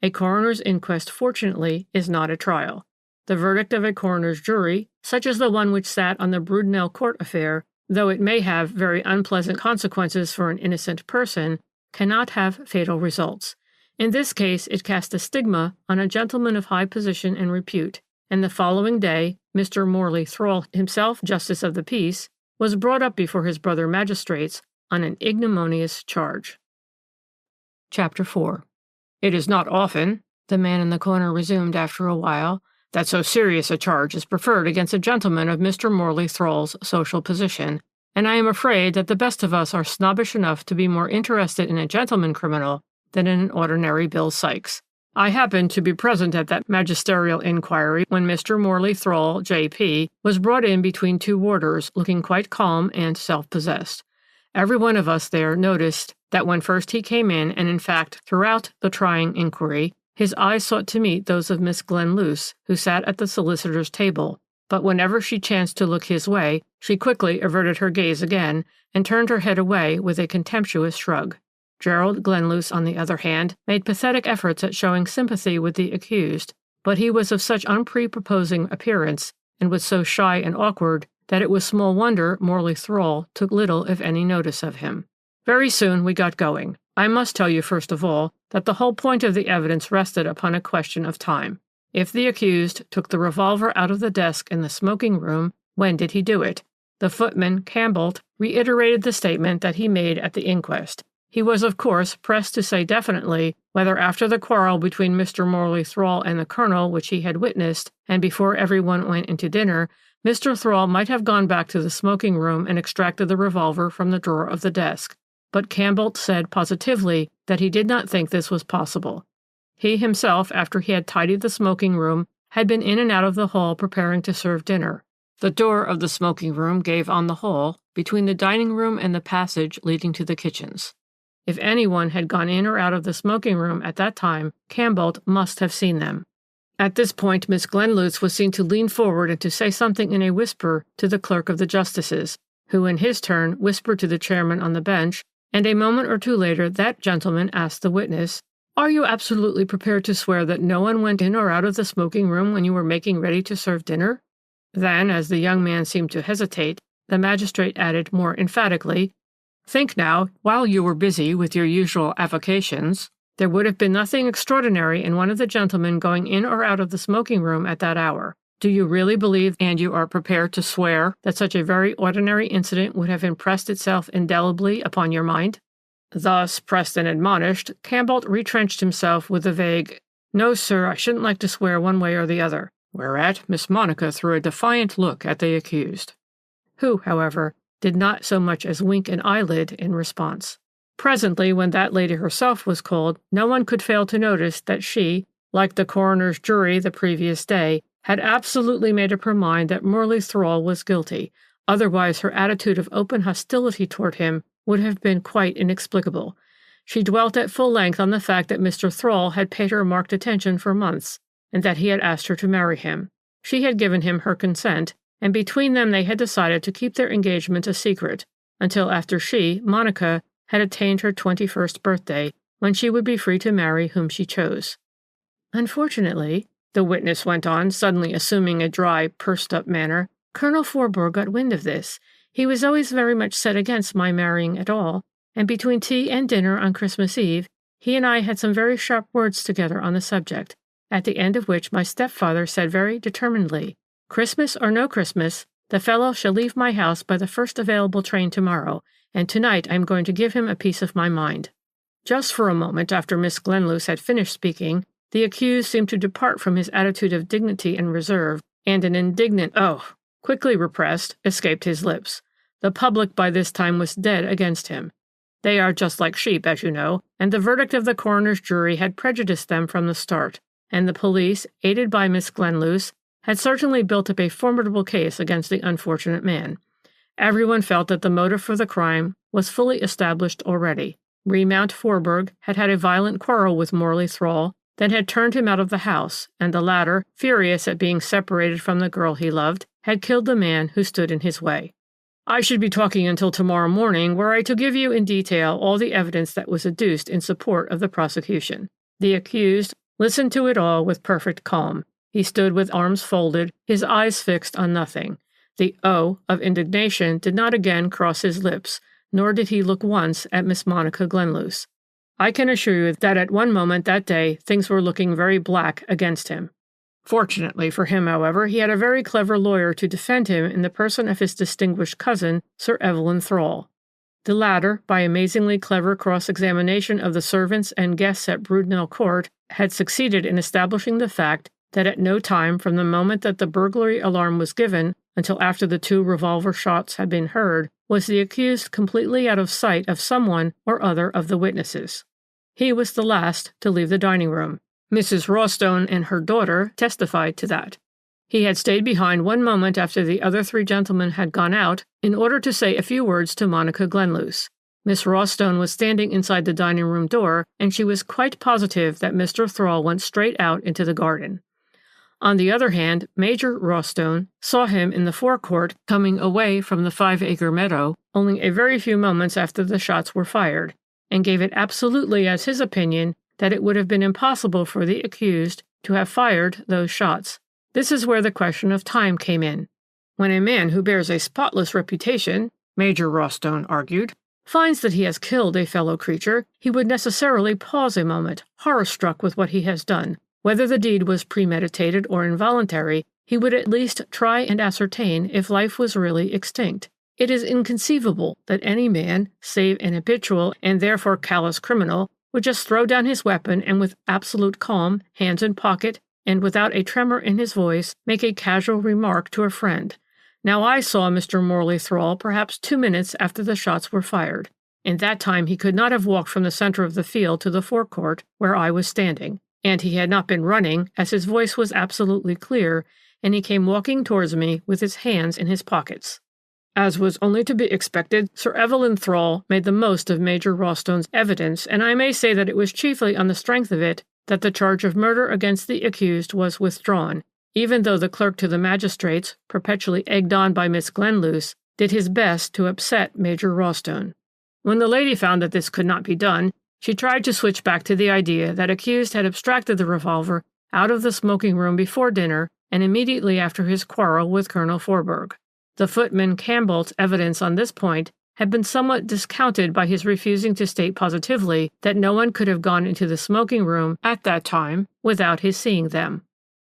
A coroner's inquest, fortunately, is not a trial. The verdict of a coroner's jury, such as the one which sat on the Brudenell court affair, though it may have very unpleasant consequences for an innocent person, cannot have fatal results. In this case, it cast a stigma on a gentleman of high position and repute, and the following day, Mr. Morley Thrall, himself Justice of the Peace, was brought up before his brother magistrates on an ignominious charge. Chapter 4. "It is not often," the man in the corner resumed after a while, "that so serious a charge is preferred against a gentleman of Mr. Morley Thrall's social position, and I am afraid that the best of us are snobbish enough to be more interested in a gentleman criminal than in an ordinary Bill Sikes. I happened to be present at that magisterial inquiry when Mr. Morley Thrall, J.P., was brought in between two warders, looking quite calm and self-possessed. Every one of us there noticed that when first he came in, and in fact throughout the trying inquiry, his eyes sought to meet those of Miss Glenluce, who sat at the solicitor's table, but whenever she chanced to look his way, she quickly averted her gaze again, and turned her head away with a contemptuous shrug. Gerald Glenluce, on the other hand, made pathetic efforts at showing sympathy with the accused, but he was of such unprepossessing appearance, and was so shy and awkward, that it was small wonder Morley Thrall took little if any notice of him. Very soon we got going. I must tell you first of all that the whole point of the evidence rested upon a question of time. If the accused took the revolver out of the desk in the smoking room, when did he do it? The footman, Campbell, reiterated the statement that he made at the inquest. He was, of course, pressed to say definitely whether after the quarrel between Mr. Morley Thrall and the colonel, which he had witnessed, and before everyone went into dinner, Mr. Thrall might have gone back to the smoking room and extracted the revolver from the drawer of the desk. But Campbell said positively that he did not think this was possible. He himself, after he had tidied the smoking room, had been in and out of the hall preparing to serve dinner. The door of the smoking room gave on the hall, between the dining room and the passage leading to the kitchens. If anyone had gone in or out of the smoking room at that time, Campbell must have seen them. At this point, Miss Glenluce was seen to lean forward and to say something in a whisper to the clerk of the justices, who in his turn whispered to the chairman on the bench, and a moment or two later that gentleman asked the witness, "Are you absolutely prepared to swear that no one went in or out of the smoking room when you were making ready to serve dinner?" Then, as the young man seemed to hesitate, the magistrate added more emphatically, "Think now, while you were busy with your usual avocations, there would have been nothing extraordinary in one of the gentlemen going in or out of the smoking room at that hour. Do you really believe, and you are prepared to swear, that such a very ordinary incident would have impressed itself indelibly upon your mind?" Thus pressed and admonished, Campbell retrenched himself with a vague, "No, sir, I shouldn't like to swear one way or the other," whereat Miss Monica threw a defiant look at the accused, who, however, did not so much as wink an eyelid in response. Presently, when that lady herself was called, no one could fail to notice that she, like the coroner's jury the previous day, had absolutely made up her mind that Morley Thrall was guilty, otherwise her attitude of open hostility toward him would have been quite inexplicable. She dwelt at full length on the fact that Mr. Thrall had paid her marked attention for months, and that he had asked her to marry him. She had given him her consent, and between them they had decided to keep their engagement a secret, until after she, Monica, had attained her 21st birthday, when she would be free to marry whom she chose. "Unfortunately," the witness went on, suddenly assuming a dry, pursed-up manner, "Colonel Forburg got wind of this. He was always very much set against my marrying at all, and between tea and dinner on Christmas Eve, he and I had some very sharp words together on the subject, at the end of which my stepfather said very determinedly, 'Christmas or no Christmas, the fellow shall leave my house by the first available train tomorrow, and tonight I am going to give him a piece of my mind.'" Just for a moment after Miss Glenluce had finished speaking, the accused seemed to depart from his attitude of dignity and reserve, and an indignant "oh," quickly repressed, escaped his lips. The public by this time was dead against him. They are just like sheep, as you know, and the verdict of the coroner's jury had prejudiced them from the start, and the police, aided by Miss Glenluce, had certainly built up a formidable case against the unfortunate man. Everyone felt that the motive for the crime was fully established already. Remount Forburg had had a violent quarrel with Morley Thrall, then had turned him out of the house, and the latter, furious at being separated from the girl he loved, had killed the man who stood in his way. I should be talking until tomorrow morning, were I to give you in detail all the evidence that was adduced in support of the prosecution. The accused listened to it all with perfect calm. He stood with arms folded, his eyes fixed on nothing. The "oh" of indignation did not again cross his lips, nor did he look once at Miss Monica Glenluce. I can assure you that at one moment that day things were looking very black against him. Fortunately for him, however, he had a very clever lawyer to defend him in the person of his distinguished cousin, Sir Evelyn Thrall. The latter, by amazingly clever cross-examination of the servants and guests at Brudenell Court, had succeeded in establishing the fact that at no time from the moment that the burglary alarm was given until after the 2 revolver shots had been heard was the accused completely out of sight of someone or other of the witnesses. He was the last to leave the dining room. Mrs. Rawstone and her daughter testified to that. He had stayed behind one moment after the other 3 gentlemen had gone out in order to say a few words to Monica Glenluce. Miss Rawstone was standing inside the dining room door, and she was quite positive that Mr. Thrall went straight out into the garden. On the other hand, Major Rawstone saw him in the forecourt coming away from the 5-acre meadow only a very few moments after the shots were fired, and gave it absolutely as his opinion that it would have been impossible for the accused to have fired those shots. This is where the question of time came in. When a man who bears a spotless reputation, Major Rawstone argued, finds that he has killed a fellow creature, he would necessarily pause a moment, horror-struck with what he has done. Whether the deed was premeditated or involuntary, he would at least try and ascertain if life was really extinct. It is inconceivable that any man, save an habitual and therefore callous criminal, would just throw down his weapon and with absolute calm, hands in pocket, and without a tremor in his voice, make a casual remark to a friend. Now I saw Mr. Morley Thrall perhaps 2 minutes after the shots were fired. In that time he could not have walked from the center of the field to the forecourt where I was standing, and he had not been running, as his voice was absolutely clear, and he came walking towards me with his hands in his pockets. As was only to be expected, Sir Evelyn Thrall made the most of Major Rawstone's evidence, and I may say that it was chiefly on the strength of it that the charge of murder against the accused was withdrawn, even though the clerk to the magistrates, perpetually egged on by Miss Glenluce, did his best to upset Major Rawstone. When the lady found that this could not be done, she tried to switch back to the idea that accused had abstracted the revolver out of the smoking room before dinner and immediately after his quarrel with Colonel Forburg. The footman Campbell's evidence on this point had been somewhat discounted by his refusing to state positively that no one could have gone into the smoking room at that time without his seeing them.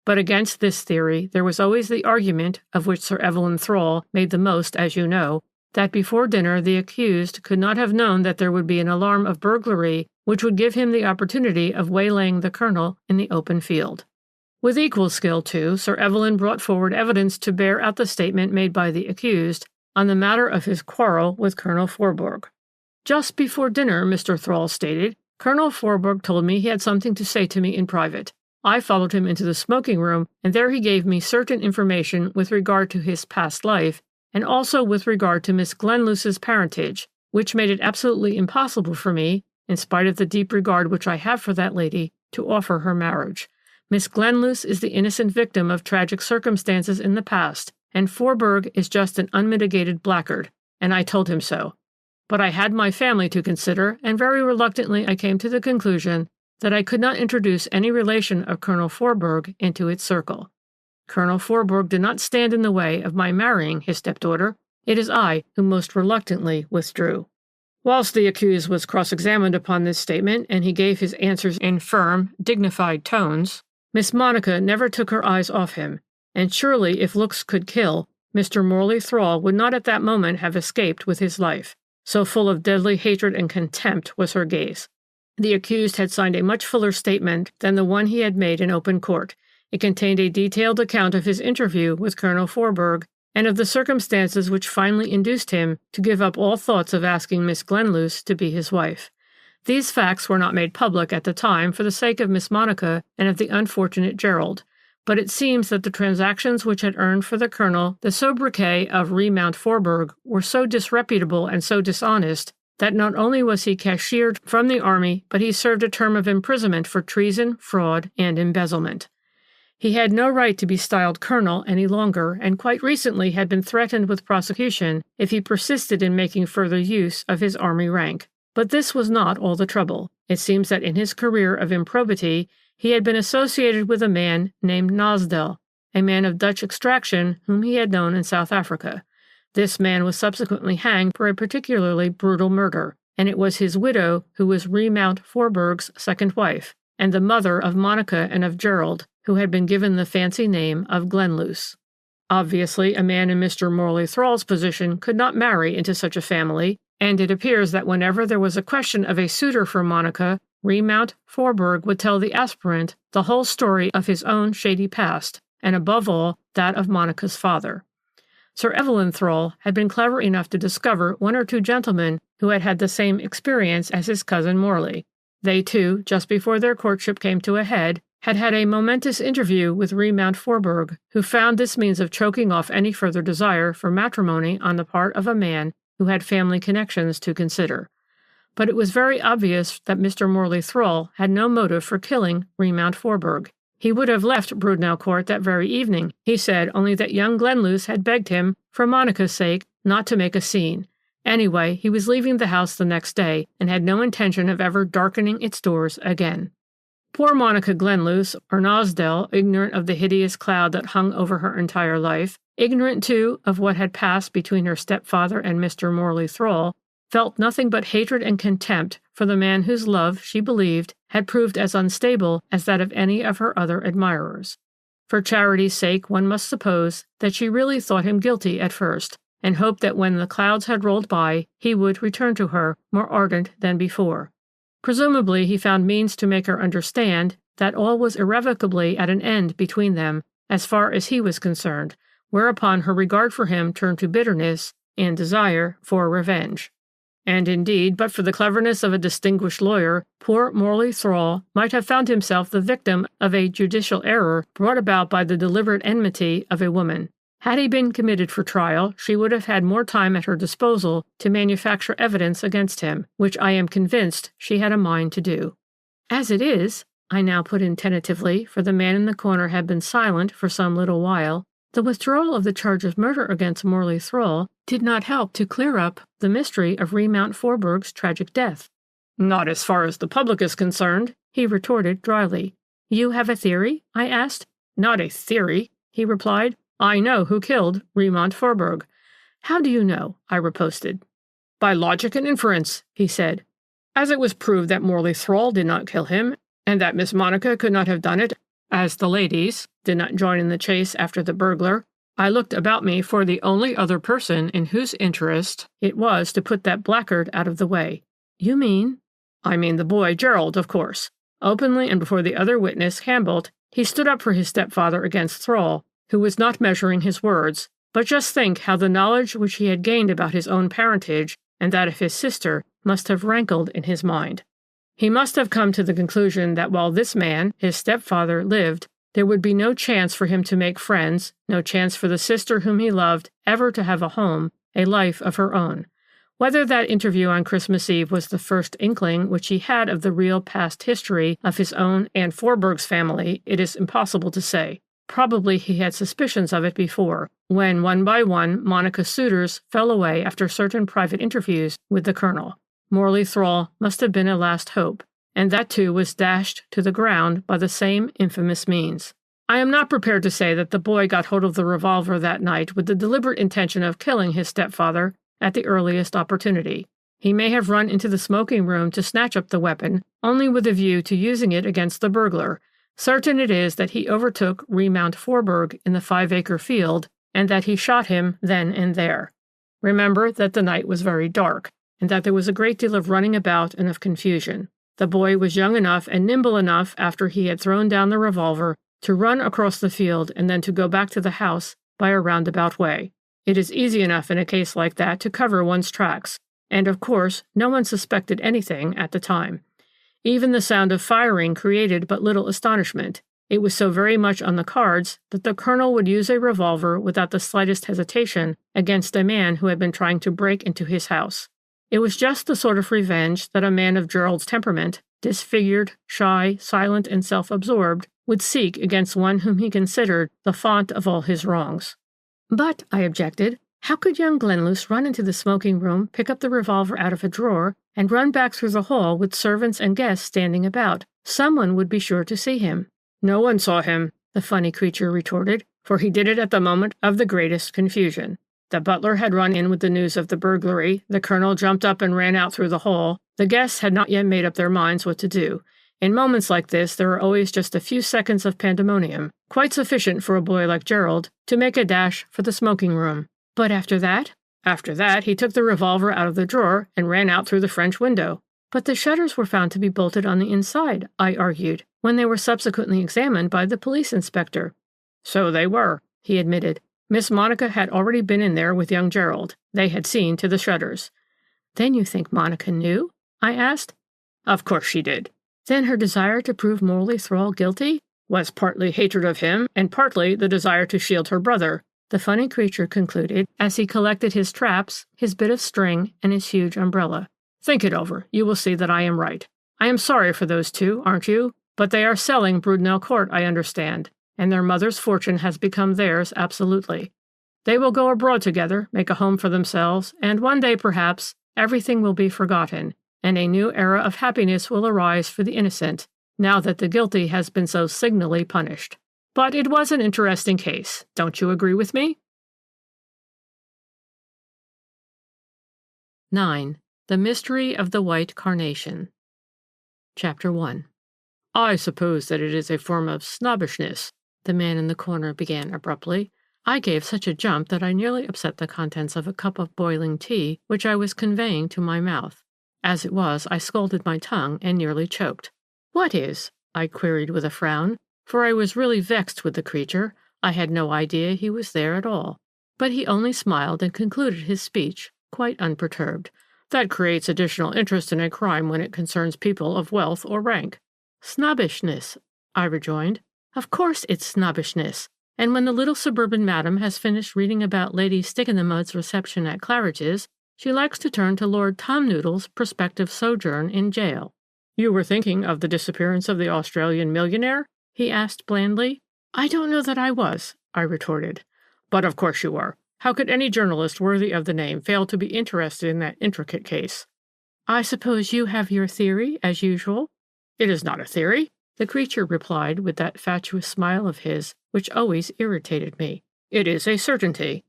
But against this theory there was always the argument, of which Sir Evelyn Thrall made the most, as you know, that before dinner the accused could not have known that there would be an alarm of burglary which would give him the opportunity of waylaying the colonel in the open field. With equal skill, too, Sir Evelyn brought forward evidence to bear out the statement made by the accused on the matter of his quarrel with Colonel Forburg. Just before dinner, Mr. Thrall stated, Colonel Forburg told me he had something to say to me in private. I followed him into the smoking room, and there he gave me certain information with regard to his past life, and also with regard to Miss Glenluce's parentage, which made it absolutely impossible for me, in spite of the deep regard which I have for that lady, to offer her marriage. Miss Glenluce is the innocent victim of tragic circumstances in the past, and Forburg is just an unmitigated blackguard, and I told him so. But I had my family to consider, and very reluctantly I came to the conclusion that I could not introduce any relation of Colonel Forburg into its circle. Colonel Forburg did not stand in the way of my marrying his stepdaughter. It is I who most reluctantly withdrew. Whilst the accused was cross-examined upon this statement, and he gave his answers in firm, dignified tones, Miss Monica never took her eyes off him, and surely if looks could kill, Mr. Morley Thrall would not at that moment have escaped with his life. So full of deadly hatred and contempt was her gaze. The accused had signed a much fuller statement than the one he had made in open court. It contained a detailed account of his interview with Colonel Forberg and of the circumstances which finally induced him to give up all thoughts of asking Miss Glenluce to be his wife. These facts were not made public at the time for the sake of Miss Monica and of the unfortunate Gerald, but it seems that the transactions which had earned for the colonel the sobriquet of Remount Forberg were so disreputable and so dishonest that not only was he cashiered from the army, but he served a term of imprisonment for treason, fraud, and embezzlement. He had no right to be styled colonel any longer, and quite recently had been threatened with prosecution if he persisted in making further use of his army rank. But this was not all the trouble. It seems that in his career of improbity he had been associated with a man named Nosdell, a man of Dutch extraction whom he had known in South Africa. This man was subsequently hanged for a particularly brutal murder, and it was his widow who was Remount Forberg's second wife, and the mother of Monica and of Gerald, who had been given the fancy name of Glenluce. Obviously, a man in Mr. Morley Thrall's position could not marry into such a family, and it appears that whenever there was a question of a suitor for Monica, Remount Forberg would tell the aspirant the whole story of his own shady past, and above all, that of Monica's father. Sir Evelyn Thrall had been clever enough to discover one or two gentlemen who had had the same experience as his cousin Morley. They, too, just before their courtship came to a head, had had a momentous interview with Remount Forberg, who found this means of choking off any further desire for matrimony on the part of a man who had family connections to consider. But it was very obvious that Mr. Morley Thrall had no motive for killing Remount Forberg. He would have left Brudenell Court that very evening, he said, only that young Glenluce had begged him, for Monica's sake, not to make a scene. Anyway, he was leaving the house the next day, and had no intention of ever darkening its doors again. Poor Monica Glenluce, or Nosdell, ignorant of the hideous cloud that hung over her entire life, ignorant, too, of what had passed between her stepfather and Mr. Morley Thrall, felt nothing but hatred and contempt for the man whose love, she believed, had proved as unstable as that of any of her other admirers. For charity's sake, one must suppose that she really thought him guilty at first, and hoped that when the clouds had rolled by, he would return to her more ardent than before. Presumably he found means to make her understand that all was irrevocably at an end between them, as far as he was concerned, whereupon her regard for him turned to bitterness and desire for revenge. And indeed, but for the cleverness of a distinguished lawyer, poor Morley Thrall might have found himself the victim of a judicial error brought about by the deliberate enmity of a woman. Had he been committed for trial, she would have had more time at her disposal to manufacture evidence against him, which I am convinced she had a mind to do. As it is, I now put in tentatively, for the man in the corner had been silent for some little while, the withdrawal of the charge of murder against Morley Thrall did not help to clear up the mystery of Remount Forberg's tragic death. "Not as far as the public is concerned," he retorted dryly. "You have a theory?" I asked. "Not a theory," he replied. "I know who killed Remount Forberg." "How do you know?" I riposted. "By logic and inference," he said. "As it was proved that Morley Thrall did not kill him, and that Miss Monica could not have done it, as the ladies did not join in the chase after the burglar, I looked about me for the only other person in whose interest it was to put that blackguard out of the way." "You mean?" "I mean the boy Gerald, of course." Openly and before the other witness, Hambelt, he stood up for his stepfather against Thrall, who was not measuring his words. But just think how the knowledge which he had gained about his own parentage and that of his sister must have rankled in his mind. He must have come to the conclusion that while this man, his stepfather, lived, there would be no chance for him to make friends, no chance for the sister whom he loved ever to have a home, a life of her own. Whether that interview on Christmas Eve was the first inkling which he had of the real past history of his own and Forberg's family, it is impossible to say. Probably he had suspicions of it before, when one by one Monica's suitors fell away after certain private interviews with the colonel. Morley Thrall must have been a last hope, and that too was dashed to the ground by the same infamous means. I am not prepared to say that the boy got hold of the revolver that night with the deliberate intention of killing his stepfather at the earliest opportunity. He may have run into the smoking room to snatch up the weapon, only with a view to using it against the burglar. Certain it is that he overtook Remount Forberg in the 5-acre field, and that he shot him then and there. Remember that the night was very dark, and that there was a great deal of running about and of confusion. The boy was young enough and nimble enough after he had thrown down the revolver to run across the field and then to go back to the house by a roundabout way. It is easy enough in a case like that to cover one's tracks, and of course, no one suspected anything at the time. Even the sound of firing created but little astonishment. It was so very much on the cards that the colonel would use a revolver without the slightest hesitation against a man who had been trying to break into his house. It was just the sort of revenge that a man of Gerald's temperament, disfigured, shy, silent, and self-absorbed, would seek against one whom he considered the font of all his wrongs. But, I objected, how could young Glenluce run into the smoking room, pick up the revolver out of a drawer, and run back through the hall with servants and guests standing about? Someone would be sure to see him. No one saw him, the funny creature retorted, for he did it at the moment of the greatest confusion. The butler had run in with the news of the burglary, the colonel jumped up and ran out through the hall, the guests had not yet made up their minds what to do. In moments like this, there are always just a few seconds of pandemonium, quite sufficient for a boy like Gerald to make a dash for the smoking room. But after that? After that, he took the revolver out of the drawer and ran out through the French window. But the shutters were found to be bolted on the inside, I argued, when they were subsequently examined by the police inspector. So they were, he admitted. Miss Monica had already been in there with young Gerald. They had seen to the shutters. Then you think Monica knew? I asked. Of course she did. Then her desire to prove Morley Thrall guilty was partly hatred of him and partly the desire to shield her brother, the funny creature concluded as he collected his traps, his bit of string, and his huge umbrella. Think it over. You will see that I am right. I am sorry for those two, aren't you? But they are selling Brudenell Court, I understand, and their mother's fortune has become theirs absolutely. They will go abroad together, make a home for themselves, and one day, perhaps, everything will be forgotten, and a new era of happiness will arise for the innocent, now that the guilty has been so signally punished. But it was an interesting case. Don't you agree with me? 9. The Mystery of the White Carnation. Chapter 1. I suppose that it is a form of snobbishness, the man in the corner began abruptly. I gave such a jump that I nearly upset the contents of a cup of boiling tea which I was conveying to my mouth. As it was, I scalded my tongue and nearly choked. What is? I queried with a frown, for I was really vexed with the creature. I had no idea he was there at all. But he only smiled and concluded his speech, quite unperturbed. That creates additional interest in a crime when it concerns people of wealth or rank. Snobbishness, I rejoined. Of course it's snobbishness. And when the little suburban madam has finished reading about Lady Stick-in-the-Mud's reception at Claridge's, she likes to turn to Lord Tom Noodle's prospective sojourn in jail. You were thinking of the disappearance of the Australian millionaire? He asked blandly. I don't know that I was, I retorted. But of course you were. How could any journalist worthy of the name fail to be interested in that intricate case? I suppose you have your theory, as usual? It is not a theory, the creature replied with that fatuous smile of his, which always irritated me. It is a certainty.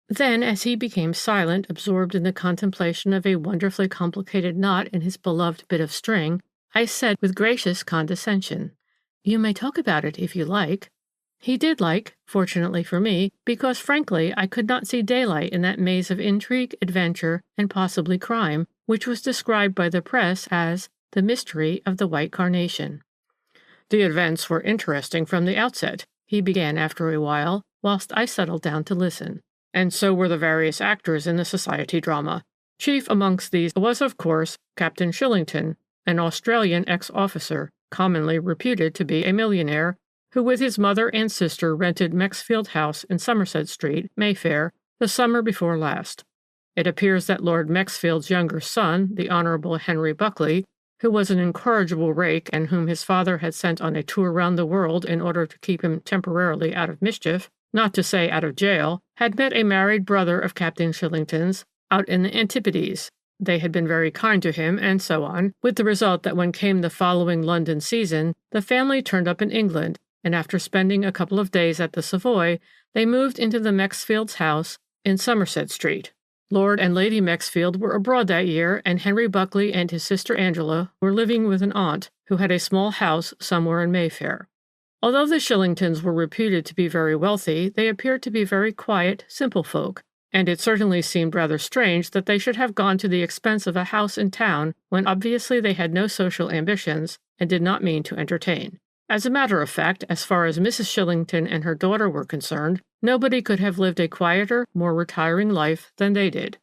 Then, as he became silent, absorbed in the contemplation of a wonderfully complicated knot in his beloved bit of string, I said with gracious condescension, You may talk about it if you like. He did like, fortunately for me, because frankly I could not see daylight in that maze of intrigue, adventure, and possibly crime, which was described by the press as the mystery of the White Carnation. The events were interesting from the outset, he began after a while, whilst I settled down to listen. And so were the various actors in the society drama. Chief amongst these was, of course, Captain Shillington, an Australian ex-officer, commonly reputed to be a millionaire, who with his mother and sister rented Mexfield House in Somerset Street, Mayfair, the summer before last. It appears that Lord Mexfield's younger son, the Honourable Henry Buckley, who was an incorrigible rake and whom his father had sent on a tour round the world in order to keep him temporarily out of mischief, not to say out of jail, had met a married brother of Captain Shillington's out in the Antipodes. They had been very kind to him, and so on, with the result that when came the following London season, the family turned up in England, and after spending a couple of days at the Savoy, they moved into the Mexfields' house in Somerset Street. Lord and Lady Mexfield were abroad that year, and Henry Buckley and his sister Angela were living with an aunt who had a small house somewhere in Mayfair. Although the Shillingtons were reputed to be very wealthy, they appeared to be very quiet, simple folk, and it certainly seemed rather strange that they should have gone to the expense of a house in town when obviously they had no social ambitions and did not mean to entertain. As a matter of fact, as far as Mrs. Shillington and her daughter were concerned, nobody could have lived a quieter, more retiring life than they did.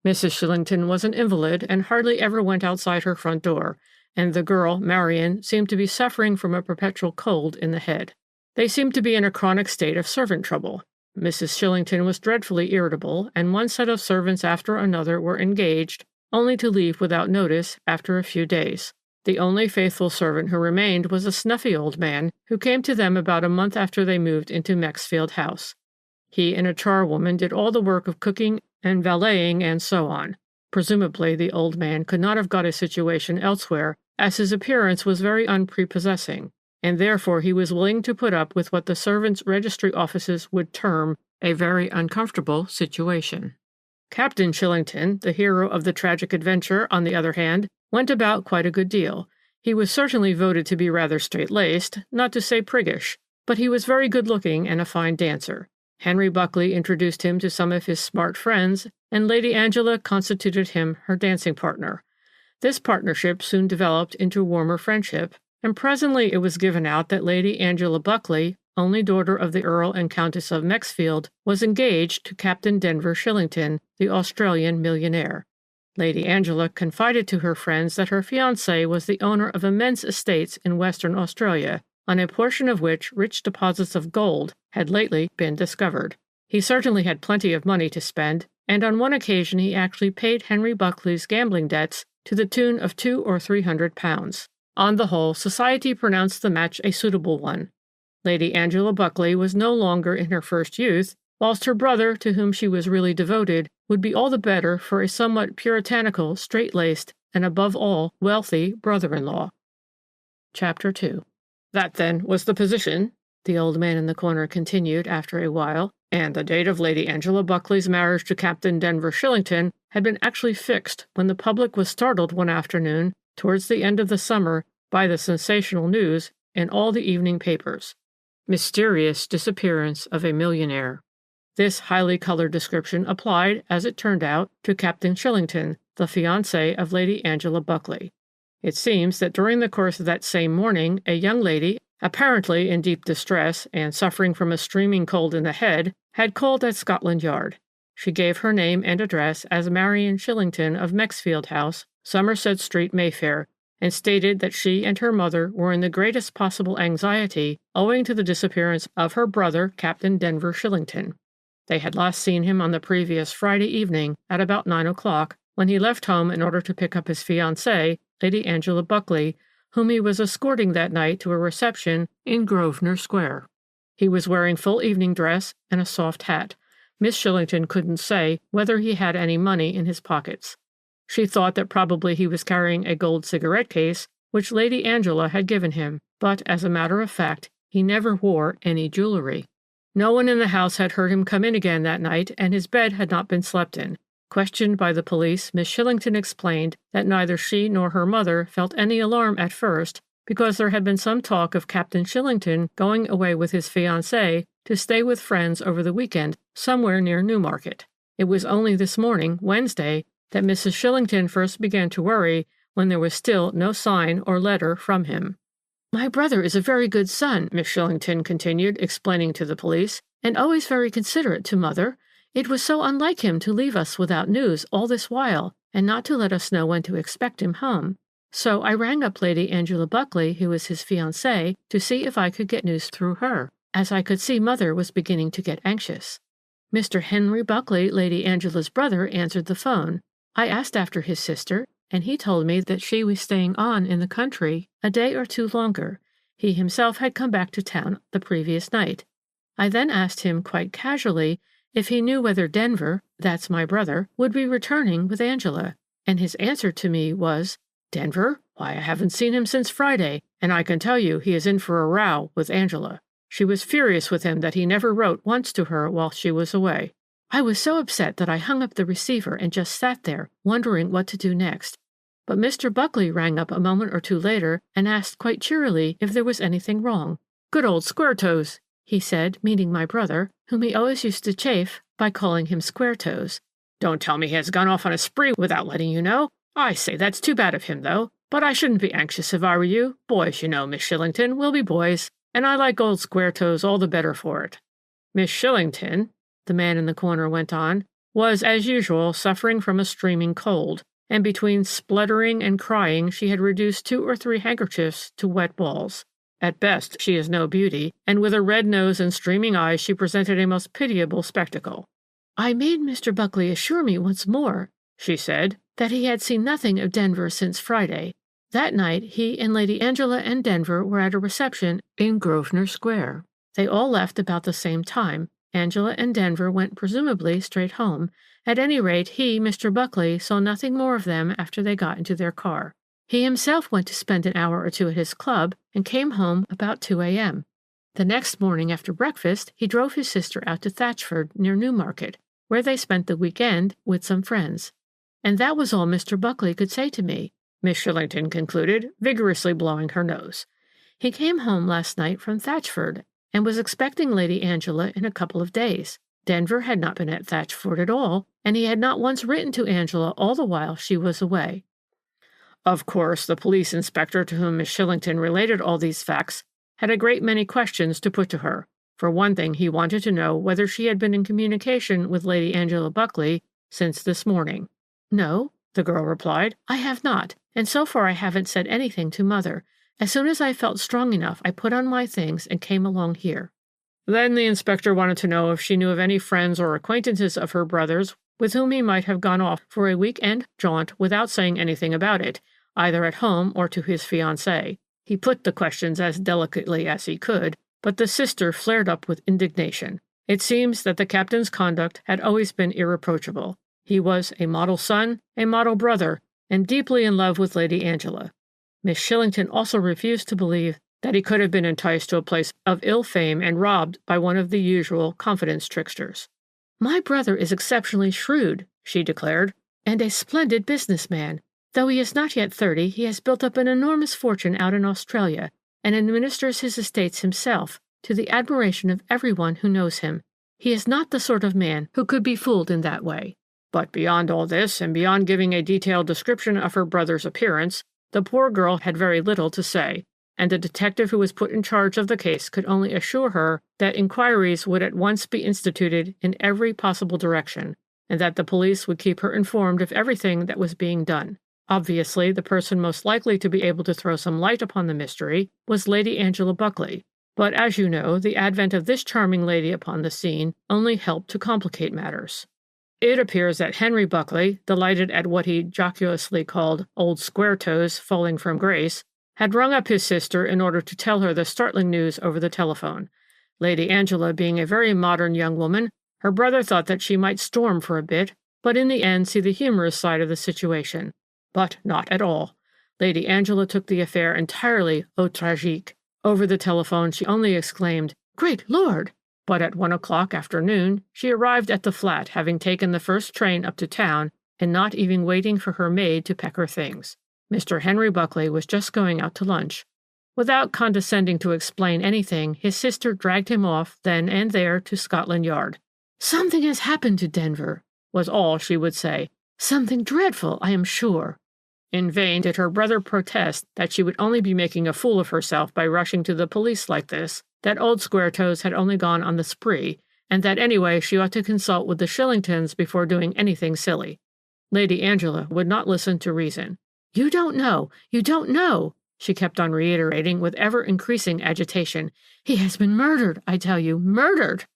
Mrs. Shillington was an invalid and hardly ever went outside her front door, and the girl, Marian, seemed to be suffering from a perpetual cold in the head. They seemed to be in a chronic state of servant trouble. Mrs. Shillington was dreadfully irritable, and one set of servants after another were engaged, only to leave without notice after a few days. The only faithful servant who remained was a snuffy old man who came to them about a month after they moved into Mexfield House. He and a charwoman did all the work of cooking and valeting and so on. Presumably the old man could not have got a situation elsewhere, as his appearance was very unprepossessing, and therefore he was willing to put up with what the servants' registry offices would term a very uncomfortable situation. Captain Shillington, the hero of the tragic adventure, on the other hand, went about quite a good deal. He was certainly voted to be rather straight-laced, not to say priggish, but he was very good-looking and a fine dancer. Henry Buckley introduced him to some of his smart friends, and Lady Angela constituted him her dancing partner. This partnership soon developed into warmer friendship, and presently it was given out that Lady Angela Buckley, only daughter of the Earl and Countess of Mexfield, was engaged to Captain Denver Shillington, the Australian millionaire. Lady Angela confided to her friends that her fiancé was the owner of immense estates in Western Australia, on a portion of which rich deposits of gold had lately been discovered. He certainly had plenty of money to spend, and on one occasion he actually paid Henry Buckley's gambling debts to the tune of £200 or £300. On the whole, society pronounced the match a suitable one. Lady Angela Buckley was no longer in her first youth, whilst her brother, to whom she was really devoted, would be all the better for a somewhat puritanical, straight-laced, and above all, wealthy brother-in-law. Chapter 2. That, then, was the position, the old man in the corner continued after a while, and the date of Lady Angela Buckley's marriage to Captain Denver Shillington had been actually fixed when the public was startled one afternoon, towards the end of the summer, by the sensational news in all the evening papers. Mysterious disappearance of a millionaire. This highly colored description applied, as it turned out, to Captain Shillington, the fiancé of Lady Angela Buckley. It seems that during the course of that same morning, a young lady, apparently in deep distress and suffering from a streaming cold in the head, had called at Scotland Yard. She gave her name and address as Marian Shillington of Mexfield House, Somerset Street, Mayfair, and stated that she and her mother were in the greatest possible anxiety owing to the disappearance of her brother, Captain Denver Shillington. They had last seen him on the previous Friday evening at about 9 o'clock, when he left home in order to pick up his fiancée, Lady Angela Buckley, whom he was escorting that night to a reception in Grosvenor Square. He was wearing full evening dress and a soft hat. Miss Shillington couldn't say whether he had any money in his pockets. She thought that probably he was carrying a gold cigarette case, which Lady Angela had given him, but as a matter of fact, he never wore any jewelry. No one in the house had heard him come in again that night, and his bed had not been slept in. Questioned by the police, Miss Shillington explained that neither she nor her mother felt any alarm at first, because there had been some talk of Captain Shillington going away with his fiancée to stay with friends over the weekend somewhere near Newmarket. It was only this morning, Wednesday, that Mrs. Shillington first began to worry when there was still no sign or letter from him. "My brother is a very good son," Miss Shillington continued, explaining to the police, "and always very considerate to Mother. It was so unlike him to leave us without news all this while, and not to let us know when to expect him home. So I rang up Lady Angela Buckley, who is his fiancée, to see if I could get news through her, as I could see Mother was beginning to get anxious. Mr. Henry Buckley, Lady Angela's brother, answered the phone. I asked after his sister, and he told me that she was staying on in the country a day or two longer. He himself had come back to town the previous night. I then asked him quite casually if he knew whether Denver, that's my brother, would be returning with Angela, and his answer to me was, 'Denver? Why, I haven't seen him since Friday, and I can tell you he is in for a row with Angela. She was furious with him that he never wrote once to her while she was away.' I was so upset that I hung up the receiver and just sat there, wondering what to do next. But Mr. Buckley rang up a moment or two later and asked quite cheerily if there was anything wrong. 'Good old Square-Toes,' he said, meaning my brother, whom he always used to chaff by calling him Square-Toes. 'Don't tell me he has gone off on a spree without letting you know. I say, that's too bad of him, though. But I shouldn't be anxious if I were you. Boys, you know, Miss Shillington, will be boys, and I like old Square-Toes all the better for it." Miss Shillington, the man in the corner went on, was, as usual, suffering from a streaming cold, and between spluttering and crying she had reduced 2 or 3 handkerchiefs to wet balls. At best, she is no beauty, and with a red nose and streaming eyes she presented a most pitiable spectacle. "I made Mr. Buckley assure me once more," she said, "that he had seen nothing of Denver since Friday. That night he and Lady Angela and Denver were at a reception in Grosvenor Square. They all left about the same time. Angela and Denver went presumably straight home. At any rate, he, Mr. Buckley, saw nothing more of them after they got into their car. He himself went to spend an hour or 2 at his club and came home about 2 a.m. The next morning after breakfast, he drove his sister out to Thatchford near Newmarket, where they spent the week-end with some friends. And that was all Mr. Buckley could say to me," Miss Shillington concluded, vigorously blowing her nose. "He came home last night from Thatchford and was expecting Lady Angela in a couple of days. Denver had not been at Thatchford at all, and he had not once written to Angela all the while she was away." Of course, the police inspector to whom Miss Shillington related all these facts had a great many questions to put to her. For one thing, he wanted to know whether she had been in communication with Lady Angela Buckley since this morning. "No," the girl replied, "I have not, and so far I haven't said anything to Mother. As soon as I felt strong enough, I put on my things and came along here." Then the inspector wanted to know if she knew of any friends or acquaintances of her brother's with whom he might have gone off for a week-end jaunt without saying anything about it, either at home or to his fiancée. He put the questions as delicately as he could, but the sister flared up with indignation. It seems that the captain's conduct had always been irreproachable. He was a model son, a model brother, and deeply in love with Lady Angela. Miss Shillington also refused to believe that he could have been enticed to a place of ill fame and robbed by one of the usual confidence tricksters. "My brother is exceptionally shrewd," she declared, "and a splendid businessman. Though he is not yet 30, he has built up an enormous fortune out in Australia, and administers his estates himself, to the admiration of everyone who knows him. He is not the sort of man who could be fooled in that way." But beyond all this, and beyond giving a detailed description of her brother's appearance, the poor girl had very little to say, and the detective who was put in charge of the case could only assure her that inquiries would at once be instituted in every possible direction, and that the police would keep her informed of everything that was being done. Obviously, the person most likely to be able to throw some light upon the mystery was Lady Angela Buckley, but as you know, the advent of this charming lady upon the scene only helped to complicate matters. It appears that Henry Buckley, delighted at what he jocosely called old Square-Toes falling from grace, had rung up his sister in order to tell her the startling news over the telephone. Lady Angela being a very modern young woman, her brother thought that she might storm for a bit, but in the end see the humorous side of the situation. But not at all. Lady Angela took the affair entirely au tragique. Over the telephone she only exclaimed, "Great Lord!" But at 1 o'clock after noon she arrived at the flat, having taken the first train up to town, and not even waiting for her maid to pack her things. Mr. Henry Buckley was just going out to lunch. Without condescending to explain anything, his sister dragged him off then and there to Scotland Yard. "Something has happened to Denver," was all she would say. "Something dreadful, I am sure." In vain did her brother protest that she would only be making a fool of herself by rushing to the police like this, that old Square-Toes had only gone on the spree, and that anyway she ought to consult with the Shillingtons before doing anything silly. Lady Angela would not listen to reason. "You don't know, she kept on reiterating with ever-increasing agitation. "He has been murdered, I tell you, murdered!"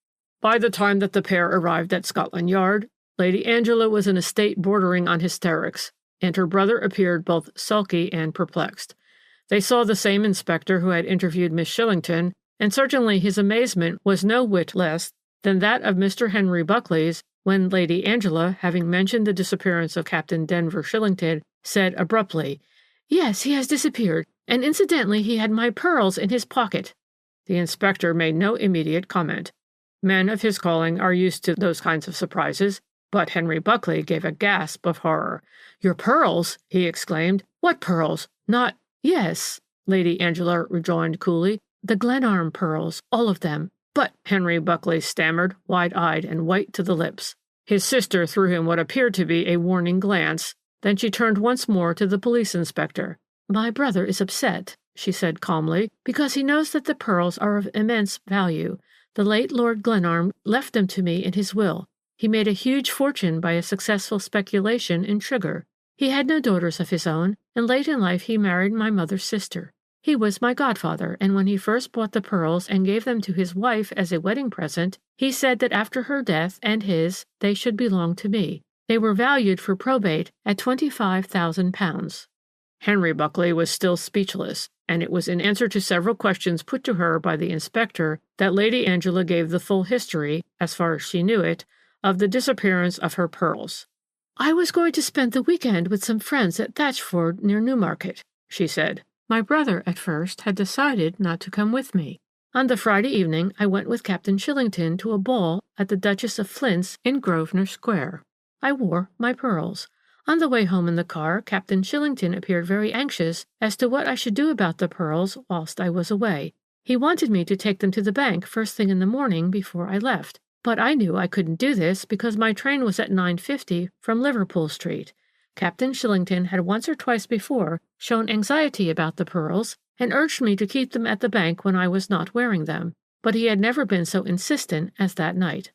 By the time that the pair arrived at Scotland Yard, Lady Angela was in a state bordering on hysterics, and her brother appeared both sulky and perplexed. They saw the same inspector who had interviewed Miss Shillington, and certainly his amazement was no whit less than that of Mr. Henry Buckley's when Lady Angela, having mentioned the disappearance of Captain Denver Shillington, said abruptly, "Yes, he has disappeared, and incidentally he had my pearls in his pocket." The inspector made no immediate comment. Men of his calling are used to those kinds of surprises, but Henry Buckley gave a gasp of horror. "Your pearls?" he exclaimed. "What pearls? Not—" "Yes," Lady Angela rejoined coolly, "the Glenarm pearls, all of them." "But—" Henry Buckley stammered, wide-eyed and white to the lips. His sister threw him what appeared to be a warning glance. Then she turned once more to the police inspector. "My brother is upset," she said calmly, "because he knows that the pearls are of immense value. The late Lord Glenarm left them to me in his will. He made a huge fortune by a successful speculation in sugar. He had no daughters of his own, and late in life he married my mother's sister. He was my godfather, and when he first bought the pearls and gave them to his wife as a wedding present, he said that after her death and his, they should belong to me. They were valued for probate at £25,000. Henry Buckley was still speechless, and it was in answer to several questions put to her by the inspector that Lady Angela gave the full history, as far as she knew it, of the disappearance of her pearls. "I was going to spend the weekend with some friends at Thatchford near Newmarket," she said. "My brother, at first, had decided not to come with me. On the Friday evening, I went with Captain Shillington to a ball at the Duchess of Flint's in Grosvenor Square. I wore my pearls. On the way home in the car, Captain Shillington appeared very anxious as to what I should do about the pearls whilst I was away. He wanted me to take them to the bank first thing in the morning before I left. But I knew I couldn't do this because my train was at 9:50 from Liverpool Street. Captain Shillington had once or twice before shown anxiety about the pearls and urged me to keep them at the bank when I was not wearing them, but he had never been so insistent as that night."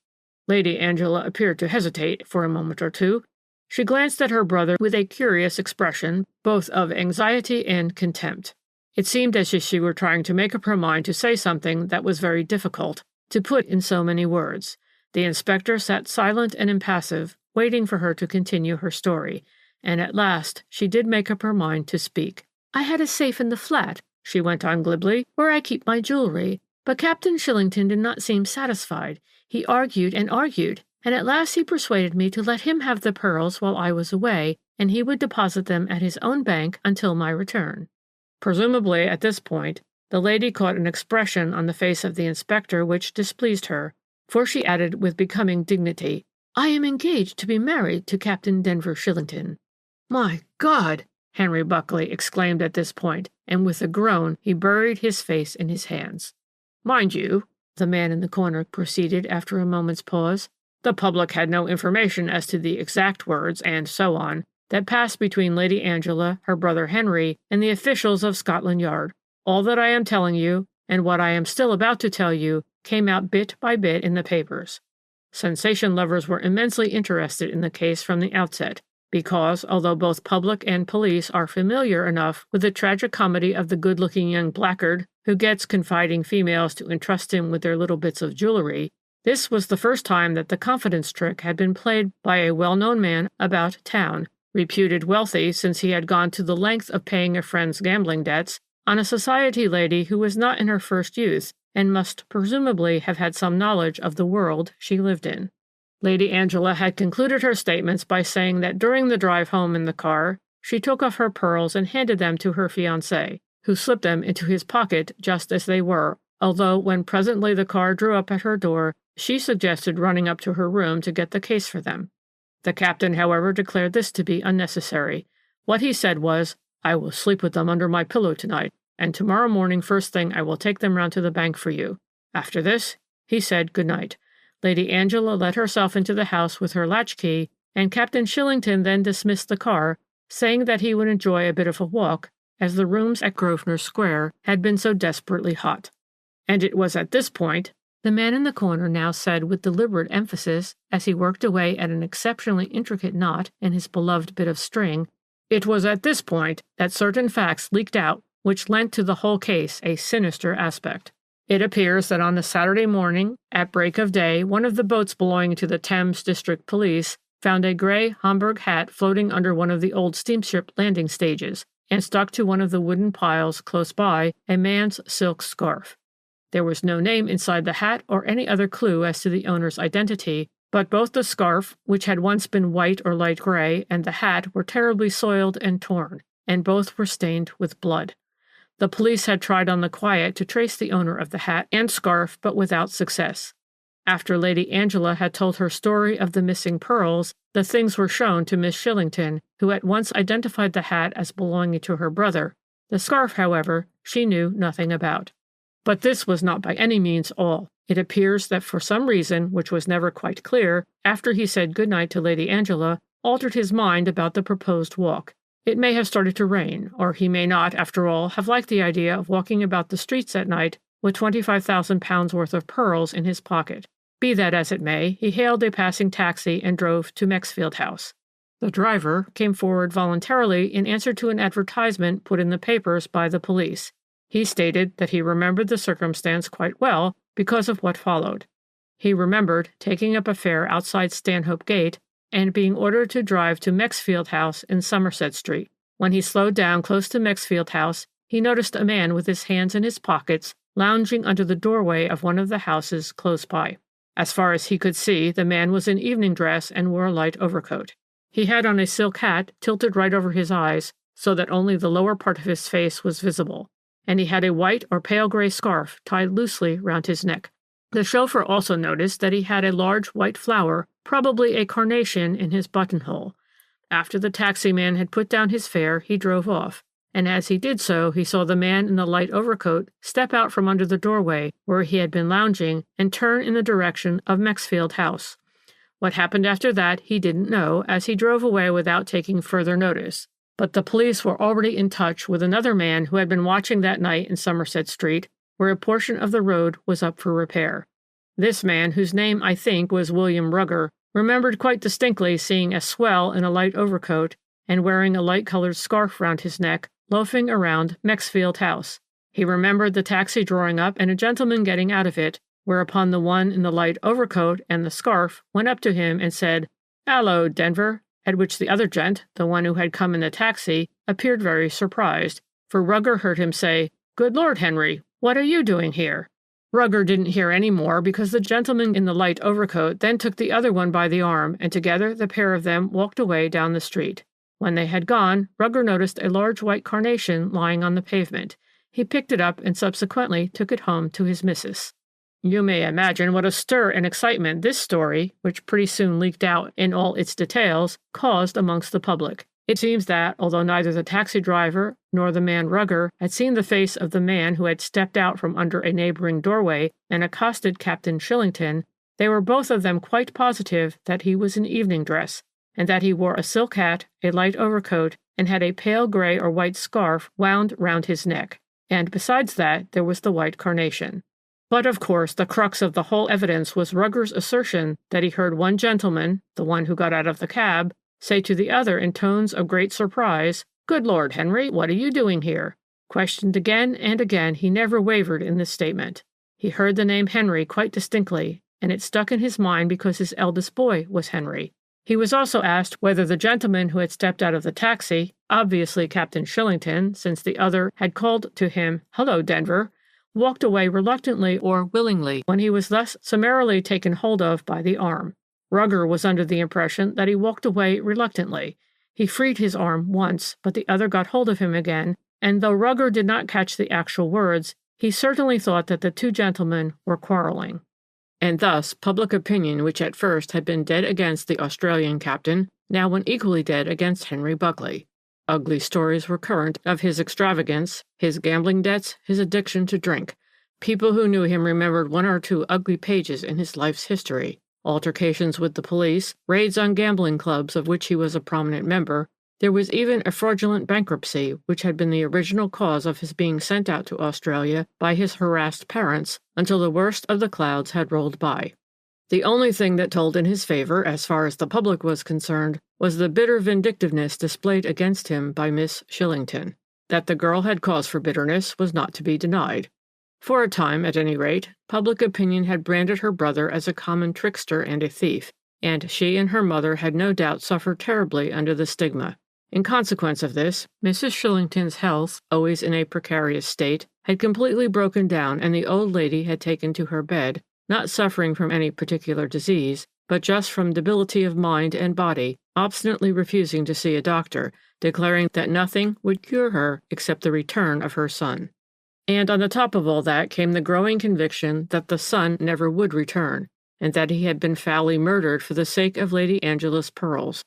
Lady Angela appeared to hesitate for a moment or two. She glanced at her brother with a curious expression, both of anxiety and contempt. It seemed as if she were trying to make up her mind to say something that was very difficult to put in so many words. The inspector sat silent and impassive, waiting for her to continue her story, and at last she did make up her mind to speak. "I had a safe in the flat," she went on glibly, "where I keep my jewelry, but Captain Shillington did not seem satisfied. He argued, and at last he persuaded me to let him have the pearls while I was away, and he would deposit them at his own bank until my return." Presumably, at this point, the lady caught an expression on the face of the inspector which displeased her, for she added with becoming dignity, "I am engaged to be married to Captain Denver Shillington." "My God!" Henry Buckley exclaimed at this point, and with a groan he buried his face in his hands. "Mind you," the man in the corner proceeded after a moment's pause, "the public had no information as to the exact words, and so on, that passed between Lady Angela, her brother Henry, and the officials of Scotland Yard. All that I am telling you, and what I am still about to tell you, came out bit by bit in the papers. Sensation lovers were immensely interested in the case from the outset, because, although both public and police are familiar enough with the tragic comedy of the good-looking young blackguard who gets confiding females to entrust him with their little bits of jewelry, this was the first time that the confidence trick had been played by a well-known man about town, reputed wealthy since he had gone to the length of paying a friend's gambling debts, on a society lady who was not in her first youth and must presumably have had some knowledge of the world she lived in. Lady Angela had concluded her statements by saying that during the drive home in the car, she took off her pearls and handed them to her fiancé, who slipped them into his pocket just as they were, although when presently the car drew up at her door, she suggested running up to her room to get the case for them. The captain, however, declared this to be unnecessary. What he said was, "I will sleep with them under my pillow tonight, and tomorrow morning first thing I will take them round to the bank for you. After this," he said good night. Lady Angela let herself into the house with her latchkey, and Captain Shillington then dismissed the car, saying that he would enjoy a bit of a walk, as the rooms at Grosvenor Square had been so desperately hot. And it was at this point, the man in the corner now said with deliberate emphasis, as he worked away at an exceptionally intricate knot in his beloved bit of string, it was at this point that certain facts leaked out which lent to the whole case a sinister aspect. It appears that on the Saturday morning, at break of day, one of the boats belonging to the Thames District Police found a grey Homburg hat floating under one of the old steamship landing stages, and stuck to one of the wooden piles close by a man's silk scarf. There was no name inside the hat or any other clue as to the owner's identity, but both the scarf, which had once been white or light grey, and the hat were terribly soiled and torn, and both were stained with blood. The police had tried on the quiet to trace the owner of the hat and scarf, but without success. After Lady Angela had told her story of the missing pearls, the things were shown to Miss Shillington, who at once identified the hat as belonging to her brother. The scarf, however, she knew nothing about. But this was not by any means all. It appears that for some reason, which was never quite clear, after he said good night to Lady Angela, altered his mind about the proposed walk. It may have started to rain, or he may not, after all, have liked the idea of walking about the streets at night with 25,000 pounds worth of pearls in his pocket. Be that as it may, he hailed a passing taxi and drove to Mexfield House. The driver came forward voluntarily in answer to an advertisement put in the papers by the police. He stated that he remembered the circumstance quite well because of what followed. He remembered taking up a fare outside Stanhope Gate and being ordered to drive to Mexfield House in Somerset Street. When he slowed down close to Mexfield House, he noticed a man with his hands in his pockets lounging under the doorway of one of the houses close by. As far as he could see, the man was in evening dress and wore a light overcoat. He had on a silk hat tilted right over his eyes so that only the lower part of his face was visible, and he had a white or pale gray scarf tied loosely round his neck. The chauffeur also noticed that he had a large white flower, probably a carnation, in his buttonhole. After the taxi-man had put down his fare, he drove off, and as he did so, he saw the man in the light overcoat step out from under the doorway where he had been lounging and turn in the direction of Mexfield House. What happened after that he didn't know, as he drove away without taking further notice. But the police were already in touch with another man who had been watching that night in Somerset Street, where a portion of the road was up for repair. This man, whose name I think was William Rugger, remembered quite distinctly seeing a swell in a light overcoat and wearing a light-colored scarf round his neck, loafing around Mexfield House. He remembered the taxi drawing up and a gentleman getting out of it, whereupon the one in the light overcoat and the scarf went up to him and said, "Hallo, Denver," at which the other gent, the one who had come in the taxi, appeared very surprised, for Rugger heard him say, "Good Lord, Henry, what are you doing here?" Rugger didn't hear any more because the gentleman in the light overcoat then took the other one by the arm, and together the pair of them walked away down the street. When they had gone, Rugger noticed a large white carnation lying on the pavement. He picked it up and subsequently took it home to his missus. You may imagine what a stir and excitement this story, which pretty soon leaked out in all its details, caused amongst the public. It seems that, although neither the taxi driver nor the man Rugger had seen the face of the man who had stepped out from under a neighboring doorway and accosted Captain Shillington, they were both of them quite positive that he was in evening dress, and that he wore a silk hat, a light overcoat, and had a pale gray or white scarf wound round his neck. And besides that, there was the white carnation. But, of course, the crux of the whole evidence was Rugger's assertion that he heard one gentleman, the one who got out of the cab, say to the other in tones of great surprise, "Good Lord, Henry, what are you doing here?" Questioned again and again, he never wavered in this statement. He heard the name Henry quite distinctly, and it stuck in his mind because his eldest boy was Henry. He was also asked whether the gentleman who had stepped out of the taxi, obviously Captain Shillington, since the other had called to him, "Hello, Denver," walked away reluctantly or willingly when he was thus summarily taken hold of by the arm. Rugger was under the impression that he walked away reluctantly. He freed his arm once, but the other got hold of him again, and though Rugger did not catch the actual words, he certainly thought that the two gentlemen were quarreling. And thus public opinion, which at first had been dead against the Australian captain, now went equally dead against Henry Buckley. Ugly stories were current of his extravagance, his gambling debts, his addiction to drink. People who knew him remembered one or two ugly pages in his life's history. Altercations with the police, raids on gambling clubs of which he was a prominent member. There was even a fraudulent bankruptcy, which had been the original cause of his being sent out to Australia by his harassed parents until the worst of the clouds had rolled by. The only thing that told in his favor, as far as the public was concerned, was the bitter vindictiveness displayed against him by Miss Shillington. That the girl had cause for bitterness was not to be denied. For a time, at any rate, public opinion had branded her brother as a common trickster and a thief, and she and her mother had no doubt suffered terribly under the stigma. In consequence of this, Mrs. Shillington's health, always in a precarious state, had completely broken down, and the old lady had taken to her bed, not suffering from any particular disease, but just from debility of mind and body, obstinately refusing to see a doctor, declaring that nothing would cure her except the return of her son. And on the top of all that came the growing conviction that the son never would return, and that he had been foully murdered for the sake of Lady Angela's pearls,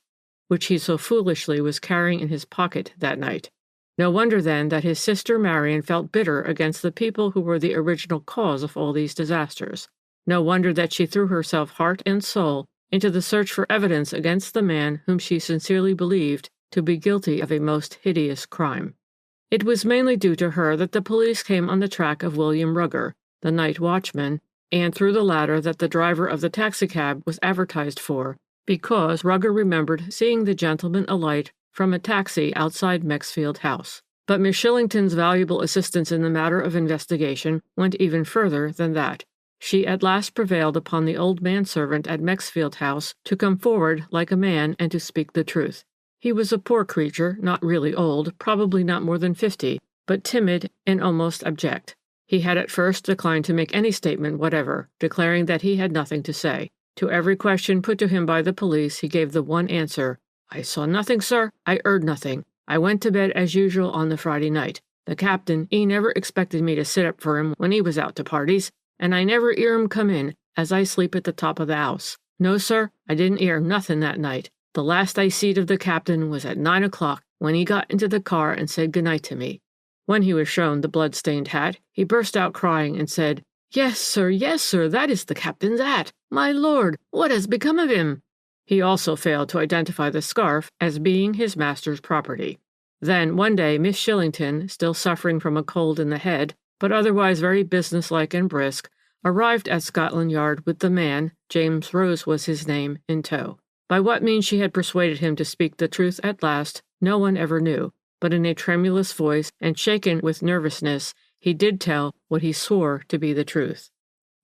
which he so foolishly was carrying in his pocket that night. No wonder, then, that his sister Marian felt bitter against the people who were the original cause of all these disasters. No wonder that she threw herself heart and soul into the search for evidence against the man whom she sincerely believed to be guilty of a most hideous crime. It was mainly due to her that the police came on the track of William Rugger, the night watchman, and through the latter that the driver of the taxicab was advertised for, because Rugger remembered seeing the gentleman alight from a taxi outside Mexfield House. But Miss Shillington's valuable assistance in the matter of investigation went even further than that. She at last prevailed upon the old manservant at Mexfield House to come forward like a man and to speak the truth. He was a poor creature, not really old, probably not more than 50, but timid and almost abject. He had at first declined to make any statement whatever, declaring that he had nothing to say. To every question put to him by the police, he gave the one answer, "I saw nothing, sir. I heard nothing. I went to bed as usual on the Friday night. The captain, he never expected me to sit up for him when he was out to parties, and I never 'ear him come in, as I sleep at the top of the house. No, sir, I didn't 'ear nothing that night. The last I seed of the captain was at 9 o'clock, when he got into the car and said good night to me." When he was shown the blood-stained hat, he burst out crying and said, yes, sir, that is the captain's hat. My lord, what has become of him?" He also failed to identify the scarf as being his master's property. Then, one day, Miss Shillington, still suffering from a cold in the head, but otherwise very businesslike and brisk, arrived at Scotland Yard with the man, James Rose was his name, in tow. By what means she had persuaded him to speak the truth at last, no one ever knew, but in a tremulous voice and shaken with nervousness, he did tell what he swore to be the truth.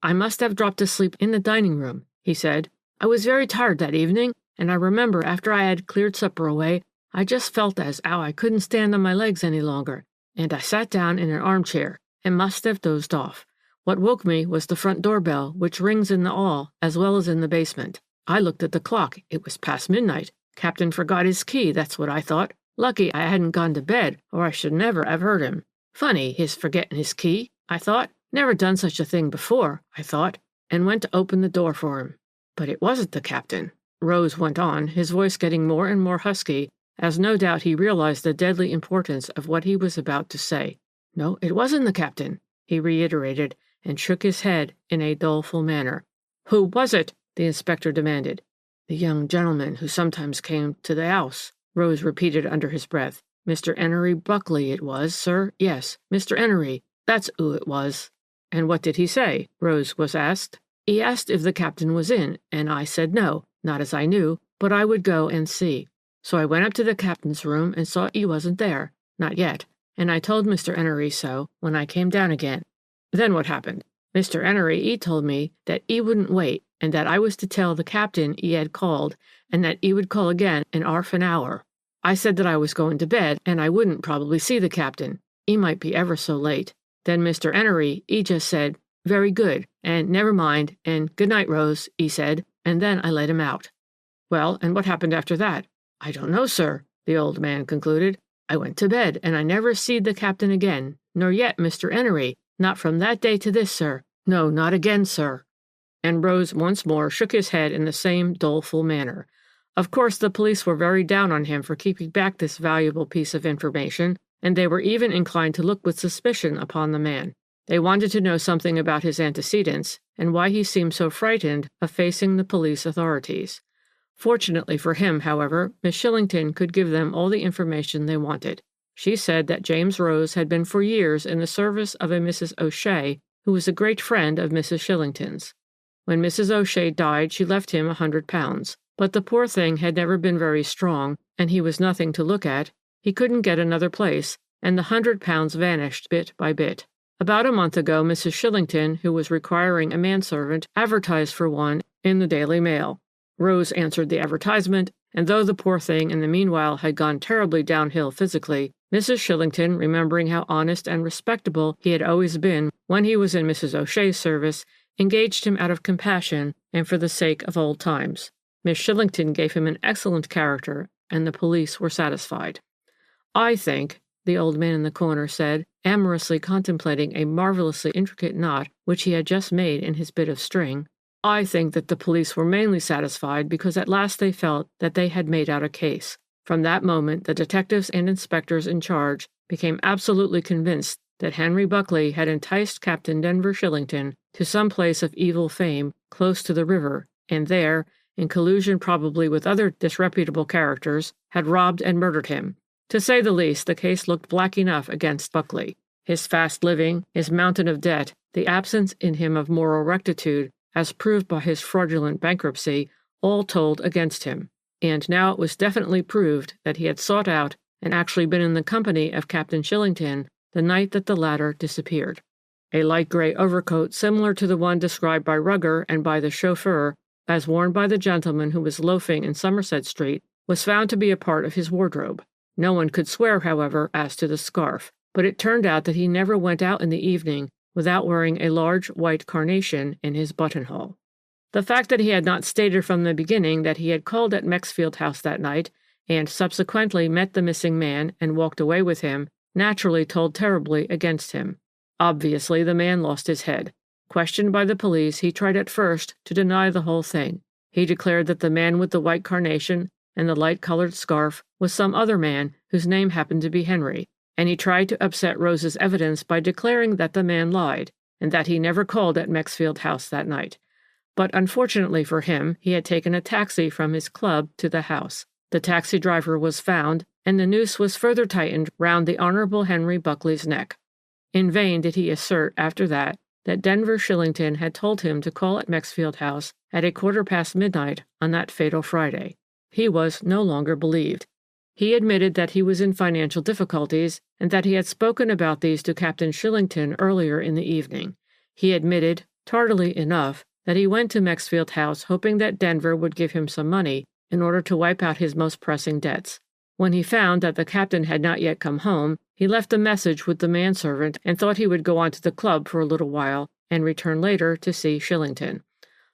"I must have dropped asleep in the dining-room," he said. "I was very tired that evening, and I remember after I had cleared supper away, I just felt as 'ow I couldn't stand on my legs any longer, and I sat down in an armchair, and must have dozed off. What woke me was the front door-bell, which rings in the hall as well as in the basement. I looked at the clock. It was past midnight. Captain forgot his key, that's what I thought. Lucky I hadn't gone to bed, or I should never have heard him. Funny, his forgetting his key, I thought. Never done such a thing before, I thought, and went to open the door for him. But it wasn't the captain," Rose went on, his voice getting more and more husky, as no doubt he realized the deadly importance of what he was about to say. "No, it wasn't the captain," he reiterated, and shook his head in a doleful manner. "Who was it?" the inspector demanded. "The young gentleman who sometimes came to the house," Rose repeated under his breath. "Mr. 'Enery Buckley it was, sir. Yes, Mr. 'Enery. That's who it was." "And what did he say?" Rose was asked. "He asked if the captain was in, and I said no, not as I knew, but I would go and see. So I went up to the captain's room and saw he wasn't there, not yet, and I told Mr. 'Enery so when I came down again." "Then what happened?" "Mr. 'Enery, he told me that he wouldn't wait, and that I was to tell the captain he had called, and that he would call again in 'arf an hour. I said that I was going to bed, and I wouldn't probably see the captain. He might be ever so late. Then Mr. 'Enery, he just said, 'Very good,' and 'Never mind,' and 'Good night, Rose,' he said, and then I let him out." "Well, and what happened after that?" "I don't know, sir," the old man concluded. "I went to bed, and I never seed the captain again, nor yet Mr. 'Enery, not from that day to this, sir. No, not again, sir." And Rose once more shook his head in the same doleful manner. Of course, the police were very down on him for keeping back this valuable piece of information, and they were even inclined to look with suspicion upon the man. They wanted to know something about his antecedents, and why he seemed so frightened of facing the police authorities. Fortunately for him, however, Miss Shillington could give them all the information they wanted. She said that James Rose had been for years in the service of a Mrs. O'Shea, who was a great friend of Mrs. Shillington's. When Mrs. O'Shea died, she left him £100, but the poor thing had never been very strong, and he was nothing to look at. He couldn't get another place, and the £100 vanished bit by bit. About a month ago, Mrs. Shillington, who was requiring a manservant, advertised for one in the Daily Mail. Rose answered the advertisement, and though the poor thing in the meanwhile had gone terribly downhill physically, Mrs. Shillington, remembering how honest and respectable he had always been when he was in Mrs. O'Shea's service, engaged him out of compassion and for the sake of old times. Miss Shillington gave him an excellent character, and the police were satisfied. "I think," the old man in the corner said, amorously contemplating a marvelously intricate knot which he had just made in his bit of string, "I think that the police were mainly satisfied because at last they felt that they had made out a case. From that moment, the detectives and inspectors in charge became absolutely convinced that Henry Buckley had enticed Captain Denver Shillington to some place of evil fame close to the river, and there, in collusion probably with other disreputable characters, had robbed and murdered him. To say the least, the case looked black enough against Buckley. His fast living, his mountain of debt, the absence in him of moral rectitude, as proved by his fraudulent bankruptcy, all told against him. And now it was definitely proved that he had sought out and actually been in the company of Captain Shillington the night that the latter disappeared. A light gray overcoat similar to the one described by Rugger and by the chauffeur as worn by the gentleman who was loafing in Somerset Street was found to be a part of his wardrobe. No one could swear, however, as to the scarf, but it turned out that he never went out in the evening without wearing a large white carnation in his buttonhole. The fact that he had not stated from the beginning that he had called at Mexfield House that night, and subsequently met the missing man and walked away with him, naturally told terribly against him. Obviously, the man lost his head. Questioned by the police, he tried at first to deny the whole thing. He declared that the man with the white carnation and the light-colored scarf was some other man whose name happened to be Henry, and he tried to upset Rose's evidence by declaring that the man lied, and that he never called at Mexfield House that night. But unfortunately for him, he had taken a taxi from his club to the house. The taxi driver was found, and the noose was further tightened round the Honorable Henry Buckley's neck. In vain did he assert, after that Denver Shillington had told him to call at Mexfield House at midnight midnight on that fatal Friday. He was no longer believed. He admitted that he was in financial difficulties, and that he had spoken about these to Captain Shillington earlier in the evening. He admitted, tardily enough, that he went to Mexfield House hoping that Denver would give him some money in order to wipe out his most pressing debts. When he found that the captain had not yet come home, he left a message with the manservant and thought he would go on to the club for a little while and return later to see Shillington.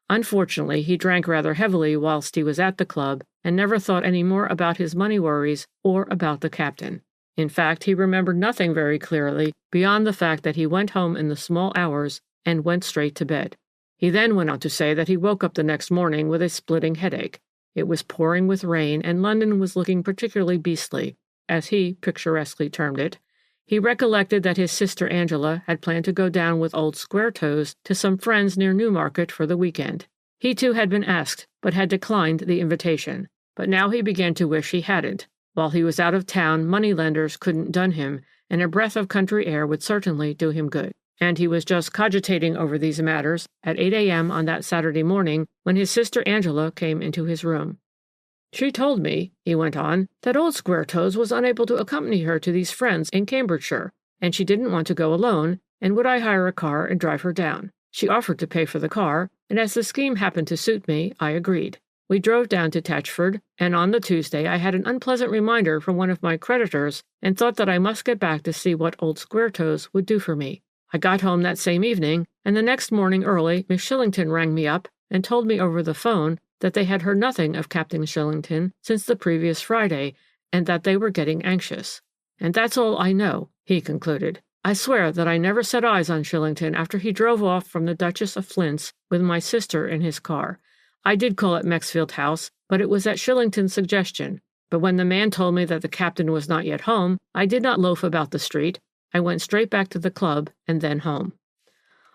Unfortunately, he drank rather heavily whilst he was at the club and never thought any more about his money worries or about the captain. In fact, he remembered nothing very clearly beyond the fact that he went home in the small hours and went straight to bed. He then went on to say that he woke up the next morning with a splitting headache. It was pouring with rain, and London was looking particularly beastly, as he picturesquely termed it. He recollected that his sister Angela had planned to go down with old Squaretoes to some friends near Newmarket for the weekend. He too had been asked, but had declined the invitation. But now he began to wish he hadn't. While he was out of town, moneylenders couldn't dun him, and a breath of country air would certainly do him good. And he was just cogitating over these matters at 8 a.m. on that Saturday morning when his sister Angela came into his room. "She told me," he went on, "that old Squaretoes was unable to accompany her to these friends in Cambridgeshire, and she didn't want to go alone, and would I hire a car and drive her down. She offered to pay for the car, and as the scheme happened to suit me, I agreed. We drove down to Tatchford, and on the Tuesday I had an unpleasant reminder from one of my creditors and thought that I must get back to see what old Squaretoes would do for me. I got home that same evening, and the next morning early Miss Shillington rang me up and told me over the phone that they had heard nothing of Captain Shillington since the previous Friday, and that they were getting anxious. And that's all I know," he concluded. "I swear that I never set eyes on Shillington after he drove off from the Duchess of Flint's with my sister in his car. I did call at Mexfield House, but it was at Shillington's suggestion. But when the man told me that the captain was not yet home, I did not loaf about the street. I went straight back to the club and then home."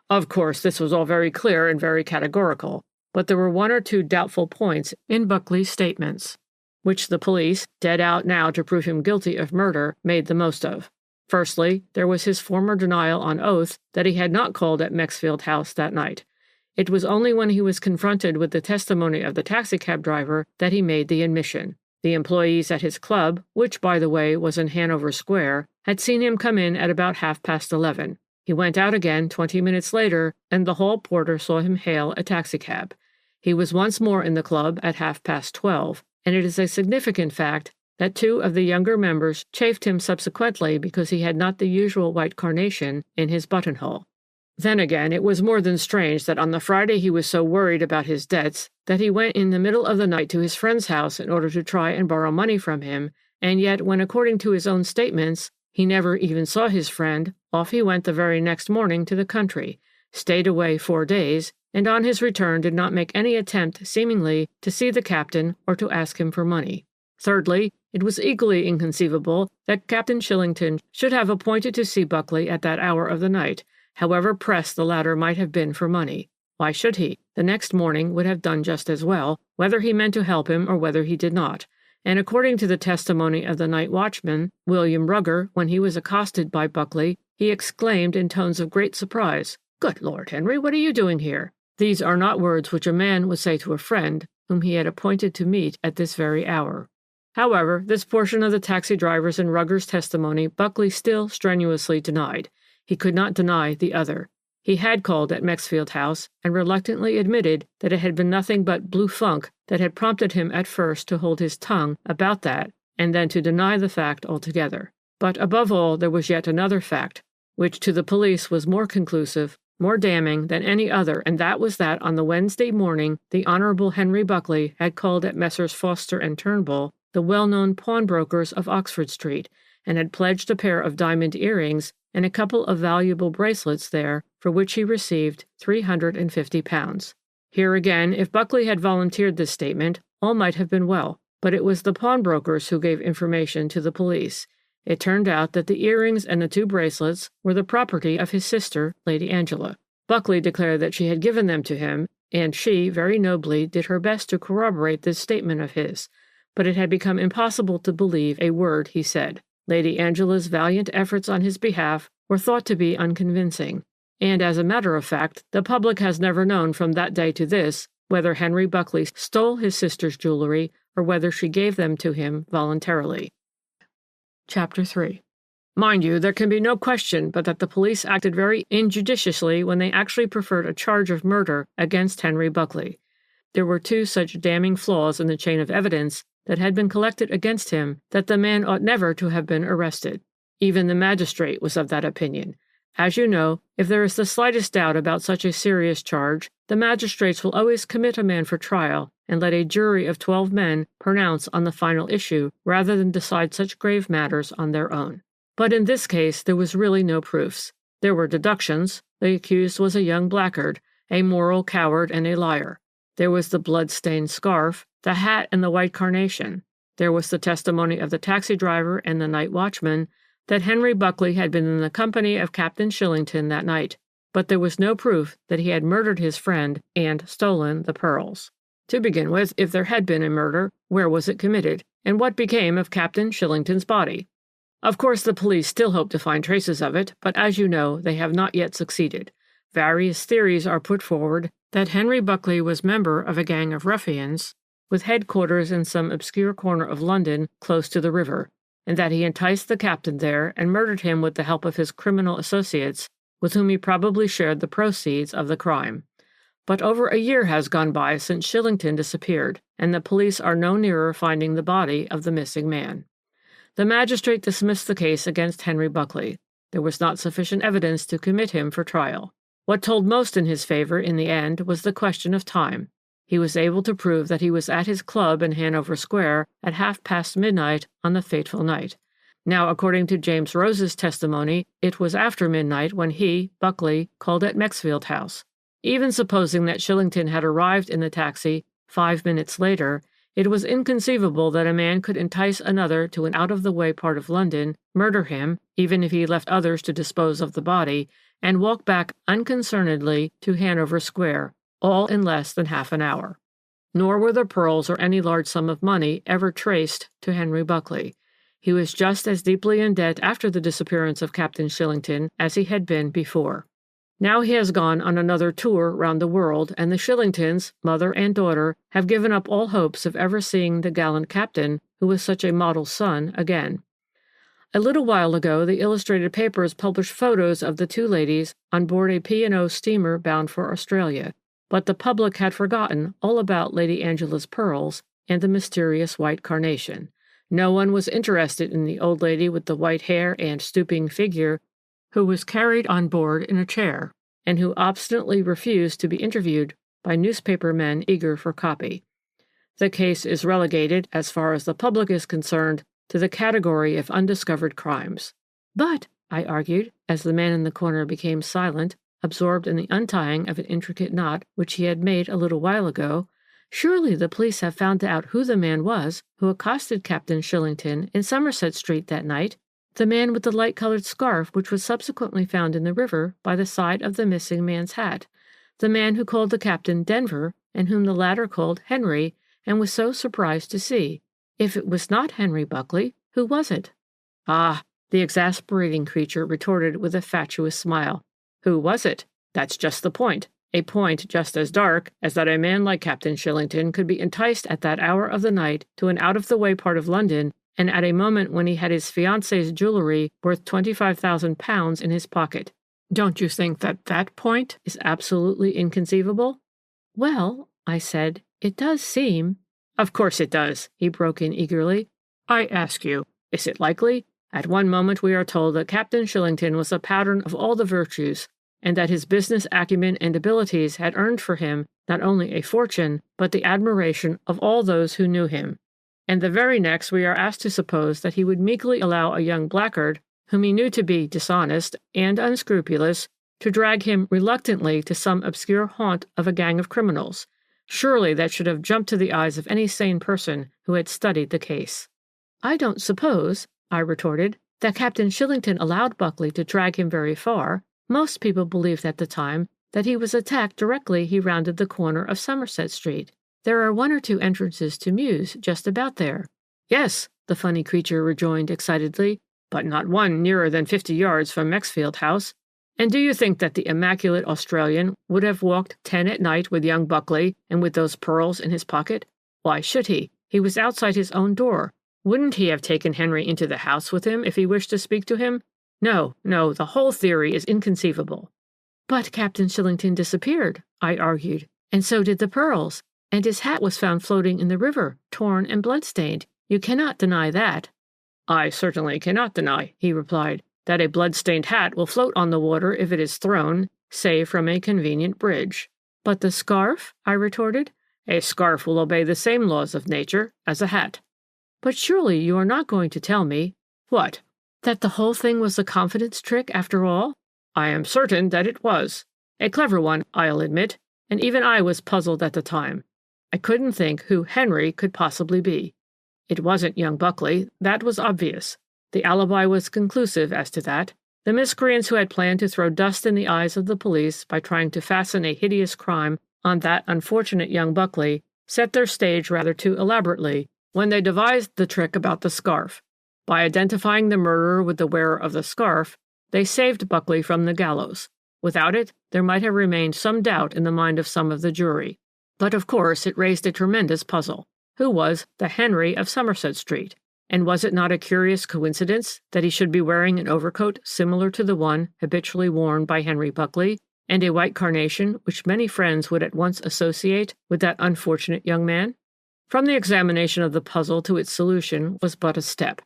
Of course, this was all very clear and very categorical, but there were one or two doubtful points in Buckley's statements, which the police, dead out now to prove him guilty of murder, made the most of. Firstly, there was his former denial on oath that he had not called at Mexfield House that night. It was only when he was confronted with the testimony of the taxicab driver that he made the admission. The employees at his club, which, by the way, was in Hanover Square, had seen him come in at about 11:30. He went out again 20 minutes later, and the hall porter saw him hail a taxicab. He was once more in the club at 12:30, and it is a significant fact that two of the younger members chaffed him subsequently because he had not the usual white carnation in his buttonhole. Then again, it was more than strange that on the Friday he was so worried about his debts that he went in the middle of the night to his friend's house in order to try and borrow money from him, and yet when, according to his own statements, he never even saw his friend, off he went the very next morning to the country, stayed away 4 days, and on his return did not make any attempt, seemingly, to see the captain or to ask him for money. Thirdly, it was equally inconceivable that Captain Shillington should have appointed to see Buckley at that hour of the night, however pressed the latter might have been for money. Why should he? The next morning would have done just as well, whether he meant to help him or whether he did not. And according to the testimony of the night watchman, William Rugger, when he was accosted by Buckley, he exclaimed in tones of great surprise, "Good Lord, Henry, what are you doing here?" These are not words which a man would say to a friend whom he had appointed to meet at this very hour. However, this portion of the taxi driver's and Rugger's testimony Buckley still strenuously denied. He could not deny the other. He had called at Mexfield House and reluctantly admitted that it had been nothing but blue funk that had prompted him at first to hold his tongue about that and then to deny the fact altogether. But above all, there was yet another fact, which to the police was more conclusive, more damning than any other, and that was that on the Wednesday morning the Honorable Henry Buckley had called at Messrs. Foster and Turnbull, the well-known pawnbrokers of Oxford Street, and had pledged a pair of diamond earrings and a couple of valuable bracelets there, for which he received £350. Here again, if Buckley had volunteered this statement, all might have been well, but it was the pawnbrokers who gave information to the police. It turned out that the earrings and the 2 bracelets were the property of his sister, Lady Angela. Buckley declared that she had given them to him, and she, very nobly, did her best to corroborate this statement of his, but it had become impossible to believe a word he said. Lady Angela's valiant efforts on his behalf were thought to be unconvincing, and as a matter of fact, the public has never known from that day to this whether Henry Buckley stole his sister's jewelry or whether she gave them to him voluntarily. Chapter 3. Mind you, there can be no question but that the police acted very injudiciously when they actually preferred a charge of murder against Henry Buckley. There were 2 such damning flaws in the chain of evidence that had been collected against him that the man ought never to have been arrested. Even the magistrate was of that opinion. As you know, if there is the slightest doubt about such a serious charge, the magistrates will always commit a man for trial and let a jury of 12 men pronounce on the final issue rather than decide such grave matters on their own. But in this case there was really no proofs. There were deductions. The accused was a young blackguard, a moral coward and a liar. There was the blood-stained scarf, the hat and the white carnation. There was the testimony of the taxi driver and the night watchman that Henry Buckley had been in the company of Captain Shillington that night, but there was no proof that he had murdered his friend and stolen the pearls. To begin with, if there had been a murder, where was it committed, and what became of Captain Shillington's body? Of course, the police still hope to find traces of it, but as you know, they have not yet succeeded. Various theories are put forward that Henry Buckley was member of a gang of ruffians with headquarters in some obscure corner of London close to the river, and that he enticed the captain there and murdered him with the help of his criminal associates, with whom he probably shared the proceeds of the crime. But over a year has gone by since Shillington disappeared, and the police are no nearer finding the body of the missing man. The magistrate dismissed the case against Henry Buckley. There was not sufficient evidence to commit him for trial. What told most in his favor in the end was the question of time. He was able to prove that he was at his club in Hanover Square at midnight midnight on the fateful night. Now, according to James Rose's testimony, it was after midnight when he, Buckley, called at Mexfield House. Even supposing that Shillington had arrived in the taxi 5 minutes later, it was inconceivable that a man could entice another to an out-of-the-way part of London, murder him, even if he left others to dispose of the body, and walk back unconcernedly to Hanover Square, all in less than half an hour. Nor were the pearls or any large sum of money ever traced to Henry Buckley. He was just as deeply in debt after the disappearance of Captain Shillington as he had been before. Now he has gone on another tour round the world, and the Shillingtons, mother and daughter, have given up all hopes of ever seeing the gallant captain, who was such a model son, again. A little while ago, the illustrated papers published photos of the 2 ladies on board a P&O steamer bound for Australia, but the public had forgotten all about Lady Angela's pearls and the mysterious white carnation. No one was interested in the old lady with the white hair and stooping figure, who was carried on board in a chair, and who obstinately refused to be interviewed by newspaper men eager for copy. The case is relegated, as far as the public is concerned, to the category of undiscovered crimes. But, I argued, as the man in the corner became silent, absorbed in the untying of an intricate knot which he had made a little while ago, surely the police have found out who the man was who accosted Captain Shillington in Somerset Street that night, the man with the light-colored scarf which was subsequently found in the river by the side of the missing man's hat. the man who called the captain Denver, and whom the latter called Henry, and was so surprised to see. If it was not Henry Buckley, who was it? Ah, the exasperating creature retorted with a fatuous smile. Who was it? That's just the point. A point just as dark as that a man like Captain Shillington could be enticed at that hour of the night to an out-of-the-way part of London, and at a moment when he had his fiancée's jewellery worth £25,000 in his pocket. Don't you think that that point is absolutely inconceivable? Well, I said, it does seem— Of course it does, he broke in eagerly. I ask you, is it likely? At one moment we are told that Captain Shillington was a pattern of all the virtues, and that his business acumen and abilities had earned for him not only a fortune, but the admiration of all those who knew him. And the very next we are asked to suppose that he would meekly allow a young blackguard, whom he knew to be dishonest and unscrupulous, to drag him reluctantly to some obscure haunt of a gang of criminals. Surely that should have jumped to the eyes of any sane person who had studied the case. I don't suppose, I retorted, that Captain Shillington allowed Buckley to drag him very far. Most people believed at the time that he was attacked directly he rounded the corner of Somerset Street. There are 1 or 2 entrances to Mews just about there. Yes, the funny creature rejoined excitedly, but not one nearer than 50 yards from Mexfield House. And do you think that the immaculate Australian would have walked 10 at night with young Buckley and with those pearls in his pocket? Why should he? He was outside his own door. Wouldn't he have taken Henry into the house with him if he wished to speak to him? No, the whole theory is inconceivable. But Captain Shillington disappeared, I argued, and so did the pearls, and his hat was found floating in the river, torn and blood-stained. You cannot deny that. I certainly cannot deny, he replied, that a blood-stained hat will float on the water if it is thrown, say, from a convenient bridge. But the scarf? I retorted. A scarf will obey the same laws of nature as a hat. But surely you are not going to tell me— What? That the whole thing was a confidence trick after all? I am certain that it was. A clever one, I'll admit, and even I was puzzled at the time. I couldn't think who Henry could possibly be. It wasn't young Buckley, that was obvious. The alibi was conclusive as to that. The miscreants who had planned to throw dust in the eyes of the police by trying to fasten a hideous crime on that unfortunate young Buckley set their stage rather too elaborately when they devised the trick about the scarf. By identifying the murderer with the wearer of the scarf, they saved Buckley from the gallows. Without it, there might have remained some doubt in the mind of some of the jury. But of course it raised a tremendous puzzle. Who was the Henry of Somerset Street? And was it not a curious coincidence that he should be wearing an overcoat similar to the one habitually worn by Henry Buckley, and a white carnation which many friends would at once associate with that unfortunate young man? From the examination of the puzzle to its solution was but a step.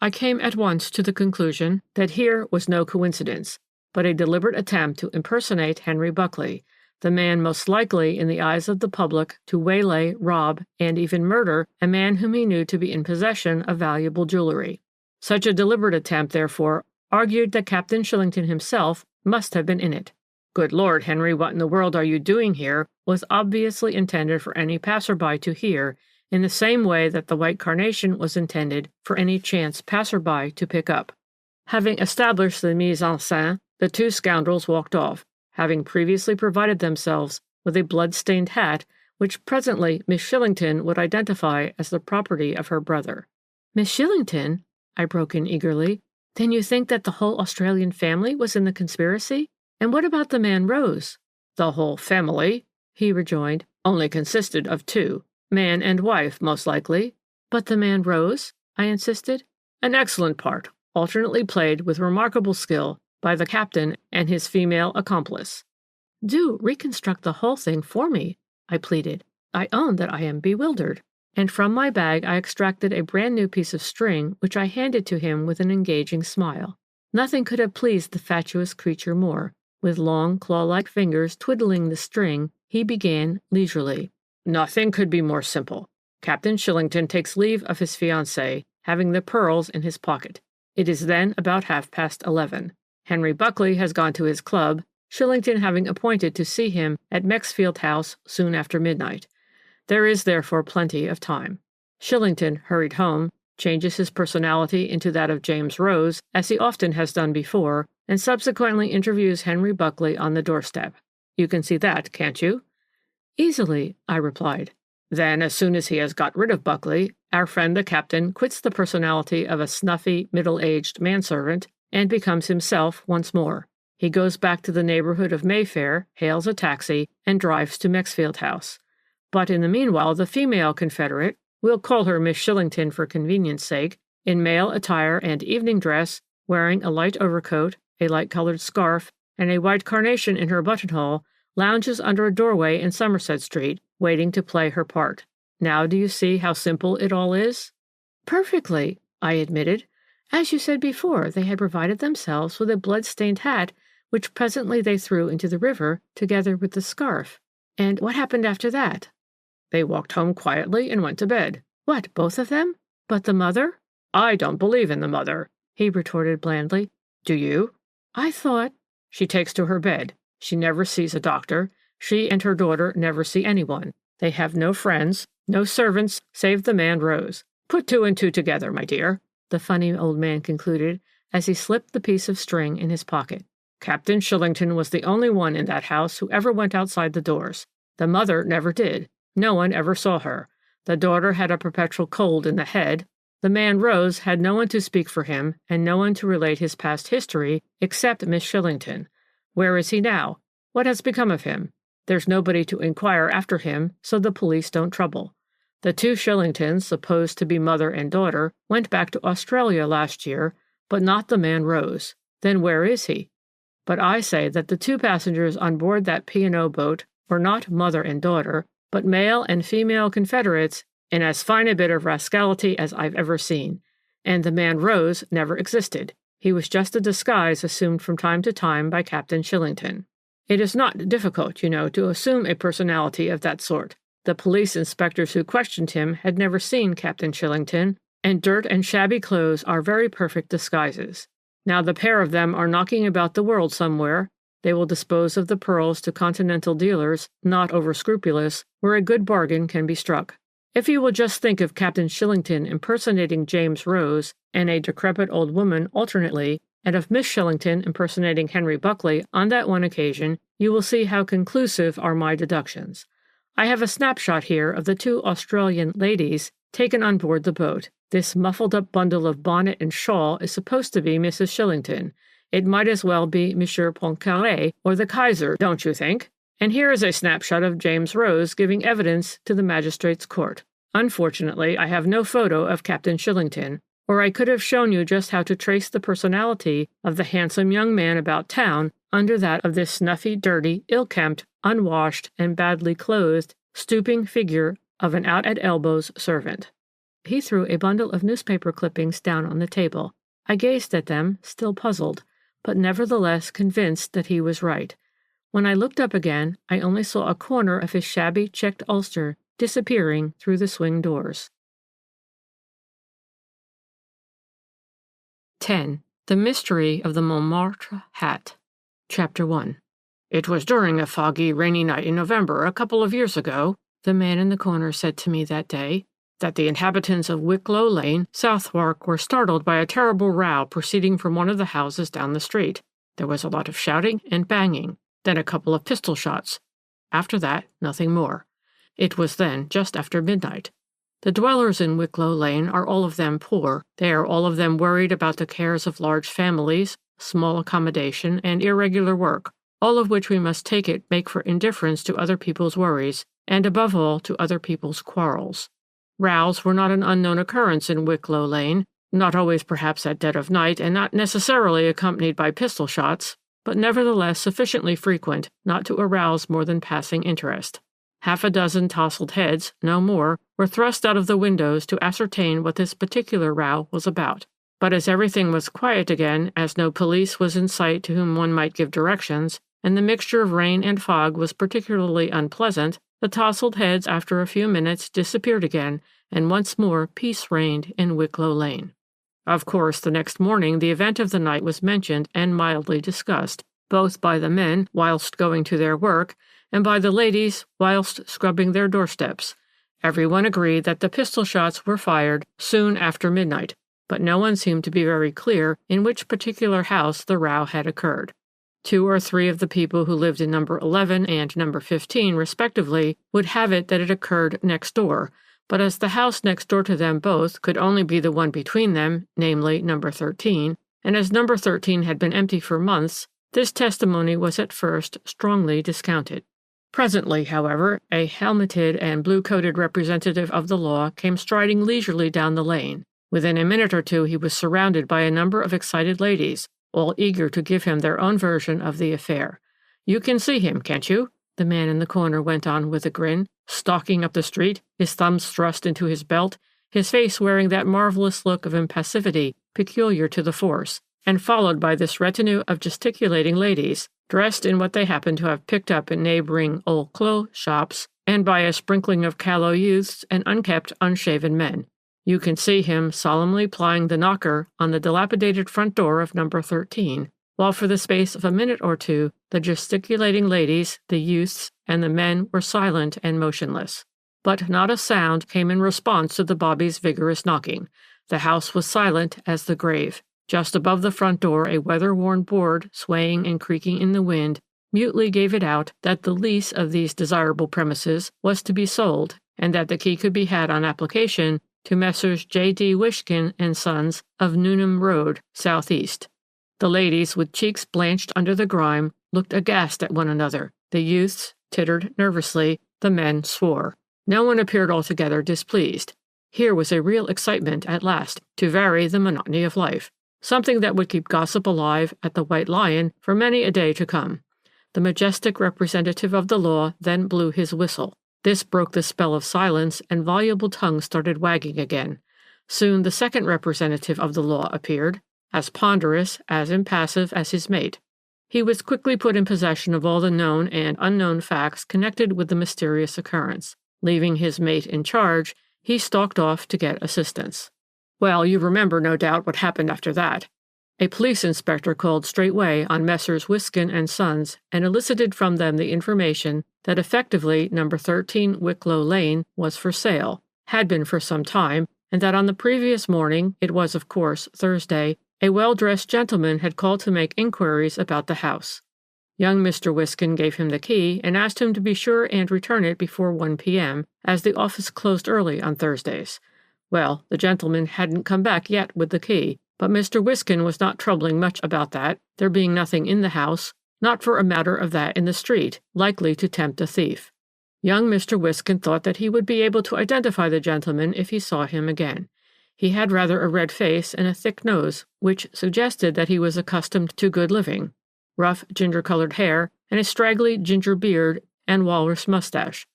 I came at once to the conclusion that here was no coincidence, but a deliberate attempt to impersonate Henry Buckley, the man most likely in the eyes of the public to waylay, rob, and even murder a man whom he knew to be in possession of valuable jewelry. Such a deliberate attempt, therefore, argued that Captain Shillington himself must have been in it. Good Lord, Henry, what in the world are you doing here? Was obviously intended for any passerby to hear, in the same way that the white carnation was intended for any chance passerby to pick up. Having established the mise en scène, the 2 scoundrels walked off, having previously provided themselves with a blood-stained hat, which presently Miss Shillington would identify as the property of her brother. Miss Shillington? I broke in eagerly. Then you think that the whole Australian family was in the conspiracy? And what about the man Rose? The whole family, he rejoined, only consisted of 2. Man and wife, most likely. But the man Rose? I insisted. An excellent part, alternately played with remarkable skill by the captain and his female accomplice. Do reconstruct the whole thing for me, I pleaded. I own that I am bewildered. And from my bag I extracted a brand-new piece of string, which I handed to him with an engaging smile. Nothing could have pleased the fatuous creature more. With long, claw-like fingers twiddling the string, he began leisurely. Nothing could be more simple. Captain Shillington takes leave of his fiancée, having the pearls in his pocket. It is then about 11:30. Henry Buckley has gone to his club, Shillington having appointed to see him at Mexfield House soon after midnight. There is therefore plenty of time. Shillington hurried home, changes his personality into that of James Rose, as he often has done before, and subsequently interviews Henry Buckley on the doorstep. You can see that, can't you?" "Easily," I replied. "Then, as soon as he has got rid of Buckley, our friend the captain quits the personality of a snuffy, middle-aged manservant and becomes himself once more. He goes back to the neighborhood of Mayfair, hails a taxi, and drives to Mexfield House. But in the meanwhile the female confederate, we'll call her Miss Shillington for convenience sake, in male attire and evening dress, wearing a light overcoat, a light-colored scarf, and a white carnation in her buttonhole, lounges under a doorway in Somerset Street, waiting to play her part. Now do you see how simple it all is?" "Perfectly," I admitted. "As you said before, they had provided themselves with a blood-stained hat, which presently they threw into the river, together with the scarf. And what happened after that?" "They walked home quietly and went to bed." "What, both of them? But the mother?" "I don't believe in the mother," he retorted blandly. "Do you?" "I thought—" "She takes to her bed. She never sees a doctor. She and her daughter never see anyone. They have no friends, no servants, save the man Rose. Put two and two together, my dear," the funny old man concluded, as he slipped the piece of string in his pocket. "Captain Shillington was the only one in that house who ever went outside the doors. The mother never did. No one ever saw her. The daughter had a perpetual cold in the head. The man Rose had no one to speak for him, and no one to relate his past history except Miss Shillington. Where is he now? What has become of him? There's nobody to inquire after him, so the police don't trouble. The two Shillingtons, supposed to be mother and daughter, went back to Australia last year, but not the man Rose. Then where is he? But I say that the two passengers on board that P&O boat were not mother and daughter, but male and female confederates in as fine a bit of rascality as I've ever seen. And the man Rose never existed. He was just a disguise assumed from time to time by Captain Shillington. It is not difficult, you know, to assume a personality of that sort. The police inspectors who questioned him had never seen Captain Shillington, and dirt and shabby clothes are very perfect disguises. Now the pair of them are knocking about the world somewhere. They will dispose of the pearls to continental dealers, not over-scrupulous, where a good bargain can be struck. If you will just think of Captain Shillington impersonating James Rose and a decrepit old woman alternately, and of Miss Shillington impersonating Henry Buckley on that one occasion, you will see how conclusive are my deductions. I have a snapshot here of the two Australian ladies taken on board the boat. This muffled-up bundle of bonnet and shawl is supposed to be Mrs. Shillington. It might as well be Monsieur Poincaré or the Kaiser, don't you think? And here is a snapshot of James Rose giving evidence to the magistrate's court. Unfortunately, I have no photo of Captain Shillington, or I could have shown you just how to trace the personality of the handsome young man about town under that of this snuffy, dirty, ill-kempt, unwashed, and badly clothed, stooping figure of an out-at-elbows servant. He threw a bundle of newspaper clippings down on the table. I gazed at them, still puzzled, but nevertheless convinced that he was right. When I looked up again, I only saw a corner of his shabby checked ulster disappearing through the swing doors. 10. The Mystery of the Montmartre Hat. Chapter 1. "It was during a foggy, rainy night in November a couple of years ago," the man in the corner said to me that day, "that the inhabitants of Wicklow Lane, Southwark, were startled by a terrible row proceeding from one of the houses down the street. There was a lot of shouting and banging, then a couple of pistol shots. After that, nothing more. It was then just after midnight. The dwellers in Wicklow Lane are all of them poor. They are all of them worried about the cares of large families, small accommodation, and irregular work, all of which we must take it make for indifference to other people's worries, and above all to other people's quarrels. Rows were not an unknown occurrence in Wicklow Lane, not always perhaps at dead of night, and not necessarily accompanied by pistol shots, but nevertheless sufficiently frequent not to arouse more than passing interest. Half a dozen tousled heads, no more, were thrust out of the windows to ascertain what this particular row was about. But as everything was quiet again, as no police was in sight to whom one might give directions, and the mixture of rain and fog was particularly unpleasant, the tousled heads after a few minutes disappeared again, and once more peace reigned in Wicklow Lane. Of course, the next morning the event of the night was mentioned and mildly discussed, both by the men whilst going to their work, and by the ladies whilst scrubbing their doorsteps. Everyone agreed that the pistol shots were fired soon after midnight, but no one seemed to be very clear in which particular house the row had occurred. 2 or 3 of the people who lived in number 11 and number 15, respectively, would have it that it occurred next door, but as the house next door to them both could only be the one between them, namely number 13, and as number 13 had been empty for months, this testimony was at first strongly discounted. Presently, however, a helmeted and blue-coated representative of the law came striding leisurely down the lane. Within a minute or two he was surrounded by a number of excited ladies, all eager to give him their own version of the affair. "You can see him, can't you?" the man in the corner went on with a grin, stalking up the street, his thumbs thrust into his belt, his face wearing that marvelous look of impassivity peculiar to the force, and followed by this retinue of gesticulating ladies, dressed in what they happened to have picked up in neighboring old clothes shops, and by a sprinkling of callow youths and unkempt, unshaven men. You can see him solemnly plying the knocker on the dilapidated front door of number 13, while for the space of a minute or two the gesticulating ladies, the youths, and the men were silent and motionless. But not a sound came in response to the bobby's vigorous knocking. The house was silent as the grave. Just above the front door a weather-worn board, swaying and creaking in the wind, mutely gave it out that the lease of these desirable premises was to be sold, and that the key could be had on application to Messrs. J.D. Wishkin and Sons of Newnham Road, southeast. The ladies, with cheeks blanched under the grime, looked aghast at one another. The youths tittered nervously. The men swore. No one appeared altogether displeased. Here was a real excitement at last, to vary the monotony of life. Something that would keep gossip alive at the White Lion for many a day to come. The majestic representative of the law then blew his whistle. This broke the spell of silence, and voluble tongues started wagging again. Soon the second representative of the law appeared, as ponderous, as impassive as his mate. He was quickly put in possession of all the known and unknown facts connected with the mysterious occurrence. Leaving his mate in charge, he stalked off to get assistance. Well, you remember, no doubt, what happened after that. A police inspector called straightway on Messrs. Wishkin and Sons and elicited from them the information that effectively number 13 Wicklow Lane was for sale, had been for some time, and that on the previous morning, it was of course Thursday, a well-dressed gentleman had called to make inquiries about the house. Young Mr. Wishkin gave him the key and asked him to be sure and return it before 1 p.m., as the office closed early on Thursdays. Well, the gentleman hadn't come back yet with the key, but Mr. Wishkin was not troubling much about that, there being nothing in the house, not for a matter of that in the street, likely to tempt a thief. Young Mr. Wishkin thought that he would be able to identify the gentleman if he saw him again. He had rather a red face and a thick nose, which suggested that he was accustomed to good living, rough ginger-colored hair, and a straggly ginger beard and walrus mustache,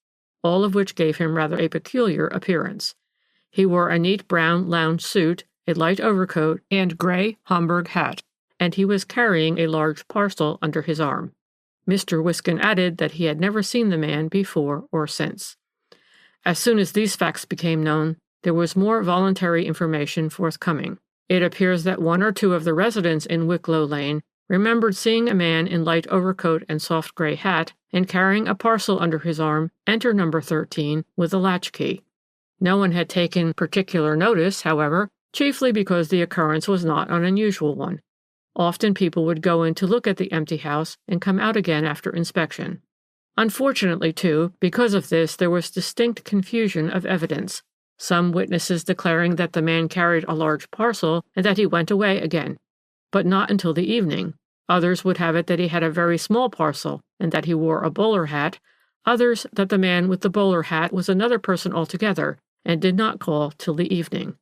all of which gave him rather a peculiar appearance. He wore a neat brown lounge suit, a light overcoat, and gray Homburg hat, and he was carrying a large parcel under his arm. Mr. Wishkin added that he had never seen the man before or since. As soon as these facts became known, there was more voluntary information forthcoming. It appears that 1 or 2 of the residents in Wicklow Lane remembered seeing a man in light overcoat and soft gray hat, and carrying a parcel under his arm, enter number 13 with a latchkey. No one had taken particular notice, however, chiefly because the occurrence was not an unusual one. Often people would go in to look at the empty house and come out again after inspection. Unfortunately, too, because of this there was distinct confusion of evidence, some witnesses declaring that the man carried a large parcel and that he went away again, but not until the evening. Others would have it that he had a very small parcel and that he wore a bowler hat, others that the man with the bowler hat was another person altogether and did not call till the evening.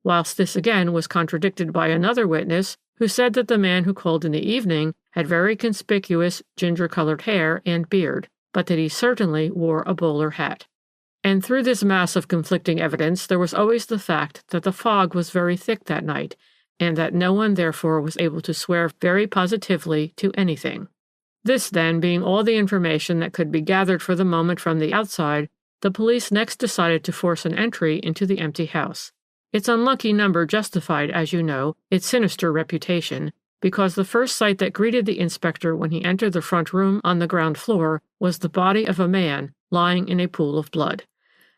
Whilst this again was contradicted by another witness who said that the man who called in the evening had very conspicuous ginger-colored hair and beard, but that he certainly wore a bowler hat. And through this mass of conflicting evidence there was always the fact that the fog was very thick that night, and that no one therefore was able to swear very positively to anything. This, then, being all the information that could be gathered for the moment from the outside, the police next decided to force an entry into the empty house. Its unlucky number justified, as you know, its sinister reputation, because the first sight that greeted the inspector when he entered the front room on the ground floor was the body of a man lying in a pool of blood.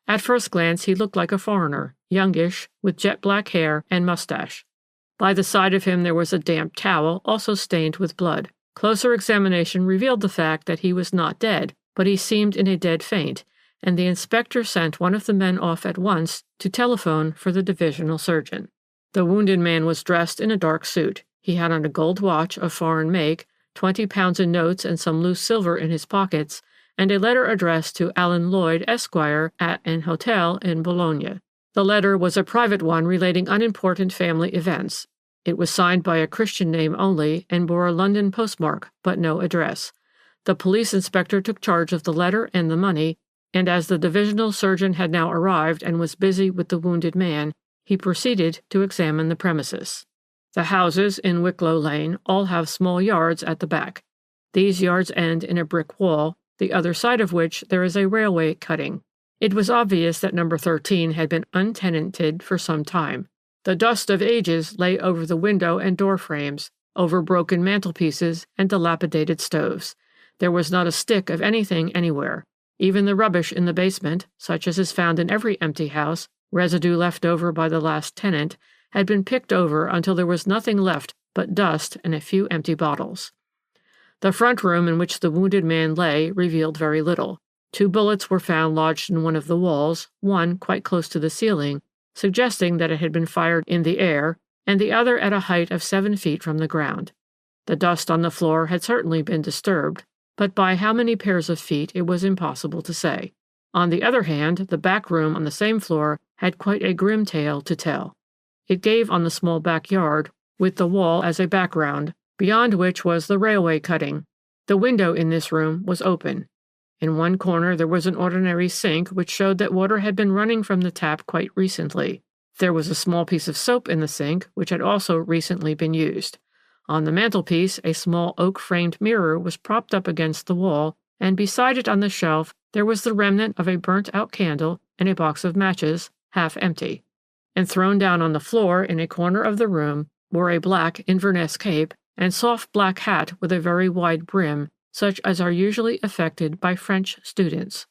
At first glance he looked like a foreigner, youngish, with jet-black hair and mustache. By the side of him there was a damp towel, also stained with blood. Closer examination revealed the fact that he was not dead, but he seemed in a dead faint, and the inspector sent one of the men off at once to telephone for the divisional surgeon. The wounded man was dressed in a dark suit. He had on a gold watch of foreign make, 20 pounds in notes and some loose silver in his pockets, and a letter addressed to Alan Lloyd, Esquire, at an hotel in Bologna. The letter was a private one relating unimportant family events. It was signed by a Christian name only and bore a London postmark, but no address. The police inspector took charge of the letter and the money, and as the divisional surgeon had now arrived and was busy with the wounded man, he proceeded to examine the premises. The houses in Wicklow Lane all have small yards at the back. These yards end in a brick wall, the other side of which there is a railway cutting. It was obvious that number 13 had been untenanted for some time. The dust of ages lay over the window and door frames, over broken mantelpieces and dilapidated stoves. There was not a stick of anything anywhere. Even the rubbish in the basement, such as is found in every empty house, residue left over by the last tenant, had been picked over until there was nothing left but dust and a few empty bottles. The front room in which the wounded man lay revealed very little. 2 bullets were found lodged in one of the walls, one quite close to the ceiling, suggesting that it had been fired in the air, and the other at a height of 7 feet from the ground. The dust on the floor had certainly been disturbed, but by how many pairs of feet it was impossible to say. On the other hand, the back room on the same floor had quite a grim tale to tell. It gave on the small backyard, with the wall as a background, beyond which was the railway cutting. The window in this room was open. In one corner there was an ordinary sink which showed that water had been running from the tap quite recently. There was a small piece of soap in the sink, which had also recently been used. On the mantelpiece, a small oak-framed mirror was propped up against the wall, and beside it on the shelf there was the remnant of a burnt-out candle and a box of matches, half empty. And thrown down on the floor in a corner of the room were a black Inverness cape and soft black hat with a very wide brim, such as are usually affected by French students.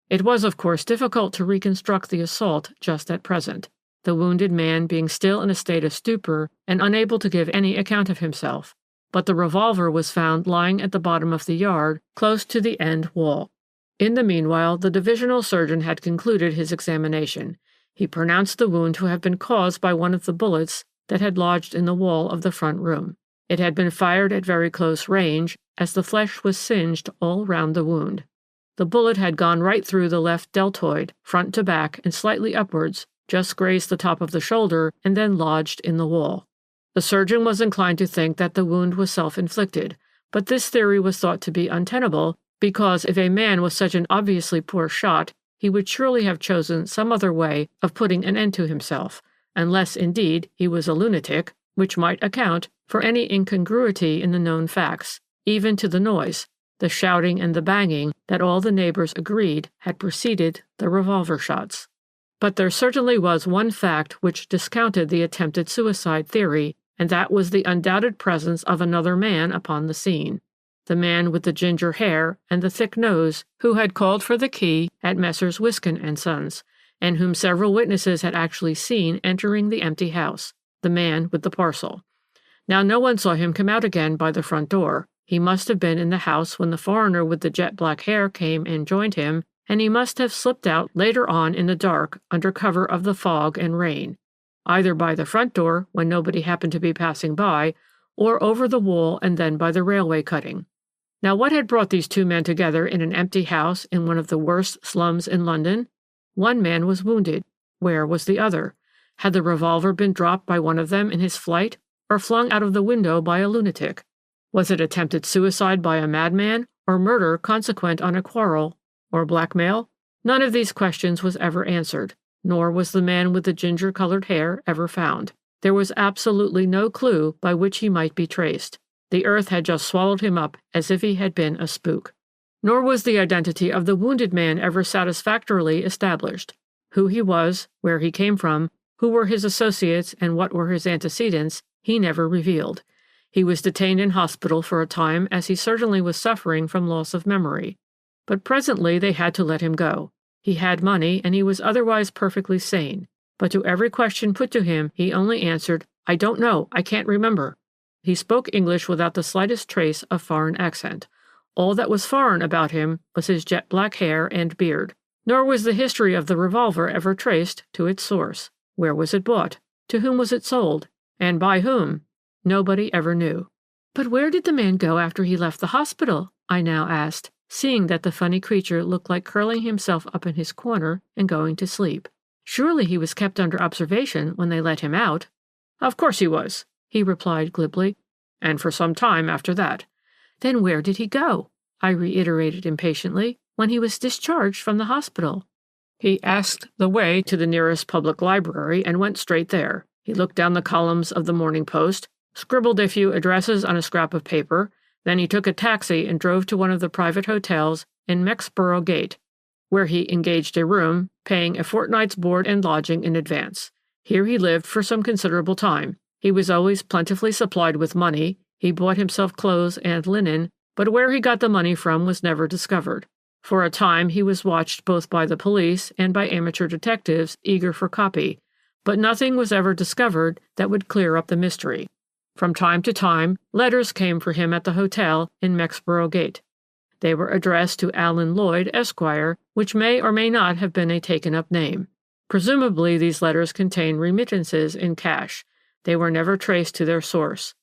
It was, of course, difficult to reconstruct the assault just at present, the wounded man being still in a state of stupor and unable to give any account of himself, but the revolver was found lying at the bottom of the yard, close to the end wall. In the meanwhile, the divisional surgeon had concluded his examination. He pronounced the wound to have been caused by one of the bullets that had lodged in the wall of the front room. It had been fired at very close range, as the flesh was singed all round the wound. The bullet had gone right through the left deltoid, front to back and slightly upwards, just grazed the top of the shoulder, and then lodged in the wall. The surgeon was inclined to think that the wound was self-inflicted, but this theory was thought to be untenable, because if a man was such an obviously poor shot, he would surely have chosen some other way of putting an end to himself, unless, indeed, he was a lunatic, which might account for any incongruity in the known facts, even to the noise, the shouting and the banging that all the neighbors agreed had preceded the revolver shots. But there certainly was one fact which discounted the attempted suicide theory, and that was the undoubted presence of another man upon the scene, the man with the ginger hair and the thick nose who had called for the key at Messrs. Wiskin and Sons, and whom several witnesses had actually seen entering the empty house, the man with the parcel. Now no one saw him come out again by the front door. He must have been in the house when the foreigner with the jet-black hair came and joined him, and he must have slipped out later on in the dark under cover of the fog and rain, either by the front door when nobody happened to be passing by, or over the wall and then by the railway cutting. Now what had brought these 2 men together in an empty house in one of the worst slums in London? One man was wounded. Where was the other? Had the revolver been dropped by one of them in his flight, or flung out of the window by a lunatic? Was it attempted suicide by a madman, or murder consequent on a quarrel, or blackmail? None of these questions was ever answered, nor was the man with the ginger-colored hair ever found. There was absolutely no clue by which he might be traced. The earth had just swallowed him up as if he had been a spook. Nor was the identity of the wounded man ever satisfactorily established. Who he was, where he came from, who were his associates, and what were his antecedents, he never revealed. He was detained in hospital for a time, as he certainly was suffering from loss of memory. But presently they had to let him go. He had money, and he was otherwise perfectly sane. But to every question put to him, he only answered, "I don't know, I can't remember." He spoke English without the slightest trace of foreign accent. All that was foreign about him was his jet-black hair and beard. Nor was the history of the revolver ever traced to its source. Where was it bought? To whom was it sold? And by whom? Nobody ever knew. "But where did the man go after he left the hospital?" I now asked, seeing that the funny creature looked like curling himself up in his corner and going to sleep. "Surely he was kept under observation when they let him out." "Of course he was," he replied glibly, "and for some time after that." "Then where did he go?" I reiterated impatiently, "when he was discharged from the hospital?" "He asked the way to the nearest public library and went straight there. He looked down the columns of the Morning Post, scribbled a few addresses on a scrap of paper, then he took a taxi and drove to one of the private hotels in Mexborough Gate, where he engaged a room, paying a fortnight's board and lodging in advance. Here he lived for some considerable time. He was always plentifully supplied with money. He bought himself clothes and linen, but where he got the money from was never discovered. For a time he was watched both by the police and by amateur detectives eager for copy, but nothing was ever discovered that would clear up the mystery. From time to time, letters came for him at the hotel in Mexborough Gate. They were addressed to Alan Lloyd, Esquire, which may or may not have been a taken-up name. Presumably these letters contained remittances in cash. They were never traced to their source.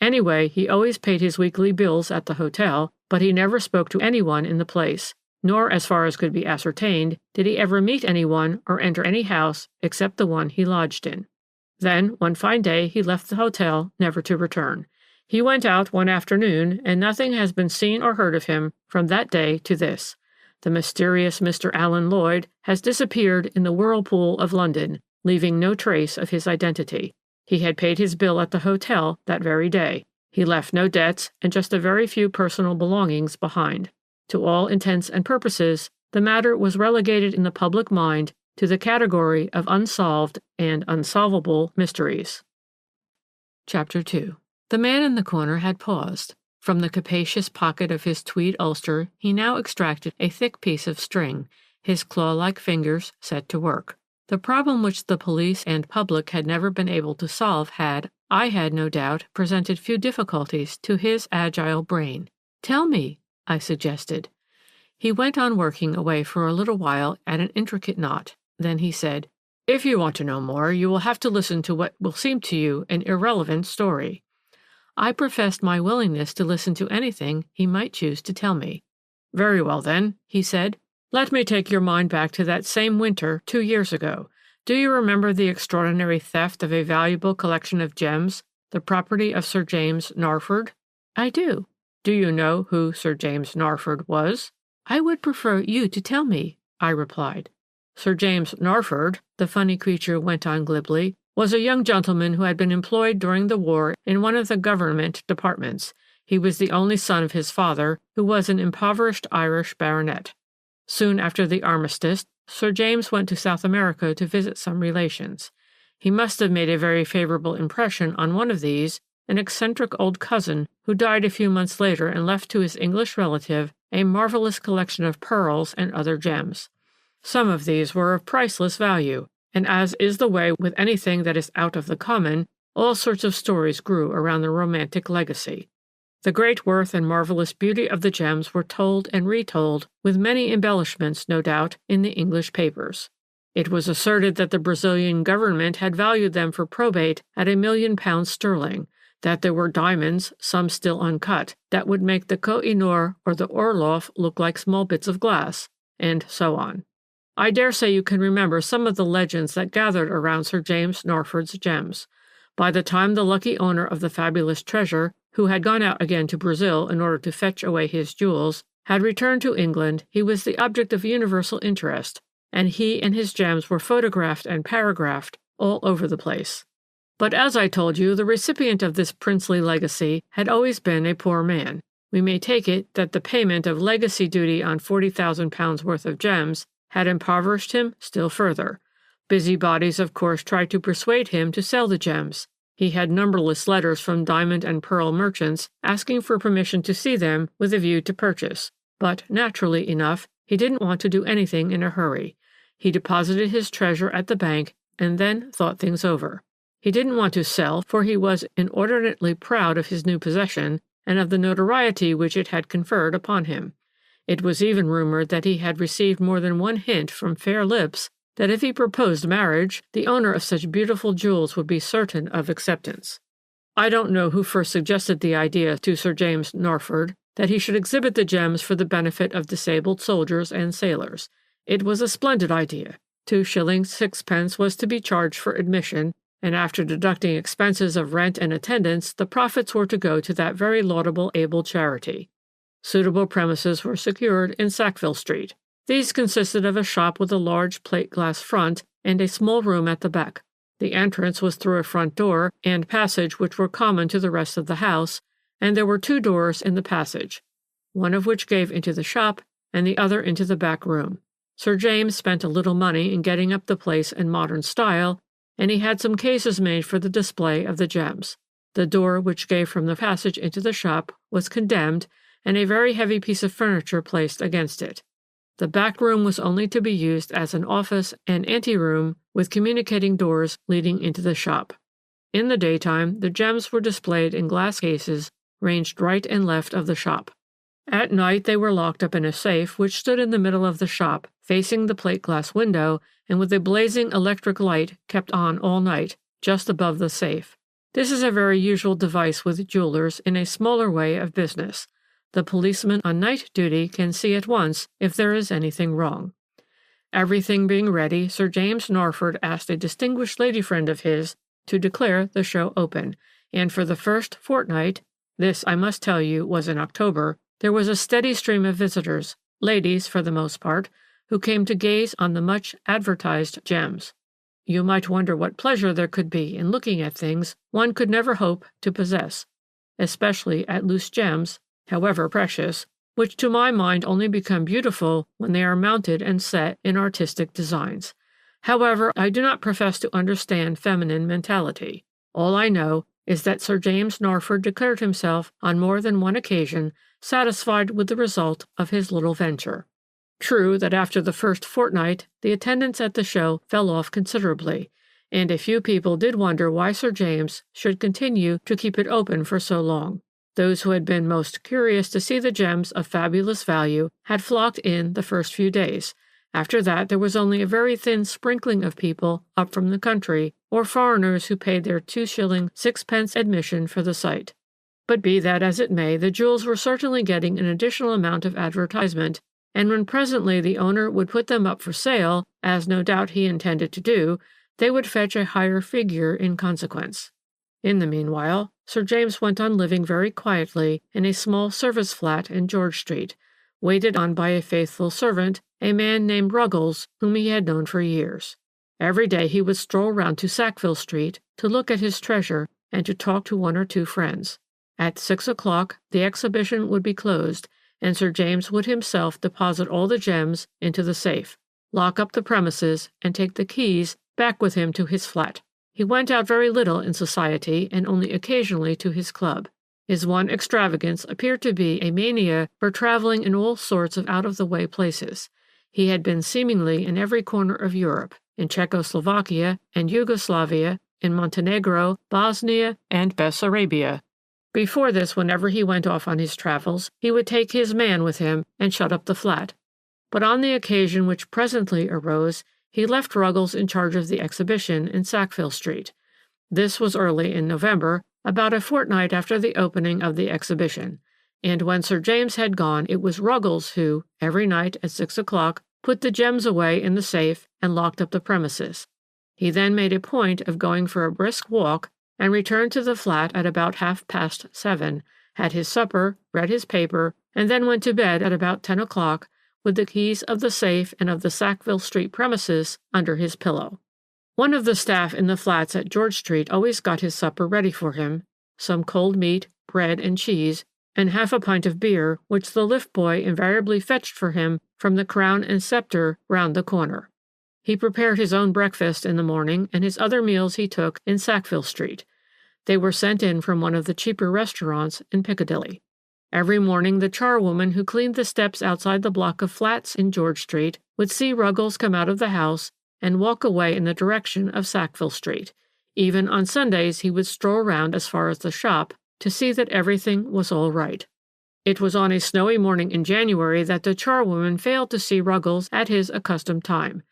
Anyway, he always paid his weekly bills at the hotel, but he never spoke to anyone in the place, nor, as far as could be ascertained, did he ever meet anyone or enter any house except the one he lodged in. Then, one fine day, he left the hotel, never to return. He went out one afternoon, and nothing has been seen or heard of him from that day to this. The mysterious Mr. Alan Lloyd has disappeared in the whirlpool of London, leaving no trace of his identity. He had paid his bill at the hotel that very day. He left no debts and just a very few personal belongings behind. To all intents and purposes, the matter was relegated in the public mind to the category of unsolved and unsolvable mysteries. Chapter 2. The man in the corner had paused. From the capacious pocket of his tweed ulster he now extracted a thick piece of string, his claw-like fingers set to work. The problem which the police and public had never been able to solve had, I had no doubt, presented few difficulties to his agile brain. "Tell me," I suggested. He went on working away for a little while at an intricate knot. Then he said, "If you want to know more, you will have to listen to what will seem to you an irrelevant story." I professed my willingness to listen to anything he might choose to tell me. "Very well, then," he said. "Let me take your mind back to that same winter 2 years ago. Do you remember the extraordinary theft of a valuable collection of gems, the property of Sir James Narford?" "I do." "Do you know who Sir James Narford was?" "I would prefer you to tell me," I replied. "Sir James Narford," the funny creature went on glibly, "was a young gentleman who had been employed during the war in one of the government departments. He was the only son of his father, who was an impoverished Irish baronet. Soon after the armistice, Sir James went to South America to visit some relations. He must have made a very favorable impression on one of these, an eccentric old cousin who died a few months later and left to his English relative a marvelous collection of pearls and other gems. Some of these were of priceless value, and as is the way with anything that is out of the common, all sorts of stories grew around the romantic legacy. The great worth and marvelous beauty of the gems were told and retold, with many embellishments, no doubt, in the English papers. It was asserted that the Brazilian government had valued them for probate at £1,000,000 sterling, that there were diamonds, some still uncut, that would make the Koh-i-Noor or the Orloff look like small bits of glass, and so on. I dare say you can remember some of the legends that gathered around Sir James Narford's gems. By the time the lucky owner of the fabulous treasure, who had gone out again to Brazil in order to fetch away his jewels, had returned to England, he was the object of universal interest, and he and his gems were photographed and paragraphed all over the place. But as I told you, the recipient of this princely legacy had always been a poor man. We may take it that the payment of legacy duty on £40,000 worth of gems had impoverished him still further. Busybodies, of course, tried to persuade him to sell the gems. He had numberless letters from diamond and pearl merchants asking for permission to see them with a view to purchase, but, naturally enough, he didn't want to do anything in a hurry. He deposited his treasure at the bank and then thought things over. He didn't want to sell, for he was inordinately proud of his new possession and of the notoriety which it had conferred upon him. It was even rumored that he had received more than one hint from fair lips that if he proposed marriage, the owner of such beautiful jewels would be certain of acceptance. I don't know who first suggested the idea to Sir James Norford that he should exhibit the gems for the benefit of disabled soldiers and sailors. It was a splendid idea. 2 shillings 6 was to be charged for admission, and after deducting expenses of rent and attendance, the profits were to go to that very laudable able charity. Suitable premises were secured in Sackville Street. These consisted of a shop with a large plate-glass front and a small room at the back. The entrance was through a front door and passage which were common to the rest of the house, and there were 2 doors in the passage, one of which gave into the shop and the other into the back room. Sir James spent a little money in getting up the place in modern style, and he had some cases made for the display of the gems. The door which gave from the passage into the shop was condemned, and a very heavy piece of furniture placed against it. The back room was only to be used as an office and anteroom with communicating doors leading into the shop. In the daytime, the gems were displayed in glass cases ranged right and left of the shop. At night they were locked up in a safe which stood in the middle of the shop, facing the plate-glass window, and with a blazing electric light kept on all night, just above the safe. This is a very usual device with jewelers in a smaller way of business. The policeman on night duty can see at once if there is anything wrong. Everything being ready, Sir James Norford asked a distinguished lady friend of his to declare the show open, and for the first fortnight, this, I must tell you, was in October, there was a steady stream of visitors, ladies for the most part, who came to gaze on the much advertised gems. You might wonder what pleasure there could be in looking at things one could never hope to possess, especially at loose gems, however precious, which to my mind only become beautiful when they are mounted and set in artistic designs. However, I do not profess to understand feminine mentality. All I know is that Sir James Norford declared himself on more than one occasion satisfied with the result of his little venture. True that after the first fortnight the attendance at the show fell off considerably, and a few people did wonder why Sir James should continue to keep it open for so long. Those who had been most curious to see the gems of fabulous value had flocked in the first few days. After that there was only a very thin sprinkling of people up from the country, or foreigners who paid their 2 shilling 6 admission for the sight. But be that as it may, the jewels were certainly getting an additional amount of advertisement, and when presently the owner would put them up for sale, as no doubt he intended to do, they would fetch a higher figure in consequence. In the meanwhile, Sir James went on living very quietly in a small service flat in George Street, waited on by a faithful servant, a man named Ruggles, whom he had known for years. Every day he would stroll round to Sackville Street to look at his treasure and to talk to 1 or 2 friends. At 6 o'clock the exhibition would be closed, and Sir James would himself deposit all the gems into the safe, lock up the premises, and take the keys back with him to his flat. He went out very little in society, and only occasionally to his club. His one extravagance appeared to be a mania for traveling in all sorts of out-of-the-way places. He had been seemingly in every corner of Europe, in Czechoslovakia and Yugoslavia, in Montenegro, Bosnia, and Bessarabia. Before this, whenever he went off on his travels, he would take his man with him and shut up the flat. But on the occasion which presently arose, he left Ruggles in charge of the exhibition in Sackville Street. This was early in November, about a fortnight after the opening of the exhibition, and when Sir James had gone it was Ruggles who, every night at 6 o'clock, put the gems away in the safe and locked up the premises. He then made a point of going for a brisk walk and returned to the flat at about 7:30, had his supper, read his paper, and then went to bed at about 10 o'clock with the keys of the safe and of the Sackville Street premises under his pillow. One of the staff in the flats at George Street always got his supper ready for him, some cold meat, bread and cheese, and half a pint of beer, which the lift boy invariably fetched for him from the Crown and Sceptre round the corner. He prepared his own breakfast in the morning, and his other meals he took in Sackville Street. They were sent in from one of the cheaper restaurants in Piccadilly. Every morning the charwoman who cleaned the steps outside the block of flats in George Street would see Ruggles come out of the house and walk away in the direction of Sackville Street. Even on Sundays he would stroll round as far as the shop to see that everything was all right. It was on a snowy morning in January that the charwoman failed to see Ruggles at his accustomed time.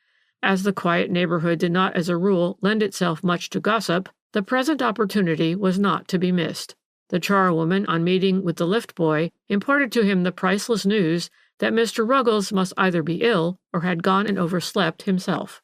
As the quiet neighborhood did not as a rule lend itself much to gossip, the present opportunity was not to be missed. The charwoman, on meeting with the lift boy, imparted to him the priceless news that Mr. Ruggles must either be ill or had gone and overslept himself.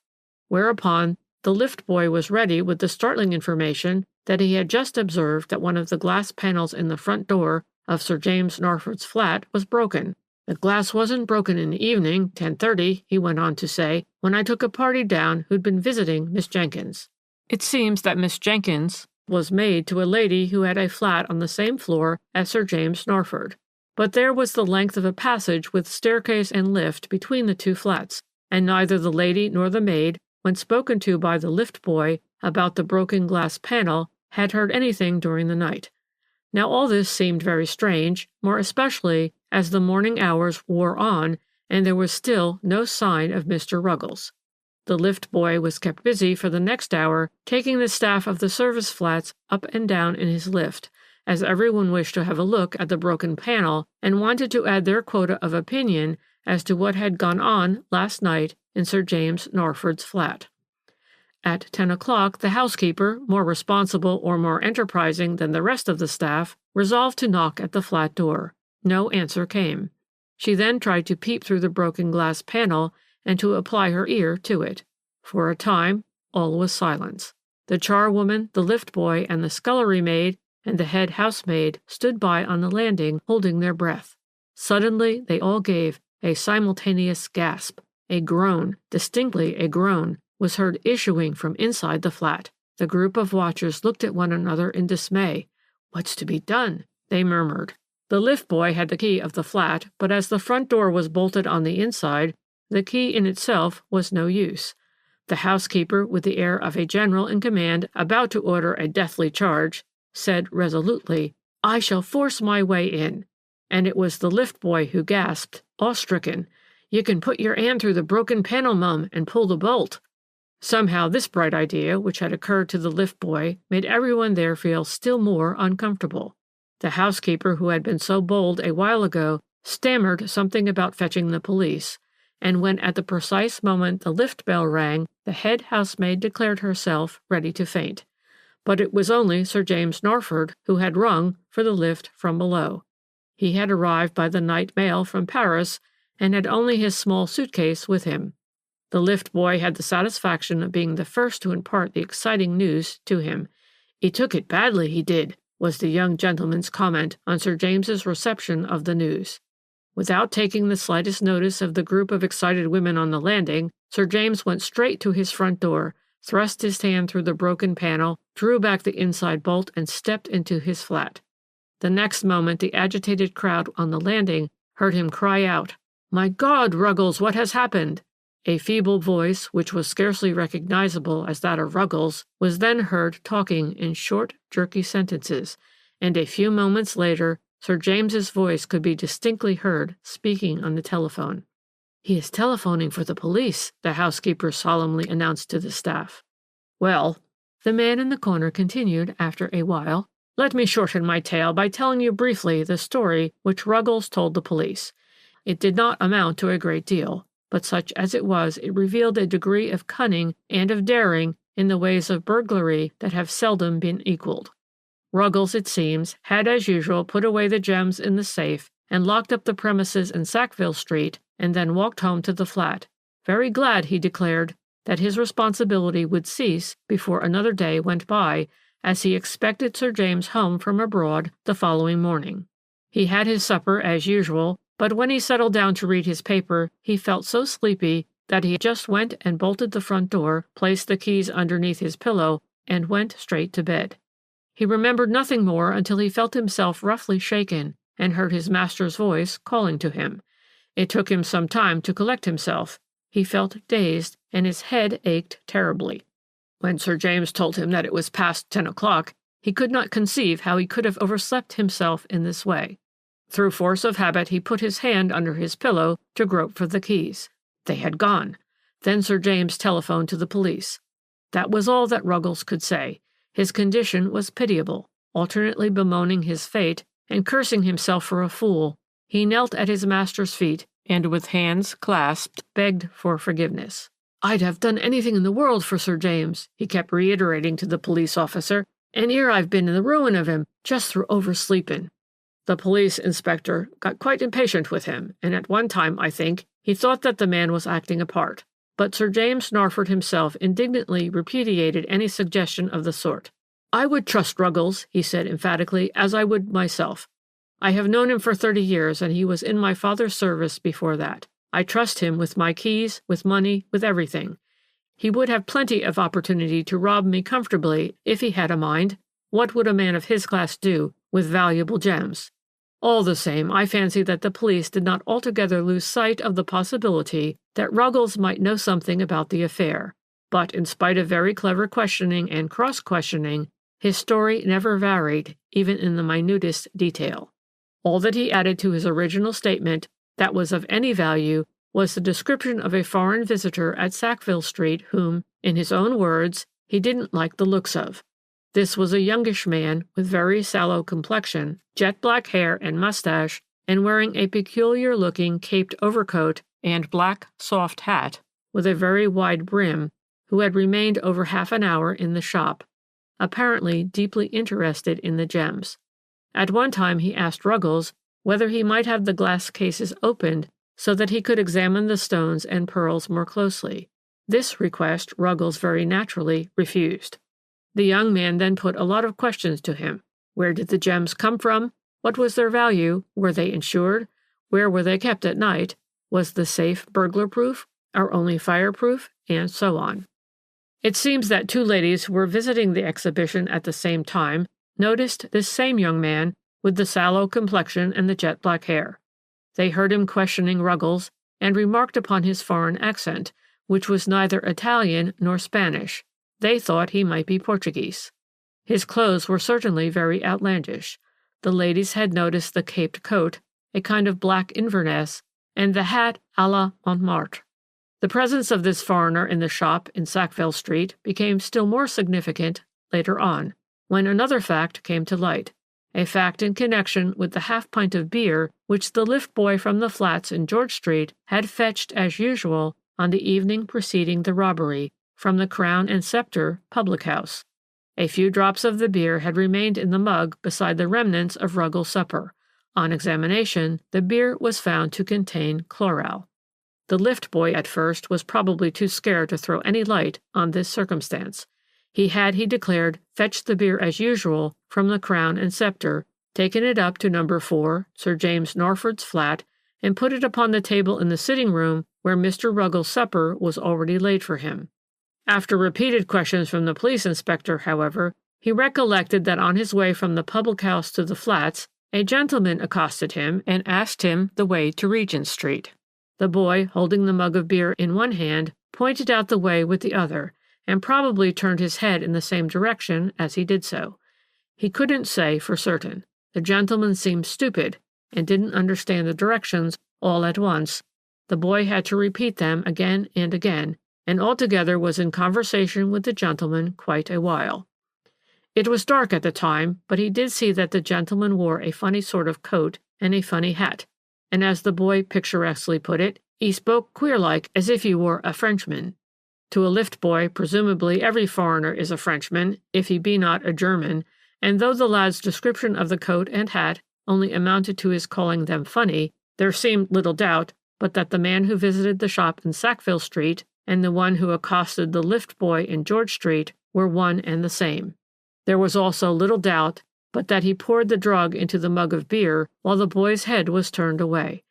Whereupon the lift boy was ready with the startling information that he had just observed that one of the glass panels in the front door of Sir James Narford's flat was broken. "The glass wasn't broken in the evening, 10:30, he went on to say, when I took a party down who'd been visiting Miss Jenkins. It seems that Miss Jenkins was maid to a lady who had a flat on the same floor as Sir James Narford. But there was the length of a passage with staircase and lift between the two flats, and neither the lady nor the maid, when spoken to by the lift boy about the broken glass panel, had heard anything during the night. Now all this seemed very strange, more especially as the morning hours wore on and there was still no sign of Mr. Ruggles. The lift boy was kept busy for the next hour taking the staff of the service flats up and down in his lift, as everyone wished to have a look at the broken panel and wanted to add their quota of opinion as to what had gone on last night in Sir James Narford's flat. At 10 o'clock, the housekeeper, more responsible or more enterprising than the rest of the staff, resolved to knock at the flat door. No answer came. She then tried to peep through the broken glass panel and to apply her ear to it. For a time, all was silence. The charwoman, the lift boy, and the scullery maid, and the head housemaid stood by on the landing, holding their breath. Suddenly, they all gave a simultaneous gasp. A groan, distinctly a groan, was heard issuing from inside the flat. The group of watchers looked at one another in dismay. "What's to be done?" they murmured. The lift boy had the key of the flat, but as the front door was bolted on the inside, the key in itself was no use. The housekeeper, with the air of a general in command about to order a deathly charge, said resolutely, "I shall force my way in." And it was the lift boy who gasped, awe-stricken, "You can put your hand through the broken panel, mum, and pull the bolt." Somehow this bright idea, which had occurred to the lift boy, made everyone there feel still more uncomfortable. The housekeeper, who had been so bold a while ago, stammered something about fetching the police, and when at the precise moment the lift bell rang, the head housemaid declared herself ready to faint. But it was only Sir James Narford who had rung for the lift from below. He had arrived by the night mail from Paris and had only his small suitcase with him. The lift boy had the satisfaction of being the first to impart the exciting news to him. "He took it badly, he did," was the young gentleman's comment on Sir James's reception of the news. Without taking the slightest notice of the group of excited women on the landing, Sir James went straight to his front door, thrust his hand through the broken panel, drew back the inside bolt, and stepped into his flat. The next moment the agitated crowd on the landing heard him cry out, "My God, Ruggles, what has happened?" A feeble voice, which was scarcely recognizable as that of Ruggles, was then heard talking in short, jerky sentences, and a few moments later Sir James's voice could be distinctly heard speaking on the telephone. "He is telephoning for the police," the housekeeper solemnly announced to the staff. "Well," the man in the corner continued after a while, "let me shorten my tale by telling you briefly the story which Ruggles told the police. It did not amount to a great deal, but such as it was, it revealed a degree of cunning and of daring in the ways of burglary that have seldom been equaled. Ruggles, it seems, had as usual put away the gems in the safe and locked up the premises in Sackville Street, and then walked home to the flat, very glad, he declared, that his responsibility would cease before another day went by, as he expected Sir James home from abroad the following morning. He had his supper as usual, but when he settled down to read his paper, he felt so sleepy that he just went and bolted the front door, placed the keys underneath his pillow, and went straight to bed. He remembered nothing more until he felt himself roughly shaken and heard his master's voice calling to him. It took him some time to collect himself. He felt dazed, and his head ached terribly. When Sir James told him that it was past 10 o'clock, he could not conceive how he could have overslept himself in this way. Through force of habit, he put his hand under his pillow to grope for the keys. They had gone. Then Sir James telephoned to the police. That was all that Ruggles could say. His condition was pitiable. Alternately bemoaning his fate and cursing himself for a fool, he knelt at his master's feet and with hands clasped begged for forgiveness. "I'd have done anything in the world for Sir James," he kept reiterating to the police officer, "and 'ere I've been in the ruin of him, just through oversleeping." The police inspector got quite impatient with him, and at one time, I think, he thought that the man was acting a part. But Sir James Narford himself indignantly repudiated any suggestion of the sort. "I would trust Ruggles," he said emphatically, "as I would myself. I have known him for 30 years, and he was in my father's service before that. I trust him with my keys, with money, with everything. He would have plenty of opportunity to rob me comfortably if he had a mind. What would a man of his class do with valuable gems? All the same, I fancy that the police did not altogether lose sight of the possibility that Ruggles might know something about the affair. But in spite of very clever questioning and cross-questioning, his story never varied, even in the minutest detail. All that he added to his original statement that was of any value was the description of a foreign visitor at Sackville Street whom, in his own words, he didn't like the looks of. This was a youngish man with very sallow complexion, jet-black hair and mustache, and wearing a peculiar-looking caped overcoat and black soft hat with a very wide brim, who had remained over half an hour in the shop, apparently deeply interested in the gems. At one time he asked Ruggles whether he might have the glass cases opened so that he could examine the stones and pearls more closely. This request Ruggles very naturally refused. The young man then put a lot of questions to him. Where did the gems come from? What was their value? Were they insured? Where were they kept at night? Was the safe burglar-proof, or only fireproof? And so on. It seems that 2 ladies who were visiting the exhibition at the same time noticed this same young man with the sallow complexion and the jet-black hair. They heard him questioning Ruggles and remarked upon his foreign accent, which was neither Italian nor Spanish. They thought he might be Portuguese. His clothes were certainly very outlandish. The ladies had noticed the caped coat, a kind of black Inverness, and the hat à la Montmartre. The presence of this foreigner in the shop in Sackville Street became still more significant later on, when another fact came to light, a fact in connection with the half-pint of beer which the lift boy from the flats in George Street had fetched as usual on the evening preceding the robbery from the Crown and Sceptre public-house. A few drops of the beer had remained in the mug beside the remnants of Ruggles' supper. On examination, the beer was found to contain chloral. The lift boy at first was probably too scared to throw any light on this circumstance. He had, he declared, fetched the beer as usual from the Crown and Sceptre, taken it up to No. 4, Sir James Narford's flat, and put it upon the table in the sitting-room where Mr. Ruggles' supper was already laid for him. After repeated questions from the police inspector, however, he recollected that on his way from the public-house to the flats, a gentleman accosted him and asked him the way to Regent Street. The boy, holding the mug of beer in one hand, pointed out the way with the other, and probably turned his head in the same direction as he did so. He couldn't say for certain. The gentleman seemed stupid, and didn't understand the directions all at once. The boy had to repeat them again and again, and altogether was in conversation with the gentleman quite a while. It was dark at the time, but he did see that the gentleman wore a funny sort of coat and a funny hat, and as the boy picturesquely put it, he spoke queer-like as if he were a Frenchman. To a lift boy, presumably every foreigner is a Frenchman, if he be not a German, and though the lad's description of the coat and hat only amounted to his calling them funny, there seemed little doubt but that the man who visited the shop in Sackville Street and the one who accosted the lift boy in George Street were one and the same. There was also little doubt but that he poured the drug into the mug of beer while the boy's head was turned away.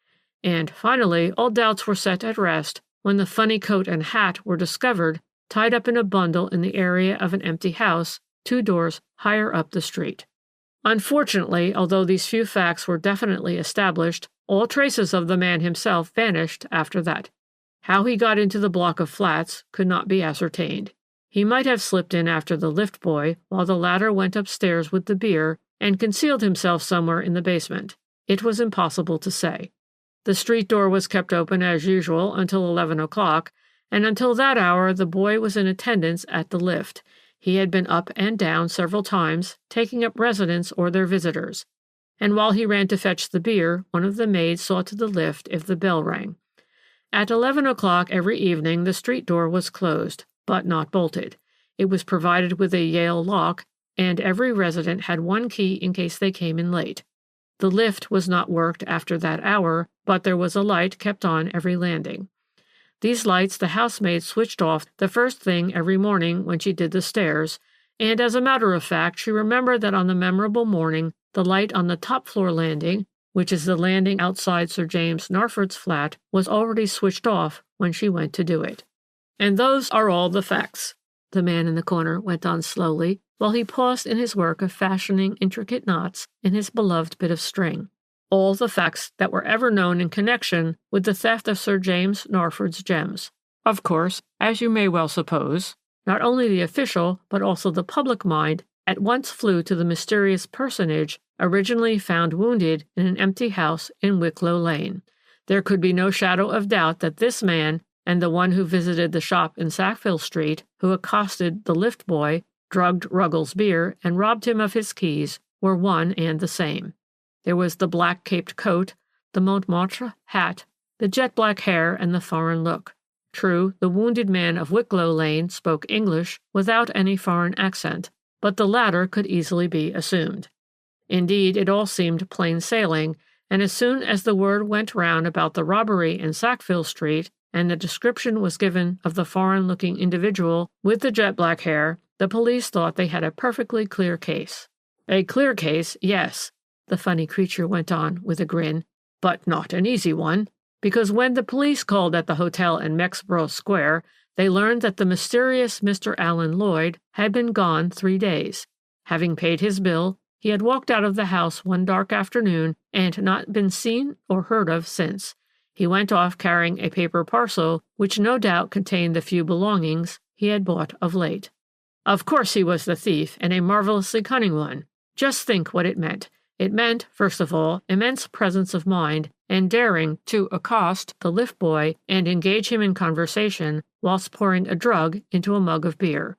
And finally, all doubts were set at rest when the funny coat and hat were discovered tied up in a bundle in the area of an empty house 2 doors higher up the street. Unfortunately, although these few facts were definitely established, all traces of the man himself vanished after that. How he got into the block of flats could not be ascertained. He might have slipped in after the lift boy while the latter went upstairs with the beer and concealed himself somewhere in the basement. It was impossible to say. The street door was kept open as usual until 11 o'clock, and until that hour the boy was in attendance at the lift. He had been up and down several times, taking up residents or their visitors. And while he ran to fetch the beer, one of the maids saw to the lift if the bell rang. At 11 o'clock every evening the street door was closed, but not bolted. It was provided with a Yale lock, and every resident had one key in case they came in late. The lift was not worked after that hour, but there was a light kept on every landing. These lights the housemaid switched off the first thing every morning when she did the stairs, and as a matter of fact she remembered that on the memorable morning the light on the top-floor landing, which is the landing outside Sir James Narford's flat, was already switched off when she went to do it. And those are all the facts, the man in the corner went on slowly, while he paused in his work of fashioning intricate knots in his beloved bit of string. All the facts that were ever known in connection with the theft of Sir James Narford's gems. Of course, as you may well suppose, not only the official but also the public mind at once flew to the mysterious personage originally found wounded in an empty house in Wicklow Lane. There could be no shadow of doubt that this man and the one who visited the shop in Sackville Street, who accosted the lift boy, drugged Ruggles' beer, and robbed him of his keys, were one and the same. There was the black-caped coat, the Montmartre hat, the jet-black hair, and the foreign look. True, the wounded man of Wicklow Lane spoke English without any foreign accent, but the latter could easily be assumed. Indeed, it all seemed plain sailing, and as soon as the word went round about the robbery in Sackville Street, and the description was given of the foreign-looking individual with the jet-black hair, the police thought they had a perfectly clear case. A clear case, yes, the funny creature went on with a grin, but not an easy one, because when the police called at the hotel in Mexborough Square, they learned that the mysterious Mr. Alan Lloyd had been gone 3 days. Having paid his bill, he had walked out of the house one dark afternoon and not been seen or heard of since. He went off carrying a paper parcel which no doubt contained the few belongings he had bought of late. Of course he was the thief, and a marvelously cunning one. Just think what it meant. It meant, first of all, immense presence of mind and daring to accost the lift boy and engage him in conversation whilst pouring a drug into a mug of beer.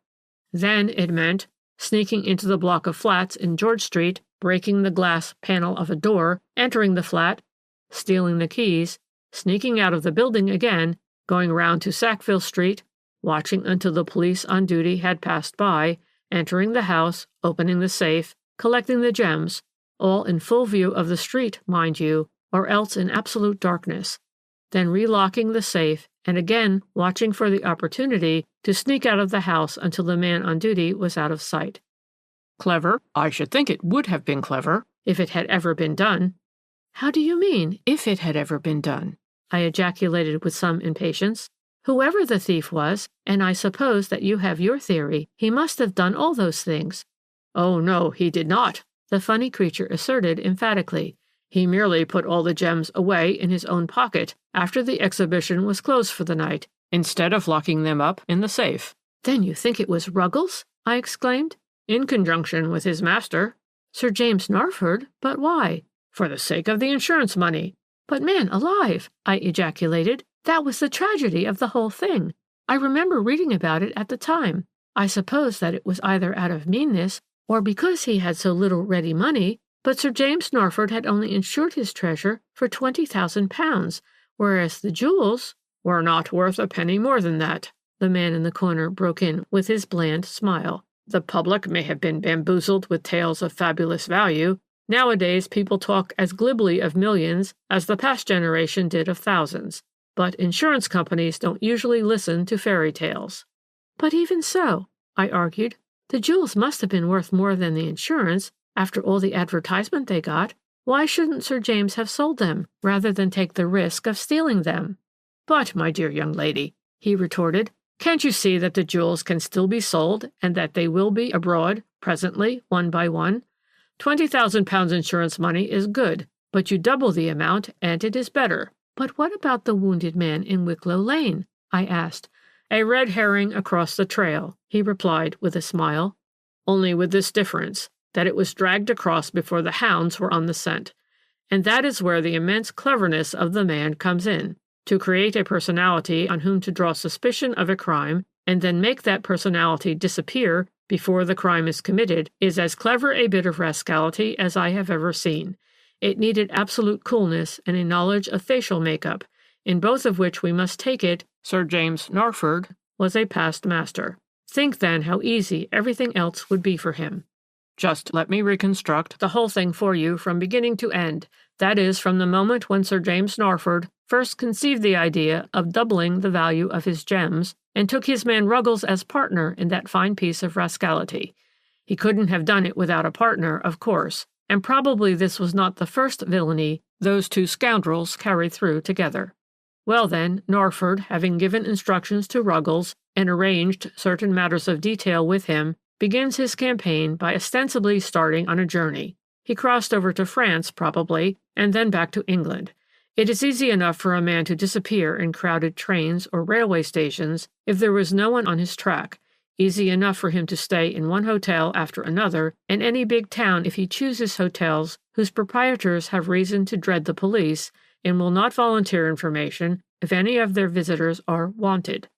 Then it meant sneaking into the block of flats in George Street, breaking the glass panel of a door, entering the flat, stealing the keys, sneaking out of the building again, going round to Sackville Street, watching until the police on duty had passed by, entering the house, opening the safe, collecting the gems, all in full view of the street, mind you, or else in absolute darkness, then relocking the safe and again watching for the opportunity to sneak out of the house until the man on duty was out of sight. Clever? I should think it would have been clever, if it had ever been done. How do you mean, if it had ever been done? I ejaculated with some impatience. Whoever the thief was, and I suppose that you have your theory, he must have done all those things. Oh, no, he did not, the funny creature asserted emphatically. He merely put all the gems away in his own pocket after the exhibition was closed for the night, instead of locking them up in the safe. Then you think it was Ruggles? I exclaimed. In conjunction with his master. Sir James Narford? But why? For the sake of the insurance money. But man alive, I ejaculated. That was the tragedy of the whole thing. I remember reading about it at the time. I suppose that it was either out of meanness or because he had so little ready money, but Sir James Narford had only insured his treasure for £20,000, whereas the jewels were not worth a penny more than that, the man in the corner broke in with his bland smile. The public may have been bamboozled with tales of fabulous value. Nowadays people talk as glibly of millions as the past generation did of thousands. But insurance companies don't usually listen to fairy tales. But even so, I argued, the jewels must have been worth more than the insurance after all the advertisement they got. Why shouldn't Sir James have sold them, rather than take the risk of stealing them? But, my dear young lady, he retorted, can't you see that the jewels can still be sold, and that they will be abroad, presently, one by one? £20,000 insurance money is good, but you double the amount, and it is better. But what about the wounded man in Wicklow Lane? I asked. A red herring across the trail, he replied with a smile. Only with this difference, that it was dragged across before the hounds were on the scent. And that is where the immense cleverness of the man comes in, to create a personality on whom to draw suspicion of a crime, and then make that personality disappear before the crime is committed, is as clever a bit of rascality as I have ever seen. It needed absolute coolness and a knowledge of facial makeup, in both of which we must take it Sir James Narford was a past master. Think then how easy everything else would be for him. Just let me reconstruct the whole thing for you from beginning to end, that is, from the moment when Sir James Narford first conceived the idea of doubling the value of his gems, and took his man Ruggles as partner in that fine piece of rascality. He couldn't have done it without a partner, of course, and probably this was not the first villainy those two scoundrels carried through together. Well then, Narford, having given instructions to Ruggles and arranged certain matters of detail with him, begins his campaign by ostensibly starting on a journey. He crossed over to France, probably, and then back to England. It is easy enough for a man to disappear in crowded trains or railway stations if there was no one on his track, easy enough for him to stay in one hotel after another, in any big town if he chooses hotels whose proprietors have reason to dread the police and will not volunteer information if any of their visitors are wanted.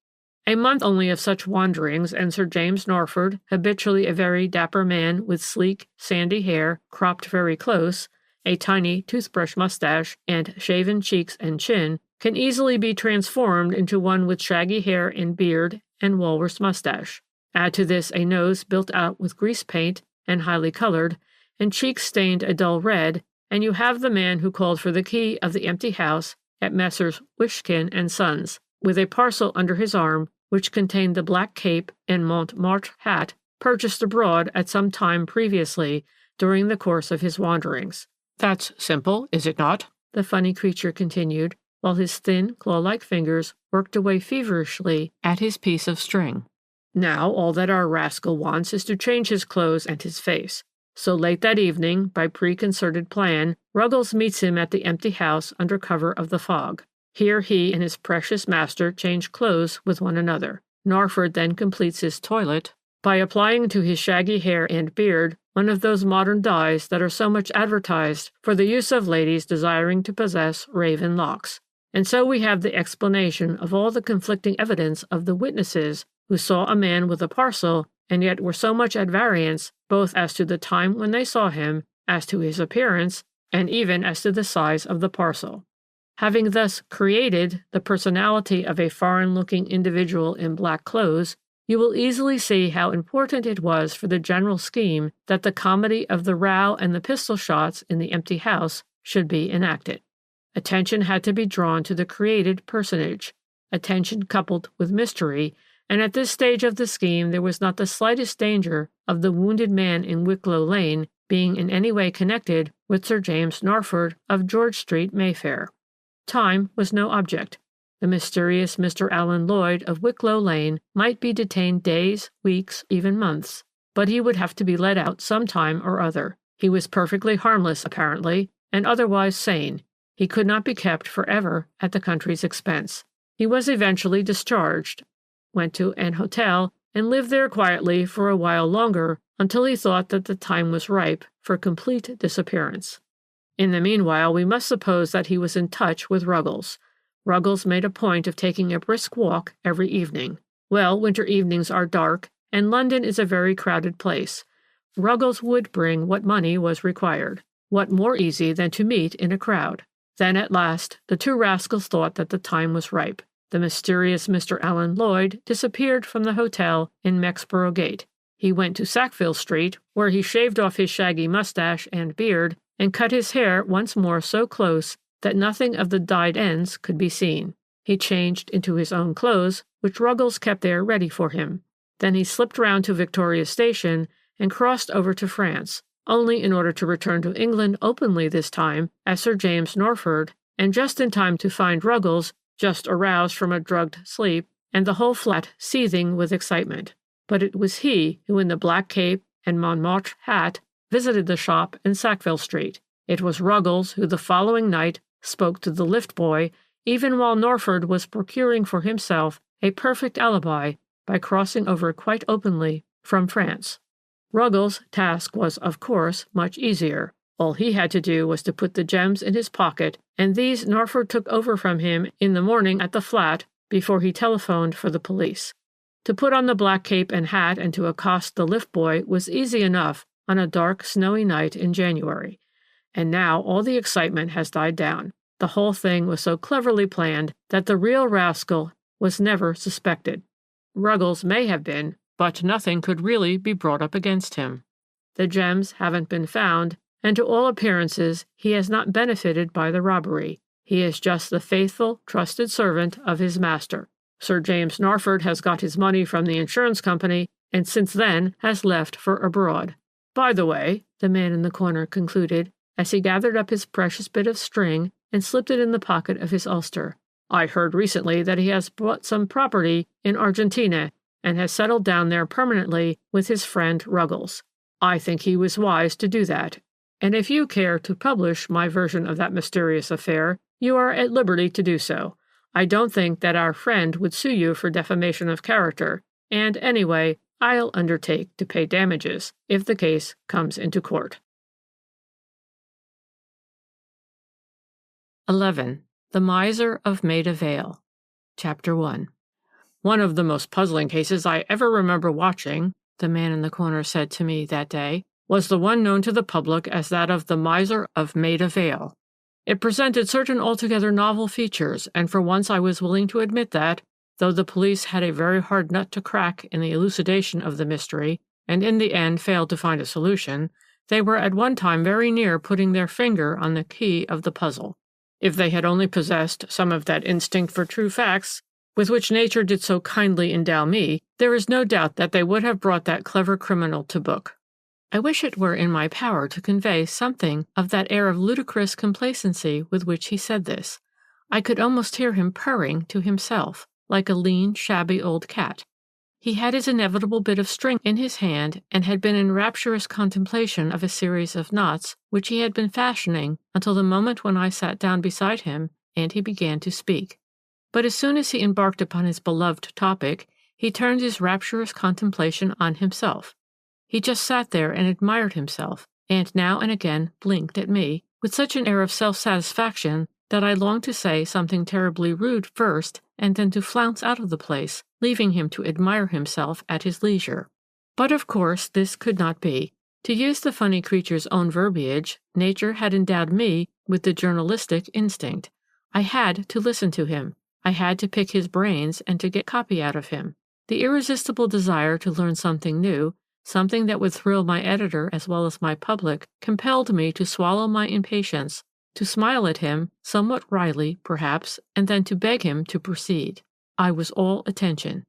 A month only of such wanderings, and Sir James Narford, habitually a very dapper man with sleek, sandy hair, cropped very close, a tiny toothbrush mustache, and shaven cheeks and chin, can easily be transformed into one with shaggy hair and beard and walrus mustache. Add to this a nose built out with grease paint and highly colored, and cheeks stained a dull red, and you have the man who called for the key of the empty house at Messrs. Wishkin and Sons, with a parcel under his arm which contained the black cape and Montmartre hat purchased abroad at some time previously during the course of his wanderings. That's simple, is it not? The funny creature continued, while his thin, claw-like fingers worked away feverishly at his piece of string. Now all that our rascal wants is to change his clothes and his face. So late that evening, by preconcerted plan, Ruggles meets him at the empty house under cover of the fog. Here he and his precious master change clothes with one another. Narford then completes his toilet by applying to his shaggy hair and beard one of those modern dyes that are so much advertised for the use of ladies desiring to possess raven locks. And so we have the explanation of all the conflicting evidence of the witnesses who saw a man with a parcel and yet were so much at variance both as to the time when they saw him, as to his appearance, and even as to the size of the parcel. Having thus created the personality of a foreign-looking individual in black clothes, you will easily see how important it was for the general scheme that the comedy of the row and the pistol shots in the empty house should be enacted. Attention had to be drawn to the created personage, attention coupled with mystery, and at this stage of the scheme there was not the slightest danger of the wounded man in Wicklow Lane being in any way connected with Sir James Narford of George Street, Mayfair. Time was no object. The mysterious Mr. Alan Lloyd of Wicklow Lane might be detained days, weeks, even months, but he would have to be let out some time or other. He was perfectly harmless, apparently, and otherwise sane. He could not be kept forever at the country's expense. He was eventually discharged, went to an hotel, and lived there quietly for a while longer until he thought that the time was ripe for complete disappearance. In the meanwhile, we must suppose that he was in touch with Ruggles. Ruggles made a point of taking a brisk walk every evening. Well, winter evenings are dark, and London is a very crowded place. Ruggles would bring what money was required. What more easy than to meet in a crowd? Then at last the two rascals thought that the time was ripe. The mysterious Mr. Alan Lloyd disappeared from the hotel in Mexborough Gate. He went to Sackville Street, where he shaved off his shaggy mustache and beard, and cut his hair once more so close that nothing of the dyed ends could be seen. He changed into his own clothes, which Ruggles kept there ready for him. Then he slipped round to Victoria Station and crossed over to France, only in order to return to England openly this time as Sir James Narford, and just in time to find Ruggles just aroused from a drugged sleep, and the whole flat seething with excitement. But it was he who, in the black cape and Montmartre hat, visited the shop in Sackville Street. It was Ruggles who the following night spoke to the lift boy, even while Narford was procuring for himself a perfect alibi by crossing over quite openly from France. Ruggles' task was, of course, much easier. All he had to do was to put the gems in his pocket, and these Narford took over from him in the morning at the flat before he telephoned for the police. To put on the black cape and hat and to accost the lift boy was easy enough on a dark, snowy night in January. And now all the excitement has died down. The whole thing was so cleverly planned that the real rascal was never suspected. Ruggles may have been, but nothing could really be brought up against him. The gems haven't been found, and to all appearances he has not benefited by the robbery. He is just the faithful, trusted servant of his master. Sir James Narford has got his money from the insurance company, and since then has left for abroad. By the way, the man in the corner concluded, as he gathered up his precious bit of string and slipped it in the pocket of his ulster, I heard recently that he has bought some property in Argentina and has settled down there permanently with his friend Ruggles. I think he was wise to do that, and if you care to publish my version of that mysterious affair, you are at liberty to do so. I don't think that our friend would sue you for defamation of character, and anyway, I'll undertake to pay damages if the case comes into court. 11. The Miser of Maida Vale. Chapter 1. One of the most puzzling cases I ever remember watching, the man in the corner said to me that day, was the one known to the public as that of the Miser of Maida Vale. It presented certain altogether novel features, and for once I was willing to admit that, though the police had a very hard nut to crack in the elucidation of the mystery, and in the end failed to find a solution, they were at one time very near putting their finger on the key of the puzzle. If they had only possessed some of that instinct for true facts, with which nature did so kindly endow me, there is no doubt that they would have brought that clever criminal to book. I wish it were in my power to convey something of that air of ludicrous complacency with which he said this. I could almost hear him purring to himself, like a lean, shabby old cat. He had his inevitable bit of string in his hand and had been in rapturous contemplation of a series of knots which he had been fashioning until the moment when I sat down beside him and he began to speak. But as soon as he embarked upon his beloved topic, he turned his rapturous contemplation on himself. He just sat there and admired himself, and now and again blinked at me with such an air of self-satisfaction that I longed to say something terribly rude first and then to flounce out of the place, leaving him to admire himself at his leisure. But of course this could not be. To use the funny creature's own verbiage, nature had endowed me with the journalistic instinct. I had to listen to him. I had to pick his brains and to get copy out of him. The irresistible desire to learn something new, something that would thrill my editor as well as my public, compelled me to swallow my impatience, to smile at him, somewhat wryly, perhaps, and then to beg him to proceed. I was all attention.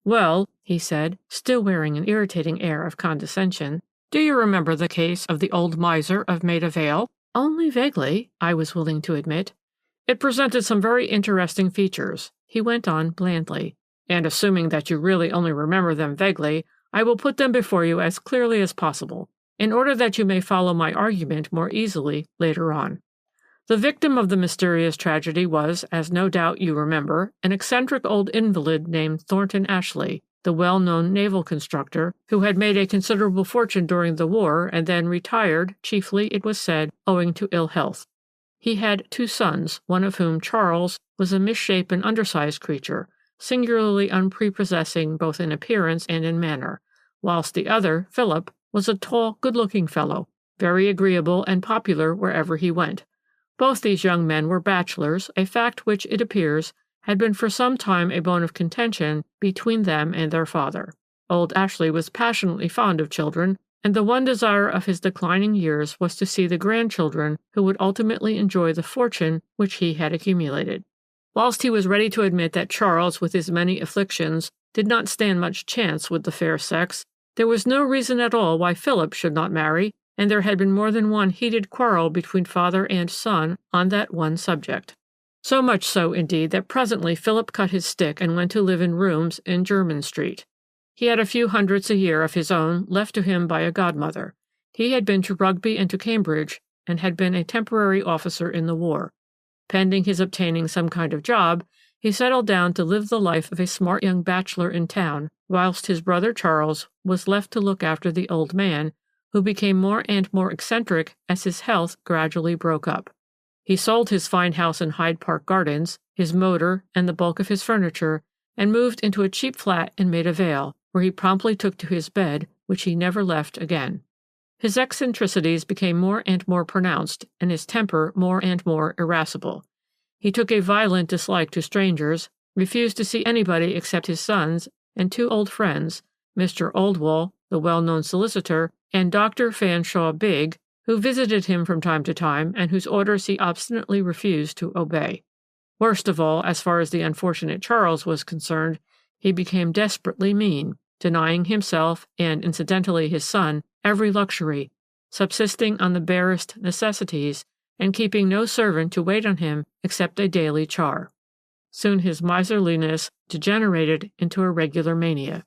Well, he said, still wearing an irritating air of condescension, do you remember the case of the old miser of Maida Vale? Only vaguely, I was willing to admit. It presented some very interesting features, he went on blandly, and assuming that you really only remember them vaguely, I will put them before you as clearly as possible, in order that you may follow my argument more easily later on. The victim of the mysterious tragedy was, as no doubt you remember, an eccentric old invalid named Thornton Ashley, the well-known naval constructor, who had made a considerable fortune during the war and then retired, chiefly, it was said, owing to ill health. He had 2 sons, one of whom, Charles, was a misshapen, undersized creature, singularly unprepossessing both in appearance and in manner, whilst the other, Philip, was a tall, good-looking fellow, very agreeable and popular wherever he went. Both these young men were bachelors, a fact which, it appears, had been for some time a bone of contention between them and their father. Old Ashley was passionately fond of children, and the one desire of his declining years was to see the grandchildren who would ultimately enjoy the fortune which he had accumulated. Whilst he was ready to admit that Charles, with his many afflictions, did not stand much chance with the fair sex, there was no reason at all why Philip should not marry, and there had been more than one heated quarrel between father and son on that one subject. So much so, indeed, that presently Philip cut his stick and went to live in rooms in Jermyn Street. He had a few hundreds a year of his own left to him by a godmother. He had been to Rugby and to Cambridge, and had been a temporary officer in the war. Pending his obtaining some kind of job, he settled down to live the life of a smart young bachelor in town, whilst his brother Charles was left to look after the old man, who became more and more eccentric as his health gradually broke up. He sold his fine house in Hyde Park Gardens, his motor, and the bulk of his furniture, and moved into a cheap flat in Maida Vale, where he promptly took to his bed, which he never left again. His eccentricities became more and more pronounced, and his temper more and more irascible. He took a violent dislike to strangers, refused to see anybody except his sons and two old friends, Mr. Oldwall, the well-known solicitor, and Dr. Fanshawe Bigg, who visited him from time to time and whose orders he obstinately refused to obey. Worst of all, as far as the unfortunate Charles was concerned, he became desperately mean, denying himself, and incidentally his son, every luxury, subsisting on the barest necessities, and keeping no servant to wait on him except a daily char. Soon his miserliness degenerated into a regular mania.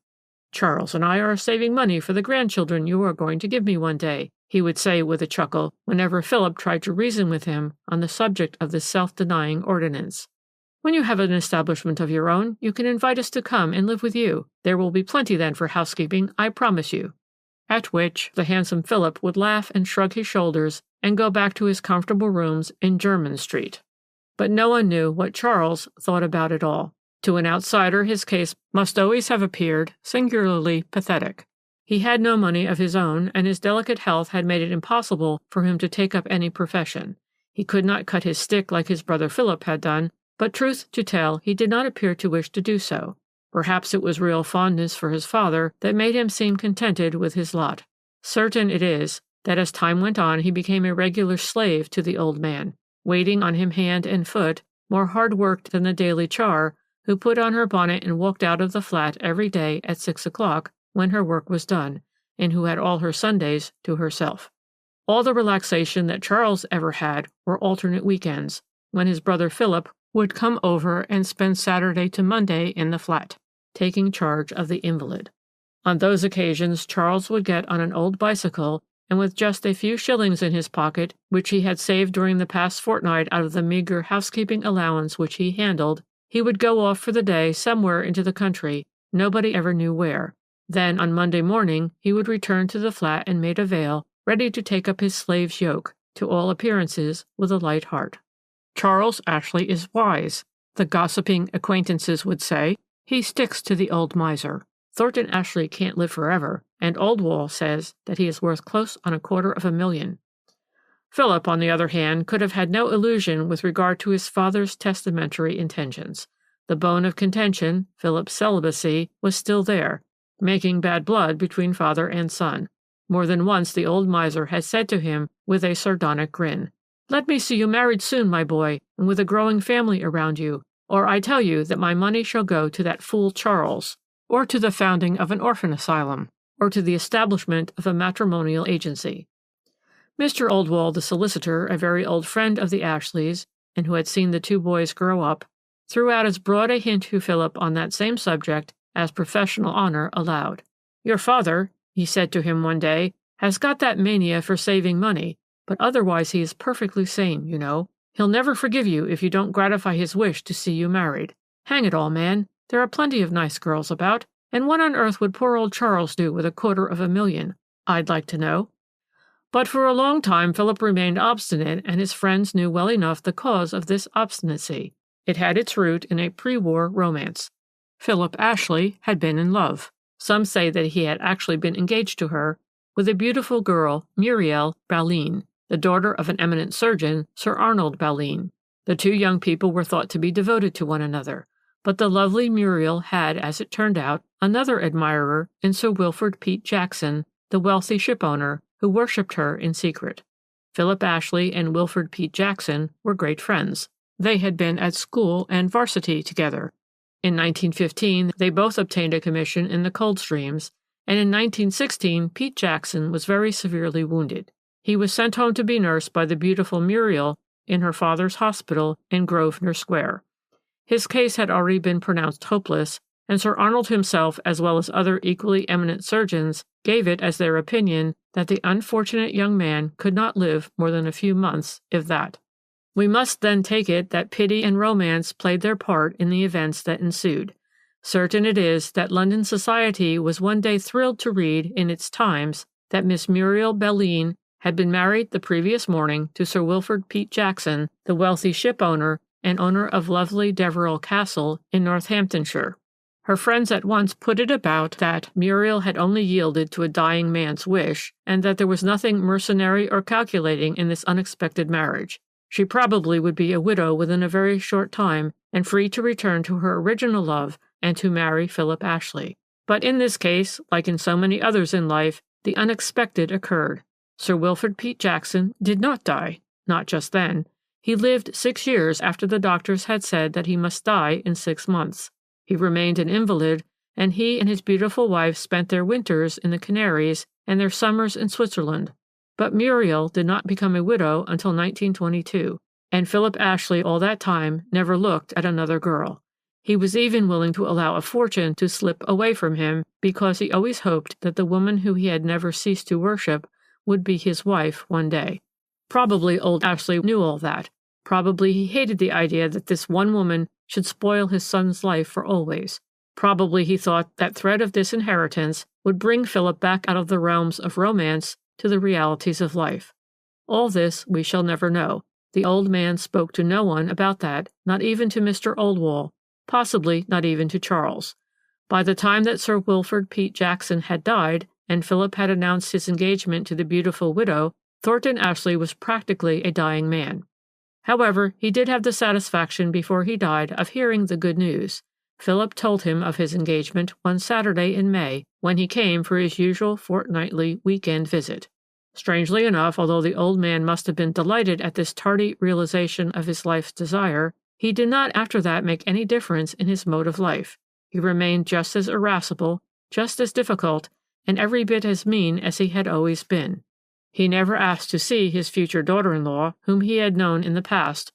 "Charles and I are saving money for the grandchildren you are going to give me one day," he would say with a chuckle whenever Philip tried to reason with him on the subject of this self-denying ordinance. "When you have an establishment of your own, you can invite us to come and live with you. There will be plenty then for housekeeping, I promise you." At which the handsome Philip would laugh and shrug his shoulders and go back to his comfortable rooms in Jermyn Street. But no one knew what Charles thought about it all. To an outsider, his case must always have appeared singularly pathetic. He had no money of his own, and his delicate health had made it impossible for him to take up any profession. He could not cut his stick like his brother Philip had done, but truth to tell, he did not appear to wish to do so. Perhaps it was real fondness for his father that made him seem contented with his lot. Certain it is that as time went on he became a regular slave to the old man, waiting on him hand and foot, more hard-worked than the daily char, who put on her bonnet and walked out of the flat every day at 6 o'clock when her work was done, and who had all her Sundays to herself. All the relaxation that Charles ever had were alternate weekends, when his brother Philip would come over and spend Saturday to Monday in the flat, taking charge of the invalid. On those occasions Charles would get on an old bicycle, and with just a few shillings in his pocket, which he had saved during the past fortnight out of the meagre housekeeping allowance which he handled, he would go off for the day somewhere into the country, nobody ever knew where. Then on Monday morning he would return to the flat in Maida Vale, ready to take up his slave's yoke, to all appearances with a light heart. "Charles Ashley is wise," the gossiping acquaintances would say. "He sticks to the old miser. Thornton Ashley can't live forever, and Oldwall says that he is worth close on $250,000. Philip, on the other hand, could have had no illusion with regard to his father's testamentary intentions. The bone of contention, Philip's celibacy, was still there, making bad blood between father and son. More than once the old miser had said to him with a sardonic grin, "Let me see you married soon, my boy, and with a growing family around you, or I tell you that my money shall go to that fool Charles, or to the founding of an orphan asylum, or to the establishment of a matrimonial agency." Mr. Oldwall, the solicitor, a very old friend of the Ashleys, and who had seen the two boys grow up, threw out as broad a hint to Philip on that same subject as professional honor allowed. "Your father," he said to him one day, "has got that mania for saving money, but otherwise he is perfectly sane, you know. He'll never forgive you if you don't gratify his wish to see you married. Hang it all, man, there are plenty of nice girls about, and what on earth would poor old Charles do with $250,000, I'd like to know?" But for a long time Philip remained obstinate, and his friends knew well enough the cause of this obstinacy. It had its root in a pre-war romance. Philip Ashley had been in love. Some say that he had actually been engaged to her, with a beautiful girl, Muriel Baline, the daughter of an eminent surgeon, Sir Arnold Baline. The two young people were thought to be devoted to one another, but the lovely Muriel had, as it turned out, another admirer in Sir Wilfrid Pete Jackson, the wealthy shipowner, who worshipped her in secret. Philip Ashley and Wilfrid Pete Jackson were great friends. They had been at school and varsity together. In 1915, they both obtained a commission in the Coldstreams, and in 1916, Pete Jackson was very severely wounded. He was sent home to be nursed by the beautiful Muriel in her father's hospital in Grosvenor Square. His case had already been pronounced hopeless, and Sir Arnold himself, as well as other equally eminent surgeons, gave it as their opinion that the unfortunate young man could not live more than a few months, if that. We must then take it that pity and romance played their part in the events that ensued. Certain it is that London society was one day thrilled to read in its Times that Miss Muriel Baline had been married the previous morning to Sir Wilfrid Pete Jackson, the wealthy shipowner and owner of lovely Deverell Castle in Northamptonshire. Her friends at once put it about that Muriel had only yielded to a dying man's wish, and that there was nothing mercenary or calculating in this unexpected marriage. She probably would be a widow within a very short time, and free to return to her original love and to marry Philip Ashley. But in this case, like in so many others in life, the unexpected occurred. Sir Wilfrid Pete Jackson did not die, not just then. He lived 6 years after the doctors had said that he must die in 6 months. He remained an invalid, and he and his beautiful wife spent their winters in the Canaries and their summers in Switzerland. But Muriel did not become a widow until 1922, and Philip Ashley all that time never looked at another girl. He was even willing to allow a fortune to slip away from him because he always hoped that the woman who he had never ceased to worship would be his wife one day. Probably old Ashley knew all that. Probably he hated the idea that this one woman should spoil his son's life for always. Probably he thought that threat of disinheritance would bring Philip back out of the realms of romance to the realities of life. All this we shall never know. The old man spoke to no one about that, not even to Mr. Oldwall, possibly not even to Charles. By the time that Sir Wilfrid Pete Jackson had died, and Philip had announced his engagement to the beautiful widow, Thornton Ashley was practically a dying man. However, he did have the satisfaction before he died of hearing the good news. Philip told him of his engagement one Saturday in May, when he came for his usual fortnightly weekend visit. Strangely enough, although the old man must have been delighted at this tardy realization of his life's desire, he did not after that make any difference in his mode of life. He remained just as irascible, just as difficult, and every bit as mean as he had always been. He never asked to see his future daughter-in-law, whom he had known in the past,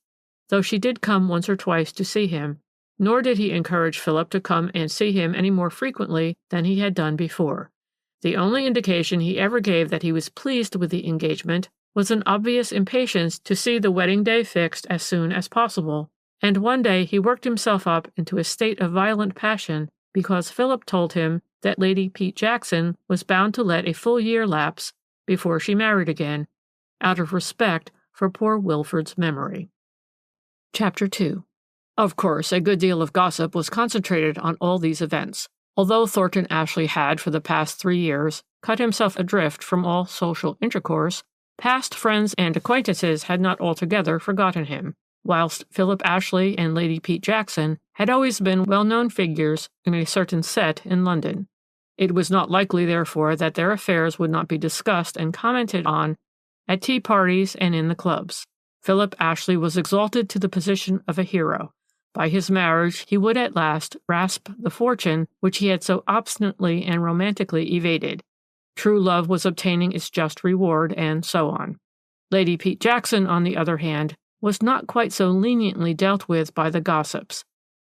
though she did come once or twice to see him, nor did he encourage Philip to come and see him any more frequently than he had done before. The only indication he ever gave that he was pleased with the engagement was an obvious impatience to see the wedding day fixed as soon as possible, and one day he worked himself up into a state of violent passion because Philip told him that Lady Pete Jackson was bound to let a full year lapse before she married again, out of respect for poor Wilfrid's memory. Chapter 2. Of course, a good deal of gossip was concentrated on all these events. Although Thornton Ashley had, for the past 3 years, cut himself adrift from all social intercourse, past friends and acquaintances had not altogether forgotten him, whilst Philip Ashley and Lady Pete Jackson had always been well-known figures in a certain set in London. It was not likely, therefore, that their affairs would not be discussed and commented on at tea parties and in the clubs. Philip Ashley was exalted to the position of a hero. By his marriage, he would at last grasp the fortune which he had so obstinately and romantically evaded. True love was obtaining its just reward, and so on. Lady Pete Jackson, on the other hand, was not quite so leniently dealt with by the gossips.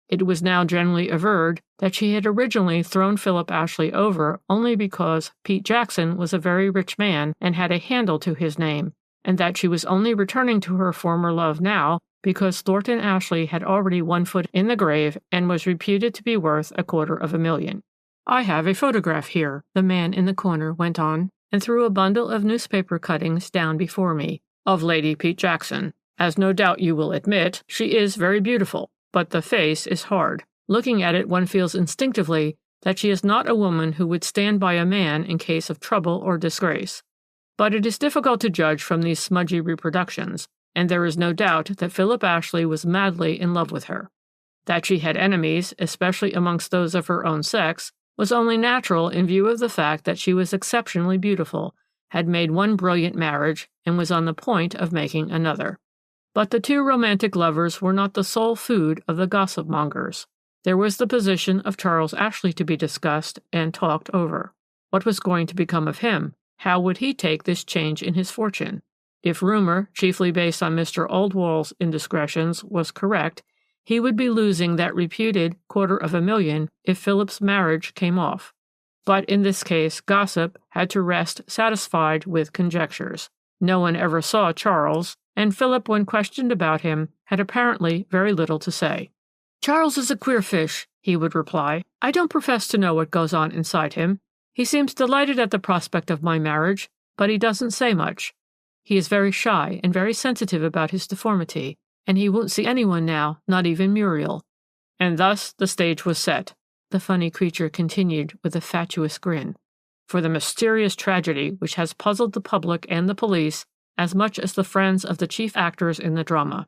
It was now generally averred that she had originally thrown Philip Ashley over only because Pete Jackson was a very rich man and had a handle to his name, and that she was only returning to her former love now because Thornton Ashley had already one foot in the grave and was reputed to be worth $250,000. "I have a photograph here," the man in the corner went on, and threw a bundle of newspaper cuttings down before me, "of Lady Pete Jackson. As no doubt you will admit, she is very beautiful, but the face is hard. Looking at it, one feels instinctively that she is not a woman who would stand by a man in case of trouble or disgrace. But it is difficult to judge from these smudgy reproductions, and there is no doubt that Philip Ashley was madly in love with her. That she had enemies, especially amongst those of her own sex, was only natural in view of the fact that she was exceptionally beautiful, had made one brilliant marriage, and was on the point of making another. But the two romantic lovers were not the sole food of the gossip-mongers. There was the position of Charles Ashley to be discussed and talked over. What was going to become of him? How would he take this change in his fortune? If rumor, chiefly based on Mr. Oldwall's indiscretions, was correct, he would be losing that reputed $250,000 if Philip's marriage came off. But in this case, gossip had to rest satisfied with conjectures. No one ever saw Charles, and Philip, when questioned about him, had apparently very little to say. "Charles is a queer fish," he would reply. "I don't profess to know what goes on inside him. He seems delighted at the prospect of my marriage, but he doesn't say much. He is very shy and very sensitive about his deformity, and he won't see anyone now, not even Muriel." And thus the stage was set. the funny creature continued with a fatuous grin, for the mysterious tragedy which has puzzled the public and the police as much as the friends of the chief actors in the drama.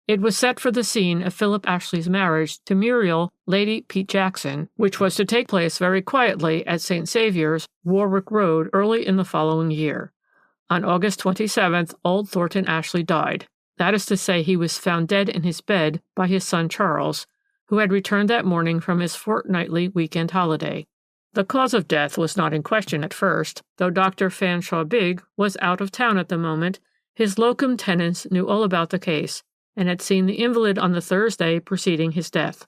It was set for the scene of Philip Ashley's marriage to Muriel, Lady Pete Jackson, which was to take place very quietly at St. Saviour's, Warwick Road, early in the following year. On August 27th, old Thornton Ashley died. That is to say, he was found dead in his bed by his son Charles, who had returned that morning from his fortnightly weekend holiday. The cause of death was not in question at first, though Dr. Fanshawe Bigg was out of town at the moment. His locum tenens knew all about the case, and had seen the invalid on the Thursday preceding his death.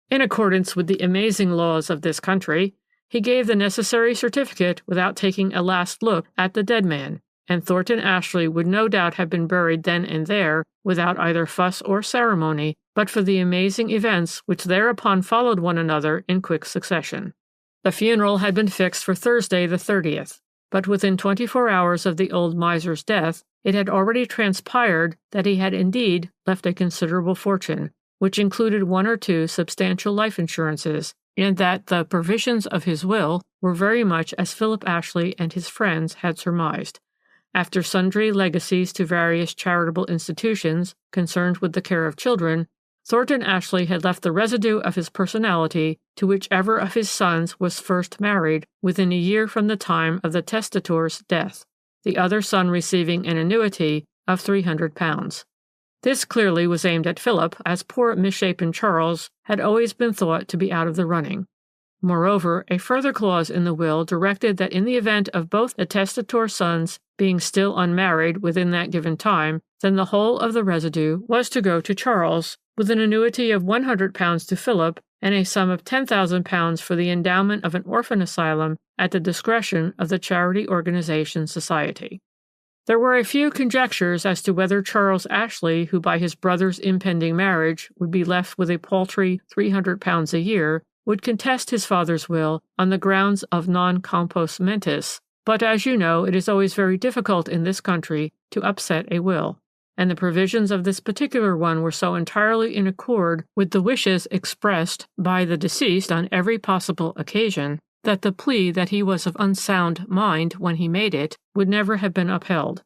In accordance with the amazing laws of this country, he gave the necessary certificate without taking a last look at the dead man, and Thornton Ashley would no doubt have been buried then and there, without either fuss or ceremony, but for the amazing events which thereupon followed one another in quick succession. The funeral had been fixed for Thursday the 30th, but within 24 hours of the old miser's death, it had already transpired that he had indeed left a considerable fortune, which included 1 or 2 substantial life insurances, and that the provisions of his will were very much as Philip Ashley and his friends had surmised. After sundry legacies to various charitable institutions concerned with the care of children, Thornton Ashley had left the residue of his personality to whichever of his sons was first married within a year from the time of the testator's death, the other son receiving an annuity of £300. This clearly was aimed at Philip, as poor misshapen Charles had always been thought to be out of the running. Moreover, a further clause in the will directed that in the event of both the testator's sons being still unmarried within that given time, then the whole of the residue was to go to Charles, with an annuity of £100 to Philip and a sum of £10,000 for the endowment of an orphan asylum at the discretion of the Charity Organization Society. There were a few conjectures as to whether Charles Ashley, who by his brother's impending marriage would be left with a paltry £300 a year, would contest his father's will on the grounds of non compos mentis, but as you know, it is always very difficult in this country to upset a will, and the provisions of this particular one were so entirely in accord with the wishes expressed by the deceased on every possible occasion that the plea that he was of unsound mind when he made it would never have been upheld.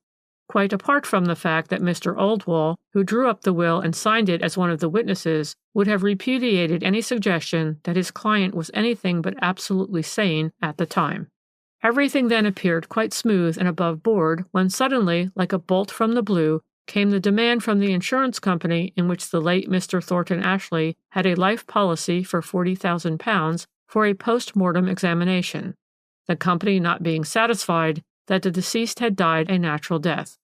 Quite apart from the fact that Mr. Oldwall, who drew up the will and signed it as one of the witnesses, would have repudiated any suggestion that his client was anything but absolutely sane at the time. Everything then appeared quite smooth and above board when suddenly, like a bolt from the blue, came the demand from the insurance company in which the late Mr. Thornton Ashley had a life policy for £40,000 for a post-mortem examination, the company not being satisfied that the deceased had died a natural death.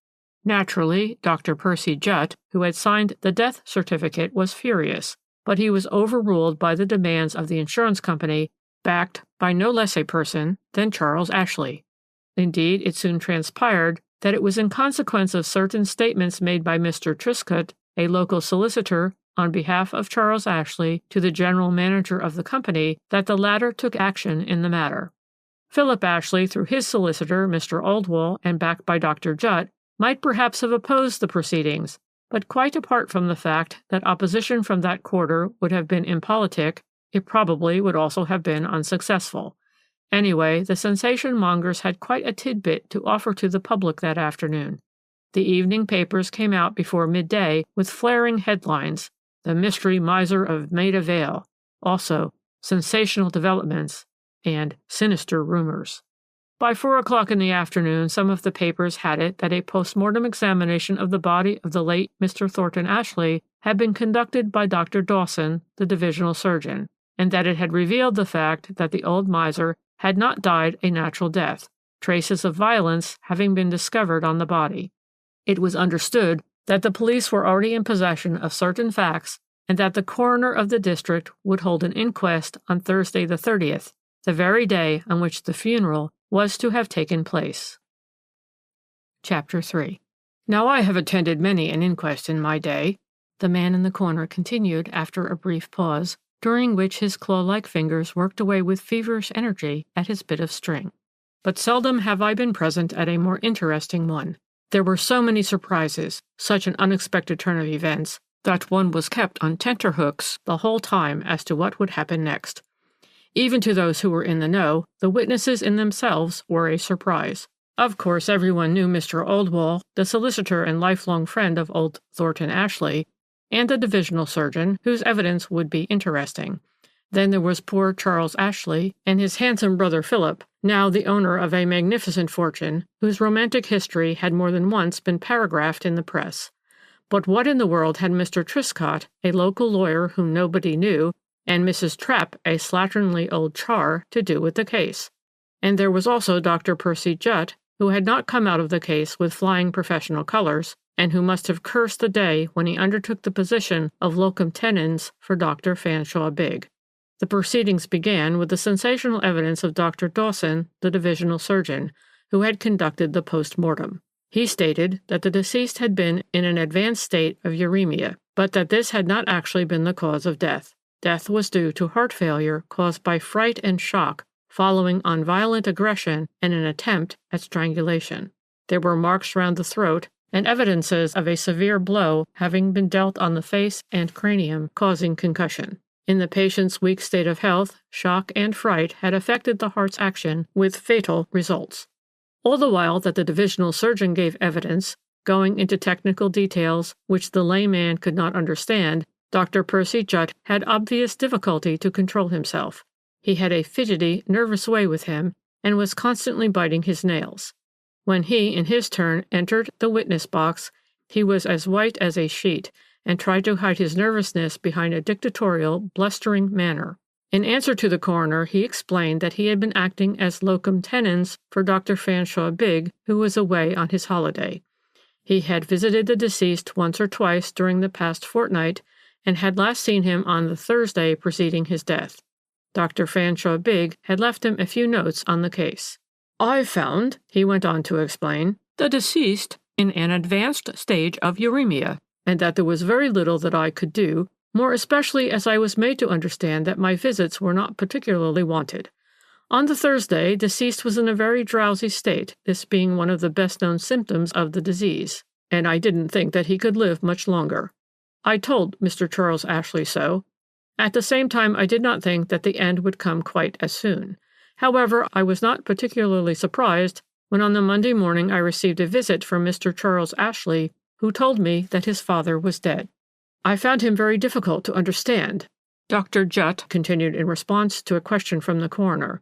Naturally, Dr. Percy Jutt, who had signed the death certificate, was furious, but he was overruled by the demands of the insurance company, backed by no less a person than Charles Ashley. Indeed, it soon transpired that it was in consequence of certain statements made by Mr. Triscott, a local solicitor, on behalf of Charles Ashley to the general manager of the company, that the latter took action in the matter. Philip Ashley, through his solicitor, Mr. Oldwall, and backed by Dr. Jutt, might perhaps have opposed the proceedings, but quite apart from the fact that opposition from that quarter would have been impolitic, it probably would also have been unsuccessful. Anyway, the sensation mongers had quite a tidbit to offer to the public that afternoon. The evening papers came out before midday with flaring headlines, "The Mystery Miser of Maida Vale," also "Sensational Developments," and "Sinister Rumors." By 4 o'clock in the afternoon, some of the papers had it that a post-mortem examination of the body of the late Mr. Thornton Ashley had been conducted by Dr. Dawson, the divisional surgeon, and that it had revealed the fact that the old miser had not died a natural death, traces of violence having been discovered on the body. It was understood that the police were already in possession of certain facts and that the coroner of the district would hold an inquest on Thursday the 30th, the very day on which the funeral was to have taken place. Chapter 3. Now I have attended many an inquest in my day, the man in the corner continued after a brief pause, during which his claw-like fingers worked away with feverish energy at his bit of string. But seldom have I been present at a more interesting one. There were so many surprises, such an unexpected turn of events, that one was kept on tenterhooks the whole time as to what would happen next. Even to those who were in the know, the witnesses in themselves were a surprise. Of course, everyone knew Mr. Oldwall, the solicitor and lifelong friend of old Thornton Ashley, and the divisional surgeon, whose evidence would be interesting. Then there was poor Charles Ashley and his handsome brother Philip, now the owner of a magnificent fortune, whose romantic history had more than once been paragraphed in the press. But what in the world had Mr. Triscott, a local lawyer whom nobody knew, and Mrs. Trapp, a slatternly old char, to do with the case? And there was also Dr. Percy Jutt, who had not come out of the case with flying professional colors, and who must have cursed the day when he undertook the position of locum tenens for Dr. Fanshawe Bigg. The proceedings began with the sensational evidence of Dr. Dawson, the divisional surgeon, who had conducted the post-mortem. He stated that the deceased had been in an advanced state of uremia, but that this had not actually been the cause of death. Death was due to heart failure caused by fright and shock following on violent aggression and an attempt at strangulation. There were marks round the throat and evidences of a severe blow having been dealt on the face and cranium, causing concussion. In the patient's weak state of health, shock and fright had affected the heart's action with fatal results. All the while that the divisional surgeon gave evidence, going into technical details which the layman could not understand, Dr. Percy Jutt had obvious difficulty to control himself. He had a fidgety, nervous way with him, and was constantly biting his nails. When he, in his turn, entered the witness box, he was as white as a sheet, and tried to hide his nervousness behind a dictatorial, blustering manner. In answer to the coroner, he explained that he had been acting as locum tenens for Dr. Fanshawe Bigg, who was away on his holiday. He had visited the deceased once or twice during the past fortnight, and had last seen him on the Thursday preceding his death. Dr. Fanshawe Bigg had left him a few notes on the case. "I found," he went on to explain, "the deceased in an advanced stage of uremia, and that there was very little that I could do, more especially as I was made to understand that my visits were not particularly wanted. On the Thursday, deceased was in a very drowsy state, this being one of the best-known symptoms of the disease, and I didn't think that he could live much longer. I told Mr. Charles Ashley so. At the same time, I did not think that the end would come quite as soon. However, I was not particularly surprised when on the Monday morning I received a visit from Mr. Charles Ashley, who told me that his father was dead. I found him very difficult to understand," Dr. Jutt continued in response to a question from the coroner.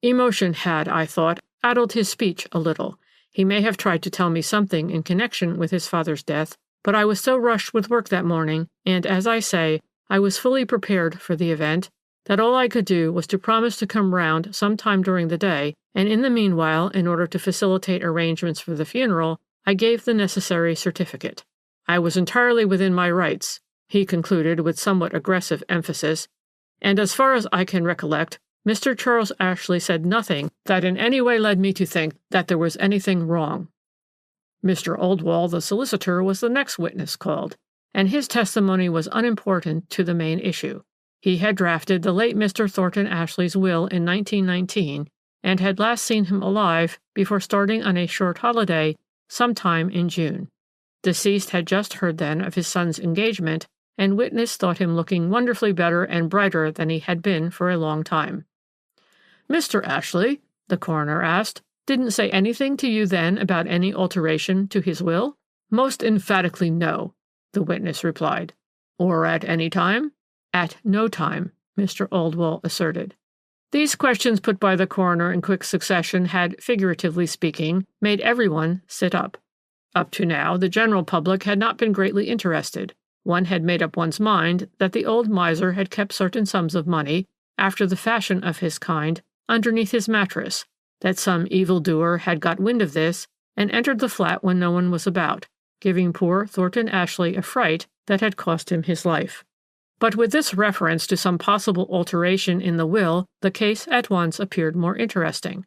"Emotion had, I thought, addled his speech a little. He may have tried to tell me something in connection with his father's death, but I was so rushed with work that morning, and, as I say, I was fully prepared for the event, that all I could do was to promise to come round some time during the day, and in the meanwhile, in order to facilitate arrangements for the funeral, I gave the necessary certificate. I was entirely within my rights," he concluded with somewhat aggressive emphasis, "and as far as I can recollect, Mr. Charles Ashley said nothing that in any way led me to think that there was anything wrong." Mr. Oldwall, the solicitor, was the next witness called, and his testimony was unimportant to the main issue. He had drafted the late Mr. Thornton Ashley's will in 1919, and had last seen him alive before starting on a short holiday sometime in June. Deceased had just heard then of his son's engagement, and witness thought him looking wonderfully better and brighter than he had been for a long time. "Mr. Ashley," the coroner asked, "didn't say anything to you then about any alteration to his will?" "Most emphatically no," the witness replied. "Or at any time?" "At no time," Mr. Oldwall asserted. These questions put by the coroner in quick succession had, figuratively speaking, made everyone sit up. Up to now, the general public had not been greatly interested. One had made up one's mind that the old miser had kept certain sums of money, after the fashion of his kind, underneath his mattress, that some evildoer had got wind of this and entered the flat when no one was about, giving poor Thornton Ashley a fright that had cost him his life. But with this reference to some possible alteration in the will, the case at once appeared more interesting.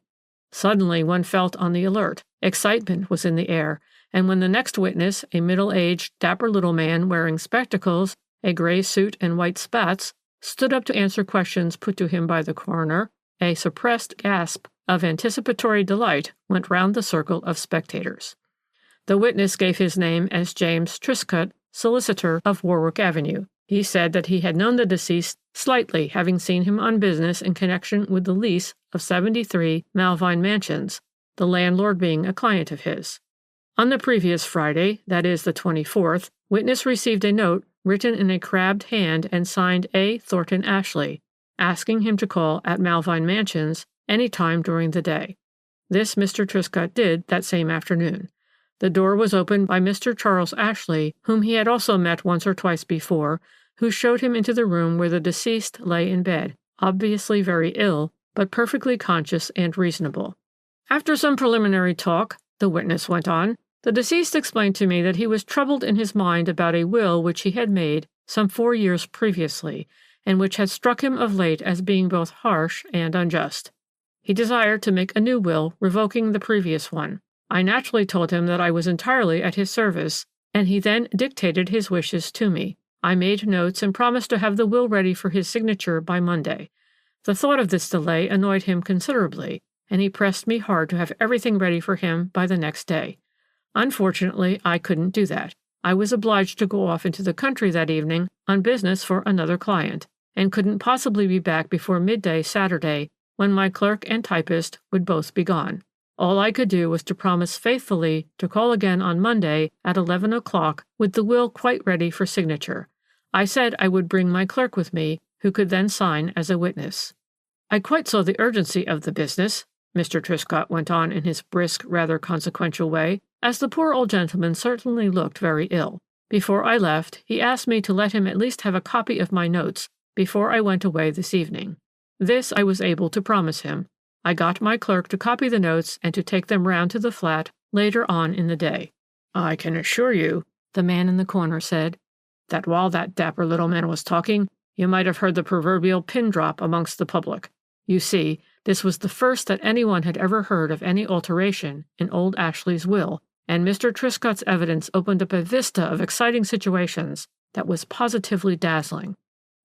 Suddenly one felt on the alert. Excitement was in the air, and when the next witness, a middle-aged, dapper little man wearing spectacles, a gray suit and white spats, stood up to answer questions put to him by the coroner, a suppressed gasp of anticipatory delight went round the circle of spectators. The witness gave his name as James Triscott, solicitor of Warwick Avenue, He said that he had known the deceased slightly, having seen him on business in connection with the lease of 73 Malvine Mansions, the landlord being a client of his. On the previous Friday, that is the 24th, witness received a note written in a crabbed hand and signed A. Thornton Ashley, asking him to call at Malvine Mansions any time during the day. This Mr. Truscott did that same afternoon. The door was opened by Mr. Charles Ashley, whom he had also met once or twice before, who showed him into the room where the deceased lay in bed, obviously very ill, but perfectly conscious and reasonable. After some preliminary talk, the witness went on, the deceased explained to me that he was troubled in his mind about a will which he had made some 4 years previously, and which had struck him of late as being both harsh and unjust. He desired to make a new will, revoking the previous one. I naturally told him that I was entirely at his service, and he then dictated his wishes to me. I made notes and promised to have the will ready for his signature by Monday. The thought of this delay annoyed him considerably, and he pressed me hard to have everything ready for him by the next day. Unfortunately, I couldn't do that. I was obliged to go off into the country that evening on business for another client, and couldn't possibly be back before midday Saturday, when my clerk and typist would both be gone. All I could do was to promise faithfully to call again on Monday at 11 o'clock with the will quite ready for signature. I said I would bring my clerk with me, who could then sign as a witness. I quite saw the urgency of the business, Mr. Truscott went on in his brisk, rather consequential way, as the poor old gentleman certainly looked very ill. Before I left, he asked me to let him at least have a copy of my notes before I went away this evening. This I was able to promise him. I got my clerk to copy the notes and to take them round to the flat later on in the day. I can assure you, the man in the corner said, that while that dapper little man was talking, you might have heard the proverbial pin drop amongst the public. You see, this was the first that anyone had ever heard of any alteration in old Ashley's will, and Mr. Truscott's evidence opened up a vista of exciting situations that was positively dazzling.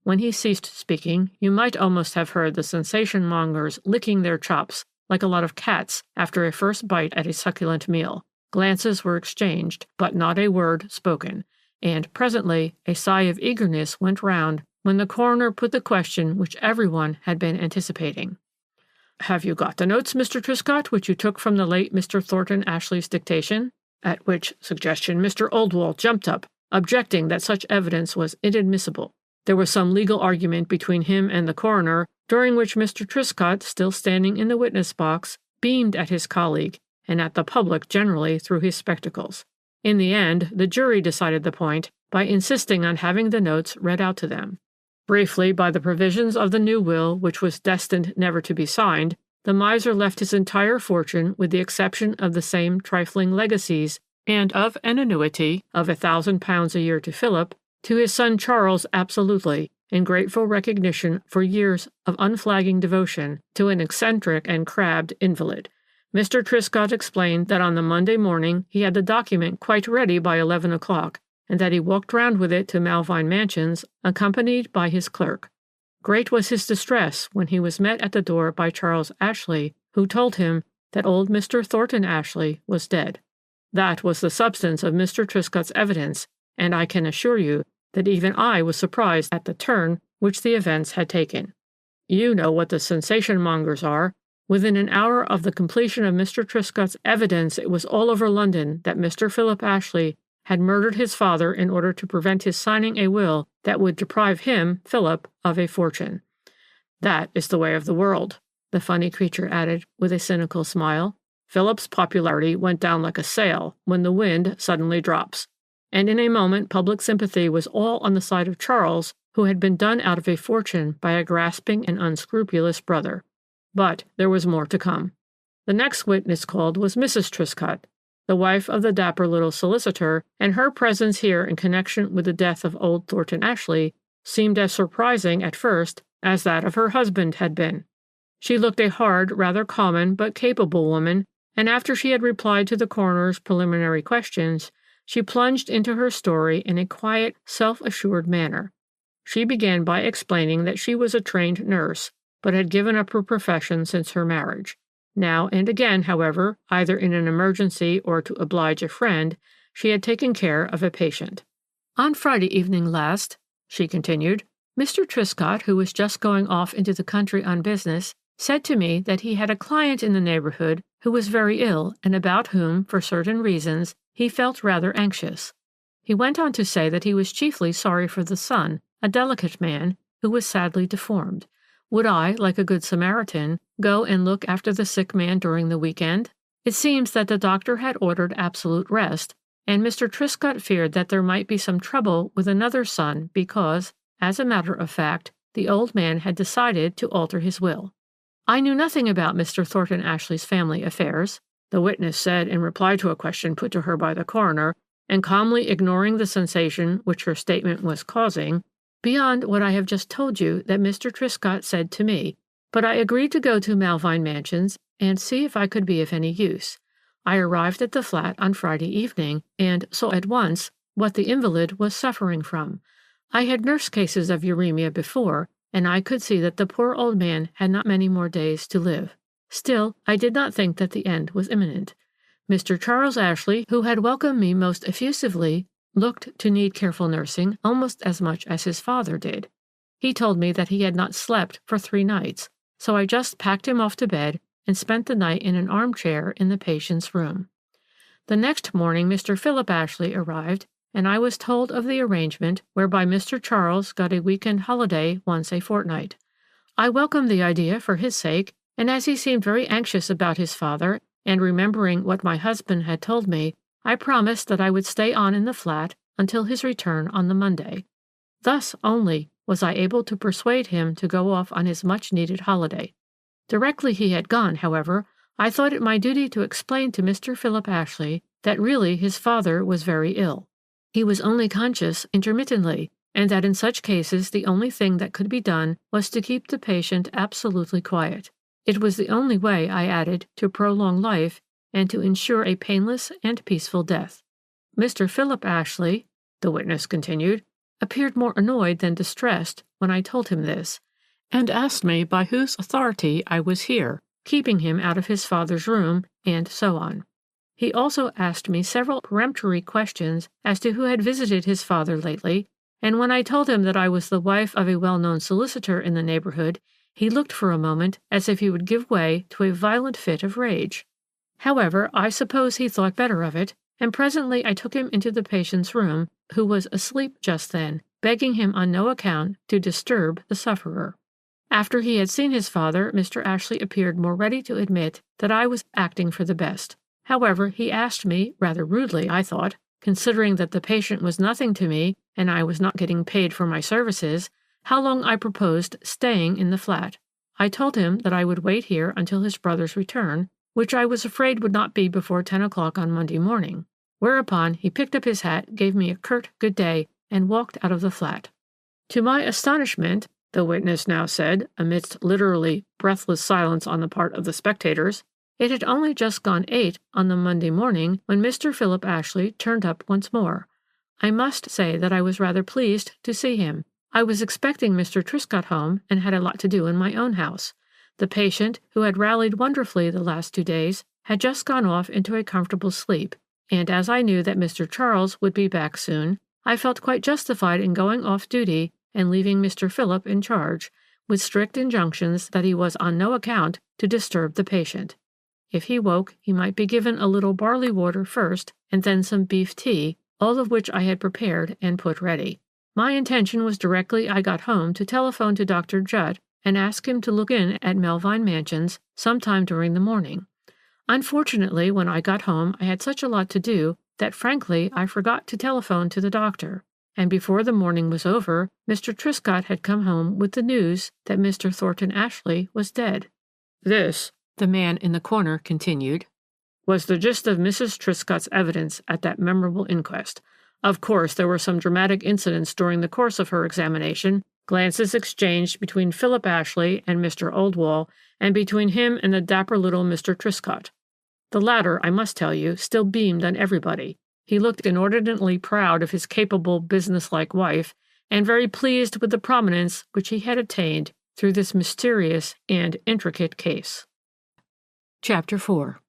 When he ceased speaking, you might almost have heard the sensation-mongers licking their chops like a lot of cats after a first bite at a succulent meal. Glances were exchanged, but not a word spoken, and presently a sigh of eagerness went round when the coroner put the question which everyone had been anticipating. "Have you got the notes, Mr. Truscott, which you took from the late Mr. Thornton Ashley's dictation?" At which suggestion Mr. Oldwall jumped up, objecting that such evidence was inadmissible. There was some legal argument between him and the coroner, during which Mr. Truscott, still standing in the witness box, beamed at his colleague and at the public generally through his spectacles. In the end, the jury decided the point by insisting on having the notes read out to them. Briefly, by the provisions of the new will, which was destined never to be signed, the miser left his entire fortune with the exception of the same trifling legacies and of an annuity of £1,000 a year to Philip, to his son Charles absolutely, in grateful recognition for years of unflagging devotion to an eccentric and crabbed invalid. Mr. Truscott explained that on the Monday morning he had the document quite ready by 11 o'clock, and that he walked round with it to Malvine Mansions, accompanied by his clerk. Great was his distress when he was met at the door by Charles Ashley, who told him that old Mr. Thornton Ashley was dead. That was the substance of Mr. Truscott's evidence, and I can assure you that even I was surprised at the turn which the events had taken. You know what the sensation-mongers are. Within an hour of the completion of Mr. Truscott's evidence, it was all over London that Mr. Philip Ashley had murdered his father in order to prevent his signing a will that would deprive him, Philip, of a fortune. That is the way of the world, the funny creature added with a cynical smile. Philip's popularity went down like a sail when the wind suddenly drops, and in a moment public sympathy was all on the side of Charles, who had been done out of a fortune by a grasping and unscrupulous brother. But there was more to come. The next witness called was Mrs. Truscott, the wife of the dapper little solicitor, and her presence here in connection with the death of old Thornton Ashley seemed as surprising at first as that of her husband had been. She looked a hard, rather common but capable woman, and after she had replied to the coroner's preliminary questions, she plunged into her story in a quiet, self-assured manner. She began by explaining that she was a trained nurse, but had given up her profession since her marriage. Now and again, however, either in an emergency or to oblige a friend, she had taken care of a patient. On Friday evening last, she continued. Mr. Triscott, who was just going off into the country on business, said to me that he had a client in the neighborhood who was very ill and about whom, for certain reasons, he felt rather anxious. He went on to say that he was chiefly sorry for the son, a delicate man, who was sadly deformed. Would I, like a good Samaritan, go and look after the sick man during the weekend? It seems that the doctor had ordered absolute rest, and Mr. Triscott feared that there might be some trouble with another son because, as a matter of fact, the old man had decided to alter his will. I knew nothing about Mr. Thornton Ashley's family affairs, the witness said in reply to a question put to her by the coroner, and calmly ignoring the sensation which her statement was causing, beyond what I have just told you that Mr. Triscott said to me, but I agreed to go to Malvine Mansions and see if I could be of any use. I arrived at the flat on Friday evening and saw at once what the invalid was suffering from. I had nursed cases of uremia before, and I could see that the poor old man had not many more days to live. Still, I did not think that the end was imminent. Mr. Charles Ashley, who had welcomed me most effusively, looked to need careful nursing almost as much as his father did. He told me that he had not slept for 3 nights, so I just packed him off to bed and spent the night in an armchair in the patient's room. The next morning Mr. Philip Ashley arrived, and I was told of the arrangement whereby Mr. Charles got a weekend holiday once a fortnight. I welcomed the idea for his sake, and as he seemed very anxious about his father, and remembering what my husband had told me, I promised that I would stay on in the flat until his return on the Monday. Thus only was I able to persuade him to go off on his much-needed holiday. Directly he had gone, however, I thought it my duty to explain to Mr. Philip Ashley that really his father was very ill. He was only conscious intermittently, and that in such cases the only thing that could be done was to keep the patient absolutely quiet. It was the only way, I added, to prolong life and to ensure a painless and peaceful death. Mr. Philip Ashley, the witness continued, appeared more annoyed than distressed when I told him this, and asked me by whose authority I was here, keeping him out of his father's room, and so on. He also asked me several peremptory questions as to who had visited his father lately, and when I told him that I was the wife of a well-known solicitor in the neighborhood, he looked for a moment as if he would give way to a violent fit of rage. However, I suppose he thought better of it, and presently I took him into the patient's room, who was asleep just then, begging him on no account to disturb the sufferer. After he had seen his father, Mr. Ashley appeared more ready to admit that I was acting for the best. However, he asked me, rather rudely, I thought, considering that the patient was nothing to me and I was not getting paid for my services, how long I proposed staying in the flat. I told him that I would wait here until his brother's return, which I was afraid would not be before 10 o'clock on Monday morning, whereupon he picked up his hat, gave me a curt good day, and walked out of the flat. To my astonishment, the witness now said, amidst literally breathless silence on the part of the spectators, it had only just gone 8 on the Monday morning when Mr. Philip Ashley turned up once more. I must say that I was rather pleased to see him. I was expecting Mr. Triscott home and had a lot to do in my own house. The patient, who had rallied wonderfully the last 2 days, had just gone off into a comfortable sleep, and as I knew that Mr. Charles would be back soon, I felt quite justified in going off duty and leaving Mr. Philip in charge, with strict injunctions that he was on no account to disturb the patient. If he woke, he might be given a little barley water first, and then some beef tea, all of which I had prepared and put ready. My intention was directly I got home to telephone to Dr. Judd and ask him to look in at Malvine Mansions sometime during the morning. Unfortunately, when I got home, I had such a lot to do that frankly I forgot to telephone to the doctor, and before the morning was over, Mr. Triscott had come home with the news that Mr. Thornton Ashley was dead. This, the man in the corner continued, was the gist of Mrs. Triscott's evidence at that memorable inquest. Of course, there were some dramatic incidents during the course of her examination, glances exchanged between Philip Ashley and Mr. Oldwall, and between him and the dapper little Mr. Triscott. The latter, I must tell you, still beamed on everybody. He looked inordinately proud of his capable, businesslike wife, and very pleased with the prominence which he had attained through this mysterious and intricate case. Chapter 4.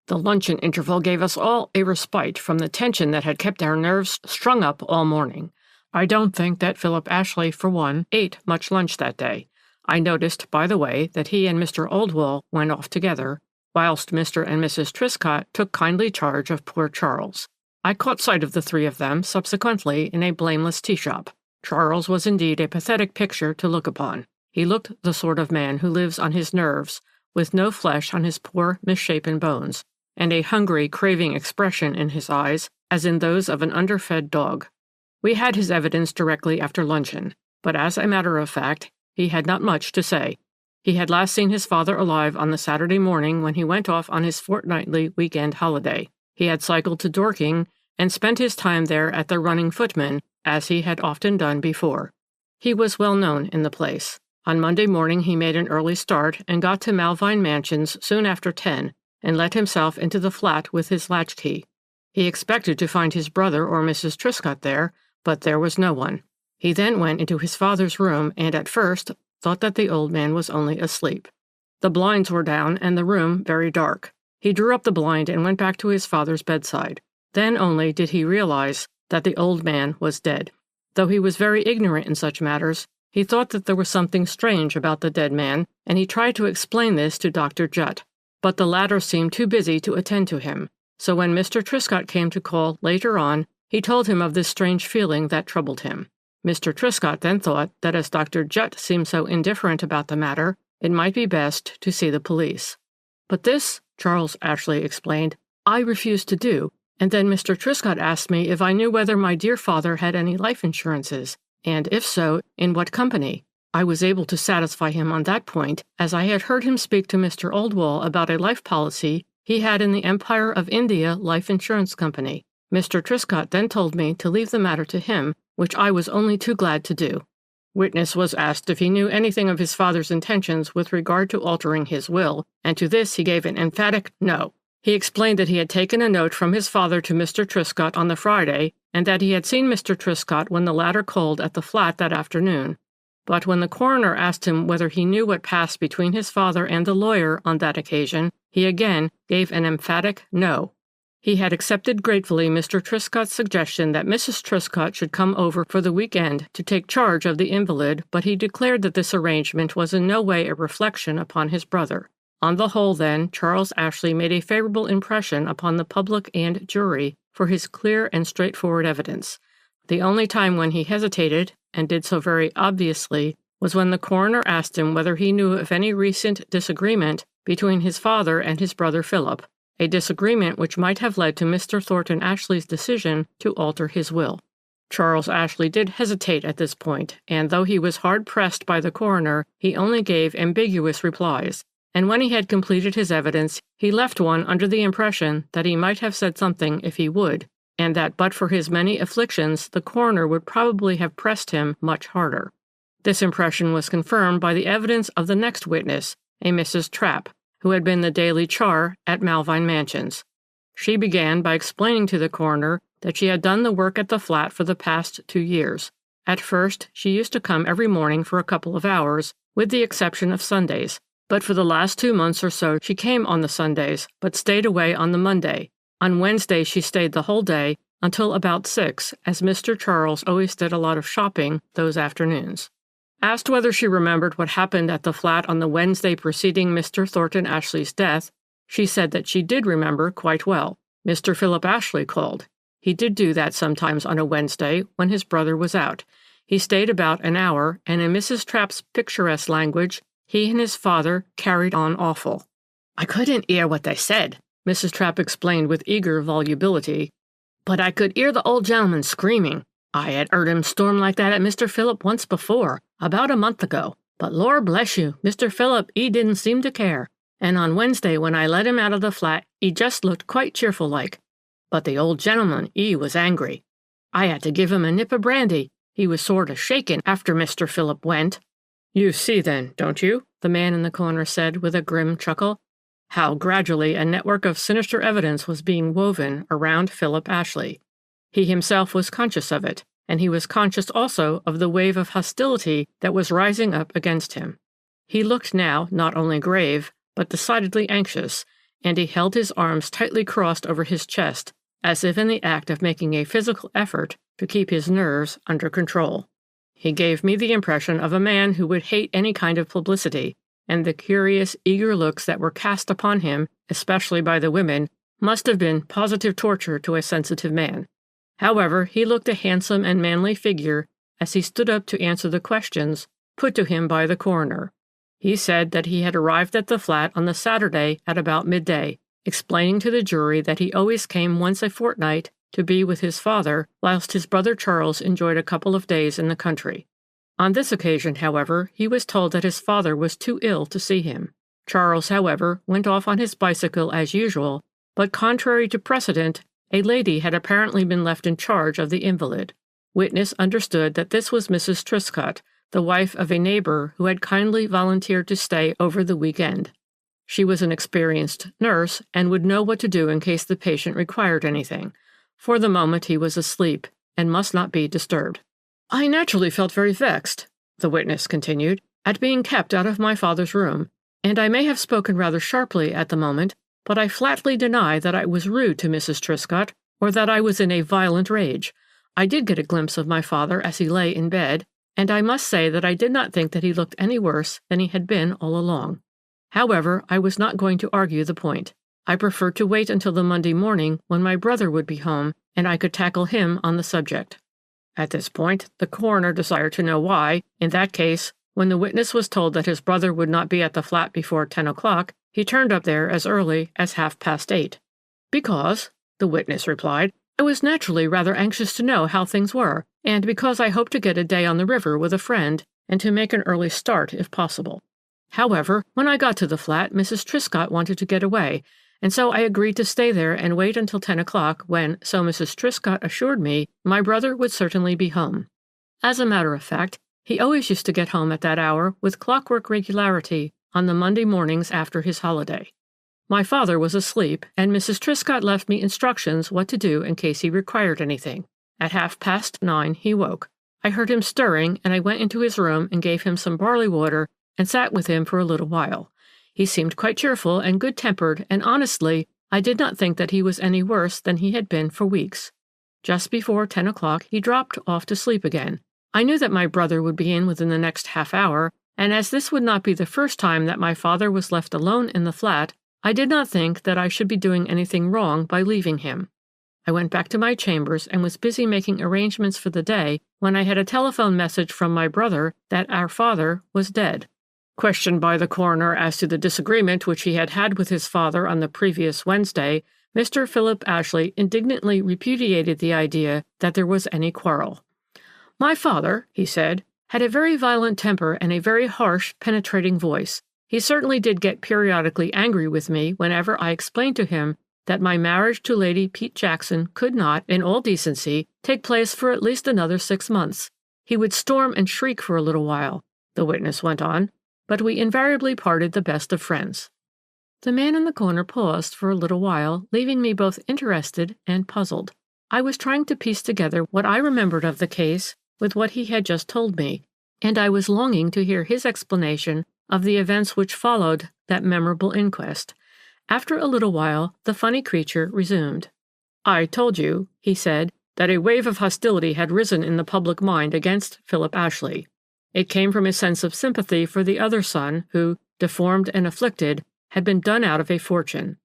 The luncheon interval gave us all a respite from the tension that had kept our nerves strung up all morning. I don't think that Philip Ashley, for one, ate much lunch that day. I noticed, by the way, that he and Mr. Oldwell went off together, whilst Mr. and Mrs. Triscott took kindly charge of poor Charles. I caught sight of the three of them subsequently in a blameless tea-shop. Charles was indeed a pathetic picture to look upon. He looked the sort of man who lives on his nerves, with no flesh on his poor, misshapen bones, and a hungry, craving expression in his eyes, as in those of an underfed dog. We had his evidence directly after luncheon, but as a matter of fact, he had not much to say. He had last seen his father alive on the Saturday morning when he went off on his fortnightly week-end holiday. He had cycled to Dorking and spent his time there at the Running Footman, as he had often done before. He was well known in the place. On Monday morning he made an early start and got to Malvine Mansions soon after 10, and let himself into the flat with his latchkey. He expected to find his brother or Mrs. Triscott there, but there was no one. He then went into his father's room and at first thought that the old man was only asleep. The blinds were down and the room very dark. He drew up the blind and went back to his father's bedside. Then only did he realize that the old man was dead. Though he was very ignorant in such matters, he thought that there was something strange about the dead man, and he tried to explain this to Dr. Jutt. But the latter seemed too busy to attend to him, so when Mr. Triscott came to call later on, he told him of this strange feeling that troubled him. Mr. Triscott then thought that as Dr. Jutt seemed so indifferent about the matter, it might be best to see the police. But this, Charles Ashley explained, I refused to do, and then Mr. Triscott asked me if I knew whether my dear father had any life insurances, and if so, in what company. I was able to satisfy him on that point, as I had heard him speak to Mr. Oldwell about a life policy he had in the Empire of India Life Insurance Company. Mr. Triscott then told me to leave the matter to him, which I was only too glad to do. Witness was asked if he knew anything of his father's intentions with regard to altering his will, and to this he gave an emphatic no. He explained that he had taken a note from his father to Mr. Triscott on the Friday, and that he had seen Mr. Triscott when the latter called at the flat that afternoon. But when the coroner asked him whether he knew what passed between his father and the lawyer on that occasion, he again gave an emphatic no. He had accepted gratefully Mr. Triscott's suggestion that Mrs. Triscott should come over for the week-end to take charge of the invalid, but he declared that this arrangement was in no way a reflection upon his brother. On the whole, then, Charles Ashley made a favorable impression upon the public and jury for his clear and straightforward evidence. The only time when he hesitated, and did so very obviously, was when the coroner asked him whether he knew of any recent disagreement between his father and his brother Philip, a disagreement which might have led to Mr. Thornton Ashley's decision to alter his will. Charles Ashley did hesitate at this point, and though he was hard-pressed by the coroner, he only gave ambiguous replies, and when he had completed his evidence, he left one under the impression that he might have said something if he would, and that but for his many afflictions the coroner would probably have pressed him much harder. This impression was confirmed by the evidence of the next witness, a Mrs. Trapp, who had been the daily char at Malvine Mansions. She began by explaining to the coroner that she had done the work at the flat for the past 2 years. At first, she used to come every morning for a couple of hours, with the exception of Sundays, but for the last 2 months or so she came on the Sundays, but stayed away on the Monday. On Wednesday she stayed the whole day, until about 6, as Mr. Charles always did a lot of shopping those afternoons. Asked whether she remembered what happened at the flat on the Wednesday preceding Mr. Thornton Ashley's death, she said that she did remember quite well. Mr. Philip Ashley called. He did do that sometimes on a Wednesday when his brother was out. He stayed about an hour, and in Mrs. Trapp's picturesque language, he and his father carried on awful. I couldn't hear what they said, Mrs. Trapp explained with eager volubility, but I could hear the old gentleman screaming. I had heard him storm like that at Mr. Philip once before, about a month ago, but Lord bless you, Mr. Philip, he didn't seem to care, and on Wednesday when I let him out of the flat, he just looked quite cheerful like. But the old gentleman, he was angry. I had to give him a nip of brandy. He was sort of shaken after Mr. Philip went. You see then, don't you? The man in the corner said with a grim chuckle, how gradually a network of sinister evidence was being woven around Philip Ashley. He himself was conscious of it, and he was conscious also of the wave of hostility that was rising up against him. He looked now not only grave, but decidedly anxious, and he held his arms tightly crossed over his chest, as if in the act of making a physical effort to keep his nerves under control. He gave me the impression of a man who would hate any kind of publicity, and the curious, eager looks that were cast upon him, especially by the women, must have been positive torture to a sensitive man. However, he looked a handsome and manly figure as he stood up to answer the questions put to him by the coroner. He said that he had arrived at the flat on the Saturday at about midday, explaining to the jury that he always came once a fortnight to be with his father, whilst his brother Charles enjoyed a couple of days in the country. On this occasion, however, he was told that his father was too ill to see him. Charles, however, went off on his bicycle as usual, but contrary to precedent, a lady had apparently been left in charge of the invalid. Witness understood that this was Mrs. Truscott, the wife of a neighbor who had kindly volunteered to stay over the weekend. She was an experienced nurse and would know what to do in case the patient required anything. For the moment he was asleep and must not be disturbed. "I naturally felt very vexed," the witness continued, "at being kept out of my father's room, and I may have spoken rather sharply at the moment, but I flatly deny that I was rude to Mrs. Truscott, or that I was in a violent rage. I did get a glimpse of my father as he lay in bed, and I must say that I did not think that he looked any worse than he had been all along. However, I was not going to argue the point. I preferred to wait until the Monday morning when my brother would be home, and I could tackle him on the subject." At this point, the coroner desired to know why, in that case, when the witness was told that his brother would not be at the flat before 10 o'clock, he turned up there as early as 8:30. "Because," the witness replied, "I was naturally rather anxious to know how things were, and because I hoped to get a day on the river with a friend, and to make an early start if possible. However, when I got to the flat, Mrs. Truscott wanted to get away, and so I agreed to stay there and wait until 10 o'clock when, so Mrs. Truscott assured me, my brother would certainly be home. As a matter of fact, he always used to get home at that hour with clockwork regularity on the Monday mornings after his holiday. My father was asleep, and Mrs. Truscott left me instructions what to do in case he required anything. At 9:30 he woke. I heard him stirring, and I went into his room and gave him some barley water and sat with him for a little while. He seemed quite cheerful and good-tempered, and honestly, I did not think that he was any worse than he had been for weeks. Just before 10 o'clock he dropped off to sleep again. I knew that my brother would be in within the next half hour, and as this would not be the first time that my father was left alone in the flat, I did not think that I should be doing anything wrong by leaving him. I went back to my chambers and was busy making arrangements for the day when I had a telephone message from my brother that our father was dead. Questioned by the coroner as to the disagreement which he had had with his father on the previous Wednesday, Mr. Philip Ashley indignantly repudiated the idea that there was any quarrel. "My father," he said, "had a very violent temper and a very harsh, penetrating voice. He certainly did get periodically angry with me whenever I explained to him that my marriage to Lady Pete Jackson could not, in all decency, take place for at least another 6 months. He would storm and shriek for a little while," the witness went on, "but we invariably parted the best of friends." The man in the corner paused for a little while, leaving me both interested and puzzled. I was trying to piece together what I remembered of the case with what he had just told me, and I was longing to hear his explanation of the events which followed that memorable inquest. After a little while, the funny creature resumed. "I told you," he said, "that a wave of hostility had risen in the public mind against Philip Ashley. It came from a sense of sympathy for the other son who, deformed and afflicted, had been done out of a fortune.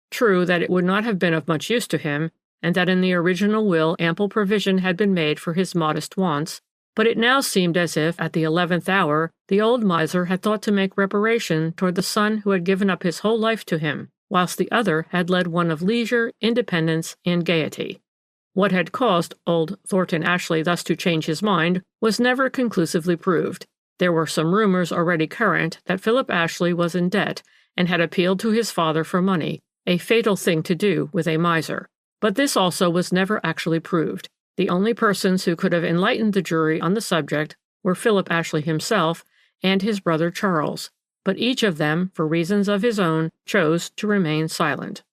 True that it would not have been of much use to him, and that in the original will ample provision had been made for his modest wants, but it now seemed as if, at the 11th hour, the old miser had thought to make reparation toward the son who had given up his whole life to him, whilst the other had led one of leisure, independence, and gaiety. What had caused old Thornton Ashley thus to change his mind was never conclusively proved. There were some rumors already current that Philip Ashley was in debt and had appealed to his father for money, a fatal thing to do with a miser. But this also was never actually proved. The only persons who could have enlightened the jury on the subject were Philip Ashley himself and his brother Charles, but each of them, for reasons of his own, chose to remain silent.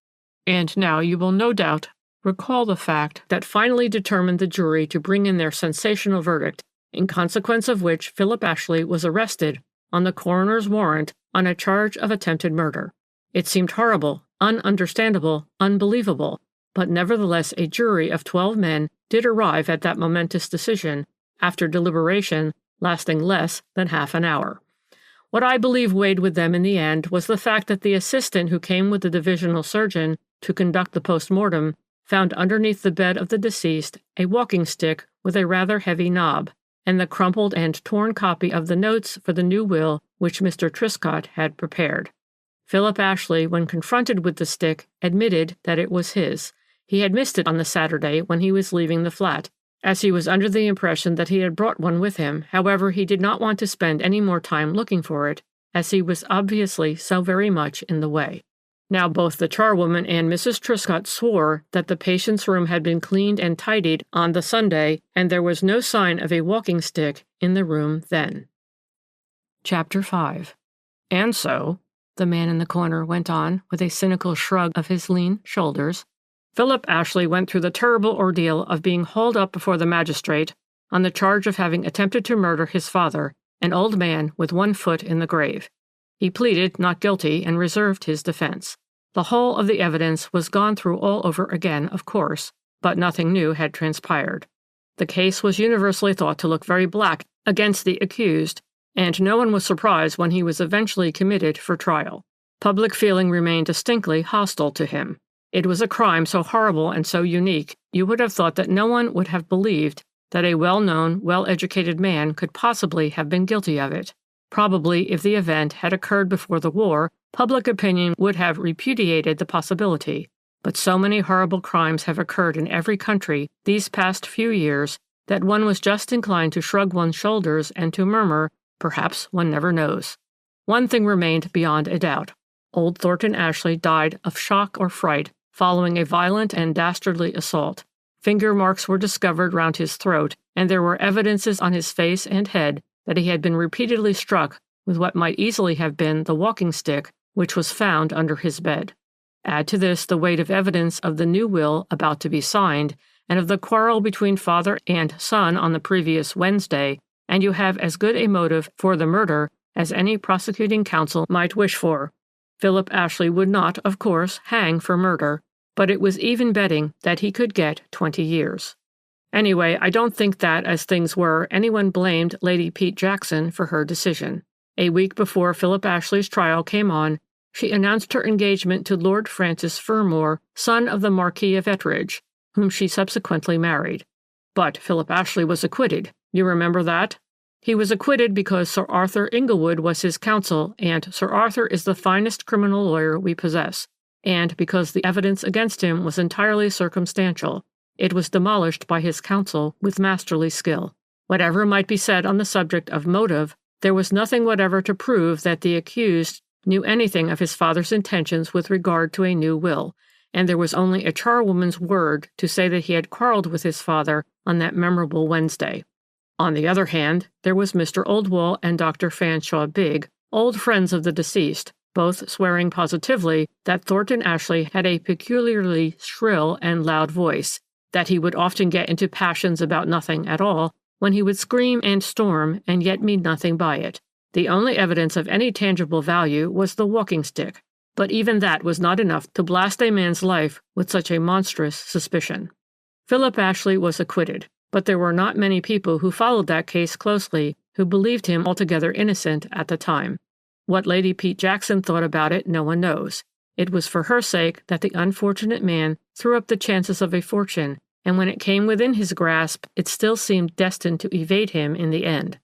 And now you will no doubt recall the fact that finally determined the jury to bring in their sensational verdict, in consequence of which Philip Ashley was arrested on the coroner's warrant on a charge of attempted murder. It seemed horrible, ununderstandable, unbelievable, but nevertheless a jury of 12 men did arrive at that momentous decision, after deliberation lasting less than half an hour. What I believe weighed with them in the end was the fact that the assistant who came with the divisional surgeon to conduct the post-mortem found underneath the bed of the deceased a walking stick with a rather heavy knob, and the crumpled and torn copy of the notes for the new will which Mr. Truscott had prepared. Philip Ashley, when confronted with the stick, admitted that it was his. He had missed it on the Saturday when he was leaving the flat, as he was under the impression that he had brought one with him. However, he did not want to spend any more time looking for it, as he was obviously so very much in the way. Now both the charwoman and Mrs. Truscott swore that the patient's room had been cleaned and tidied on the Sunday, and there was no sign of a walking stick in the room then. Chapter 5. And so, the man in the corner went on, with a cynical shrug of his lean shoulders, Philip Ashley went through the terrible ordeal of being hauled up before the magistrate on the charge of having attempted to murder his father, an old man with one foot in the grave. He pleaded not guilty and reserved his defense. The whole of the evidence was gone through all over again, of course, but nothing new had transpired. The case was universally thought to look very black against the accused, and no one was surprised when he was eventually committed for trial. Public feeling remained distinctly hostile to him. It was a crime so horrible and so unique, you would have thought that no one would have believed that a well-known, well-educated man could possibly have been guilty of it. Probably, if the event had occurred before the war, public opinion would have repudiated the possibility. But so many horrible crimes have occurred in every country these past few years that one was just inclined to shrug one's shoulders and to murmur, perhaps one never knows. One thing remained beyond a doubt. Old Thornton Ashley died of shock or fright following a violent and dastardly assault. Finger marks were discovered round his throat, and there were evidences on his face and head that he had been repeatedly struck with what might easily have been the walking stick which was found under his bed. Add to this the weight of evidence of the new will about to be signed, and of the quarrel between father and son on the previous Wednesday, and you have as good a motive for the murder as any prosecuting counsel might wish for. Philip Ashley would not, of course, hang for murder, but it was even betting that he could get 20 years. Anyway, I don't think that, as things were, anyone blamed Lady Pete Jackson for her decision. A week before Philip Ashley's trial came on, she announced her engagement to Lord Francis Fermor, son of the Marquis of Ettridge, whom she subsequently married. But Philip Ashley was acquitted. You remember that? He was acquitted because Sir Arthur Inglewood was his counsel, and Sir Arthur is the finest criminal lawyer we possess, and because the evidence against him was entirely circumstantial. It was demolished by his counsel with masterly skill. Whatever might be said on the subject of motive, there was nothing whatever to prove that the accused knew anything of his father's intentions with regard to a new will, and there was only a charwoman's word to say that he had quarreled with his father on that memorable Wednesday. On the other hand, there was Mr. Oldwall and Dr. Fanshawe Bigg, old friends of the deceased, both swearing positively that Thornton Ashley had a peculiarly shrill and loud voice, that he would often get into passions about nothing at all, when he would scream and storm and yet mean nothing by it. The only evidence of any tangible value was the walking stick, but even that was not enough to blast a man's life with such a monstrous suspicion. Philip Ashley was acquitted, but there were not many people who followed that case closely who believed him altogether innocent at the time. What Lady Pete Jackson thought about it no one knows. It was for her sake that the unfortunate man threw up the chances of a fortune, and when it came within his grasp, it still seemed destined to evade him in the end.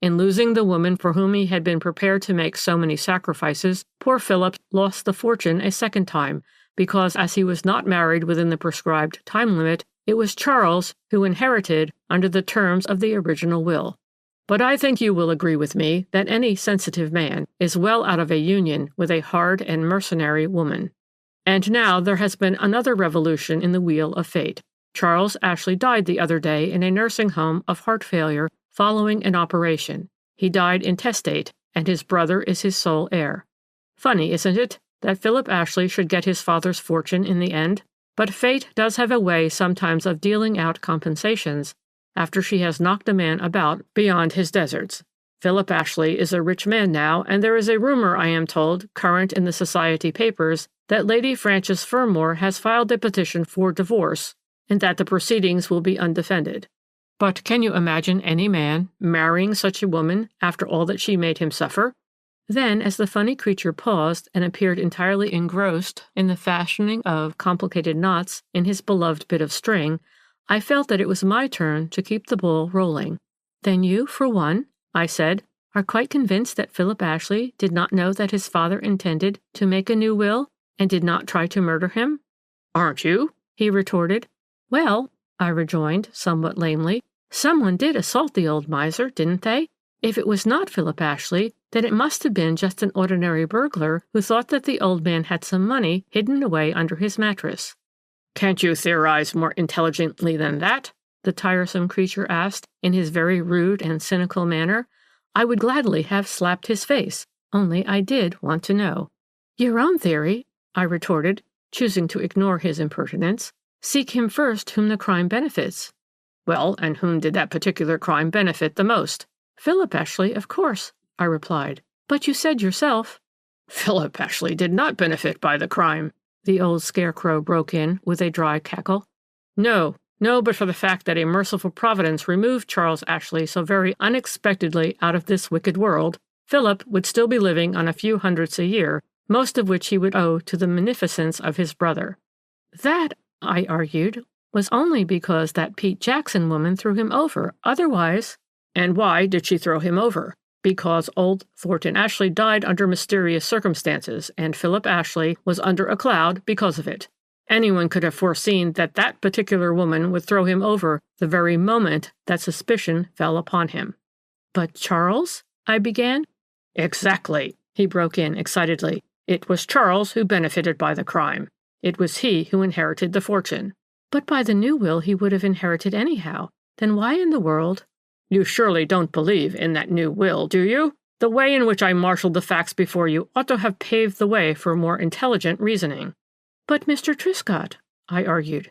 In losing the woman for whom he had been prepared to make so many sacrifices, poor Philip lost the fortune a second time, because as he was not married within the prescribed time limit, it was Charles who inherited under the terms of the original will. But I think you will agree with me that any sensitive man is well out of a union with a hard and mercenary woman. And now there has been another revolution in the wheel of fate. Charles Ashley died the other day in a nursing home of heart failure following an operation. He died intestate, and his brother is his sole heir. Funny, isn't it, that Philip Ashley should get his father's fortune in the end? But fate does have a way sometimes of dealing out compensations after she has knocked a man about beyond his deserts. Philip Ashley is a rich man now, and there is a rumor, I am told, current in the society papers, that Lady Frances Fermor has filed a petition for divorce, and that the proceedings will be undefended. But can you imagine any man marrying such a woman after all that she made him suffer? Then, as the funny creature paused and appeared entirely engrossed in the fashioning of complicated knots in his beloved bit of string, I felt that it was my turn to keep the ball rolling. "Then you, for one," I said, "are quite convinced that Philip Ashley did not know that his father intended to make a new will, and did not try to murder him?" "Aren't you?" he retorted. "Well," I rejoined, somewhat lamely, "someone did assault the old miser, didn't they? If it was not Philip Ashley, then it must have been just an ordinary burglar who thought that the old man had some money hidden away under his mattress." "Can't you theorize more intelligently than that?" the tiresome creature asked, in his very rude and cynical manner. I would gladly have slapped his face, only I did want to know. "Your own theory," I retorted, choosing to ignore his impertinence. "Seek him first whom the crime benefits." "Well, and whom did that particular crime benefit the most?" "Philip Ashley, of course," I replied. "But you said yourself—" "Philip Ashley did not benefit by the crime," the old scarecrow broke in with a dry cackle. No, but for the fact that a merciful providence removed Charles Ashley so very unexpectedly out of this wicked world, Philip would still be living on a few hundreds a year, most of which he would owe to the munificence of his brother. That, I argued, was only because that Pete Jackson woman threw him over. Otherwise— "And why did she throw him over? Because old Thornton Ashley died under mysterious circumstances, and Philip Ashley was under a cloud because of it. Anyone could have foreseen that that particular woman would throw him over the very moment that suspicion fell upon him." "But Charles?" I began. "Exactly," he broke in excitedly. "It was Charles who benefited by the crime. It was he who inherited the fortune." "But by the new will he would have inherited anyhow. Then why in the world—" "You surely don't believe in that new will, do you? The way in which I marshaled the facts before you ought to have paved the way for more intelligent reasoning." "But Mr. Truscott," I argued.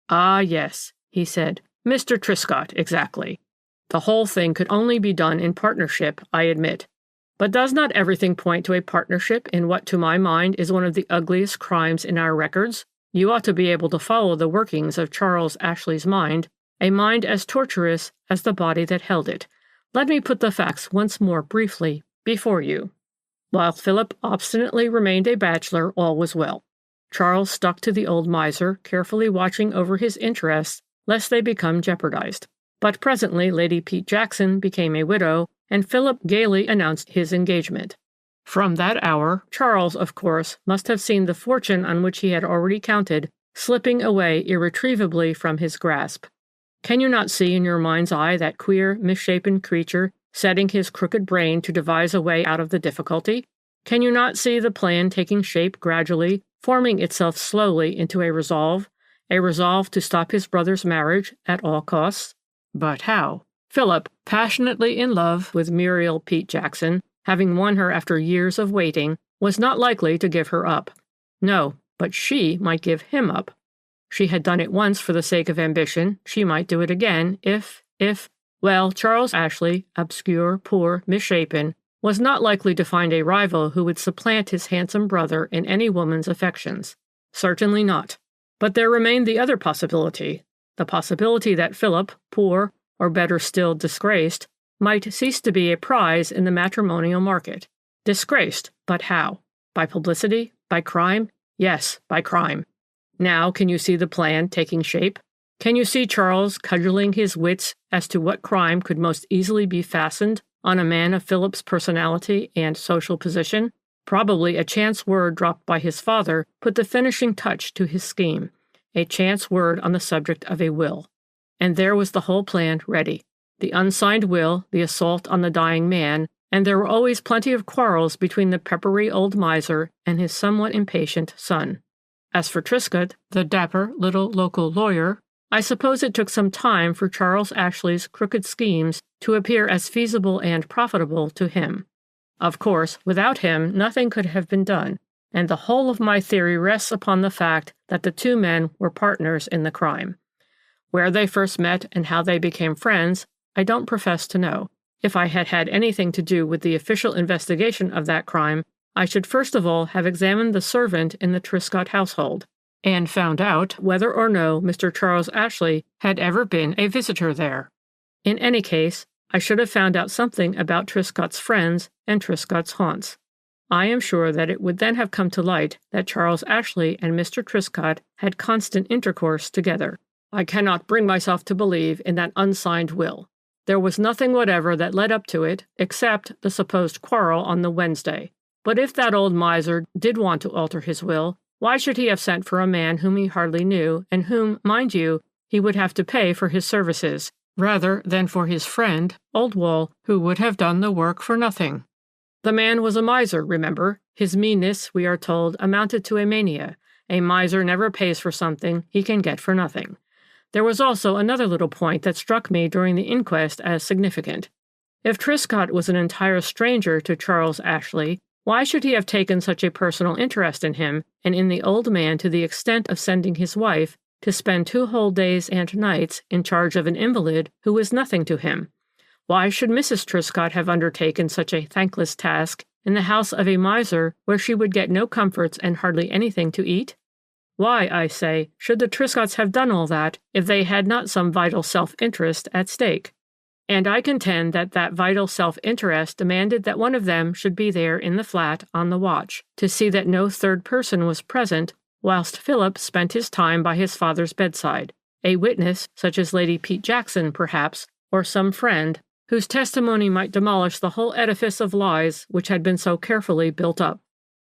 "Ah, yes," he said. "Mr. Truscott, exactly. The whole thing could only be done in partnership, I admit. But does not everything point to a partnership in what to my mind is one of the ugliest crimes in our records? You ought to be able to follow the workings of Charles Ashley's mind, a mind as tortuous as the body that held it. Let me put the facts once more briefly before you. While Philip obstinately remained a bachelor, all was well. Charles stuck to the old miser, carefully watching over his interests, lest they become jeopardized. But presently Lady Pete Jackson became a widow, and Philip gaily announced his engagement. From that hour, Charles, of course, must have seen the fortune on which he had already counted slipping away irretrievably from his grasp. Can you not see in your mind's eye that queer, misshapen creature setting his crooked brain to devise a way out of the difficulty? Can you not see the plan taking shape gradually, forming itself slowly into a resolve to stop his brother's marriage at all costs? But how? Philip, passionately in love with Muriel Pete Jackson, having won her after years of waiting, was not likely to give her up. No, but she might give him up. She had done it once for the sake of ambition. She might do it again well, Charles Ashley, obscure, poor, misshapen, was not likely to find a rival who would supplant his handsome brother in any woman's affections. Certainly not. But there remained the other possibility, the possibility that Philip, poor, or better still disgraced, might cease to be a prize in the matrimonial market. Disgraced, but how? By publicity? By crime? Yes, by crime. Now, can you see the plan taking shape? Can you see Charles cudgeling his wits as to what crime could most easily be fastened on a man of Philip's personality and social position? Probably a chance word dropped by his father put the finishing touch to his scheme, a chance word on the subject of a will. And there was the whole plan ready. The unsigned will, the assault on the dying man, and there were always plenty of quarrels between the peppery old miser and his somewhat impatient son. As for Truscott, the dapper little local lawyer, I suppose it took some time for Charles Ashley's crooked schemes to appear as feasible and profitable to him. Of course, without him, nothing could have been done, and the whole of my theory rests upon the fact that the two men were partners in the crime. Where they first met and how they became friends, I don't profess to know. If I had had anything to do with the official investigation of that crime, I should first of all have examined the servant in the Truscott household, and found out whether or no Mr. Charles Ashley had ever been a visitor there. In any case, I should have found out something about Truscott's friends and Truscott's haunts. I am sure that it would then have come to light that Charles Ashley and Mr. Truscott had constant intercourse together. I cannot bring myself to believe in that unsigned will. There was nothing whatever that led up to it, except the supposed quarrel on the Wednesday. But if that old miser did want to alter his will, why should he have sent for a man whom he hardly knew, and whom, mind you, he would have to pay for his services, rather than for his friend, Old Wall, who would have done the work for nothing? The man was a miser, remember. His meanness, we are told, amounted to a mania. A miser never pays for something he can get for nothing. There was also another little point that struck me during the inquest as significant. If Truscott was an entire stranger to Charles Ashley, why should he have taken such a personal interest in him and in the old man to the extent of sending his wife to spend 2 whole days and nights in charge of an invalid who was nothing to him? Why should Mrs. Truscott have undertaken such a thankless task in the house of a miser where she would get no comforts and hardly anything to eat? Why, I say, should the Truscotts have done all that if they had not some vital self-interest at stake? And I contend that that vital self-interest demanded that one of them should be there in the flat on the watch, to see that no third person was present, whilst Philip spent his time by his father's bedside, a witness such as Lady Pete Jackson, perhaps, or some friend, whose testimony might demolish the whole edifice of lies which had been so carefully built up.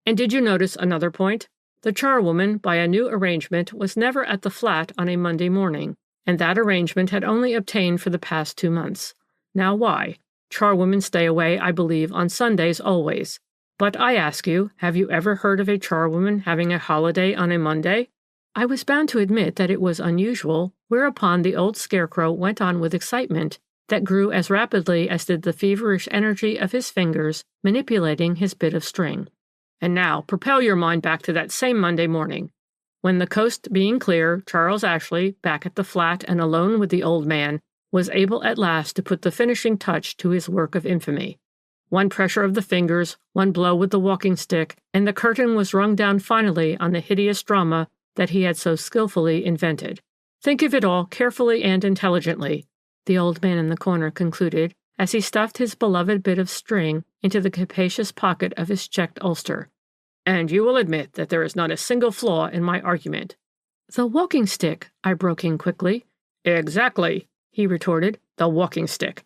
And did you notice another point? The charwoman, by a new arrangement, was never at the flat on a Monday morning, and that arrangement had only obtained for the past 2 months. Now why? Charwomen stay away, I believe, on Sundays always. But I ask you, have you ever heard of a charwoman having a holiday on a Monday? I was bound to admit that it was unusual, whereupon the old scarecrow went on with excitement that grew as rapidly as did the feverish energy of his fingers manipulating his bit of string. And now, propel your mind back to that same Monday morning. When the coast being clear, Charles Ashley, back at the flat and alone with the old man, was able at last to put the finishing touch to his work of infamy. One pressure of the fingers, one blow with the walking stick, and the curtain was rung down finally on the hideous drama that he had so skillfully invented. Think of it all carefully and intelligently, the old man in the corner concluded, as he stuffed his beloved bit of string into the capacious pocket of his checked ulster. And you will admit that there is not a single flaw in my argument. The walking stick, I broke in quickly. Exactly, he retorted, the walking stick.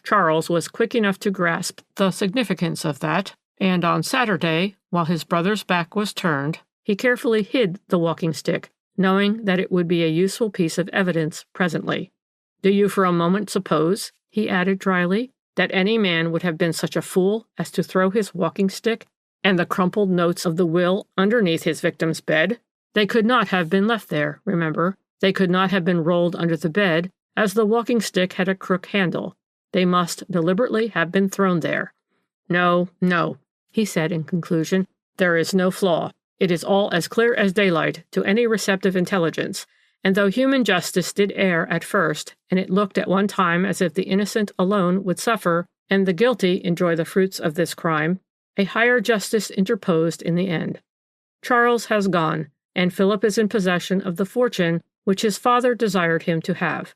Charles was quick enough to grasp the significance of that, and on Saturday, while his brother's back was turned, he carefully hid the walking stick, knowing that it would be a useful piece of evidence presently. Do you for a moment suppose, he added dryly, that any man would have been such a fool as to throw his walking stick and the crumpled notes of the will underneath his victim's bed? They could not have been left there, remember. They could not have been rolled under the bed, as the walking stick had a crook handle. They must deliberately have been thrown there. No, he said in conclusion. There is no flaw. It is all as clear as daylight to any receptive intelligence, and though human justice did err at first, and it looked at one time as if the innocent alone would suffer, and the guilty enjoy the fruits of this crime, a higher justice interposed in the end. Charles has gone, and Philip is in possession of the fortune which his father desired him to have.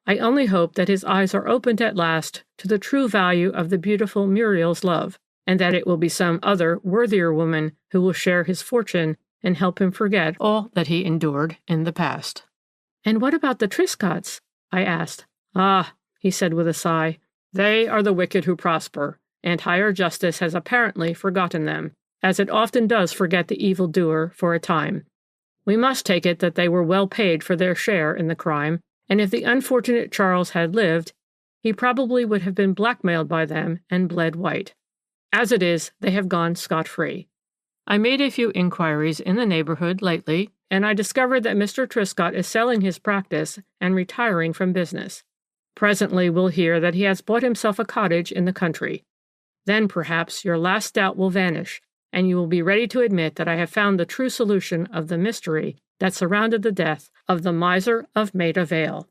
I only hope that his eyes are opened at last to the true value of the beautiful Muriel's love, and that it will be some other worthier woman who will share his fortune and help him forget all that he endured in the past. And what about the Truscotts? I asked. Ah, he said with a sigh, they are the wicked who prosper, and higher justice has apparently forgotten them, as it often does forget the evildoer for a time. We must take it that they were well paid for their share in the crime, and if the unfortunate Charles had lived, he probably would have been blackmailed by them and bled white. As it is, they have gone scot-free. I made a few inquiries in the neighborhood lately, and I discovered that Mr. Truscott is selling his practice and retiring from business. Presently we'll hear that he has bought himself a cottage in the country. Then perhaps your last doubt will vanish, and you will be ready to admit that I have found the true solution of the mystery that surrounded the death of the miser of Maida Vale.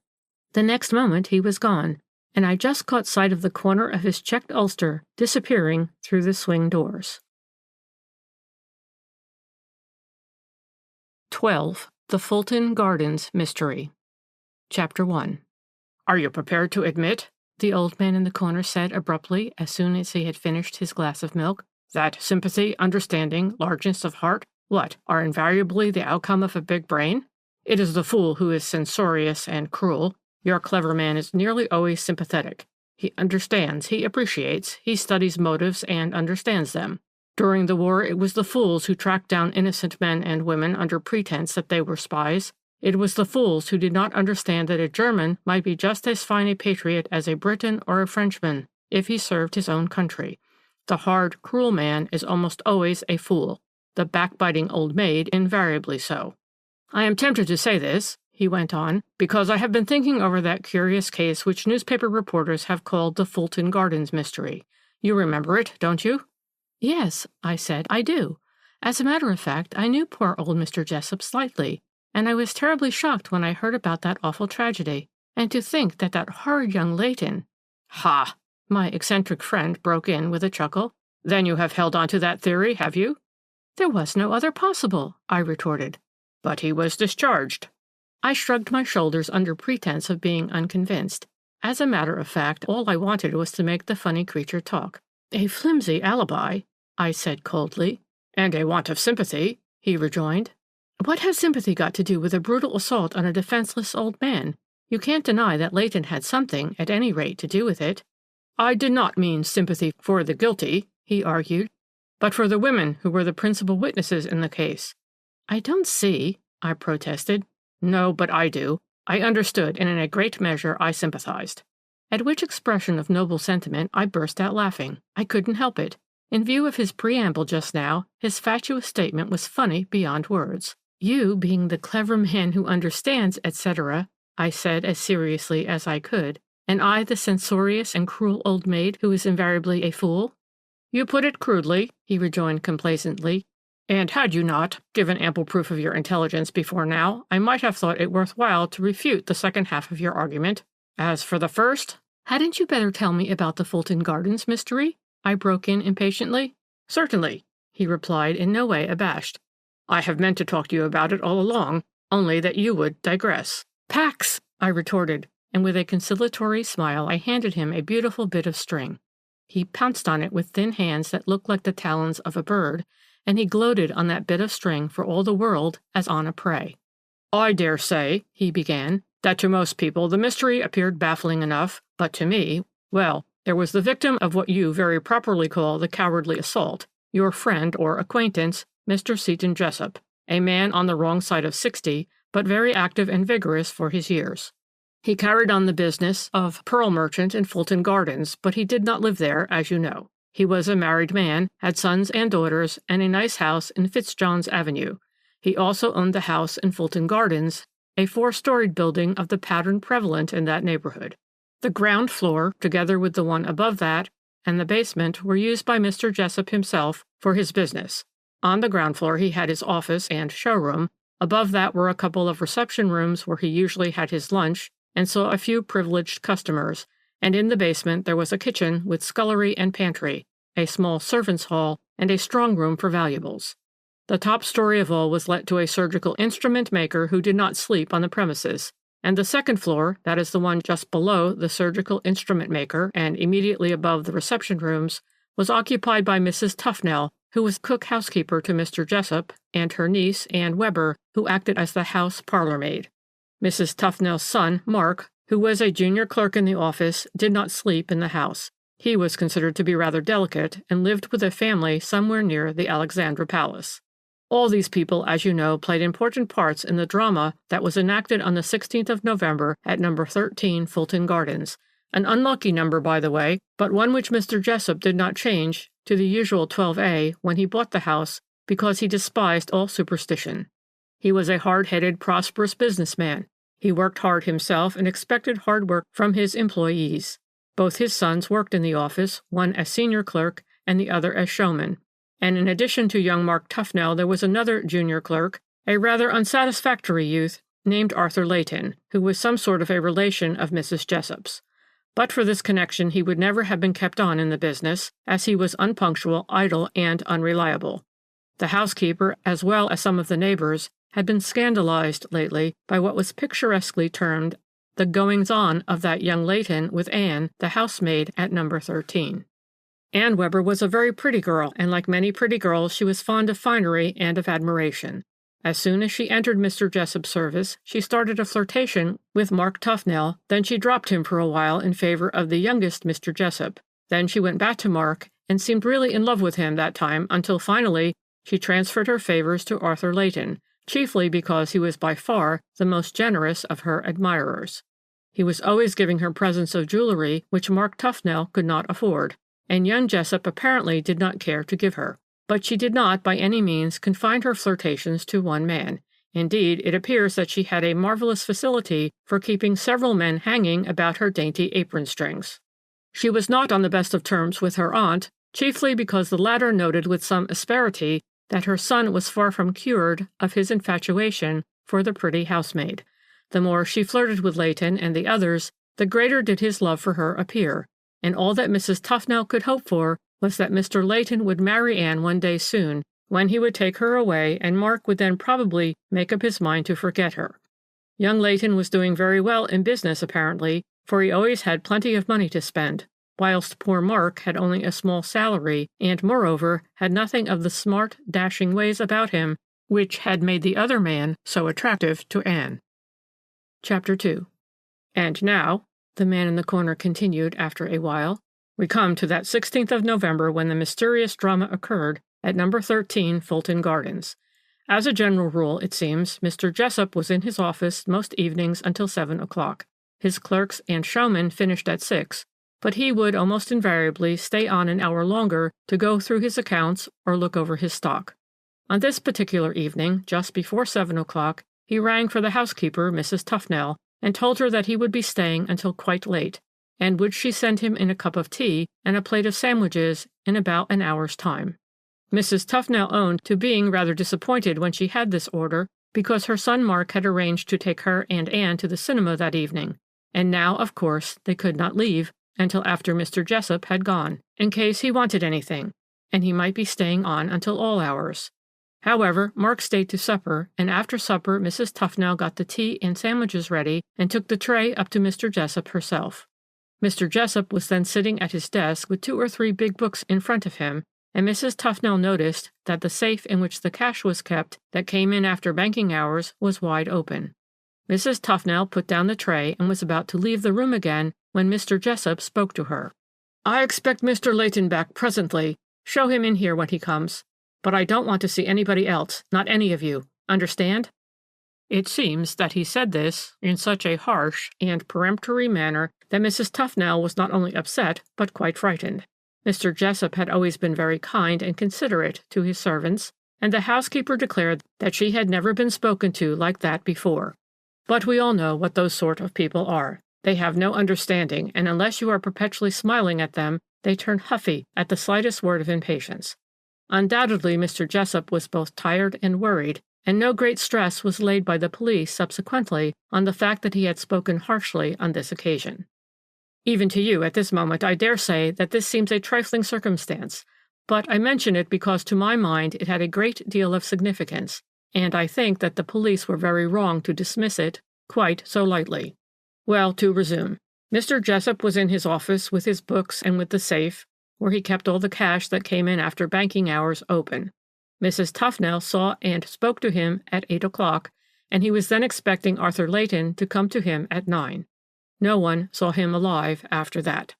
The next moment he was gone, and I just caught sight of the corner of his checked ulster disappearing through the swing doors. 12. The Fulton Gardens Mystery. Chapter 1. "Are you prepared to admit," the old man in the corner said abruptly as soon as he had finished his glass of milk, "that sympathy, understanding, largeness of heart, are invariably the outcome of a big brain? It is the fool who is censorious and cruel. Your clever man is nearly always sympathetic. He understands, he appreciates, he studies motives and understands them. During the war, it was the fools who tracked down innocent men and women under pretense that they were spies. It was the fools who did not understand that a German might be just as fine a patriot as a Briton or a Frenchman, if he served his own country. The hard, cruel man is almost always a fool. The backbiting old maid invariably so. I am tempted to say this," he went on, "because I have been thinking over that curious case which newspaper reporters have called the Fulton Gardens mystery. You remember it, don't you?" "Yes," I said, "I do. As a matter of fact, I knew poor old Mr. Jessup slightly, and I was terribly shocked when I heard about that awful tragedy. And to think that that horrid young Leighton—" "Ha!" my eccentric friend broke in with a chuckle. "Then you have held on to that theory, have you?" "There was no other possible," I retorted. "But he was discharged." I shrugged my shoulders under pretense of being unconvinced. As a matter of fact, all I wanted was to make the funny creature talk. "A flimsy alibi," I said coldly. "And a want of sympathy," he rejoined. "What has sympathy got to do with a brutal assault on a defenseless old man? You can't deny that Leighton had something, at any rate, to do with it." "I did not mean sympathy for the guilty," he argued, "but for the women who were the principal witnesses in the case." "I don't see," I protested. "No, but I do. I understood, and in a great measure I sympathized." At which expression of noble sentiment I burst out laughing. I couldn't help it. In view of his preamble just now, his fatuous statement was funny beyond words. "You being the clever man who understands, etc.," I said as seriously as I could, "and I the censorious and cruel old maid who is invariably a fool." "You put it crudely," he rejoined complacently, "and had you not given ample proof of your intelligence before now, I might have thought it worth while to refute the second half of your argument. As for the first—" "Hadn't you better tell me about the Fulton Gardens mystery?" I broke in impatiently. "Certainly," he replied, in no way abashed. "I have meant to talk to you about it all along, only that you would digress." "Pax!" I retorted, and with a conciliatory smile I handed him a beautiful bit of string. He pounced on it with thin hands that looked like the talons of a bird, and he gloated on that bit of string for all the world as on a prey. "I dare say," he began, "that to most people the mystery appeared baffling enough, but to me, well, there was the victim of what you very properly call the cowardly assault, your friend or acquaintance, Mr. Seton Jessup, a man on the wrong side of 60, but very active and vigorous for his years. He carried on the business of pearl merchant in Fulton Gardens, but he did not live there, as you know. He was a married man, had sons and daughters, and a nice house in Fitzjohn's Avenue. He also owned the house in Fulton Gardens, a 4-storied building of the pattern prevalent in that neighborhood. The ground floor, together with the one above that, and the basement were used by Mr. Jessup himself for his business. On the ground floor he had his office and showroom. Above that were a couple of reception rooms where he usually had his lunch and saw a few privileged customers, and in the basement there was a kitchen with scullery and pantry, a small servants' hall, and a strong room for valuables. The top story of all was let to a surgical instrument maker who did not sleep on the premises, and the second floor, that is the one just below the surgical instrument maker and immediately above the reception rooms, was occupied by Mrs. Tufnell, who was cook-housekeeper to Mr. Jessup, and her niece, Anne Weber, who acted as the house parlor-maid. Mrs. Tufnell's son, Mark, who was a junior clerk in the office, did not sleep in the house. He was considered to be rather delicate and lived with a family somewhere near the Alexandra Palace. All these people, as you know, played important parts in the drama that was enacted on the 16th of November at number 13 Fulton Gardens, an unlucky number, by the way, but one which Mr. Jessup did not change to the usual 12A when he bought the house because he despised all superstition. He was a hard-headed, prosperous businessman. He worked hard himself and expected hard work from his employees. Both his sons worked in the office, one as senior clerk and the other as showman. And in addition to young Mark Tufnell, there was another junior clerk, a rather unsatisfactory youth named Arthur Leighton, who was some sort of a relation of Mrs. Jessup's. But for this connection he would never have been kept on in the business, as he was unpunctual, idle, and unreliable. The housekeeper, as well as some of the neighbors, had been scandalized lately by what was picturesquely termed the goings-on of that young Leighton with Anne, the housemaid at number 13. Anne Weber was a very pretty girl, and like many pretty girls, she was fond of finery and of admiration. As soon as she entered Mr. Jessop's service, she started a flirtation with Mark Tufnell, then she dropped him for a while in favor of the youngest Mr. Jessop. Then she went back to Mark and seemed really in love with him that time until finally she transferred her favors to Arthur Leighton, chiefly because he was by far the most generous of her admirers. He was always giving her presents of jewelry which Mark Tufnell could not afford, and young Jessop apparently did not care to give her. But she did not by any means confine her flirtations to one man. Indeed, it appears that she had a marvelous facility for keeping several men hanging about her dainty apron strings. She was not on the best of terms with her aunt, chiefly because the latter noted with some asperity that her son was far from cured of his infatuation for the pretty housemaid. The more she flirted with Leighton and the others, the greater did his love for her appear, and all that Mrs. Tufnell could hope for was that Mr. Leighton would marry Anne one day soon, when he would take her away, and Mark would then probably make up his mind to forget her. Young Leighton was doing very well in business, apparently, for he always had plenty of money to spend, whilst poor Mark had only a small salary, and, moreover, had nothing of the smart, dashing ways about him which had made the other man so attractive to Anne. Chapter 2. And now, the man in the corner continued after a while, we come to that 16th of November when the mysterious drama occurred at number 13 Fulton Gardens. As a general rule, it seems, Mr. Jessop was in his office most evenings until 7 o'clock. His clerks and showmen finished at 6, but he would almost invariably stay on an hour longer to go through his accounts or look over his stock. On this particular evening, just before 7 o'clock, he rang for the housekeeper, Mrs. Tufnell, and told her that he would be staying until quite late, and would she send him in a cup of tea and a plate of sandwiches in about an hour's time. Mrs. Tufnell owned to being rather disappointed when she had this order, because her son Mark had arranged to take her and Anne to the cinema that evening, and now, of course, they could not leave until after Mr. Jessop had gone, in case he wanted anything, and he might be staying on until all hours. However, Mark stayed to supper, and after supper Mrs. Tufnell got the tea and sandwiches ready and took the tray up to Mr. Jessop herself. Mr. Jessop was then sitting at his desk with 2 or 3 big books in front of him, and Mrs. Tufnell noticed that the safe in which the cash was kept that came in after banking hours was wide open. Mrs. Tufnell put down the tray and was about to leave the room again when Mr. Jessop spoke to her. "I expect Mr. Leighton back presently. Show him in here when he comes. But I don't want to see anybody else, not any of you. Understand?" It seems that he said this in such a harsh and peremptory manner that Mrs. Tufnell was not only upset, but quite frightened. Mr. Jessop had always been very kind and considerate to his servants, and the housekeeper declared that she had never been spoken to like that before. But we all know what those sort of people are. They have no understanding, and unless you are perpetually smiling at them, they turn huffy at the slightest word of impatience. Undoubtedly, Mr. Jessop was both tired and worried, and no great stress was laid by the police subsequently on the fact that he had spoken harshly on this occasion. Even to you at this moment I dare say that this seems a trifling circumstance, but I mention it because to my mind it had a great deal of significance, and I think that the police were very wrong to dismiss it quite so lightly. Well, to resume. Mr. Jessop was in his office with his books and with the safe, where he kept all the cash that came in after banking hours, open. Mrs. Tufnell saw and spoke to him at 8 o'clock, and he was then expecting Arthur Leighton to come to him at 9. No one saw him alive after that.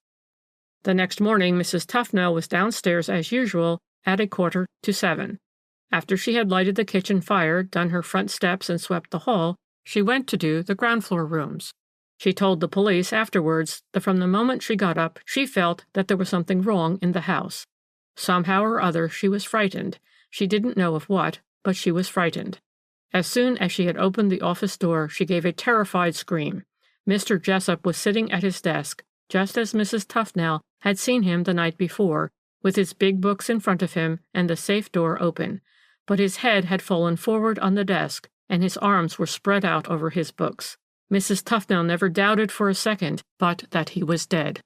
The next morning Mrs. Tufnell was downstairs as usual at 6:45. After she had lighted the kitchen fire, done her front steps, and swept the hall, she went to do the ground-floor rooms. She told the police afterwards that from the moment she got up she felt that there was something wrong in the house. Somehow or other she was frightened. She didn't know of what, but she was frightened. As soon as she had opened the office door she gave a terrified scream. Mr. Jessop was sitting at his desk, just as Mrs. Tufnell had seen him the night before, with his big books in front of him and the safe door open, but his head had fallen forward on the desk, and his arms were spread out over his books. Mrs. Tufnell never doubted for a second but that he was dead.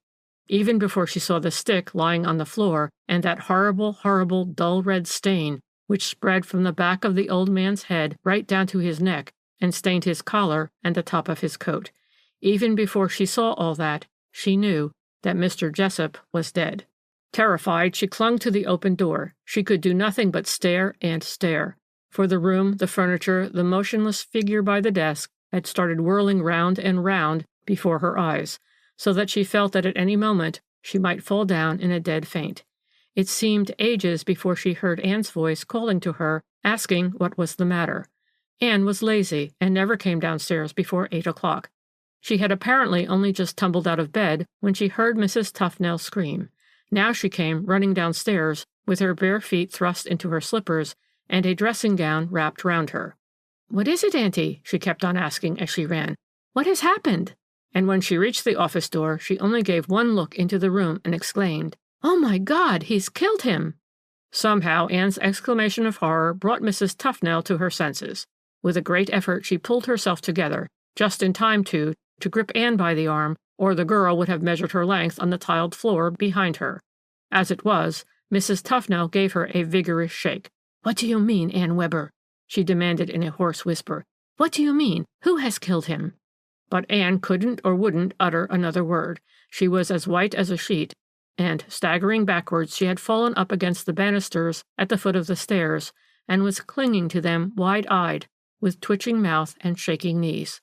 Even before she saw the stick lying on the floor, and that horrible, horrible, dull red stain which spread from the back of the old man's head right down to his neck and stained his collar and the top of his coat. Even before she saw all that, she knew that Mr. Jessup was dead. Terrified, she clung to the open door. She could do nothing but stare and stare, for the room, the furniture, the motionless figure by the desk had started whirling round and round before her eyes, so that she felt that at any moment she might fall down in a dead faint. It seemed ages before she heard Anne's voice calling to her, asking what was the matter. Anne was lazy and never came downstairs before 8 o'clock. She had apparently only just tumbled out of bed when she heard Mrs. Tufnell scream. Now she came running downstairs with her bare feet thrust into her slippers and a dressing gown wrapped round her. "What is it, Auntie?" she kept on asking as she ran. "What has happened?" And when she reached the office door, she only gave one look into the room and exclaimed, "Oh, my God, he's killed him!" Somehow Anne's exclamation of horror brought Mrs. Tufnell to her senses. With a great effort she pulled herself together, just in time to grip Anne by the arm, or the girl would have measured her length on the tiled floor behind her. As it was, Mrs. Tufnell gave her a vigorous shake. "What do you mean, Anne Webber?" she demanded in a hoarse whisper. "What do you mean? Who has killed him?" But Anne couldn't or wouldn't utter another word. She was as white as a sheet, and, staggering backwards, she had fallen up against the banisters at the foot of the stairs, and was clinging to them wide-eyed, with twitching mouth and shaking knees.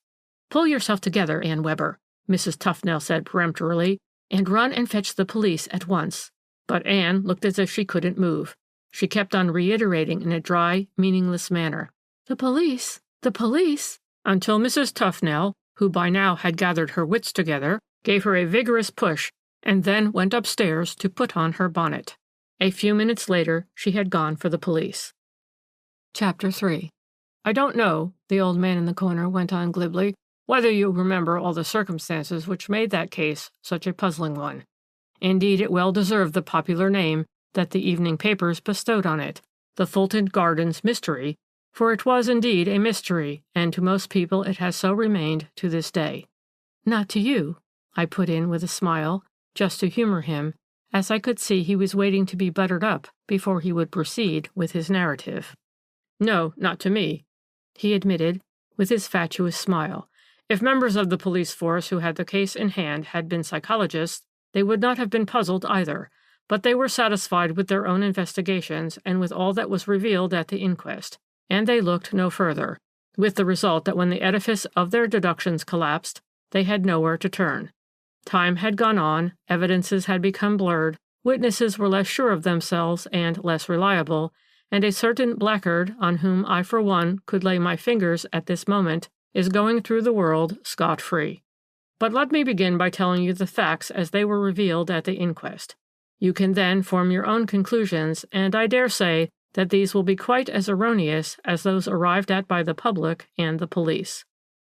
"Pull yourself together, Anne Webber," Mrs. Tufnell said peremptorily, "and run and fetch the police at once." But Anne looked as if she couldn't move. She kept on reiterating in a dry, meaningless manner, "The police, the police," until Mrs. Tufnell, who by now had gathered her wits together, gave her a vigorous push, and then went upstairs to put on her bonnet. A few minutes later, she had gone for the police. Chapter 3. "I don't know," the old man in the corner went on glibly, "whether you remember all the circumstances which made that case such a puzzling one. Indeed, it well deserved the popular name that the evening papers bestowed on it, the Fulton Gardens mystery, for it was indeed a mystery, and to most people it has so remained to this day." "Not to you," I put in with a smile, just to humor him, as I could see he was waiting to be buttered up before he would proceed with his narrative. "No, not to me," he admitted, with his fatuous smile. "If members of the police force who had the case in hand had been psychologists, they would not have been puzzled either, but they were satisfied with their own investigations and with all that was revealed at the inquest, and they looked no further, with the result that when the edifice of their deductions collapsed, they had nowhere to turn. Time had gone on, evidences had become blurred, witnesses were less sure of themselves and less reliable, and a certain blackguard, on whom I for one could lay my fingers at this moment, is going through the world scot-free. But let me begin by telling you the facts as they were revealed at the inquest. You can then form your own conclusions, and I dare say that these will be quite as erroneous as those arrived at by the public and the police.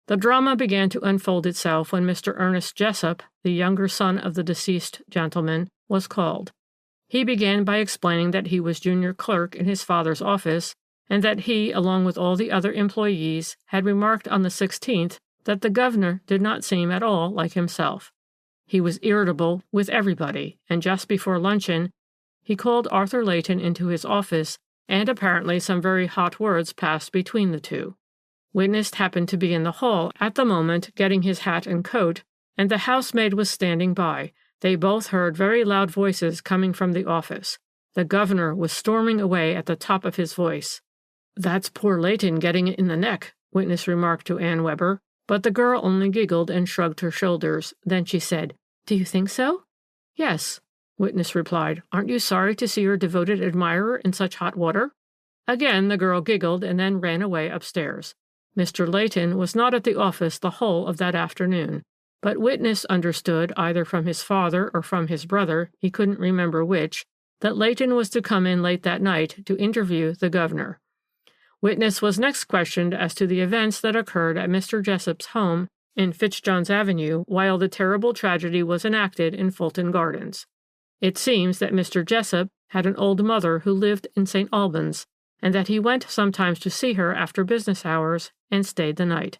The drama began to unfold itself when Mr. Ernest Jessup, the younger son of the deceased gentleman, was called. He began by explaining that he was junior clerk in his father's office, and that he, along with all the other employees, had remarked on the 16th that the governor did not seem at all like himself. He was irritable with everybody, and just before luncheon he called Arthur Layton into his office, and apparently some very hot words passed between the two. Witness happened to be in the hall at the moment getting his hat and coat, and the housemaid was standing by. They both heard very loud voices coming from the office. The governor was storming away at the top of his voice. "That's poor Layton getting it in the neck," Witness remarked to Anne Webber, but the girl only giggled and shrugged her shoulders. Then she said, "Do you think so?" "Yes," Witness replied. "Aren't you sorry to see your devoted admirer in such hot water?" Again the girl giggled and then ran away upstairs. Mr. Layton was not at the office the whole of that afternoon, but Witness understood, either from his father or from his brother, he couldn't remember which, that Layton was to come in late that night to interview the governor. Witness was next questioned as to the events that occurred at Mr. Jessup's home in Fitzjohn's Avenue while the terrible tragedy was enacted in Fulton Gardens. It seems that Mr. Jessup had an old mother who lived in St. Albans, and that he went sometimes to see her after business hours and stayed the night.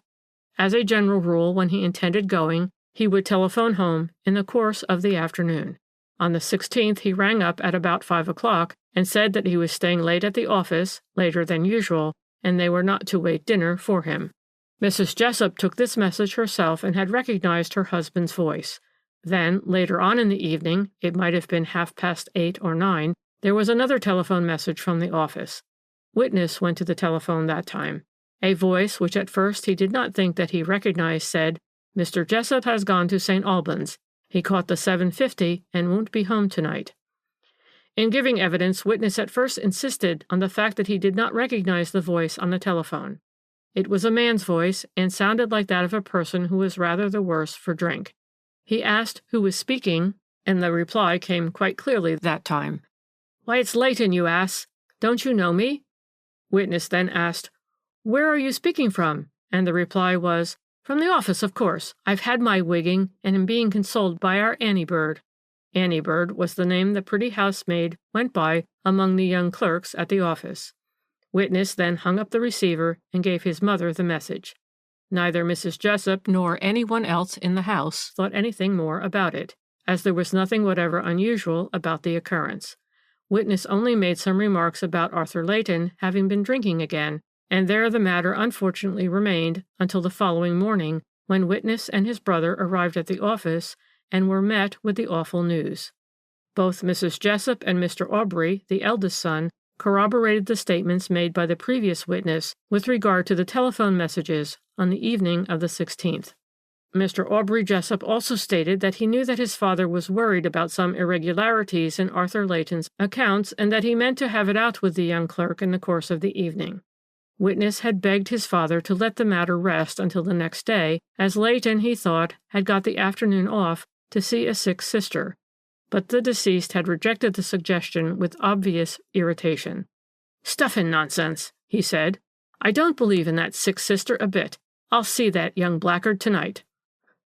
As a general rule, when he intended going, he would telephone home in the course of the afternoon. On the 16th he rang up at about 5 o'clock and said that he was staying late at the office, later than usual, and they were not to wait dinner for him. Mrs. Jessup took this message herself and had recognized her husband's voice. Then, later on in the evening, it might have been 8:30 or 9, there was another telephone message from the office. Witness went to the telephone that time. A voice, which at first he did not think that he recognized, said, "Mr. Jessup has gone to St. Albans. He caught the 7:50 and won't be home tonight." In giving evidence, Witness at first insisted on the fact that he did not recognize the voice on the telephone. It was a man's voice and sounded like that of a person who was rather the worse for drink. He asked who was speaking, and the reply came quite clearly that time. "Why, it's Leighton, you ass. Don't you know me?" Witness then asked, "Where are you speaking from?" And the reply was, "From the office, of course. I've had my wigging, and am being consoled by our Annie Bird." Annie Bird was the name the pretty housemaid went by among the young clerks at the office. Witness then hung up the receiver and gave his mother the message. Neither Mrs. Jessup nor anyone else in the house thought anything more about it, as there was nothing whatever unusual about the occurrence. Witness only made some remarks about Arthur Leighton having been drinking again, and there the matter unfortunately remained until the following morning, when Witness and his brother arrived at the office and were met with the awful news. Both Mrs. Jessup and Mr. Aubrey, the eldest son, corroborated the statements made by the previous witness with regard to the telephone messages on the evening of the 16th. Mr. Aubrey Jessup also stated that he knew that his father was worried about some irregularities in Arthur Leighton's accounts and that he meant to have it out with the young clerk in the course of the evening. Witness had begged his father to let the matter rest until the next day, as Leighton, he thought, had got the afternoon off to see a sick sister, but the deceased had rejected the suggestion with obvious irritation. "Stuff and nonsense," he said. "I don't believe in that sick sister a bit. I'll see that young blackguard tonight."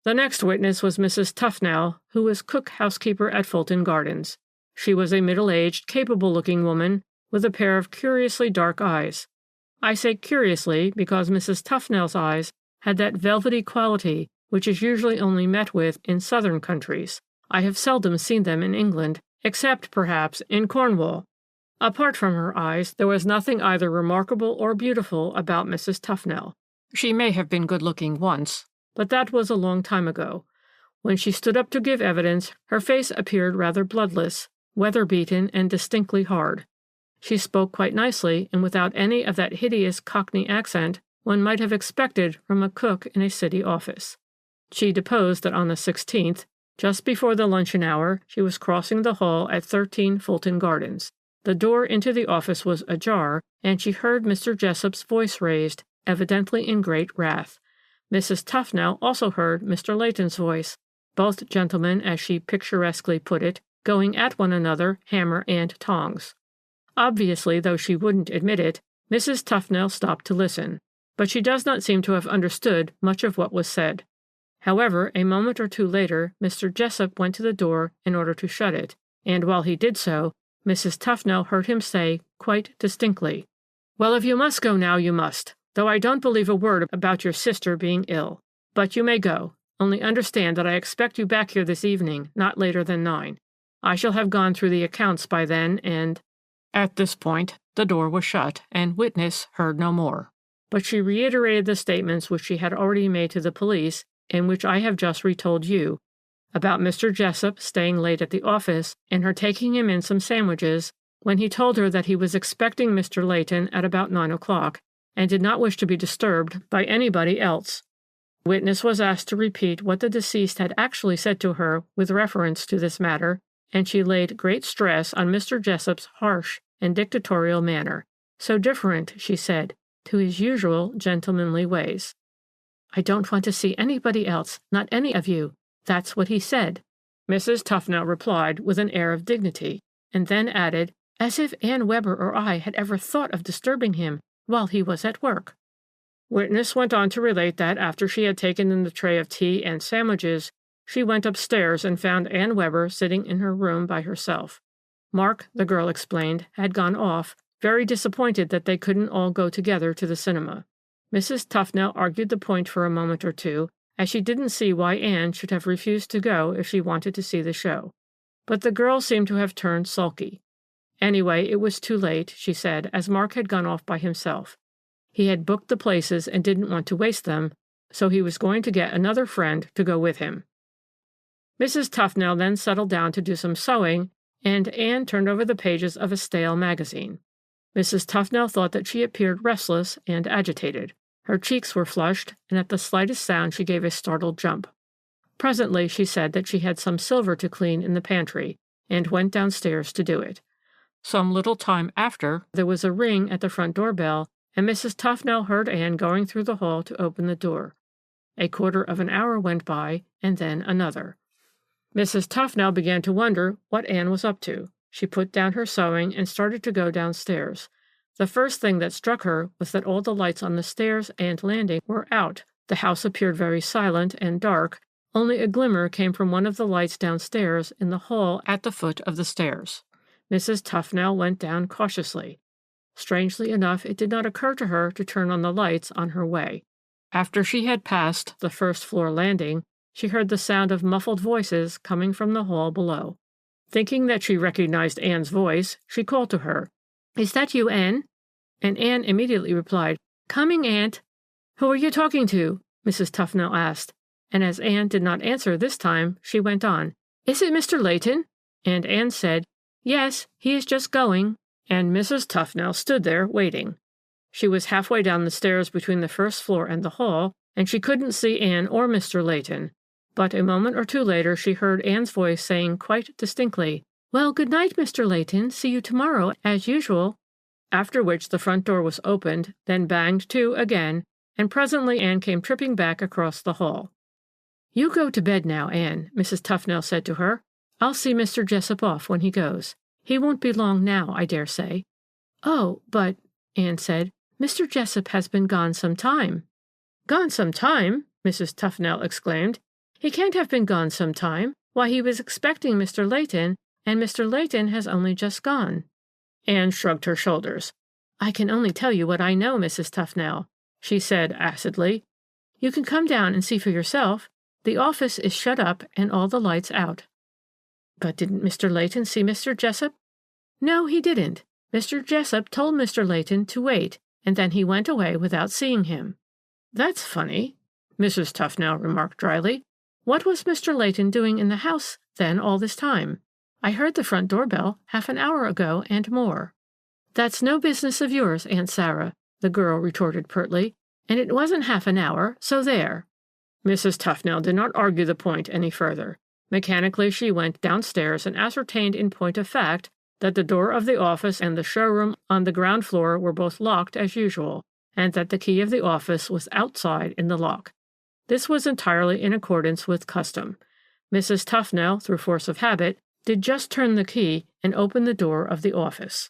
The next witness was Mrs. Tufnell, who was cook housekeeper at Fulton Gardens. She was a middle-aged, capable-looking woman with a pair of curiously dark eyes. I say curiously because Mrs. Tufnell's eyes had that velvety quality which is usually only met with in southern countries. I have seldom seen them in England, except, perhaps, in Cornwall. Apart from her eyes, there was nothing either remarkable or beautiful about Mrs. Tufnell. She may have been good-looking once, but that was a long time ago. When she stood up to give evidence, her face appeared rather bloodless, weather-beaten, and distinctly hard. She spoke quite nicely and without any of that hideous Cockney accent one might have expected from a cook in a city office. She deposed that on the 16th, just before the luncheon hour, she was crossing the hall at 13 Fulton Gardens. The door into the office was ajar, and she heard Mr. Jessup's voice raised, evidently in great wrath. Mrs. Tufnell also heard Mr. Leighton's voice, both gentlemen, as she picturesquely put it, going at one another, hammer and tongs. Obviously, though she wouldn't admit it, Mrs. Tufnell stopped to listen, but she does not seem to have understood much of what was said. However, a moment or two later, Mr. Jessup went to the door in order to shut it, and while he did so, Mrs. Tufnell heard him say, quite distinctly, "Well, if you must go now, you must, though I don't believe a word about your sister being ill. But you may go, only understand that I expect you back here this evening, not later than 9. I shall have gone through the accounts by then, and—" At this point, the door was shut, and Witness heard no more. But she reiterated the statements which she had already made to the police, and which I have just retold you, about Mr. Jessup staying late at the office and her taking him in some sandwiches when he told her that he was expecting Mr. Leighton at about 9 o'clock and did not wish to be disturbed by anybody else. Witness was asked to repeat what the deceased had actually said to her with reference to this matter, and she laid great stress on Mr. Jessup's harsh and dictatorial manner, so different, she said, to his usual gentlemanly ways. "I don't want to see anybody else, not any of you. That's what he said," Mrs. Tufnell replied with an air of dignity, and then added, "as if Anne Webber or I had ever thought of disturbing him while he was at work." Witness went on to relate that after she had taken in the tray of tea and sandwiches, she went upstairs and found Anne Webber sitting in her room by herself. Mark, the girl explained, had gone off, very disappointed that they couldn't all go together to the cinema. Mrs. Tufnell argued the point for a moment or two, as she didn't see why Anne should have refused to go if she wanted to see the show. But the girl seemed to have turned sulky. Anyway, it was too late, she said, as Mark had gone off by himself. He had booked the places and didn't want to waste them, so he was going to get another friend to go with him. Mrs. Tufnell then settled down to do some sewing, and Anne turned over the pages of a stale magazine. Mrs. Tufnell thought that she appeared restless and agitated. Her cheeks were flushed, and at the slightest sound she gave a startled jump. Presently she said that she had some silver to clean in the pantry, and went downstairs to do it. Some little time after, there was a ring at the front door bell, and Mrs. Tufnell heard Anne going through the hall to open the door. A quarter of an hour went by, and then another. Mrs. Tufnell began to wonder what Anne was up to. She put down her sewing and started to go downstairs. The first thing that struck her was that all the lights on the stairs and landing were out. The house appeared very silent and dark. Only a glimmer came from one of the lights downstairs in the hall at the foot of the stairs. Mrs. Tufnell went down cautiously. Strangely enough, it did not occur to her to turn on the lights on her way. After she had passed the first-floor landing, she heard the sound of muffled voices coming from the hall below. Thinking that she recognized Anne's voice, she called to her, "Is that you, Anne?" And Anne immediately replied, "Coming, Aunt." "Who are you talking to?" Mrs. Tufnell asked, and as Anne did not answer this time, she went on, "Is it Mr. Layton?" And Anne said, "Yes, he is just going." And Mrs. Tufnell stood there waiting. She was halfway down the stairs between the first floor and the hall, and she couldn't see Anne or Mr. Layton. But a moment or two later she heard Anne's voice saying quite distinctly, "Well, good night, Mr. Layton. See you tomorrow, as usual." After which the front door was opened, then banged to again, and presently Anne came tripping back across the hall. "You go to bed now, Anne," Mrs. Tufnell said to her. "I'll see Mr. Jessup off when he goes. He won't be long now, I dare say." "Oh, but," Anne said, "Mr. Jessup has been gone some time." "Gone some time?" Mrs. Tufnell exclaimed. "He can't have been gone some time. Why, he was expecting Mr. Layton, and Mr. Layton has only just gone." Anne shrugged her shoulders. "I can only tell you what I know, Mrs. Tufnell," she said acidly. "You can come down and see for yourself. The office is shut up and all the lights out." "But didn't Mr. Layton see Mr. Jessup?" "No, he didn't. Mr. Jessup told Mr. Layton to wait, and then he went away without seeing him." "That's funny," Mrs. Tufnell remarked dryly. "What was Mr. Layton doing in the house, then, all this time? I heard the front doorbell half an hour ago and more." "That's no business of yours, Aunt Sarah," the girl retorted pertly, "and it wasn't half an hour, so there." Mrs. Tufnell did not argue the point any further. Mechanically she went downstairs and ascertained in point of fact that the door of the office and the showroom on the ground floor were both locked as usual, and that the key of the office was outside in the lock. This was entirely in accordance with custom. Mrs. Tufnell, through force of habit, did just turn the key and open the door of the office.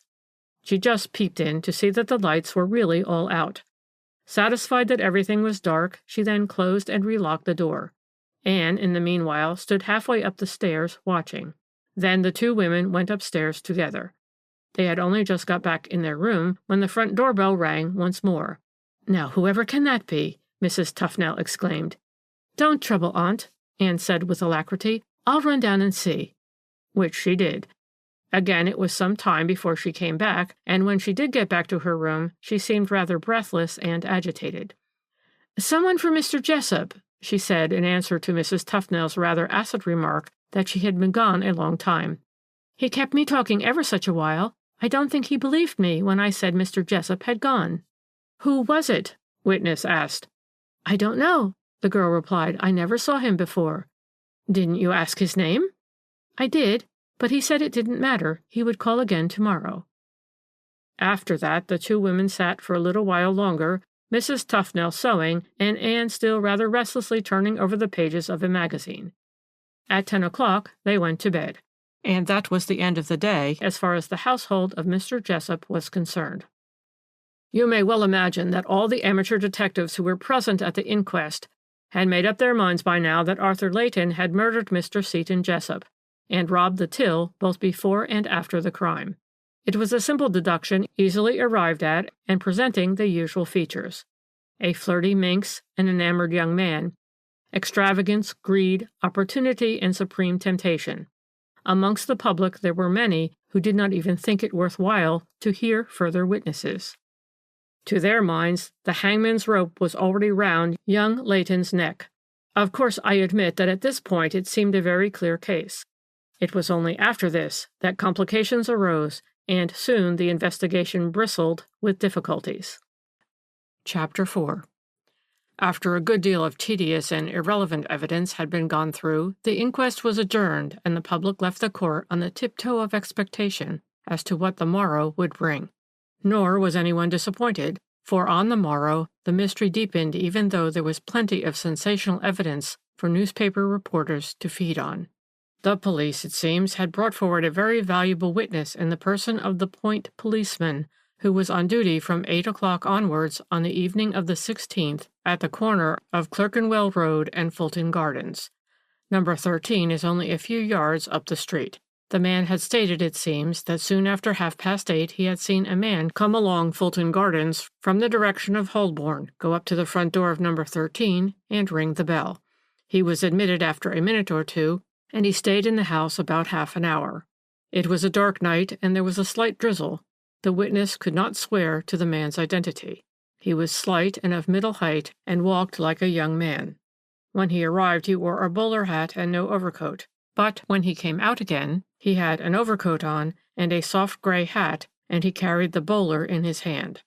She just peeped in to see that the lights were really all out. Satisfied that everything was dark, she then closed and relocked the door. Anne, in the meanwhile, stood halfway up the stairs, watching. Then the two women went upstairs together. They had only just got back in their room when the front doorbell rang once more. "Now, whoever can that be?" Mrs. Tufnell exclaimed. "Don't trouble, Aunt," Anne said with alacrity. "I'll run down and see." Which she did. Again it was some time before she came back, and when she did get back to her room, she seemed rather breathless and agitated. "Someone for Mr. Jessup," she said in answer to Mrs. Tufnell's rather acid remark that she had been gone a long time. "He kept me talking ever such a while. I don't think he believed me when I said Mr. Jessup had gone." "Who was it?" Witness asked. "I don't know," the girl replied. "I never saw him before." "Didn't you ask his name?" "I did, but he said it didn't matter. He would call again tomorrow." After that, the two women sat for a little while longer, Mrs. Tufnell sewing, and Anne still rather restlessly turning over the pages of a magazine. At 10 o'clock, they went to bed. And that was the end of the day as far as the household of Mr. Jessup was concerned. You may well imagine that all the amateur detectives who were present at the inquest had made up their minds by now that Arthur Layton had murdered Mr. Seton Jessup, and robbed the till both before and after the crime. It was a simple deduction easily arrived at and presenting the usual features. A flirty minx, an enamored young man, extravagance, greed, opportunity, and supreme temptation. Amongst the public there were many who did not even think it worth while to hear further witnesses. To their minds, the hangman's rope was already round young Leighton's neck. Of course, I admit that at this point it seemed a very clear case. It was only after this that complications arose, and soon the investigation bristled with difficulties. Chapter 4. After a good deal of tedious and irrelevant evidence had been gone through, the inquest was adjourned, and the public left the court on the tiptoe of expectation as to what the morrow would bring. Nor was anyone disappointed, for on the morrow the mystery deepened even though there was plenty of sensational evidence for newspaper reporters to feed on. The police, it seems, had brought forward a very valuable witness in the person of the point policeman, who was on duty from 8 o'clock onwards on the evening of the 16th at the corner of Clerkenwell Road and Fulton Gardens. Number 13 is only a few yards up the street. The man had stated, it seems, that soon after 8:30 he had seen a man come along Fulton Gardens from the direction of Holborn, go up to the front door of number 13, and ring the bell. He was admitted after a minute or two, and he stayed in the house about half an hour. It was a dark night, and there was a slight drizzle. The witness could not swear to the man's identity. He was slight and of middle height, and walked like a young man. When he arrived he wore a bowler hat and no overcoat, but when he came out again he had an overcoat on and a soft gray hat, and he carried the bowler in his hand.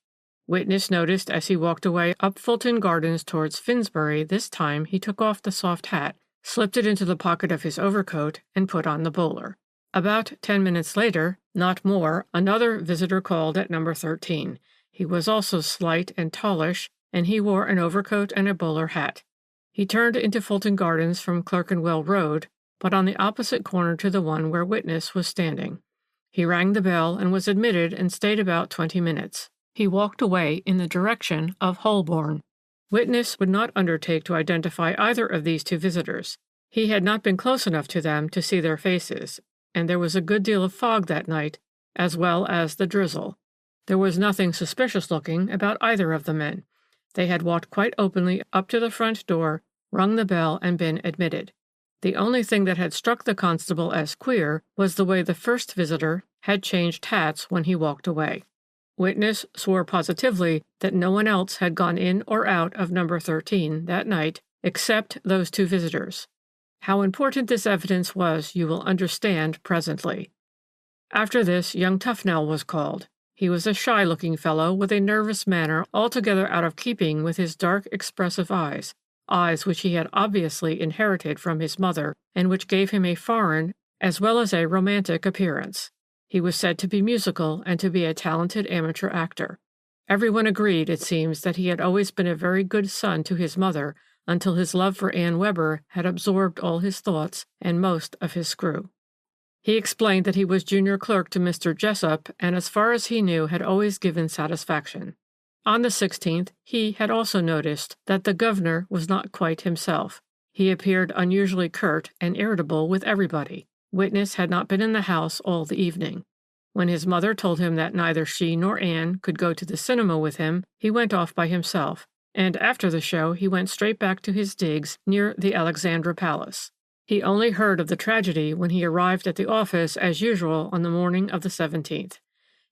Witness noticed as he walked away up Fulton Gardens towards Finsbury this time he took off the soft hat, slipped it into the pocket of his overcoat, and put on the bowler. About 10 minutes later, not more, another visitor called at number 13. He was also slight and tallish, and he wore an overcoat and a bowler hat. He turned into Fulton Gardens from Clerkenwell Road, but on the opposite corner to the one where witness was standing. He rang the bell and was admitted and stayed about 20 minutes. He walked away in the direction of Holborn. Witness would not undertake to identify either of these two visitors. He had not been close enough to them to see their faces, and there was a good deal of fog that night, as well as the drizzle. There was nothing suspicious-looking about either of the men. They had walked quite openly up to the front door, rung the bell, and been admitted. The only thing that had struck the constable as queer was the way the first visitor had changed hats when he walked away. Witness swore positively that no one else had gone in or out of number 13 that night except those two visitors. How important this evidence was you will understand presently. After this, young Tufnell was called. He was a shy-looking fellow with a nervous manner altogether out of keeping with his dark, expressive eyes which he had obviously inherited from his mother, and which gave him a foreign as well as a romantic appearance. He was said to be musical and to be a talented amateur actor. Everyone agreed, it seems, that he had always been a very good son to his mother until his love for Anne Weber had absorbed all his thoughts and most of his screw. He explained that he was junior clerk to Mr. Jessup, and as far as he knew had always given satisfaction. On the 16th, he had also noticed that the governor was not quite himself. He appeared unusually curt and irritable with everybody. Witness had not been in the house all the evening. When his mother told him that neither she nor Anne could go to the cinema with him, he went off by himself, and after the show he went straight back to his digs near the Alexandra Palace. He only heard of the tragedy when he arrived at the office as usual on the morning of the 17th.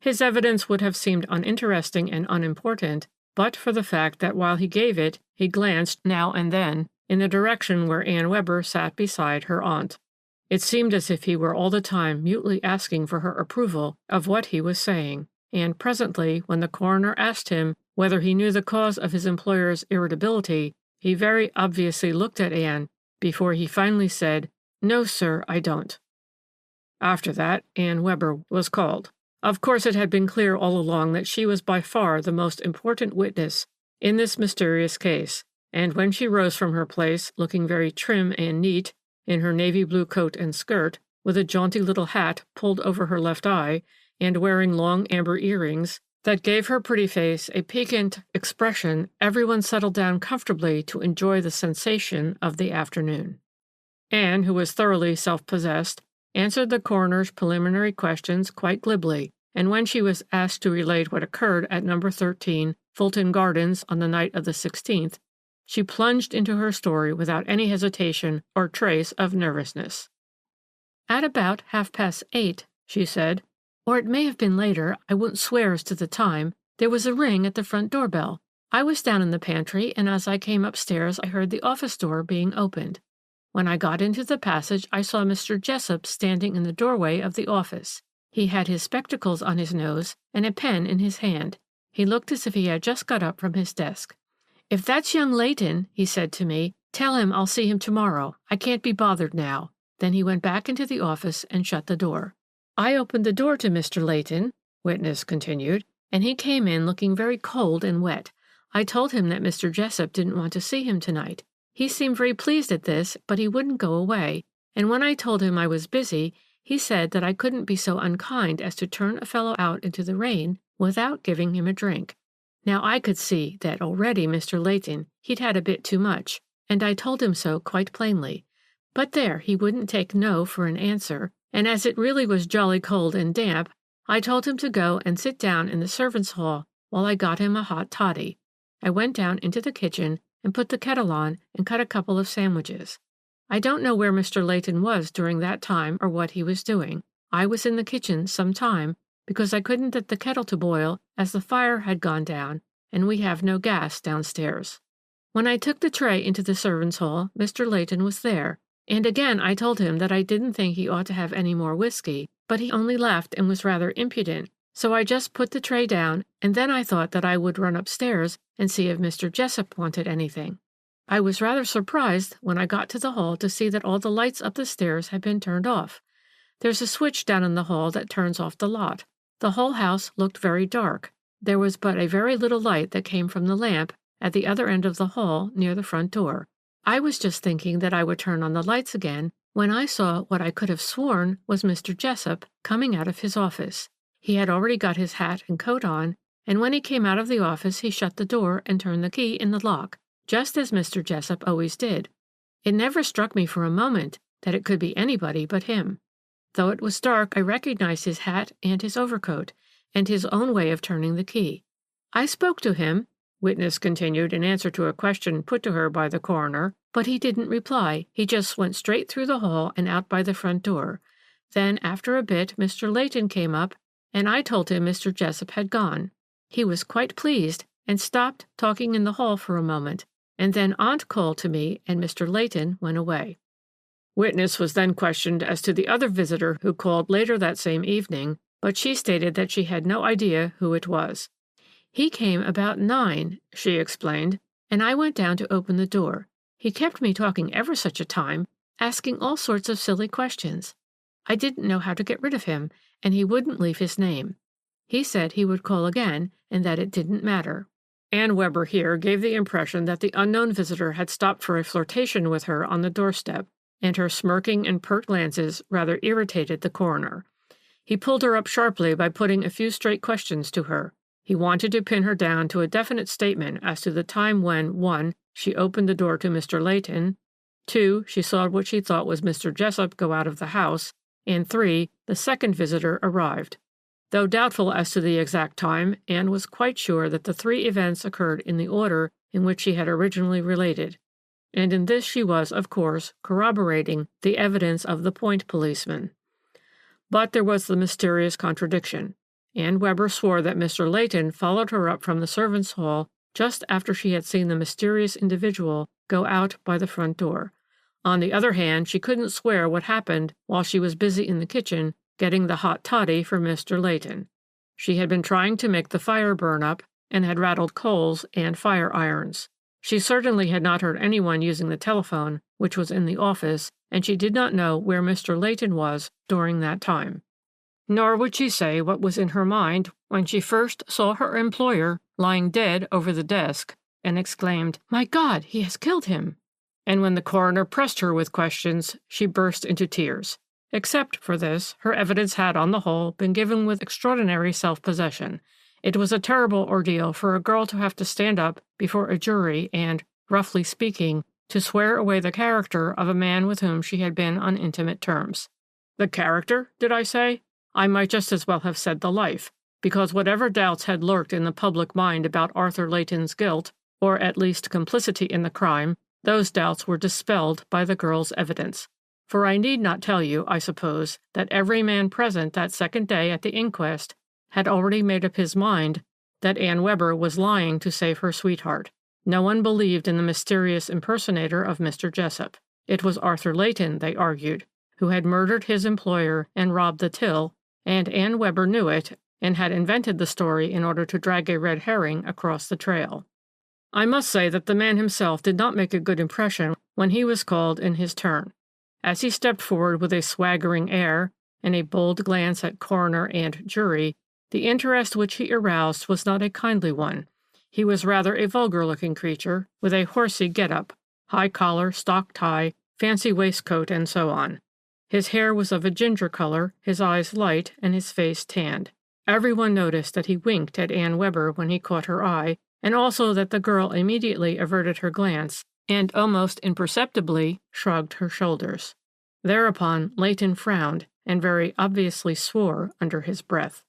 His evidence would have seemed uninteresting and unimportant, but for the fact that while he gave it, he glanced now and then in the direction where Anne Weber sat beside her aunt. It seemed as if he were all the time mutely asking for her approval of what he was saying, and presently, when the coroner asked him whether he knew the cause of his employer's irritability, he very obviously looked at Anne before he finally said, "No, sir, I don't." After that, Anne Weber was called. Of course, it had been clear all along that she was by far the most important witness in this mysterious case, and when she rose from her place, looking very trim and neat, in her navy blue coat and skirt, with a jaunty little hat pulled over her left eye, and wearing long amber earrings, that gave her pretty face a piquant expression, everyone settled down comfortably to enjoy the sensation of the afternoon. Anne, who was thoroughly self-possessed, answered the coroner's preliminary questions quite glibly, and when she was asked to relate what occurred at number 13, Fulton Gardens, on the night of the 16th, she plunged into her story without any hesitation or trace of nervousness. "At about 8:30, she said. "Or it may have been later, I wouldn't swear as to the time. There was a ring at the front doorbell. I was down in the pantry, and as I came upstairs I heard the office door being opened. When I got into the passage I saw Mr. Jessup standing in the doorway of the office. He had his spectacles on his nose and a pen in his hand. He looked as if he had just got up from his desk. 'If that's young Leighton,' he said to me, 'tell him I'll see him tomorrow. I can't be bothered now.' Then he went back into the office and shut the door. I opened the door to Mr. Leighton," witness continued, "and he came in looking very cold and wet. I told him that Mr. Jessup didn't want to see him tonight. He seemed very pleased at this, but he wouldn't go away, and when I told him I was busy, he said that I couldn't be so unkind as to turn a fellow out into the rain without giving him a drink. Now I could see that already Mr. Leighton he'd had a bit too much, and I told him so quite plainly. But there, he wouldn't take no for an answer, and as it really was jolly cold and damp, I told him to go and sit down in the servants' hall while I got him a hot toddy. I went down into the kitchen and put the kettle on and cut a couple of sandwiches. I don't know where Mr. Leighton was during that time or what he was doing. I was in the kitchen some time because I couldn't get the kettle to boil as the fire had gone down and we have no gas downstairs. When I took the tray into the servants' hall, Mr. Leighton was there, and again I told him that I didn't think he ought to have any more whiskey, but he only laughed and was rather impudent, so I just put the tray down, and then I thought that I would run upstairs and see if Mr. Jessup wanted anything. I was rather surprised when I got to the hall to see that all the lights up the stairs had been turned off. There's a switch down in the hall that turns off the lot. The whole house looked very dark. There was but a very little light that came from the lamp at the other end of the hall near the front door. I was just thinking that I would turn on the lights again when I saw what I could have sworn was Mr. Jessup coming out of his office. He had already got his hat and coat on, and when he came out of the office he shut the door and turned the key in the lock, just as Mr. Jessup always did. It never struck me for a moment that it could be anybody but him. Though it was dark, I recognized his hat and his overcoat, and his own way of turning the key. I spoke to him, witness continued in answer to a question put to her by the coroner, but he didn't reply. He just went straight through the hall and out by the front door. Then, after a bit, Mr. Leighton came up, and I told him Mr. Jessup had gone. He was quite pleased, and stopped talking in the hall for a moment, and then Aunt called to me, and Mr. Leighton went away. Witness was then questioned as to the other visitor who called later that same evening, but she stated that she had no idea who it was. He came about 9, she explained, and I went down to open the door. He kept me talking ever such a time, asking all sorts of silly questions. I didn't know how to get rid of him, and he wouldn't leave his name. He said he would call again, and that it didn't matter. Ann Weber here gave the impression that the unknown visitor had stopped for a flirtation with her on the doorstep, and her smirking and pert glances rather irritated the coroner. He pulled her up sharply by putting a few straight questions to her. He wanted to pin her down to a definite statement as to the time when, 1, she opened the door to Mr. Leighton, 2, she saw what she thought was Mr. Jessup go out of the house, and 3, the second visitor arrived. Though doubtful as to the exact time, Anne was quite sure that the 3 events occurred in the order in which she had originally related, and in this she was, of course, corroborating the evidence of the point policeman. But there was the mysterious contradiction. Ann Weber swore that Mr. Leighton followed her up from the servants' hall just after she had seen the mysterious individual go out by the front door. On the other hand, she couldn't swear what happened while she was busy in the kitchen getting the hot toddy for Mr. Leighton. She had been trying to make the fire burn up and had rattled coals and fire irons. She certainly had not heard anyone using the telephone, which was in the office, and she did not know where Mr. Leighton was during that time. Nor would she say what was in her mind when she first saw her employer lying dead over the desk and exclaimed, "My God, he has killed him!" And when the coroner pressed her with questions, she burst into tears. Except for this, her evidence had, on the whole, been given with extraordinary self-possession. It was a terrible ordeal for a girl to have to stand up before a jury and, roughly speaking, to swear away the character of a man with whom she had been on intimate terms. The character, did I say? I might just as well have said the life, because whatever doubts had lurked in the public mind about Arthur Leighton's guilt, or at least complicity in the crime, those doubts were dispelled by the girl's evidence. For I need not tell you, I suppose, that every man present that second day at the inquest had already made up his mind that Anne Webber was lying to save her sweetheart. No one believed in the mysterious impersonator of Mr. Jessup. It was Arthur Layton, they argued, who had murdered his employer and robbed the till, and Anne Webber knew it and had invented the story in order to drag a red herring across the trail. I must say that the man himself did not make a good impression when he was called in his turn. As he stepped forward with a swaggering air and a bold glance at coroner and jury, the interest which he aroused was not a kindly one. He was rather a vulgar-looking creature, with a horsey get-up, high collar, stock tie, fancy waistcoat, and so on. His hair was of a ginger color, his eyes light, and his face tanned. Everyone noticed that he winked at Anne Webber when he caught her eye, and also that the girl immediately averted her glance and almost imperceptibly shrugged her shoulders. Thereupon Layton frowned and very obviously swore under his breath.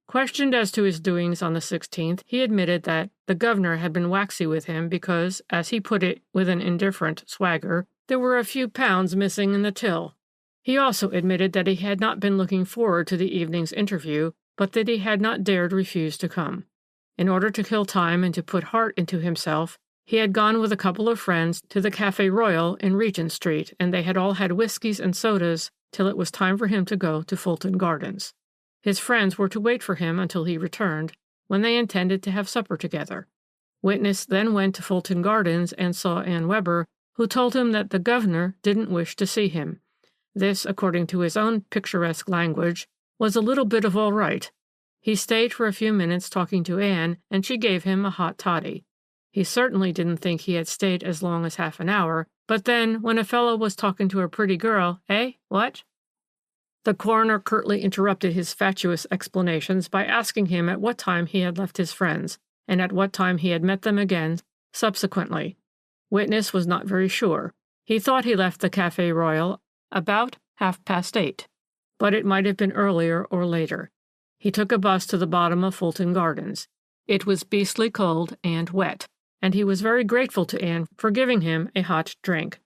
Questioned as to his doings on the 16th, he admitted that the governor had been waxy with him because, as he put it with an indifferent swagger, there were a few pounds missing in the till. He also admitted that he had not been looking forward to the evening's interview, but that he had not dared refuse to come. In order to kill time and to put heart into himself, he had gone with a couple of friends to the Café Royal in Regent Street, and they had all had whiskies and sodas till it was time for him to go to Fulton Gardens. His friends were to wait for him until he returned, when they intended to have supper together. Witness then went to Fulton Gardens and saw Anne Webber, who told him that the governor didn't wish to see him. This, according to his own picturesque language, was a little bit of all right. He stayed for a few minutes talking to Anne, and she gave him a hot toddy. He certainly didn't think he had stayed as long as half an hour, but then, when a fellow was talking to a pretty girl, what? The coroner curtly interrupted his fatuous explanations by asking him at what time he had left his friends, and at what time he had met them again subsequently. Witness was not very sure. He thought he left the Café Royal about 8:30, but it might have been earlier or later. He took a bus to the bottom of Fulton Gardens. It was beastly cold and wet, and he was very grateful to Anne for giving him a hot drink.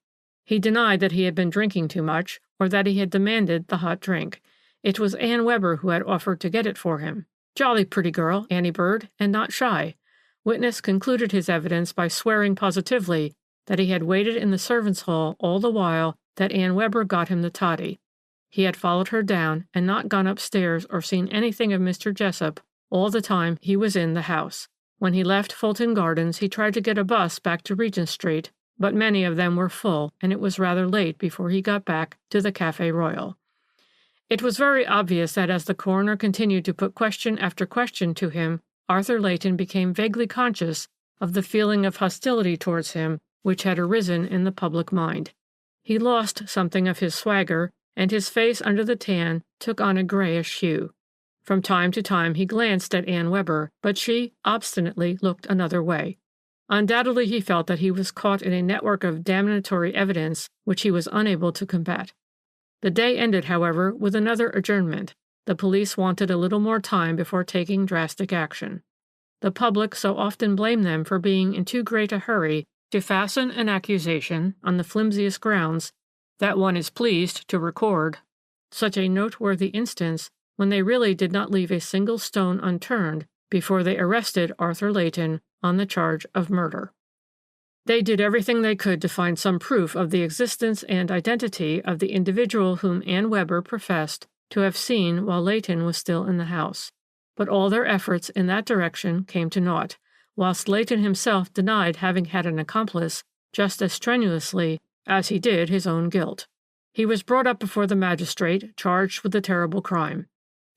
He denied that he had been drinking too much, or that he had demanded the hot drink. It was Anne Webber who had offered to get it for him. Jolly pretty girl, Annie Bird, and not shy. Witness concluded his evidence by swearing positively that he had waited in the servants' hall all the while that Anne Webber got him the toddy. He had followed her down and not gone upstairs or seen anything of Mr. Jessup all the time he was in the house. When he left Fulton Gardens, he tried to get a bus back to Regent Street, but many of them were full, and it was rather late before he got back to the Café Royal. It was very obvious that as the coroner continued to put question after question to him, Arthur Layton became vaguely conscious of the feeling of hostility towards him which had arisen in the public mind. He lost something of his swagger, and his face under the tan took on a grayish hue. From time to time he glanced at Anne Webber, but she obstinately looked another way. Undoubtedly he felt that he was caught in a network of damnatory evidence which he was unable to combat. The day ended, however, with another adjournment. The police wanted a little more time before taking drastic action. The public so often blamed them for being in too great a hurry to fasten an accusation on the flimsiest grounds that one is pleased to record such a noteworthy instance when they really did not leave a single stone unturned before they arrested Arthur Layton on the charge of murder. They did everything they could to find some proof of the existence and identity of the individual whom Anne Webber professed to have seen while Layton was still in the house, but all their efforts in that direction came to naught, whilst Layton himself denied having had an accomplice just as strenuously as he did his own guilt. He was brought up before the magistrate, charged with the terrible crime.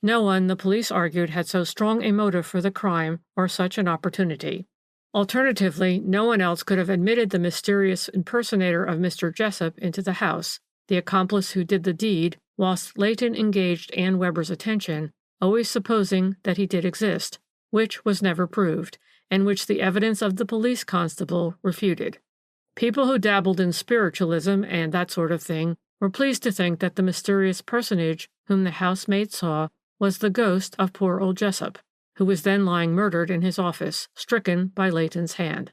No one, the police argued, had so strong a motive for the crime or such an opportunity. Alternatively, no one else could have admitted the mysterious impersonator of Mr. Jessup into the house, the accomplice who did the deed, whilst Layton engaged Anne Webber's attention, always supposing that he did exist, which was never proved, and which the evidence of the police constable refuted. People who dabbled in spiritualism and that sort of thing were pleased to think that the mysterious personage whom the housemaid saw was the ghost of poor old Jessup, who was then lying murdered in his office, stricken by Layton's hand.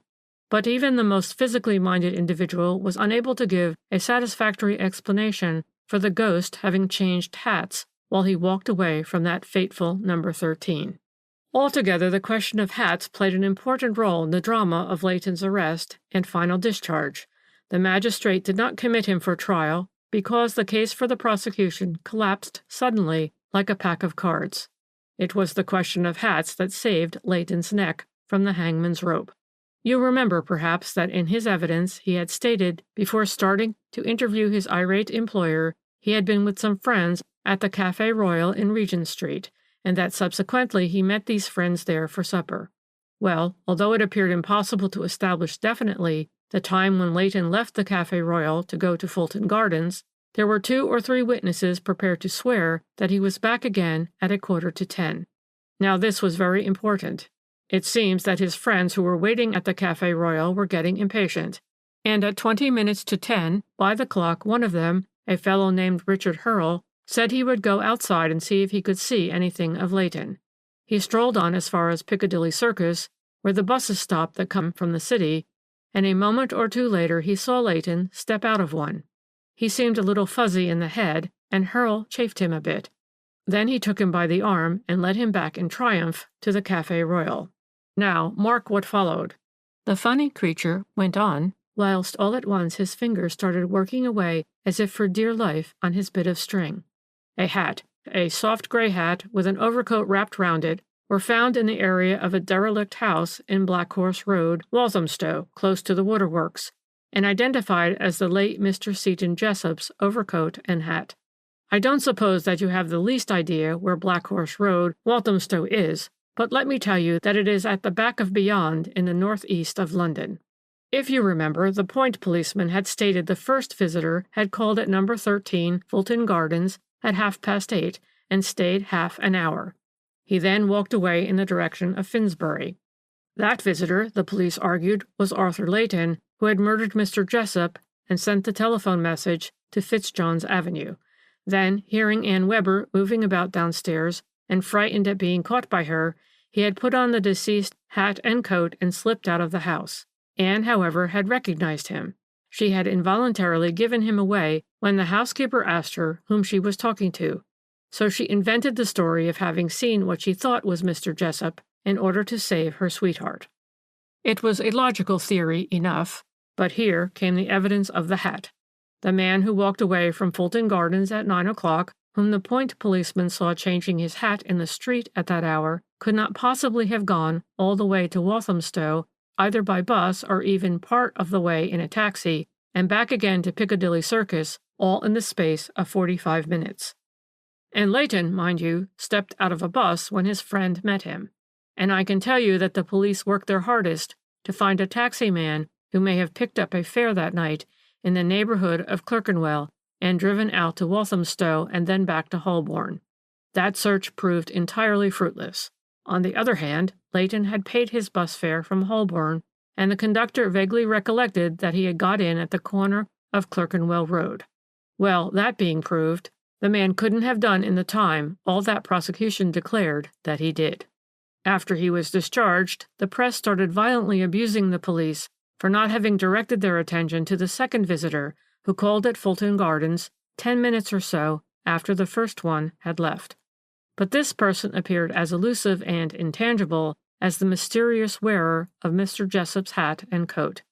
But even the most physically minded individual was unable to give a satisfactory explanation for the ghost having changed hats while he walked away from that fateful number 13. Altogether, the question of hats played an important role in the drama of Leighton's arrest and final discharge. The magistrate did not commit him for trial because the case for the prosecution collapsed suddenly like a pack of cards. It was the question of hats that saved Leighton's neck from the hangman's rope. You remember, perhaps, that in his evidence he had stated, before starting to interview his irate employer, he had been with some friends at the Café Royal in Regent Street, and that subsequently he met these friends there for supper. Well, although it appeared impossible to establish definitely the time when Leighton left the Café Royal to go to Fulton Gardens, there were 2 or 3 witnesses prepared to swear that he was back again at 9:45. Now this was very important. It seems that his friends who were waiting at the Café Royal were getting impatient, and at 20 minutes to 10, by the clock, one of them, a fellow named Richard Hurrell, said he would go outside and see if he could see anything of Leighton. He strolled on as far as Piccadilly Circus, where the buses stop that come from the city, and a moment or 2 later he saw Leighton step out of one. He seemed a little fuzzy in the head, and Hurrell chaffed him a bit. Then he took him by the arm and led him back in triumph to the Café Royal. Now, mark what followed. The funny creature went on, whilst all at once his fingers started working away as if for dear life on his bit of string. A hat, a soft gray hat with an overcoat wrapped round it, were found in the area of a derelict house in Black Horse Road, Walthamstow, close to the waterworks, and identified as the late Mr. Seton Jessop's overcoat and hat. I don't suppose that you have the least idea where Black Horse Road, Walthamstow is, but let me tell you that it is at the back of beyond in the northeast of London. If you remember, the point policeman had stated the first visitor had called at number 13, Fulton Gardens, at 8:30 and stayed half an hour. He then walked away in the direction of Finsbury. That visitor, the police argued, was Arthur Leighton, who had murdered Mr. Jessop and sent the telephone message to Fitzjohn's Avenue. Then, hearing Anne Webber moving about downstairs and frightened at being caught by her, he had put on the deceased hat and coat and slipped out of the house. Anne, however, had recognized him. She had involuntarily given him away when the housekeeper asked her whom she was talking to, so she invented the story of having seen what she thought was Mr. Jessop in order to save her sweetheart. It was a logical theory enough, but here came the evidence of the hat. The man who walked away from Fulton Gardens at 9 o'clock, whom the point policeman saw changing his hat in the street at that hour, could not possibly have gone all the way to Walthamstow, either by bus or even part of the way in a taxi, and back again to Piccadilly Circus, all in the space of 45 minutes. And Leighton, mind you, stepped out of a bus when his friend met him. And I can tell you that the police worked their hardest to find a taxi man who may have picked up a fare that night in the neighborhood of Clerkenwell and driven out to Walthamstow and then back to Holborn. That search proved entirely fruitless. On the other hand, Leighton had paid his bus fare from Holborn, and the conductor vaguely recollected that he had got in at the corner of Clerkenwell Road. Well, that being proved, the man couldn't have done in the time all that prosecution declared that he did. After he was discharged, the press started violently abusing the police for not having directed their attention to the second visitor who called at Fulton Gardens 10 minutes or so after the first one had left. But this person appeared as elusive and intangible as the mysterious wearer of Mr. Jessop's hat and coat.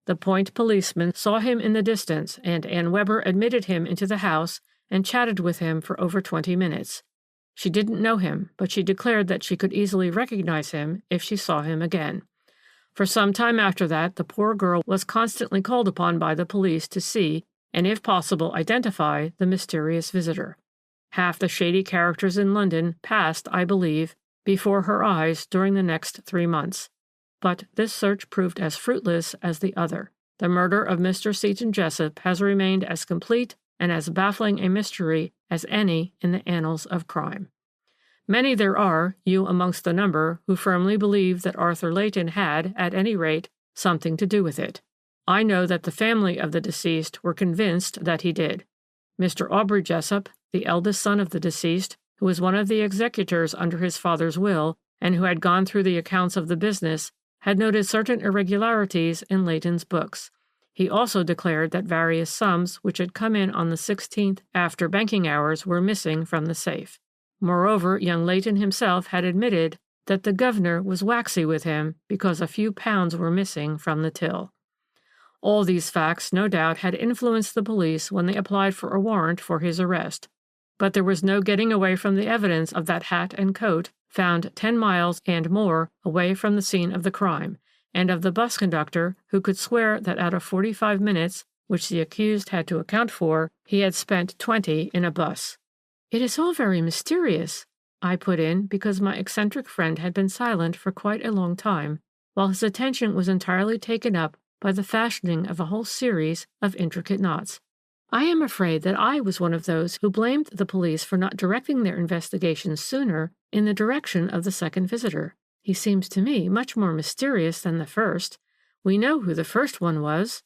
The point policeman saw him in the distance, and Anne Webber admitted him into the house and chatted with him for over 20 minutes. She didn't know him, but she declared that she could easily recognize him if she saw him again. For some time after that, the poor girl was constantly called upon by the police to see, and if possible identify, the mysterious visitor. Half the shady characters in London passed, I believe, before her eyes during the next 3 months. But this search proved as fruitless as the other. The murder of Mr. Seton Jessop has remained as complete and as baffling a mystery as any in the annals of crime. Many there are, you amongst the number, who firmly believe that Arthur Leighton had, at any rate, something to do with it. I know that the family of the deceased were convinced that he did. Mr. Aubrey Jessop, the eldest son of the deceased, who was one of the executors under his father's will, and who had gone through the accounts of the business, had noted certain irregularities in Leighton's books. He also declared that various sums which had come in on the 16th after banking hours were missing from the safe. Moreover, young Leighton himself had admitted that the governor was waxy with him because a few pounds were missing from the till. All these facts, no doubt, had influenced the police when they applied for a warrant for his arrest, but there was no getting away from the evidence of that hat and coat found 10 miles and more away from the scene of the crime, and of the bus conductor who could swear that out of 45 minutes, which the accused had to account for, he had spent 20 in a bus. "It is all very mysterious," I put in, because my eccentric friend had been silent for quite a long time, while his attention was entirely taken up by the fashioning of a whole series of intricate knots. "I am afraid that I was one of those who blamed the police for not directing their investigations sooner in the direction of the second visitor. He seems to me much more mysterious than the first. We know who the first one was."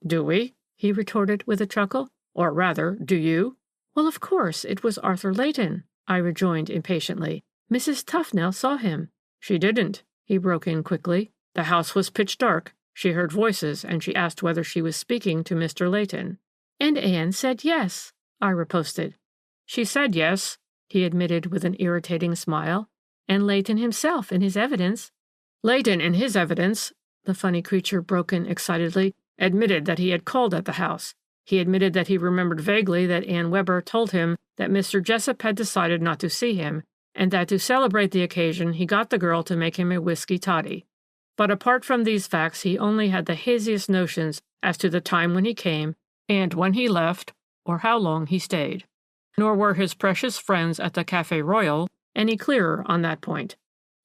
"Do we?" he retorted with a chuckle. "Or rather, do you?" "Well, of course, it was Arthur Leighton," I rejoined impatiently. "Mrs. Tufnell saw him." "She didn't," he broke in quickly. "The house was pitch dark. She heard voices, and she asked whether she was speaking to Mr. Leighton." "And Anne said yes," I riposted. "She said yes," he admitted with an irritating smile. "And Leighton himself in his evidence." "Leighton in his evidence," the funny creature broke in excitedly, "admitted that he had called at the house. He admitted that he remembered vaguely that Anne Weber told him that Mr. Jessup had decided not to see him, and that to celebrate the occasion he got the girl to make him a whiskey toddy. But apart from these facts, he only had the haziest notions as to the time when he came, and when he left, or how long he stayed. Nor were his precious friends at the Café Royal any clearer on that point.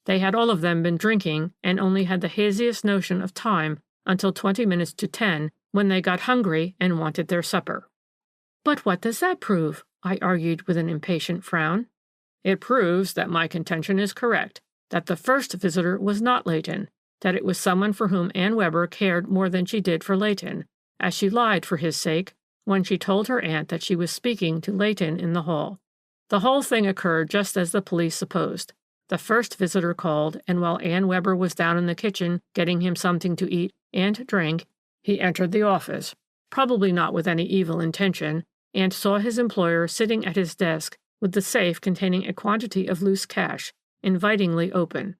They had all of them been drinking, and only had the haziest notion of time until 20 minutes to 10, when they got hungry and wanted their supper." "But what does that prove?" I argued with an impatient frown. "It proves that my contention is correct, that the first visitor was not Leighton, that it was someone for whom Anne Weber cared more than she did for Leighton, as she lied for his sake when she told her aunt that she was speaking to Leighton in the hall. The whole thing occurred just as the police supposed. The first visitor called, and while Anne Weber was down in the kitchen getting him something to eat and drink, he entered the office, probably not with any evil intention, and saw his employer sitting at his desk with the safe containing a quantity of loose cash, invitingly open.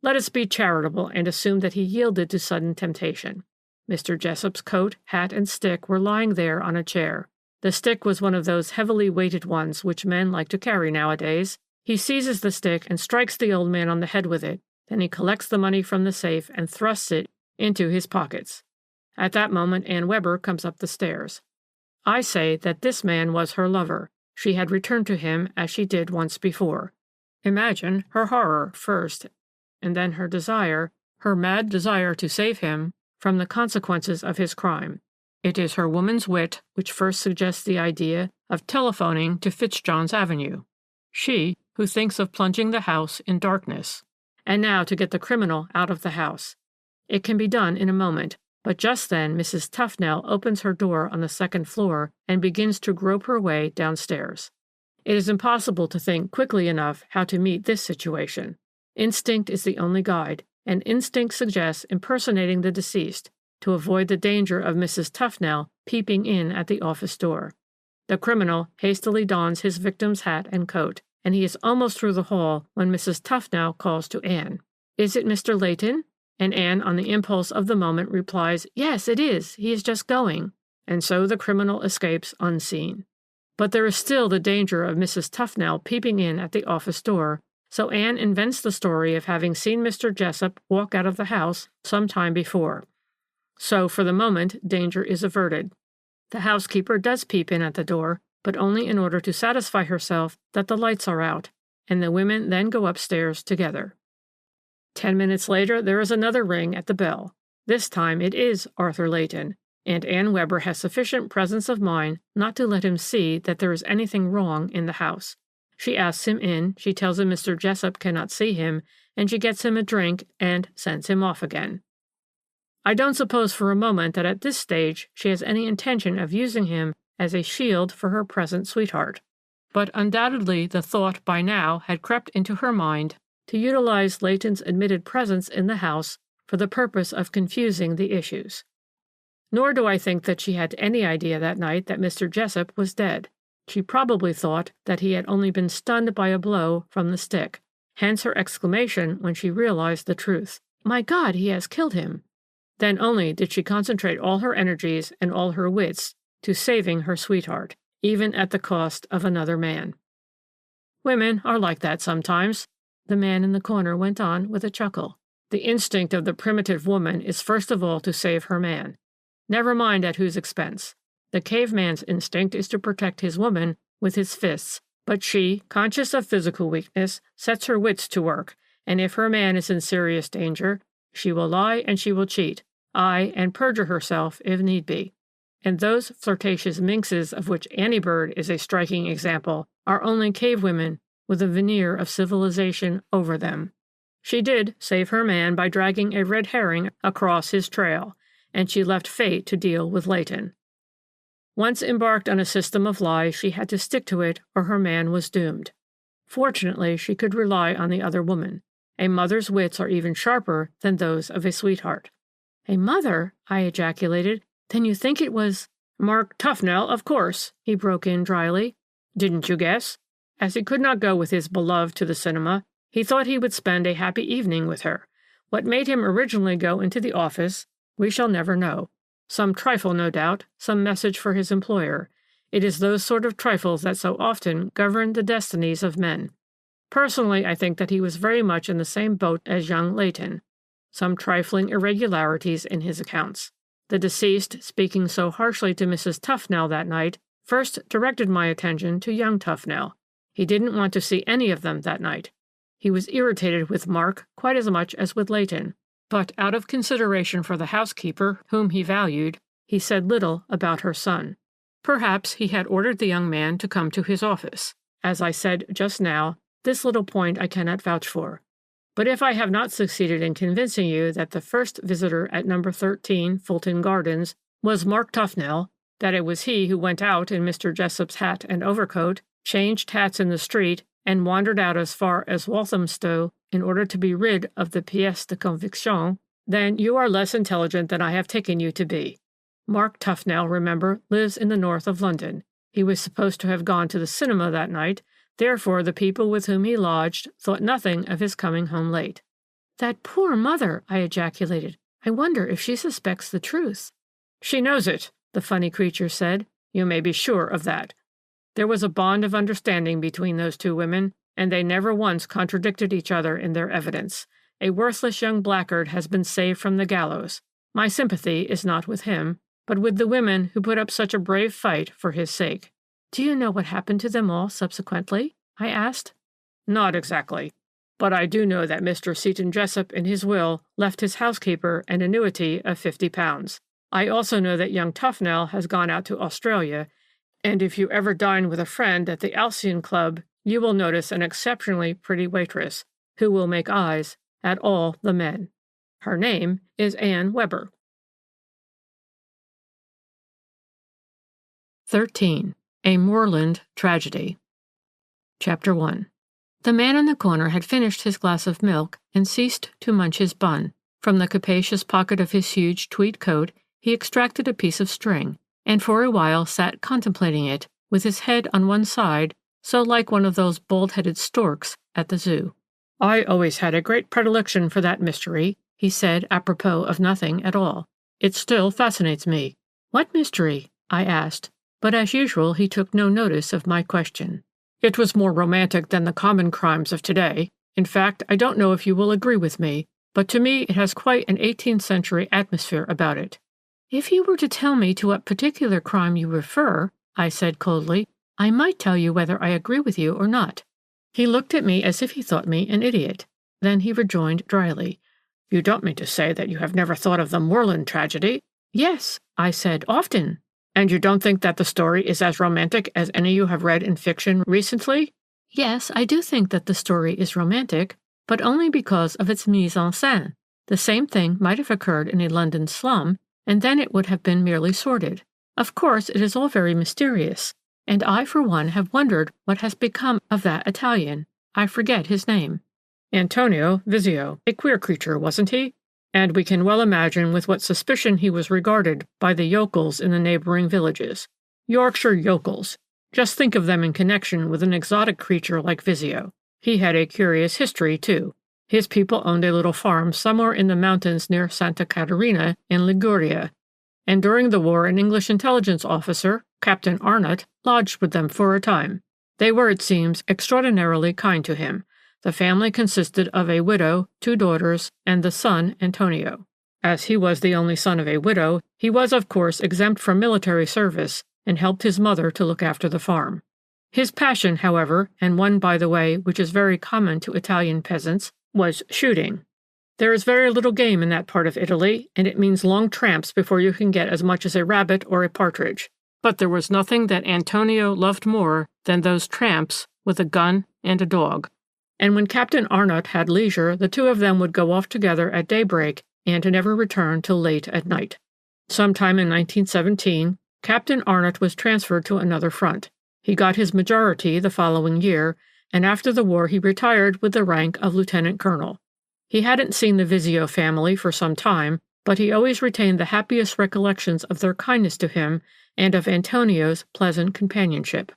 Let us be charitable and assume that he yielded to sudden temptation. Mr. Jessup's coat, hat, and stick were lying there on a chair. The stick was one of those heavily weighted ones which men like to carry nowadays. He seizes the stick and strikes the old man on the head with it. Then he collects the money from the safe and thrusts it into his pockets. At that moment, Anne Weber comes up the stairs. I say that this man was her lover. She had returned to him as she did once before. Imagine her horror first, and then her desire, her mad desire to save him from the consequences of his crime. It is her woman's wit which first suggests the idea of telephoning to Fitzjohn's Avenue. She, who thinks of plunging the house in darkness. And now to get the criminal out of the house. It can be done in a moment, but just then Mrs. Tufnell opens her door on the second floor and begins to grope her way downstairs. It is impossible to think quickly enough how to meet this situation. Instinct is the only guide, and instinct suggests impersonating the deceased to avoid the danger of Mrs. Tufnell peeping in at the office door. The criminal hastily dons his victim's hat and coat, and he is almost through the hall when Mrs. Tufnell calls to Anne. "Is it Mr. Leighton?" And Anne, on the impulse of the moment, replies, "Yes, it is. He is just going." And so the criminal escapes unseen. But there is still the danger of Mrs. Tufnell peeping in at the office door, so Anne invents the story of having seen Mr. Jessup walk out of the house some time before. So, for the moment, danger is averted. The housekeeper does peep in at the door, but only in order to satisfy herself that the lights are out, and the women then go upstairs together. 10 minutes later, there is another ring at the bell. This time it is Arthur Leighton, and Anne Weber has sufficient presence of mind not to let him see that there is anything wrong in the house. She asks him in, she tells him Mr. Jessup cannot see him, and she gets him a drink and sends him off again. I don't suppose for a moment that at this stage she has any intention of using him as a shield for her present sweetheart. But undoubtedly the thought by now had crept into her mind to utilize Leighton's admitted presence in the house for the purpose of confusing the issues. Nor do I think that she had any idea that night that Mr. Jessup was dead. She probably thought that he had only been stunned by a blow from the stick, hence her exclamation when she realized the truth. "My God, he has killed him!" Then only did she concentrate all her energies and all her wits to saving her sweetheart, even at the cost of another man. Women are like that sometimes, the man in the corner went on with a chuckle. The instinct of the primitive woman is first of all to save her man. Never mind at whose expense. The caveman's instinct is to protect his woman with his fists, but she, conscious of physical weakness, sets her wits to work, and if her man is in serious danger, she will lie and she will cheat, aye, and perjure herself if need be. And those flirtatious minxes of which Annie Bird is a striking example are only cave women with a veneer of civilization over them. She did save her man by dragging a red herring across his trail, and she left fate to deal with Leighton. Once embarked on a system of lies, she had to stick to it or her man was doomed. Fortunately, she could rely on the other woman. A mother's wits are even sharper than those of a sweetheart. "A mother?" I ejaculated. "Then you think it was—" "Mark Tufnell, of course," he broke in dryly. "Didn't you guess? As he could not go with his beloved to the cinema, he thought he would spend a happy evening with her. What made him originally go into the office, we shall never know. Some trifle, no doubt, some message for his employer. It is those sort of trifles that so often govern the destinies of men. Personally, I think that he was very much in the same boat as young Leighton. Some trifling irregularities in his accounts. The deceased, speaking so harshly to Mrs. Tufnell that night, first directed my attention to young Tufnell. He didn't want to see any of them that night. He was irritated with Mark quite as much as with Leighton, but out of consideration for the housekeeper, whom he valued, he said little about her son. Perhaps he had ordered the young man to come to his office. As I said just now, this little point I cannot vouch for. But if I have not succeeded in convincing you that the first visitor at number 13 Fulton Gardens was Mark Tufnell, that it was he who went out in Mr. Jessup's hat and overcoat, changed hats in the street, and wandered out as far as Walthamstow in order to be rid of the pièce de conviction, then you are less intelligent than I have taken you to be. Mark Tufnell, remember, lives in the north of London. He was supposed to have gone to the cinema that night, therefore the people with whom he lodged thought nothing of his coming home late. "That poor mother!" I ejaculated. "I wonder if she suspects the truth." "She knows it," the funny creature said. "You may be sure of that. There was a bond of understanding between those two women, and they never once contradicted each other in their evidence. A worthless young blackguard has been saved from the gallows. My sympathy is not with him, but with the women who put up such a brave fight for his sake." "Do you know what happened to them all subsequently?" I asked. "Not exactly. But I do know that Mr. Seton Jessup in his will left his housekeeper an annuity of £50. I also know that young Tufnell has gone out to Australia, and if you ever dine with a friend at the Alcyon Club, you will notice an exceptionally pretty waitress, who will make eyes at all the men. Her name is Anne Weber." 13. A Moorland Tragedy. Chapter 1. The man in the corner had finished his glass of milk and ceased to munch his bun. From the capacious pocket of his huge tweed coat, he extracted a piece of string, and for a while sat contemplating it, with his head on one side, so like one of those bald-headed storks at the zoo. "I always had a great predilection for that mystery," he said apropos of nothing at all. "It still fascinates me." "What mystery?" I asked, but as usual he took no notice of my question. "It was more romantic than the common crimes of today. In fact, I don't know if you will agree with me, but to me it has quite an 18th century atmosphere about it." "If you were to tell me to what particular crime you refer," I said coldly, "I might tell you whether I agree with you or not." He looked at me as if he thought me an idiot. Then he rejoined dryly, "You don't mean to say that you have never thought of the Moorland tragedy?" "Yes," I said, "often." "And you don't think that the story is as romantic as any you have read in fiction recently?" "Yes, I do think that the story is romantic, but only because of its mise en scène. The same thing might have occurred in a London slum, and then it would have been merely sordid. Of course, it is all very mysterious, and I, for one, have wondered what has become of that Italian. I forget his name." "Antonio Vizio. A queer creature, wasn't he?" and we can well imagine with what suspicion he was regarded by the yokels in the neighboring villages. Yorkshire yokels. Just think of them in connection with an exotic creature like Visio. He had a curious history, too. His people owned a little farm somewhere in the mountains near Santa Caterina in Liguria, and during the war an English intelligence officer, Captain Arnott, lodged with them for a time. They were, it seems, extraordinarily kind to him. The family consisted of a widow, 2 daughters, and the son, Antonio. As he was the only son of a widow, he was, of course, exempt from military service and helped his mother to look after the farm. His passion, however, and one, by the way, which is very common to Italian peasants, was shooting. There is very little game in that part of Italy, and it means long tramps before you can get as much as a rabbit or a partridge. But there was nothing that Antonio loved more than those tramps with a gun and a dog. And when Captain Arnott had leisure, the 2 of them would go off together at daybreak and never return till late at night. Sometime in 1917, Captain Arnott was transferred to another front. He got his majority the following year, and after the war he retired with the rank of lieutenant colonel. He hadn't seen the Visio family for some time, but he always retained the happiest recollections of their kindness to him and of Antonio's pleasant companionship.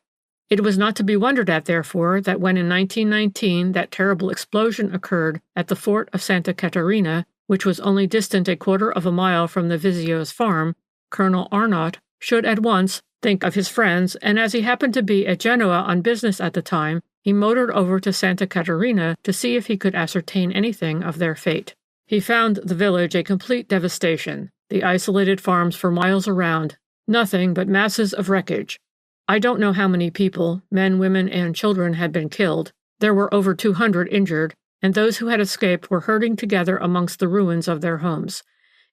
It was not to be wondered at, therefore, that when in 1919 that terrible explosion occurred at the fort of Santa Caterina, which was only distant a quarter of a mile from the Visio's farm, Colonel Arnott should at once think of his friends, and as he happened to be at Genoa on business at the time, he motored over to Santa Caterina to see if he could ascertain anything of their fate. He found the village a complete devastation, the isolated farms for miles around, nothing but masses of wreckage. I don't know how many people, men, women, and children, had been killed. There were over 200 injured, and those who had escaped were herding together amongst the ruins of their homes.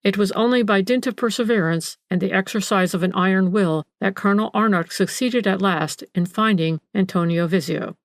It was only by dint of perseverance and the exercise of an iron will that Colonel Arnott succeeded at last in finding Antonio Visio.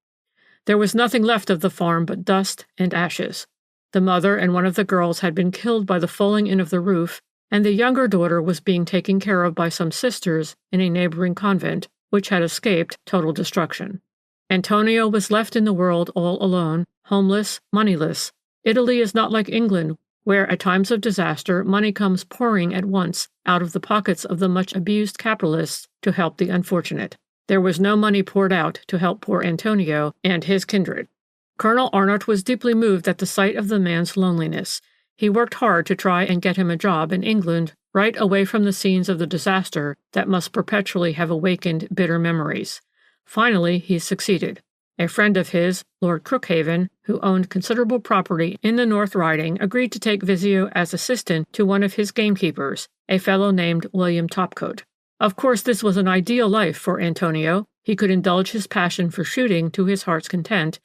There was nothing left of the farm but dust and ashes. The mother and one of the girls had been killed by the falling in of the roof, and the younger daughter was being taken care of by some sisters in a neighboring convent, which had escaped total destruction. Antonio was left in the world all alone, homeless, moneyless. Italy is not like England, where at times of disaster money comes pouring at once out of the pockets of the much abused capitalists to help the unfortunate. There was no money poured out to help poor Antonio and his kindred. Colonel Arnott was deeply moved at the sight of the man's loneliness. He worked hard to try and get him a job in England, right away from the scenes of the disaster that must perpetually have awakened bitter memories. Finally, he succeeded. A friend of his, Lord Crookhaven, who owned considerable property in the North Riding, agreed to take Visio as assistant to one of his gamekeepers, a fellow named William Topcoat. Of course, this was an ideal life for Antonio. He could indulge his passion for shooting to his heart's content,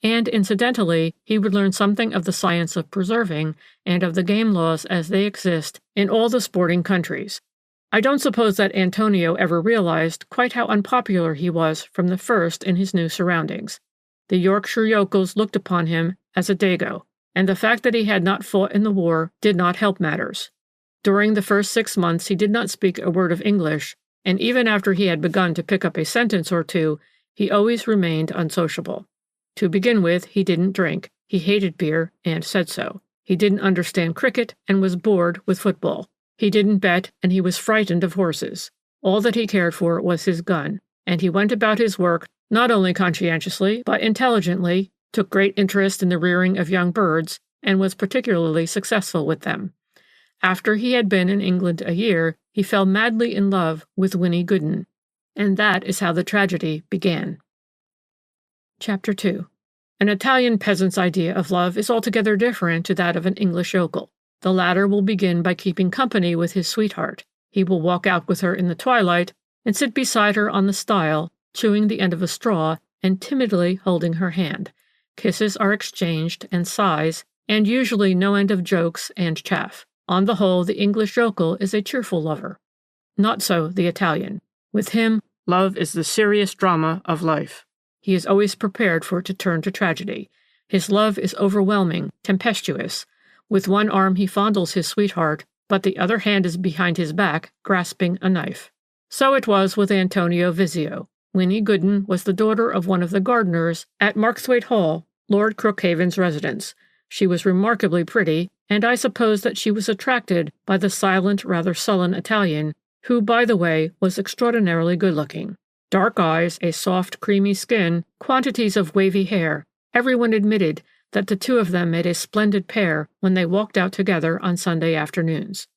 and incidentally, he would learn something of the science of preserving and of the game laws as they exist in all the sporting countries. I don't suppose that Antonio ever realized quite how unpopular he was from the first in his new surroundings. The Yorkshire yokels looked upon him as a dago, and the fact that he had not fought in the war did not help matters. During the first 6 months he did not speak a word of English, and even after he had begun to pick up a sentence or two, he always remained unsociable. To begin with, he didn't drink. He hated beer, and said so. He didn't understand cricket, and was bored with football. He didn't bet, and he was frightened of horses. All that he cared for was his gun, and he went about his work not only conscientiously, but intelligently, took great interest in the rearing of young birds, and was particularly successful with them. After he had been in England a year, he fell madly in love with Winnie Gooden, and that is how the tragedy began. Chapter 2. An Italian peasant's idea of love is altogether different to that of an English yokel. The latter will begin by keeping company with his sweetheart. He will walk out with her in the twilight and sit beside her on the stile, chewing the end of a straw and timidly holding her hand. Kisses are exchanged and sighs, and usually no end of jokes and chaff. On the whole, the English yokel is a cheerful lover. Not so the Italian. With him, love is the serious drama of life. He is always prepared for it to turn to tragedy. His love is overwhelming, tempestuous. With one arm he fondles his sweetheart, but the other hand is behind his back, grasping a knife. So it was with Antonio Visio. Winnie Gooden was the daughter of one of the gardeners at Marksthwaite Hall, Lord Crookhaven's residence. She was remarkably pretty, and I suppose that she was attracted by the silent, rather sullen Italian, who, by the way, was extraordinarily good-looking. Dark eyes, a soft, creamy skin, quantities of wavy hair. Everyone admitted that the two of them made a splendid pair when they walked out together on Sunday afternoons.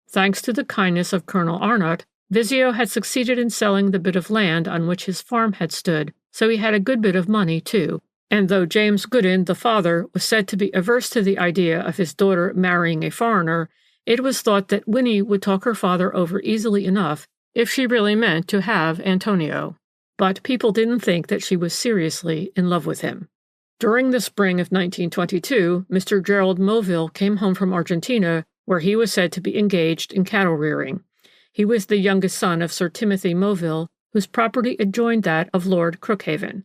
Thanks to the kindness of Colonel Arnott, Vizio had succeeded in selling the bit of land on which his farm had stood, so he had a good bit of money, too, and though James Gooden, the father, was said to be averse to the idea of his daughter marrying a foreigner, it was thought that Winnie would talk her father over easily enough if she really meant to have Antonio. But people didn't think that she was seriously in love with him. During the spring of 1922, Mr. Gerald Moville came home from Argentina, where he was said to be engaged in cattle rearing. He was the youngest son of Sir Timothy Moville, whose property adjoined that of Lord Crookhaven.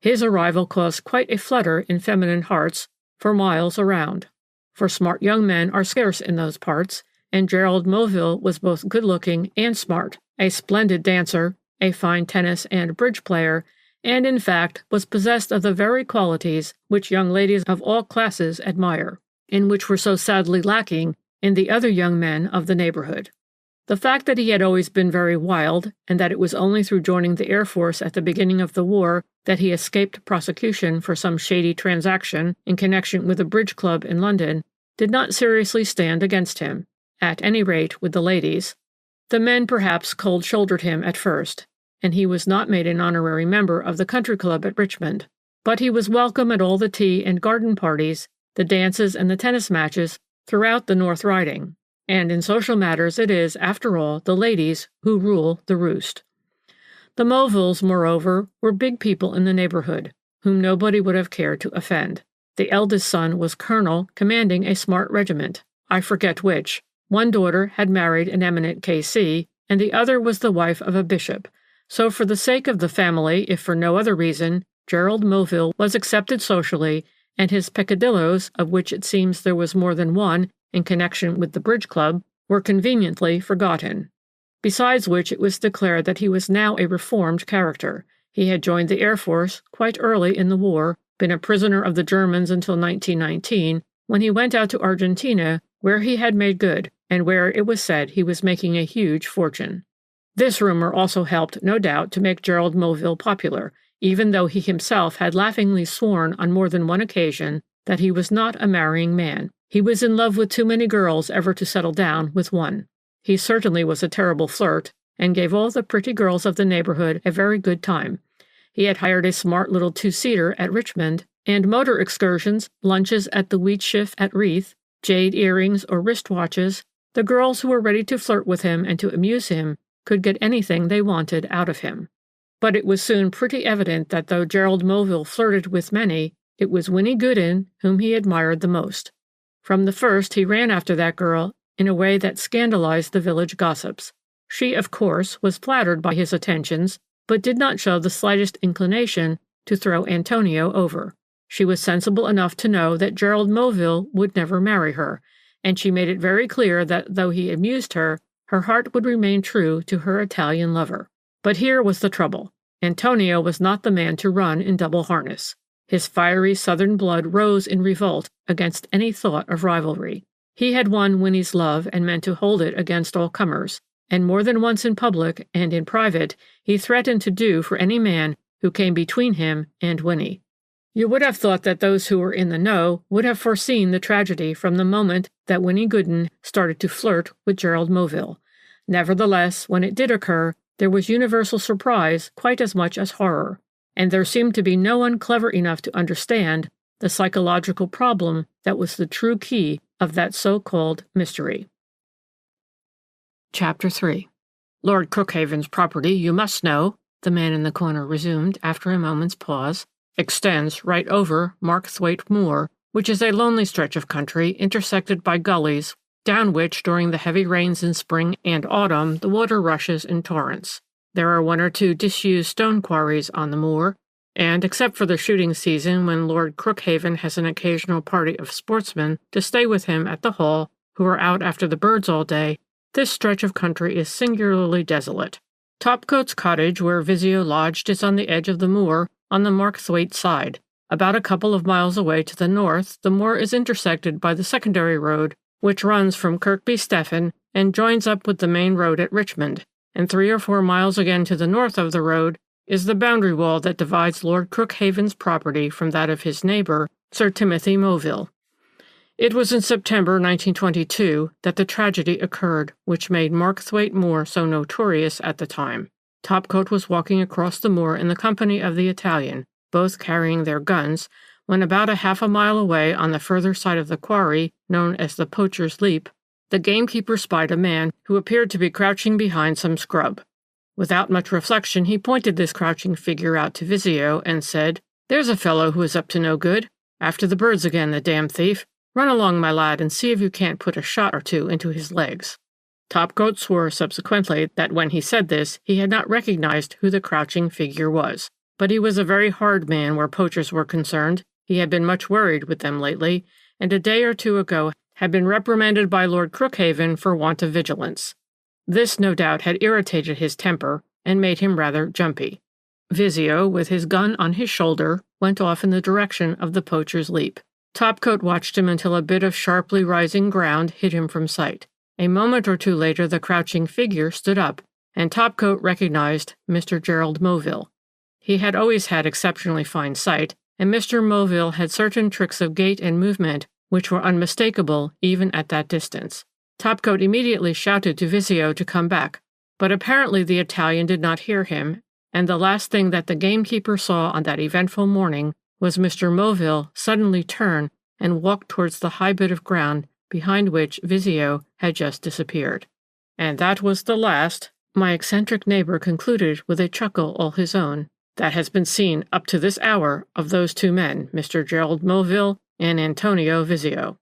His arrival caused quite a flutter in feminine hearts for miles around. For smart young men are scarce in those parts, and Gerald Moville was both good-looking and smart, a splendid dancer, a fine tennis and bridge player, and in fact was possessed of the very qualities which young ladies of all classes admire, and which were so sadly lacking in the other young men of the neighborhood. The fact that he had always been very wild, and that it was only through joining the Air Force at the beginning of the war that he escaped prosecution for some shady transaction in connection with a bridge club in London, did not seriously stand against him, at any rate with the ladies. The men perhaps cold-shouldered him at first, and he was not made an honorary member of the country club at Richmond, but he was welcome at all the tea and garden parties, the dances and the tennis matches throughout the North Riding. And in social matters it is, after all, the ladies who rule the roost. The Movilles, moreover, were big people in the neighborhood, whom nobody would have cared to offend. The eldest son was colonel, commanding a smart regiment, I forget which. One daughter had married an eminent K.C., and the other was the wife of a bishop. So for the sake of the family, if for no other reason, Gerald Moville was accepted socially, and his peccadilloes, of which it seems there was more than one, in connection with the bridge club, were conveniently forgotten. Besides which it was declared that he was now a reformed character. He had joined the Air Force quite early in the war, been a prisoner of the Germans until 1919, when he went out to Argentina, where he had made good, and where it was said he was making a huge fortune. This rumor also helped, no doubt, to make Gerald Moville popular, even though he himself had laughingly sworn on more than one occasion that he was not a marrying man. He was in love with too many girls ever to settle down with one. He certainly was a terrible flirt, and gave all the pretty girls of the neighborhood a very good time. He had hired a smart little two-seater at Richmond, and motor excursions, lunches at the Wheatsheaf at Reeth, jade earrings or wristwatches. The girls who were ready to flirt with him and to amuse him could get anything they wanted out of him. But it was soon pretty evident that though Gerald Moville flirted with many, it was Winnie Gooden whom he admired the most. From the first he ran after that girl in a way that scandalized the village gossips. She, of course, was flattered by his attentions, but did not show the slightest inclination to throw Antonio over. She was sensible enough to know that Gerald Moville would never marry her, and she made it very clear that though he amused her, her heart would remain true to her Italian lover. But here was the trouble. Antonio was not the man to run in double harness. His fiery southern blood rose in revolt against any thought of rivalry. He had won Winnie's love and meant to hold it against all comers, and more than once in public and in private he threatened to do for any man who came between him and Winnie. You would have thought that those who were in the know would have foreseen the tragedy from the moment that Winnie Gooden started to flirt with Gerald Moville. Nevertheless, when it did occur, there was universal surprise quite as much as horror, and there seemed to be no one clever enough to understand the psychological problem that was the true key of that so-called mystery. Chapter 3. Lord Crookhaven's property, you must know, the man in the corner resumed after a moment's pause, extends right over Markthwaite Moor, which is a lonely stretch of country intersected by gullies, down which during the heavy rains in spring and autumn the water rushes in torrents. There are one or two disused stone quarries on the moor, and except for the shooting season when Lord Crookhaven has an occasional party of sportsmen to stay with him at the Hall, who are out after the birds all day, this stretch of country is singularly desolate. Topcoat's cottage, where Vizio lodged, is on the edge of the moor, on the Markthwaite side. About a couple of miles away to the north, the moor is intersected by the secondary road, which runs from Kirkby Stephen and joins up with the main road at Richmond, and 3 or 4 miles again to the north of the road is the boundary wall that divides Lord Crookhaven's property from that of his neighbor, Sir Timothy Moville. It was in September 1922 that the tragedy occurred which made Markthwaite Moor so notorious at the time. Topcoat was walking across the moor in the company of the Italian, both carrying their guns, when about a half a mile away on the further side of the quarry, known as the Poacher's Leap, the gamekeeper spied a man who appeared to be crouching behind some scrub. Without much reflection, he pointed this crouching figure out to Visio and said, "There's a fellow who is up to no good. After the birds again, the damn thief. Run along, my lad, and see if you can't put a shot or two into his legs." Topcoat swore subsequently that when he said this, he had not recognized who the crouching figure was. But he was a very hard man where poachers were concerned. He had been much worried with them lately, and a day or two ago had been reprimanded by Lord Crookhaven for want of vigilance. This, no doubt, had irritated his temper and made him rather jumpy. Visio, with his gun on his shoulder, went off in the direction of the Poacher's Leap. Topcoat watched him until a bit of sharply rising ground hid him from sight. A moment or two later the crouching figure stood up, and Topcoat recognized Mr. Gerald Moville. He had always had exceptionally fine sight, and Mr. Moville had certain tricks of gait and movement which were unmistakable even at that distance. Topcoat immediately shouted to Visio to come back, but apparently the Italian did not hear him, and the last thing that the gamekeeper saw on that eventful morning was Mr. Moville suddenly turn and walk towards the high bit of ground behind which Visio had just disappeared. "And that was the last," my eccentric neighbor concluded with a chuckle all his own, "that has been seen up to this hour of those two men, Mr. Gerald Moville and Antonio Visio."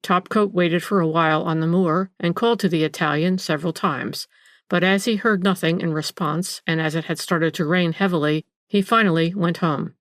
Topcoat waited for a while on the moor and called to the Italian several times, but as he heard nothing in response, and as it had started to rain heavily, he finally went home.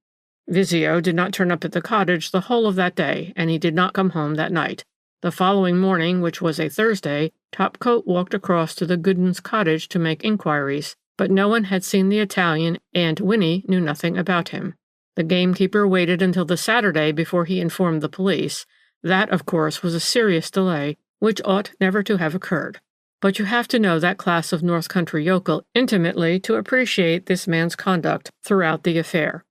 Visio did not turn up at the cottage the whole of that day, and he did not come home that night. The following morning, which was a Thursday, Topcoat walked across to the Goodens' cottage to make inquiries, but no one had seen the Italian, and Winnie knew nothing about him. The gamekeeper waited until the Saturday before he informed the police. That, of course, was a serious delay, which ought never to have occurred. But you have to know that class of North Country yokel intimately to appreciate this man's conduct throughout the affair.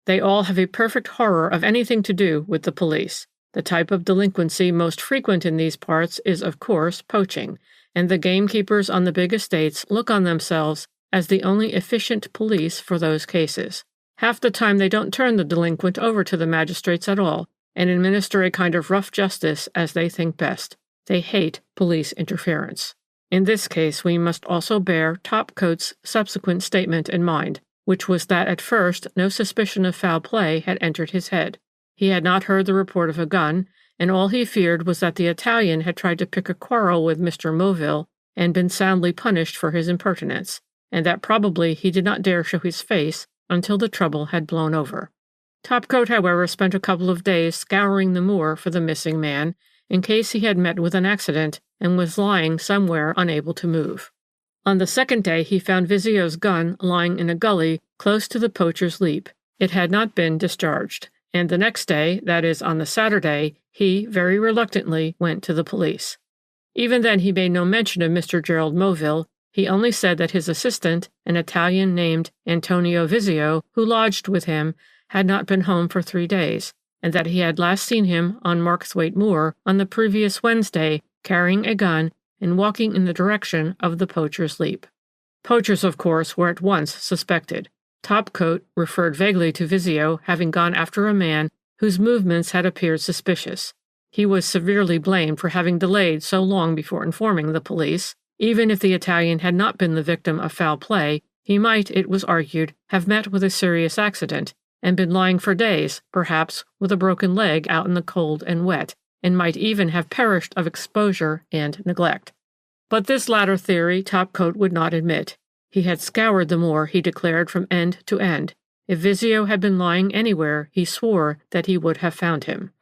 They all have a perfect horror of anything to do with the police. The type of delinquency most frequent in these parts is, of course, poaching, and the gamekeepers on the big estates look on themselves as the only efficient police for those cases. Half the time they don't turn the delinquent over to the magistrates at all, and administer a kind of rough justice as they think best. They hate police interference. In this case we must also bear Topcoat's subsequent statement in mind, which was that at first no suspicion of foul play had entered his head. He had not heard the report of a gun, and all he feared was that the Italian had tried to pick a quarrel with Mr. Moville and been soundly punished for his impertinence, and that probably he did not dare show his face until the trouble had blown over. Topcoat, however, spent a couple of days scouring the moor for the missing man, in case he had met with an accident and was lying somewhere unable to move. On the second day he found Visio's gun lying in a gully close to the Poacher's Leap. It had not been discharged, and the next day, that is, on the Saturday, he, very reluctantly, went to the police. Even then he made no mention of Mr. Gerald Moville. He only said that his assistant, an Italian named Antonio Visio, who lodged with him, had not been home for 3 days, and that he had last seen him on Markthwaite Moor on the previous Wednesday, carrying a gun and walking in the direction of the Poacher's Leap. Poachers, of course, were at once suspected. Topcoat referred vaguely to Visio having gone after a man whose movements had appeared suspicious. He was severely blamed for having delayed so long before informing the police. Even if the Italian had not been the victim of foul play, he might, it was argued, have met with a serious accident, and been lying for days, perhaps with a broken leg out in the cold and wet, and might even have perished of exposure and neglect. But this latter theory Topcoat would not admit. He had scoured the moor, he declared, from end to end. If Visio had been lying anywhere, he swore that he would have found him.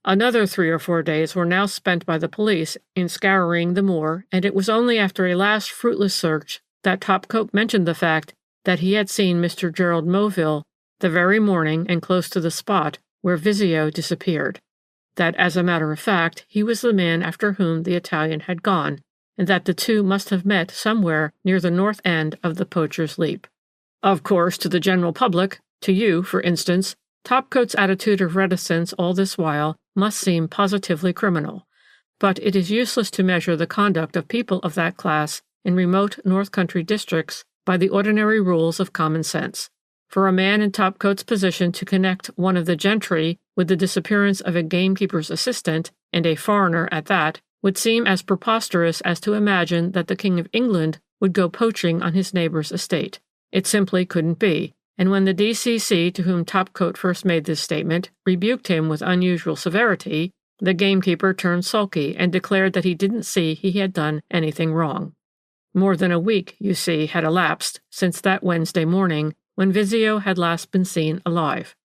Another 3 or 4 days were now spent by the police in scouring the moor, and it was only after a last fruitless search that Topcoat mentioned the fact that he had seen Mr. Gerald Moville the very morning and close to the spot where Vizio disappeared, that as a matter of fact he was the man after whom the Italian had gone, and that the two must have met somewhere near the north end of the Poacher's Leap. Of course, to the general public, to you, for instance, Topcoat's attitude of reticence all this while must seem positively criminal. But it is useless to measure the conduct of people of that class in remote north country districts by the ordinary rules of common sense. For a man in Topcoat's position to connect one of the gentry with the disappearance of a gamekeeper's assistant, and a foreigner at that, would seem as preposterous as to imagine that the King of England would go poaching on his neighbor's estate. It simply couldn't be, and when the D.C.C., to whom Topcoat first made this statement, rebuked him with unusual severity, the gamekeeper turned sulky and declared that he didn't see he had done anything wrong. More than a week, you see, had elapsed since that Wednesday morning when Vizio had last been seen alive.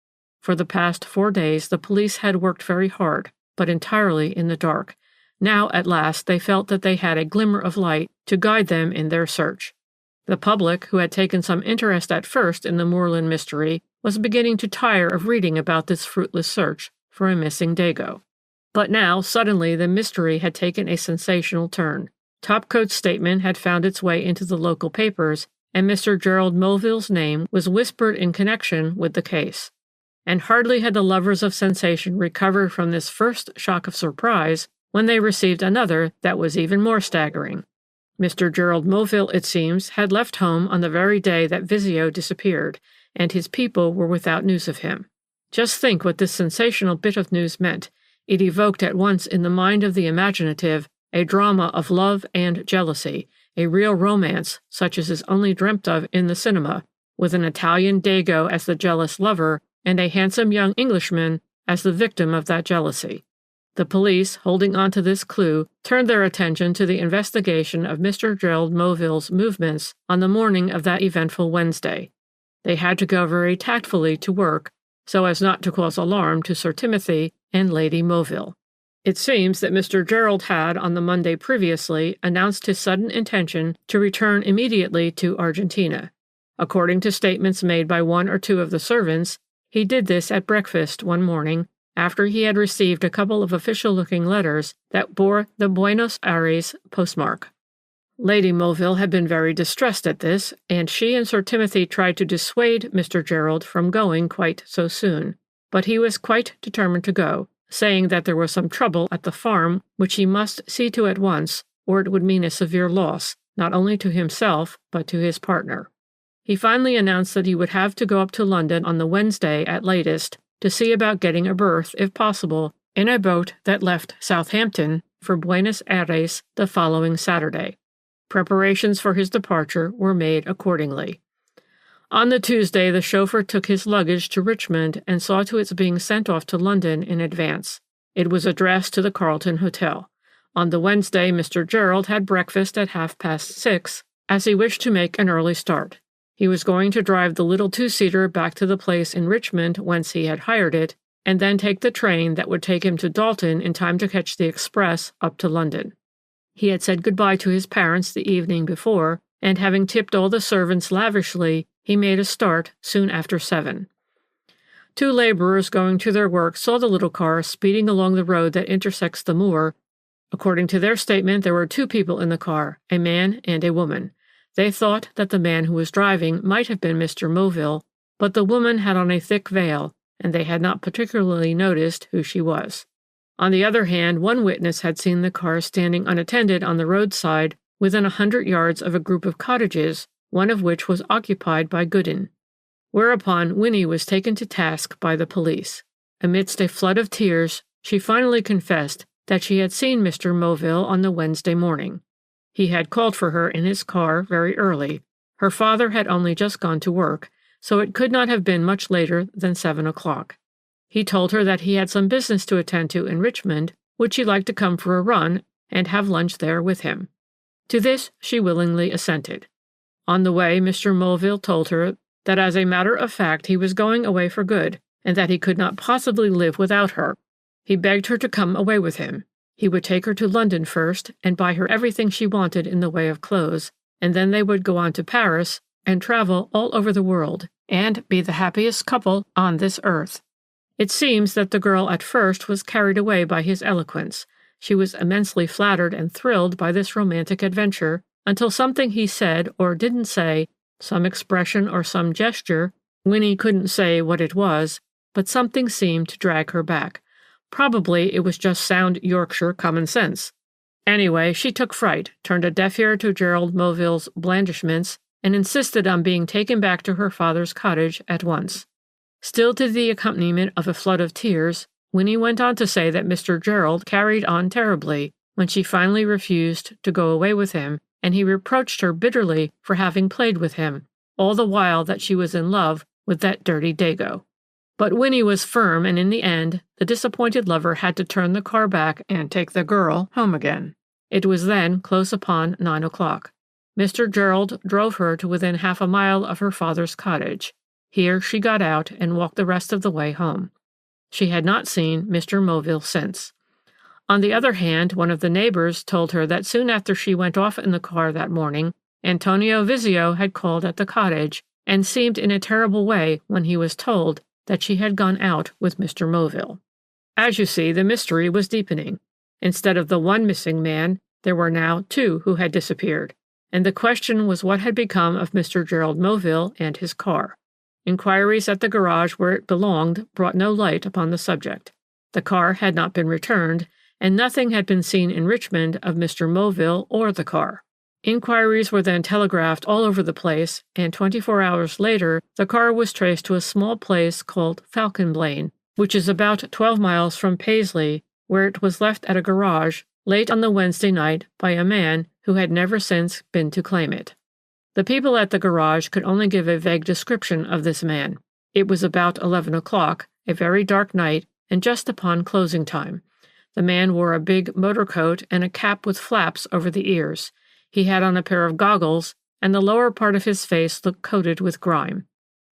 For the past 4 days the police had worked very hard, but entirely in the dark. Now, at last, they felt that they had a glimmer of light to guide them in their search. The public, who had taken some interest at first in the Moorland mystery, was beginning to tire of reading about this fruitless search for a missing Dago. But now, suddenly, the mystery had taken a sensational turn. Topcoat's statement had found its way into the local papers, and Mr. Gerald Moville's name was whispered in connection with the case. And hardly had the lovers of sensation recovered from this first shock of surprise when they received another that was even more staggering. Mr. Gerald Moville, it seems, had left home on the very day that Vizio disappeared, and his people were without news of him. Just think what this sensational bit of news meant. It evoked at once in the mind of the imaginative a drama of love and jealousy, a real romance such as is only dreamt of in the cinema, with an Italian Dago as the jealous lover and a handsome young Englishman as the victim of that jealousy. The police, holding on to this clue, turned their attention to the investigation of Mr. Gerald Moville's movements on the morning of that eventful Wednesday. They had to go very tactfully to work, so as not to cause alarm to Sir Timothy and Lady Moville. It seems that Mr. Gerald had, on the Monday previously, announced his sudden intention to return immediately to Argentina. According to statements made by one or two of the servants, he did this at breakfast one morning, after he had received a couple of official-looking letters that bore the Buenos Aires postmark. Lady Moville had been very distressed at this, and she and Sir Timothy tried to dissuade Mr. Gerald from going quite so soon, but he was quite determined to go, saying that there was some trouble at the farm which he must see to at once, or it would mean a severe loss, not only to himself, but to his partner. He finally announced that he would have to go up to London on the Wednesday at latest, to see about getting a berth, if possible, in a boat that left Southampton for Buenos Aires the following Saturday. Preparations for his departure were made accordingly. On the Tuesday, the chauffeur took his luggage to Richmond and saw to its being sent off to London in advance. It was addressed to the Carlton Hotel. On the Wednesday, Mr. Gerald had breakfast at 6:30, as he wished to make an early start. He was going to drive the little two-seater back to the place in Richmond whence he had hired it, and then take the train that would take him to Dalton in time to catch the express up to London. He had said goodbye to his parents the evening before, and having tipped all the servants lavishly, he made a start soon after 7. 2 laborers going to their work saw the little car speeding along the road that intersects the moor. According to their statement, there were 2 people in the car, a man and a woman. They thought that the man who was driving might have been Mr. Moville, but the woman had on a thick veil, and they had not particularly noticed who she was. On the other hand, one witness had seen the car standing unattended on the roadside within 100 yards of a group of cottages, one of which was occupied by Gooden. Whereupon Winnie was taken to task by the police. Amidst a flood of tears, she finally confessed that she had seen Mr. Moville on the Wednesday morning. He had called for her in his car very early. Her father had only just gone to work, so it could not have been much later than 7 o'clock. He told her that he had some business to attend to in Richmond, would she like to come for a run and have lunch there with him. To this she willingly assented. On the way, Mr. Moville told her that as a matter of fact he was going away for good, and that he could not possibly live without her. He begged her to come away with him. He would take her to London first and buy her everything she wanted in the way of clothes, and then they would go on to Paris and travel all over the world, and be the happiest couple on this earth. It seems that the girl at first was carried away by his eloquence. She was immensely flattered and thrilled by this romantic adventure, until something he said or didn't say, some expression or some gesture, Winnie couldn't say what it was, but something seemed to drag her back. Probably it was just sound Yorkshire common sense. Anyway, she took fright, turned a deaf ear to Gerald Moville's blandishments, and insisted on being taken back to her father's cottage at once. Still to the accompaniment of a flood of tears, Winnie went on to say that Mr. Gerald carried on terribly when she finally refused to go away with him, and he reproached her bitterly for having played with him, all the while that she was in love with that dirty Dago. But Winnie was firm, and in the end, the disappointed lover had to turn the car back and take the girl home again. It was then close upon 9 o'clock. Mr. Gerald drove her to within half a mile of her father's cottage. Here she got out and walked the rest of the way home. She had not seen Mr. Moville since. On the other hand, one of the neighbors told her that soon after she went off in the car that morning, Antonio Vizio had called at the cottage and seemed in a terrible way when he was told that she had gone out with Mr. Moville. As you see, the mystery was deepening. Instead of the one missing man, there were now two who had disappeared, and the question was what had become of Mr. Gerald Moville and his car. Inquiries at the garage where it belonged brought no light upon the subject. The car had not been returned, and nothing had been seen in Richmond of Mr. Moville or the car. Inquiries were then telegraphed all over the place, and 24 hours later the car was traced to a small place called Falconblain, which is about 12 miles from Paisley, where it was left at a garage late on the Wednesday night by a man who had never since been to claim it. The people at the garage could only give a vague description of this man. It was about 11 o'clock, a very dark night, and just upon closing time. The man wore a big motor coat and a cap with flaps over the ears. He had on a pair of goggles, and the lower part of his face looked coated with grime.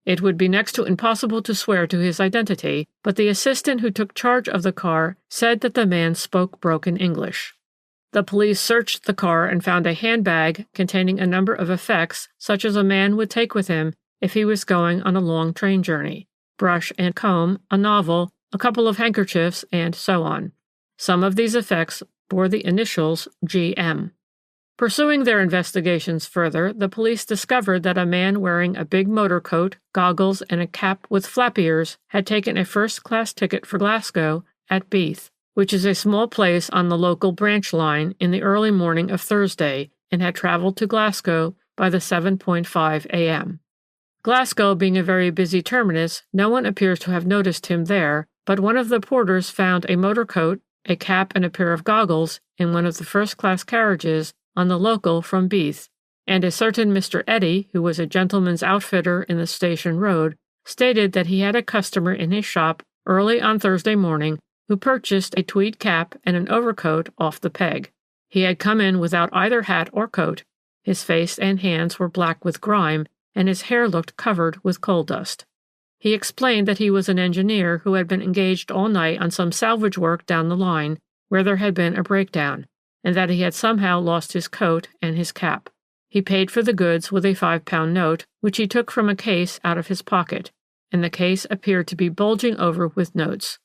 It would be next to impossible to swear to his identity, but the assistant who took charge of the car said that the man spoke broken English. The police searched the car and found a handbag containing a number of effects such as a man would take with him if he was going on a long train journey: brush and comb, a novel, a couple of handkerchiefs, and so on. Some of these effects bore the initials G.M. Pursuing their investigations further, the police discovered that a man wearing a big motor coat, goggles, and a cap with flap ears had taken a first-class ticket for Glasgow at Beath, which is a small place on the local branch line, in the early morning of Thursday, and had traveled to Glasgow by the 7:5 a.m. Glasgow being a very busy terminus, no one appears to have noticed him there, but one of the porters found a motor coat, a cap, and a pair of goggles in one of the first-class carriages on the local from Beath, and a certain Mr. Eddy, who was a gentleman's outfitter in the station road, stated that he had a customer in his shop early on Thursday morning who purchased a tweed cap and an overcoat off the peg. He had come in without either hat or coat. His face and hands were black with grime, and his hair looked covered with coal dust. He explained that he was an engineer who had been engaged all night on some salvage work down the line where there had been a breakdown, and that he had somehow lost his coat and his cap. He paid for the goods with a £5 note, which he took from a case out of his pocket, and the case appeared to be bulging over with notes.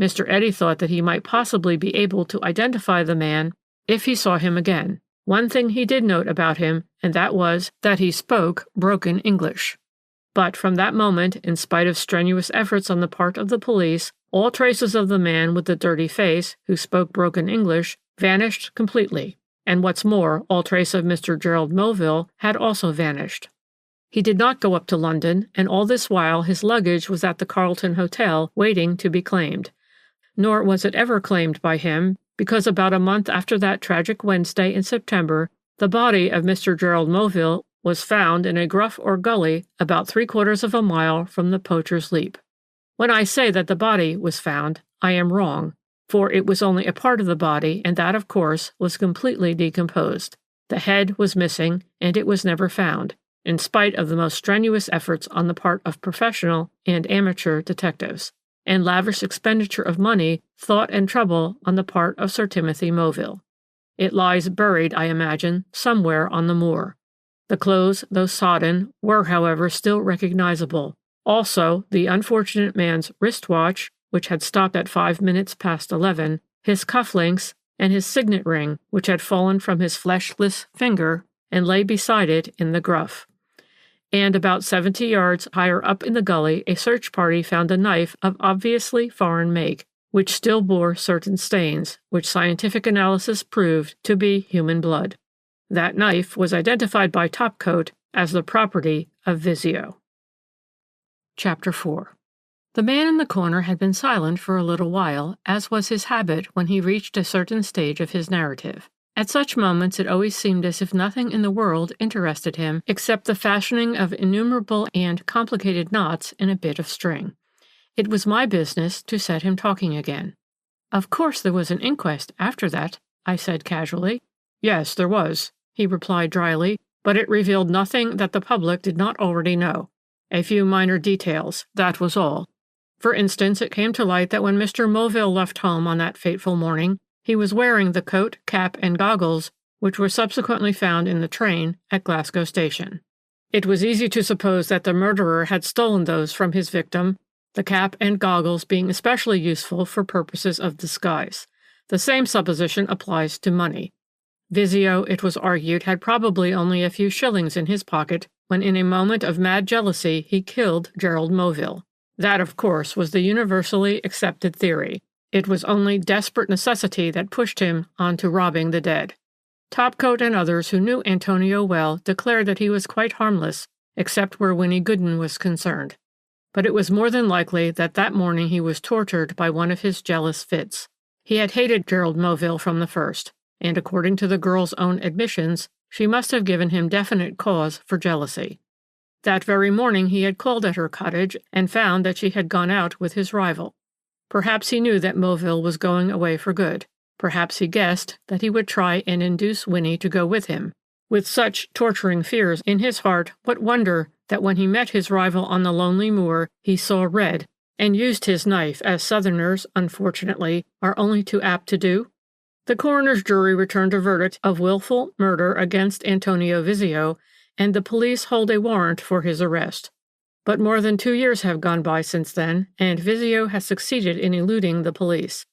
Mr. Eddy thought that he might possibly be able to identify the man if he saw him again. One thing he did note about him, and that was that he spoke broken English. But from that moment, in spite of strenuous efforts on the part of the police, all traces of the man with the dirty face, who spoke broken English, vanished completely, and what's more, all trace of Mr. Gerald Moville had also vanished. He did not go up to London, and all this while his luggage was at the Carlton Hotel waiting to be claimed. Nor was it ever claimed by him, because about a month after that tragic Wednesday in September, the body of Mr. Gerald Moville was found in a gruff or gully about 3/4 of a mile from the Poacher's Leap. When I say that the body was found, I am wrong, for it was only a part of the body, and that, of course, was completely decomposed. The head was missing, and it was never found, in spite of the most strenuous efforts on the part of professional and amateur detectives, and lavish expenditure of money, thought, and trouble on the part of Sir Timothy Moville. It lies buried, I imagine, somewhere on the moor. The clothes, though sodden, were, however, still recognizable. Also, the unfortunate man's wristwatch, which had stopped at 5 minutes past 11, his cufflinks, and his signet ring, which had fallen from his fleshless finger and lay beside it in the gruff. And about 70 yards higher up in the gully, a search party found a knife of obviously foreign make, which still bore certain stains, which scientific analysis proved to be human blood. That knife was identified by Topcoat as the property of Vizio. Chapter 4. The man in the corner had been silent for a little while, as was his habit when he reached a certain stage of his narrative. At such moments it always seemed as if nothing in the world interested him except the fashioning of innumerable and complicated knots in a bit of string. It was my business to set him talking again. "Of course there was an inquest after that," I said casually. "Yes, there was," he replied dryly, "but it revealed nothing that the public did not already know. A few minor details, that was all. For instance, it came to light that when Mr. Moville left home on that fateful morning, he was wearing the coat, cap, and goggles which were subsequently found in the train at Glasgow Station. It was easy to suppose that the murderer had stolen those from his victim, the cap and goggles being especially useful for purposes of disguise. The same supposition applies to money. Vizio, it was argued, had probably only a few shillings in his pocket when in a moment of mad jealousy he killed Gerald Moville. That, of course, was the universally accepted theory. It was only desperate necessity that pushed him on to robbing the dead. Topcoat and others who knew Antonio well declared that he was quite harmless, except where Winnie Gooden was concerned. But it was more than likely that that morning he was tortured by one of his jealous fits. He had hated Gerald Moville from the first, and according to the girl's own admissions, she must have given him definite cause for jealousy. That very morning he had called at her cottage and found that she had gone out with his rival. Perhaps he knew that Moville was going away for good. Perhaps he guessed that he would try and induce Winnie to go with him. With such torturing fears in his heart, what wonder that when he met his rival on the lonely moor, he saw red, and used his knife, as Southerners, unfortunately, are only too apt to do? The coroner's jury returned a verdict of willful murder against Antonio Vizio, and the police hold a warrant for his arrest. But more than 2 years have gone by since then, and Vizio has succeeded in eluding the police.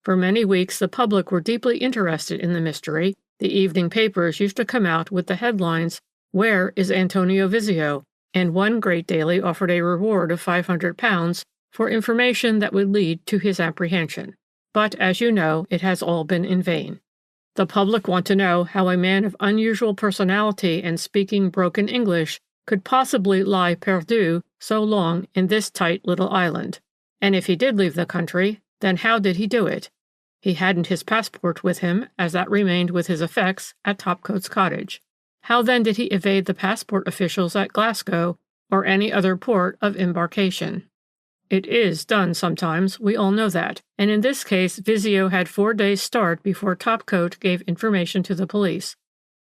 For many weeks the public were deeply interested in the mystery. The evening papers used to come out with the headlines, "Where is Antonio Vizio?" and one great daily offered a reward of £500 for information that would lead to his apprehension. But, as you know, it has all been in vain. The public want to know how a man of unusual personality and speaking broken English could possibly lie perdu so long in this tight little island. And if he did leave the country, then how did he do it? He hadn't his passport with him, as that remained with his effects at Topcoat's cottage. How then did he evade the passport officials at Glasgow or any other port of embarkation? It is done sometimes, we all know that, and in this case Vizio had 4 days' start before Topcoat gave information to the police.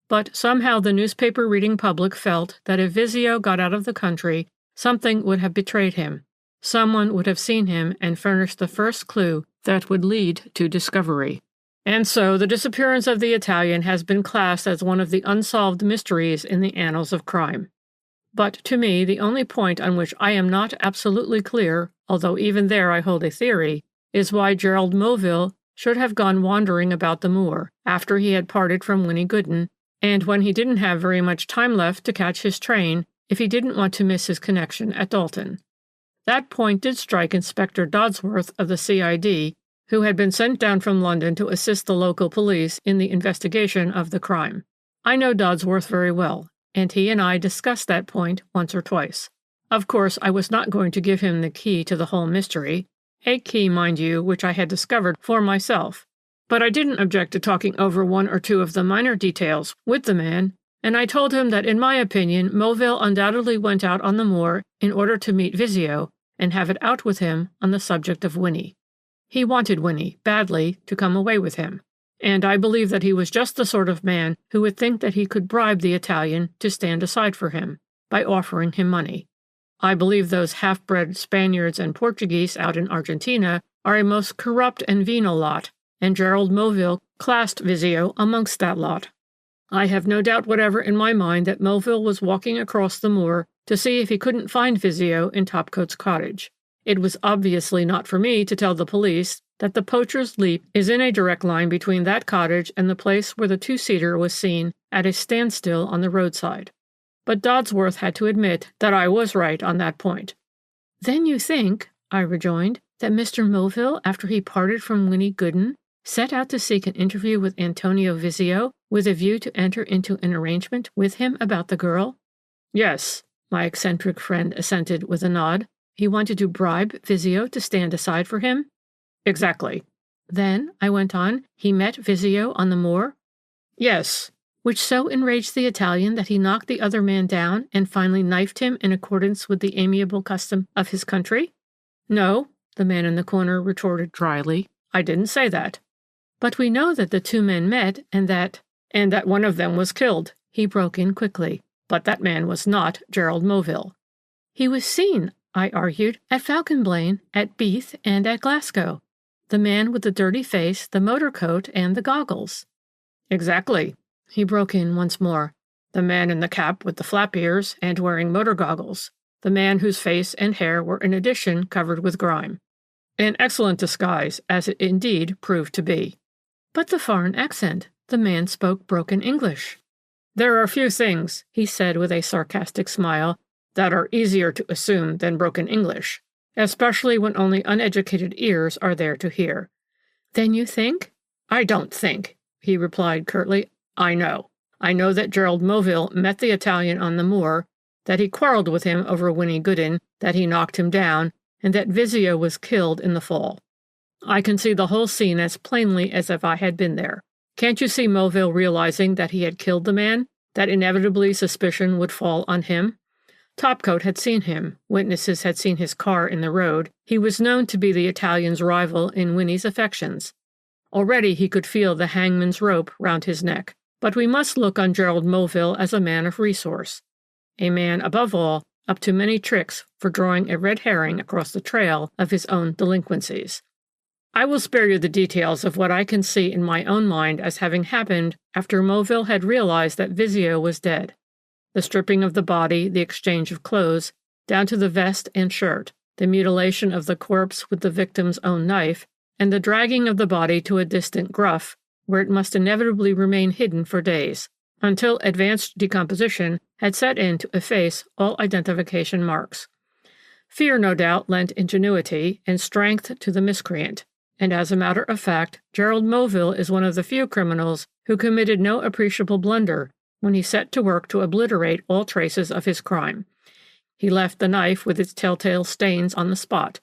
But somehow the newspaper-reading public felt that if Vizio got out of the country, something would have betrayed him. Someone would have seen him and furnished the first clue that would lead to discovery. And so the disappearance of the Italian has been classed as one of the unsolved mysteries in the annals of crime. But to me, the only point on which I am not absolutely clear, although even there I hold a theory, is why Gerald Moville should have gone wandering about the moor after he had parted from Winnie Gooden, and when he didn't have very much time left to catch his train if he didn't want to miss his connection at Dalton. That point did strike Inspector Dodsworth of the CID, who had been sent down from London to assist the local police in the investigation of the crime. I know Dodsworth very well, and he and I discussed that point once or twice. Of course, I was not going to give him the key to the whole mystery, a key, mind you, which I had discovered for myself. But I didn't object to talking over 1 or 2 of the minor details with the man, and I told him that in my opinion Moville undoubtedly went out on the moor in order to meet Vizio and have it out with him on the subject of Winnie. He wanted Winnie, badly, to come away with him, and I believe that he was just the sort of man who would think that he could bribe the Italian to stand aside for him, by offering him money. I believe those half-bred Spaniards and Portuguese out in Argentina are a most corrupt and venal lot, and Gerald Moville classed Vizio amongst that lot. I have no doubt whatever in my mind that Moville was walking across the moor to see if he couldn't find Vizio in Topcoat's cottage. It was obviously not for me to tell the police that the poacher's leap is in a direct line between that cottage and the place where the two-seater was seen at a standstill on the roadside. But Dodsworth had to admit that I was right on that point. "Then you think," I rejoined, "that Mr. Moville, after he parted from Winnie Gooden, set out to seek an interview with Antonio Vizio with a view to enter into an arrangement with him about the girl?" "Yes," my eccentric friend assented with a nod. "He wanted to bribe Vizio to stand aside for him?" "Exactly." "Then," I went on, "he met Vizio on the moor?" "Yes." "Which so enraged the Italian that he knocked the other man down and finally knifed him in accordance with the amiable custom of his country?" "No," the man in the corner retorted dryly. "I didn't say that." "But we know that the two men met and that—" "And that one of them was killed," he broke in quickly. "But that man was not Gerald Moville." "He was seen," I argued, "at Falconblain, at Beath, and at Glasgow. The man with the dirty face, the motor coat, and the goggles." "Exactly," he broke in once more. "The man in the cap with the flap ears and wearing motor goggles. The man whose face and hair were in addition covered with grime. An excellent disguise, as it indeed proved to be." "But the foreign accent. The man spoke broken English." "There are few things," he said with a sarcastic smile, "that are easier to assume than broken English, especially when only uneducated ears are there to hear." "Then you think—" "I don't think," he replied curtly. "I know. I know that Gerald Moville met the Italian on the moor, that he quarreled with him over Winnie Gooden, that he knocked him down, and that Vizio was killed in the fall. I can see the whole scene as plainly as if I had been there. Can't you see Moville realizing that he had killed the man, that inevitably suspicion would fall on him? Topcoat had seen him, witnesses had seen his car in the road, he was known to be the Italian's rival in Winnie's affections. Already he could feel the hangman's rope round his neck. But we must look on Gerald Moville as a man of resource. A man, above all, up to many tricks for drawing a red herring across the trail of his own delinquencies. I will spare you the details of what I can see in my own mind as having happened after Moville had realized that Vizio was dead. The stripping of the body, the exchange of clothes, down to the vest and shirt, the mutilation of the corpse with the victim's own knife, and the dragging of the body to a distant gruff, where it must inevitably remain hidden for days, until advanced decomposition had set in to efface all identification marks. Fear, no doubt, lent ingenuity and strength to the miscreant, and as a matter of fact, Gerald Moville is one of the few criminals who committed no appreciable blunder when he set to work to obliterate all traces of his crime. He left the knife with its telltale stains on the spot,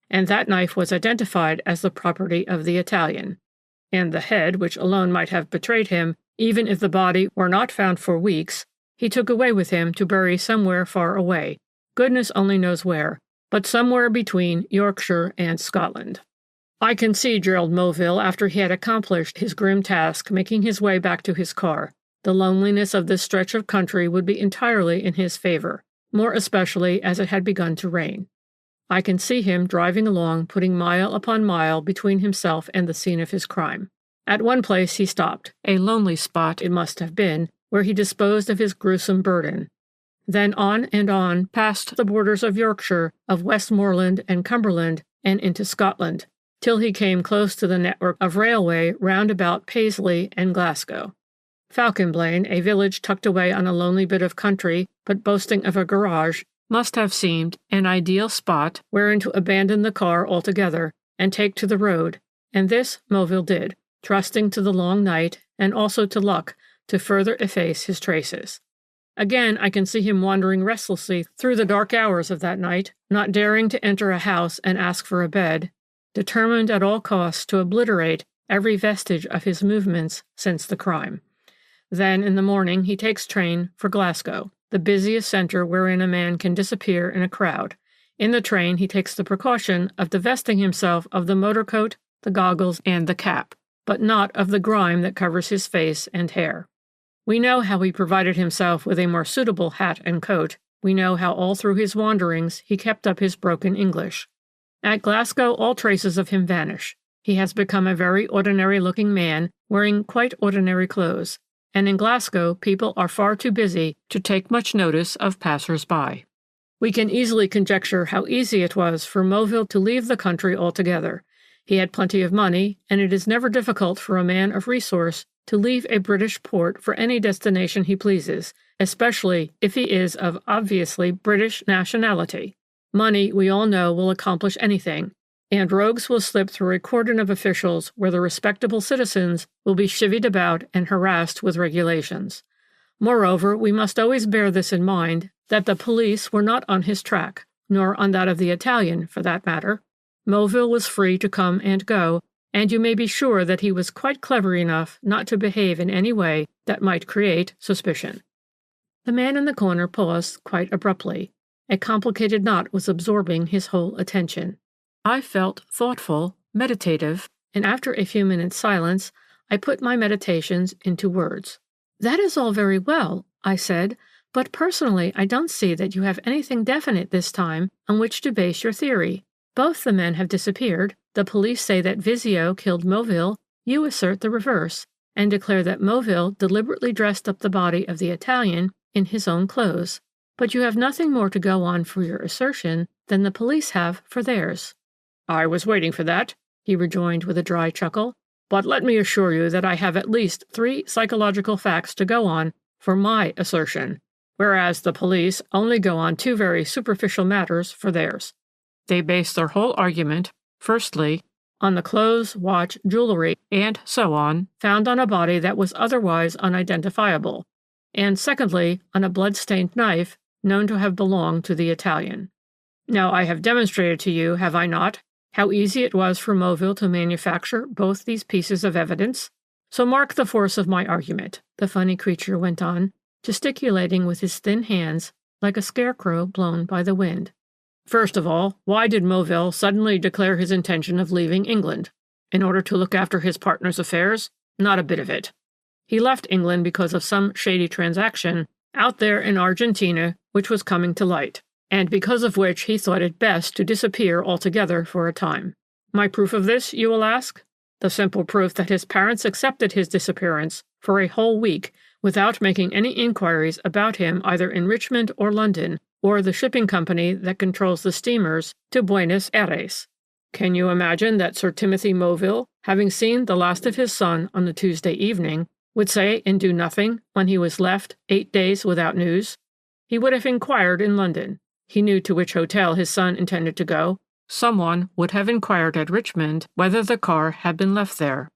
and that knife was identified as the property of the Italian. And the head, which alone might have betrayed him, even if the body were not found for weeks, he took away with him to bury somewhere far away, goodness only knows where, but somewhere between Yorkshire and Scotland. I can see Gerald Moville, after he had accomplished his grim task, making his way back to his car. The loneliness of this stretch of country would be entirely in his favor, more especially as it had begun to rain. I can see him driving along, putting mile upon mile between himself and the scene of his crime. At one place he stopped, a lonely spot it must have been, where he disposed of his gruesome burden. Then on, past the borders of Yorkshire, of Westmoreland and Cumberland, and into Scotland, till he came close to the network of railway round about Paisley and Glasgow. Falconblain, a village tucked away on a lonely bit of country, but boasting of a garage, must have seemed an ideal spot wherein to abandon the car altogether and take to the road, and this Moville did, trusting to the long night and also to luck to further efface his traces. Again, I can see him wandering restlessly through the dark hours of that night, not daring to enter a house and ask for a bed, determined at all costs to obliterate every vestige of his movements since the crime. Then, in the morning, he takes train for Glasgow, the busiest center wherein a man can disappear in a crowd. In the train, he takes the precaution of divesting himself of the motor coat, the goggles, and the cap, but not of the grime that covers his face and hair. We know how he provided himself with a more suitable hat and coat. We know how all through his wanderings he kept up his broken English. At Glasgow, all traces of him vanish. He has become a very ordinary-looking man, wearing quite ordinary clothes, and in Glasgow people are far too busy to take much notice of passers-by. We can easily conjecture how easy it was for Moville to leave the country altogether. He had plenty of money, and it is never difficult for a man of resource to leave a British port for any destination he pleases, especially if he is of obviously British nationality. Money, we all know, will accomplish anything, and rogues will slip through a cordon of officials where the respectable citizens will be chivied about and harassed with regulations. Moreover, we must always bear this in mind, that the police were not on his track, nor on that of the Italian, for that matter. Moville was free to come and go, and you may be sure that he was quite clever enough not to behave in any way that might create suspicion. The man in the corner paused quite abruptly. A complicated knot was absorbing his whole attention. I felt thoughtful, meditative, and after a few minutes' silence, I put my meditations into words. "That is all very well," I said, "but personally I don't see that you have anything definite this time on which to base your theory. Both the men have disappeared. The police say that Vizio killed Moville. You assert the reverse, and declare that Moville deliberately dressed up the body of the Italian in his own clothes. But you have nothing more to go on for your assertion than the police have for theirs." "I was waiting for that," he rejoined with a dry chuckle. "But let me assure you that I have at least 3 psychological facts to go on for my assertion, whereas the police only go on 2 very superficial matters for theirs. They base their whole argument, firstly, on the clothes, watch, jewelry, and so on, found on a body that was otherwise unidentifiable, and secondly, on a blood-stained knife known to have belonged to the Italian. Now, I have demonstrated to you, have I not, how easy it was for Moville to manufacture both these pieces of evidence? So mark the force of my argument," the funny creature went on, gesticulating with his thin hands like a scarecrow blown by the wind. "First of all, why did Moville suddenly declare his intention of leaving England? In order to look after his partner's affairs? Not a bit of it. He left England because of some shady transaction out there in Argentina which was coming to light, and because of which he thought it best to disappear altogether for a time. My proof of this, you will ask? The simple proof that his parents accepted his disappearance for a whole week without making any inquiries about him either in Richmond or London, or the shipping company that controls the steamers to Buenos Aires. Can you imagine that Sir Timothy Moville, having seen the last of his son on the Tuesday evening, would say and do nothing when he was left 8 days without news? He would have inquired in London. He knew to which hotel his son intended to go. Someone would have inquired at Richmond whether the car had been left there.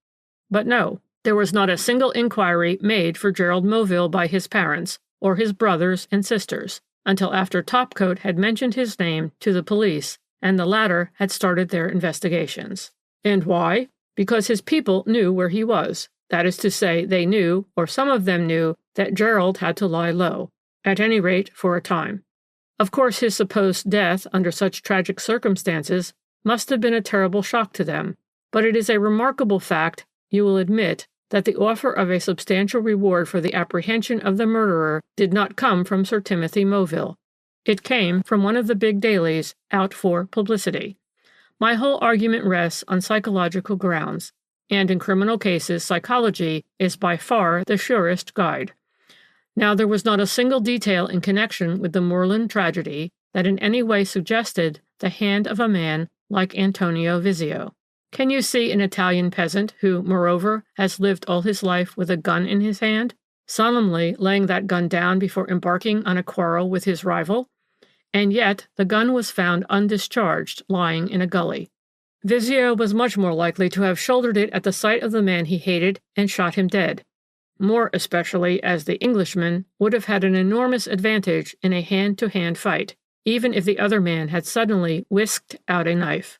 But no, there was not a single inquiry made for Gerald Moville by his parents, or his brothers and sisters, until after Topcoat had mentioned his name to the police, and the latter had started their investigations. And why? Because his people knew where he was. That is to say, they knew, or some of them knew, that Gerald had to lie low, at any rate for a time. Of course, his supposed death under such tragic circumstances must have been a terrible shock to them, but it is a remarkable fact, you will admit, that the offer of a substantial reward for the apprehension of the murderer did not come from Sir Timothy Moville. It came from one of the big dailies out for publicity. My whole argument rests on psychological grounds, and in criminal cases psychology is by far the surest guide. Now, there was not a single detail in connection with the Moorland tragedy that in any way suggested the hand of a man like Antonio Vizio. Can you see an Italian peasant who, moreover, has lived all his life with a gun in his hand, solemnly laying that gun down before embarking on a quarrel with his rival? And yet the gun was found undischarged, lying in a gully. Vizio was much more likely to have shouldered it at the sight of the man he hated and shot him dead, more especially as the Englishman would have had an enormous advantage in a hand-to-hand fight, even if the other man had suddenly whisked out a knife.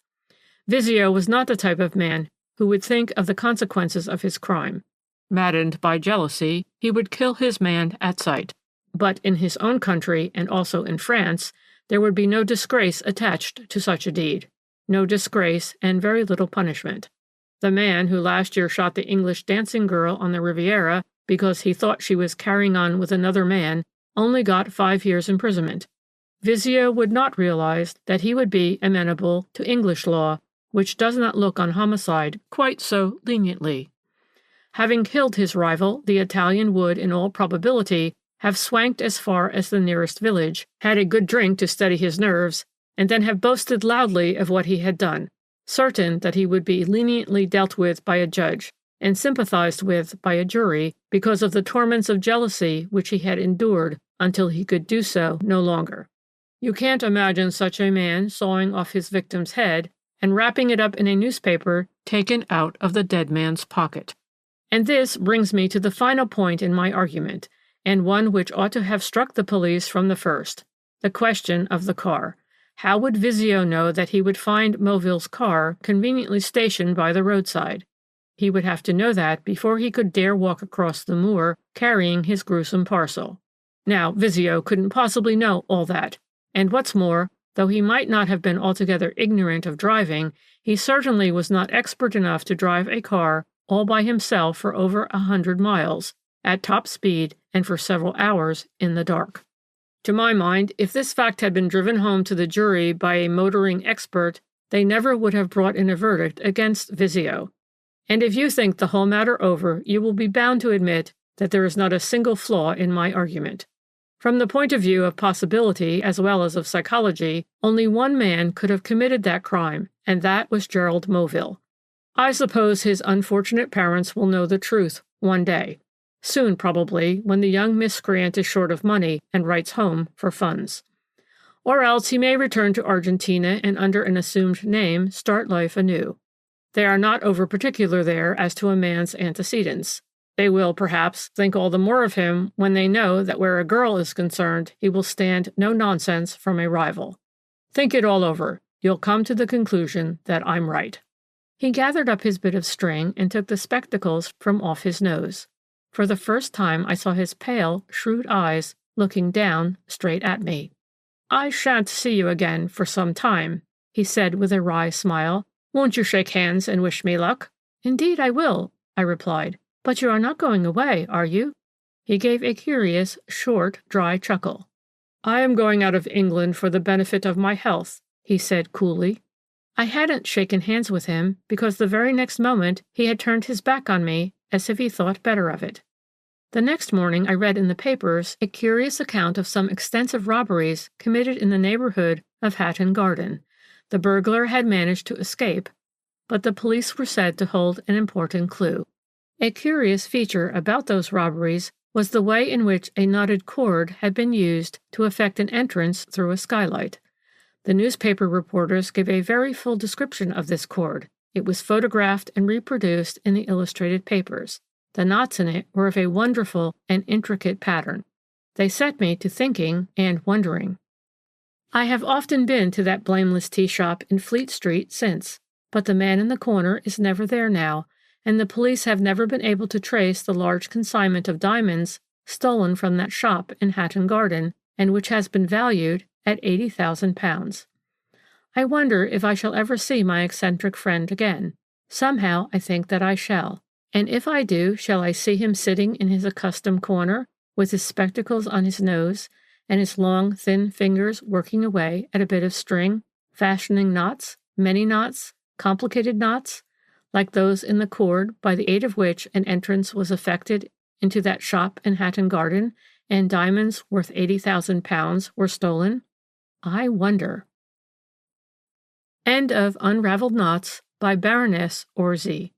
Vizio was not the type of man who would think of the consequences of his crime. Maddened by jealousy, he would kill his man at sight. But in his own country, and also in France, there would be no disgrace attached to such a deed. No disgrace and very little punishment. The man who last year shot the English dancing girl on the Riviera because he thought she was carrying on with another man only got 5 years' imprisonment. Vizio would not realize that he would be amenable to English law, which does not look on homicide quite so leniently. Having killed his rival, the Italian would, in all probability, have swanked as far as the nearest village, had a good drink to steady his nerves, and then have boasted loudly of what he had done, certain that he would be leniently dealt with by a judge, and sympathized with by a jury because of the torments of jealousy which he had endured until he could do so no longer. You can't imagine such a man sawing off his victim's head and wrapping it up in a newspaper taken out of the dead man's pocket. And this brings me to the final point in my argument, and one which ought to have struck the police from the first, the question of the car. How would Vizio know that he would find Moville's car conveniently stationed by the roadside? He would have to know that before he could dare walk across the moor carrying his gruesome parcel. Now, Vizio couldn't possibly know all that, and what's more, though he might not have been altogether ignorant of driving, he certainly was not expert enough to drive a car all by himself for over 100 miles, at top speed and for several hours in the dark. To my mind, if this fact had been driven home to the jury by a motoring expert, they never would have brought in a verdict against Vizio. And if you think the whole matter over, you will be bound to admit that there is not a single flaw in my argument. From the point of view of possibility as well as of psychology, only one man could have committed that crime, and that was Gerald Moville. I suppose his unfortunate parents will know the truth one day. Soon, probably, when the young miscreant is short of money and writes home for funds. Or else he may return to Argentina and under an assumed name start life anew. They are not over-particular there as to a man's antecedents. They will, perhaps, think all the more of him when they know that where a girl is concerned, he will stand no nonsense from a rival. Think it all over. You'll come to the conclusion that I'm right. He gathered up his bit of string and took the spectacles from off his nose. For the first time I saw his pale, shrewd eyes looking down straight at me. I shan't see you again for some time, he said with a wry smile. Won't you shake hands and wish me luck? Indeed I will, I replied. But you are not going away, are you? He gave a curious, short, dry chuckle. I am going out of England for the benefit of my health, he said coolly. I hadn't shaken hands with him, because the very next moment he had turned his back on me, as if he thought better of it. The next morning I read in the papers a curious account of some extensive robberies committed in the neighborhood of Hatton Garden. The burglar had managed to escape, but the police were said to hold an important clue. A curious feature about those robberies was the way in which a knotted cord had been used to effect an entrance through a skylight. The newspaper reporters gave a very full description of this cord. It was photographed and reproduced in the illustrated papers. The knots in it were of a wonderful and intricate pattern. They set me to thinking and wondering. I have often been to that blameless tea shop in Fleet Street since, but the man in the corner is never there now, and the police have never been able to trace the large consignment of diamonds stolen from that shop in Hatton Garden, and which has been valued at £80,000. I wonder if I shall ever see my eccentric friend again. Somehow I think that I shall. And if I do, shall I see him sitting in his accustomed corner, with his spectacles on his nose, and his long, thin fingers working away at a bit of string, fashioning knots, many knots, complicated knots, like those in the cord by the aid of which an entrance was effected into that shop in Hatton Garden, and diamonds worth £80,000 were stolen? I wonder. End of Unravelled Knots by Baroness Orczy.